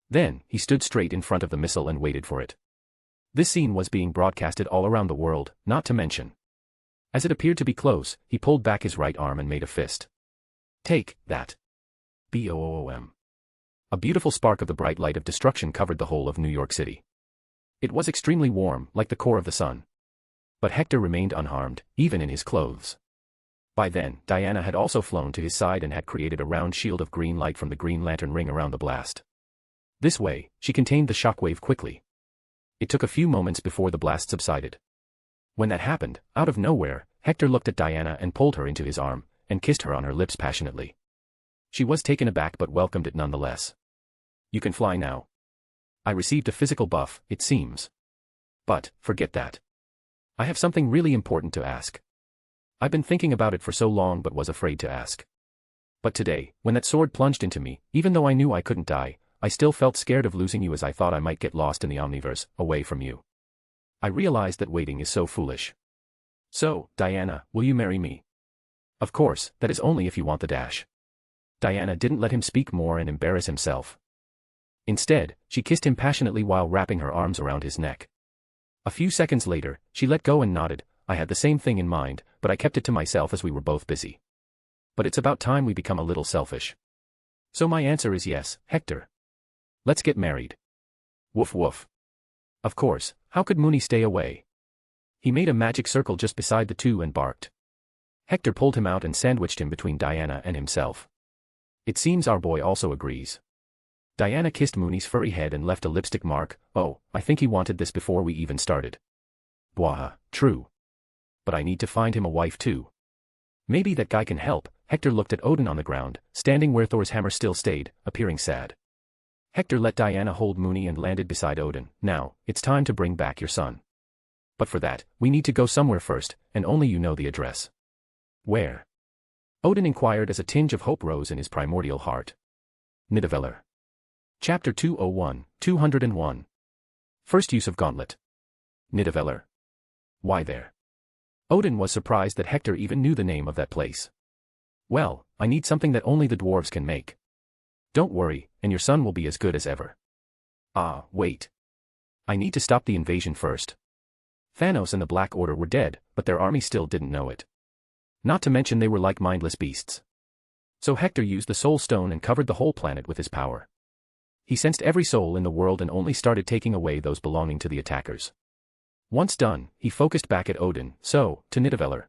Then, he stood straight in front of the missile and waited for it. This scene was being broadcasted all around the world, not to mention. As it appeared to be close, he pulled back his right arm and made a fist. Take that. Boom. A beautiful spark of the bright light of destruction covered the whole of New York City. It was extremely warm, like the core of the sun. But Hector remained unharmed, even in his clothes. By then, Diana had also flown to his side and had created a round shield of green light from the Green Lantern ring around the blast. This way, she contained the shockwave quickly. It took a few moments before the blast subsided. When that happened, out of nowhere, Hector looked at Diana and pulled her into his arm, and kissed her on her lips passionately. She was taken aback but welcomed it nonetheless. You can fly now. I received a physical buff, it seems. But, forget that. I have something really important to ask. I've been thinking about it for so long but was afraid to ask. But today, when that sword plunged into me, even though I knew I couldn't die, I still felt scared of losing you as I thought I might get lost in the Omniverse, away from you. I realized that waiting is so foolish. So, Diana, will you marry me? Of course, that is only if you want the dash. Diana didn't let him speak more and embarrass himself. Instead, she kissed him passionately while wrapping her arms around his neck. A few seconds later, she let go and nodded. I had the same thing in mind, but I kept it to myself as we were both busy. But it's about time we become a little selfish. So my answer is yes, Hector. Let's get married. Woof woof. Of course, how could Mooney stay away? He made a magic circle just beside the two and barked. Hector pulled him out and sandwiched him between Diana and himself. It seems our boy also agrees. Diana kissed Mooney's furry head and left a lipstick mark. Oh, I think he wanted this before we even started. Bwah, true. But I need to find him a wife too. Maybe that guy can help. Hector looked at Odin on the ground, standing where Thor's hammer still stayed, appearing sad. Hector let Diana hold Mooney and landed beside Odin. Now, it's time to bring back your son. But for that, we need to go somewhere first, and only you know the address. Where? Odin inquired as a tinge of hope rose in his primordial heart. Nidavellir. Chapter 201, 201. First use of gauntlet. Nidavellir. Why there? Odin was surprised that Hector even knew the name of that place. Well, I need something that only the dwarves can make. Don't worry, and your son will be as good as ever. Ah, wait. I need to stop the invasion first. Thanos and the Black Order were dead, but their army still didn't know it. Not to mention they were like mindless beasts. So Hector used the Soul Stone and covered the whole planet with his power. He sensed every soul in the world and only started taking away those belonging to the attackers. Once done, he focused back at Odin, so, to Nidavellir.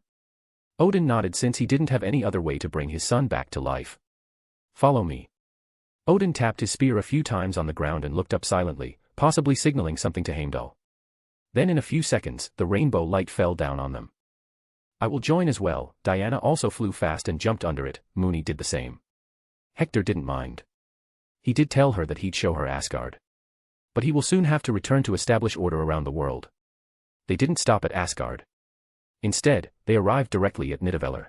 Odin nodded since he didn't have any other way to bring his son back to life. Follow me. Odin tapped his spear a few times on the ground and looked up silently, possibly signaling something to Heimdall. Then in a few seconds, the rainbow light fell down on them. I will join as well. Diana also flew fast and jumped under it. Mooney did the same. Hector didn't mind. He did tell her that he'd show her Asgard. But he will soon have to return to establish order around the world. They didn't stop at Asgard. Instead, they arrived directly at Nidavellir.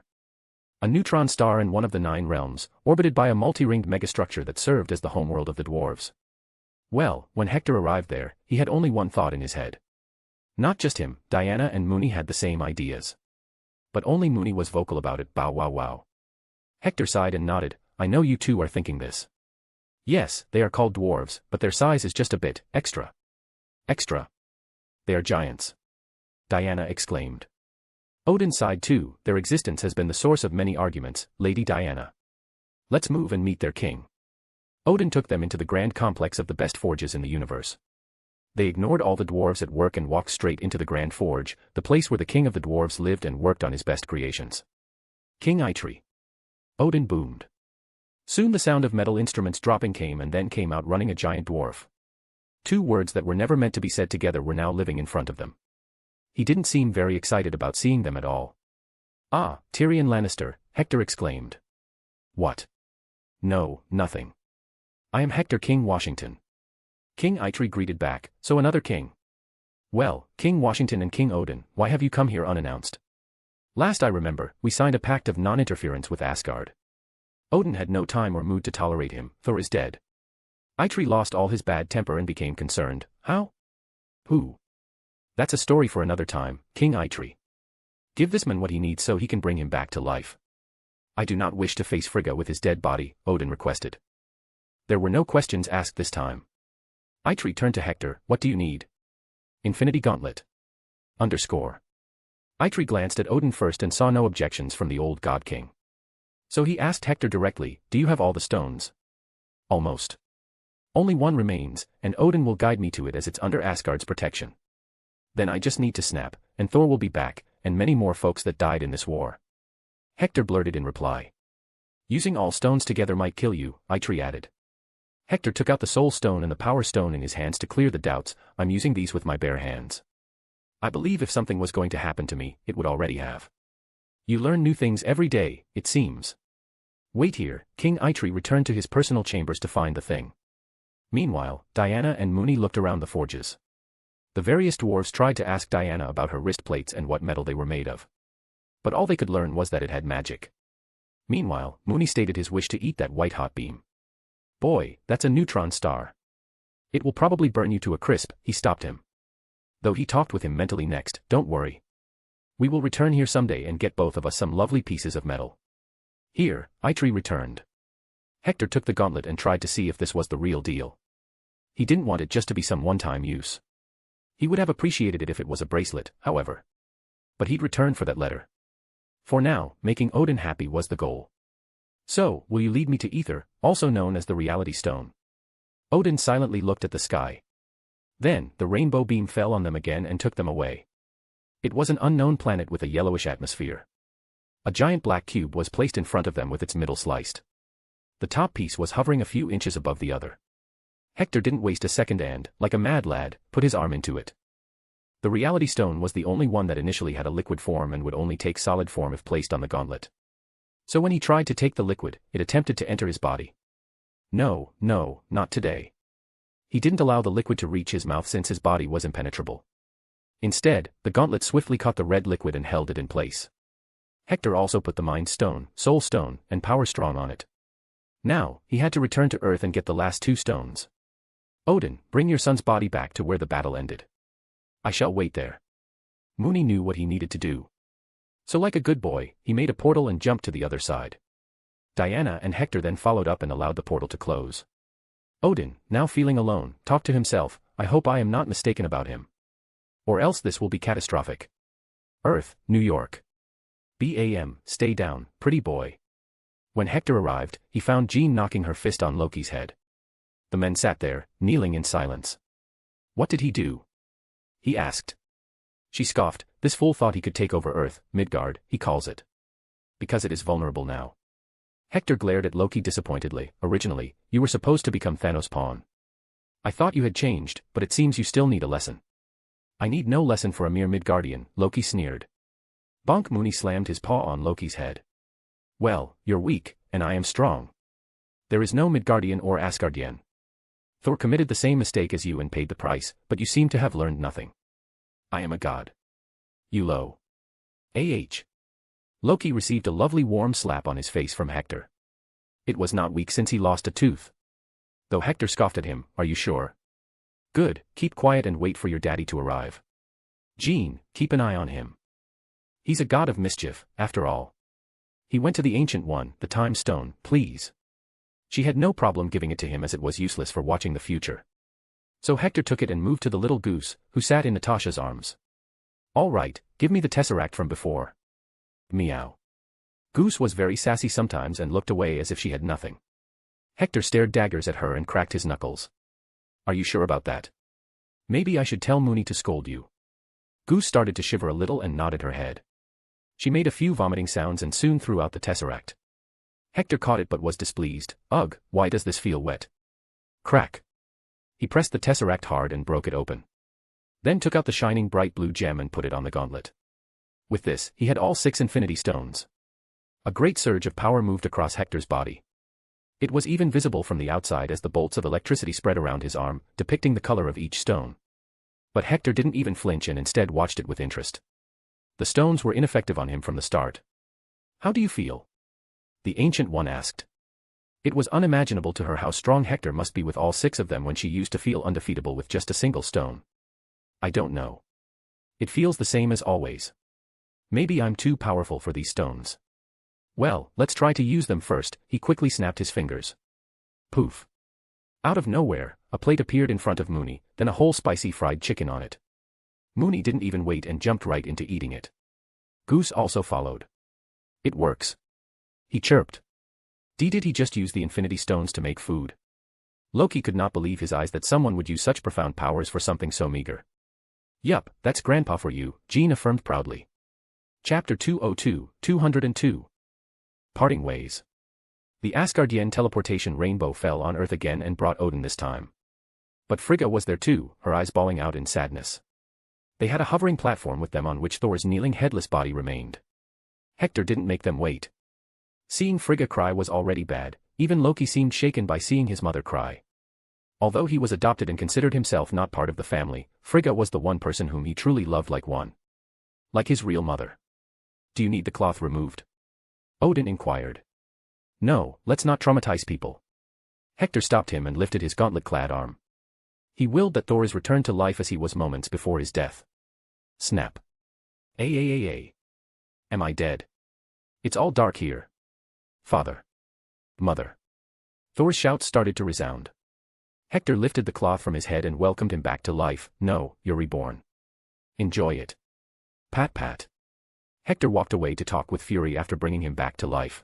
A neutron star in one of the 9 realms, orbited by a multi-ringed megastructure that served as the homeworld of the dwarves. Well, when Hector arrived there, he had only one thought in his head. Not just him, Diana and Mooney had the same ideas. But only Mooney was vocal about it. Bow wow wow. Hector sighed and nodded. I know you two are thinking this. Yes, they are called dwarves, but their size is just a bit extra. Extra. They are giants. Diana exclaimed. Odin sighed too. Their existence has been the source of many arguments, Lady Diana. Let's move and meet their king. Odin took them into the grand complex of the best forges in the universe. They ignored all the dwarves at work and walked straight into the Grand Forge, the place where the king of the dwarves lived and worked on his best creations. King Eitri. Odin boomed. Soon the sound of metal instruments dropping came and then came out running a giant dwarf. 2 words that were never meant to be said together were now living in front of them. He didn't seem very excited about seeing them at all. Ah, Tyrion Lannister, Hector exclaimed. What? No, nothing. I am Hector King Washington. King Eitri greeted back, so another king. Well, King Washington and King Odin, why have you come here unannounced? Last I remember, we signed a pact of non-interference with Asgard. Odin had no time or mood to tolerate him. Thor is dead. Eitri lost all his bad temper and became concerned. How? Who? That's a story for another time, King Eitri. Give this man what he needs so he can bring him back to life. I do not wish to face Frigga with his dead body, Odin requested. There were no questions asked this time. Eitri turned to Hector. What do you need? Infinity Gauntlet. Underscore. Eitri glanced at Odin first and saw no objections from the old god king. So he asked Hector directly, do you have all the stones? Almost. Only one remains, and Odin will guide me to it as it's under Asgard's protection. Then I just need to snap, and Thor will be back, and many more folks that died in this war. Hector blurted in reply. Using all stones together might kill you, Eitri added. Hector took out the soul stone and the power stone in his hands to clear the doubts. I'm using these with my bare hands. I believe if something was going to happen to me, it would already have. You learn new things every day, it seems. Wait here. King Eitri returned to his personal chambers to find the thing. Meanwhile, Diana and Mooney looked around the forges. The various dwarves tried to ask Diana about her wrist plates and what metal they were made of. But all they could learn was that it had magic. Meanwhile, Mooney stated his wish to eat that white-hot beam. Boy, that's a neutron star. It will probably burn you to a crisp, he stopped him. Though he talked with him mentally next, don't worry. We will return here someday and get both of us some lovely pieces of metal. Here, Eitri returned. Hector took the gauntlet and tried to see if this was the real deal. He didn't want it just to be some one-time use. He would have appreciated it if it was a bracelet, however. But he'd return for that letter. For now, making Odin happy was the goal. So, will you lead me to Ether, also known as the Reality Stone? Odin silently looked at the sky. Then, the rainbow beam fell on them again and took them away. It was an unknown planet with a yellowish atmosphere. A giant black cube was placed in front of them with its middle sliced. The top piece was hovering a few inches above the other. Hector didn't waste a second and, like a mad lad, put his arm into it. The Reality Stone was the only one that initially had a liquid form and would only take solid form if placed on the gauntlet. So when he tried to take the liquid, it attempted to enter his body. No, not today. He didn't allow the liquid to reach his mouth since his body was impenetrable. Instead, the gauntlet swiftly caught the red liquid and held it in place. Hector also put the Mind Stone, Soul Stone, and Power Stone on it. Now, he had to return to Earth and get the last two stones. Odin, bring your son's body back to where the battle ended. I shall wait there. Mooney knew what he needed to do. So like a good boy, he made a portal and jumped to the other side. Diana and Hector then followed up and allowed the portal to close. Odin, now feeling alone, talked to himself, I hope I am not mistaken about him. Or else this will be catastrophic. Earth, New York. BAM, stay down, pretty boy. When Hector arrived, he found Jean knocking her fist on Loki's head. The men sat there, kneeling in silence. What did he do? He asked. She scoffed, this fool thought he could take over Earth, Midgard, he calls it. Because it is vulnerable now. Hector glared at Loki disappointedly. Originally, you were supposed to become Thanos' pawn. I thought you had changed, but it seems you still need a lesson. I need no lesson for a mere Midgardian, Loki sneered. Bonk. Mooney slammed his paw on Loki's head. Well, you're weak, and I am strong. There is no Midgardian or Asgardian. Thor committed the same mistake as you and paid the price, but you seem to have learned nothing. I am a god. You low. Loki received a lovely warm slap on his face from Hector. It was not weak since he lost a tooth. Though Hector scoffed at him, are you sure? Good, keep quiet and wait for your daddy to arrive. Jean, keep an eye on him. He's a god of mischief, after all. He went to the Ancient One, the Time Stone, please. She had no problem giving it to him as it was useless for watching the future. So Hector took it and moved to the little goose, who sat in Natasha's arms. All right, give me the tesseract from before. Meow. Goose was very sassy sometimes and looked away as if she had nothing. Hector stared daggers at her and cracked his knuckles. Are you sure about that? Maybe I should tell Mooney to scold you. Goose started to shiver a little and nodded her head. She made a few vomiting sounds and soon threw out the tesseract. Hector caught it but was displeased. Ugh, why does this feel wet? Crack. He pressed the tesseract hard and broke it open. Then took out the shining bright blue gem and put it on the gauntlet. With this, he had all 6 infinity stones. A great surge of power moved across Hector's body. It was even visible from the outside as the bolts of electricity spread around his arm, depicting the color of each stone. But Hector didn't even flinch and instead watched it with interest. The stones were ineffective on him from the start. How do you feel? The Ancient One asked. It was unimaginable to her how strong Hector must be with all 6 of them when she used to feel undefeatable with just a single stone. I don't know. It feels the same as always. Maybe I'm too powerful for these stones. Well, let's try to use them first. He quickly snapped his fingers. Poof. Out of nowhere, a plate appeared in front of Mooney, then a whole spicy fried chicken on it. Mooney didn't even wait and jumped right into eating it. Goose also followed. It works. He chirped. Did he just use the infinity stones to make food? Loki could not believe his eyes that someone would use such profound powers for something so meager. Yup, that's Grandpa for you, Jean affirmed proudly. Chapter 202, 202. Parting Ways. The Asgardian teleportation rainbow fell on Earth again and brought Odin this time. But Frigga was there too, her eyes bawling out in sadness. They had a hovering platform with them on which Thor's kneeling headless body remained. Hector didn't make them wait. Seeing Frigga cry was already bad, even Loki seemed shaken by seeing his mother cry. Although he was adopted and considered himself not part of the family, Frigga was the one person whom he truly loved like one. Like his real mother. Do you need the cloth removed? Odin inquired. No, let's not traumatize people. Hector stopped him and lifted his gauntlet-clad arm. He willed that Thor is returned to life as he was moments before his death. Snap. Am I dead? It's all dark here. Father. Mother. Thor's shouts started to resound. Hector lifted the cloth from his head and welcomed him back to life. No, you're reborn. Enjoy it. Pat pat. Hector walked away to talk with Fury after bringing him back to life.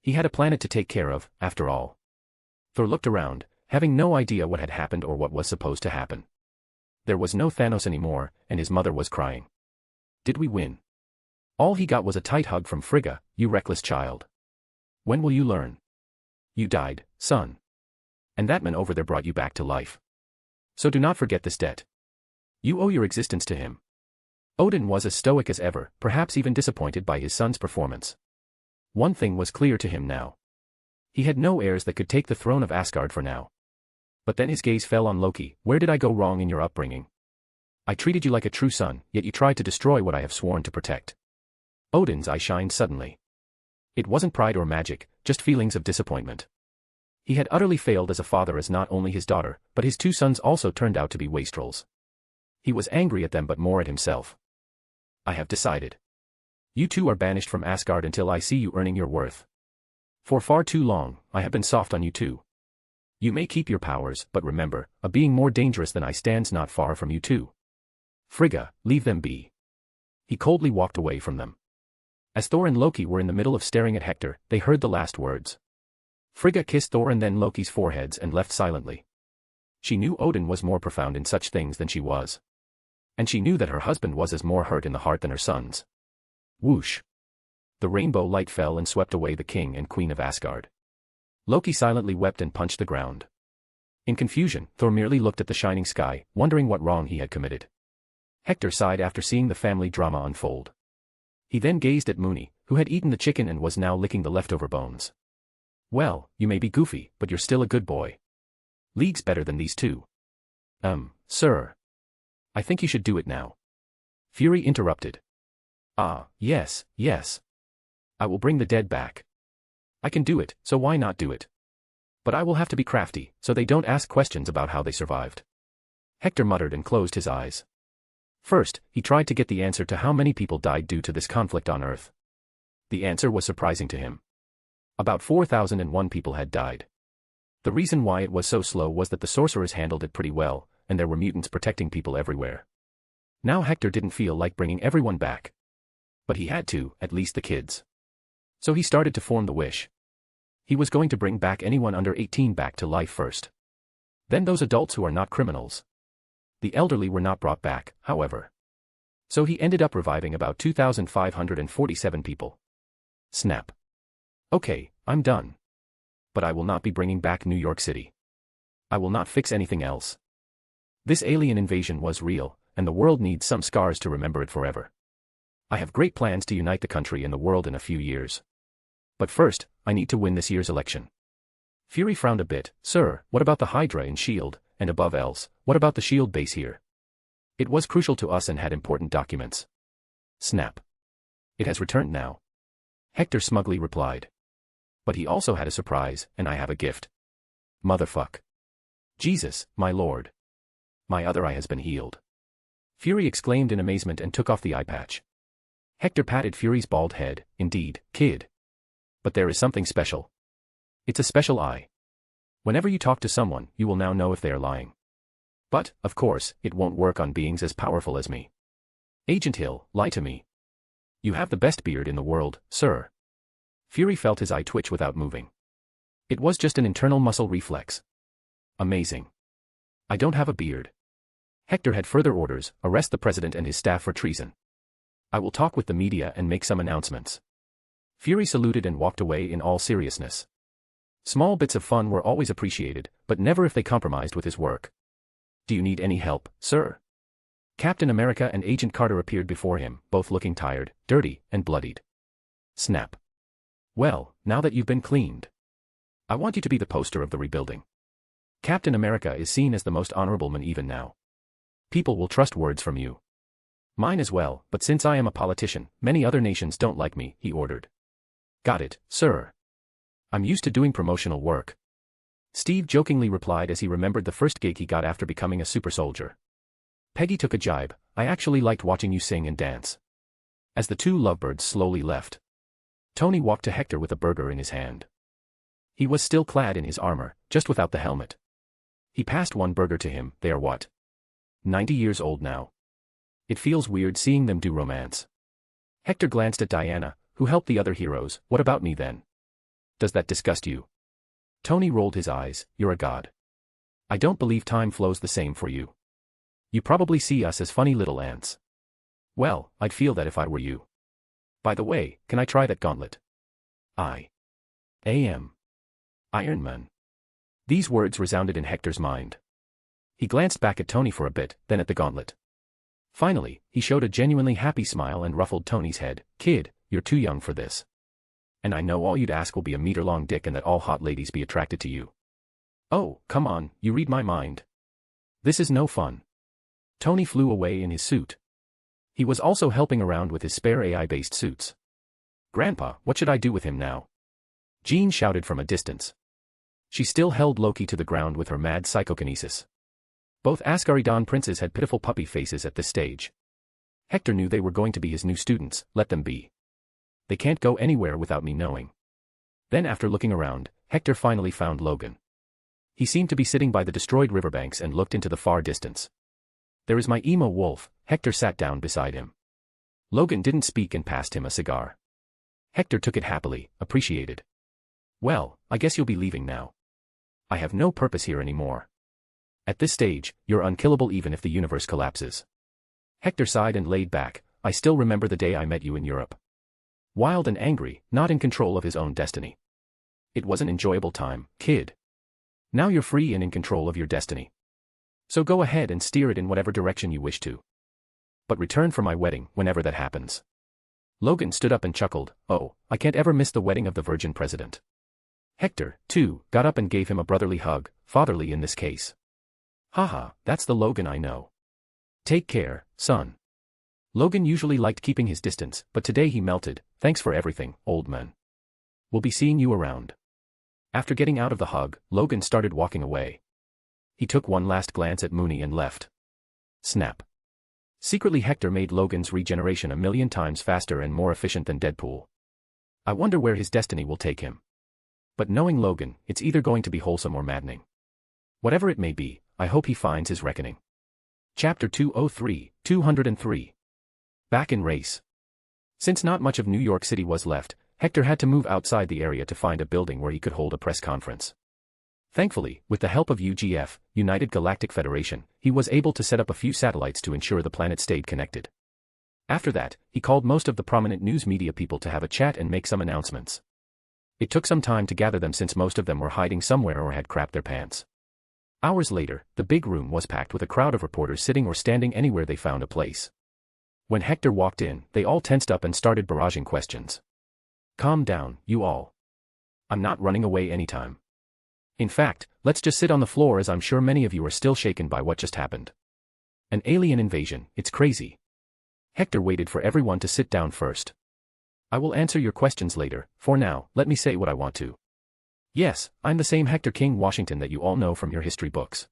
He had a planet to take care of, after all. Thor looked around, having no idea what had happened or what was supposed to happen. There was no Thanos anymore, and his mother was crying. Did we win? All he got was a tight hug from Frigga, you reckless child. When will you learn? You died, son. And that man over there brought you back to life. So do not forget this debt. You owe your existence to him. Odin was as stoic as ever, perhaps even disappointed by his son's performance. One thing was clear to him now. He had no heirs that could take the throne of Asgard for now. But then his gaze fell on Loki. Where did I go wrong in your upbringing? I treated you like a true son, yet you tried to destroy what I have sworn to protect. Odin's eye shined suddenly. It wasn't pride or magic, just feelings of disappointment. He had utterly failed as a father, as not only his daughter, but his two sons also turned out to be wastrels. He was angry at them but more at himself. I have decided. You two are banished from Asgard until I see you earning your worth. For far too long, I have been soft on you two. You may keep your powers, but remember, a being more dangerous than I stands not far from you two. Frigga, leave them be. He coldly walked away from them. As Thor and Loki were in the middle of staring at Hector, they heard the last words. Frigga kissed Thor and then Loki's foreheads and left silently. She knew Odin was more profound in such things than she was. And she knew that her husband was as more hurt in the heart than her sons. Whoosh. The rainbow light fell and swept away the king and queen of Asgard. Loki silently wept and punched the ground. In confusion, Thor merely looked at the shining sky, wondering what wrong he had committed. Hector sighed after seeing the family drama unfold. He then gazed at Mooney, who had eaten the chicken and was now licking the leftover bones. Well, you may be goofy, but you're still a good boy. Leagues better than these two. Sir. I think you should do it now. Fury interrupted. Ah, yes. I will bring the dead back. I can do it, so why not do it? But I will have to be crafty, so they don't ask questions about how they survived. Hector muttered and closed his eyes. First, he tried to get the answer to how many people died due to this conflict on Earth. The answer was surprising to him. About 4,001 people had died. The reason why it was so slow was that the sorcerers handled it pretty well, and there were mutants protecting people everywhere. Now Hector didn't feel like bringing everyone back. But he had to, at least the kids. So he started to form the wish. He was going to bring back anyone under 18 back to life first. Then those adults who are not criminals. The elderly were not brought back, however. So he ended up reviving about 2,547 people. Snap. Okay, I'm done. But I will not be bringing back New York City. I will not fix anything else. This alien invasion was real, and the world needs some scars to remember it forever. I have great plans to unite the country and the world in a few years. But first, I need to win this year's election. Fury frowned a bit. Sir, what about the Hydra in S.H.I.E.L.D., and above else, what about the S.H.I.E.L.D. base here? It was crucial to us and had important documents. Snap. It has returned now. Hector smugly replied. But he also had a surprise, and I have a gift. Motherfuck. Jesus, my lord. My other eye has been healed. Fury exclaimed in amazement and took off the eye patch. Hector patted Fury's bald head. Indeed, kid. But there is something special. It's a special eye. Whenever you talk to someone, you will now know if they are lying. But, of course, it won't work on beings as powerful as me. Agent Hill, lie to me. You have the best beard in the world, sir. Fury felt his eye twitch without moving. It was just an internal muscle reflex. Amazing. I don't have a beard. Hector had further orders: arrest the president and his staff for treason. I will talk with the media and make some announcements. Fury saluted and walked away in all seriousness. Small bits of fun were always appreciated, but never if they compromised with his work. Do you need any help, sir? Captain America and Agent Carter appeared before him, both looking tired, dirty, and bloodied. Snap. Well, now that you've been cleaned, I want you to be the poster of the rebuilding. Captain America is seen as the most honorable man even now. People will trust words from you. Mine as well, but since I am a politician, many other nations don't like me, he ordered. Got it, sir. I'm used to doing promotional work. Steve jokingly replied as he remembered the first gig he got after becoming a super soldier. Peggy took a jibe. I actually liked watching you sing and dance. As the two lovebirds slowly left, Tony walked to Hector with a burger in his hand. He was still clad in his armor, just without the helmet. He passed one burger to him. They are what? 90 years old now. It feels weird seeing them do romance. Hector glanced at Diana, who helped the other heroes. What about me then? Does that disgust you? Tony rolled his eyes. You're a god. I don't believe time flows the same for you. You probably see us as funny little ants. Well, I'd feel that if I were you. By the way, can I try that gauntlet? I am Iron Man. These words resounded in Hector's mind. He glanced back at Tony for a bit, then at the gauntlet. Finally, he showed a genuinely happy smile and ruffled Tony's head. Kid, you're too young for this. And I know all you'd ask will be a meter-long dick and that all hot ladies be attracted to you. Oh, come on, you read my mind. This is no fun. Tony flew away in his suit. He was also helping around with his spare AI-based suits. Grandpa, what should I do with him now? Jean shouted from a distance. She still held Loki to the ground with her mad psychokinesis. Both Asgaridan princes had pitiful puppy faces at this stage. Hector knew they were going to be his new students. Let them be. They can't go anywhere without me knowing. Then after looking around, Hector finally found Logan. He seemed to be sitting by the destroyed riverbanks and looked into the far distance. There is my emo wolf. Hector sat down beside him. Logan didn't speak and passed him a cigar. Hector took it happily, appreciated. Well, I guess you'll be leaving now. I have no purpose here anymore. At this stage, you're unkillable even if the universe collapses. Hector sighed and laid back. I still remember the day I met you in Europe. Wild and angry, not in control of his own destiny. It was an enjoyable time, kid. Now you're free and in control of your destiny. So go ahead and steer it in whatever direction you wish to. But return for my wedding, whenever that happens. Logan stood up and chuckled. Oh, I can't ever miss the wedding of the Virgin President. Hector, too, got up and gave him a brotherly hug, fatherly in this case. Haha, that's the Logan I know. Take care, son. Logan usually liked keeping his distance, but today he melted. Thanks for everything, old man. We'll be seeing you around. After getting out of the hug, Logan started walking away. He took one last glance at Mooney and left. Snap. Secretly, Hector made Logan's regeneration 1,000,000 times faster and more efficient than Deadpool. I wonder where his destiny will take him. But knowing Logan, it's either going to be wholesome or maddening. Whatever it may be, I hope he finds his reckoning. Chapter 203. Back in race. Since not much of New York City was left, Hector had to move outside the area to find a building where he could hold a press conference. Thankfully, with the help of UGF, United Galactic Federation, he was able to set up a few satellites to ensure the planet stayed connected. After that, he called most of the prominent news media people to have a chat and make some announcements. It took some time to gather them since most of them were hiding somewhere or had crapped their pants. Hours later, the big room was packed with a crowd of reporters sitting or standing anywhere they found a place. When Hector walked in, they all tensed up and started barraging questions. Calm down, you all. I'm not running away anytime. In fact, let's just sit on the floor as I'm sure many of you are still shaken by what just happened. An alien invasion, it's crazy. Hector waited for everyone to sit down first. I will answer your questions later. For now, let me say what I want to. Yes, I'm the same Hector King Washington that you all know from your history books.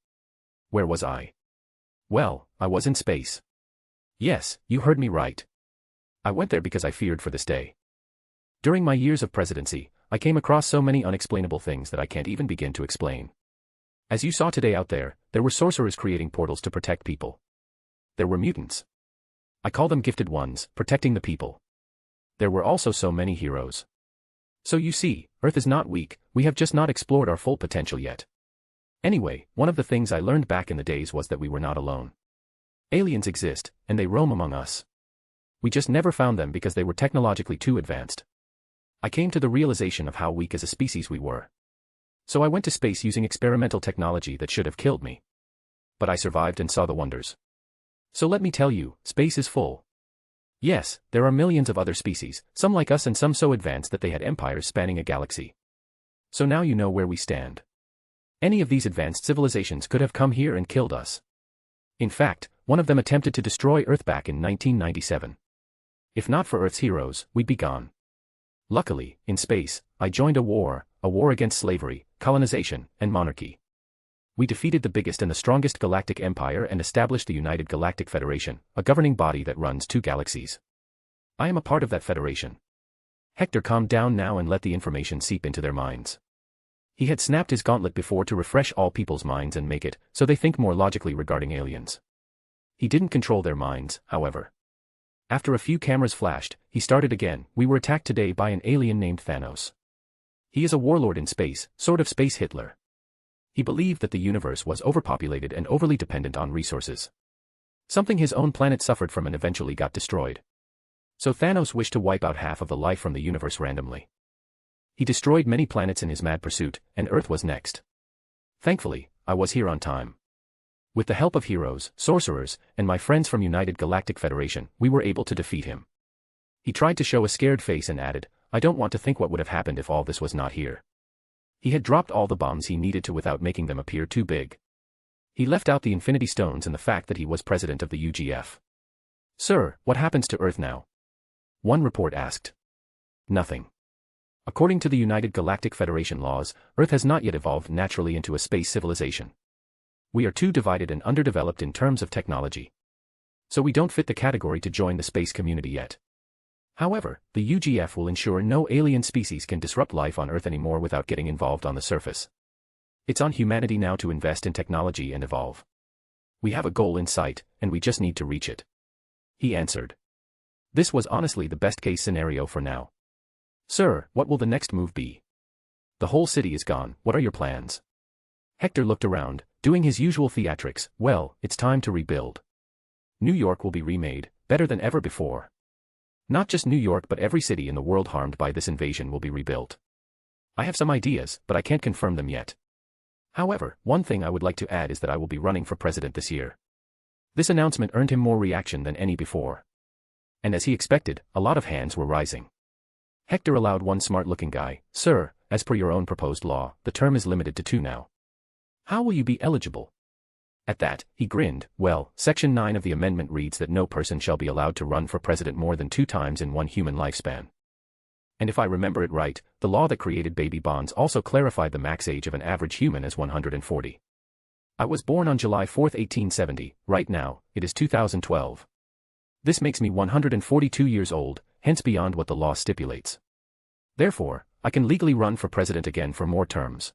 Where was I? Well, I was in space. Yes, you heard me right. I went there because I feared for this day. During my years of presidency, I came across so many unexplainable things that I can't even begin to explain. As you saw today out there were sorcerers creating portals to protect people. There were mutants. I call them gifted ones, protecting the people. There were also so many heroes. So you see, Earth is not weak, we have just not explored our full potential yet. Anyway, one of the things I learned back in the days was that we were not alone. Aliens exist, and they roam among us. We just never found them because they were technologically too advanced. I came to the realization of how weak as a species we were. So I went to space using experimental technology that should have killed me. But I survived and saw the wonders. So let me tell you, space is full. Yes, there are millions of other species, some like us and some so advanced that they had empires spanning a galaxy. So now you know where we stand. Any of these advanced civilizations could have come here and killed us. In fact, one of them attempted to destroy Earth back in 1997. If not for Earth's heroes, we'd be gone. Luckily, in space, I joined a war against slavery, colonization, and monarchy. We defeated the biggest and the strongest galactic empire and established the United Galactic Federation, a governing body that runs 2 galaxies. I am a part of that federation. Hector calmed down now and let the information seep into their minds. He had snapped his gauntlet before to refresh all people's minds and make it so they think more logically regarding aliens. He didn't control their minds, however. After a few cameras flashed, he started again. We were attacked today by an alien named Thanos. He is a warlord in space, sort of space Hitler. He believed that the universe was overpopulated and overly dependent on resources. Something his own planet suffered from and eventually got destroyed. So Thanos wished to wipe out half of the life from the universe randomly. He destroyed many planets in his mad pursuit, and Earth was next. Thankfully, I was here on time. With the help of heroes, sorcerers, and my friends from United Galactic Federation, we were able to defeat him. He tried to show a scared face and added, I don't want to think what would have happened if all this was not here. He had dropped all the bombs he needed to without making them appear too big. He left out the Infinity Stones and the fact that he was president of the UGF. Sir, what happens to Earth now? One report asked. Nothing. According to the United Galactic Federation laws, Earth has not yet evolved naturally into a space civilization. We are too divided and underdeveloped in terms of technology. So we don't fit the category to join the space community yet. However, the UGF will ensure no alien species can disrupt life on Earth anymore without getting involved on the surface. It's on humanity now to invest in technology and evolve. We have a goal in sight, and we just need to reach it. He answered. This was honestly the best-case scenario for now. Sir, what will the next move be? The whole city is gone, what are your plans? Hector looked around, doing his usual theatrics. Well, it's time to rebuild. New York will be remade, better than ever before. Not just New York but every city in the world harmed by this invasion will be rebuilt. I have some ideas, but I can't confirm them yet. However, one thing I would like to add is that I will be running for president this year. This announcement earned him more reaction than any before. And as he expected, a lot of hands were rising. Hector allowed one smart-looking guy, Sir, as per your own proposed law, the term is limited to 2 now. How will you be eligible? At that, he grinned. Well, Section 9 of the amendment reads that no person shall be allowed to run for president more than 2 times in one human lifespan. And if I remember it right, the law that created baby bonds also clarified the max age of an average human as 140. I was born on July 4, 1870, right now, it is 2012. This makes me 142 years old, hence beyond what the law stipulates. Therefore, I can legally run for president again for more terms.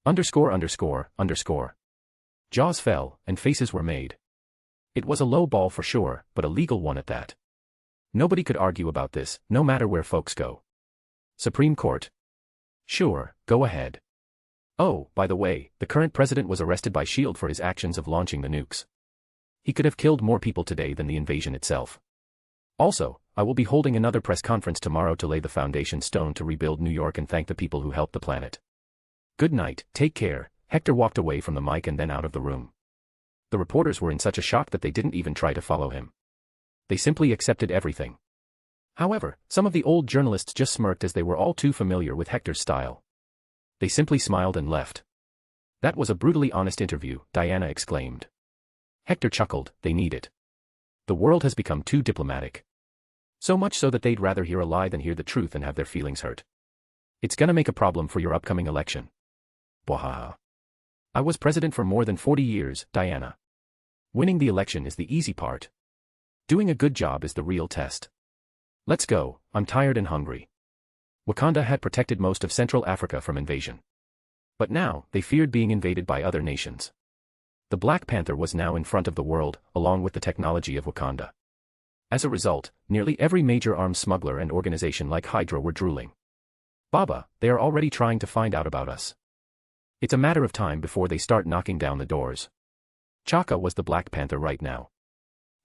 Underscore. Jaws fell, and faces were made. It was a low ball for sure, but a legal one at that. Nobody could argue about this, no matter where folks go. Supreme Court. Sure, go ahead. Oh, by the way, the current president was arrested by SHIELD for his actions of launching the nukes. He could have killed more people today than the invasion itself. Also, I will be holding another press conference tomorrow to lay the foundation stone to rebuild New York and thank the people who helped the planet. Good night, take care. Hector walked away from the mic and then out of the room. The reporters were in such a shock that they didn't even try to follow him. They simply accepted everything. However, some of the old journalists just smirked as they were all too familiar with Hector's style. They simply smiled and left. That was a brutally honest interview, Diana exclaimed. Hector chuckled, they need it. The world has become too diplomatic. So much so that they'd rather hear a lie than hear the truth and have their feelings hurt. It's gonna make a problem for your upcoming election. Bwahaha. I was president for more than 40 years, Diana. Winning the election is the easy part. Doing a good job is the real test. Let's go, I'm tired and hungry. Wakanda had protected most of Central Africa from invasion. But now, they feared being invaded by other nations. The Black Panther was now in front of the world, along with the technology of Wakanda. As a result, nearly every major arms smuggler and organization like Hydra were drooling. Baba, they are already trying to find out about us. It's a matter of time before they start knocking down the doors. Chaka was the Black Panther right now.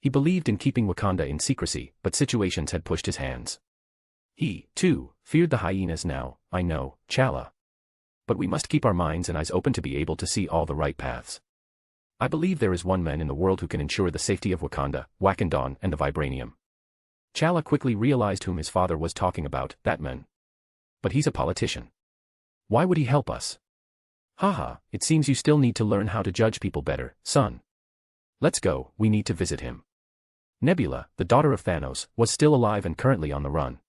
He believed in keeping Wakanda in secrecy, but situations had pushed his hands. He, too, feared the hyenas now, I know, Chala. But we must keep our minds and eyes open to be able to see all the right paths. I believe there is one man in the world who can ensure the safety of Wakanda, Wakandon, and the Vibranium. Chala quickly realized whom his father was talking about, that man. But he's a politician. Why would he help us? Haha, it seems you still need to learn how to judge people better, son. Let's go, we need to visit him. Nebula, the daughter of Thanos, was still alive and currently on the run.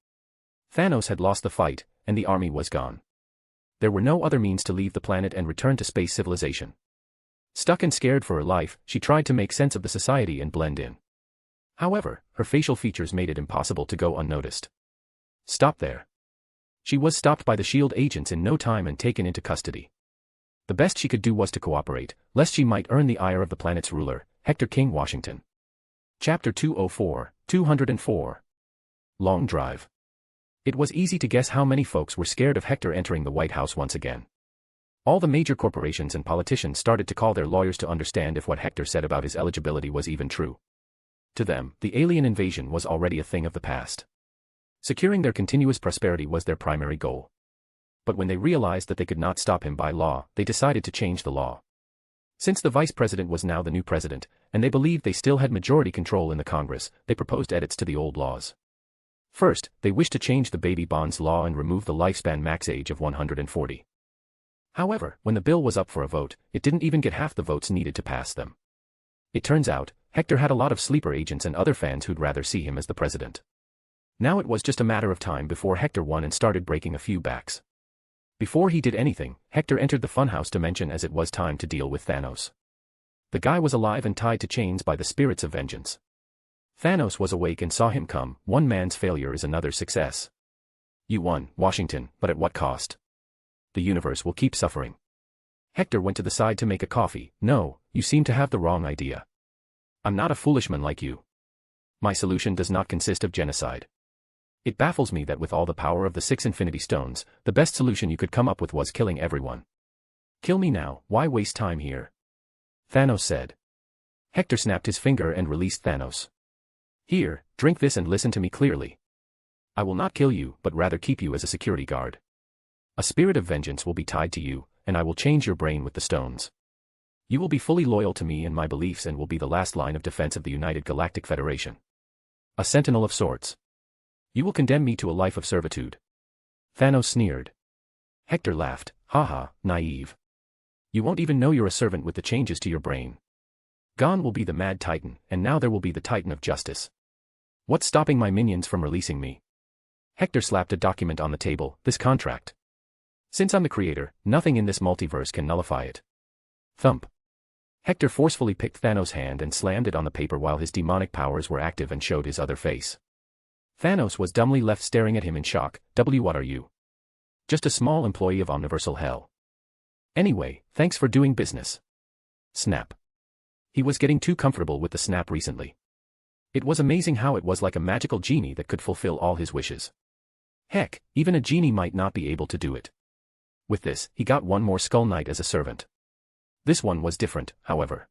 Thanos had lost the fight, and the army was gone. There were no other means to leave the planet and return to space civilization. Stuck and scared for her life, she tried to make sense of the society and blend in. However, her facial features made it impossible to go unnoticed. Stop there. She was stopped by the SHIELD agents in no time and taken into custody. The best she could do was to cooperate, lest she might earn the ire of the planet's ruler, Hector King Washington. Chapter 204. Long Drive. It was easy to guess how many folks were scared of Hector entering the White House once again. All the major corporations and politicians started to call their lawyers to understand if what Hector said about his eligibility was even true. To them, the alien invasion was already a thing of the past. Securing their continuous prosperity was their primary goal. But when they realized that they could not stop him by law, they decided to change the law. Since the vice president was now the new president, and they believed they still had majority control in the Congress, they proposed edits to the old laws. First, they wished to change the baby bonds law and remove the lifespan max age of 140. However, when the bill was up for a vote, it didn't even get half the votes needed to pass them. It turns out, Hector had a lot of sleeper agents and other fans who'd rather see him as the president. Now it was just a matter of time before Hector won and started breaking a few backs. Before he did anything, Hector entered the funhouse dimension as it was time to deal with Thanos. The guy was alive and tied to chains by the spirits of vengeance. Thanos was awake and saw him come. One man's failure is another's success. You won, Washington, but at what cost? The universe will keep suffering. Hector went to the side to make a coffee. No, you seem to have the wrong idea. I'm not a foolishman like you. My solution does not consist of genocide. It baffles me that with all the power of the 6 Infinity Stones, the best solution you could come up with was killing everyone. Kill me now, why waste time here? Thanos said. Hector snapped his finger and released Thanos. Here, drink this and listen to me clearly. I will not kill you, but rather keep you as a security guard. A spirit of vengeance will be tied to you, and I will change your brain with the stones. You will be fully loyal to me and my beliefs and will be the last line of defense of the United Galactic Federation. A sentinel of sorts. You will condemn me to a life of servitude. Thanos sneered. Hector laughed, haha, naive. You won't even know you're a servant with the changes to your brain. Gone will be the Mad Titan, and now there will be the Titan of Justice. What's stopping my minions from releasing me? Hector slapped a document on the table, this contract. Since I'm the creator, nothing in this multiverse can nullify it. Thump. Hector forcefully picked Thanos' hand and slammed it on the paper while his demonic powers were active and showed his other face. Thanos was dumbly left staring at him in shock. What are you? Just a small employee of Omniversal Hell. Anyway, thanks for doing business. Snap. He was getting too comfortable with the snap recently. It was amazing how it was like a magical genie that could fulfill all his wishes. Heck, even a genie might not be able to do it. With this, he got one more Skull Knight as a servant. This one was different, however.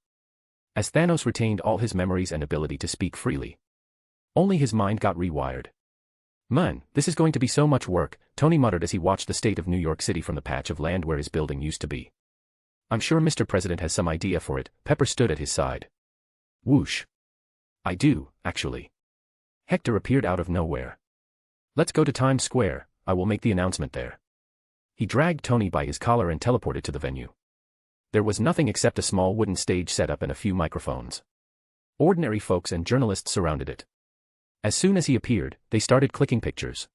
As Thanos retained all his memories and ability to speak freely. Only his mind got rewired. Man, this is going to be so much work, Tony muttered as he watched the state of New York City from the patch of land where his building used to be. I'm sure Mr. President has some idea for it. Pepper stood at his side. Whoosh. I do, actually. Hector appeared out of nowhere. Let's go to Times Square, I will make the announcement there. He dragged Tony by his collar and teleported to the venue. There was nothing except a small wooden stage setup and a few microphones. Ordinary folks and journalists surrounded it. As soon as he appeared, they started clicking pictures.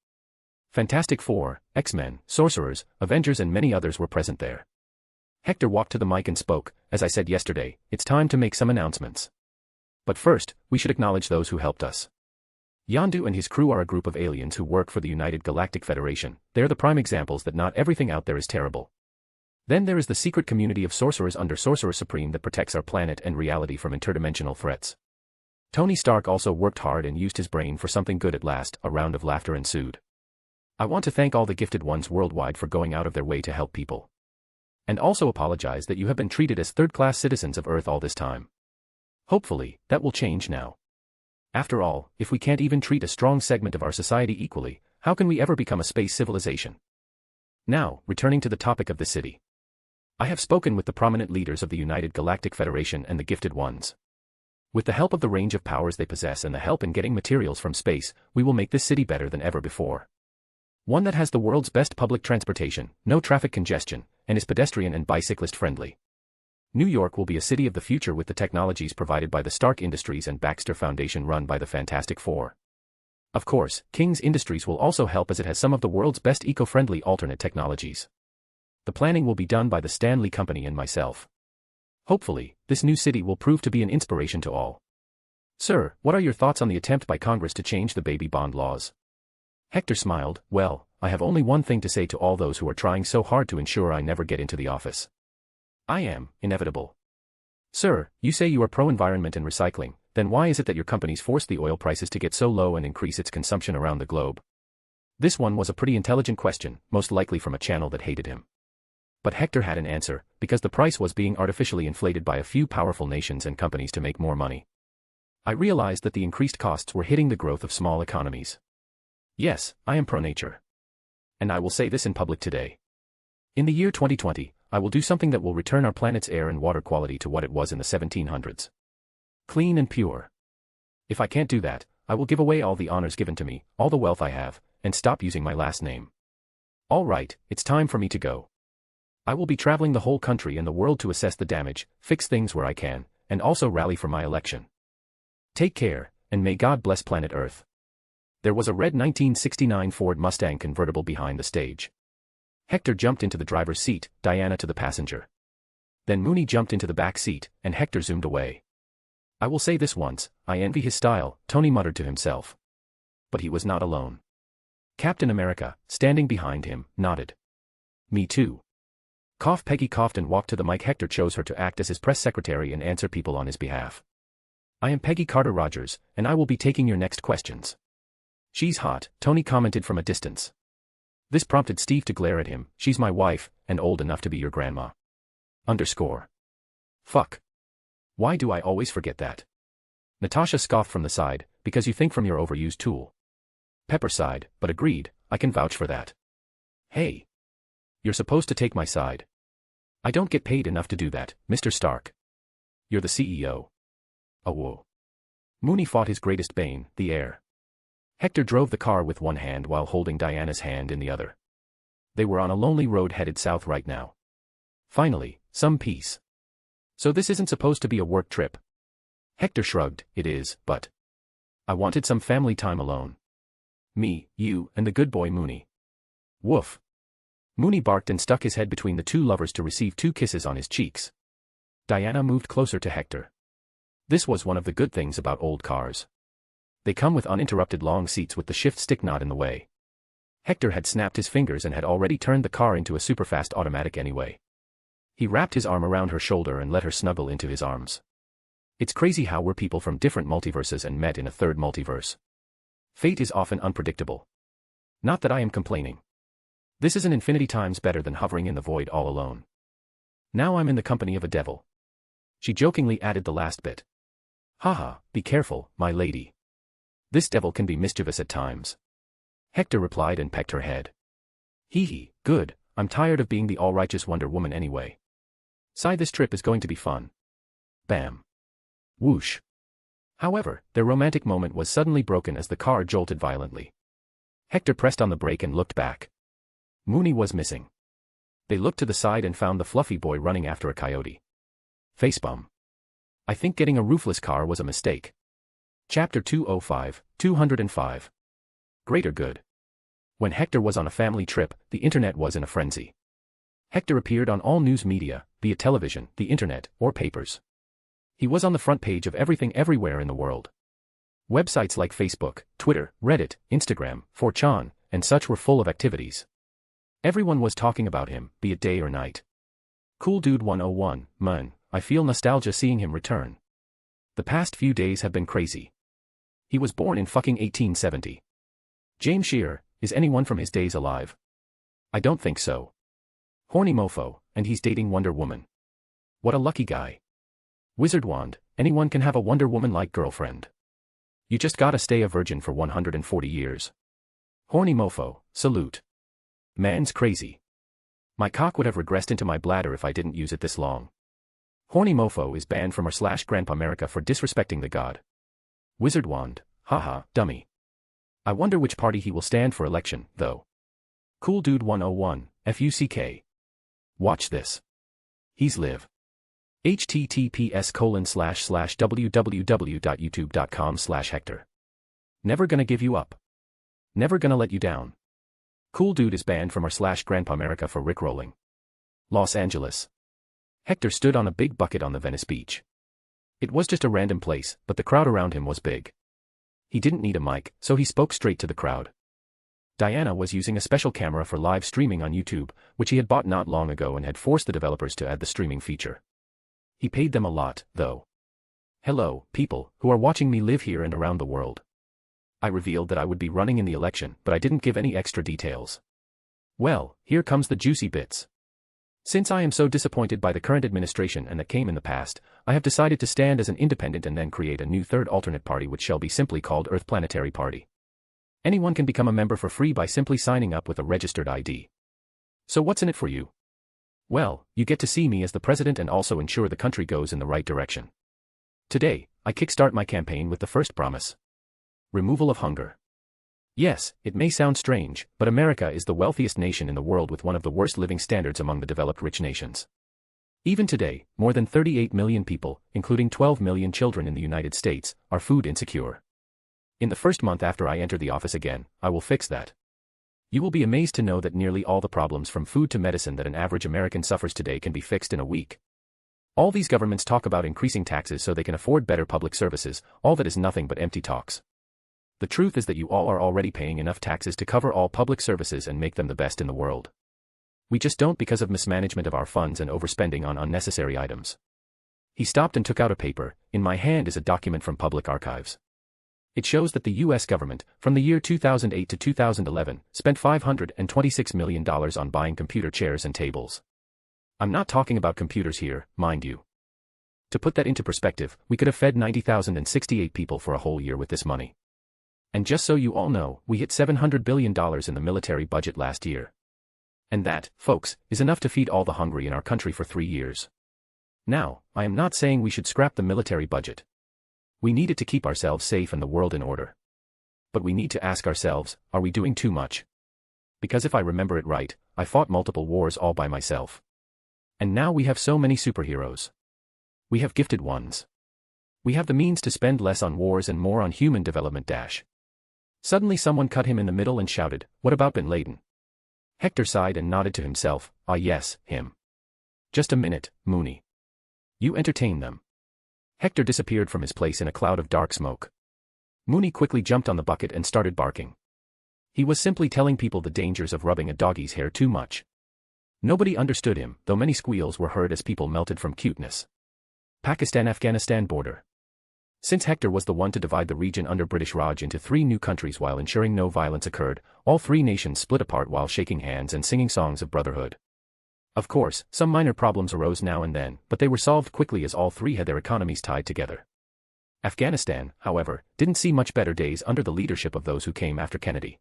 Fantastic Four, X-Men, Sorcerers, Avengers and many others were present there. Hector walked to the mic and spoke, as I said yesterday, it's time to make some announcements. But first, we should acknowledge those who helped us. Yondu and his crew are a group of aliens who work for the United Galactic Federation. They're the prime examples that not everything out there is terrible. Then there is the secret community of sorcerers under Sorcerer Supreme that protects our planet and reality from interdimensional threats. Tony Stark also worked hard and used his brain for something good at last. A round of laughter ensued. I want to thank all the gifted ones worldwide for going out of their way to help people. And also apologize that you have been treated as third-class citizens of Earth all this time. Hopefully, that will change now. After all, if we can't even treat a strong segment of our society equally, how can we ever become a space civilization? Now, returning to the topic of the city. I have spoken with the prominent leaders of the United Galactic Federation and the Gifted Ones. With the help of the range of powers they possess and the help in getting materials from space, we will make this city better than ever before. One that has the world's best public transportation, no traffic congestion, and is pedestrian and bicyclist friendly. New York will be a city of the future with the technologies provided by the Stark Industries and Baxter Foundation run by the Fantastic Four. Of course, King's Industries will also help as it has some of the world's best eco-friendly alternate technologies. The planning will be done by the Stanley Company and myself. Hopefully, this new city will prove to be an inspiration to all. Sir, what are your thoughts on the attempt by Congress to change the baby bond laws? Hector smiled. Well, I have only one thing to say to all those who are trying so hard to ensure I never get into the office. I am inevitable. Sir, you say you are pro-environment and recycling, then why is it that your companies force the oil prices to get so low and increase its consumption around the globe? This one was a pretty intelligent question, most likely from a channel that hated him. But Hector had an answer, because the price was being artificially inflated by a few powerful nations and companies to make more money. I realized that the increased costs were hitting the growth of small economies. Yes, I am pro-nature. And I will say this in public today. In the year 2020, I will do something that will return our planet's air and water quality to what it was in the 1700s. Clean and pure. If I can't do that, I will give away all the honors given to me, all the wealth I have, and stop using my last name. All right, it's time for me to go. I will be traveling the whole country and the world to assess the damage, fix things where I can, and also rally for my election. Take care, and may God bless planet Earth. There was a red 1969 Ford Mustang convertible behind the stage. Hector jumped into the driver's seat, Diana to the passenger. Then Mooney jumped into the back seat, and Hector zoomed away. I will say this once, I envy his style, Tony muttered to himself. But he was not alone. Captain America, standing behind him, nodded. Me too. Peggy coughed and walked to the mic. Hector chose her to act as his press secretary and answer people on his behalf. I am Peggy Carter Rogers, and I will be taking your next questions. She's hot, Tony commented from a distance. This prompted Steve to glare at him. She's my wife, and old enough to be your grandma. Fuck. Why do I always forget that? Natasha scoffed from the side, because you think from your overused tool. Pepper sighed, but agreed, I can vouch for that. Hey. You're supposed to take my side. I don't get paid enough to do that, Mr. Stark. You're the CEO. Oh whoa. Mooney fought his greatest bane, the air. Hector drove the car with one hand while holding Diana's hand in the other. They were on a lonely road headed south right now. Finally, some peace. So this isn't supposed to be a work trip. Hector shrugged. It is, but I wanted some family time alone. Me, you, and the good boy Mooney. Woof. Mooney barked and stuck his head between the two lovers to receive 2 kisses on his cheeks. Diana moved closer to Hector. This was one of the good things about old cars. They come with uninterrupted long seats with the shift stick not in the way. Hector had snapped his fingers and had already turned the car into a superfast automatic anyway. He wrapped his arm around her shoulder and let her snuggle into his arms. It's crazy how we're people from different multiverses and met in a third multiverse. Fate is often unpredictable. Not that I am complaining. This is an infinity times better than hovering in the void all alone. Now I'm in the company of a devil. She jokingly added the last bit. Haha, be careful, my lady. This devil can be mischievous at times. Hector replied and pecked her head. Hee hee, good, I'm tired of being the all-righteous Wonder Woman anyway. Sigh, this trip is going to be fun. Bam. Whoosh. However, their romantic moment was suddenly broken as the car jolted violently. Hector pressed on the brake and looked back. Mooney was missing. They looked to the side and found the fluffy boy running after a coyote. Facepalm. I think getting a roofless car was a mistake. Chapter 205. Greater good. When Hector was on a family trip, the internet was in a frenzy. Hector appeared on all news media, be it television, the internet, or papers. He was on the front page of everything everywhere in the world. Websites like Facebook, Twitter, Reddit, Instagram, 4chan, and such were full of activities. Everyone was talking about him, be it day or night. Cool Dude 101, man, I feel nostalgia seeing him return. The past few days have been crazy. He was born in fucking 1870. James Shearer, is anyone from his days alive? I don't think so. Horny mofo, and he's dating Wonder Woman. What a lucky guy. Wizard wand, anyone can have a Wonder Woman-like girlfriend. You just gotta stay a virgin for 140 years. Horny mofo, salute. Man's crazy. My cock would have regressed into my bladder if I didn't use it this long. Horny mofo is banned from r/Grandpa America for disrespecting the god. Wizard wand, haha, dummy. I wonder which party he will stand for election, though. Cool Dude 101, FUCK. Watch this. He's live. https://www.youtube.com/Hector. Never gonna give you up. Never gonna let you down. Cool Dude is banned from r/Grandpa America for rickrolling. Los Angeles. Hector stood on a big bucket on the Venice beach. It was just a random place, but the crowd around him was big. He didn't need a mic, so he spoke straight to the crowd. Diana was using a special camera for live streaming on YouTube, which he had bought not long ago and had forced the developers to add the streaming feature. He paid them a lot, though. Hello, people, who are watching me live here and around the world. I revealed that I would be running in the election, but I didn't give any extra details. Well, here comes the juicy bits. Since I am so disappointed by the current administration and that came in the past, I have decided to stand as an independent and then create a new third alternate party which shall be simply called Earth Planetary Party. Anyone can become a member for free by simply signing up with a registered ID. So what's in it for you? Well, you get to see me as the president and also ensure the country goes in the right direction. Today, I kickstart my campaign with the first promise. Removal of hunger. Yes, it may sound strange, but America is the wealthiest nation in the world with one of the worst living standards among the developed rich nations. Even today, more than 38 million people, including 12 million children in the United States, are food insecure. In the first month after I enter the office again, I will fix that. You will be amazed to know that nearly all the problems from food to medicine that an average American suffers today can be fixed in a week. All these governments talk about increasing taxes so they can afford better public services, all that is nothing but empty talks. The truth is that you all are already paying enough taxes to cover all public services and make them the best in the world. We just don't because of mismanagement of our funds and overspending on unnecessary items. He stopped and took out a paper. In my hand is a document from Public Archives. It shows that the U.S. government, from the year 2008 to 2011, spent $526 million on buying computer chairs and tables. I'm not talking about computers here, mind you. To put that into perspective, we could have fed 90,068 people for a whole year with this money. And just so you all know, we hit $700 billion in the military budget last year. And that, folks, is enough to feed all the hungry in our country for 3 years. Now, I am not saying we should scrap the military budget. We need it to keep ourselves safe and the world in order. But we need to ask ourselves, are we doing too much? Because if I remember it right, I fought multiple wars all by myself. And now we have so many superheroes. We have gifted ones. We have the means to spend less on wars and more on human development. Suddenly someone cut him in the middle and shouted, "What about Bin Laden?" Hector sighed and nodded to himself, "Ah yes, him. Just a minute, Mooney. You entertain them." Hector disappeared from his place in a cloud of dark smoke. Mooney quickly jumped on the bucket and started barking. He was simply telling people the dangers of rubbing a doggy's hair too much. Nobody understood him, though many squeals were heard as people melted from cuteness. Pakistan-Afghanistan border. Since Hector was the one to divide the region under British Raj into 3 new countries while ensuring no violence occurred, all 3 nations split apart while shaking hands and singing songs of brotherhood. Of course, some minor problems arose now and then, but they were solved quickly as all 3 had their economies tied together. Afghanistan, however, didn't see much better days under the leadership of those who came after Kennedy.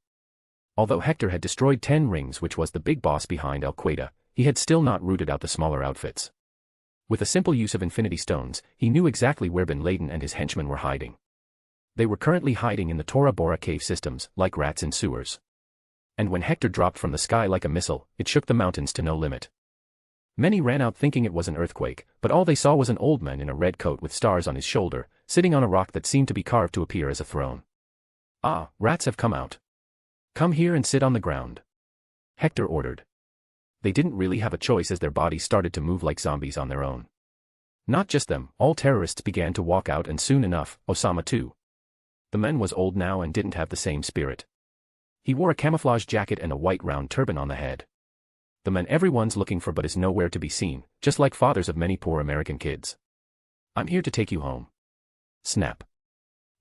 Although Hector had destroyed 10 Rings, which was the big boss behind Al-Qaeda, he had still not rooted out the smaller outfits. With a simple use of Infinity Stones, he knew exactly where Bin Laden and his henchmen were hiding. They were currently hiding in the Tora Bora cave systems, like rats in sewers. And when Hector dropped from the sky like a missile, it shook the mountains to no limit. Many ran out thinking it was an earthquake, but all they saw was an old man in a red coat with stars on his shoulder, sitting on a rock that seemed to be carved to appear as a throne. "Ah, rats have come out. Come here and sit on the ground," Hector ordered. They didn't really have a choice as their bodies started to move like zombies on their own. Not just them, all terrorists began to walk out, and soon enough, Osama too. The man was old now and didn't have the same spirit. He wore a camouflage jacket and a white round turban on the head. The man everyone's looking for but is nowhere to be seen, just like fathers of many poor American kids. "I'm here to take you home." Snap.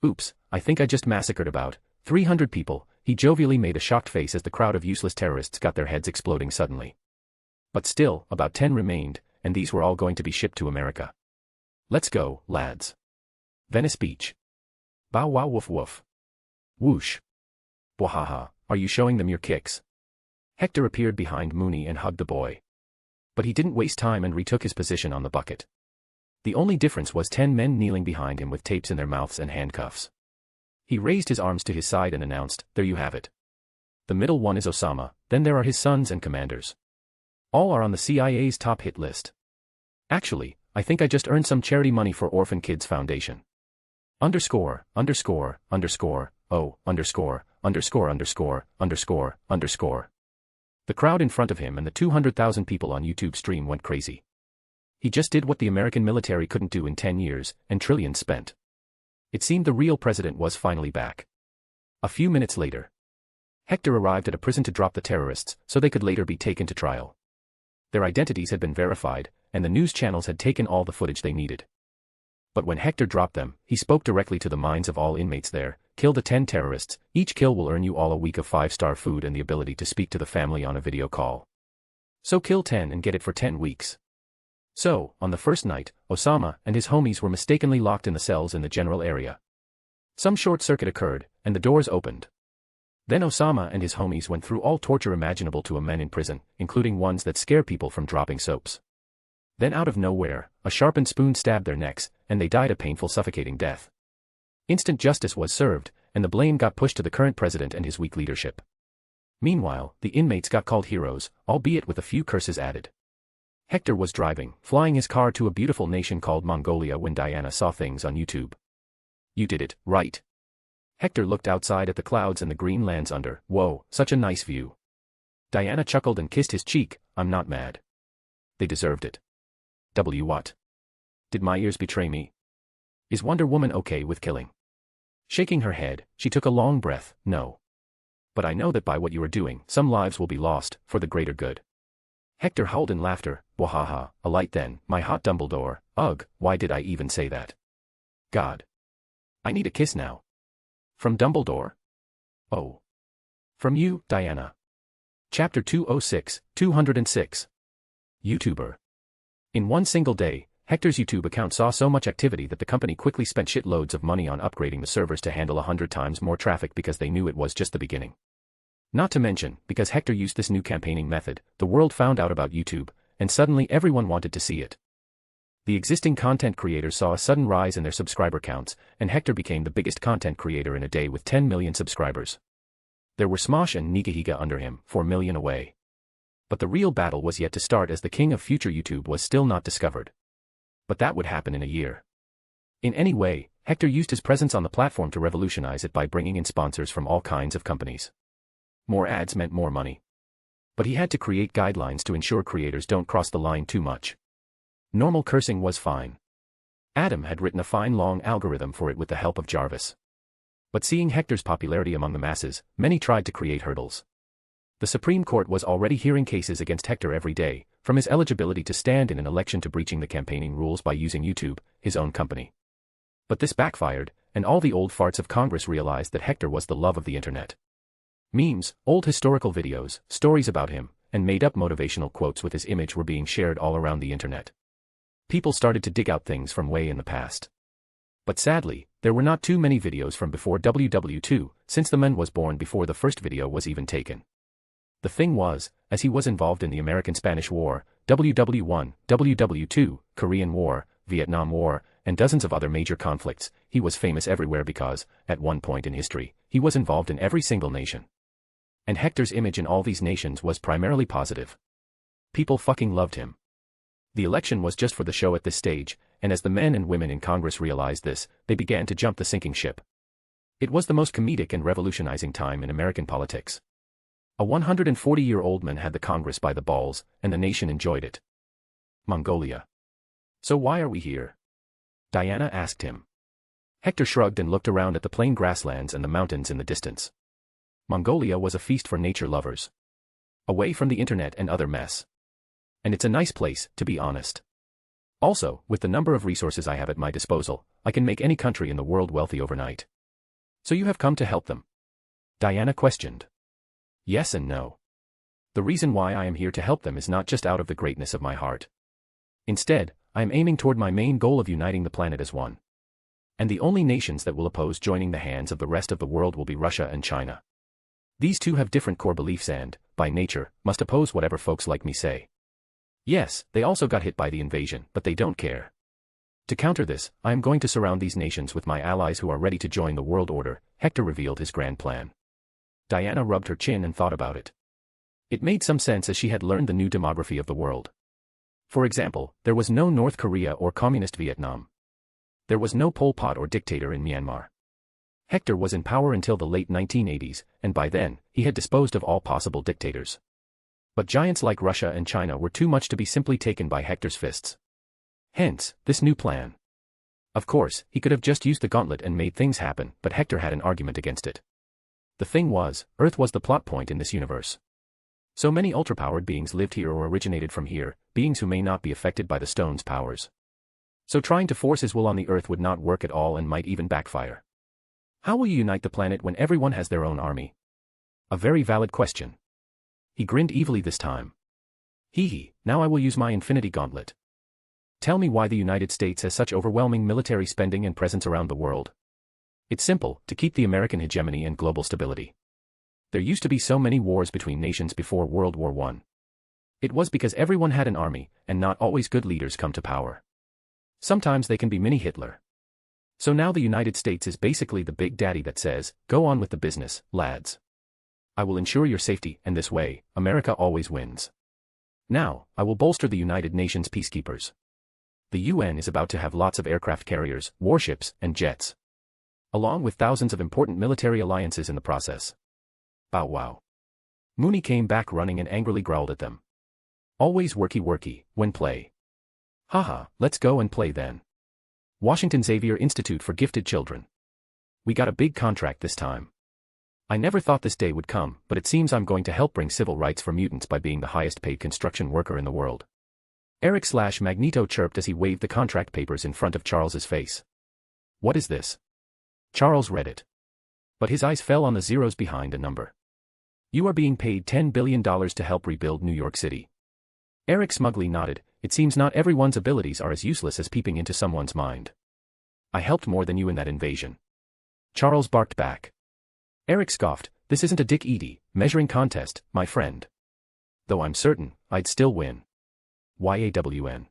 "Oops, I think I just massacred about 300 people, he jovially made a shocked face as the crowd of useless terrorists got their heads exploding suddenly. But still, about 10 remained, and these were all going to be shipped to America. Let's go, lads. Venice Beach. Bow wow woof woof. Whoosh. Bwahaha, are you showing them your kicks? Hector appeared behind Mooney and hugged the boy. But he didn't waste time and retook his position on the bucket. The only difference was 10 men kneeling behind him with tapes in their mouths and handcuffs. He raised his arms to his side and announced, "There you have it. The middle one is Osama, then there are his sons and commanders. All are on the CIA's top hit list. Actually, I think I just earned some charity money for Orphan Kids Foundation. Underscore, underscore, underscore, oh, underscore, underscore, underscore, underscore, underscore." The crowd in front of him and the 200,000 people on YouTube stream went crazy. He just did what the American military couldn't do in 10 years, and trillions spent. It seemed the real president was finally back. A few minutes later, Hector arrived at a prison to drop the terrorists so they could later be taken to trial. Their identities had been verified, and the news channels had taken all the footage they needed. But when Hector dropped them, he spoke directly to the minds of all inmates there. "Kill the 10 terrorists, each kill will earn you all a week of 5-star food and the ability to speak to the family on a video call. So kill 10 and get it for 10 weeks. So, on the first night, Osama and his homies were mistakenly locked in the cells in the general area. Some short circuit occurred, and the doors opened. Then Osama and his homies went through all torture imaginable to a men in prison, including ones that scare people from dropping soaps. Then out of nowhere, a sharpened spoon stabbed their necks, and they died a painful suffocating death. Instant justice was served, and the blame got pushed to the current president and his weak leadership. Meanwhile, the inmates got called heroes, albeit with a few curses added. Hector was driving, flying his car to a beautiful nation called Mongolia when Diana saw things on YouTube. "You did it, right?" Hector looked outside at the clouds and the green lands under. "Whoa, such a nice view." Diana chuckled and kissed his cheek. "I'm not mad. They deserved it." What? Did my ears betray me? Is Wonder Woman okay with killing? Shaking her head, she took a long breath. "No. But I know that by what you are doing, some lives will be lost, for the greater good." Hector howled in laughter. "Wahaha, a light then, my hot Dumbledore. Ugh, why did I even say that? God. I need a kiss now. From Dumbledore? Oh. From you, Diana." Chapter 206, 206. YouTuber. In one single day, Hector's YouTube account saw so much activity that the company quickly spent shitloads of money on upgrading the servers to handle 100 times more traffic because they knew it was just the beginning. Not to mention, because Hector used this new campaigning method, the world found out about YouTube, and suddenly everyone wanted to see it. The existing content creators saw a sudden rise in their subscriber counts, and Hector became the biggest content creator in a day with 10 million subscribers. There were Smosh and Nigahiga under him, 4 million away. But the real battle was yet to start as the king of future YouTube was still not discovered. But that would happen in a year. In any way, Hector used his presence on the platform to revolutionize it by bringing in sponsors from all kinds of companies. More ads meant more money. But he had to create guidelines to ensure creators don't cross the line too much. Normal cursing was fine. Adam had written a fine long algorithm for it with the help of Jarvis. But seeing Hector's popularity among the masses, many tried to create hurdles. The Supreme Court was already hearing cases against Hector every day, from his eligibility to stand in an election to breaching the campaigning rules by using YouTube, his own company. But this backfired, and all the old farts of Congress realized that Hector was the love of the internet. Memes, old historical videos, stories about him, and made-up motivational quotes with his image were being shared all around the internet. People started to dig out things from way in the past. But sadly, there were not too many videos from before WW2, since the man was born before the first video was even taken. The thing was, as he was involved in the American-Spanish War, WW1, WW2, Korean War, Vietnam War, and dozens of other major conflicts, he was famous everywhere because, at one point in history, he was involved in every single nation. And Hector's image in all these nations was primarily positive. People fucking loved him. The election was just for the show at this stage, and as the men and women in Congress realized this, they began to jump the sinking ship. It was the most comedic and revolutionizing time in American politics. A 140-year-old man had the Congress by the balls, and the nation enjoyed it. Mongolia. "So why are we here?" Diana asked him. Hector shrugged and looked around at the plain grasslands and the mountains in the distance. Mongolia was a feast for nature lovers. Away from the internet and other mess. And it's a nice place, to be honest. Also, with the number of resources I have at my disposal, I can make any country in the world wealthy overnight. "So you have come to help them?" Diana questioned. "Yes and no. The reason why I am here to help them is not just out of the greatness of my heart. Instead, I am aiming toward my main goal of uniting the planet as one. And the only nations that will oppose joining the hands of the rest of the world will be Russia and China. These two have different core beliefs and, by nature, must oppose whatever folks like me say. Yes, they also got hit by the invasion, but they don't care. To counter this, I am going to surround these nations with my allies who are ready to join the world order. Hector revealed his grand plan. Diana rubbed her chin and thought about it. It made some sense as she had learned the new demography of the world. For example, there was no North Korea or Communist Vietnam. There was no Pol Pot or dictator in Myanmar. Hector was in power until the late 1980s, and by then, he had disposed of all possible dictators. But giants like Russia and China were too much to be simply taken by Hector's fists. Hence, this new plan. Of course, he could have just used the gauntlet and made things happen, but Hector had an argument against it. The thing was, Earth was the plot point in this universe. So many ultrapowered beings lived here or originated from here, beings who may not be affected by the stone's powers. So trying to force his will on the Earth would not work at all and might even backfire. How will you unite the planet when everyone has their own army? A very valid question. He grinned evilly this time. Hee, now I will use my infinity gauntlet. Tell me why the United States has such overwhelming military spending and presence around the world. It's simple, to keep the American hegemony and global stability. There used to be so many wars between nations before World War I. It was because everyone had an army, and not always good leaders come to power. Sometimes they can be mini Hitler. So now the United States is basically the big daddy that says, go on with the business, lads. I will ensure your safety, and this way, America always wins. Now, I will bolster the United Nations peacekeepers. The UN is about to have lots of aircraft carriers, warships, and jets. Along with thousands of important military alliances in the process. Bow wow. Mooney came back running and angrily growled at them. Always worky, when play. Haha, let's go and play then. Washington Xavier Institute for Gifted Children. We got a big contract this time. I never thought this day would come, but it seems I'm going to help bring civil rights for mutants by being the highest paid construction worker in the world. Eric/Magneto chirped as he waved the contract papers in front of Charles's face. What is this? Charles read it. But his eyes fell on the zeros behind a number. You are being paid $10 billion to help rebuild New York City. Eric smugly nodded. It seems not everyone's abilities are as useless as peeping into someone's mind. I helped more than you in that invasion. Charles barked back. Eric scoffed. This isn't a Dick Eady measuring contest, my friend. Though I'm certain, I'd still win. YAWN.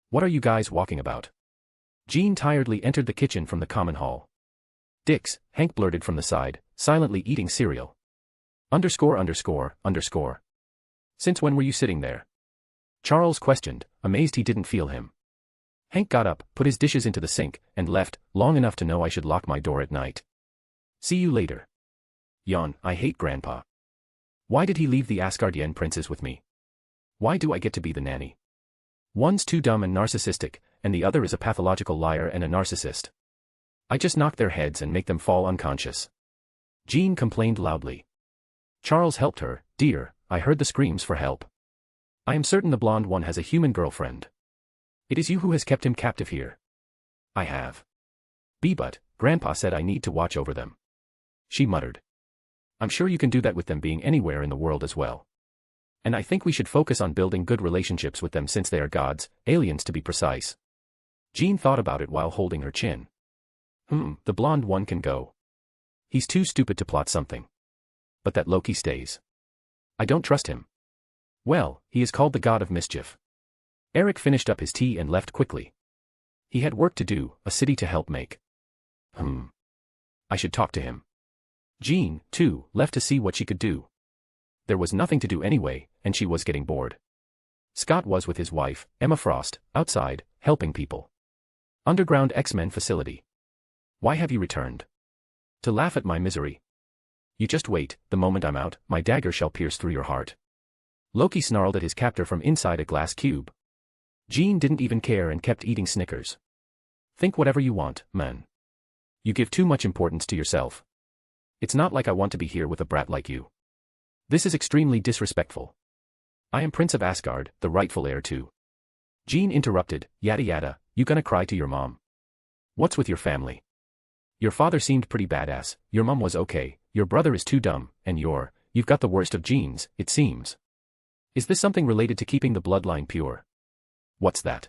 What are you guys walking about? Jean tiredly entered the kitchen from the common hall. Dix, Hank blurted from the side, silently eating cereal. ____. Since when were you sitting there? Charles questioned, amazed he didn't feel him. Hank got up, put his dishes into the sink, and left, long enough to know I should lock my door at night. See you later. Yawn, I hate Grandpa. Why did he leave the Asgardian princes with me? Why do I get to be the nanny? One's too dumb and narcissistic, and the other is a pathological liar and a narcissist. I just knock their heads and make them fall unconscious. Jean complained loudly. Charles helped her. Dear, I heard the screams for help. I am certain the blonde one has a human girlfriend. It is you who has kept him captive here. I have. But Grandpa said I need to watch over them. She muttered. I'm sure you can do that with them being anywhere in the world as well. And I think we should focus on building good relationships with them since they are gods, aliens to be precise. Jean thought about it while holding her chin. The blonde one can go. He's too stupid to plot something. But that Loki stays. I don't trust him. Well, he is called the god of mischief. Eric finished up his tea and left quickly. He had work to do, a city to help make. I should talk to him. Jean, too, left to see what she could do. There was nothing to do anyway, and she was getting bored. Scott was with his wife, Emma Frost, outside, helping people. Underground X-Men facility. Why have you returned? To laugh at my misery. You just wait, the moment I'm out, my dagger shall pierce through your heart. Loki snarled at his captor from inside a glass cube. Jean didn't even care and kept eating Snickers. Think whatever you want, man. You give too much importance to yourself. It's not like I want to be here with a brat like you. This is extremely disrespectful. I am Prince of Asgard, the rightful heir too. Jean interrupted, yada yada, you gonna cry to your mom? What's with your family? Your father seemed pretty badass, your mom was okay, your brother is too dumb, and you've got the worst of genes, it seems. Is this something related to keeping the bloodline pure? What's that?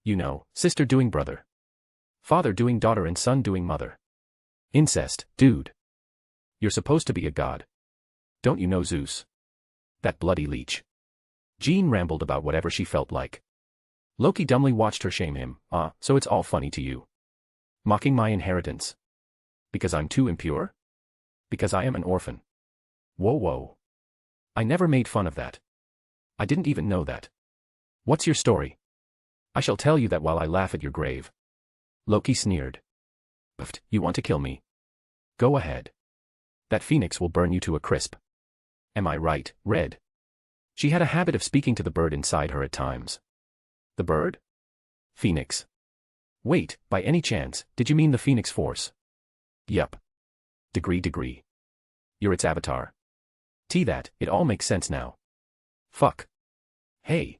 You know, sister doing brother. Father doing daughter and son doing mother. Incest, dude. You're supposed to be a god. Don't you know Zeus? That bloody leech. Jean rambled about whatever she felt like. Loki dumbly watched her shame him. So it's all funny to you. Mocking my inheritance. Because I'm too impure? Because I am an orphan. Whoa. I never made fun of that. I didn't even know that. What's your story? I shall tell you that while I laugh at your grave. Loki sneered. Pfft, you want to kill me? Go ahead. That phoenix will burn you to a crisp. Am I right, Red? She had a habit of speaking to the bird inside her at times. The bird? Phoenix. Wait, by any chance, did you mean the Phoenix Force? Yup. Degree. You're its avatar. That, it all makes sense now. Fuck. Hey.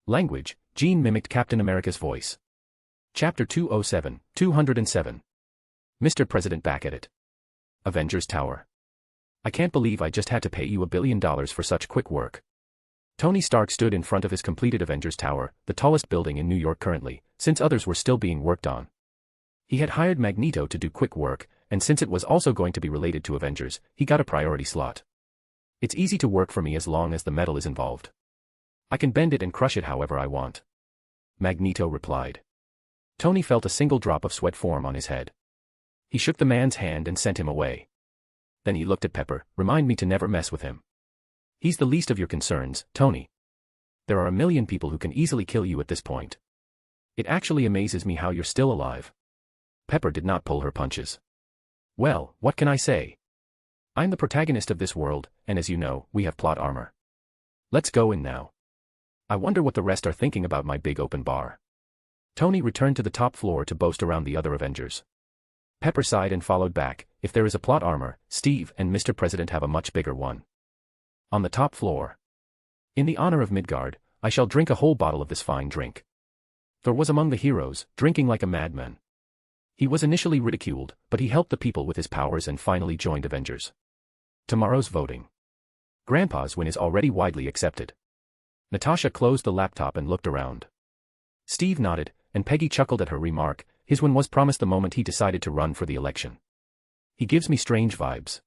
Language, Jean mimicked Captain America's voice. Chapter 207, 207. Mr. President back at it. Avengers Tower. I can't believe I just had to pay you $1 billion for such quick work. Tony Stark stood in front of his completed Avengers Tower, the tallest building in New York currently, since others were still being worked on. He had hired Magneto to do quick work, and since it was also going to be related to Avengers, he got a priority slot. It's easy to work for me as long as the metal is involved. I can bend it and crush it however I want. Magneto replied. Tony felt a single drop of sweat form on his head. He shook the man's hand and sent him away. Then he looked at Pepper. Remind me to never mess with him. He's the least of your concerns, Tony. There are a million people who can easily kill you at this point. It actually amazes me how you're still alive. Pepper did not pull her punches. Well, what can I say? I'm the protagonist of this world, and as you know, we have plot armor. Let's go in now. I wonder what the rest are thinking about my big open bar. Tony returned to the top floor to boast around the other Avengers. Pepper sighed and followed back. If there is a plot armor, Steve and Mr. President have a much bigger one. On the top floor. In the honor of Midgard, I shall drink a whole bottle of this fine drink. Thor was among the heroes, drinking like a madman. He was initially ridiculed, but he helped the people with his powers and finally joined Avengers. Tomorrow's voting. Grandpa's win is already widely accepted. Natasha closed the laptop and looked around. Steve nodded, and Peggy chuckled at her remark. His win was promised the moment he decided to run for the election. He gives me strange vibes.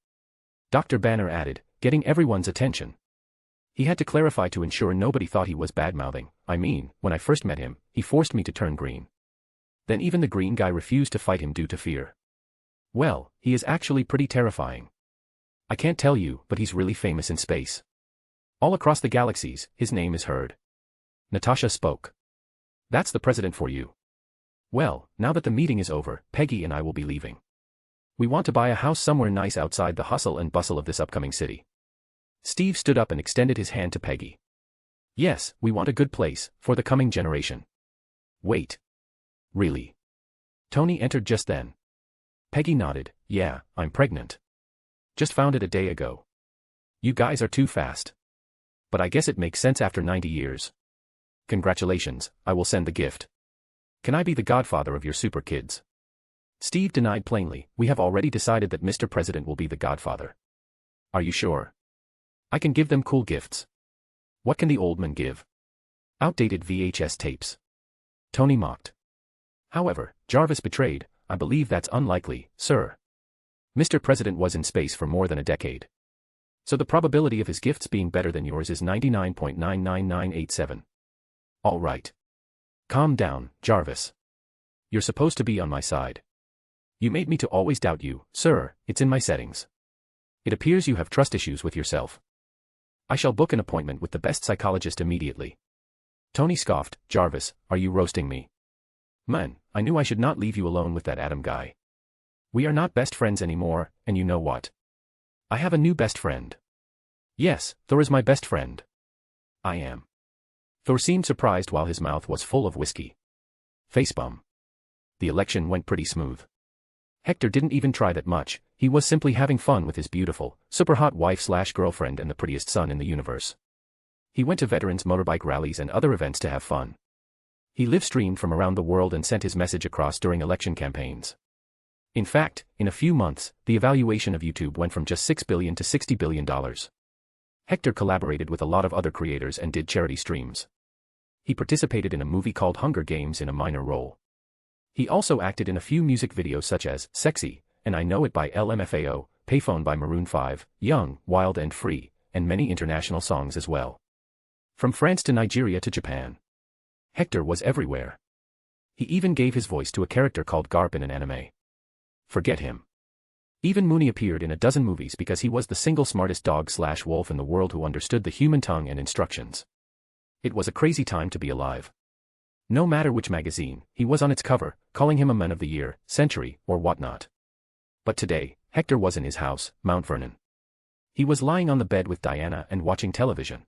Dr. Banner added, getting everyone's attention. He had to clarify to ensure nobody thought he was bad-mouthing. I mean, when I first met him, he forced me to turn green. Then even the green guy refused to fight him due to fear. Well, he is actually pretty terrifying. I can't tell you, but he's really famous in space. All across the galaxies, his name is heard. Natasha spoke. That's the president for you. Well, now that the meeting is over, Peggy and I will be leaving. We want to buy a house somewhere nice outside the hustle and bustle of this upcoming city. Steve stood up and extended his hand to Peggy. Yes, we want a good place, for the coming generation. Wait. Really? Tony entered just then. Peggy nodded. Yeah, I'm pregnant. Just found it a day ago. You guys are too fast. But I guess it makes sense after 90 years. Congratulations, I will send the gift. Can I be the godfather of your super kids? Steve denied plainly. We have already decided that Mr. President will be the godfather. Are you sure? I can give them cool gifts. What can the old man give? Outdated VHS tapes. Tony mocked. However, Jarvis betrayed. I believe that's unlikely, sir. Mr. President was in space for more than a decade. So the probability of his gifts being better than yours is 99.99987. All right. Calm down, Jarvis. You're supposed to be on my side. You made me to always doubt you, sir. It's in my settings. It appears you have trust issues with yourself. I shall book an appointment with the best psychologist immediately. Tony scoffed. Jarvis, are you roasting me? Man, I knew I should not leave you alone with that Adam guy. We are not best friends anymore, and you know what? I have a new best friend. Yes, Thor is my best friend. I am. Thor seemed surprised while his mouth was full of whiskey. Facepalm. The election went pretty smooth. Hector didn't even try that much. He was simply having fun with his beautiful, super hot wife/girlfriend and the prettiest son in the universe. He went to veterans motorbike rallies and other events to have fun. He live-streamed from around the world and sent his message across during election campaigns. In fact, in a few months, the evaluation of YouTube went from just $6 billion to $60 billion. Hector collaborated with a lot of other creators and did charity streams. He participated in a movie called Hunger Games in a minor role. He also acted in a few music videos such as Sexy, and I Know It by LMFAO, Payphone by Maroon 5, Young, Wild and Free, and many international songs as well. From France to Nigeria to Japan. Hector was everywhere. He even gave his voice to a character called Garp in an anime. Forget him. Even Mooney appeared in a dozen movies because he was the single smartest dog/wolf in the world who understood the human tongue and instructions. It was a crazy time to be alive. No matter which magazine, he was on its cover, calling him a man of the year, century, or whatnot. But today, Hector was in his house, Mount Vernon. He was lying on the bed with Diana and watching television.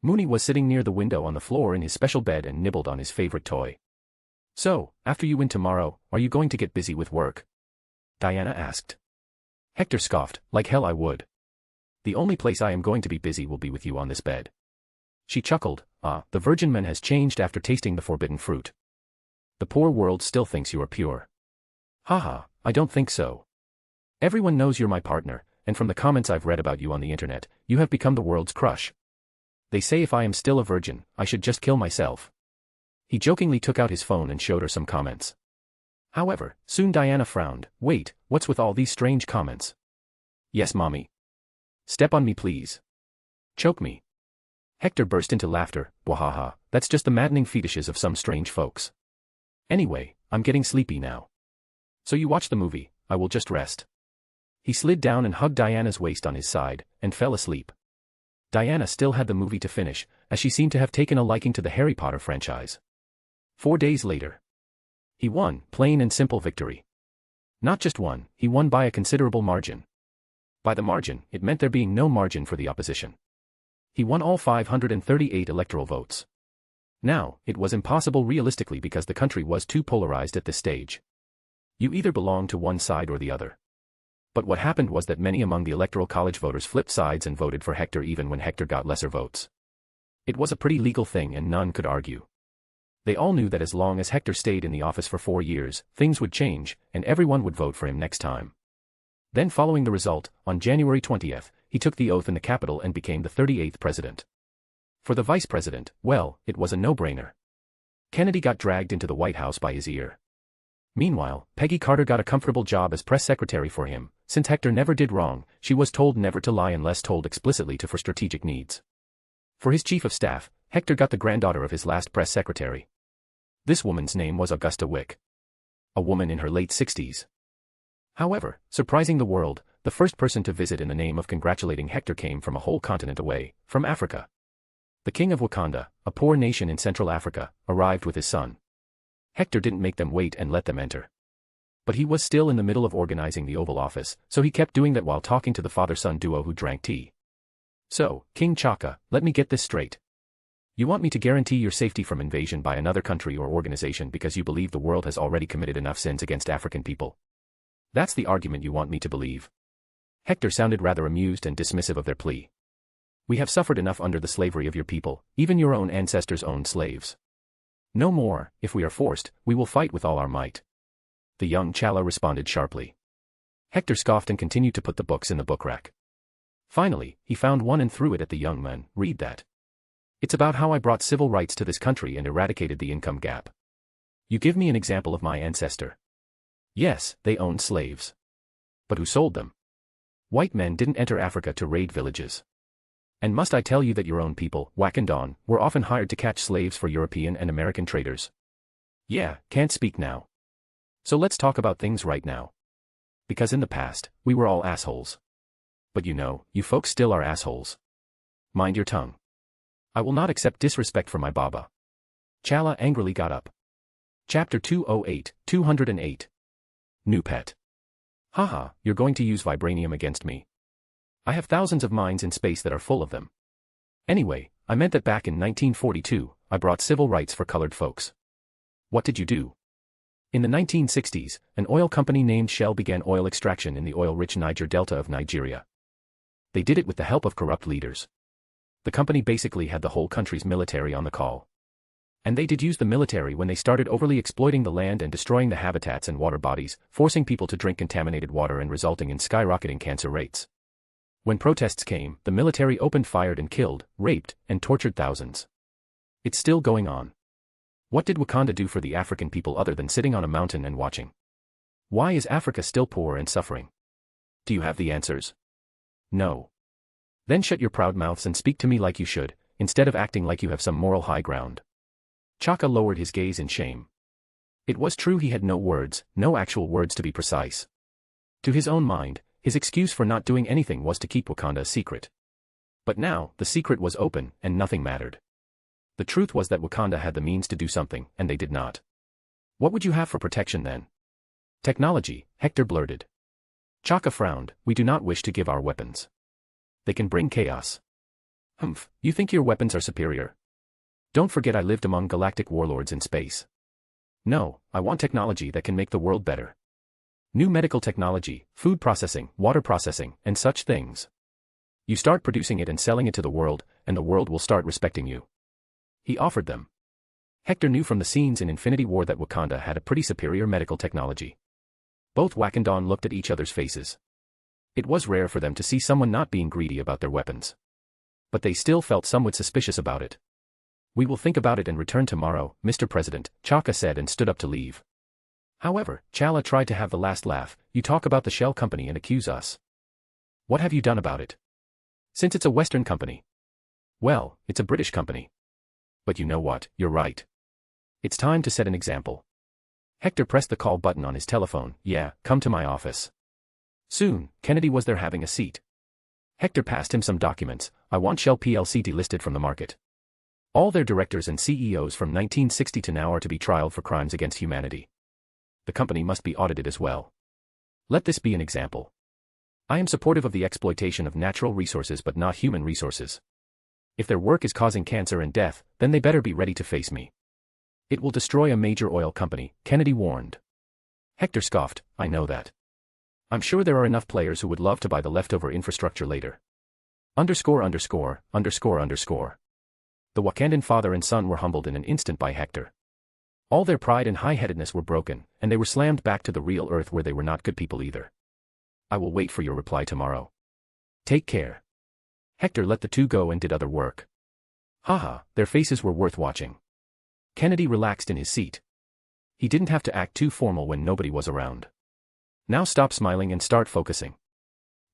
Mooney was sitting near the window on the floor in his special bed and nibbled on his favorite toy. "So, after you win tomorrow, are you going to get busy with work?" Diana asked. Hector scoffed, "Like hell I would. The only place I am going to be busy will be with you on this bed." She chuckled, "The virgin man has changed after tasting the forbidden fruit. The poor world still thinks you are pure." "Haha, I don't think so. Everyone knows you're my partner, and from the comments I've read about you on the internet, you have become the world's crush. They say if I am still a virgin, I should just kill myself." He jokingly took out his phone and showed her some comments. However, soon Diana frowned. "Wait, what's with all these strange comments?" "Yes, mommy. Step on me please. Choke me." Hector burst into laughter. "Wahaha, that's just the maddening fetishes of some strange folks. Anyway, I'm getting sleepy now. So you watch the movie, I will just rest." He slid down and hugged Diana's waist on his side, and fell asleep. Diana still had the movie to finish, as she seemed to have taken a liking to the Harry Potter franchise. 4 days later. He won, plain and simple victory. Not just one, he won by a considerable margin. By the margin, it meant there being no margin for the opposition. He won all 538 electoral votes. Now, it was impossible realistically because the country was too polarized at this stage. You either belong to one side or the other. But what happened was that many among the Electoral College voters flipped sides and voted for Hector even when Hector got lesser votes. It was a pretty legal thing and none could argue. They all knew that as long as Hector stayed in the office for 4 years, things would change, and everyone would vote for him next time. Then following the result, on January 20th, he took the oath in the Capitol and became the 38th president. For the vice president, well, it was a no-brainer. Kennedy got dragged into the White House by his ear. Meanwhile, Peggy Carter got a comfortable job as press secretary for him. Since Hector never did wrong, she was told never to lie unless told explicitly to for strategic needs. For his chief of staff, Hector got the granddaughter of his last press secretary. This woman's name was Augusta Wick. A woman in her late 60s. However, surprising the world, the first person to visit in the name of congratulating Hector came from a whole continent away, from Africa. The king of Wakanda, a poor nation in Central Africa, arrived with his son. Hector didn't make them wait and let them enter. But he was still in the middle of organizing the Oval Office, so he kept doing that while talking to the father-son duo who drank tea. "So, King Chaka, let me get this straight. You want me to guarantee your safety from invasion by another country or organization because you believe the world has already committed enough sins against African people? That's the argument you want me to believe?" Hector sounded rather amused and dismissive of their plea. "We have suffered enough under the slavery of your people, even your own ancestors owned slaves. No more, if we are forced, we will fight with all our might." The young Chala responded sharply. Hector scoffed and continued to put the books in the book rack. Finally, he found one and threw it at the young man. "Read that. It's about how I brought civil rights to this country and eradicated the income gap. You give me an example of my ancestor. Yes, they owned slaves. But who sold them? White men didn't enter Africa to raid villages. And must I tell you that your own people, Wakandan, were often hired to catch slaves for European and American traders? Yeah, can't speak now. So let's talk about things right now. Because in the past, we were all assholes. But you know, you folks still are assholes. Mind your tongue. I will not accept disrespect from my Baba." Chala angrily got up. Chapter 208. New pet. Haha, you're going to use vibranium against me. I have thousands of mines in space that are full of them. Anyway, I meant that back in 1942, I brought civil rights for colored folks. What did you do? In the 1960s, an oil company named Shell began oil extraction in the oil-rich Niger Delta of Nigeria. They did it with the help of corrupt leaders. The company basically had the whole country's military on the call. And they did use the military when they started overly exploiting the land and destroying the habitats and water bodies, forcing people to drink contaminated water and resulting in skyrocketing cancer rates. When protests came, the military opened fire and killed, raped, and tortured thousands. It's still going on. What did Wakanda do for the African people other than sitting on a mountain and watching? Why is Africa still poor and suffering? Do you have the answers? No. Then shut your proud mouths and speak to me like you should, instead of acting like you have some moral high ground. Chaka lowered his gaze in shame. It was true he had no words, no actual words to be precise. To his own mind, his excuse for not doing anything was to keep Wakanda a secret. But now, the secret was open, and nothing mattered. The truth was that Wakanda had the means to do something, and they did not. What would you have for protection then? Technology, Hector blurted. Chaka frowned. We do not wish to give our weapons. They can bring chaos. Humph, you think your weapons are superior? Don't forget I lived among galactic warlords in space. No, I want technology that can make the world better. New medical technology, food processing, water processing, and such things. You start producing it and selling it to the world, and the world will start respecting you. He offered them. Hector knew from the scenes in Infinity War that Wakanda had a pretty superior medical technology. Both Wakandan looked at each other's faces. It was rare for them to see someone not being greedy about their weapons. But they still felt somewhat suspicious about it. We will think about it and return tomorrow, Mr. President, Chaka said and stood up to leave. However, Chala tried to have the last laugh. You talk about the Shell Company and accuse us. What have you done about it? Since it's a Western company. Well, it's a British company. But you know what, you're right. It's time to set an example. Hector pressed the call button on his telephone. Yeah, come to my office. Soon, Kennedy was there having a seat. Hector passed him some documents. I want Shell plc delisted from the market. All their directors and CEOs from 1960 to now are to be trialed for crimes against humanity. The company must be audited as well. Let this be an example. I am supportive of the exploitation of natural resources but not human resources. If their work is causing cancer and death, then they better be ready to face me. It will destroy a major oil company, Kennedy warned. Hector scoffed, I know that. I'm sure there are enough players who would love to buy the leftover infrastructure later. Underscore. The Wakandan father and son were humbled in an instant by Hector. All their pride and high-headedness were broken, and they were slammed back to the real earth where they were not good people either. I will wait for your reply tomorrow. Take care. Hector let the two go and did other work. Haha, their faces were worth watching. Kennedy relaxed in his seat. He didn't have to act too formal when nobody was around. Now stop smiling and start focusing.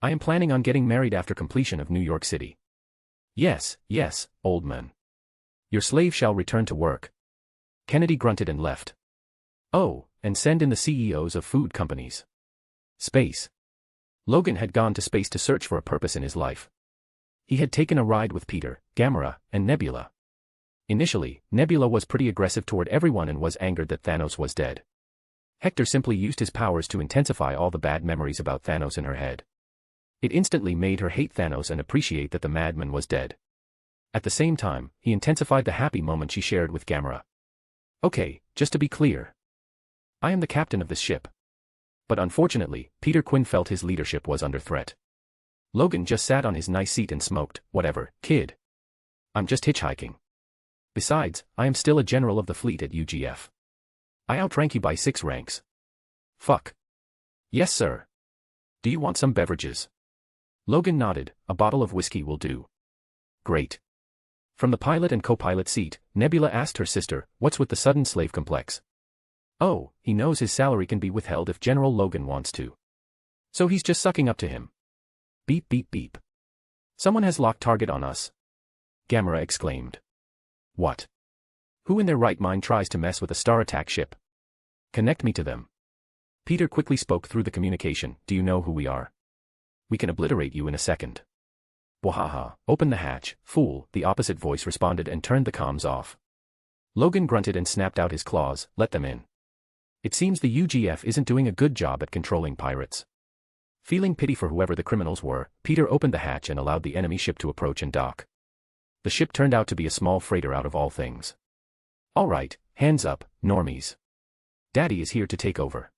I am planning on getting married after completion of New York City. Yes, old man. Your slave shall return to work. Kennedy grunted and left. Oh, and send in the CEOs of food companies. Space. Logan had gone to space to search for a purpose in his life. He had taken a ride with Peter, Gamera, and Nebula. Initially, Nebula was pretty aggressive toward everyone and was angered that Thanos was dead. Hector simply used his powers to intensify all the bad memories about Thanos in her head. It instantly made her hate Thanos and appreciate that the madman was dead. At the same time, he intensified the happy moment she shared with Gamera. Okay, just to be clear. I am the captain of this ship. But unfortunately, Peter Quinn felt his leadership was under threat. Logan just sat on his nice seat and smoked. Whatever, kid. I'm just hitchhiking. Besides, I am still a general of the fleet at UGF. I outrank you by 6 ranks. Fuck. Yes, sir. Do you want some beverages? Logan nodded. A bottle of whiskey will do. Great. From the pilot and co-pilot seat, Nebula asked her sister, what's with the sudden slave complex? Oh, he knows his salary can be withheld if General Logan wants to. So he's just sucking up to him. Beep beep beep. Someone has locked target on us. Gamera exclaimed. What? Who in their right mind tries to mess with a star attack ship? Connect me to them. Peter quickly spoke through the communication. Do you know who we are? We can obliterate you in a second. Wahaha, open the hatch, fool, the opposite voice responded and turned the comms off. Logan grunted and snapped out his claws. Let them in. It seems the UGF isn't doing a good job at controlling pirates. Feeling pity for whoever the criminals were, Peter opened the hatch and allowed the enemy ship to approach and dock. The ship turned out to be a small freighter out of all things. All right, hands up, normies. Daddy is here to take over.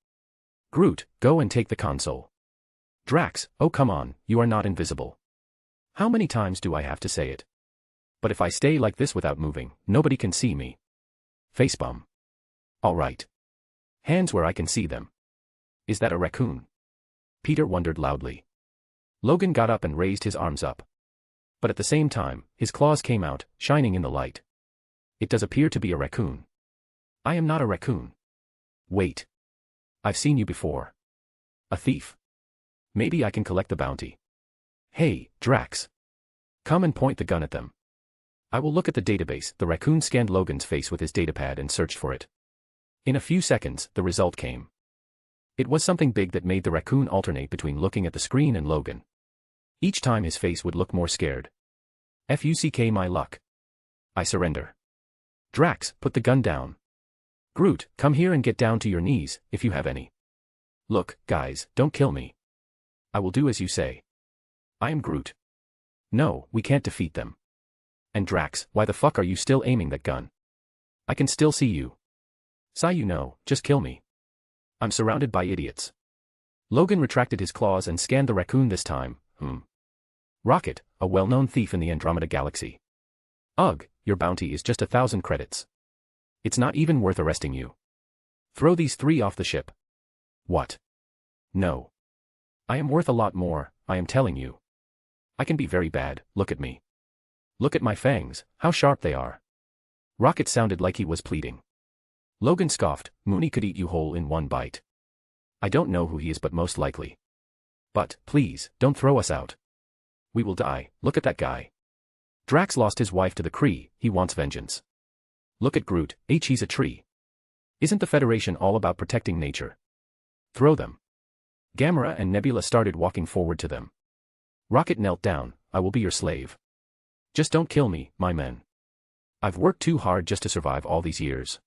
Groot, go and take the console. Drax, oh come on, you are not invisible. How many times do I have to say it? But if I stay like this without moving, nobody can see me. Facepalm. All right. Hands where I can see them. Is that a raccoon? Peter wondered loudly. Logan got up and raised his arms up. But at the same time, his claws came out, shining in the light. It does appear to be a raccoon. I am not a raccoon. Wait. I've seen you before. A thief. Maybe I can collect the bounty. Hey, Drax. Come and point the gun at them. I will look at the database. The raccoon scanned Logan's face with his datapad and searched for it. In a few seconds, the result came. It was something big that made the raccoon alternate between looking at the screen and Logan. Each time his face would look more scared. Fuck my luck. I surrender. Drax, put the gun down. Groot, come here and get down to your knees, if you have any. Look, guys, don't kill me. I will do as you say. I am Groot. No, we can't defeat them. And Drax, why the fuck are you still aiming that gun? I can still see you. Just kill me. I'm surrounded by idiots. Logan retracted his claws and scanned the raccoon this time. Rocket, a well-known thief in the Andromeda Galaxy. Ugh, your bounty is just 1,000 credits. It's not even worth arresting you. Throw these 3 off the ship. What? No. I am worth a lot more, I am telling you. I can be very bad, look at me. Look at my fangs, how sharp they are. Rocket sounded like he was pleading. Logan scoffed, Mooney could eat you whole in one bite. I don't know who he is, but most likely. But, please, don't throw us out. We will die, look at that guy. Drax lost his wife to the Kree, he wants vengeance. Look at Groot, he's a tree. Isn't the Federation all about protecting nature? Throw them. Gamora and Nebula started walking forward to them. Rocket knelt down, I will be your slave. Just don't kill me, my men. I've worked too hard just to survive all these years.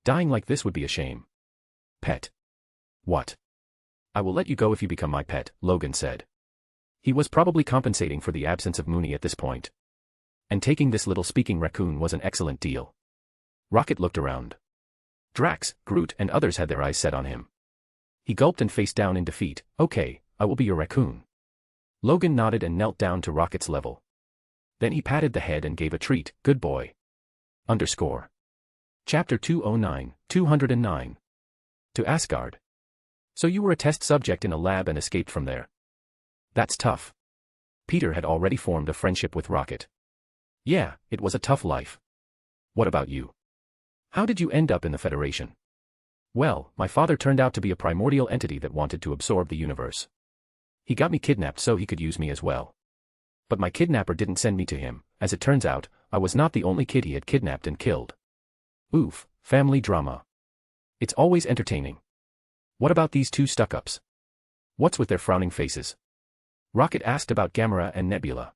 Dying like this would be a shame. Pet. What? I will let you go if you become my pet, Logan said. He was probably compensating for the absence of Mooney at this point. And taking this little speaking raccoon was an excellent deal. Rocket looked around. Drax, Groot and others had their eyes set on him. He gulped and faced down in defeat. Okay, I will be your raccoon. Logan nodded and knelt down to Rocket's level. Then he patted the head and gave a treat, good boy. Underscore. Chapter 209. To Asgard. So you were a test subject in a lab and escaped from there. That's tough. Peter had already formed a friendship with Rocket. Yeah, it was a tough life. What about you? How did you end up in the Federation? Well, my father turned out to be a primordial entity that wanted to absorb the universe. He got me kidnapped so he could use me as well. But my kidnapper didn't send me to him. As it turns out, I was not the only kid he had kidnapped and killed. Oof, family drama. It's always entertaining. What about these 2 stuck-ups? What's with their frowning faces? Rocket asked about Gamora and Nebula.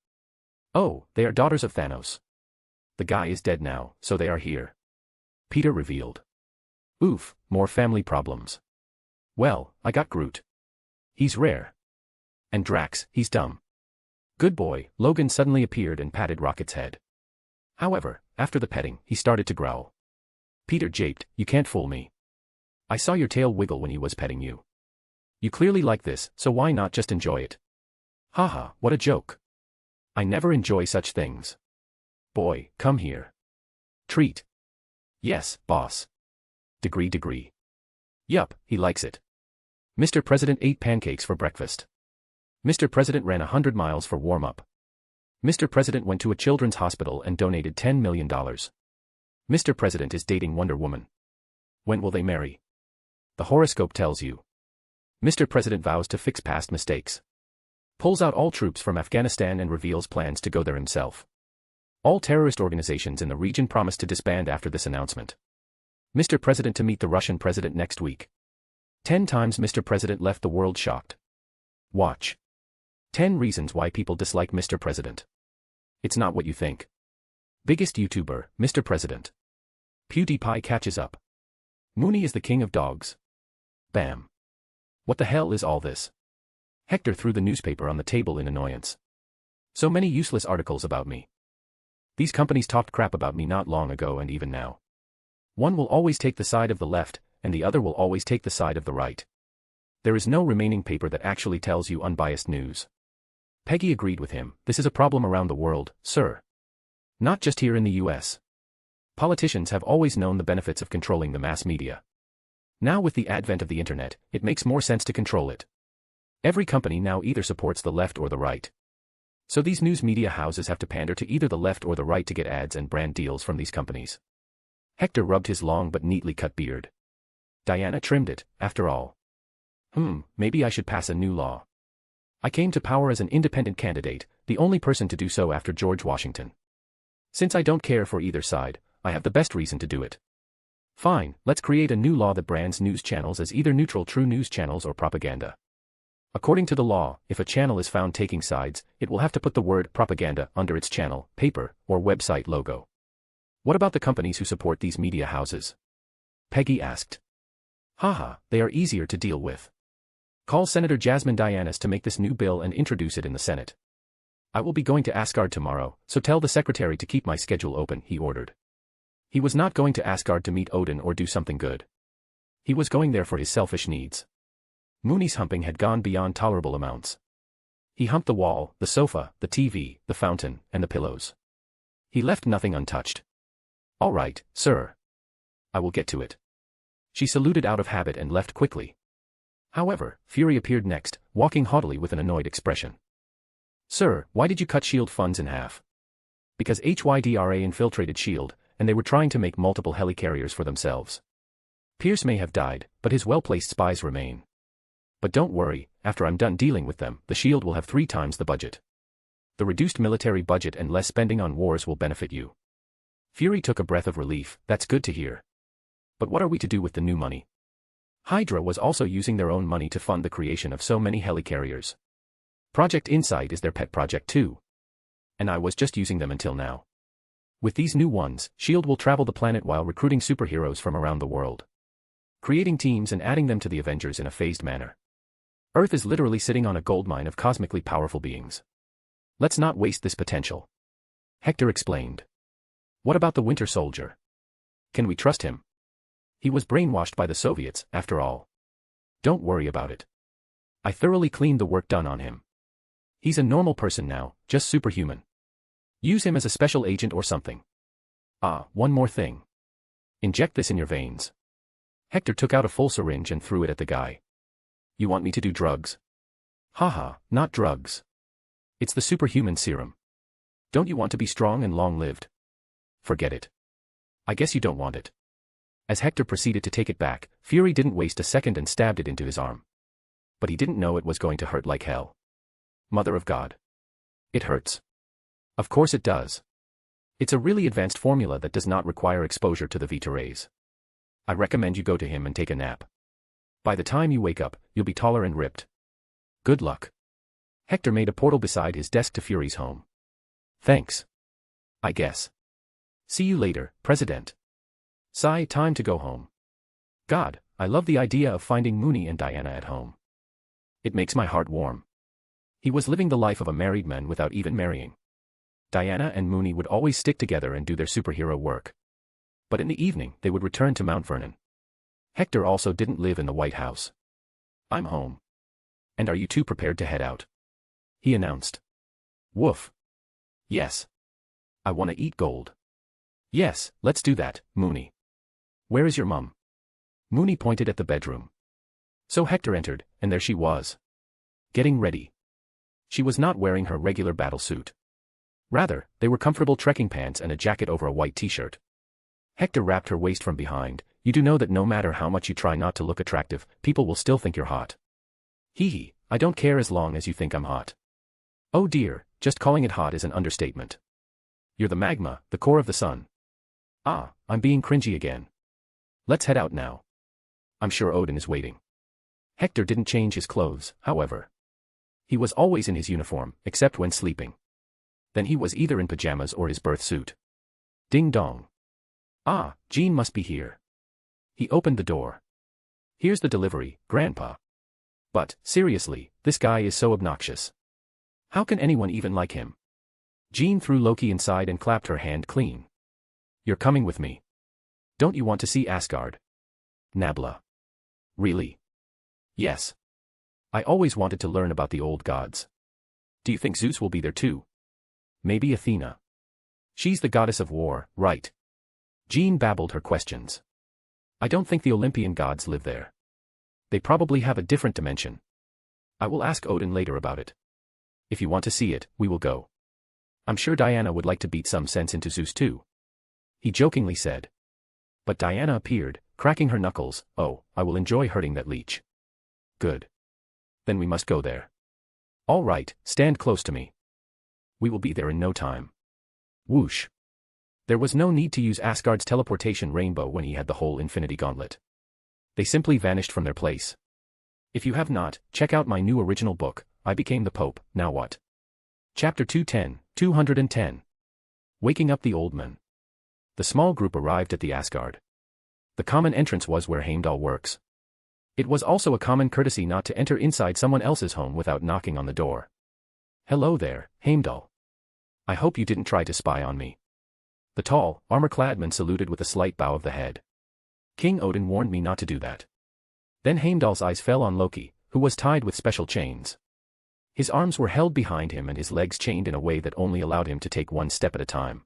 Oh, they are daughters of Thanos. The guy is dead now, so they are here. Peter revealed. Oof, more family problems. Well, I got Groot. He's rare. And Drax, he's dumb. Good boy, Logan suddenly appeared and patted Rocket's head. However, after the petting, he started to growl. Peter japed, you can't fool me. I saw your tail wiggle when he was petting you. You clearly like this, so why not just enjoy it? Haha, what a joke. I never enjoy such things. Boy, come here. Treat. Yes, boss. Degree. Yup, he likes it. Mr. President ate pancakes for breakfast. Mr. President ran 100 miles for warm-up. Mr. President went to a children's hospital and donated $10 million. Mr. President is dating Wonder Woman. When will they marry? The horoscope tells you. Mr. President vows to fix past mistakes. Pulls out all troops from Afghanistan and reveals plans to go there himself. All terrorist organizations in the region promise to disband after this announcement. Mr. President to meet the Russian president next week. 10 times Mr. President left the world shocked. Watch. 10 reasons why people dislike Mr. President. It's not what you think. Biggest YouTuber, Mr. President. PewDiePie catches up. Mooney is the king of dogs. Bam. What the hell is all this? Hector threw the newspaper on the table in annoyance. So many useless articles about me. These companies talked crap about me not long ago and even now. One will always take the side of the left, and the other will always take the side of the right. There is no remaining paper that actually tells you unbiased news. Peggy agreed with him, this is a problem around the world, sir. Not just here in the US. Politicians have always known the benefits of controlling the mass media. Now with the advent of the internet, it makes more sense to control it. Every company now either supports the left or the right. So these news media houses have to pander to either the left or the right to get ads and brand deals from these companies. Hector rubbed his long but neatly cut beard. Diana trimmed it, after all. Maybe I should pass a new law. I came to power as an independent candidate, the only person to do so after George Washington. Since I don't care for either side, I have the best reason to do it. Fine, let's create a new law that brands news channels as either neutral true news channels or propaganda. According to the law, if a channel is found taking sides, it will have to put the word propaganda under its channel, paper, or website logo. What about the companies who support these media houses? Peggy asked. Haha, they are easier to deal with. Call Senator Jasmine Dianis to make this new bill and introduce it in the Senate. I will be going to Asgard tomorrow, so tell the secretary to keep my schedule open, he ordered. He was not going to Asgard to meet Odin or do something good. He was going there for his selfish needs. Mooney's humping had gone beyond tolerable amounts. He humped the wall, the sofa, the TV, the fountain, and the pillows. He left nothing untouched. All right, sir. I will get to it. She saluted out of habit and left quickly. However, Fury appeared next, walking haughtily with an annoyed expression. Sir, why did you cut S.H.I.E.L.D. funds in half? Because HYDRA infiltrated S.H.I.E.L.D., and they were trying to make multiple helicarriers for themselves. Pierce may have died, but his well-placed spies remain. But don't worry, after I'm done dealing with them, the S.H.I.E.L.D. will have 3 times the budget. The reduced military budget and less spending on wars will benefit you. Fury took a breath of relief. That's good to hear. But what are we to do with the new money? Hydra was also using their own money to fund the creation of so many helicarriers. Project Insight is their pet project too. And I was just using them until now. With these new ones, S.H.I.E.L.D. will travel the planet while recruiting superheroes from around the world. Creating teams and adding them to the Avengers in a phased manner. Earth is literally sitting on a goldmine of cosmically powerful beings. Let's not waste this potential. Hector explained. What about the Winter Soldier? Can we trust him? He was brainwashed by the Soviets, after all. Don't worry about it. I thoroughly cleaned the work done on him. He's a normal person now, just superhuman. Use him as a special agent or something. One more thing. Inject this in your veins. Hector took out a full syringe and threw it at the guy. You want me to do drugs? Haha, not drugs. It's the superhuman serum. Don't you want to be strong and long-lived? Forget it. I guess you don't want it. As Hector proceeded to take it back, Fury didn't waste a second and stabbed it into his arm. But he didn't know it was going to hurt like hell. Mother of God. It hurts. Of course it does. It's a really advanced formula that does not require exposure to the Vita rays. I recommend you go to him and take a nap. By the time you wake up, you'll be taller and ripped. Good luck. Hector made a portal beside his desk to Fury's home. Thanks. I guess. See you later, President. Sigh, time to go home. God, I love the idea of finding Mooney and Diana at home. It makes my heart warm. He was living the life of a married man without even marrying. Diana and Mooney would always stick together and do their superhero work. But in the evening, they would return to Mount Vernon. Hector also didn't live in the White House. I'm home. And are you two prepared to head out? He announced. Woof. Yes. I want to eat gold. Yes, let's do that, Mooney. Where is your mum? Mooney pointed at the bedroom. So Hector entered, and there she was. Getting ready. She was not wearing her regular battle suit. Rather, they were comfortable trekking pants and a jacket over a white t-shirt. Hector wrapped her waist from behind. You do know that no matter how much you try not to look attractive, people will still think you're hot. Hee hee, I don't care as long as you think I'm hot. Oh dear, just calling it hot is an understatement. You're the magma, the core of the sun. I'm being cringy again. Let's head out now. I'm sure Odin is waiting. Hector didn't change his clothes, however. He was always in his uniform, except when sleeping. Then he was either in pajamas or his birth suit. Ding dong. Jean must be here. He opened the door. Here's the delivery, Grandpa. But, seriously, this guy is so obnoxious. How can anyone even like him? Jean threw Loki inside and clapped her hand clean. You're coming with me. Don't you want to see Asgard? Nabla. Really? Yes. I always wanted to learn about the old gods. Do you think Zeus will be there too? Maybe Athena. She's the goddess of war, right? Jean babbled her questions. I don't think the Olympian gods live there. They probably have a different dimension. I will ask Odin later about it. If you want to see it, we will go. I'm sure Diana would like to beat some sense into Zeus too. He jokingly said. But Diana appeared, cracking her knuckles. Oh, I will enjoy hurting that leech. Good. Then we must go there. All right, stand close to me. We will be there in no time. Whoosh. There was no need to use Asgard's teleportation rainbow when he had the whole Infinity Gauntlet. They simply vanished from their place. If you have not, check out my new original book, I Became the Pope, Now What? Chapter 210. Waking up the Old Man. The small group arrived at the Asgard. The common entrance was where Heimdall works. It was also a common courtesy not to enter inside someone else's home without knocking on the door. Hello there, Heimdall. I hope you didn't try to spy on me. The tall, armor-clad man saluted with a slight bow of the head. King Odin warned me not to do that. Then Heimdall's eyes fell on Loki, who was tied with special chains. His arms were held behind him and his legs chained in a way that only allowed him to take one step at a time.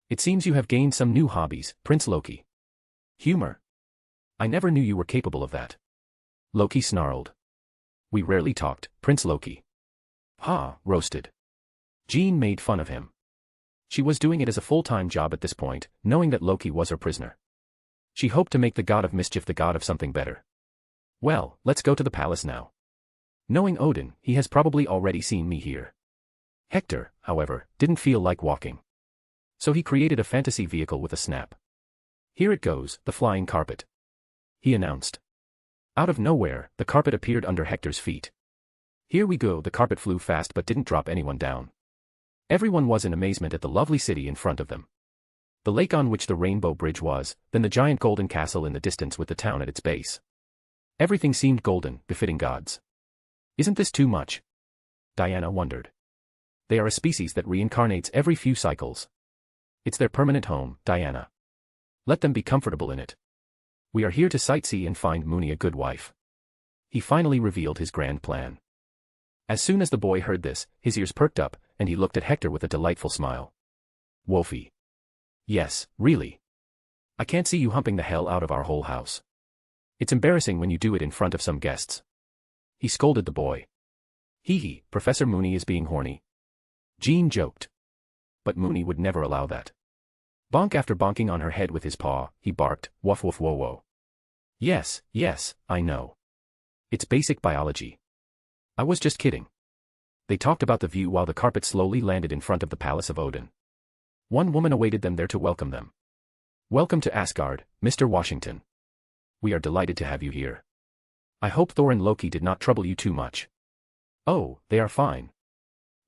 It seems you have gained some new hobbies, Prince Loki. Humor. I never knew you were capable of that. Loki snarled. We rarely talked, Prince Loki. Ha, roasted. Jean made fun of him. She was doing it as a full-time job at this point, knowing that Loki was her prisoner. She hoped to make the god of mischief the god of something better. Well, let's go to the palace now. Knowing Odin, he has probably already seen me here. Hector, however, didn't feel like walking. So he created a fantasy vehicle with a snap. Here it goes, the flying carpet. He announced. Out of nowhere, the carpet appeared under Hector's feet. Here we go, the carpet flew fast but didn't drop anyone down. Everyone was in amazement at the lovely city in front of them. The lake on which the Rainbow Bridge was, then the giant golden castle in the distance with the town at its base. Everything seemed golden, befitting gods. Isn't this too much? Diana wondered. They are a species that reincarnates every few cycles. It's their permanent home, Diana. Let them be comfortable in it. We are here to sightsee and find Mooney a good wife. He finally revealed his grand plan. As soon as the boy heard this, his ears perked up, and he looked at Hector with a delightful smile. Wolfie. Yes, really. I can't see you humping the hell out of our whole house. It's embarrassing when you do it in front of some guests. He scolded the boy. Hee, Professor Mooney is being horny. Jean joked. But Mooney would never allow that. Bonk after bonking on her head with his paw, he barked, woof woof whoa whoa. Yes, I know. It's basic biology. I was just kidding. They talked about the view while the carpet slowly landed in front of the palace of Odin. One woman awaited them there to welcome them. Welcome to Asgard, Mr. Washington. We are delighted to have you here. I hope Thor and Loki did not trouble you too much. Oh, they are fine.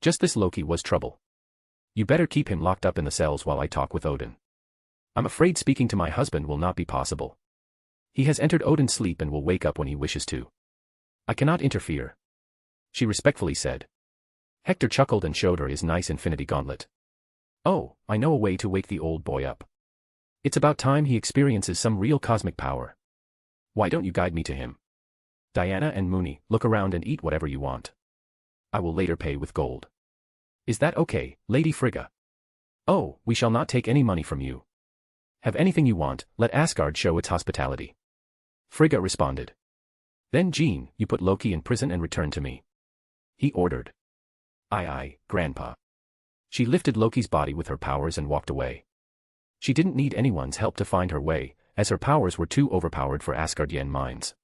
Just this Loki was trouble. You better keep him locked up in the cells while I talk with Odin. I'm afraid speaking to my husband will not be possible. He has entered Odin's sleep and will wake up when he wishes to. I cannot interfere. She respectfully said. Hector chuckled and showed her his nice Infinity Gauntlet. Oh, I know a way to wake the old boy up. It's about time he experiences some real cosmic power. Why don't you guide me to him? Diana and Mooney, look around and eat whatever you want. I will later pay with gold. Is that okay, Lady Frigga? Oh, we shall not take any money from you. Have anything you want, let Asgard show its hospitality. Frigga responded. Then Jean, you put Loki in prison and return to me. He ordered. Aye, Grandpa. She lifted Loki's body with her powers and walked away. She didn't need anyone's help to find her way, as her powers were too overpowered for Asgardian minds.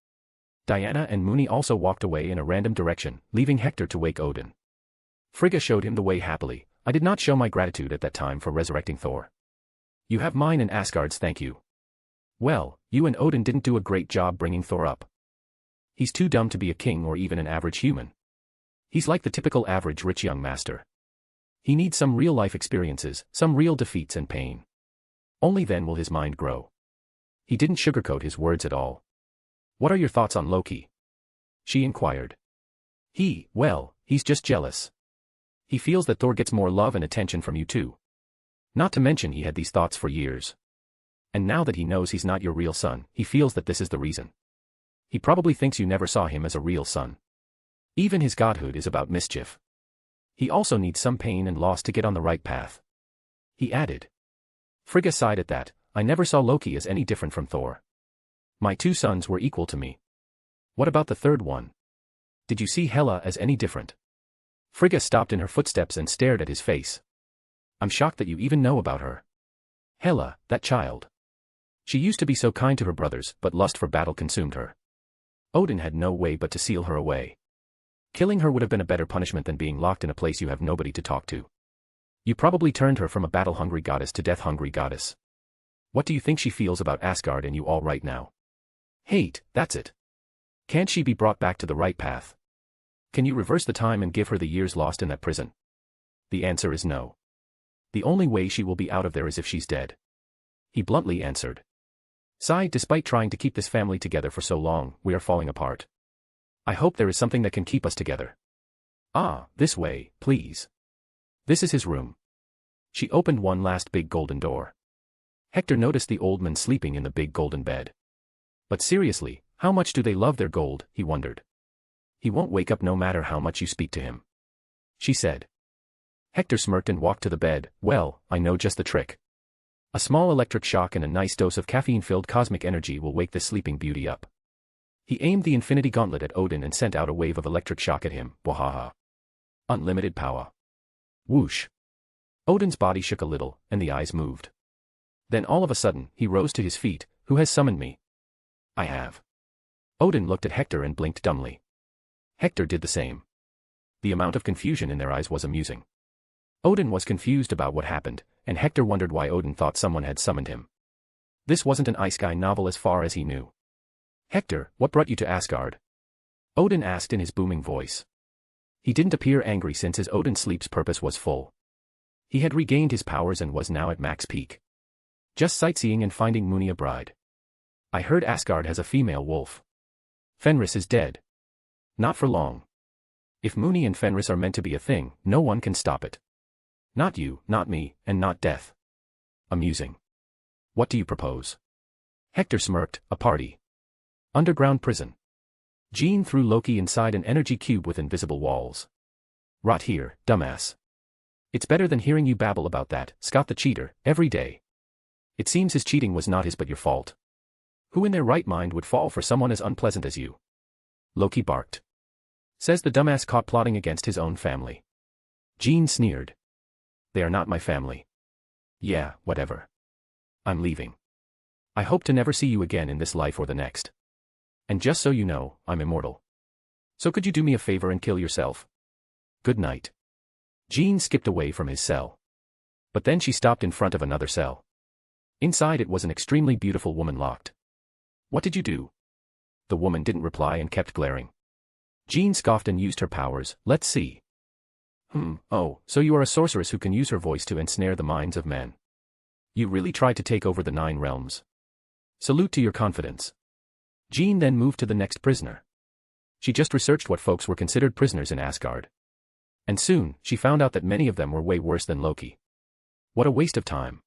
Diana and Mooney also walked away in a random direction, leaving Hector to wake Odin. Frigga showed him the way happily. I did not show my gratitude at that time for resurrecting Thor. You have mine and Asgard's thank you. Well, you and Odin didn't do a great job bringing Thor up. He's too dumb to be a king or even an average human. He's like the typical average rich young master. He needs some real-life experiences, some real defeats and pain. Only then will his mind grow. He didn't sugarcoat his words at all. What are your thoughts on Loki? She inquired. He's just jealous. He feels that Thor gets more love and attention from you too. Not to mention he had these thoughts for years. And now that he knows he's not your real son, he feels that this is the reason. He probably thinks you never saw him as a real son. Even his godhood is about mischief. He also needs some pain and loss to get on the right path. He added. Frigga sighed at that. I never saw Loki as any different from Thor. My two sons were equal to me. What about the third one? Did you see Hela as any different? Frigga stopped in her footsteps and stared at his face. I'm shocked that you even know about her. Hela, that child. She used to be so kind to her brothers, but lust for battle consumed her. Odin had no way but to seal her away. Killing her would have been a better punishment than being locked in a place you have nobody to talk to. You probably turned her from a battle-hungry goddess to death-hungry goddess. What do you think she feels about Asgard and you all right now? Hate, that's it. Can't she be brought back to the right path? Can you reverse the time and give her the years lost in that prison? The answer is no. The only way she will be out of there is if she's dead. He bluntly answered. Sigh, despite trying to keep this family together for so long, we are falling apart. I hope there is something that can keep us together. Ah, this way, please. This is his room. She opened one last big golden door. Hector noticed the old man sleeping in the big golden bed. But seriously, how much do they love their gold, he wondered. He won't wake up no matter how much you speak to him. She said. Hector smirked and walked to the bed. Well, I know just the trick. A small electric shock and a nice dose of caffeine-filled cosmic energy will wake this sleeping beauty up. He aimed the infinity gauntlet at Odin and sent out a wave of electric shock at him. Wahaha. Unlimited power. Whoosh. Odin's body shook a little, and the eyes moved. Then all of a sudden, he rose to his feet. Who has summoned me? I have. Odin looked at Hector and blinked dumbly. Hector did the same. The amount of confusion in their eyes was amusing. Odin was confused about what happened, and Hector wondered why Odin thought someone had summoned him. This wasn't an Ice Guy novel as far as he knew. Hector, what brought you to Asgard? Odin asked in his booming voice. He didn't appear angry since his Odin sleep's purpose was full. He had regained his powers and was now at max peak. Just sightseeing and finding Mooni a bride. I heard Asgard has a female wolf. Fenris is dead. Not for long. If Mooni and Fenris are meant to be a thing, no one can stop it. Not you, not me, and not death. Amusing. What do you propose? Hector smirked. A party. Underground prison. Jean threw Loki inside an energy cube with invisible walls. Rot here, dumbass. It's better than hearing you babble about that, Scott the cheater, every day. It seems his cheating was not his but your fault. Who in their right mind would fall for someone as unpleasant as you? Loki barked. Says the dumbass caught plotting against his own family. Jean sneered. They are not my family. Yeah, whatever. I'm leaving. I hope to never see you again in this life or the next. And just so you know, I'm immortal. So could you do me a favor and kill yourself? Good night. Jean skipped away from his cell. But then she stopped in front of another cell. Inside it was an extremely beautiful woman locked. What did you do? The woman didn't reply and kept glaring. Jean scoffed and used her powers. Let's see. Oh, so you are a sorceress who can use her voice to ensnare the minds of men. You really tried to take over the 9 realms. Salute to your confidence. Jean then moved to the next prisoner. She just researched what folks were considered prisoners in Asgard. And soon, she found out that many of them were way worse than Loki. What a waste of time.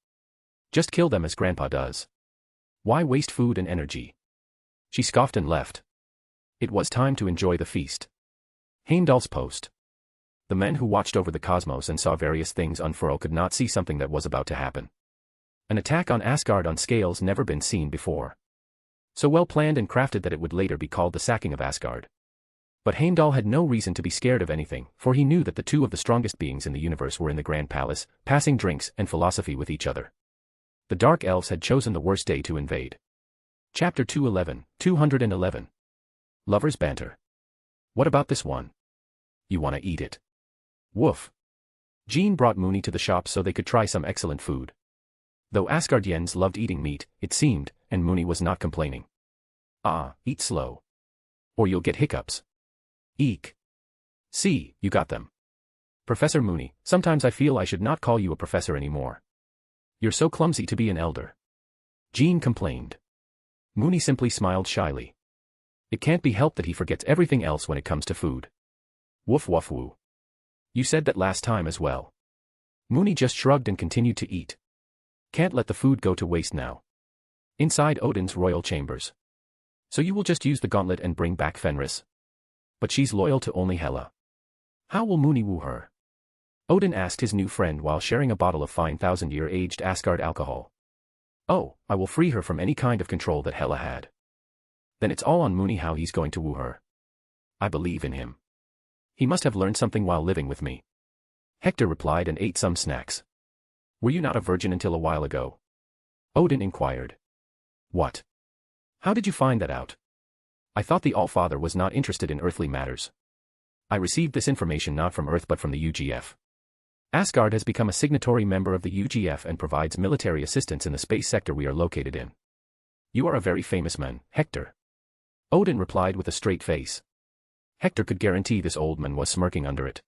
Just kill them as Grandpa does. Why waste food and energy? She scoffed and left. It was time to enjoy the feast. Heimdall's post. The men who watched over the cosmos and saw various things unfurl could not see something that was about to happen. An attack on Asgard on scales never been seen before. So well planned and crafted that it would later be called the sacking of Asgard. But Heimdall had no reason to be scared of anything, for he knew that the 2 of the strongest beings in the universe were in the Grand Palace, passing drinks and philosophy with each other. The Dark Elves had chosen the worst day to invade. Chapter 211. Lovers banter. What about this one? You wanna eat it? Woof. Jean brought Mooni to the shop so they could try some excellent food. Though Asgardians loved eating meat, it seemed, and Mooni was not complaining. Ah, eat slow. Or you'll get hiccups. Eek. See, you got them. Professor Mooni, sometimes I feel I should not call you a professor anymore. You're so clumsy to be an elder. Jean complained. Mooni simply smiled shyly. It can't be helped that he forgets everything else when it comes to food. Woof woof woo. You said that last time as well. Mooni just shrugged and continued to eat. Can't let the food go to waste now. Inside Odin's royal chambers. So you will just use the gauntlet and bring back Fenris? But she's loyal to only Hela. How will Mooni woo her? Odin asked his new friend while sharing a bottle of fine 1,000-year-aged Asgard alcohol. Oh, I will free her from any kind of control that Hela had. Then it's all on Mooni how he's going to woo her. I believe in him. He must have learned something while living with me. Hector replied and ate some snacks. Were you not a virgin until a while ago? Odin inquired. What? How did you find that out? I thought the Allfather was not interested in earthly matters. I received this information not from Earth but from the UGF. Asgard has become a signatory member of the UGF and provides military assistance in the space sector we are located in. You are a very famous man, Hector. Odin replied with a straight face. Hector could guarantee this old man was smirking under it.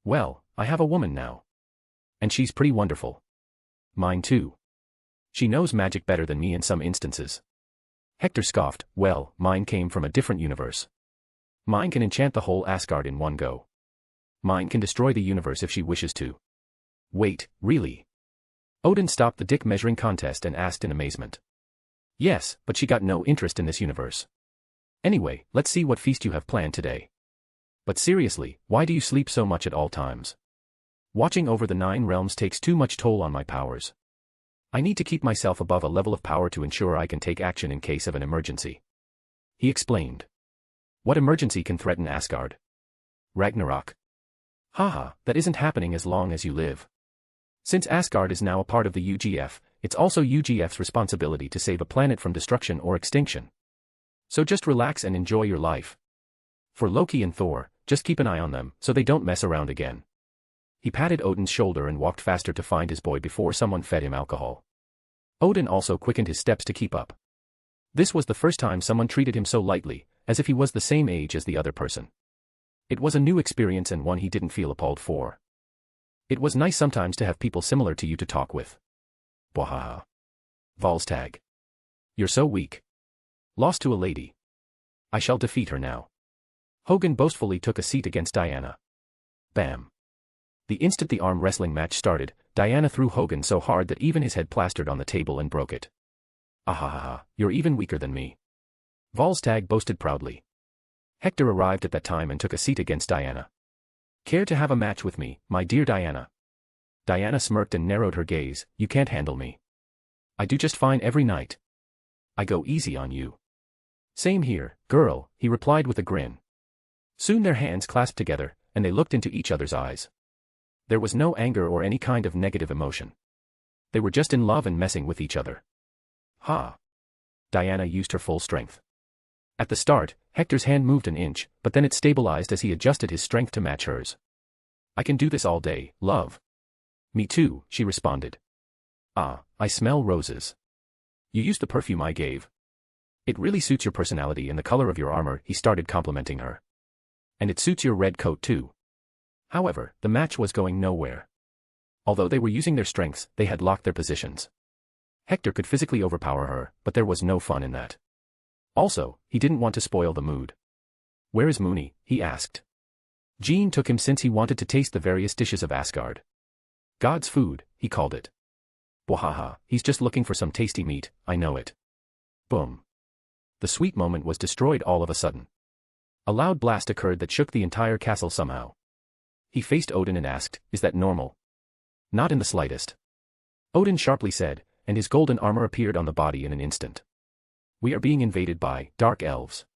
Well, I have a woman now. And she's pretty wonderful. Mine too. She knows magic better than me in some instances. Hector scoffed. Well, mine came from a different universe. Mine can enchant the whole Asgard in one go. Mine can destroy the universe if she wishes to. Wait, really? Odin stopped the dick measuring contest and asked in amazement. Yes, but she got no interest in this universe. Anyway, let's see what feast you have planned today. But seriously, why do you sleep so much at all times? Watching over the 9 realms takes too much toll on my powers. I need to keep myself above a level of power to ensure I can take action in case of an emergency. He explained. What emergency can threaten Asgard? Ragnarok. Haha, that isn't happening as long as you live. Since Asgard is now a part of the UGF, it's also UGF's responsibility to save a planet from destruction or extinction. So just relax and enjoy your life. For Loki and Thor, just keep an eye on them so they don't mess around again. He patted Odin's shoulder and walked faster to find his boy before someone fed him alcohol. Odin also quickened his steps to keep up. This was the first time someone treated him so lightly, as if he was the same age as the other person. It was a new experience and one he didn't feel appalled for. It was nice sometimes to have people similar to you to talk with. Bwahaha. Volstagg. You're so weak. Lost to a lady. I shall defeat her now. Hogan boastfully took a seat against Diana. Bam. The instant the arm wrestling match started, Diana threw Hogan so hard that even his head plastered on the table and broke it. Ahahaha, you're even weaker than me. Volstagg boasted proudly. Hector arrived at that time and took a seat against Diana. Care to have a match with me, my dear Diana? Diana smirked and narrowed her gaze. You can't handle me. I do just fine every night. I go easy on you. Same here, girl, he replied with a grin. Soon their hands clasped together, and they looked into each other's eyes. There was no anger or any kind of negative emotion. They were just in love and messing with each other. Ha! Diana used her full strength. At the start, Hector's hand moved an inch, but then it stabilized as he adjusted his strength to match hers. I can do this all day, love. Me too, she responded. Ah, I smell roses. You used the perfume I gave. It really suits your personality and the color of your armor, he started complimenting her. And it suits your red coat too. However, the match was going nowhere. Although they were using their strengths, they had locked their positions. Hector could physically overpower her, but there was no fun in that. Also, he didn't want to spoil the mood. Where is Mooney? He asked. Jean took him since he wanted to taste the various dishes of Asgard. God's food, he called it. Bwahaha, he's just looking for some tasty meat, I know it. Boom. The sweet moment was destroyed all of a sudden. A loud blast occurred that shook the entire castle somehow. He faced Odin and asked, is that normal? Not in the slightest. Odin sharply said, and his golden armor appeared on the body in an instant. We are being invaded by dark elves.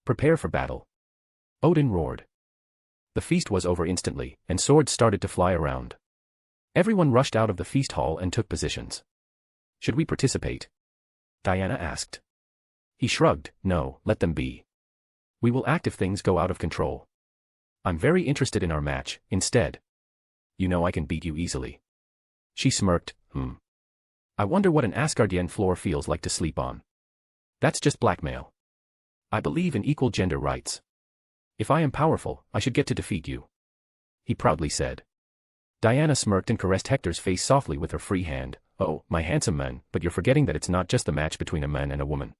Prepare for battle. Odin roared. The feast was over instantly, and swords started to fly around. Everyone rushed out of the feast hall and took positions. Should we participate? Diana asked. He shrugged, no, let them be. We will act if things go out of control. I'm very interested in our match, instead. You know I can beat you easily. She smirked, I wonder what an Asgardian floor feels like to sleep on. That's just blackmail. I believe in equal gender rights. If I am powerful, I should get to defeat you. He proudly said. Diana smirked and caressed Hector's face softly with her free hand. Oh, my handsome man, but you're forgetting that it's not just a match between a man and a woman.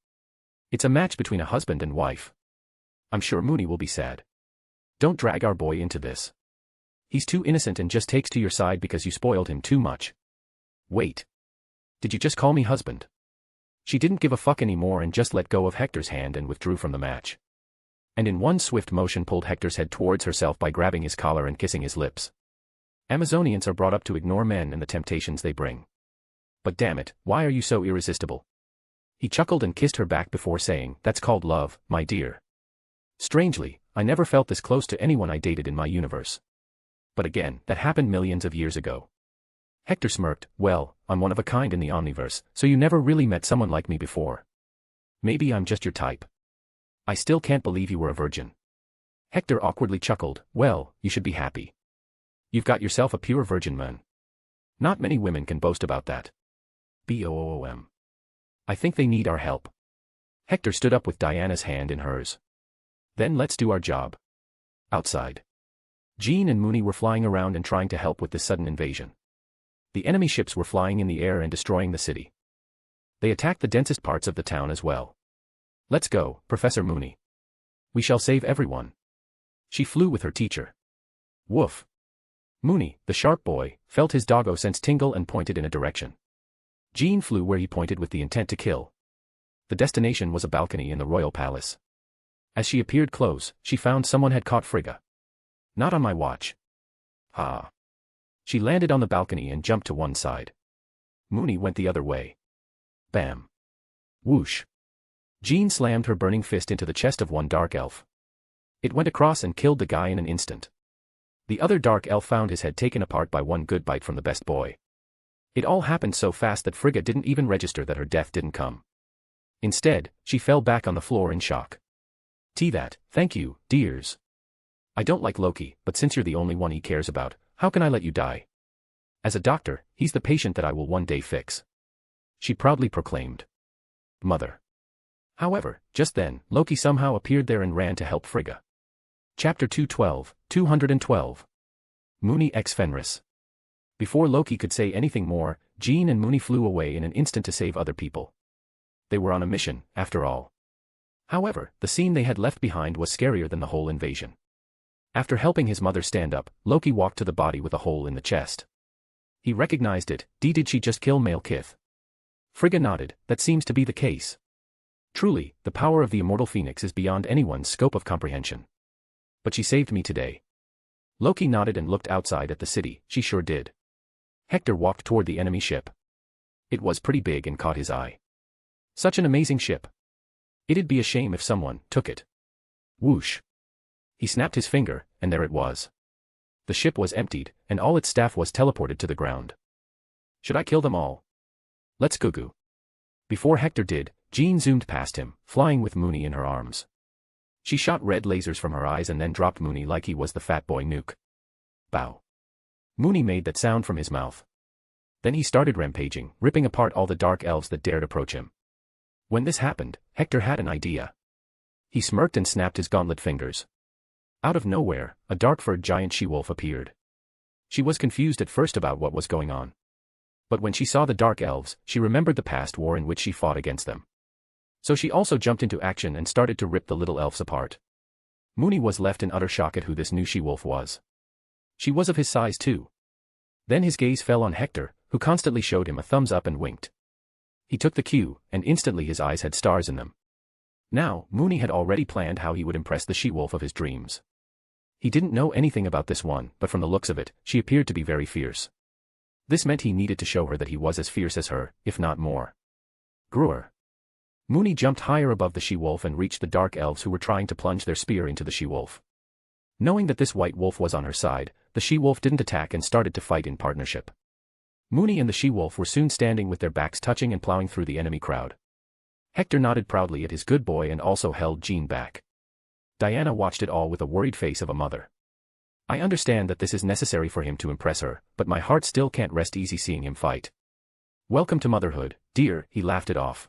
It's a match between a husband and wife. I'm sure Mooney will be sad. Don't drag our boy into this. He's too innocent and just takes to your side because you spoiled him too much. Wait. Did you just call me husband? She didn't give a fuck anymore and just let go of Hector's hand and withdrew from the match. And in one swift motion pulled Hector's head towards herself by grabbing his collar and kissing his lips. Amazonians are brought up to ignore men and the temptations they bring. But damn it, why are you so irresistible? He chuckled and kissed her back before saying, that's called love, my dear. Strangely, I never felt this close to anyone I dated in my universe. But again, that happened millions of years ago. Hector smirked. Well, I'm one of a kind in the Omniverse, so you never really met someone like me before. Maybe I'm just your type. I still can't believe you were a virgin. Hector awkwardly chuckled. Well, you should be happy. You've got yourself a pure virgin man. Not many women can boast about that. Boom. I think they need our help. Hector stood up with Diana's hand in hers. Then let's do our job. Outside. Jean and Mooney were flying around and trying to help with this sudden invasion. The enemy ships were flying in the air and destroying the city. They attacked the densest parts of the town as well. Let's go, Professor Mooney. We shall save everyone. She flew with her teacher. Woof. Mooney, the sharp boy, felt his doggo sense tingle and pointed in a direction. Jean flew where he pointed with the intent to kill. The destination was a balcony in the royal palace. As she appeared close, she found someone had caught Frigga. Not on my watch. Ha. She landed on the balcony and jumped to one side. Mooney went the other way. Bam. Whoosh. Jean slammed her burning fist into the chest of one dark elf. It went across and killed the guy in an instant. The other dark elf found his head taken apart by one good bite from the best boy. It all happened so fast that Frigga didn't even register that her death didn't come. Instead, she fell back on the floor in shock. Thank you, dears. I don't like Loki, but since you're the only one he cares about, how can I let you die? As a doctor, he's the patient that I will one day fix. She proudly proclaimed. Mother. However, just then, Loki somehow appeared there and ran to help Frigga. Chapter 212. Mooney x Fenris. Before Loki could say anything more, Jean and Mooney flew away in an instant to save other people. They were on a mission, after all. However, the scene they had left behind was scarier than the whole invasion. After helping his mother stand up, Loki walked to the body with a hole in the chest. He recognized it. Did she just kill Malekith? Frigga nodded. That seems to be the case. Truly, the power of the immortal phoenix is beyond anyone's scope of comprehension. But she saved me today. Loki nodded and looked outside at the city. She sure did. Hector walked toward the enemy ship. It was pretty big and caught his eye. Such an amazing ship. It'd be a shame if someone took it. Whoosh. He snapped his finger, and there it was. The ship was emptied, and all its staff was teleported to the ground. Should I kill them all? Let's go. Before Hector did, Jean zoomed past him, flying with Mooney in her arms. She shot red lasers from her eyes and then dropped Mooney like he was the fat boy nuke. Bow. Mooney made that sound from his mouth. Then he started rampaging, ripping apart all the dark elves that dared approach him. When this happened, Hector had an idea. He smirked and snapped his gauntlet fingers. Out of nowhere, a dark-furred giant she-wolf appeared. She was confused at first about what was going on. But when she saw the dark elves, she remembered the past war in which she fought against them. So she also jumped into action and started to rip the little elves apart. Mooney was left in utter shock at who this new she-wolf was. She was of his size too. Then his gaze fell on Hector, who constantly showed him a thumbs up and winked. He took the cue, and instantly his eyes had stars in them. Now, Mooney had already planned how he would impress the she-wolf of his dreams. He didn't know anything about this one, but from the looks of it, she appeared to be very fierce. This meant he needed to show her that he was as fierce as her, if not more. Gruer. Mooney jumped higher above the she-wolf and reached the dark elves who were trying to plunge their spear into the she-wolf. Knowing that this white wolf was on her side, the she-wolf didn't attack and started to fight in partnership. Mooney and the she-wolf were soon standing with their backs touching and plowing through the enemy crowd. Hector nodded proudly at his good boy and also held Jean back. Diana watched it all with a worried face of a mother. I understand that this is necessary for him to impress her, but my heart still can't rest easy seeing him fight. Welcome to motherhood, dear, he laughed it off.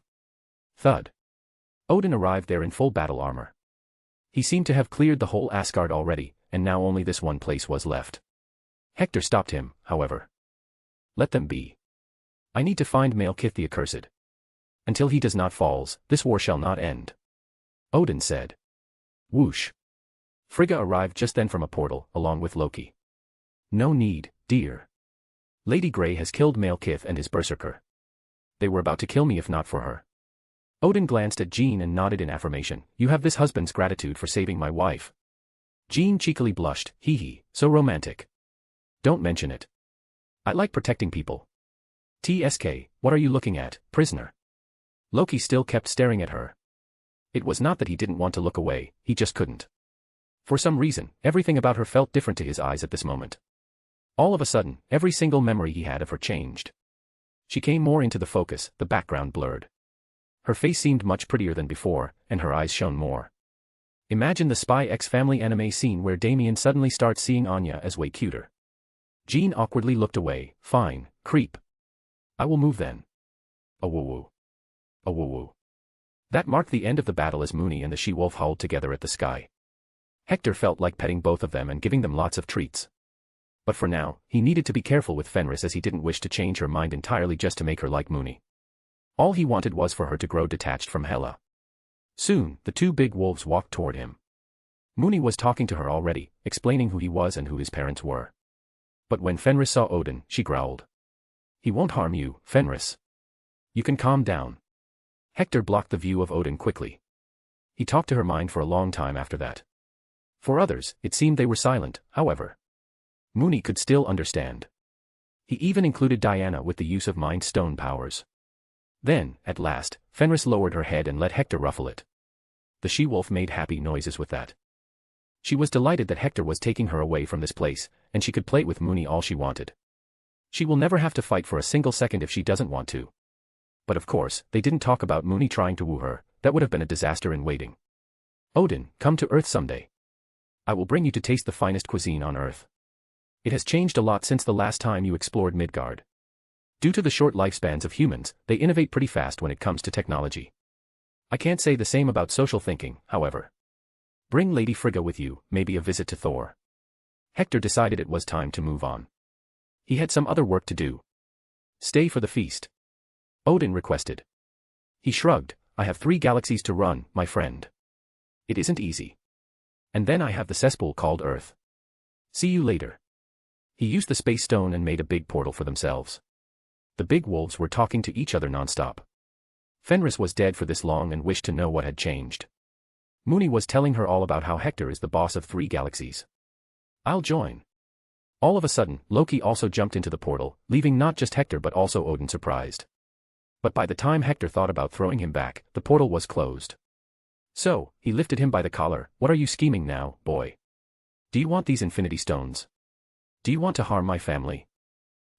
Thud. Odin arrived there in full battle armor. He seemed to have cleared the whole Asgard already, and now only this one place was left. Hector stopped him, however. Let them be. I need to find Malekith the Accursed. Until he does not falls, this war shall not end. Odin said. Whoosh. Frigga arrived just then from a portal, along with Loki. No need, dear. Lady Grey has killed Malekith and his berserker. They were about to kill me if not for her. Odin glanced at Jean and nodded in affirmation. You have this husband's gratitude for saving my wife. Jean cheekily blushed. Hee hee, so romantic. Don't mention it. I like protecting people. TSK, what are you looking at, prisoner? Loki still kept staring at her. It was not that he didn't want to look away, he just couldn't. For some reason, everything about her felt different to his eyes at this moment. All of a sudden, every single memory he had of her changed. She came more into the focus, the background blurred. Her face seemed much prettier than before, and her eyes shone more. Imagine the Spy X Family anime scene where Damien suddenly starts seeing Anya as way cuter. Jean awkwardly looked away. Fine, creep. I will move then. A woo-woo. A woo-woo. That marked the end of the battle as Mooney and the she-wolf howled together at the sky. Hector felt like petting both of them and giving them lots of treats. But for now, he needed to be careful with Fenris as he didn't wish to change her mind entirely just to make her like Mooney. All he wanted was for her to grow detached from Hela. Soon, the two big wolves walked toward him. Mooney was talking to her already, explaining who he was and who his parents were. But when Fenris saw Odin, she growled. He won't harm you, Fenris. You can calm down. Hector blocked the view of Odin quickly. He talked to her mind for a long time after that. For others, it seemed they were silent, however. Mooney could still understand. He even included Diana with the use of Mind Stone powers. Then, at last, Fenris lowered her head and let Hector ruffle it. The she-wolf made happy noises with that. She was delighted that Hector was taking her away from this place, and she could play with Mooney all she wanted. She will never have to fight for a single second if she doesn't want to. But of course, they didn't talk about Mooney trying to woo her, that would have been a disaster in waiting. Odin, come to Earth someday. I will bring you to taste the finest cuisine on Earth. It has changed a lot since the last time you explored Midgard. Due to the short lifespans of humans, they innovate pretty fast when it comes to technology. I can't say the same about social thinking, however. Bring Lady Frigga with you, maybe a visit to Thor. Hector decided it was time to move on. He had some other work to do. Stay for the feast. Odin requested. He shrugged. I have 3 galaxies to run, my friend. It isn't easy. And then I have the cesspool called Earth. See you later. He used the space stone and made a big portal for themselves. The big wolves were talking to each other non-stop. Fenris was dead for this long and wished to know what had changed. Mooney was telling her all about how Hector is the boss of 3 galaxies. I'll join. All of a sudden, Loki also jumped into the portal, leaving not just Hector but also Odin surprised. But by the time Hector thought about throwing him back, the portal was closed. So, he lifted him by the collar. What are you scheming now, boy? Do you want these infinity stones? Do you want to harm my family?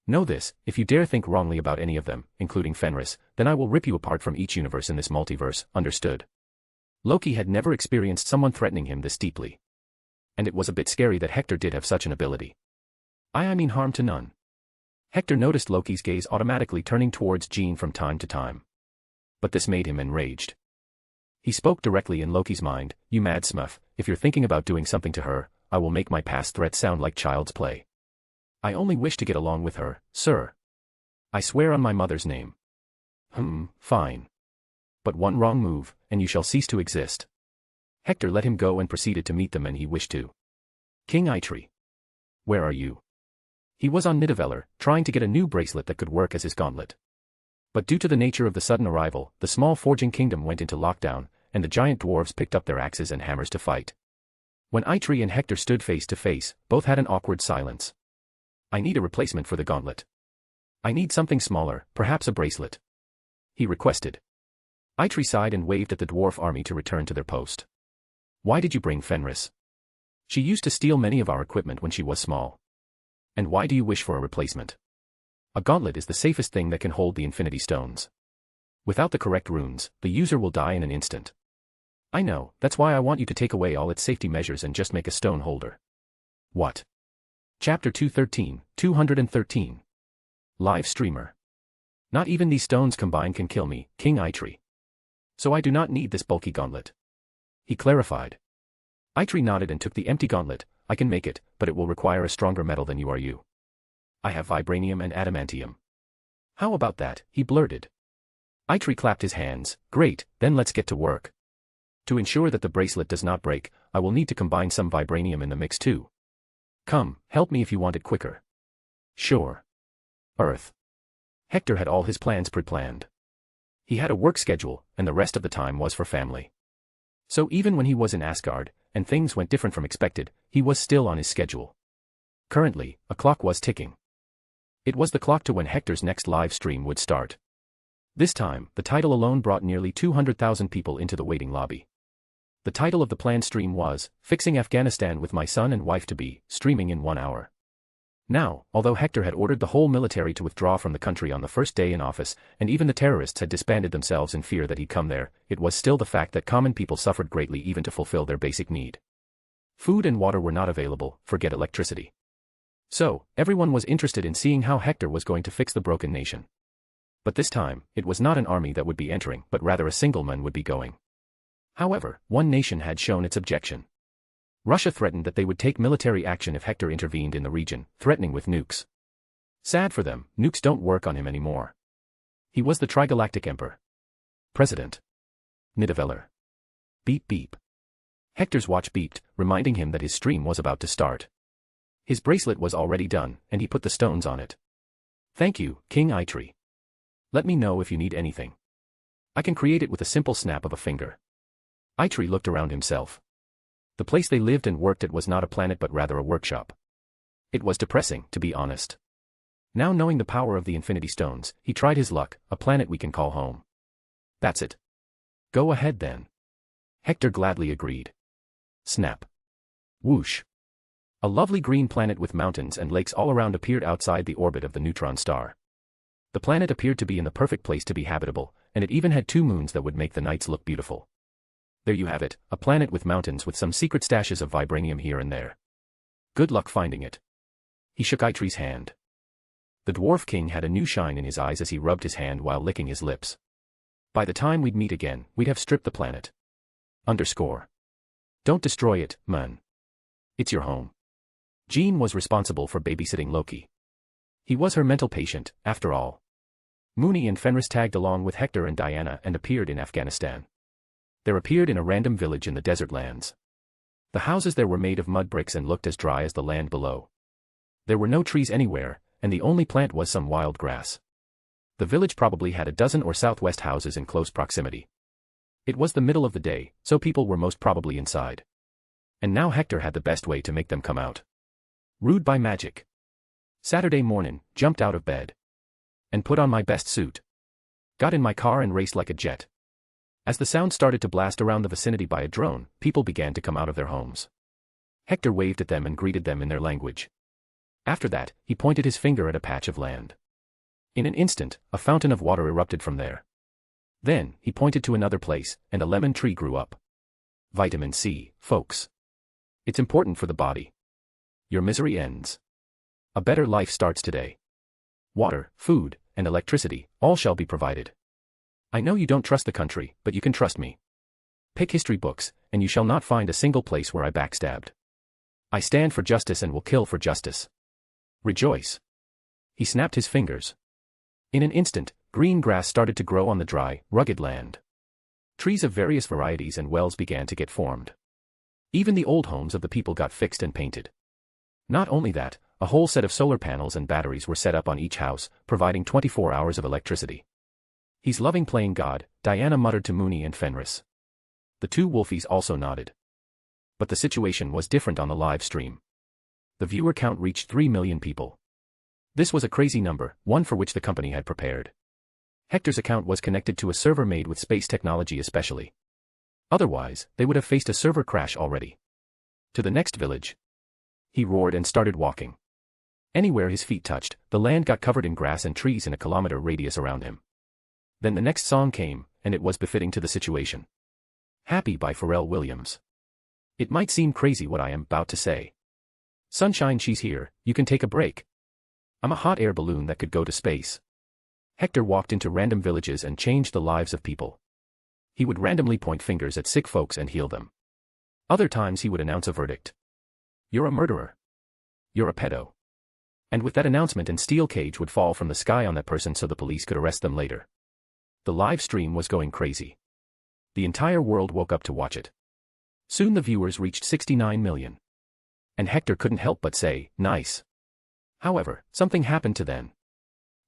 Know this, if you dare think wrongly about any of them, including Fenris, then I will rip you apart from each universe in this multiverse, understood? Loki had never experienced someone threatening him this deeply. And it was a bit scary that Hector did have such an ability. I mean harm to none. Hector noticed Loki's gaze automatically turning towards Jean from time to time. But this made him enraged. He spoke directly in Loki's mind, you mad smuff, if you're thinking about doing something to her, I will make my past threats sound like child's play. I only wish to get along with her, sir. I swear on my mother's name. Fine. But one wrong move, and you shall cease to exist. Hector let him go and proceeded to meet the men he wished to. King Eitri. Where are you? He was on Nidavellir, trying to get a new bracelet that could work as his gauntlet. But due to the nature of the sudden arrival, the small forging kingdom went into lockdown, and the giant dwarves picked up their axes and hammers to fight. When Eitri and Hector stood face to face, both had an awkward silence. I need a replacement for the gauntlet. I need something smaller, perhaps a bracelet. He requested. Eitri sighed and waved at the dwarf army to return to their post. Why did you bring Fenris? She used to steal many of our equipment when she was small. And why do you wish for a replacement? A gauntlet is the safest thing that can hold the infinity stones. Without the correct runes, the user will die in an instant. I know, that's why I want you to take away all its safety measures and just make a stone holder. What? Chapter 213. Live streamer. Not even these stones combined can kill me, King Eitri. So I do not need this bulky gauntlet. He clarified. Eitri nodded and took the empty gauntlet. I can make it, but it will require a stronger metal than you are. I have vibranium and adamantium. How about that, he blurted. Eitri clapped his hands. Great, then let's get to work. To ensure that the bracelet does not break, I will need to combine some vibranium in the mix too. Come, help me if you want it quicker. Sure. Earth. Hector had all his plans pre-planned. He had a work schedule, and the rest of the time was for family. So even when he was in Asgard, and things went different from expected, he was still on his schedule. Currently, a clock was ticking. It was the clock to when Hector's next live stream would start. This time, the title alone brought nearly 200,000 people into the waiting lobby. The title of the planned stream was, Fixing Afghanistan with My Son and Wife-to-Be, streaming in 1 hour. Now, although Hector had ordered the whole military to withdraw from the country on the first day in office, and even the terrorists had disbanded themselves in fear that he'd come there, it was still the fact that common people suffered greatly even to fulfill their basic need. Food and water were not available, forget electricity. So, everyone was interested in seeing how Hector was going to fix the broken nation. But this time, it was not an army that would be entering, but rather a single man would be going. However, one nation had shown its objection. Russia threatened that they would take military action if Hector intervened in the region, threatening with nukes. Sad for them, nukes don't work on him anymore. He was the Trigalactic Emperor. President. Nidavellir. Beep beep. Hector's watch beeped, reminding him that his stream was about to start. His bracelet was already done, and he put the stones on it. Thank you, King Eitri. Let me know if you need anything. I can create it with a simple snap of a finger. Eitri looked around himself. The place they lived and worked at was not a planet but rather a workshop. It was depressing, to be honest. Now knowing the power of the Infinity Stones, he tried his luck, a planet we can call home. That's it. Go ahead then. Hector gladly agreed. Snap. Whoosh. A lovely green planet with mountains and lakes all around appeared outside the orbit of the neutron star. The planet appeared to be in the perfect place to be habitable, and it even had 2 moons that would make the nights look beautiful. There you have it, a planet with mountains with some secret stashes of vibranium here and there. Good luck finding it. He shook Eitri's hand. The Dwarf King had a new shine in his eyes as he rubbed his hand while licking his lips. By the time we'd meet again, we'd have stripped the planet. Underscore. Don't destroy it, man. It's your home. Jean was responsible for babysitting Loki. He was her mental patient, after all. Mooney and Fenris tagged along with Hector and Diana and appeared in Afghanistan. There appeared in a random village in the desert lands. The houses there were made of mud bricks and looked as dry as the land below. There were no trees anywhere, and the only plant was some wild grass. The village probably had a dozen or southwest houses in close proximity. It was the middle of the day, so people were most probably inside. And now Hector had the best way to make them come out. Rude by magic. Saturday morning, jumped out of bed. And put on my best suit. Got in my car and raced like a jet. As the sound started to blast around the vicinity by a drone, people began to come out of their homes. Hector waved at them and greeted them in their language. After that, he pointed his finger at a patch of land. In an instant, a fountain of water erupted from there. Then, he pointed to another place, and a lemon tree grew up. Vitamin C, folks. It's important for the body. Your misery ends. A better life starts today. Water, food, and electricity, all shall be provided. I know you don't trust the country, but you can trust me. Pick history books, and you shall not find a single place where I backstabbed. I stand for justice and will kill for justice. Rejoice. He snapped his fingers. In an instant, green grass started to grow on the dry, rugged land. Trees of various varieties and wells began to get formed. Even the old homes of the people got fixed and painted. Not only that, a whole set of solar panels and batteries were set up on each house, providing 24 hours of electricity. He's loving playing God, Diana muttered to Mooney and Fenris. The 2 wolfies also nodded. But the situation was different on the live stream. The viewer count reached 3 million people. This was a crazy number, one for which the company had prepared. Hector's account was connected to a server made with space technology especially. Otherwise, they would have faced a server crash already. To the next village. He roared and started walking. Anywhere his feet touched, the land got covered in grass and trees in a kilometer radius around him. Then the next song came, and it was befitting to the situation. Happy by Pharrell Williams. It might seem crazy what I am about to say. Sunshine, she's here, you can take a break. I'm a hot air balloon that could go to space. Hector walked into random villages and changed the lives of people. He would randomly point fingers at sick folks and heal them. Other times he would announce a verdict. You're a murderer. You're a pedo. And with that announcement an steel cage would fall from the sky on that person so the police could arrest them later. The live stream was going crazy. The entire world woke up to watch it. Soon the viewers reached 69 million. And Hector couldn't help but say, nice. However, something happened to then.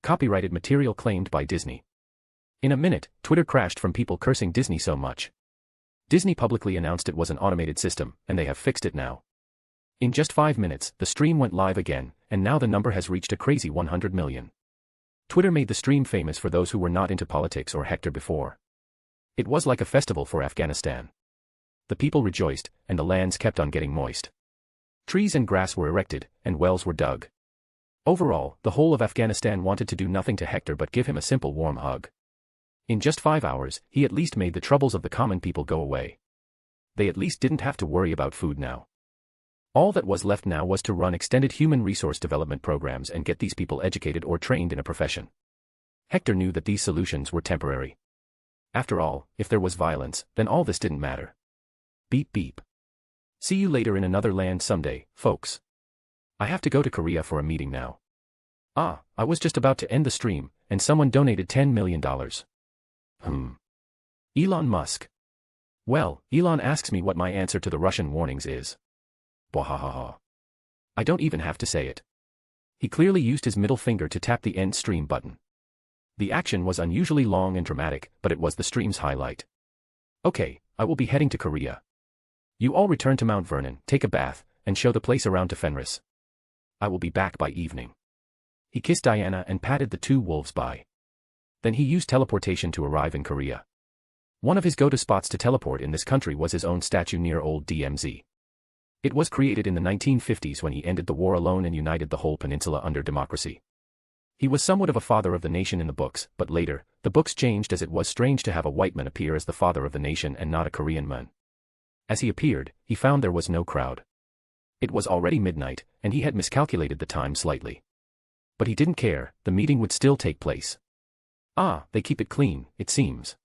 Copyrighted material claimed by Disney. In a minute, Twitter crashed from people cursing Disney so much. Disney publicly announced it was an automated system, and they have fixed it now. In just 5 minutes, the stream went live again, and now the number has reached a crazy 100 million. Twitter made the stream famous for those who were not into politics or Hector before. It was like a festival for Afghanistan. The people rejoiced, and the lands kept on getting moist. Trees and grass were erected, and wells were dug. Overall, the whole of Afghanistan wanted to do nothing to Hector but give him a simple warm hug. In just 5 hours, he at least made the troubles of the common people go away. They at least didn't have to worry about food now. All that was left now was to run extended human resource development programs and get these people educated or trained in a profession. Hector knew that these solutions were temporary. After all, if there was violence, then all this didn't matter. Beep beep. See you later in another land someday, folks. I have to go to Korea for a meeting now. Ah, I was just about to end the stream, and someone donated $10 million. Elon Musk. Well, Elon asks me what my answer to the Russian warnings is. Bwahahaha. I don't even have to say it. He clearly used his middle finger to tap the end stream button. The action was unusually long and dramatic, but it was the stream's highlight. Okay, I will be heading to Korea. You all return to Mount Vernon, take a bath, and show the place around to Fenris. I will be back by evening. He kissed Diana and patted the two wolves by. Then he used teleportation to arrive in Korea. One of his go-to spots to teleport in this country was his own statue near Old DMZ. It was created in the 1950s when he ended the war alone and united the whole peninsula under democracy. He was somewhat of a father of the nation in the books, but later, the books changed as it was strange to have a white man appear as the father of the nation and not a Korean man. As he appeared, he found there was no crowd. It was already midnight, and he had miscalculated the time slightly. But he didn't care, the meeting would still take place. Ah, they keep it clean, it seems.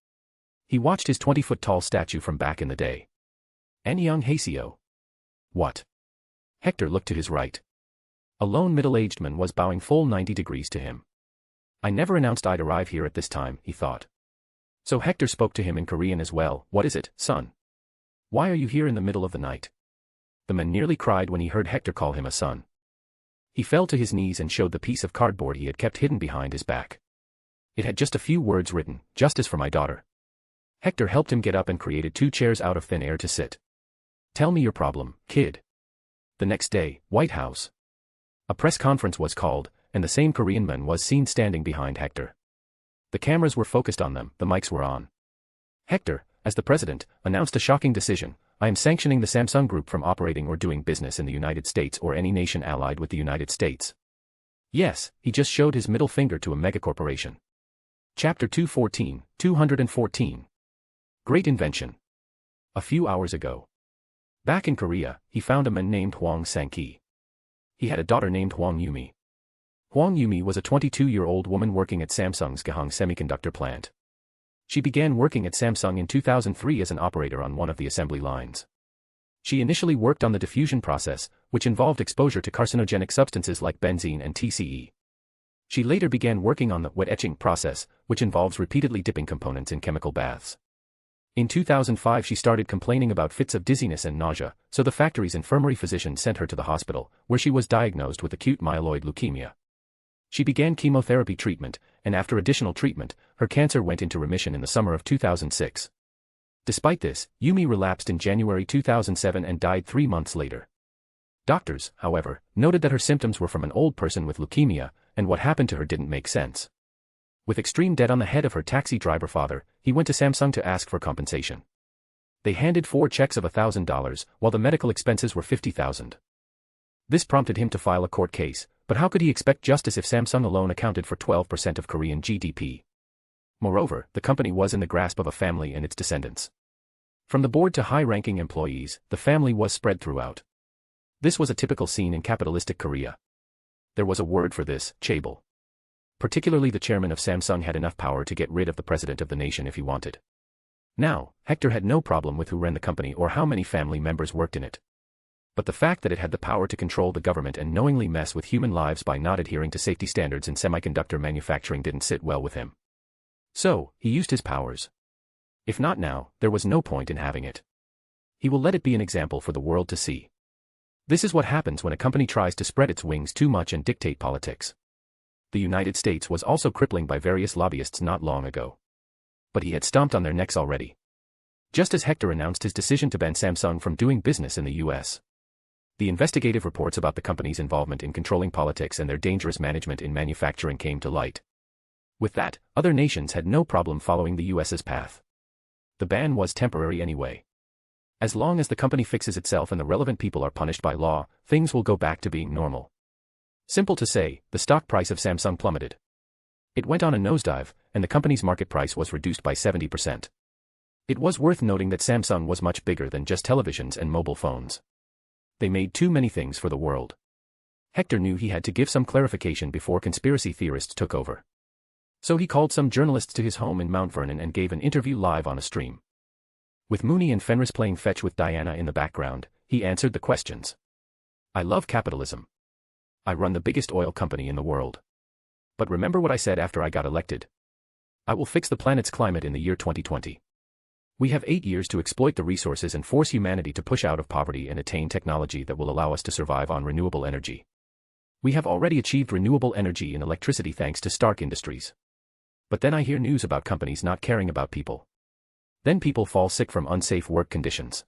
He watched his 20-foot-tall statue from back in the day. Anyang Haseyo. What? Hector looked to his right. A lone middle-aged man was bowing full 90 degrees to him. I never announced I'd arrive here at this time, he thought. So Hector spoke to him in Korean as well. What is it, son? Why are you here in the middle of the night? The man nearly cried when he heard Hector call him a son. He fell to his knees and showed the piece of cardboard he had kept hidden behind his back. It had just a few words written, "Justice for my daughter." Hector helped him get up and created 2 chairs out of thin air to sit. Tell me your problem, kid. The next day, White House. A press conference was called, and the same Korean man was seen standing behind Hector. The cameras were focused on them, the mics were on. Hector, as the president, announced a shocking decision. I am sanctioning the Samsung Group from operating or doing business in the United States or any nation allied with the United States. Yes, he just showed his middle finger to a megacorporation. Chapter 214. Great Invention. A few hours ago. Back in Korea, he found a man named Hwang Sang-ki. He had a daughter named Hwang Yumi. Hwang Yumi was a 22-year-old woman working at Samsung's Gahang semiconductor plant. She began working at Samsung in 2003 as an operator on one of the assembly lines. She initially worked on the diffusion process, which involved exposure to carcinogenic substances like benzene and TCE. She later began working on the wet etching process, which involves repeatedly dipping components in chemical baths. In 2005 she started complaining about fits of dizziness and nausea, so the factory's infirmary physician sent her to the hospital, where she was diagnosed with acute myeloid leukemia. She began chemotherapy treatment, and after additional treatment, her cancer went into remission in the summer of 2006. Despite this, Yumi relapsed in January 2007 and died 3 months later. Doctors, however, noted that her symptoms were from an old person with leukemia, and what happened to her didn't make sense. With extreme debt on the head of her taxi driver father, he went to Samsung to ask for compensation. They handed 4 checks of $1,000, while the medical expenses were $50,000. This prompted him to file a court case, but how could he expect justice if Samsung alone accounted for 12% of Korean GDP? Moreover, the company was in the grasp of a family and its descendants. From the board to high-ranking employees, the family was spread throughout. This was a typical scene in capitalistic Korea. There was a word for this, chaebol. Particularly the chairman of Samsung had enough power to get rid of the president of the nation if he wanted. Now, Hector had no problem with who ran the company or how many family members worked in it. But the fact that it had the power to control the government and knowingly mess with human lives by not adhering to safety standards in semiconductor manufacturing didn't sit well with him. So, he used his powers. If not now, there was no point in having it. He will let it be an example for the world to see. This is what happens when a company tries to spread its wings too much and dictate politics. The United States was also crippling by various lobbyists not long ago. But he had stomped on their necks already. Just as Hector announced his decision to ban Samsung from doing business in the US. The investigative reports about the company's involvement in controlling politics and their dangerous management in manufacturing came to light. With that, other nations had no problem following the US's path. The ban was temporary anyway. As long as the company fixes itself and the relevant people are punished by law, things will go back to being normal. Simple to say, the stock price of Samsung plummeted. It went on a nosedive, and the company's market price was reduced by 70%. It was worth noting that Samsung was much bigger than just televisions and mobile phones. They made too many things for the world. Hector knew he had to give some clarification before conspiracy theorists took over. So he called some journalists to his home in Mount Vernon and gave an interview live on a stream. With Mooney and Fenris playing fetch with Diana in the background, he answered the questions. I love capitalism. I run the biggest oil company in the world. But remember what I said after I got elected? I will fix the planet's climate in the year 2020. We have 8 years to exploit the resources and force humanity to push out of poverty and attain technology that will allow us to survive on renewable energy. We have already achieved renewable energy and electricity thanks to Stark Industries. But then I hear news about companies not caring about people. Then people fall sick from unsafe work conditions.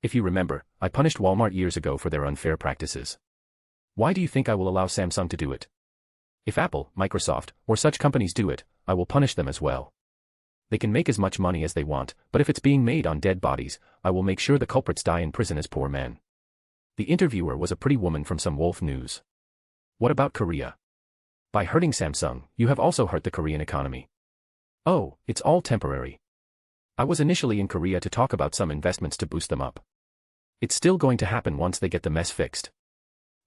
If you remember, I punished Walmart years ago for their unfair practices. Why do you think I will allow Samsung to do it? If Apple, Microsoft, or such companies do it, I will punish them as well. They can make as much money as they want, but if it's being made on dead bodies, I will make sure the culprits die in prison as poor men. The interviewer was a pretty woman from some Wolf News. What about Korea? By hurting Samsung, you have also hurt the Korean economy. Oh, it's all temporary. I was initially in Korea to talk about some investments to boost them up. It's still going to happen once they get the mess fixed.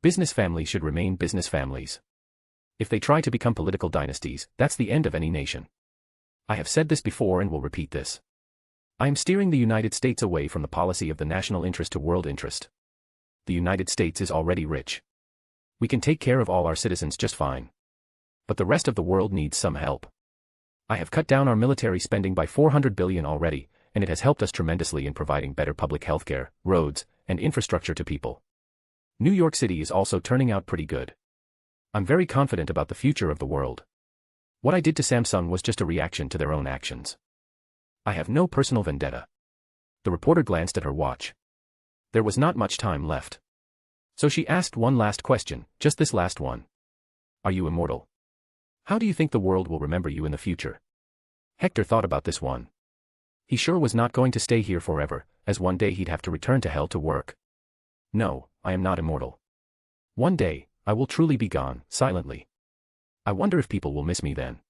Business families should remain business families. If they try to become political dynasties, that's the end of any nation. I have said this before and will repeat this. I am steering the United States away from the policy of the national interest to world interest. The United States is already rich. We can take care of all our citizens just fine. But the rest of the world needs some help. I have cut down our military spending by $400 billion already, and it has helped us tremendously in providing better public healthcare, roads, and infrastructure to people. New York City is also turning out pretty good. I'm very confident about the future of the world. What I did to Samsung was just a reaction to their own actions. I have no personal vendetta. The reporter glanced at her watch. There was not much time left. So she asked one last question, just this last one. Are you immortal? How do you think the world will remember you in the future? Hector thought about this one. He sure was not going to stay here forever, as one day he'd have to return to hell to work. No, I am not immortal. One day, I will truly be gone, silently. I wonder if people will miss me then.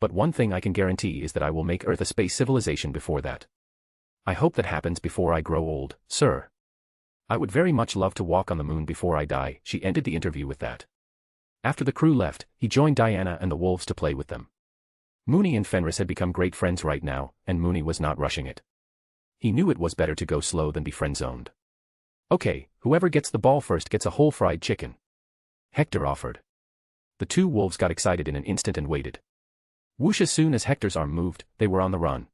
But one thing I can guarantee is that I will make Earth a space civilization before that. I hope that happens before I grow old, sir. I would very much love to walk on the moon before I die. She ended the interview with that. After the crew left, he joined Diana and the wolves to play with them. Mooney and Fenris had become great friends right now, and Mooney was not rushing it. He knew it was better to go slow than be friend-zoned. Okay, whoever gets the ball first gets a whole fried chicken. Hector offered. The two wolves got excited in an instant and waited. Whoosh! As soon as Hector's arm moved, they were on the run.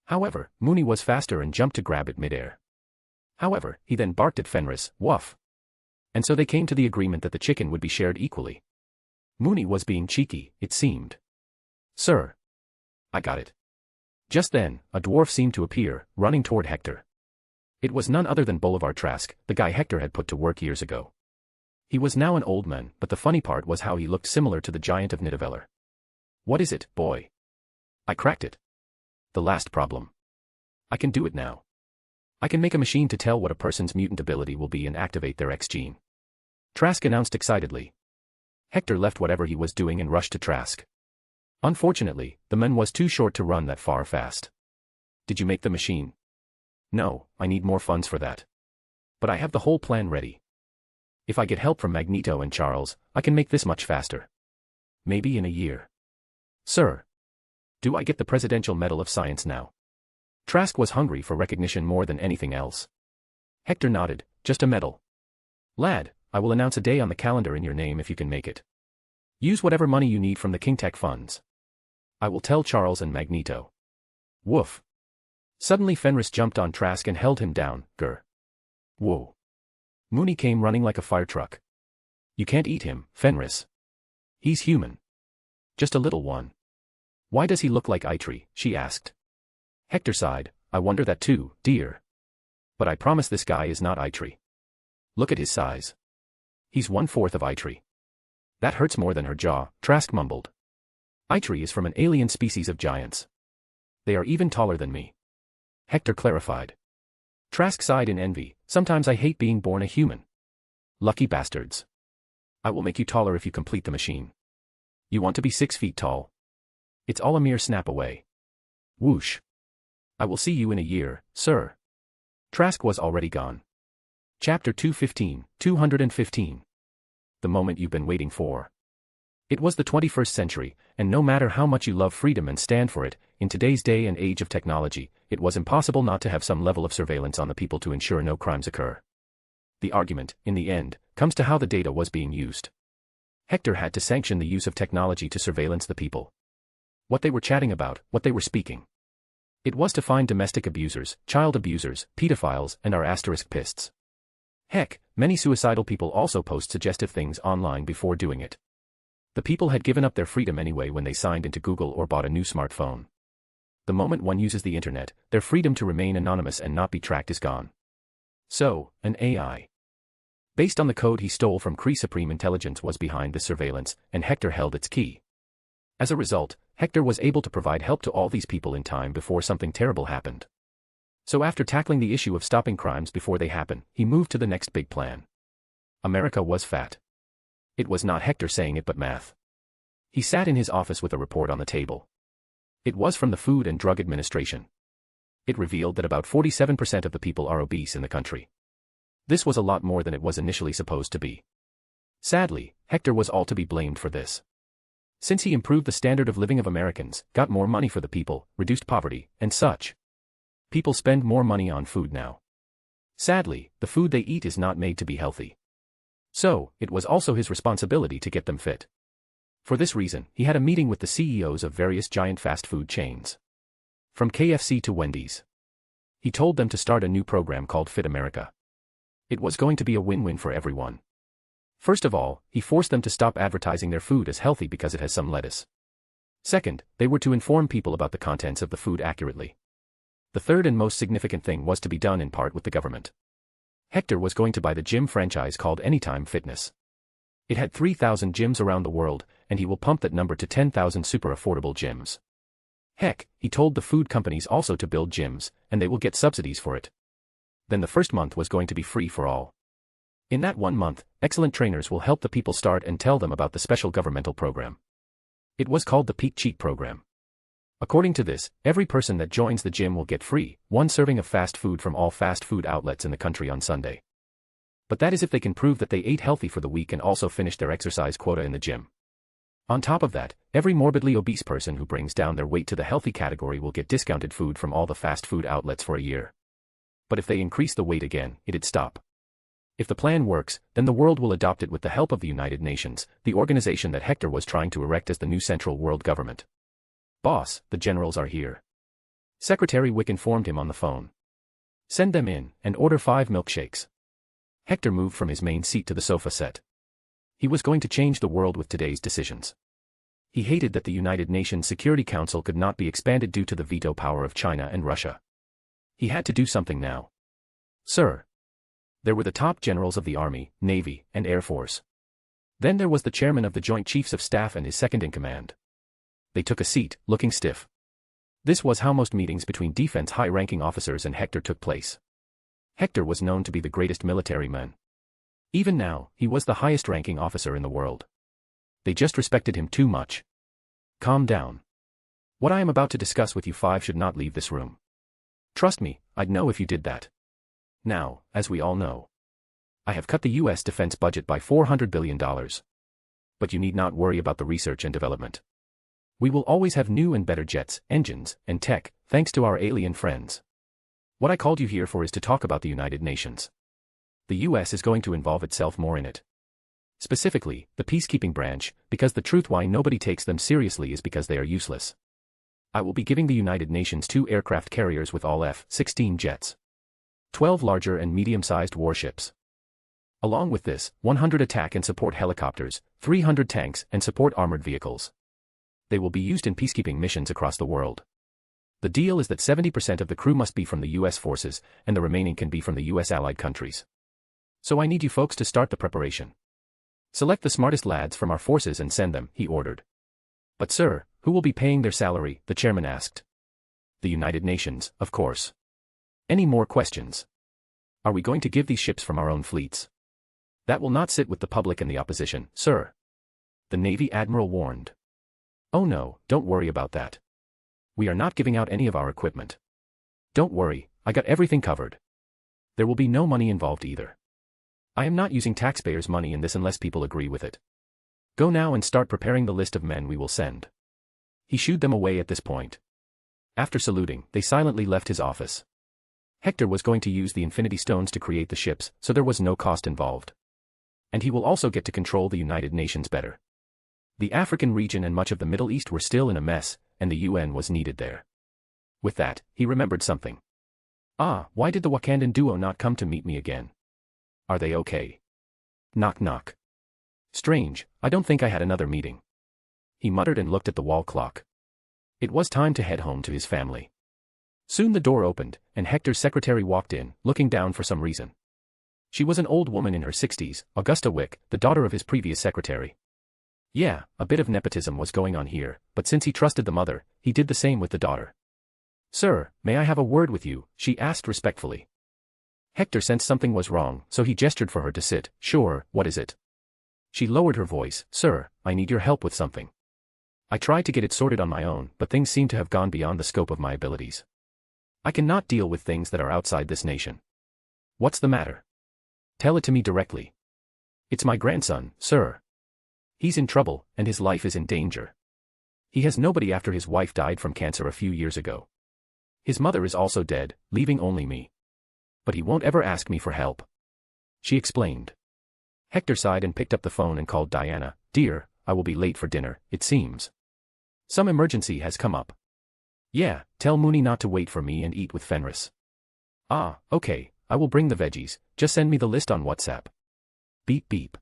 However, Mooney was faster and jumped to grab it midair. However, he then barked at Fenris, woof. And so they came to the agreement that the chicken would be shared equally. Mooney was being cheeky, it seemed. Sir. I got it. Just then, a dwarf seemed to appear, running toward Hector. It was none other than Bolivar Trask, the guy Hector had put to work years ago. He was now an old man, but the funny part was how he looked similar to the giant of Nidavellir. What is it, boy? I cracked it. The last problem. I can do it now. I can make a machine to tell what a person's mutant ability will be and activate their X gene. Trask announced excitedly. Hector left whatever he was doing and rushed to Trask. Unfortunately, the man was too short to run that far fast. Did you make the machine? No, I need more funds for that. But I have the whole plan ready. If I get help from Magneto and Charles, I can make this much faster. Maybe in a year. Sir. Do I get the Presidential Medal of Science now? Trask was hungry for recognition more than anything else. Hector nodded, just a medal. Lad, I will announce a day on the calendar in your name if you can make it. Use whatever money you need from the KingTech funds. I will tell Charles and Magneto. Woof. Suddenly Fenris jumped on Trask and held him down, grr. Whoa. Mooney came running like a fire truck. You can't eat him, Fenris. He's human. Just a little one. Why does he look like Eitri? She asked. Hector sighed, I wonder that too, dear. But I promise this guy is not Eitri. Look at his size. He's 1/4 of Eitri. That hurts more than her jaw, Trask mumbled. Eitri is from an alien species of giants. They are even taller than me. Hector clarified. Trask sighed in envy. Sometimes I hate being born a human. Lucky bastards. I will make you taller if you complete the machine. You want to be 6 feet tall? It's all a mere snap away. Whoosh. I will see you in a year, sir. Trask was already gone. Chapter 215, 215. The moment you've been waiting for. It was the 21st century, and no matter how much you love freedom and stand for it, in today's day and age of technology, it was impossible not to have some level of surveillance on the people to ensure no crimes occur. The argument, in the end, comes to how the data was being used. Hector had to sanction the use of technology to surveillance the people. What they were chatting about, what they were speaking. It was to find domestic abusers, child abusers, pedophiles, and our asterisk pists. Heck, many suicidal people also post suggestive things online before doing it. The people had given up their freedom anyway when they signed into Google or bought a new smartphone. The moment one uses the internet, their freedom to remain anonymous and not be tracked is gone. So, an AI. Based on the code he stole from Kree Supreme Intelligence was behind this surveillance, and Hector held its key. As a result, Hector was able to provide help to all these people in time before something terrible happened. So after tackling the issue of stopping crimes before they happen, he moved to the next big plan. America was fat. It was not Hector saying it but math. He sat in his office with a report on the table. It was from the Food and Drug Administration. It revealed that about 47% of the people are obese in the country. This was a lot more than it was initially supposed to be. Sadly, Hector was all to be blamed for this. Since he improved the standard of living of Americans, got more money for the people, reduced poverty, and such. People spend more money on food now. Sadly, the food they eat is not made to be healthy. So, it was also his responsibility to get them fit. For this reason, he had a meeting with the CEOs of various giant fast food chains. From KFC to Wendy's. He told them to start a new program called Fit America. It was going to be a win-win for everyone. First of all, he forced them to stop advertising their food as healthy because it has some lettuce. Second, they were to inform people about the contents of the food accurately. The third and most significant thing was to be done in part with the government. Hector was going to buy the gym franchise called Anytime Fitness. It had 3,000 gyms around the world, and he will pump that number to 10,000 super affordable gyms. Heck, he told the food companies also to build gyms, and they will get subsidies for it. Then the first month was going to be free for all. In that 1 month, excellent trainers will help the people start and tell them about the special governmental program. It was called the Peak Cheat Program. According to this, every person that joins the gym will get free 1 serving of fast food from all fast food outlets in the country on Sunday. But that is if they can prove that they ate healthy for the week and also finished their exercise quota in the gym. On top of that, every morbidly obese person who brings down their weight to the healthy category will get discounted food from all the fast food outlets for a year. But if they increase the weight again, it'd stop. If the plan works, then the world will adopt it with the help of the United Nations, the organization that Hector was trying to erect as the new central world government. Boss, the generals are here. Secretary Wick informed him on the phone. Send them in, and order 5 milkshakes. Hector moved from his main seat to the sofa set. He was going to change the world with today's decisions. He hated that the United Nations Security Council could not be expanded due to the veto power of China and Russia. He had to do something now. Sir. There were the top generals of the Army, Navy, and Air Force. Then there was the chairman of the Joint Chiefs of Staff and his second-in-command. They took a seat, looking stiff. This was how most meetings between defense high-ranking officers and Hector took place. Hector was known to be the greatest military man. Even now, he was the highest-ranking officer in the world. They just respected him too much. Calm down. What I am about to discuss with you 5 should not leave this room. Trust me, I'd know if you did that. Now, as we all know, I have cut the U.S. defense budget by $400 billion. But you need not worry about the research and development. We will always have new and better jets, engines, and tech, thanks to our alien friends. What I called you here for is to talk about the United Nations. The U.S. is going to involve itself more in it. Specifically, the peacekeeping branch, because the truth why nobody takes them seriously is because they are useless. I will be giving the United Nations 2 aircraft carriers with all F-16 jets. 12 larger and medium-sized warships. Along with this, 100 attack and support helicopters, 300 tanks and support armored vehicles. They will be used in peacekeeping missions across the world. The deal is that 70% of the crew must be from the U.S. forces, and the remaining can be from the U.S. allied countries. So I need you folks to start the preparation. Select the smartest lads from our forces and send them, he ordered. But sir, Who will be paying their salary? The chairman asked. The United Nations, of course. Any more questions? Are we going to give these ships from our own fleets? That will not sit with the public and the opposition, sir. The Navy Admiral warned. Oh no, don't worry about that. We are not giving out any of our equipment. Don't worry, I got everything covered. There will be no money involved either. I am not using taxpayers' money in this unless people agree with it. Go now and start preparing the list of men we will send. He shooed them away at this point. After saluting, they silently left his office. Hector was going to use the Infinity Stones to create the ships, so there was no cost involved. And he will also get to control the United Nations better. The African region and much of the Middle East were still in a mess, and the UN was needed there. With that, he remembered something. Ah, why did the Wakandan duo not come to meet me again? Are they okay? Knock knock. Strange, I don't think I had another meeting. He muttered and looked at the wall clock. It was time to head home to his family. Soon the door opened, and Hector's secretary walked in, looking down for some reason. She was an old woman in her 60s, Augusta Wick, the daughter of his previous secretary. Yeah, a bit of nepotism was going on here, but since he trusted the mother, he did the same with the daughter. Sir, may I have a word with you? She asked respectfully. Hector sensed something was wrong, so he gestured for her to sit. Sure, what is it? She lowered her voice. Sir, I need your help with something. I tried to get it sorted on my own, but things seem to have gone beyond the scope of my abilities. I cannot deal with things that are outside this nation. What's the matter? Tell it to me directly. It's my grandson, sir. He's in trouble, and his life is in danger. He has nobody after his wife died from cancer a few years ago. His mother is also dead, leaving only me. But he won't ever ask me for help. She explained. Hector sighed and picked up the phone and called Diana. Dear, I will be late for dinner, it seems. Some emergency has come up. Yeah, tell Mooney not to wait for me and eat with Fenris. Ah, okay, I will bring the veggies, just send me the list on WhatsApp. Beep beep.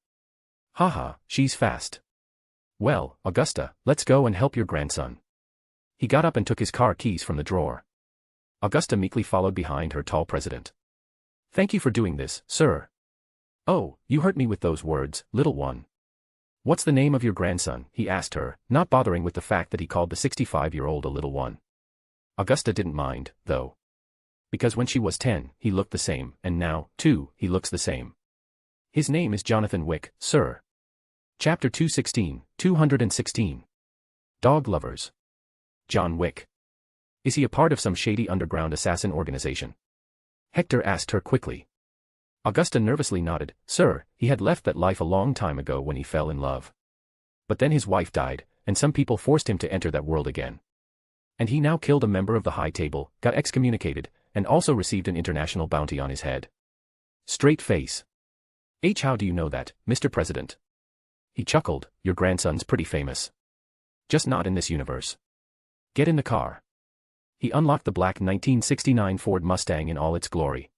Haha, she's fast. Well, Augusta, let's go and help your grandson. He got up and took his car keys from the drawer. Augusta meekly followed behind her tall president. Thank you for doing this, sir. Oh, you hurt me with those words, little one. What's the name of your grandson? He asked her, not bothering with the fact that he called the 65-year-old a little one. Augusta didn't mind, though. Because when she was 10, he looked the same, and now, too, he looks the same. His name is Jonathan Wick, sir. Chapter 216. Dog Lovers. John Wick. Is he a part of some shady underground assassin organization? Hector asked her quickly. Augusta nervously nodded. Sir, he had left that life a long time ago when he fell in love. But then his wife died, and some people forced him to enter that world again. And he now killed a member of the High Table, got excommunicated, and also received an international bounty on his head. Straight face. How do you know that, Mr. President? He chuckled. Your grandson's pretty famous. Just not in this universe. Get in the car. He unlocked the black 1969 Ford Mustang in all its glory.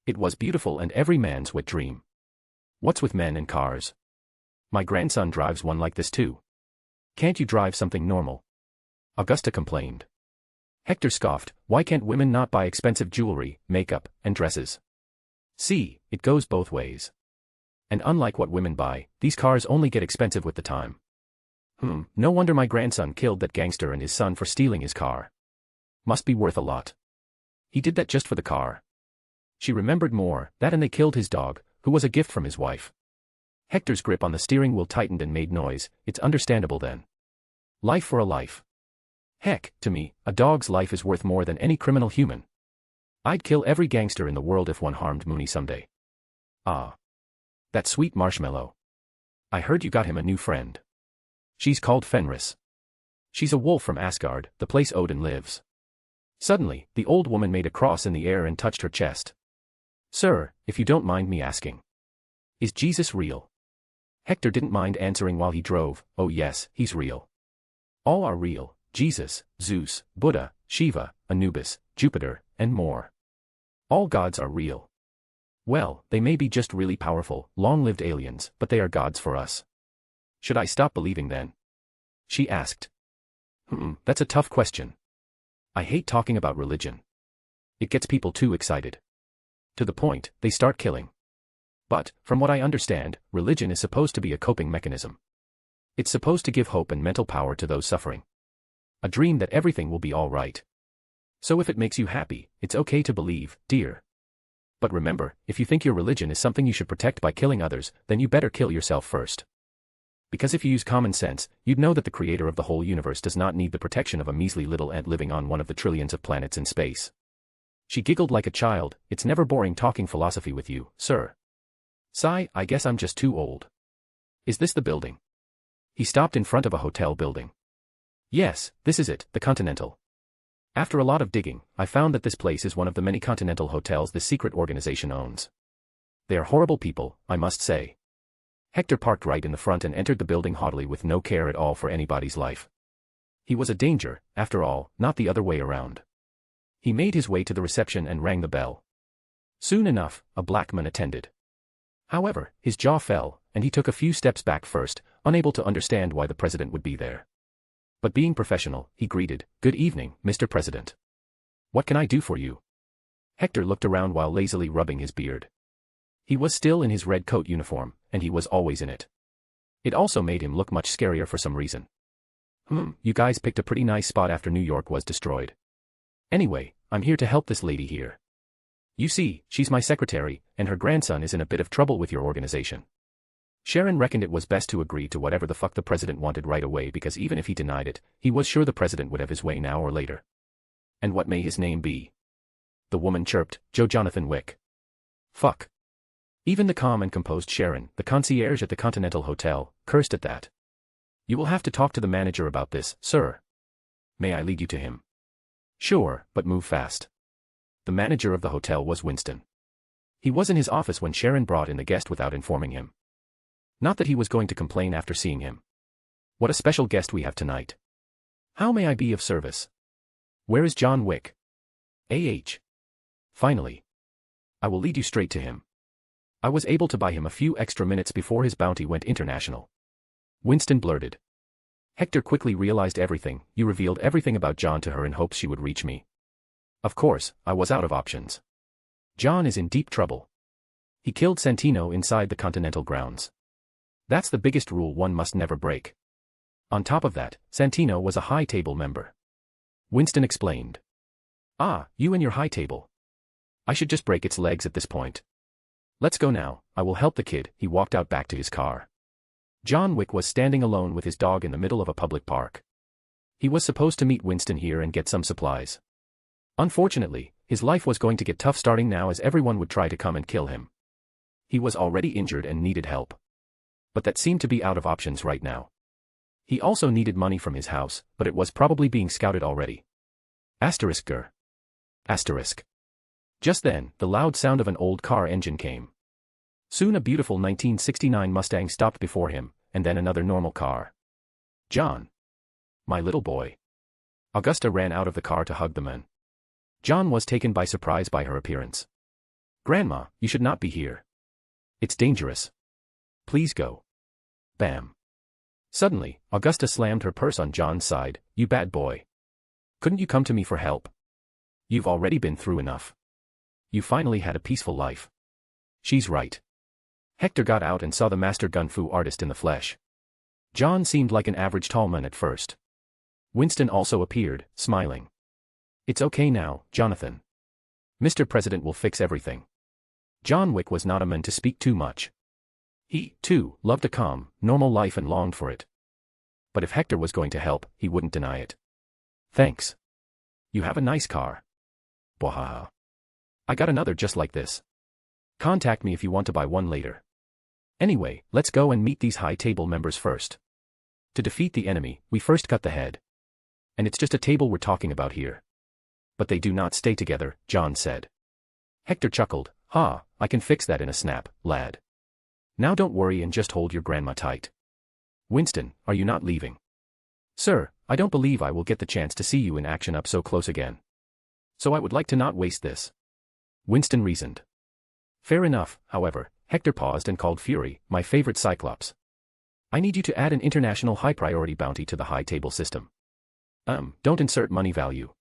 It was beautiful and every man's wet dream. What's with men and cars? My grandson drives one like this too. Can't you drive something normal? Augusta complained. Hector scoffed. Why can't women not buy expensive jewelry, makeup, and dresses? See, it goes both ways. And unlike what women buy, these cars only get expensive with the time. No wonder my grandson killed that gangster and his son for stealing his car. Must be worth a lot. He did that just for the car. She remembered more, that and they killed his dog, who was a gift from his wife. Hector's grip on the steering wheel tightened and made noise. It's understandable then. Life for a life. Heck, to me, a dog's life is worth more than any criminal human. I'd kill every gangster in the world if one harmed Mooney someday. Ah. That sweet marshmallow. I heard you got him a new friend. She's called Fenris. She's a wolf from Asgard, the place Odin lives. Suddenly, the old woman made a cross in the air and touched her chest. Sir, if you don't mind me asking. Is Jesus real? Hector didn't mind answering while he drove. Oh yes, he's real. All are real. Jesus, Zeus, Buddha, Shiva, Anubis, Jupiter, and more. All gods are real. Well, they may be just really powerful, long-lived aliens, but they are gods for us. Should I stop believing then? She asked. That's a tough question. I hate talking about religion. It gets people too excited. To the point, they start killing. But, from what I understand, religion is supposed to be a coping mechanism. It's supposed to give hope and mental power to those suffering. A dream that everything will be all right. So if it makes you happy, it's okay to believe, dear. But remember, if you think your religion is something you should protect by killing others, then you better kill yourself first. Because if you use common sense, you'd know that the creator of the whole universe does not need the protection of a measly little ant living on one of the trillions of planets in space. She giggled like a child. It's never boring talking philosophy with you, sir. Sigh, I guess I'm just too old. Is this the building? He stopped in front of a hotel building. Yes, this is it, the Continental. After a lot of digging, I found that this place is one of the many Continental hotels this secret organization owns. They are horrible people, I must say. Hector parked right in the front and entered the building haughtily with no care at all for anybody's life. He was a danger, after all, not the other way around. He made his way to the reception and rang the bell. Soon enough, a black man attended. However, his jaw fell, and he took a few steps back first, unable to understand why the president would be there. But being professional, he greeted, "Good evening, Mr. President. What can I do for you?" Hector looked around while lazily rubbing his beard. He was still in his red coat uniform, and he was always in it. It also made him look much scarier for some reason. You guys picked a pretty nice spot after New York was destroyed. Anyway, I'm here to help this lady here. You see, she's my secretary, and her grandson is in a bit of trouble with your organization. Sharon reckoned it was best to agree to whatever the fuck the president wanted right away because even if he denied it, he was sure the president would have his way now or later. And what may his name be? The woman chirped, Joe Jonathan Wick. Fuck. Even the calm and composed Sharon, the concierge at the Continental Hotel, cursed at that. You will have to talk to the manager about this, sir. May I lead you to him? Sure, but move fast. The manager of the hotel was Winston. He was in his office when Sharon brought in the guest without informing him. Not that he was going to complain after seeing him. What a special guest we have tonight. How may I be of service? Where is John Wick? Finally. I will lead you straight to him. I was able to buy him a few extra minutes before his bounty went international. Winston blurted. Hector quickly realized everything. You revealed everything about John to her in hopes she would reach me. Of course, I was out of options. John is in deep trouble. He killed Santino inside the Continental grounds. That's the biggest rule one must never break. On top of that, Santino was a high table member. Winston explained. Ah, you and your high table. I should just break its legs at this point. Let's go now, I will help the kid. He walked out back to his car. John Wick was standing alone with his dog in the middle of a public park. He was supposed to meet Winston here and get some supplies. Unfortunately, his life was going to get tough starting now as everyone would try to come and kill him. He was already injured and needed help. But that seemed to be out of options right now. He also needed money from his house, but it was probably being scouted already. Asterisk. Just then, the loud sound of an old car engine came. Soon a beautiful 1969 Mustang stopped before him, and then another normal car. John. My little boy. Augusta ran out of the car to hug the man. John was taken by surprise by her appearance. Grandma, you should not be here. It's dangerous. Please go. Bam. Suddenly, Augusta slammed her purse on John's side. You bad boy. Couldn't you come to me for help? You've already been through enough. You finally had a peaceful life. She's right. Hector got out and saw the master gun fu artist in the flesh. John seemed like an average tall man at first. Winston also appeared, smiling. It's okay now, Jonathan. Mr. President will fix everything. John Wick was not a man to speak too much. He, too, loved a calm, normal life and longed for it. But if Hector was going to help, he wouldn't deny it. Thanks. You have a nice car. Bwahaha. I got another just like this. Contact me if you want to buy one later. Anyway, let's go and meet these high table members first. To defeat the enemy, we first cut the head. And it's just a table we're talking about here. But they do not stay together, John said. Hector chuckled. Ha, I can fix that in a snap, lad. Now don't worry and just hold your grandma tight. Winston, are you not leaving? Sir, I don't believe I will get the chance to see you in action up so close again. So I would like to not waste this. Winston reasoned. Fair enough, however, Hector paused and called Fury, my favorite Cyclops. I need you to add an international high-priority bounty to the high table system. Don't insert money value.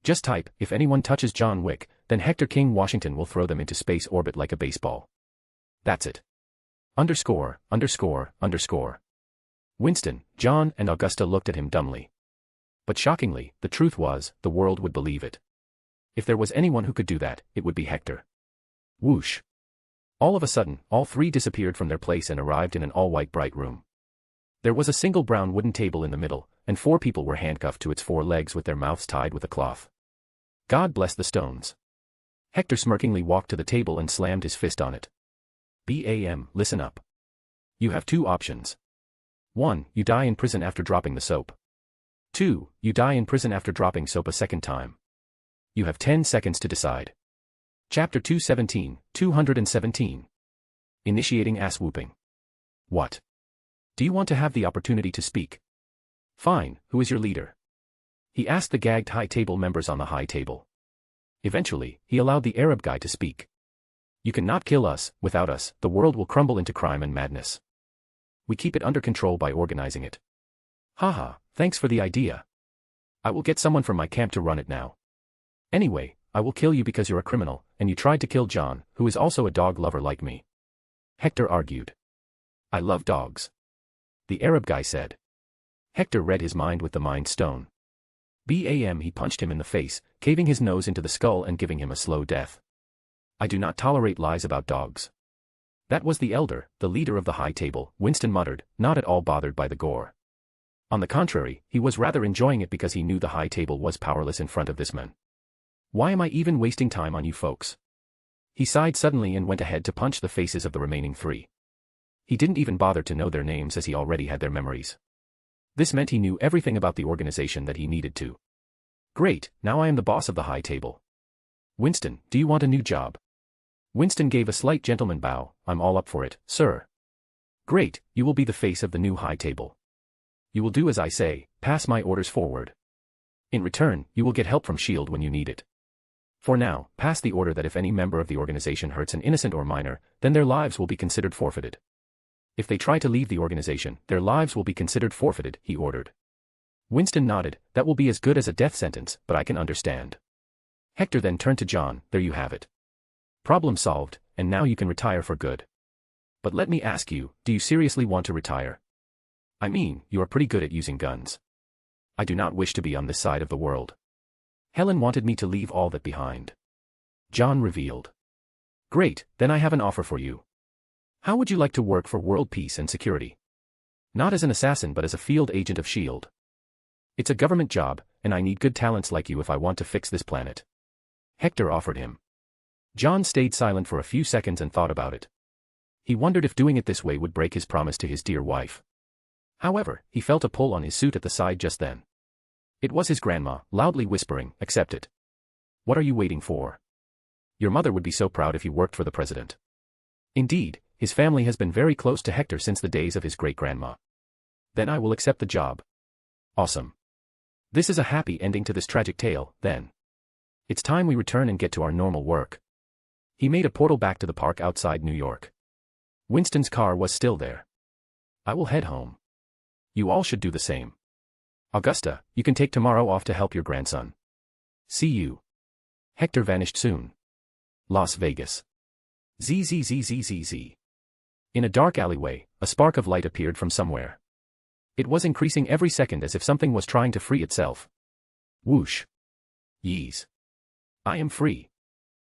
Just type, if anyone touches John Wick, then Hector King Washington will throw them into space orbit like a baseball. That's it. Underscore. Winston, John, and Augusta looked at him dumbly. But shockingly, the truth was, the world would believe it. If there was anyone who could do that, it would be Hector. Whoosh. All of a sudden, all three disappeared from their place and arrived in an all-white bright room. There was a single brown wooden table in the middle, and 4 people were handcuffed to its 4 legs with their mouths tied with a cloth. God bless the stones. Hector smirkingly walked to the table and slammed his fist on it. Bam, listen up. You have 2 options. 1. You die in prison after dropping the soap. 2. You die in prison after dropping soap a second time. You have 10 seconds to decide. Chapter 217. Initiating ass whooping. What? Do you want to have the opportunity to speak? Fine, who is your leader? He asked the gagged high table members on the high table. Eventually, he allowed the Arab guy to speak. You cannot kill us. Without us, the world will crumble into crime and madness. We keep it under control by organizing it. Haha, thanks for the idea. I will get someone from my camp to run it now. Anyway, I will kill you because you're a criminal, and you tried to kill John, who is also a dog lover like me. Hector argued. I love dogs. The Arab guy said. Hector read his mind with the Mind Stone. Bam, he punched him in the face, caving his nose into the skull and giving him a slow death. I do not tolerate lies about dogs. That was the elder, the leader of the high table, Winston muttered, not at all bothered by the gore. On the contrary, he was rather enjoying it because he knew the high table was powerless in front of this man. Why am I even wasting time on you folks? He sighed suddenly and went ahead to punch the faces of the remaining 3. He didn't even bother to know their names as he already had their memories. This meant he knew everything about the organization that he needed to. Great, now I am the boss of the high table. Winston, do you want a new job? Winston gave a slight gentleman bow. I'm all up for it, sir. Great, you will be the face of the new high table. You will do as I say, pass my orders forward. In return, you will get help from S.H.I.E.L.D. when you need it. For now, pass the order that if any member of the organization hurts an innocent or minor, then their lives will be considered forfeited. If they try to leave the organization, their lives will be considered forfeited, he ordered. Winston nodded. That will be as good as a death sentence, but I can understand. Hector then turned to John. There you have it. Problem solved, and now you can retire for good. But let me ask you, do you seriously want to retire? I mean, you are pretty good at using guns. I do not wish to be on this side of the world. Helen wanted me to leave all that behind. John revealed. Great, then I have an offer for you. How would you like to work for world peace and security? Not as an assassin but as a field agent of S.H.I.E.L.D. It's a government job, and I need good talents like you if I want to fix this planet. Hector offered him. John stayed silent for a few seconds and thought about it. He wondered if doing it this way would break his promise to his dear wife. However, he felt a pull on his suit at the side just then. It was his grandma, loudly whispering, accept it. What are you waiting for? Your mother would be so proud if you worked for the president. Indeed, his family has been very close to Hector since the days of his great-grandma. Then I will accept the job. Awesome. This is a happy ending to this tragic tale, then. It's time we return and get to our normal work. He made a portal back to the park outside New York. Winston's car was still there. I will head home. You all should do the same. Augusta, you can take tomorrow off to help your grandson. See you. Hector vanished soon. Las Vegas. Zzzzzzz. In a dark alleyway, a spark of light appeared from somewhere. It was increasing every second as if something was trying to free itself. Whoosh. Yeez. I am free.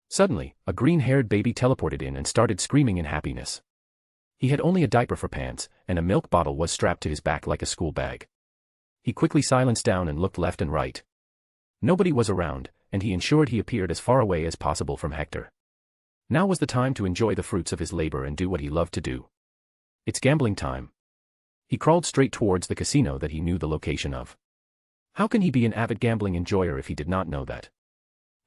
Suddenly, a green-haired baby teleported in and started screaming in happiness. He had only a diaper for pants, and a milk bottle was strapped to his back like a school bag. He quickly silenced down and looked left and right. Nobody was around, and he ensured he appeared as far away as possible from Hector. Now was the time to enjoy the fruits of his labor and do what he loved to do. It's gambling time. He crawled straight towards the casino that he knew the location of. How can he be an avid gambling enjoyer if he did not know that?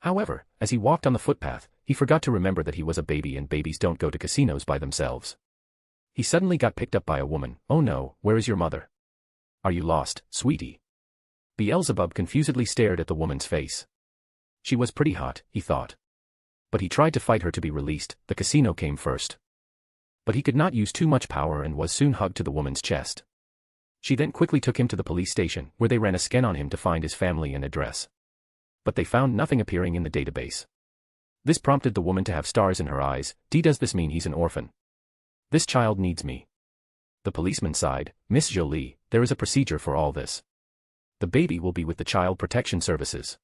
However, as he walked on the footpath, he forgot to remember that he was a baby and babies don't go to casinos by themselves. He suddenly got picked up by a woman. Oh no, where is your mother? Are you lost, sweetie? Beelzebub confusedly stared at the woman's face. She was pretty hot, he thought. But he tried to fight her to be released. The casino came first. But he could not use too much power and was soon hugged to the woman's chest. She then quickly took him to the police station, where they ran a scan on him to find his family and address. But they found nothing appearing in the database. This prompted the woman to have stars in her eyes. Does this mean he's an orphan? This child needs me. The policeman sighed. Miss Jolie, there is a procedure for all this. The baby will be with the Child Protection Services.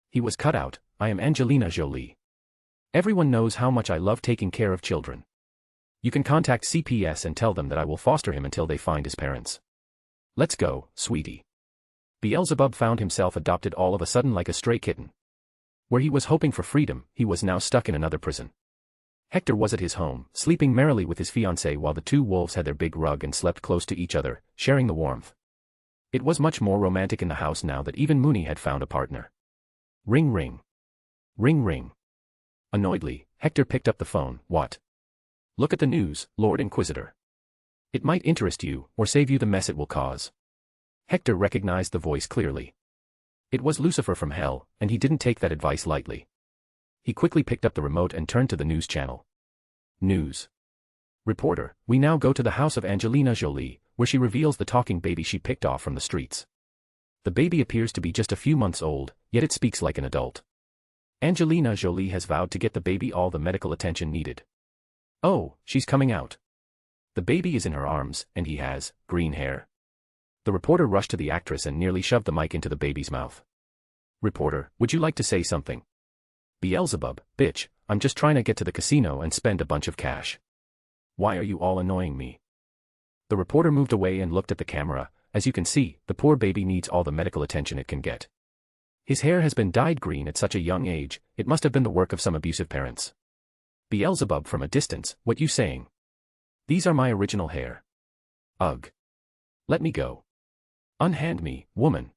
He was cut out. I am Angelina Jolie. Everyone knows how much I love taking care of children. You can contact CPS and tell them that I will foster him until they find his parents. Let's go, sweetie. Beelzebub found himself adopted all of a sudden like a stray kitten. Where he was hoping for freedom, he was now stuck in another prison. Hector was at his home, sleeping merrily with his fiancée while the two wolves had their big rug and slept close to each other, sharing the warmth. It was much more romantic in the house now that even Mooney had found a partner. Ring ring. Ring ring. Annoyedly, Hector picked up the phone. What? Look at the news, Lord Inquisitor. It might interest you, or save you the mess it will cause. Hector recognized the voice clearly. It was Lucifer from hell, and he didn't take that advice lightly. He quickly picked up the remote and turned to the news channel. News. Reporter, we now go to the house of Angelina Jolie, where she reveals the talking baby she picked off from the streets. The baby appears to be just a few months old, yet it speaks like an adult. Angelina Jolie has vowed to get the baby all the medical attention needed. Oh, she's coming out. The baby is in her arms, and he has green hair. The reporter rushed to the actress and nearly shoved the mic into the baby's mouth. Reporter, would you like to say something? Beelzebub, bitch, I'm just trying to get to the casino and spend a bunch of cash. Why are you all annoying me? The reporter moved away and looked at the camera. As you can see, the poor baby needs all the medical attention it can get. His hair has been dyed green at such a young age, it must have been the work of some abusive parents. Beelzebub from a distance, what you saying? These are my original hair. Ugh. Let me go. Unhand me, woman.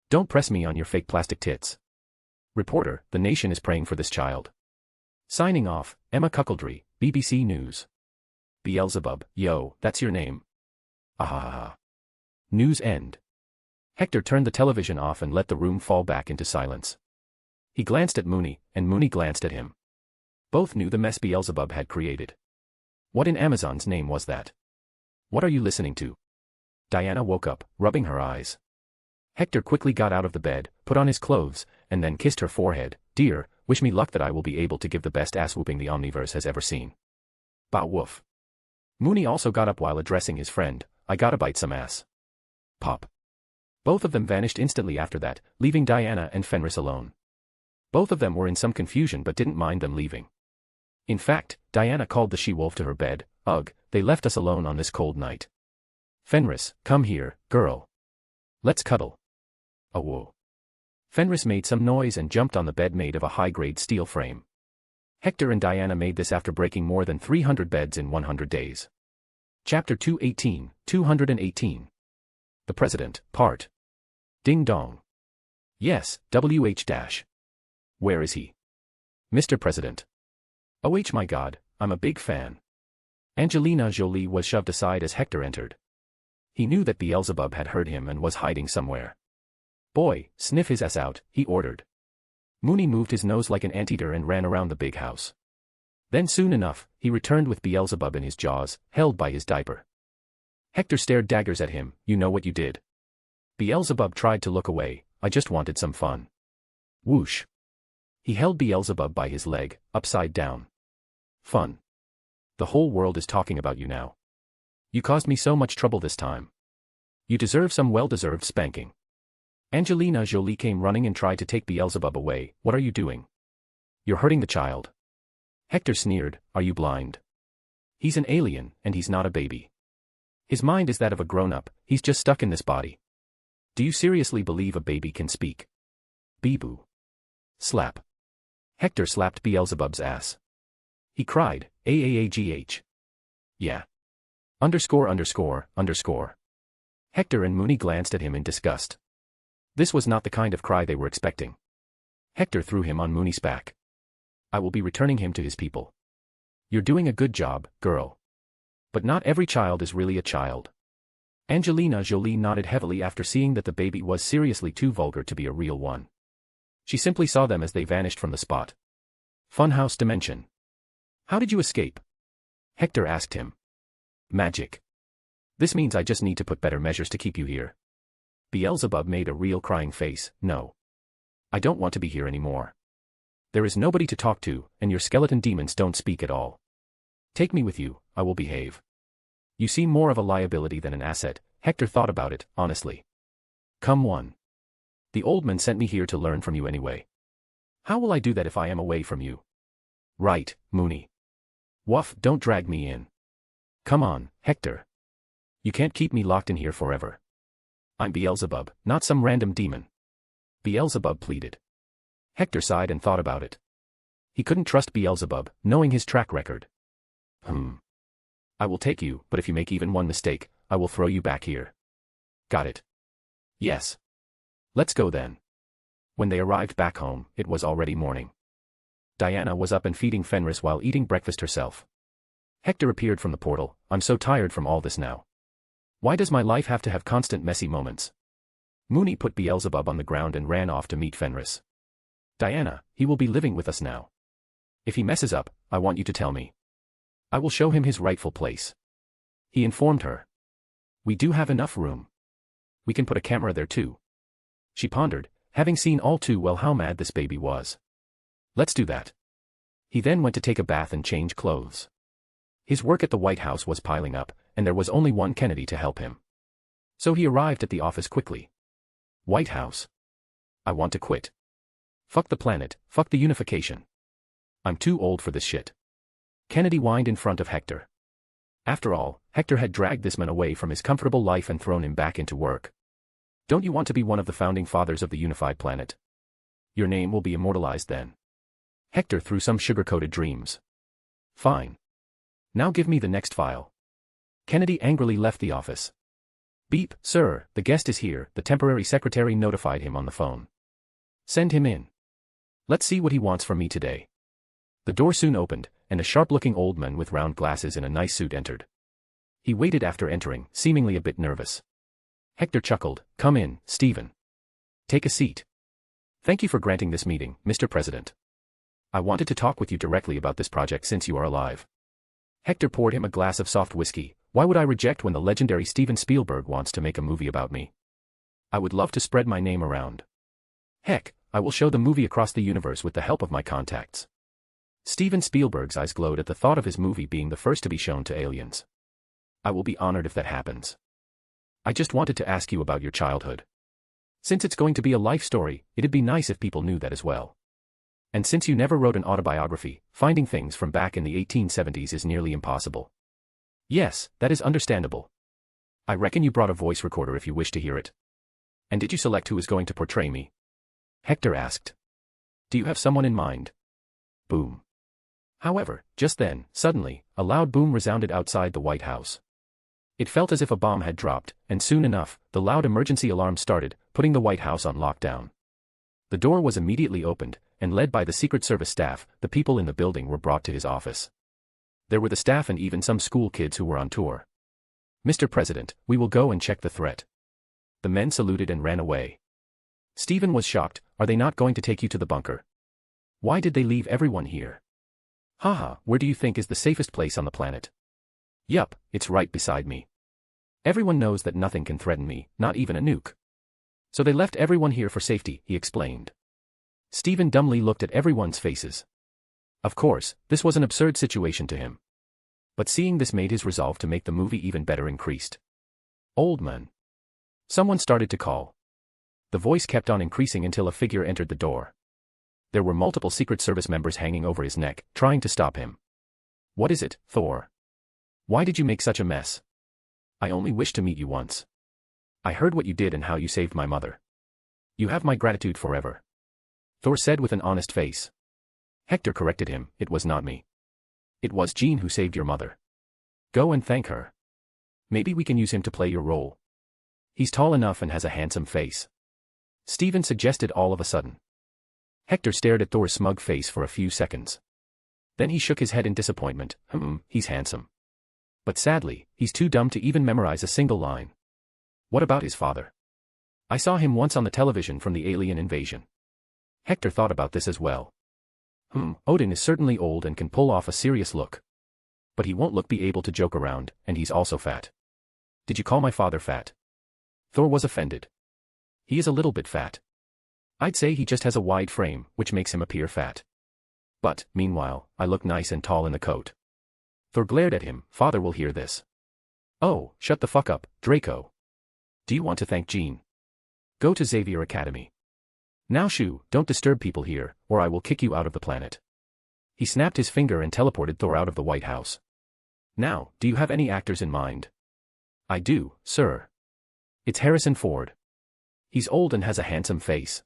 Don't press me on your fake plastic tits. Reporter, the nation is praying for this child. Signing off, Emma Cuckoldry, BBC News. Beelzebub, yo, that's your name. Ahahaha. News end. Hector turned the television off and let the room fall back into silence. He glanced at Mooney, and Mooney glanced at him. Both knew the mess Beelzebub had created. What in Amazon's name was that? What are you listening to? Diana woke up, rubbing her eyes. Hector quickly got out of the bed, put on his clothes, and then kissed her forehead. Dear, wish me luck that I will be able to give the best ass-whooping the Omniverse has ever seen. Bow woof. Mooney also got up while addressing his friend. I gotta bite some ass. Pop. Both of them vanished instantly after that, leaving Diana and Fenris alone. Both of them were in some confusion but didn't mind them leaving. In fact, Diana called the she-wolf to her bed. Ugh, they left us alone on this cold night. Fenris, come here, girl. Let's cuddle. Oh whoa. Fenris made some noise and jumped on the bed made of a high-grade steel frame. Hector and Diana made this after breaking more than 300 beds in 100 days. Chapter 218, 218. The President, Part. Ding dong. Yes, WH-. Where is he? Mr. President. Oh my god, I'm a big fan. Angelina Jolie was shoved aside as Hector entered. He knew that Beelzebub had heard him and was hiding somewhere. Boy, sniff his ass out, he ordered. Mooney moved his nose like an anteater and ran around the big house. Then soon enough, he returned with Beelzebub in his jaws, held by his diaper. Hector stared daggers at him. You know what you did? Beelzebub tried to look away. I just wanted some fun. Whoosh. He held Beelzebub by his leg, upside down. Fun. The whole world is talking about you now. You caused me so much trouble this time. You deserve some well-deserved spanking. Angelina Jolie came running and tried to take Beelzebub away. What are you doing? You're hurting the child. Hector sneered. Are you blind? He's an alien, and he's not a baby. His mind is that of a grown-up, he's just stuck in this body. Do you seriously believe a baby can speak? Bee-boo. Slap. Hector slapped Beelzebub's ass. He cried, AAAGH. Yeah. Underscore. Hector and Mooney glanced at him in disgust. This was not the kind of cry they were expecting. Hector threw him on Mooney's back. I will be returning him to his people. You're doing a good job, girl. But not every child is really a child. Angelina Jolie nodded heavily after seeing that the baby was seriously too vulgar to be a real one. She simply saw them as they vanished from the spot. Funhouse dimension. How did you escape? Hector asked him. Magic. This means I just need to put better measures to keep you here. Beelzebub made a real crying face. No. I don't want to be here anymore. There is nobody to talk to, and your skeleton demons don't speak at all. Take me with you, I will behave. You seem more of a liability than an asset. Hector thought about it, honestly. Come on. The old man sent me here to learn from you anyway. How will I do that if I am away from you? Right, Mooney. Woof, don't drag me in. Come on, Hector. You can't keep me locked in here forever. I'm Beelzebub, not some random demon. Beelzebub pleaded. Hector sighed and thought about it. He couldn't trust Beelzebub, knowing his track record. I will take you, but if you make even one mistake, I will throw you back here. Got it? Yes. Let's go then. When they arrived back home, it was already morning. Diana was up and feeding Fenris while eating breakfast herself. Hector appeared from the portal. I'm so tired from all this now. Why does my life have to have constant messy moments? Mooney put Beelzebub on the ground and ran off to meet Fenris. Diana, he will be living with us now. If he messes up, I want you to tell me. I will show him his rightful place. He informed her. We do have enough room. We can put a camera there too. She pondered, having seen all too well how mad this baby was. Let's do that. He then went to take a bath and change clothes. His work at the White House was piling up, and there was only one Kennedy to help him. So he arrived at the office quickly. White House. I want to quit. Fuck the planet, fuck the unification. I'm too old for this shit. Kennedy whined in front of Hector. After all, Hector had dragged this man away from his comfortable life and thrown him back into work. Don't you want to be one of the founding fathers of the unified planet? Your name will be immortalized then. Hector threw some sugar-coated dreams. Fine. Now give me the next file. Kennedy angrily left the office. Beep, sir, the guest is here, the temporary secretary notified him on the phone. Send him in. Let's see what he wants from me today. The door soon opened, and a sharp-looking old man with round glasses and a nice suit entered. He waited after entering, seemingly a bit nervous. Hector chuckled, Come in, Stephen. Take a seat. Thank you for granting this meeting, Mr. President. I wanted to talk with you directly about this project since you are alive. Hector poured him a glass of soft whiskey. Why would I reject when the legendary Steven Spielberg wants to make a movie about me? I would love to spread my name around. Heck, I will show the movie across the universe with the help of my contacts. Steven Spielberg's eyes glowed at the thought of his movie being the first to be shown to aliens. I will be honored if that happens. I just wanted to ask you about your childhood. Since it's going to be a life story, it'd be nice if people knew that as well. And since you never wrote an autobiography, finding things from back in the 1870s is nearly impossible. Yes, that is understandable. I reckon you brought a voice recorder if you wish to hear it. And did you select who is going to portray me? Hector asked. Do you have someone in mind? Boom. However, just then, suddenly, a loud boom resounded outside the White House. It felt as if a bomb had dropped, and soon enough, the loud emergency alarm started, putting the White House on lockdown. The door was immediately opened, and led by the Secret Service staff, the people in the building were brought to his office. There were the staff and even some school kids who were on tour. Mr. President, we will go and check the threat. The men saluted and ran away. Stephen was shocked. Are they not going to take you to the bunker? Why did they leave everyone here? Haha, where do you think is the safest place on the planet? Yup, it's right beside me. Everyone knows that nothing can threaten me, not even a nuke. So they left everyone here for safety, he explained. Stephen dumbly looked at everyone's faces. Of course, this was an absurd situation to him. But seeing this made his resolve to make the movie even better increased. Old man. Someone started to call. The voice kept on increasing until a figure entered the door. There were multiple Secret Service members hanging over his neck, trying to stop him. What is it, Thor? Why did you make such a mess? I only wished to meet you once. I heard what you did and how you saved my mother. You have my gratitude forever. Thor said with an honest face. Hector corrected him, it was not me. It was Jean who saved your mother. Go and thank her. Maybe we can use him to play your role. He's tall enough and has a handsome face. Stephen suggested all of a sudden. Hector stared at Thor's smug face for a few seconds. Then he shook his head in disappointment. He's handsome. But sadly, he's too dumb to even memorize a single line. What about his father? I saw him once on the television from the alien invasion. Hector thought about this as well. Odin is certainly old and can pull off a serious look. But he won't be able to joke around, and he's also fat. Did you call my father fat? Thor was offended. He is a little bit fat. I'd say he just has a wide frame, which makes him appear fat. But, meanwhile, I look nice and tall in the coat. Thor glared at him. Father will hear this. Oh, shut the fuck up, Draco. Do you want to thank Jean? Go to Xavier Academy. Now shoo, don't disturb people here, or I will kick you out of the planet. He snapped his finger and teleported Thor out of the White House. Now, do you have any actors in mind? I do, sir. It's Harrison Ford. He's old and has a handsome face.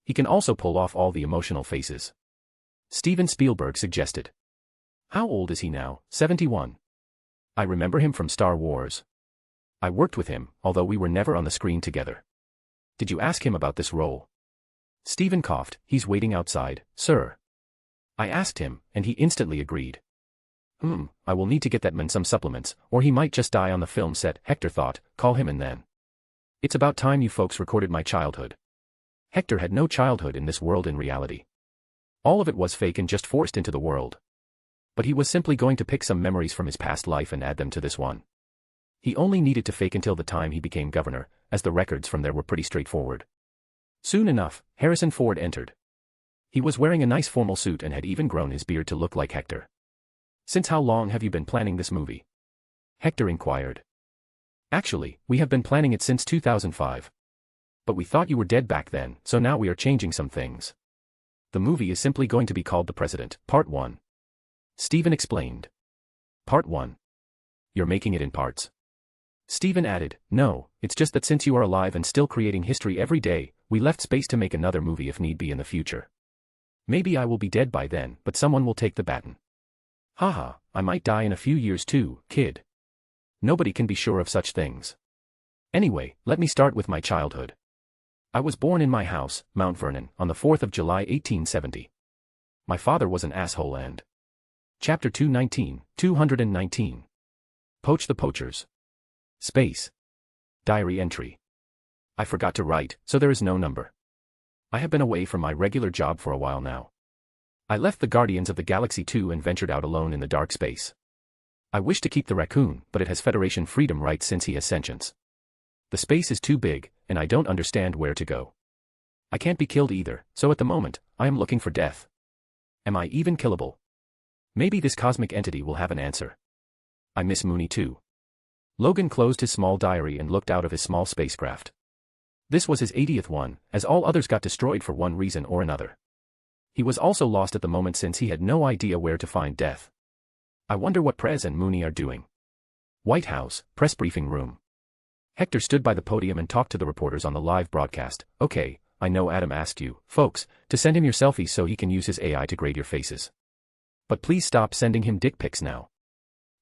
He can also pull off all the emotional faces. Steven Spielberg suggested. How old is he now? 71. I remember him from Star Wars. I worked with him, although we were never on the screen together. Did you ask him about this role? Steven coughed. He's waiting outside, sir. I asked him, and he instantly agreed. I will need to get that man some supplements, or he might just die on the film set, Hector thought. Call him and then. It's about time you folks recorded my childhood. Hector had no childhood in this world in reality. All of it was fake and just forced into the world. But he was simply going to pick some memories from his past life and add them to this one. He only needed to fake until the time he became governor, as the records from there were pretty straightforward. Soon enough, Harrison Ford entered. He was wearing a nice formal suit and had even grown his beard to look like Hector. Since how long have you been planning this movie? Hector inquired. Actually, we have been planning it since 2005. But we thought you were dead back then, so now we are changing some things. The movie is simply going to be called The President, Part 1. Steven explained. Part 1. You're making it in parts. Steven added, no, it's just that since you are alive and still creating history every day, we left space to make another movie if need be in the future. Maybe I will be dead by then, but someone will take the baton. Haha, I might die in a few years too, kid. Nobody can be sure of such things. Anyway, let me start with my childhood. I was born in my house, Mount Vernon, on the 4th of July 1870. My father was an asshole and... Chapter 219. Poach the Poachers. Space. Diary entry. I forgot to write, so there is no number. I have been away from my regular job for a while now. I left the Guardians of the Galaxy 2 and ventured out alone in the dark space. I wish to keep the raccoon, but it has Federation freedom rights since he has sentience. The space is too big, and I don't understand where to go. I can't be killed either, so at the moment, I am looking for death. Am I even killable? Maybe this cosmic entity will have an answer. I miss Mooney too. Logan closed his small diary and looked out of his small spacecraft. This was his 80th one, as all others got destroyed for one reason or another. He was also lost at the moment since he had no idea where to find death. I wonder what Prez and Mooney are doing. White House, press briefing room. Hector stood by the podium and talked to the reporters on the live broadcast. Okay, I know Adam asked you, folks, to send him your selfies so he can use his AI to grade your faces. But please stop sending him dick pics now.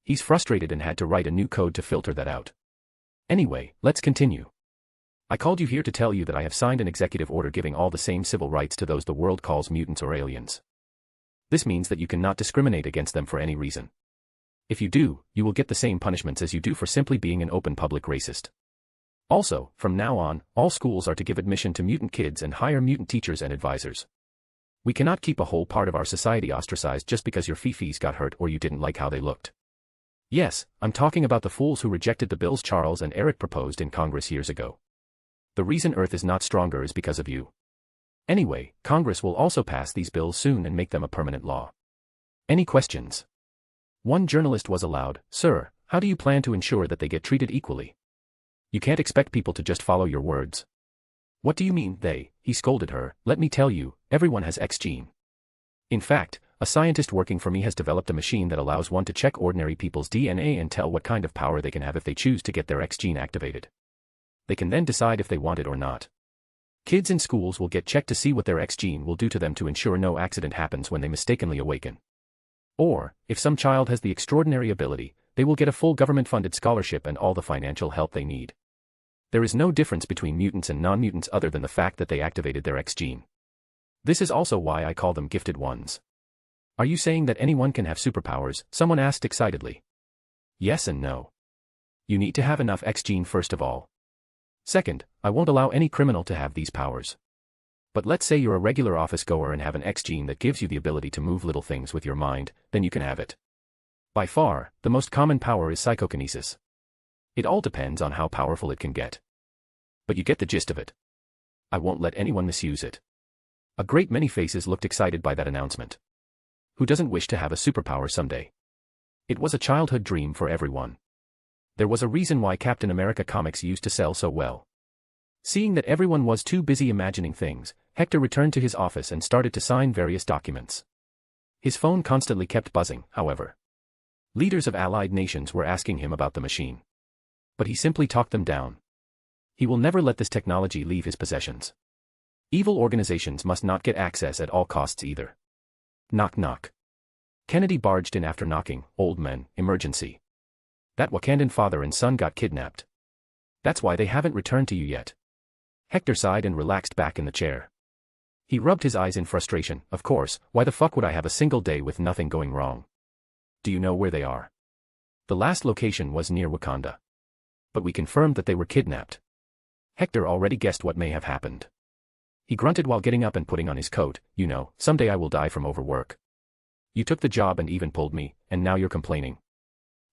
He's frustrated and had to write a new code to filter that out. Anyway, let's continue. I called you here to tell you that I have signed an executive order giving all the same civil rights to those the world calls mutants or aliens. This means that you cannot discriminate against them for any reason. If you do, you will get the same punishments as you do for simply being an open public racist. Also, from now on, all schools are to give admission to mutant kids and hire mutant teachers and advisors. We cannot keep a whole part of our society ostracized just because your fifis got hurt or you didn't like how they looked. Yes, I'm talking about the fools who rejected the bills Charles and Eric proposed in Congress years ago. The reason Earth is not stronger is because of you. Anyway, Congress will also pass these bills soon and make them a permanent law. Any questions? One journalist was allowed, sir, how do you plan to ensure that they get treated equally? You can't expect people to just follow your words. What do you mean, they? He scolded her. Let me tell you, everyone has X gene. In fact, a scientist working for me has developed a machine that allows one to check ordinary people's DNA and tell what kind of power they can have if they choose to get their X gene activated. They can then decide if they want it or not. Kids in schools will get checked to see what their X gene will do to them to ensure no accident happens when they mistakenly awaken. Or, if some child has the extraordinary ability, they will get a full government-funded scholarship and all the financial help they need. There is no difference between mutants and non-mutants other than the fact that they activated their X gene. This is also why I call them gifted ones. Are you saying that anyone can have superpowers? Someone asked excitedly. Yes and no. You need to have enough X gene first of all. Second, I won't allow any criminal to have these powers. But let's say you're a regular office goer and have an X gene that gives you the ability to move little things with your mind, then you can have it. By far, the most common power is psychokinesis. It all depends on how powerful it can get. But you get the gist of it. I won't let anyone misuse it. A great many faces looked excited by that announcement. Who doesn't wish to have a superpower someday? It was a childhood dream for everyone. There was a reason why Captain America comics used to sell so well. Seeing that everyone was too busy imagining things, Hector returned to his office and started to sign various documents. His phone constantly kept buzzing, however. Leaders of allied nations were asking him about the machine. But he simply talked them down. He will never let this technology leave his possessions. Evil organizations must not get access at all costs either. Knock knock. Kennedy barged in after knocking. Old men, emergency. That Wakandan father and son got kidnapped. That's why they haven't returned to you yet. Hector sighed and relaxed back in the chair. He rubbed his eyes in frustration. Of course, why the fuck would I have a single day with nothing going wrong? Do you know where they are? The last location was near Wakanda. But we confirmed that they were kidnapped. Hector already guessed what may have happened. He grunted while getting up and putting on his coat. You know, someday I will die from overwork. You took the job and even pulled me, and now you're complaining.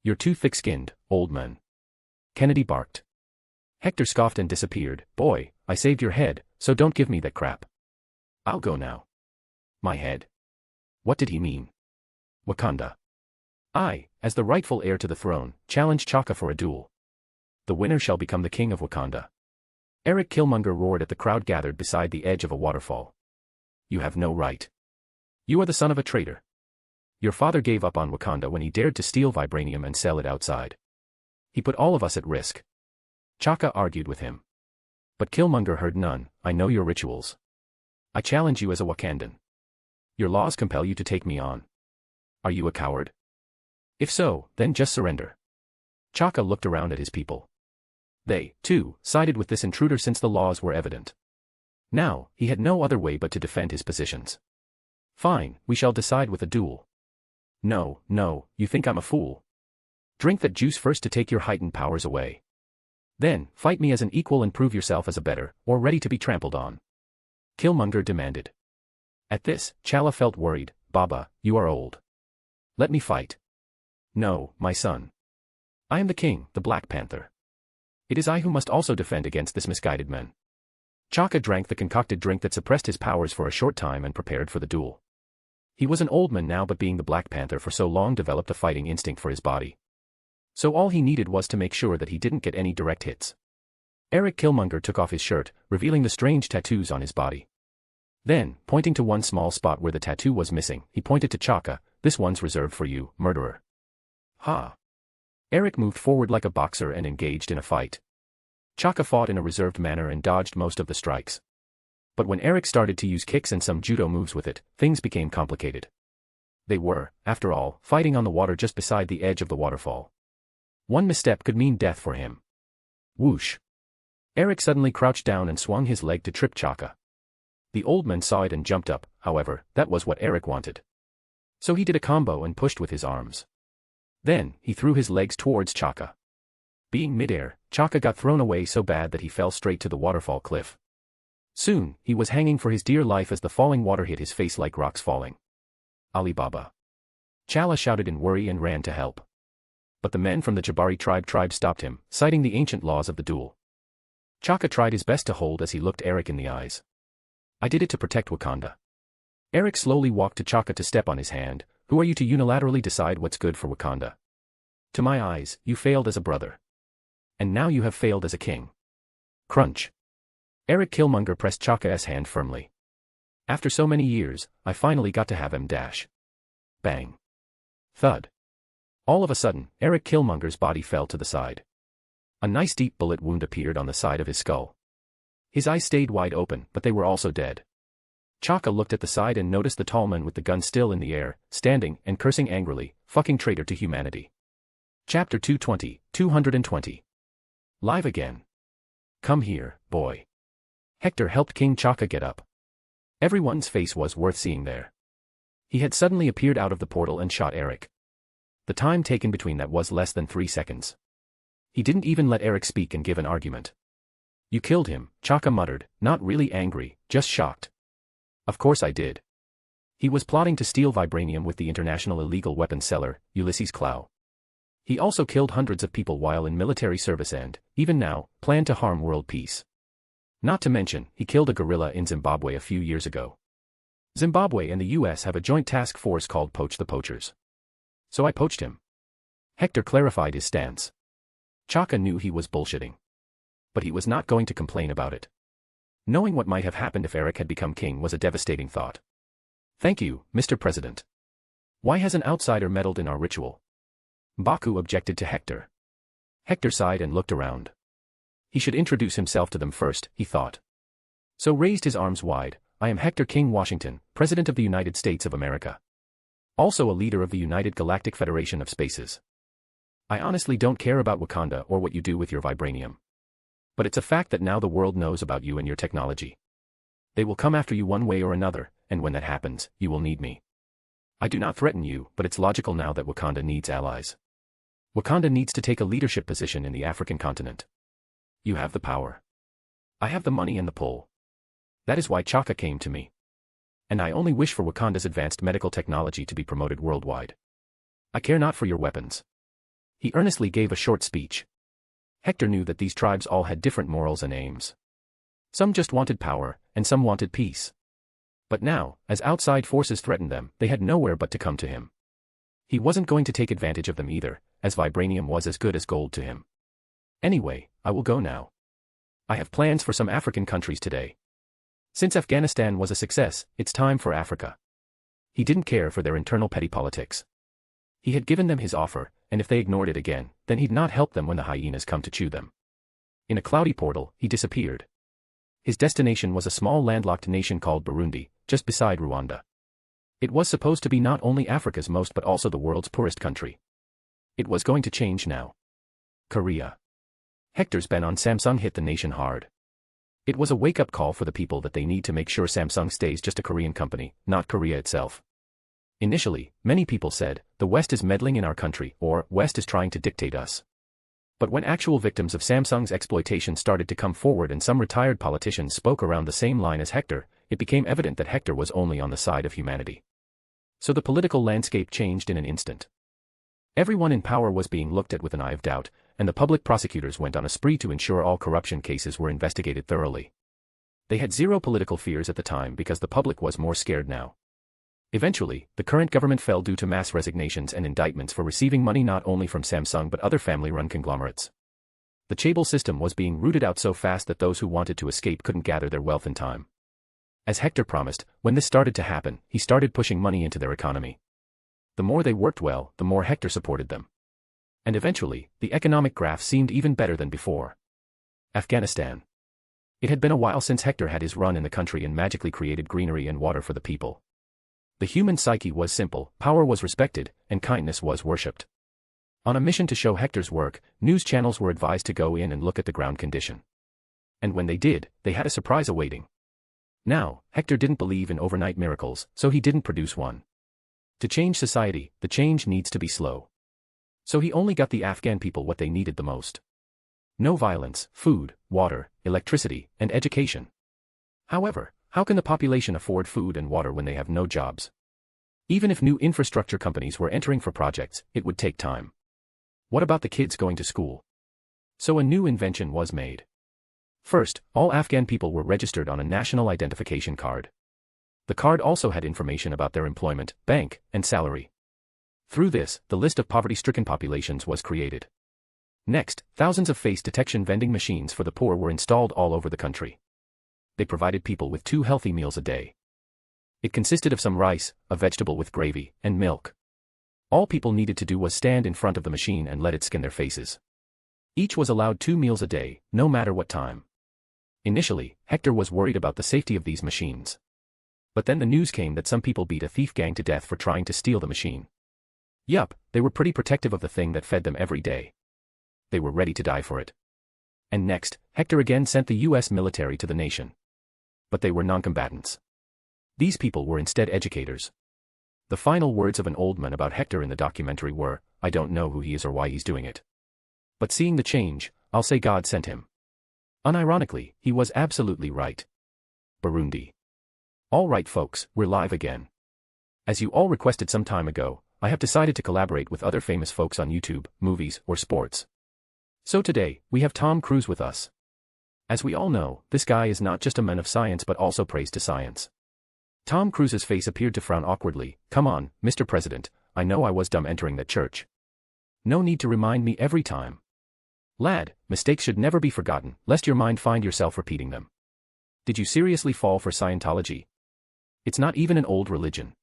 You're too thick-skinned, old man. Kennedy barked. Hector scoffed and disappeared. Boy, I saved your head, so don't give me that crap. I'll go now. My head. What did he mean? Wakanda. I, as the rightful heir to the throne, challenge Chaka for a duel. The winner shall become the king of Wakanda. Eric Killmonger roared at the crowd gathered beside the edge of a waterfall. You have no right. You are the son of a traitor. Your father gave up on Wakanda when he dared to steal vibranium and sell it outside. He put all of us at risk. Chaka argued with him. But Killmonger heard none. I know your rituals. I challenge you as a Wakandan. Your laws compel you to take me on. Are you a coward? If so, then just surrender. Chaka looked around at his people. They, too, sided with this intruder since the laws were evident. Now, he had no other way but to defend his positions. Fine, we shall decide with a duel. No, no, you think I'm a fool. Drink that juice first to take your heightened powers away. Then, fight me as an equal and prove yourself as a better, or ready to be trampled on. Killmonger demanded. At this, Chala felt worried. Baba, you are old. Let me fight. No, my son. I am the king, the Black Panther. It is I who must also defend against this misguided man. Chaka drank the concocted drink that suppressed his powers for a short time and prepared for the duel. He was an old man now, but being the Black Panther for so long developed a fighting instinct for his body. So all he needed was to make sure that he didn't get any direct hits. Eric Killmonger took off his shirt, revealing the strange tattoos on his body. Then, pointing to one small spot where the tattoo was missing, he pointed to Chaka. This one's reserved for you, murderer. Ha! Eric moved forward like a boxer and engaged in a fight. Chaka fought in a reserved manner and dodged most of the strikes. But when Eric started to use kicks and some judo moves with it, things became complicated. They were, after all, fighting on the water just beside the edge of the waterfall. One misstep could mean death for him. Whoosh! Eric suddenly crouched down and swung his leg to trip Chaka. The old man saw it and jumped up. However, that was what Eric wanted. So he did a combo and pushed with his arms. Then, he threw his legs towards Chaka. Being midair, Chaka got thrown away so bad that he fell straight to the waterfall cliff. Soon, he was hanging for his dear life as the falling water hit his face like rocks falling. Alibaba. Chala shouted in worry and ran to help. But the men from the Jabari tribe stopped him, citing the ancient laws of the duel. Chaka tried his best to hold as he looked Eric in the eyes. I did it to protect Wakanda. Eric slowly walked to Chaka to step on his hand. Who are you to unilaterally decide what's good for Wakanda? To my eyes, you failed as a brother. And now you have failed as a king. Crunch. Eric Killmonger pressed Chaka's hand firmly. After so many years, I finally got to have him dash. Bang. Thud. All of a sudden, Eric Killmonger's body fell to the side. A nice deep bullet wound appeared on the side of his skull. His eyes stayed wide open, but they were also dead. Chaka looked at the side and noticed the tall man with the gun still in the air, standing and cursing angrily, fucking traitor to humanity. Chapter 220. Live again. Come here, boy. Hector helped King Chaka get up. Everyone's face was worth seeing there. He had suddenly appeared out of the portal and shot Eric. The time taken between that was less than 3 seconds. He didn't even let Eric speak and give an argument. You killed him, Chaka muttered, not really angry, just shocked. Of course I did. He was plotting to steal vibranium with the international illegal weapons seller, Ulysses Clow. He also killed hundreds of people while in military service and, even now, planned to harm world peace. Not to mention, he killed a guerrilla in Zimbabwe a few years ago. Zimbabwe and the US have a joint task force called Poach the Poachers. So I poached him. Hector clarified his stance. Chaka knew he was bullshitting. But he was not going to complain about it. Knowing what might have happened if Eric had become king was a devastating thought. Thank you, Mr. President. Why has an outsider meddled in our ritual? Baku objected to Hector. Hector sighed and looked around. He should introduce himself to them first, he thought. So raised his arms wide. I am Hector King Washington, President of the United States of America. Also a leader of the United Galactic Federation of Spaces. I honestly don't care about Wakanda or what you do with your vibranium. But it's a fact that now the world knows about you and your technology. They will come after you one way or another, and when that happens, you will need me. I do not threaten you, but it's logical now that Wakanda needs allies. Wakanda needs to take a leadership position in the African continent. You have the power. I have the money and the pull. That is why Chaka came to me. And I only wish for Wakanda's advanced medical technology to be promoted worldwide. I care not for your weapons. He earnestly gave a short speech. Hector knew that these tribes all had different morals and aims. Some just wanted power, and some wanted peace. But now, as outside forces threatened them, they had nowhere but to come to him. He wasn't going to take advantage of them either, as vibranium was as good as gold to him. Anyway, I will go now. I have plans for some African countries today. Since Afghanistan was a success, it's time for Africa. He didn't care for their internal petty politics. He had given them his offer, and if they ignored it again, then he'd not help them when the hyenas come to chew them. In a cloudy portal, he disappeared. His destination was a small landlocked nation called Burundi, just beside Rwanda. It was supposed to be not only Africa's most but also the world's poorest country. It was going to change now. Korea. Hector's ban on Samsung hit the nation hard. It was a wake-up call for the people that they need to make sure Samsung stays just a Korean company, not Korea itself. Initially, many people said, the West is meddling in our country, or West is trying to dictate us. But when actual victims of Samsung's exploitation started to come forward and some retired politicians spoke around the same line as Hector, it became evident that Hector was only on the side of humanity. So the political landscape changed in an instant. Everyone in power was being looked at with an eye of doubt, and the public prosecutors went on a spree to ensure all corruption cases were investigated thoroughly. They had zero political fears at the time because the public was more scared now. Eventually, the current government fell due to mass resignations and indictments for receiving money not only from Samsung but other family-run conglomerates. The chaebol system was being rooted out so fast that those who wanted to escape couldn't gather their wealth in time. As Hector promised, when this started to happen, he started pushing money into their economy. The more they worked well, the more Hector supported them. And eventually, the economic graph seemed even better than before. Afghanistan. It had been a while since Hector had his run in the country and magically created greenery and water for the people. The human psyche was simple, power was respected, and kindness was worshipped. On a mission to show Hector's work, news channels were advised to go in and look at the ground condition. And when they did, they had a surprise awaiting. Now, Hector didn't believe in overnight miracles, so he didn't produce one. To change society, the change needs to be slow. So he only got the Afghan people what they needed the most. No violence, food, water, electricity, and education. However, how can the population afford food and water when they have no jobs? Even if new infrastructure companies were entering for projects, it would take time. What about the kids going to school? So a new invention was made. First, all Afghan people were registered on a national identification card. The card also had information about their employment, bank, and salary. Through this, the list of poverty-stricken populations was created. Next, thousands of face detection vending machines for the poor were installed all over the country. They provided people with 2 healthy meals a day. It consisted of some rice, a vegetable with gravy, and milk. All people needed to do was stand in front of the machine and let it scan their faces. Each was allowed 2 meals a day, no matter what time. Initially, Hector was worried about the safety of these machines. But then the news came that some people beat a thief gang to death for trying to steal the machine. Yup, they were pretty protective of the thing that fed them every day. They were ready to die for it. And next, Hector again sent the US military to the nation. But they were non-combatants. These people were instead educators. The final words of an old man about Hector in the documentary were, "I don't know who he is or why he's doing it. But seeing the change, I'll say God sent him." Unironically, he was absolutely right. Burundi. Alright folks, we're live again. As you all requested some time ago, I have decided to collaborate with other famous folks on YouTube, movies, or sports. So today, we have Tom Cruise with us. As we all know, this guy is not just a man of science but also prays to science. Tom Cruise's face appeared to frown awkwardly. "Come on, Mr. President, I know I was dumb entering that church. No need to remind me every time." Lad, mistakes should never be forgotten, lest your mind find yourself repeating them. Did you seriously fall for Scientology? It's not even an old religion.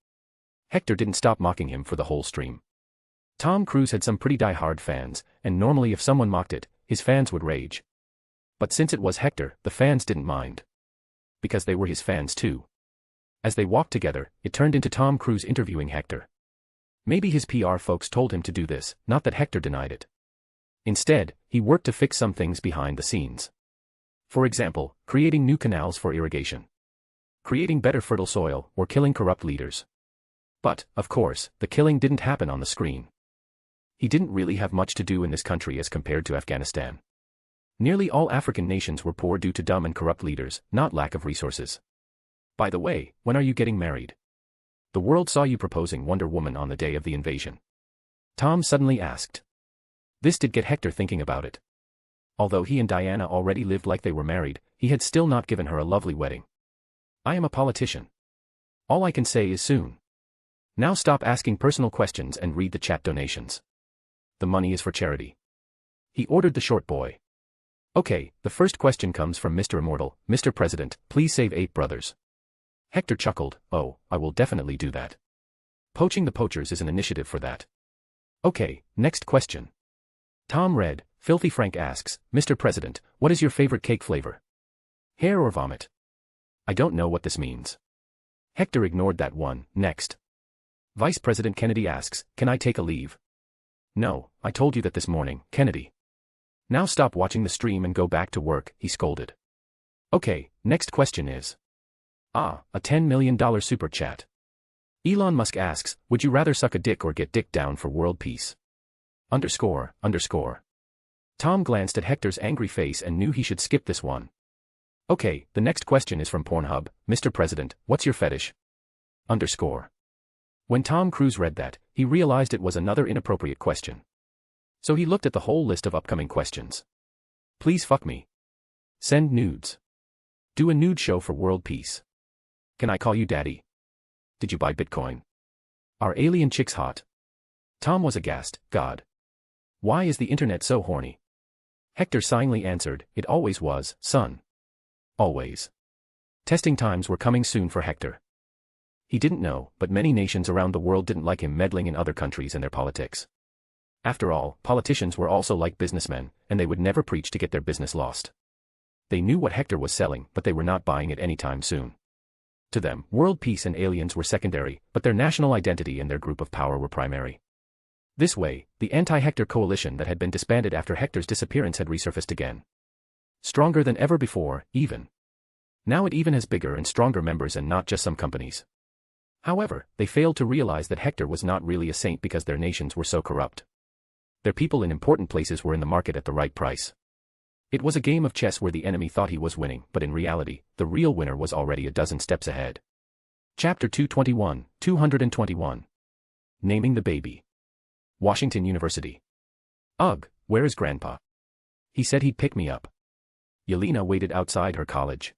Hector didn't stop mocking him for the whole stream. Tom Cruise had some pretty die-hard fans, and normally if someone mocked it, his fans would rage. But since it was Hector, the fans didn't mind. Because they were his fans too. As they walked together, it turned into Tom Cruise interviewing Hector. Maybe his PR folks told him to do this, not that Hector denied it. Instead, he worked to fix some things behind the scenes. For example, creating new canals for irrigation. Creating better fertile soil, or killing corrupt leaders. But, of course, the killing didn't happen on the screen. He didn't really have much to do in this country as compared to Afghanistan. Nearly all African nations were poor due to dumb and corrupt leaders, not lack of resources. By the way, when are you getting married? The world saw you proposing Wonder Woman on the day of the invasion. Tom suddenly asked. This did get Hector thinking about it. Although he and Diana already lived like they were married, he had still not given her a lovely wedding. I am a politician. All I can say is soon. Now stop asking personal questions and read the chat donations. The money is for charity. He ordered the short boy. Okay, the first question comes from Mr. Immortal. Mr. President, please save 8 brothers. Hector chuckled. Oh, I will definitely do that. Poaching the poachers is an initiative for that. Okay, next question. Tom read. Filthy Frank asks, Mr. President, what is your favorite cake flavor? Hair or vomit? I don't know what this means. Hector ignored that one. Next. Vice President Kennedy asks, can I take a leave? No, I told you that this morning, Kennedy. Now stop watching the stream and go back to work, he scolded. Okay, next question is. A $10 million super chat. Elon Musk asks, would you rather suck a dick or get dick down for world peace? Underscore. Tom glanced at Hector's angry face and knew he should skip this one. Okay, the next question is from Pornhub. Mr. President, what's your fetish? Underscore. When Tom Cruise read that, he realized it was another inappropriate question. So he looked at the whole list of upcoming questions. Please fuck me. Send nudes. Do a nude show for world peace. Can I call you daddy? Did you buy Bitcoin? Are alien chicks hot? Tom was aghast. God. Why is the internet so horny? Hector sighingly answered, it always was, son. Always. Testing times were coming soon for Hector. He didn't know, but many nations around the world didn't like him meddling in other countries and their politics. After all, politicians were also like businessmen, and they would never preach to get their business lost. They knew what Hector was selling, but they were not buying it anytime soon. To them, world peace and aliens were secondary, but their national identity and their group of power were primary. This way, the anti-Hector coalition that had been disbanded after Hector's disappearance had resurfaced again. Stronger than ever before, even. Now it even has bigger and stronger members and not just some companies. However, they failed to realize that Hector was not really a saint because their nations were so corrupt. Their people in important places were in the market at the right price. It was a game of chess where the enemy thought he was winning, but in reality, the real winner was already a dozen steps ahead. Chapter 221. Naming the baby. Washington University. Ugh, where is Grandpa? He said he'd pick me up. Yelena waited outside her college.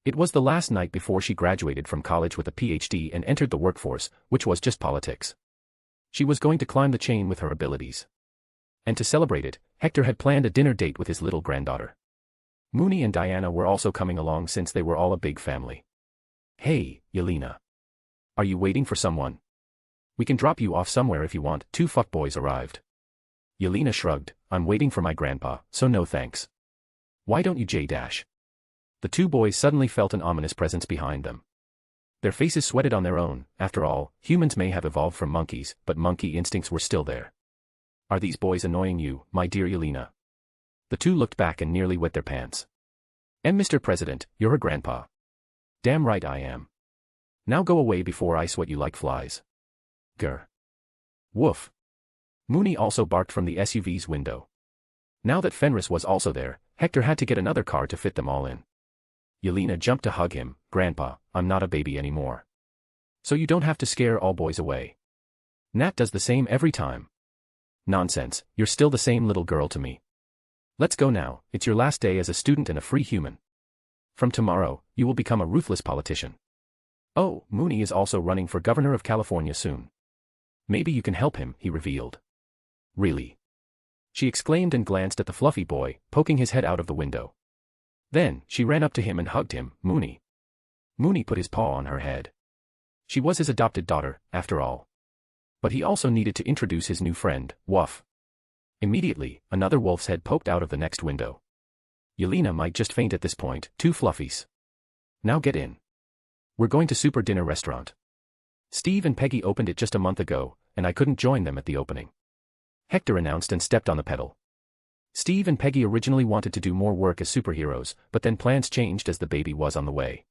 It was the last night before she graduated from college with a PhD and entered the workforce, which was just politics. She was going to climb the chain with her abilities. And to celebrate it, Hector had planned a dinner date with his little granddaughter. Mooney and Diana were also coming along since they were all a big family. Hey, Yelena. Are you waiting for someone? We can drop you off somewhere if you want. 2 fuckboys arrived. Yelena shrugged, I'm waiting for my grandpa, so no thanks. Why don't you J-dash? The 2 boys suddenly felt an ominous presence behind them. Their faces sweated on their own. After all, humans may have evolved from monkeys, but monkey instincts were still there. Are these boys annoying you, my dear Yelena? The 2 looked back and nearly wet their pants. Mr. President, you're her grandpa. Damn right I am. Now go away before I sweat you like flies. Grr. Woof. Mooney also barked from the SUV's window. Now that Fenris was also there, Hector had to get another car to fit them all in. Yelena jumped to hug him. Grandpa, I'm not a baby anymore. So you don't have to scare all boys away. Nat does the same every time. Nonsense, you're still the same little girl to me. Let's go now, it's your last day as a student and a free human. From tomorrow, you will become a ruthless politician. Oh, Mooney is also running for governor of California soon. Maybe you can help him, he revealed. Really? she exclaimed and glanced at the fluffy boy, poking his head out of the window. Then, she ran up to him and hugged him. Mooney. Mooney put his paw on her head. She was his adopted daughter, after all. But he also needed to introduce his new friend, Woof. Immediately, another wolf's head poked out of the next window. Yelena might just faint at this point. 2 fluffies. Now get in. We're going to Super Dinner Restaurant. Steve and Peggy opened it just a month ago, and I couldn't join them at the opening. Hector announced and stepped on the pedal. Steve and Peggy originally wanted to do more work as superheroes, but then plans changed as the baby was on the way.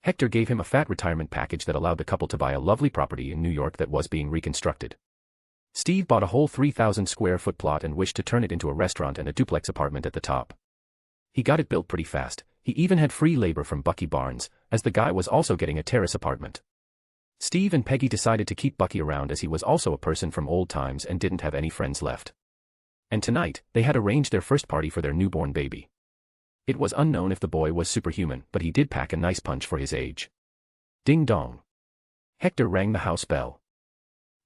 Hector gave him a fat retirement package that allowed the couple to buy a lovely property in New York that was being reconstructed. Steve bought a whole 3,000 square foot plot and wished to turn it into a restaurant and a duplex apartment at the top. He got it built pretty fast. He even had free labor from Bucky Barnes, as the guy was also getting a terrace apartment. Steve and Peggy decided to keep Bucky around as he was also a person from old times and didn't have any friends left. And tonight, they had arranged their first party for their newborn baby. It was unknown if the boy was superhuman, but he did pack a nice punch for his age. Ding dong. Hector rang the house bell.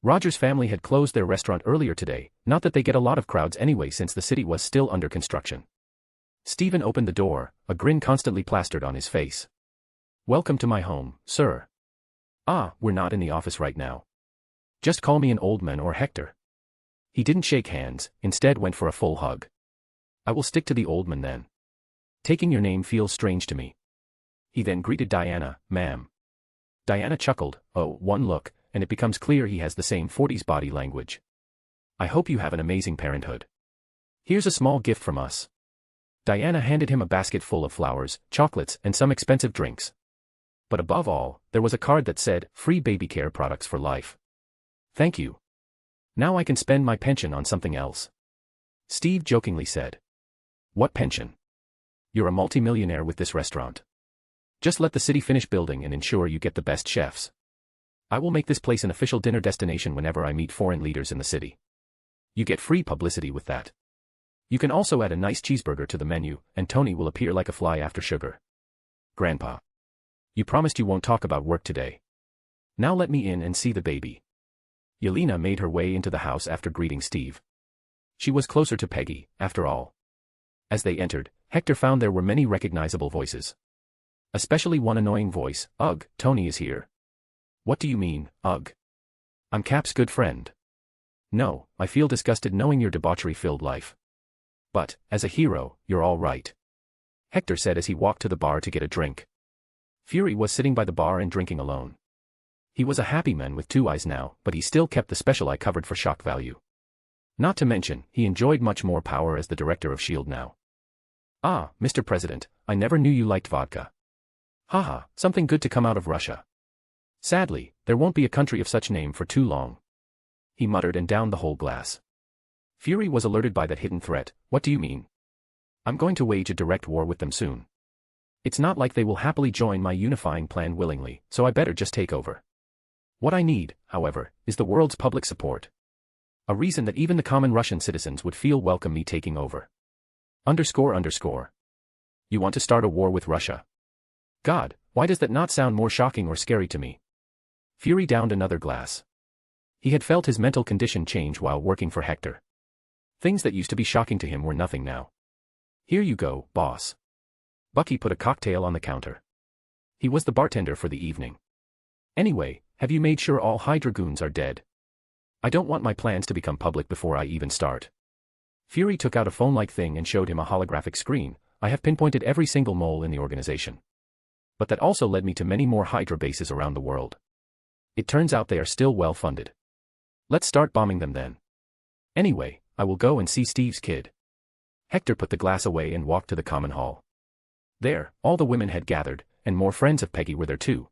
Roger's family had closed their restaurant earlier today, not that they get a lot of crowds anyway since the city was still under construction. Stephen opened the door, a grin constantly plastered on his face. Welcome to my home, sir. Ah, we're not in the office right now. Just call me an old man or Hector. He didn't shake hands, instead went for a full hug. I will stick to the old man then. Taking your name feels strange to me. He then greeted Diana, ma'am. Diana chuckled. Oh, one look, and it becomes clear he has the same 40s body language. I hope you have an amazing parenthood. Here's a small gift from us. Diana handed him a basket full of flowers, chocolates, and some expensive drinks. But above all, there was a card that said, free baby care products for life. Thank you. Now I can spend my pension on something else. Steve jokingly said. What pension? You're a multimillionaire with this restaurant. Just let the city finish building and ensure you get the best chefs. I will make this place an official dinner destination whenever I meet foreign leaders in the city. You get free publicity with that. You can also add a nice cheeseburger to the menu, and Tony will appear like a fly after sugar. Grandpa. You promised you won't talk about work today. Now let me in and see the baby. Yelena made her way into the house after greeting Steve. She was closer to Peggy, after all. As they entered, Hector found there were many recognizable voices. Especially one annoying voice. Ugh, Tony is here. What do you mean, ugh? I'm Cap's good friend. No, I feel disgusted knowing your debauchery-filled life. But, as a hero, you're all right. Hector said as he walked to the bar to get a drink. Fury was sitting by the bar and drinking alone. He was a happy man with 2 eyes now, but he still kept the special eye covered for shock value. Not to mention, he enjoyed much more power as the director of S.H.I.E.L.D. now. Ah, Mr. President, I never knew you liked vodka. Haha, something good to come out of Russia. Sadly, there won't be a country of such name for too long. He muttered and downed the whole glass. Fury was alerted by that hidden threat. What do you mean? I'm going to wage a direct war with them soon. It's not like they will happily join my unifying plan willingly, so I better just take over. What I need, however, is the world's public support. A reason that even the common Russian citizens would feel welcome me taking over. __. You want to start a war with Russia? God, why does that not sound more shocking or scary to me? Fury downed another glass. He had felt his mental condition change while working for Hector. Things that used to be shocking to him were nothing now. Here you go, boss. Bucky put a cocktail on the counter. He was the bartender for the evening. Anyway, have you made sure all Hydra goons are dead? I don't want my plans to become public before I even start. Fury took out a phone-like thing and showed him a holographic screen. I have pinpointed every single mole in the organization. But that also led me to many more Hydra bases around the world. It turns out they are still well funded. Let's start bombing them then. Anyway, I will go and see Steve's kid. Hector put the glass away and walked to the common hall. There, all the women had gathered, and more friends of Peggy were there too.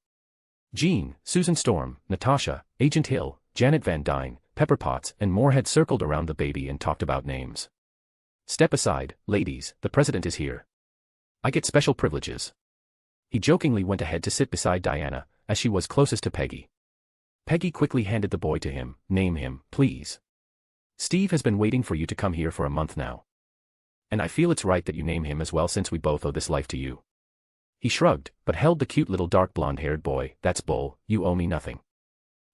Jean, Susan Storm, Natasha, Agent Hill, Janet Van Dyne, Pepper Potts and more had circled around the baby and talked about names. Step aside, ladies, the president is here. I get special privileges. He jokingly went ahead to sit beside Diana, as she was closest to Peggy. Peggy quickly handed the boy to him. Name him, please. Steve has been waiting for you to come here for a month now. And I feel it's right that you name him as well since we both owe this life to you. He shrugged, but held the cute little dark blonde-haired boy. That's bull, you owe me nothing.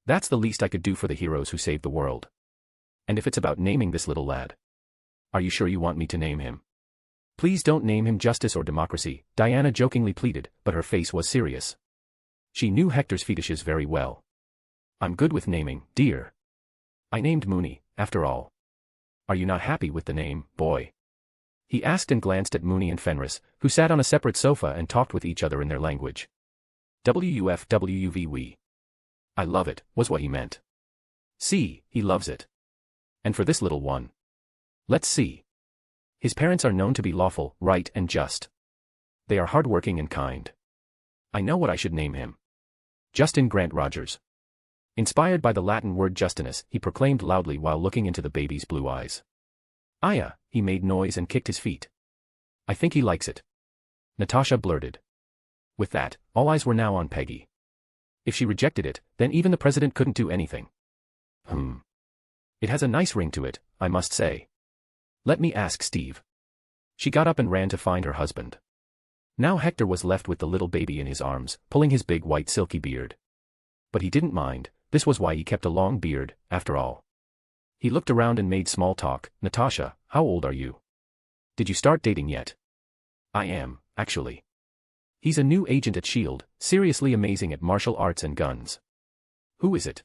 That's the least I could do for the heroes who saved the world. And if it's about naming this little lad. Are you sure you want me to name him? Please don't name him Justice or Democracy, Diana jokingly pleaded, but her face was serious. She knew Hector's fetishes very well. I'm good with naming, dear. I named Mooney, after all. Are you not happy with the name, boy? He asked and glanced at Mooney and Fenris, who sat on a separate sofa and talked with each other in their language. WUFWV. I love it, was what he meant. See, he loves it. And for this little one. Let's see. His parents are known to be lawful, right and just. They are hardworking and kind. I know what I should name him. Justin Grant Rogers. Inspired by the Latin word justinus, he proclaimed loudly while looking into the baby's blue eyes. Aya, he made noise and kicked his feet. I think he likes it. Natasha blurted. With that, all eyes were now on Peggy. If she rejected it, then even the president couldn't do anything. It has a nice ring to it, I must say. Let me ask Steve. She got up and ran to find her husband. Now Hector was left with the little baby in his arms, pulling his big white silky beard. But he didn't mind, this was why he kept a long beard, after all. He looked around and made small talk. Natasha, how old are you? Did you start dating yet? I am, actually. He's a new agent at S.H.I.E.L.D., seriously amazing at martial arts and guns. Who is it?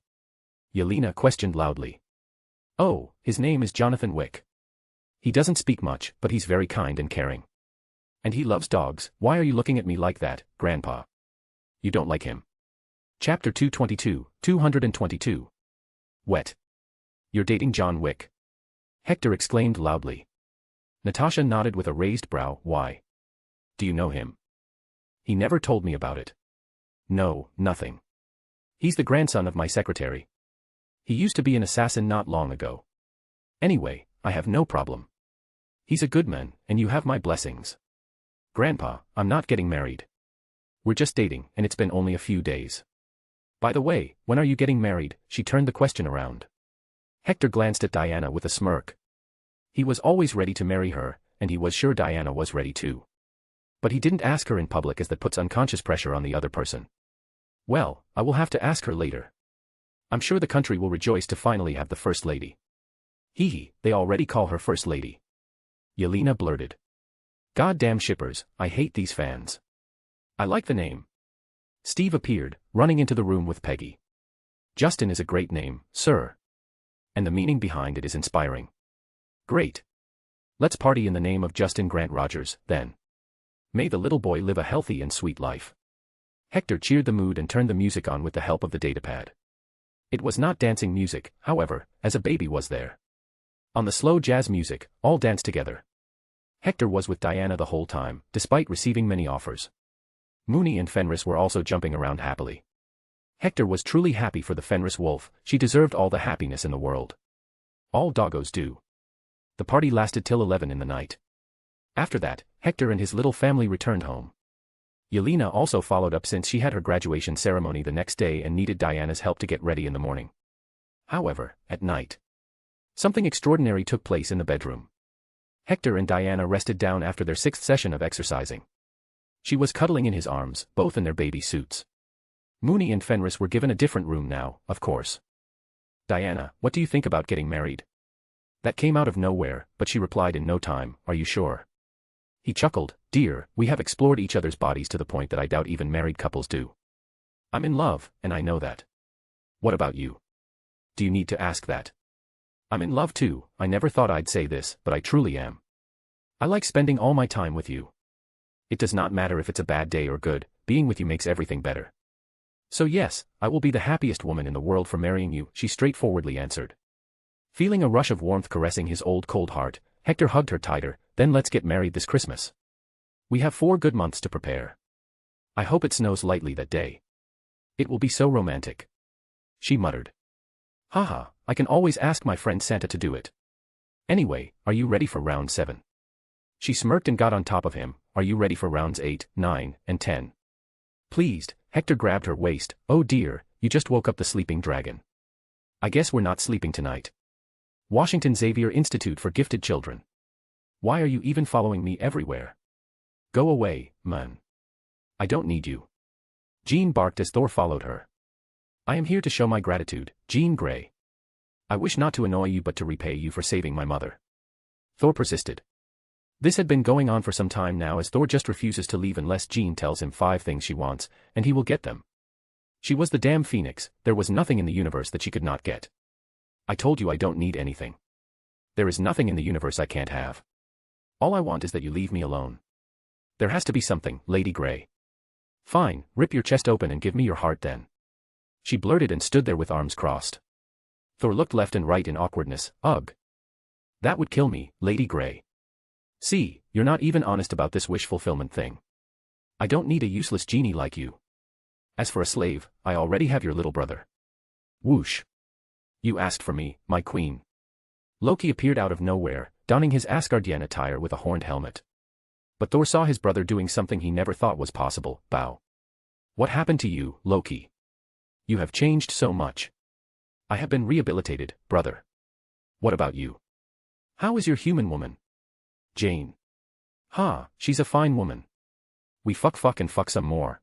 Yelena questioned loudly. Oh, his name is Jonathan Wick. He doesn't speak much, but he's very kind and caring. And he loves dogs. Why are you looking at me like that, Grandpa? You don't like him. Chapter 222. Wet. You're dating John Wick. Hector exclaimed loudly. Natasha nodded with a raised brow. Why? Do you know him? He never told me about it. No, nothing. He's the grandson of my secretary. He used to be an assassin not long ago. Anyway, I have no problem. He's a good man, and you have my blessings. Grandpa, I'm not getting married. We're just dating, and it's been only a few days. By the way, when are you getting married? She turned the question around. Hector glanced at Diana with a smirk. He was always ready to marry her, and he was sure Diana was ready too. But he didn't ask her in public as that puts unconscious pressure on the other person. Well, I will have to ask her later. I'm sure the country will rejoice to finally have the First Lady. Hee, they already call her First Lady. Yelena blurted. Goddamn shippers, I hate these fans. I like the name. Steve appeared, running into the room with Peggy. Justin is a great name, sir. And the meaning behind it is inspiring. Great. Let's party in the name of Justin Grant Rogers, then. May the little boy live a healthy and sweet life. Hector cheered the mood and turned the music on with the help of the datapad. It was not dancing music, however, as a baby was there. On the slow jazz music, all danced together. Hector was with Diana the whole time, despite receiving many offers. Mooney and Fenris were also jumping around happily. Hector was truly happy for the Fenris wolf. She deserved all the happiness in the world. All doggos do. The party lasted till 11 in the night. After that, Hector and his little family returned home. Yelena also followed up since she had her graduation ceremony the next day and needed Diana's help to get ready in the morning. However, at night, something extraordinary took place in the bedroom. Hector and Diana rested down after their 6th session of exercising. She was cuddling in his arms, both in their baby suits. Mooney and Fenris were given a different room now, of course. Diana, what do you think about getting married? That came out of nowhere, but she replied in no time, are you sure? He chuckled, dear, we have explored each other's bodies to the point that I doubt even married couples do. I'm in love, and I know that. What about you? Do you need to ask that? I'm in love too. I never thought I'd say this, but I truly am. I like spending all my time with you. It does not matter if it's a bad day or good, being with you makes everything better. So yes, I will be the happiest woman in the world for marrying you, she straightforwardly answered. Feeling a rush of warmth caressing his old cold heart, Hector hugged her tighter. Then let's get married this Christmas. We have 4 good months to prepare. I hope it snows lightly that day. It will be so romantic. She muttered. Haha, I can always ask my friend Santa to do it. Anyway, are you ready for round 7? She smirked and got on top of him. Are you ready for rounds 8, 9, and 10? Pleased, Hector grabbed her waist. Oh dear, you just woke up the sleeping dragon. I guess we're not sleeping tonight. Washington Xavier Institute for Gifted Children. Why are you even following me everywhere? Go away, man. I don't need you. Jean barked as Thor followed her. I am here to show my gratitude, Jean Grey. I wish not to annoy you but to repay you for saving my mother. Thor persisted. This had been going on for some time now, as Thor just refuses to leave unless Jean tells him 5 things she wants, and he will get them. She was the damn Phoenix, there was nothing in the universe that she could not get. I told you I don't need anything. There is nothing in the universe I can't have. All I want is that you leave me alone. There has to be something, Lady Grey. Fine, rip your chest open and give me your heart then. She blurted and stood there with arms crossed. Thor looked left and right in awkwardness. Ugh. That would kill me, Lady Grey. See, you're not even honest about this wish fulfillment thing. I don't need a useless genie like you. As for a slave, I already have your little brother. Whoosh. You asked for me, my queen. Loki appeared out of nowhere, donning his Asgardian attire with a horned helmet. But Thor saw his brother doing something he never thought was possible. Bow. What happened to you, Loki? You have changed so much. I have been rehabilitated, brother. What about you? How is your human woman? Jane. Ha, she's a fine woman. We fuck and fuck some more.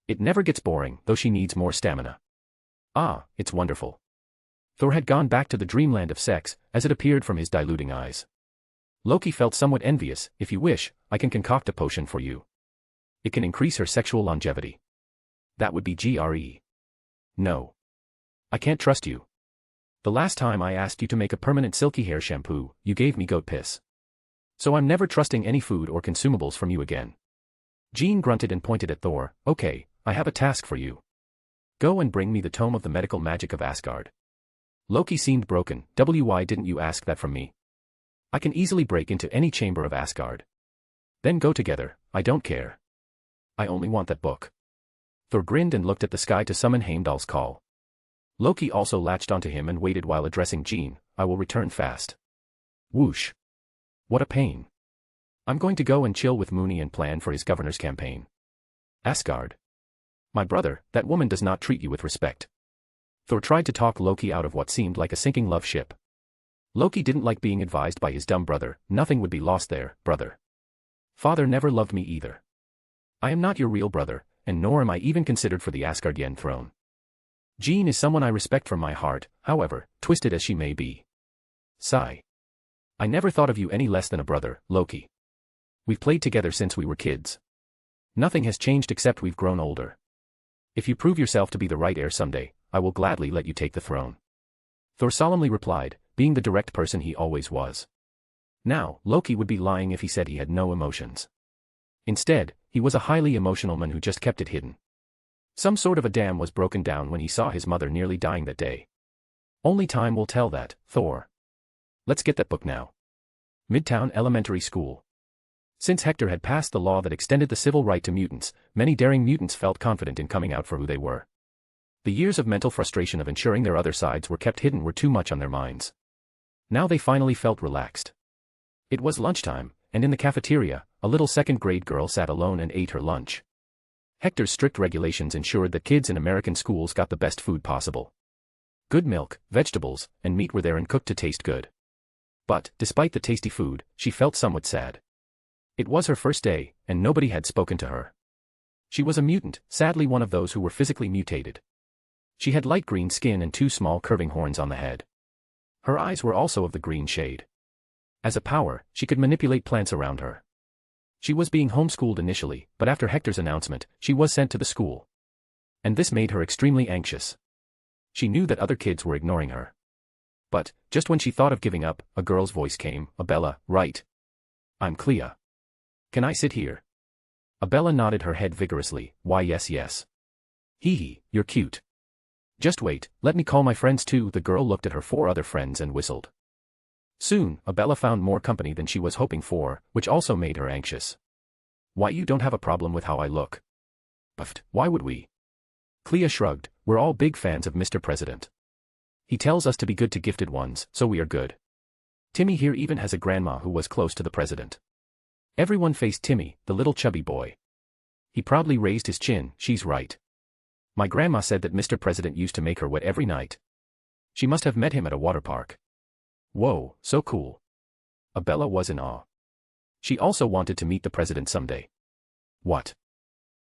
It never gets boring, though she needs more stamina. Ah, it's wonderful. Thor had gone back to the dreamland of sex, as it appeared from his diluting eyes. Loki felt somewhat envious. If you wish, I can concoct a potion for you. It can increase her sexual longevity. That would be GRE. No. I can't trust you. The last time I asked you to make a permanent silky hair shampoo, you gave me goat piss. So I'm never trusting any food or consumables from you again. Jean grunted and pointed at Thor. Okay, I have a task for you. Go and bring me the tome of the medical magic of Asgard. Loki seemed broken. Why didn't you ask that from me? I can easily break into any chamber of Asgard. Then go together, I don't care. I only want that book. Thor grinned and looked at the sky to summon Heimdall's call. Loki also latched onto him and waited while addressing Jean. I will return fast. Whoosh. What a pain. I'm going to go and chill with Mooney and plan for his governor's campaign. Asgard. My brother, that woman does not treat you with respect. Thor tried to talk Loki out of what seemed like a sinking love ship. Loki didn't like being advised by his dumb brother. Nothing would be lost there, brother. Father never loved me either. I am not your real brother, and nor am I even considered for the Asgardian throne. Jean is someone I respect from my heart, however, twisted as she may be. Sigh. I never thought of you any less than a brother, Loki. We've played together since we were kids. Nothing has changed except we've grown older. If you prove yourself to be the right heir someday, I will gladly let you take the throne. Thor solemnly replied, being the direct person he always was. Now, Loki would be lying if he said he had no emotions. Instead, he was a highly emotional man who just kept it hidden. Some sort of a dam was broken down when he saw his mother nearly dying that day. Only time will tell that, Thor. Let's get that book now. Midtown Elementary School. Since Hector had passed the law that extended the civil right to mutants, many daring mutants felt confident in coming out for who they were. The years of mental frustration of ensuring their other sides were kept hidden were too much on their minds. Now they finally felt relaxed. It was lunchtime, and in the cafeteria, a little second-grade girl sat alone and ate her lunch. Hector's strict regulations ensured that kids in American schools got the best food possible. Good milk, vegetables, and meat were there and cooked to taste good. But, despite the tasty food, she felt somewhat sad. It was her first day, and nobody had spoken to her. She was a mutant, sadly one of those who were physically mutated. She had light green skin and 2 small curving horns on the head. Her eyes were also of the green shade. As a power, she could manipulate plants around her. She was being homeschooled initially, but after Hector's announcement, she was sent to the school. And this made her extremely anxious. She knew that other kids were ignoring her. But, just when she thought of giving up, a girl's voice came. Abella, right? I'm Clea. Can I sit here? Abella nodded her head vigorously. Why yes. Hee hee, you're cute. Just wait, let me call my friends too. The girl looked at her 4 other friends and whistled. Soon, Abella found more company than she was hoping for, which also made her anxious. Why, you don't have a problem with how I look? Puffed, why would we? Clea shrugged. We're all big fans of Mr. President. He tells us to be good to gifted ones, so we are good. Timmy here even has a grandma who was close to the president. Everyone faced Timmy, the little chubby boy. He proudly raised his chin. She's right. My grandma said that Mr. President used to make her wet every night. She must have met him at a water park. Whoa, so cool. Abella was in awe. She also wanted to meet the president someday. What?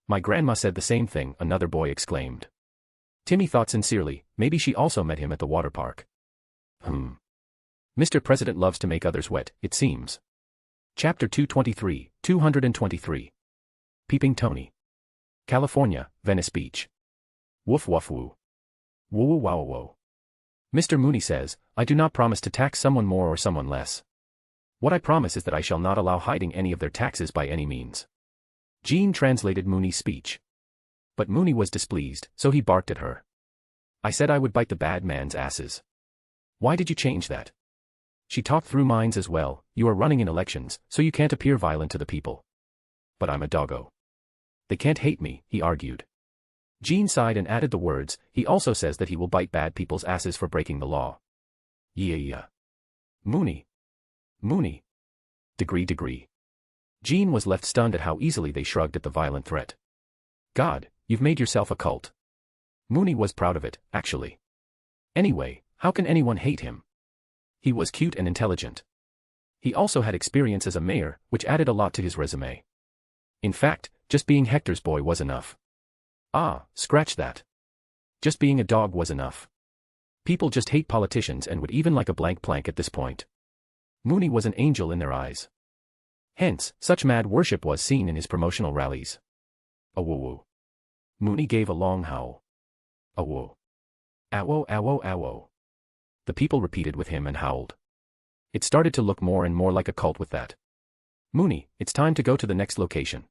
My grandma said the same thing, another boy exclaimed. Timmy thought sincerely, maybe she also met him at the water park. Mr. President loves to make others wet, it seems. Chapter 223. Peeping Tony. California, Venice Beach. Woof woof woo. Woo woo wow woo. Mr. Mooney says, I do not promise to tax someone more or someone less. What I promise is that I shall not allow hiding any of their taxes by any means. Jean translated Mooney's speech. But Mooney was displeased, so he barked at her. I said I would bite the bad man's asses. Why did you change that? She talked through minds as well. You are running in elections, so you can't appear violent to the people. But I'm a doggo. They can't hate me, he argued. Jean sighed and added the words, he also says that he will bite bad people's asses for breaking the law. Yeah. Mooney. Degree. Jean was left stunned at how easily they shrugged at the violent threat. God, you've made yourself a cult. Mooney was proud of it, actually. Anyway, how can anyone hate him? He was cute and intelligent. He also had experience as a mayor, which added a lot to his resume. In fact, just being Hector's boy was enough. Scratch that. Just being a dog was enough. People just hate politicians and would even like a blank plank at this point. Mooney was an angel in their eyes. Hence, such mad worship was seen in his promotional rallies. Awoo. Mooney gave a long howl. Awoo. Awo. The people repeated with him and howled. It started to look more and more like a cult with that. Mooney, it's time to go to the next location.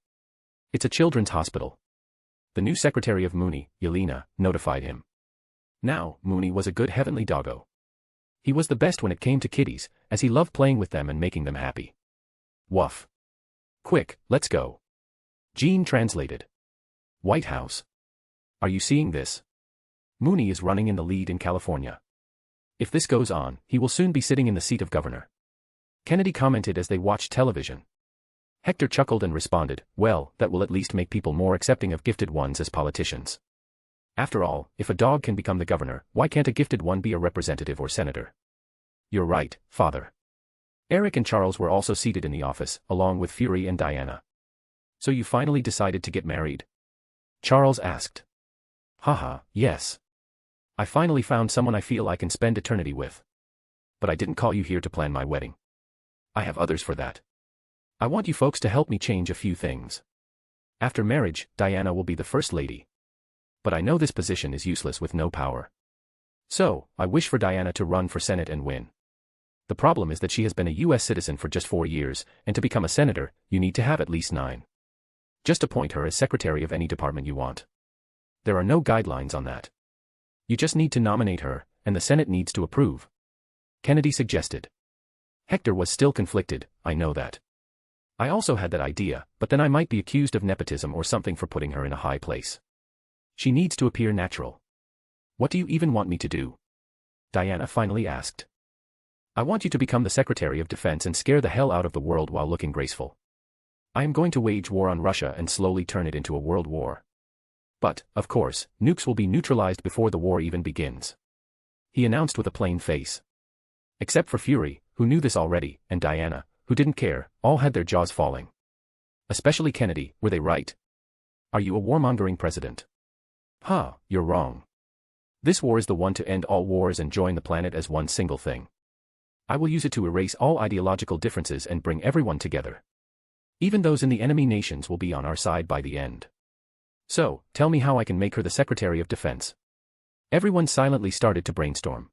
It's a children's hospital. The new secretary of Mooney, Yelena, notified him. Now, Mooney was a good heavenly doggo. He was the best when it came to kitties, as he loved playing with them and making them happy. Woof. Quick, let's go. Jean translated. White House. Are you seeing this? Mooney is running in the lead in California. If this goes on, he will soon be sitting in the seat of governor. Kennedy commented as they watched television. Hector chuckled and responded, well, that will at least make people more accepting of gifted ones as politicians. After all, if a dog can become the governor, why can't a gifted one be a representative or senator? You're right, father. Eric and Charles were also seated in the office, along with Fury and Diana. So you finally decided to get married? Charles asked. Haha, yes. I finally found someone I feel I can spend eternity with. But I didn't call you here to plan my wedding. I have others for that. I want you folks to help me change a few things. After marriage, Diana will be the first lady. But I know this position is useless with no power. So, I wish for Diana to run for Senate and win. The problem is that she has been a U.S. citizen for just 4 years, and to become a senator, you need to have at least 9. Just appoint her as secretary of any department you want. There are no guidelines on that. You just need to nominate her, and the Senate needs to approve. Kennedy suggested. Hector was still conflicted, I know that. I also had that idea, but then I might be accused of nepotism or something for putting her in a high place. She needs to appear natural. What do you even want me to do? Diana finally asked. I want you to become the Secretary of Defense and scare the hell out of the world while looking graceful. I am going to wage war on Russia and slowly turn it into a world war. But, of course, nukes will be neutralized before the war even begins. He announced with a plain face. Except for Fury, who knew this already, and Diana, who didn't care, all had their jaws falling. Especially Kennedy, were they right? Are you a warmongering president? You're wrong. This war is the one to end all wars and join the planet as one single thing. I will use it to erase all ideological differences and bring everyone together. Even those in the enemy nations will be on our side by the end. So, tell me how I can make her the Secretary of Defense. Everyone silently started to brainstorm.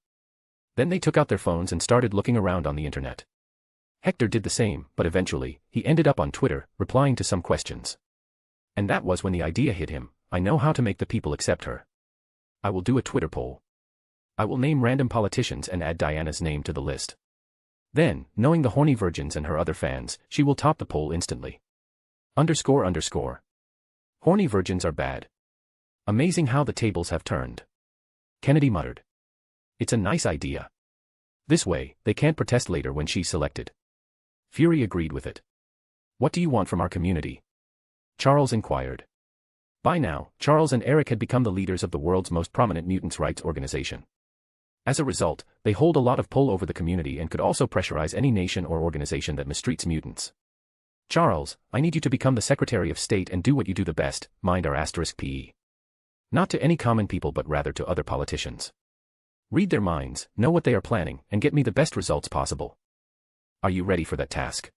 Then they took out their phones and started looking around on the internet. Hector did the same, but eventually, he ended up on Twitter, replying to some questions. And that was when the idea hit him. I know how to make the people accept her. I will do a Twitter poll. I will name random politicians and add Diana's name to the list. Then, knowing the horny virgins and her other fans, she will top the poll instantly. __. Horny virgins are bad. Amazing how the tables have turned. Kennedy muttered. It's a nice idea. This way, they can't protest later when she's selected. Fury agreed with it. What do you want from our community? Charles inquired. By now, Charles and Eric had become the leaders of the world's most prominent mutants' rights organization. As a result, they hold a lot of pull over the community and could also pressurize any nation or organization that mistreats mutants. Charles, I need you to become the Secretary of State and do what you do the best, mind our *PE. Not to any common people but rather to other politicians. Read their minds, know what they are planning, and get me the best results possible. Are you ready for that task?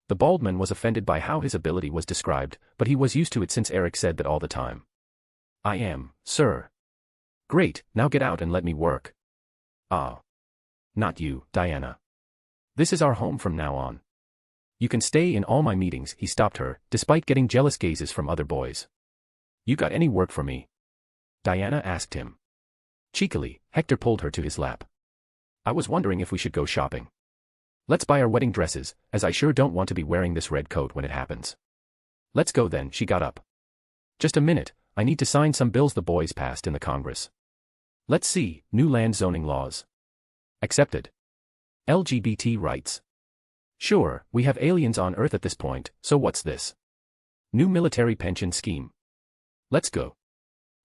The bald man was offended by how his ability was described, but he was used to it since Eric said that all the time. I am, sir. Great, now get out and let me work. Ah. Not you, Diana. This is our home from now on. You can stay in all my meetings, he stopped her, despite getting jealous gazes from other boys. You got any work for me? Diana asked him. Cheekily, Hector pulled her to his lap. I was wondering if we should go shopping. Let's buy our wedding dresses, as I sure don't want to be wearing this red coat when it happens. Let's go then, she got up. Just a minute, I need to sign some bills the boys passed in the Congress. Let's see, new land zoning laws. Accepted. LGBT rights. Sure, we have aliens on Earth at this point, so what's this? New military pension scheme. Let's go.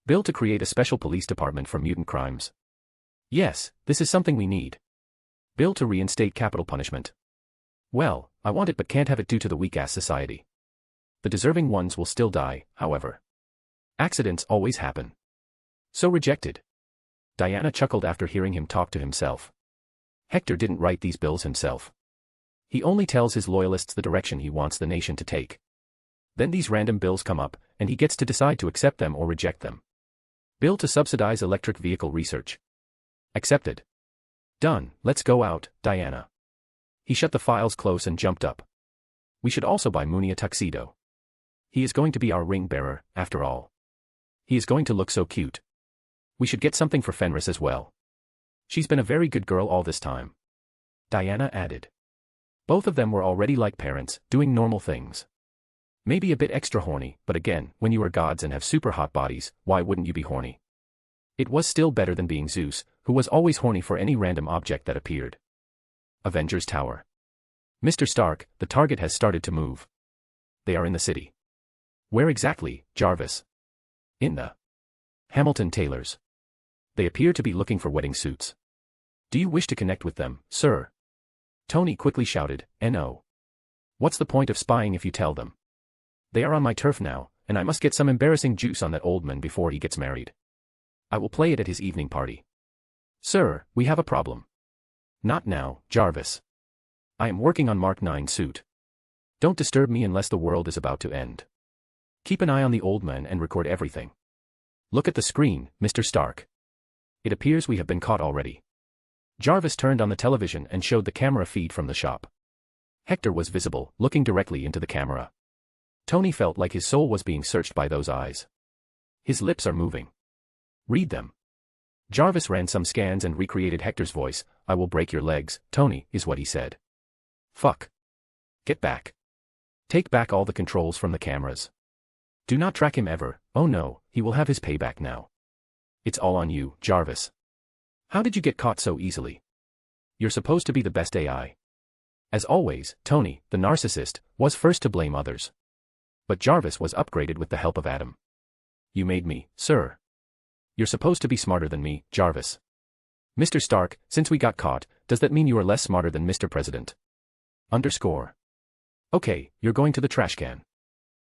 Bill to create a special police department for mutant crimes. Yes, this is something we need. Bill to reinstate capital punishment. Well, I want it but can't have it due to the weak-ass society. The deserving ones will still die, however. Accidents always happen. So rejected. Diana chuckled after hearing him talk to himself. Hector didn't write these bills himself. He only tells his loyalists the direction he wants the nation to take. Then these random bills come up, and he gets to decide to accept them or reject them. Bill to subsidize electric vehicle research. Accepted. Done, let's go out, Diana. He shut the files close and jumped up. We should also buy Mooney a tuxedo. He is going to be our ring bearer, after all. He is going to look so cute. We should get something for Fenris as well. She's been a very good girl all this time. Diana added. Both of them were already like parents, doing normal things. Maybe a bit extra horny, but again, when you are gods and have super hot bodies, why wouldn't you be horny? It was still better than being Zeus, who was always horny for any random object that appeared. Avengers Tower. Mr. Stark, the target has started to move. They are in the city. Where exactly, Jarvis? In the Hamilton Tailors. They appear to be looking for wedding suits. Do you wish to connect with them, sir? Tony quickly shouted, "No. What's the point of spying if you tell them? They are on my turf now, and I must get some embarrassing juice on that old man before he gets married. I will play it at his evening party." Sir, we have a problem. Not now, Jarvis. I am working on Mark 9 suit. Don't disturb me unless the world is about to end. Keep an eye on the old man and record everything. Look at the screen, Mr. Stark. It appears we have been caught already. Jarvis turned on the television and showed the camera feed from the shop. Hector was visible, looking directly into the camera. Tony felt like his soul was being searched by those eyes. His lips are moving. Read them. Jarvis ran some scans and recreated Hector's voice. "I will break your legs, Tony," is what he said. Fuck. Get back. Take back all the controls from the cameras. Do not track him ever. Oh no, he will have his payback now. It's all on you, Jarvis. How did you get caught so easily? You're supposed to be the best AI. As always, Tony, the narcissist, was first to blame others. But Jarvis was upgraded with the help of Adam. You made me, sir. You're supposed to be smarter than me, Jarvis. Mr. Stark, since we got caught, does that mean you are less smarter than Mr. President? _. Okay, you're going to the trash can.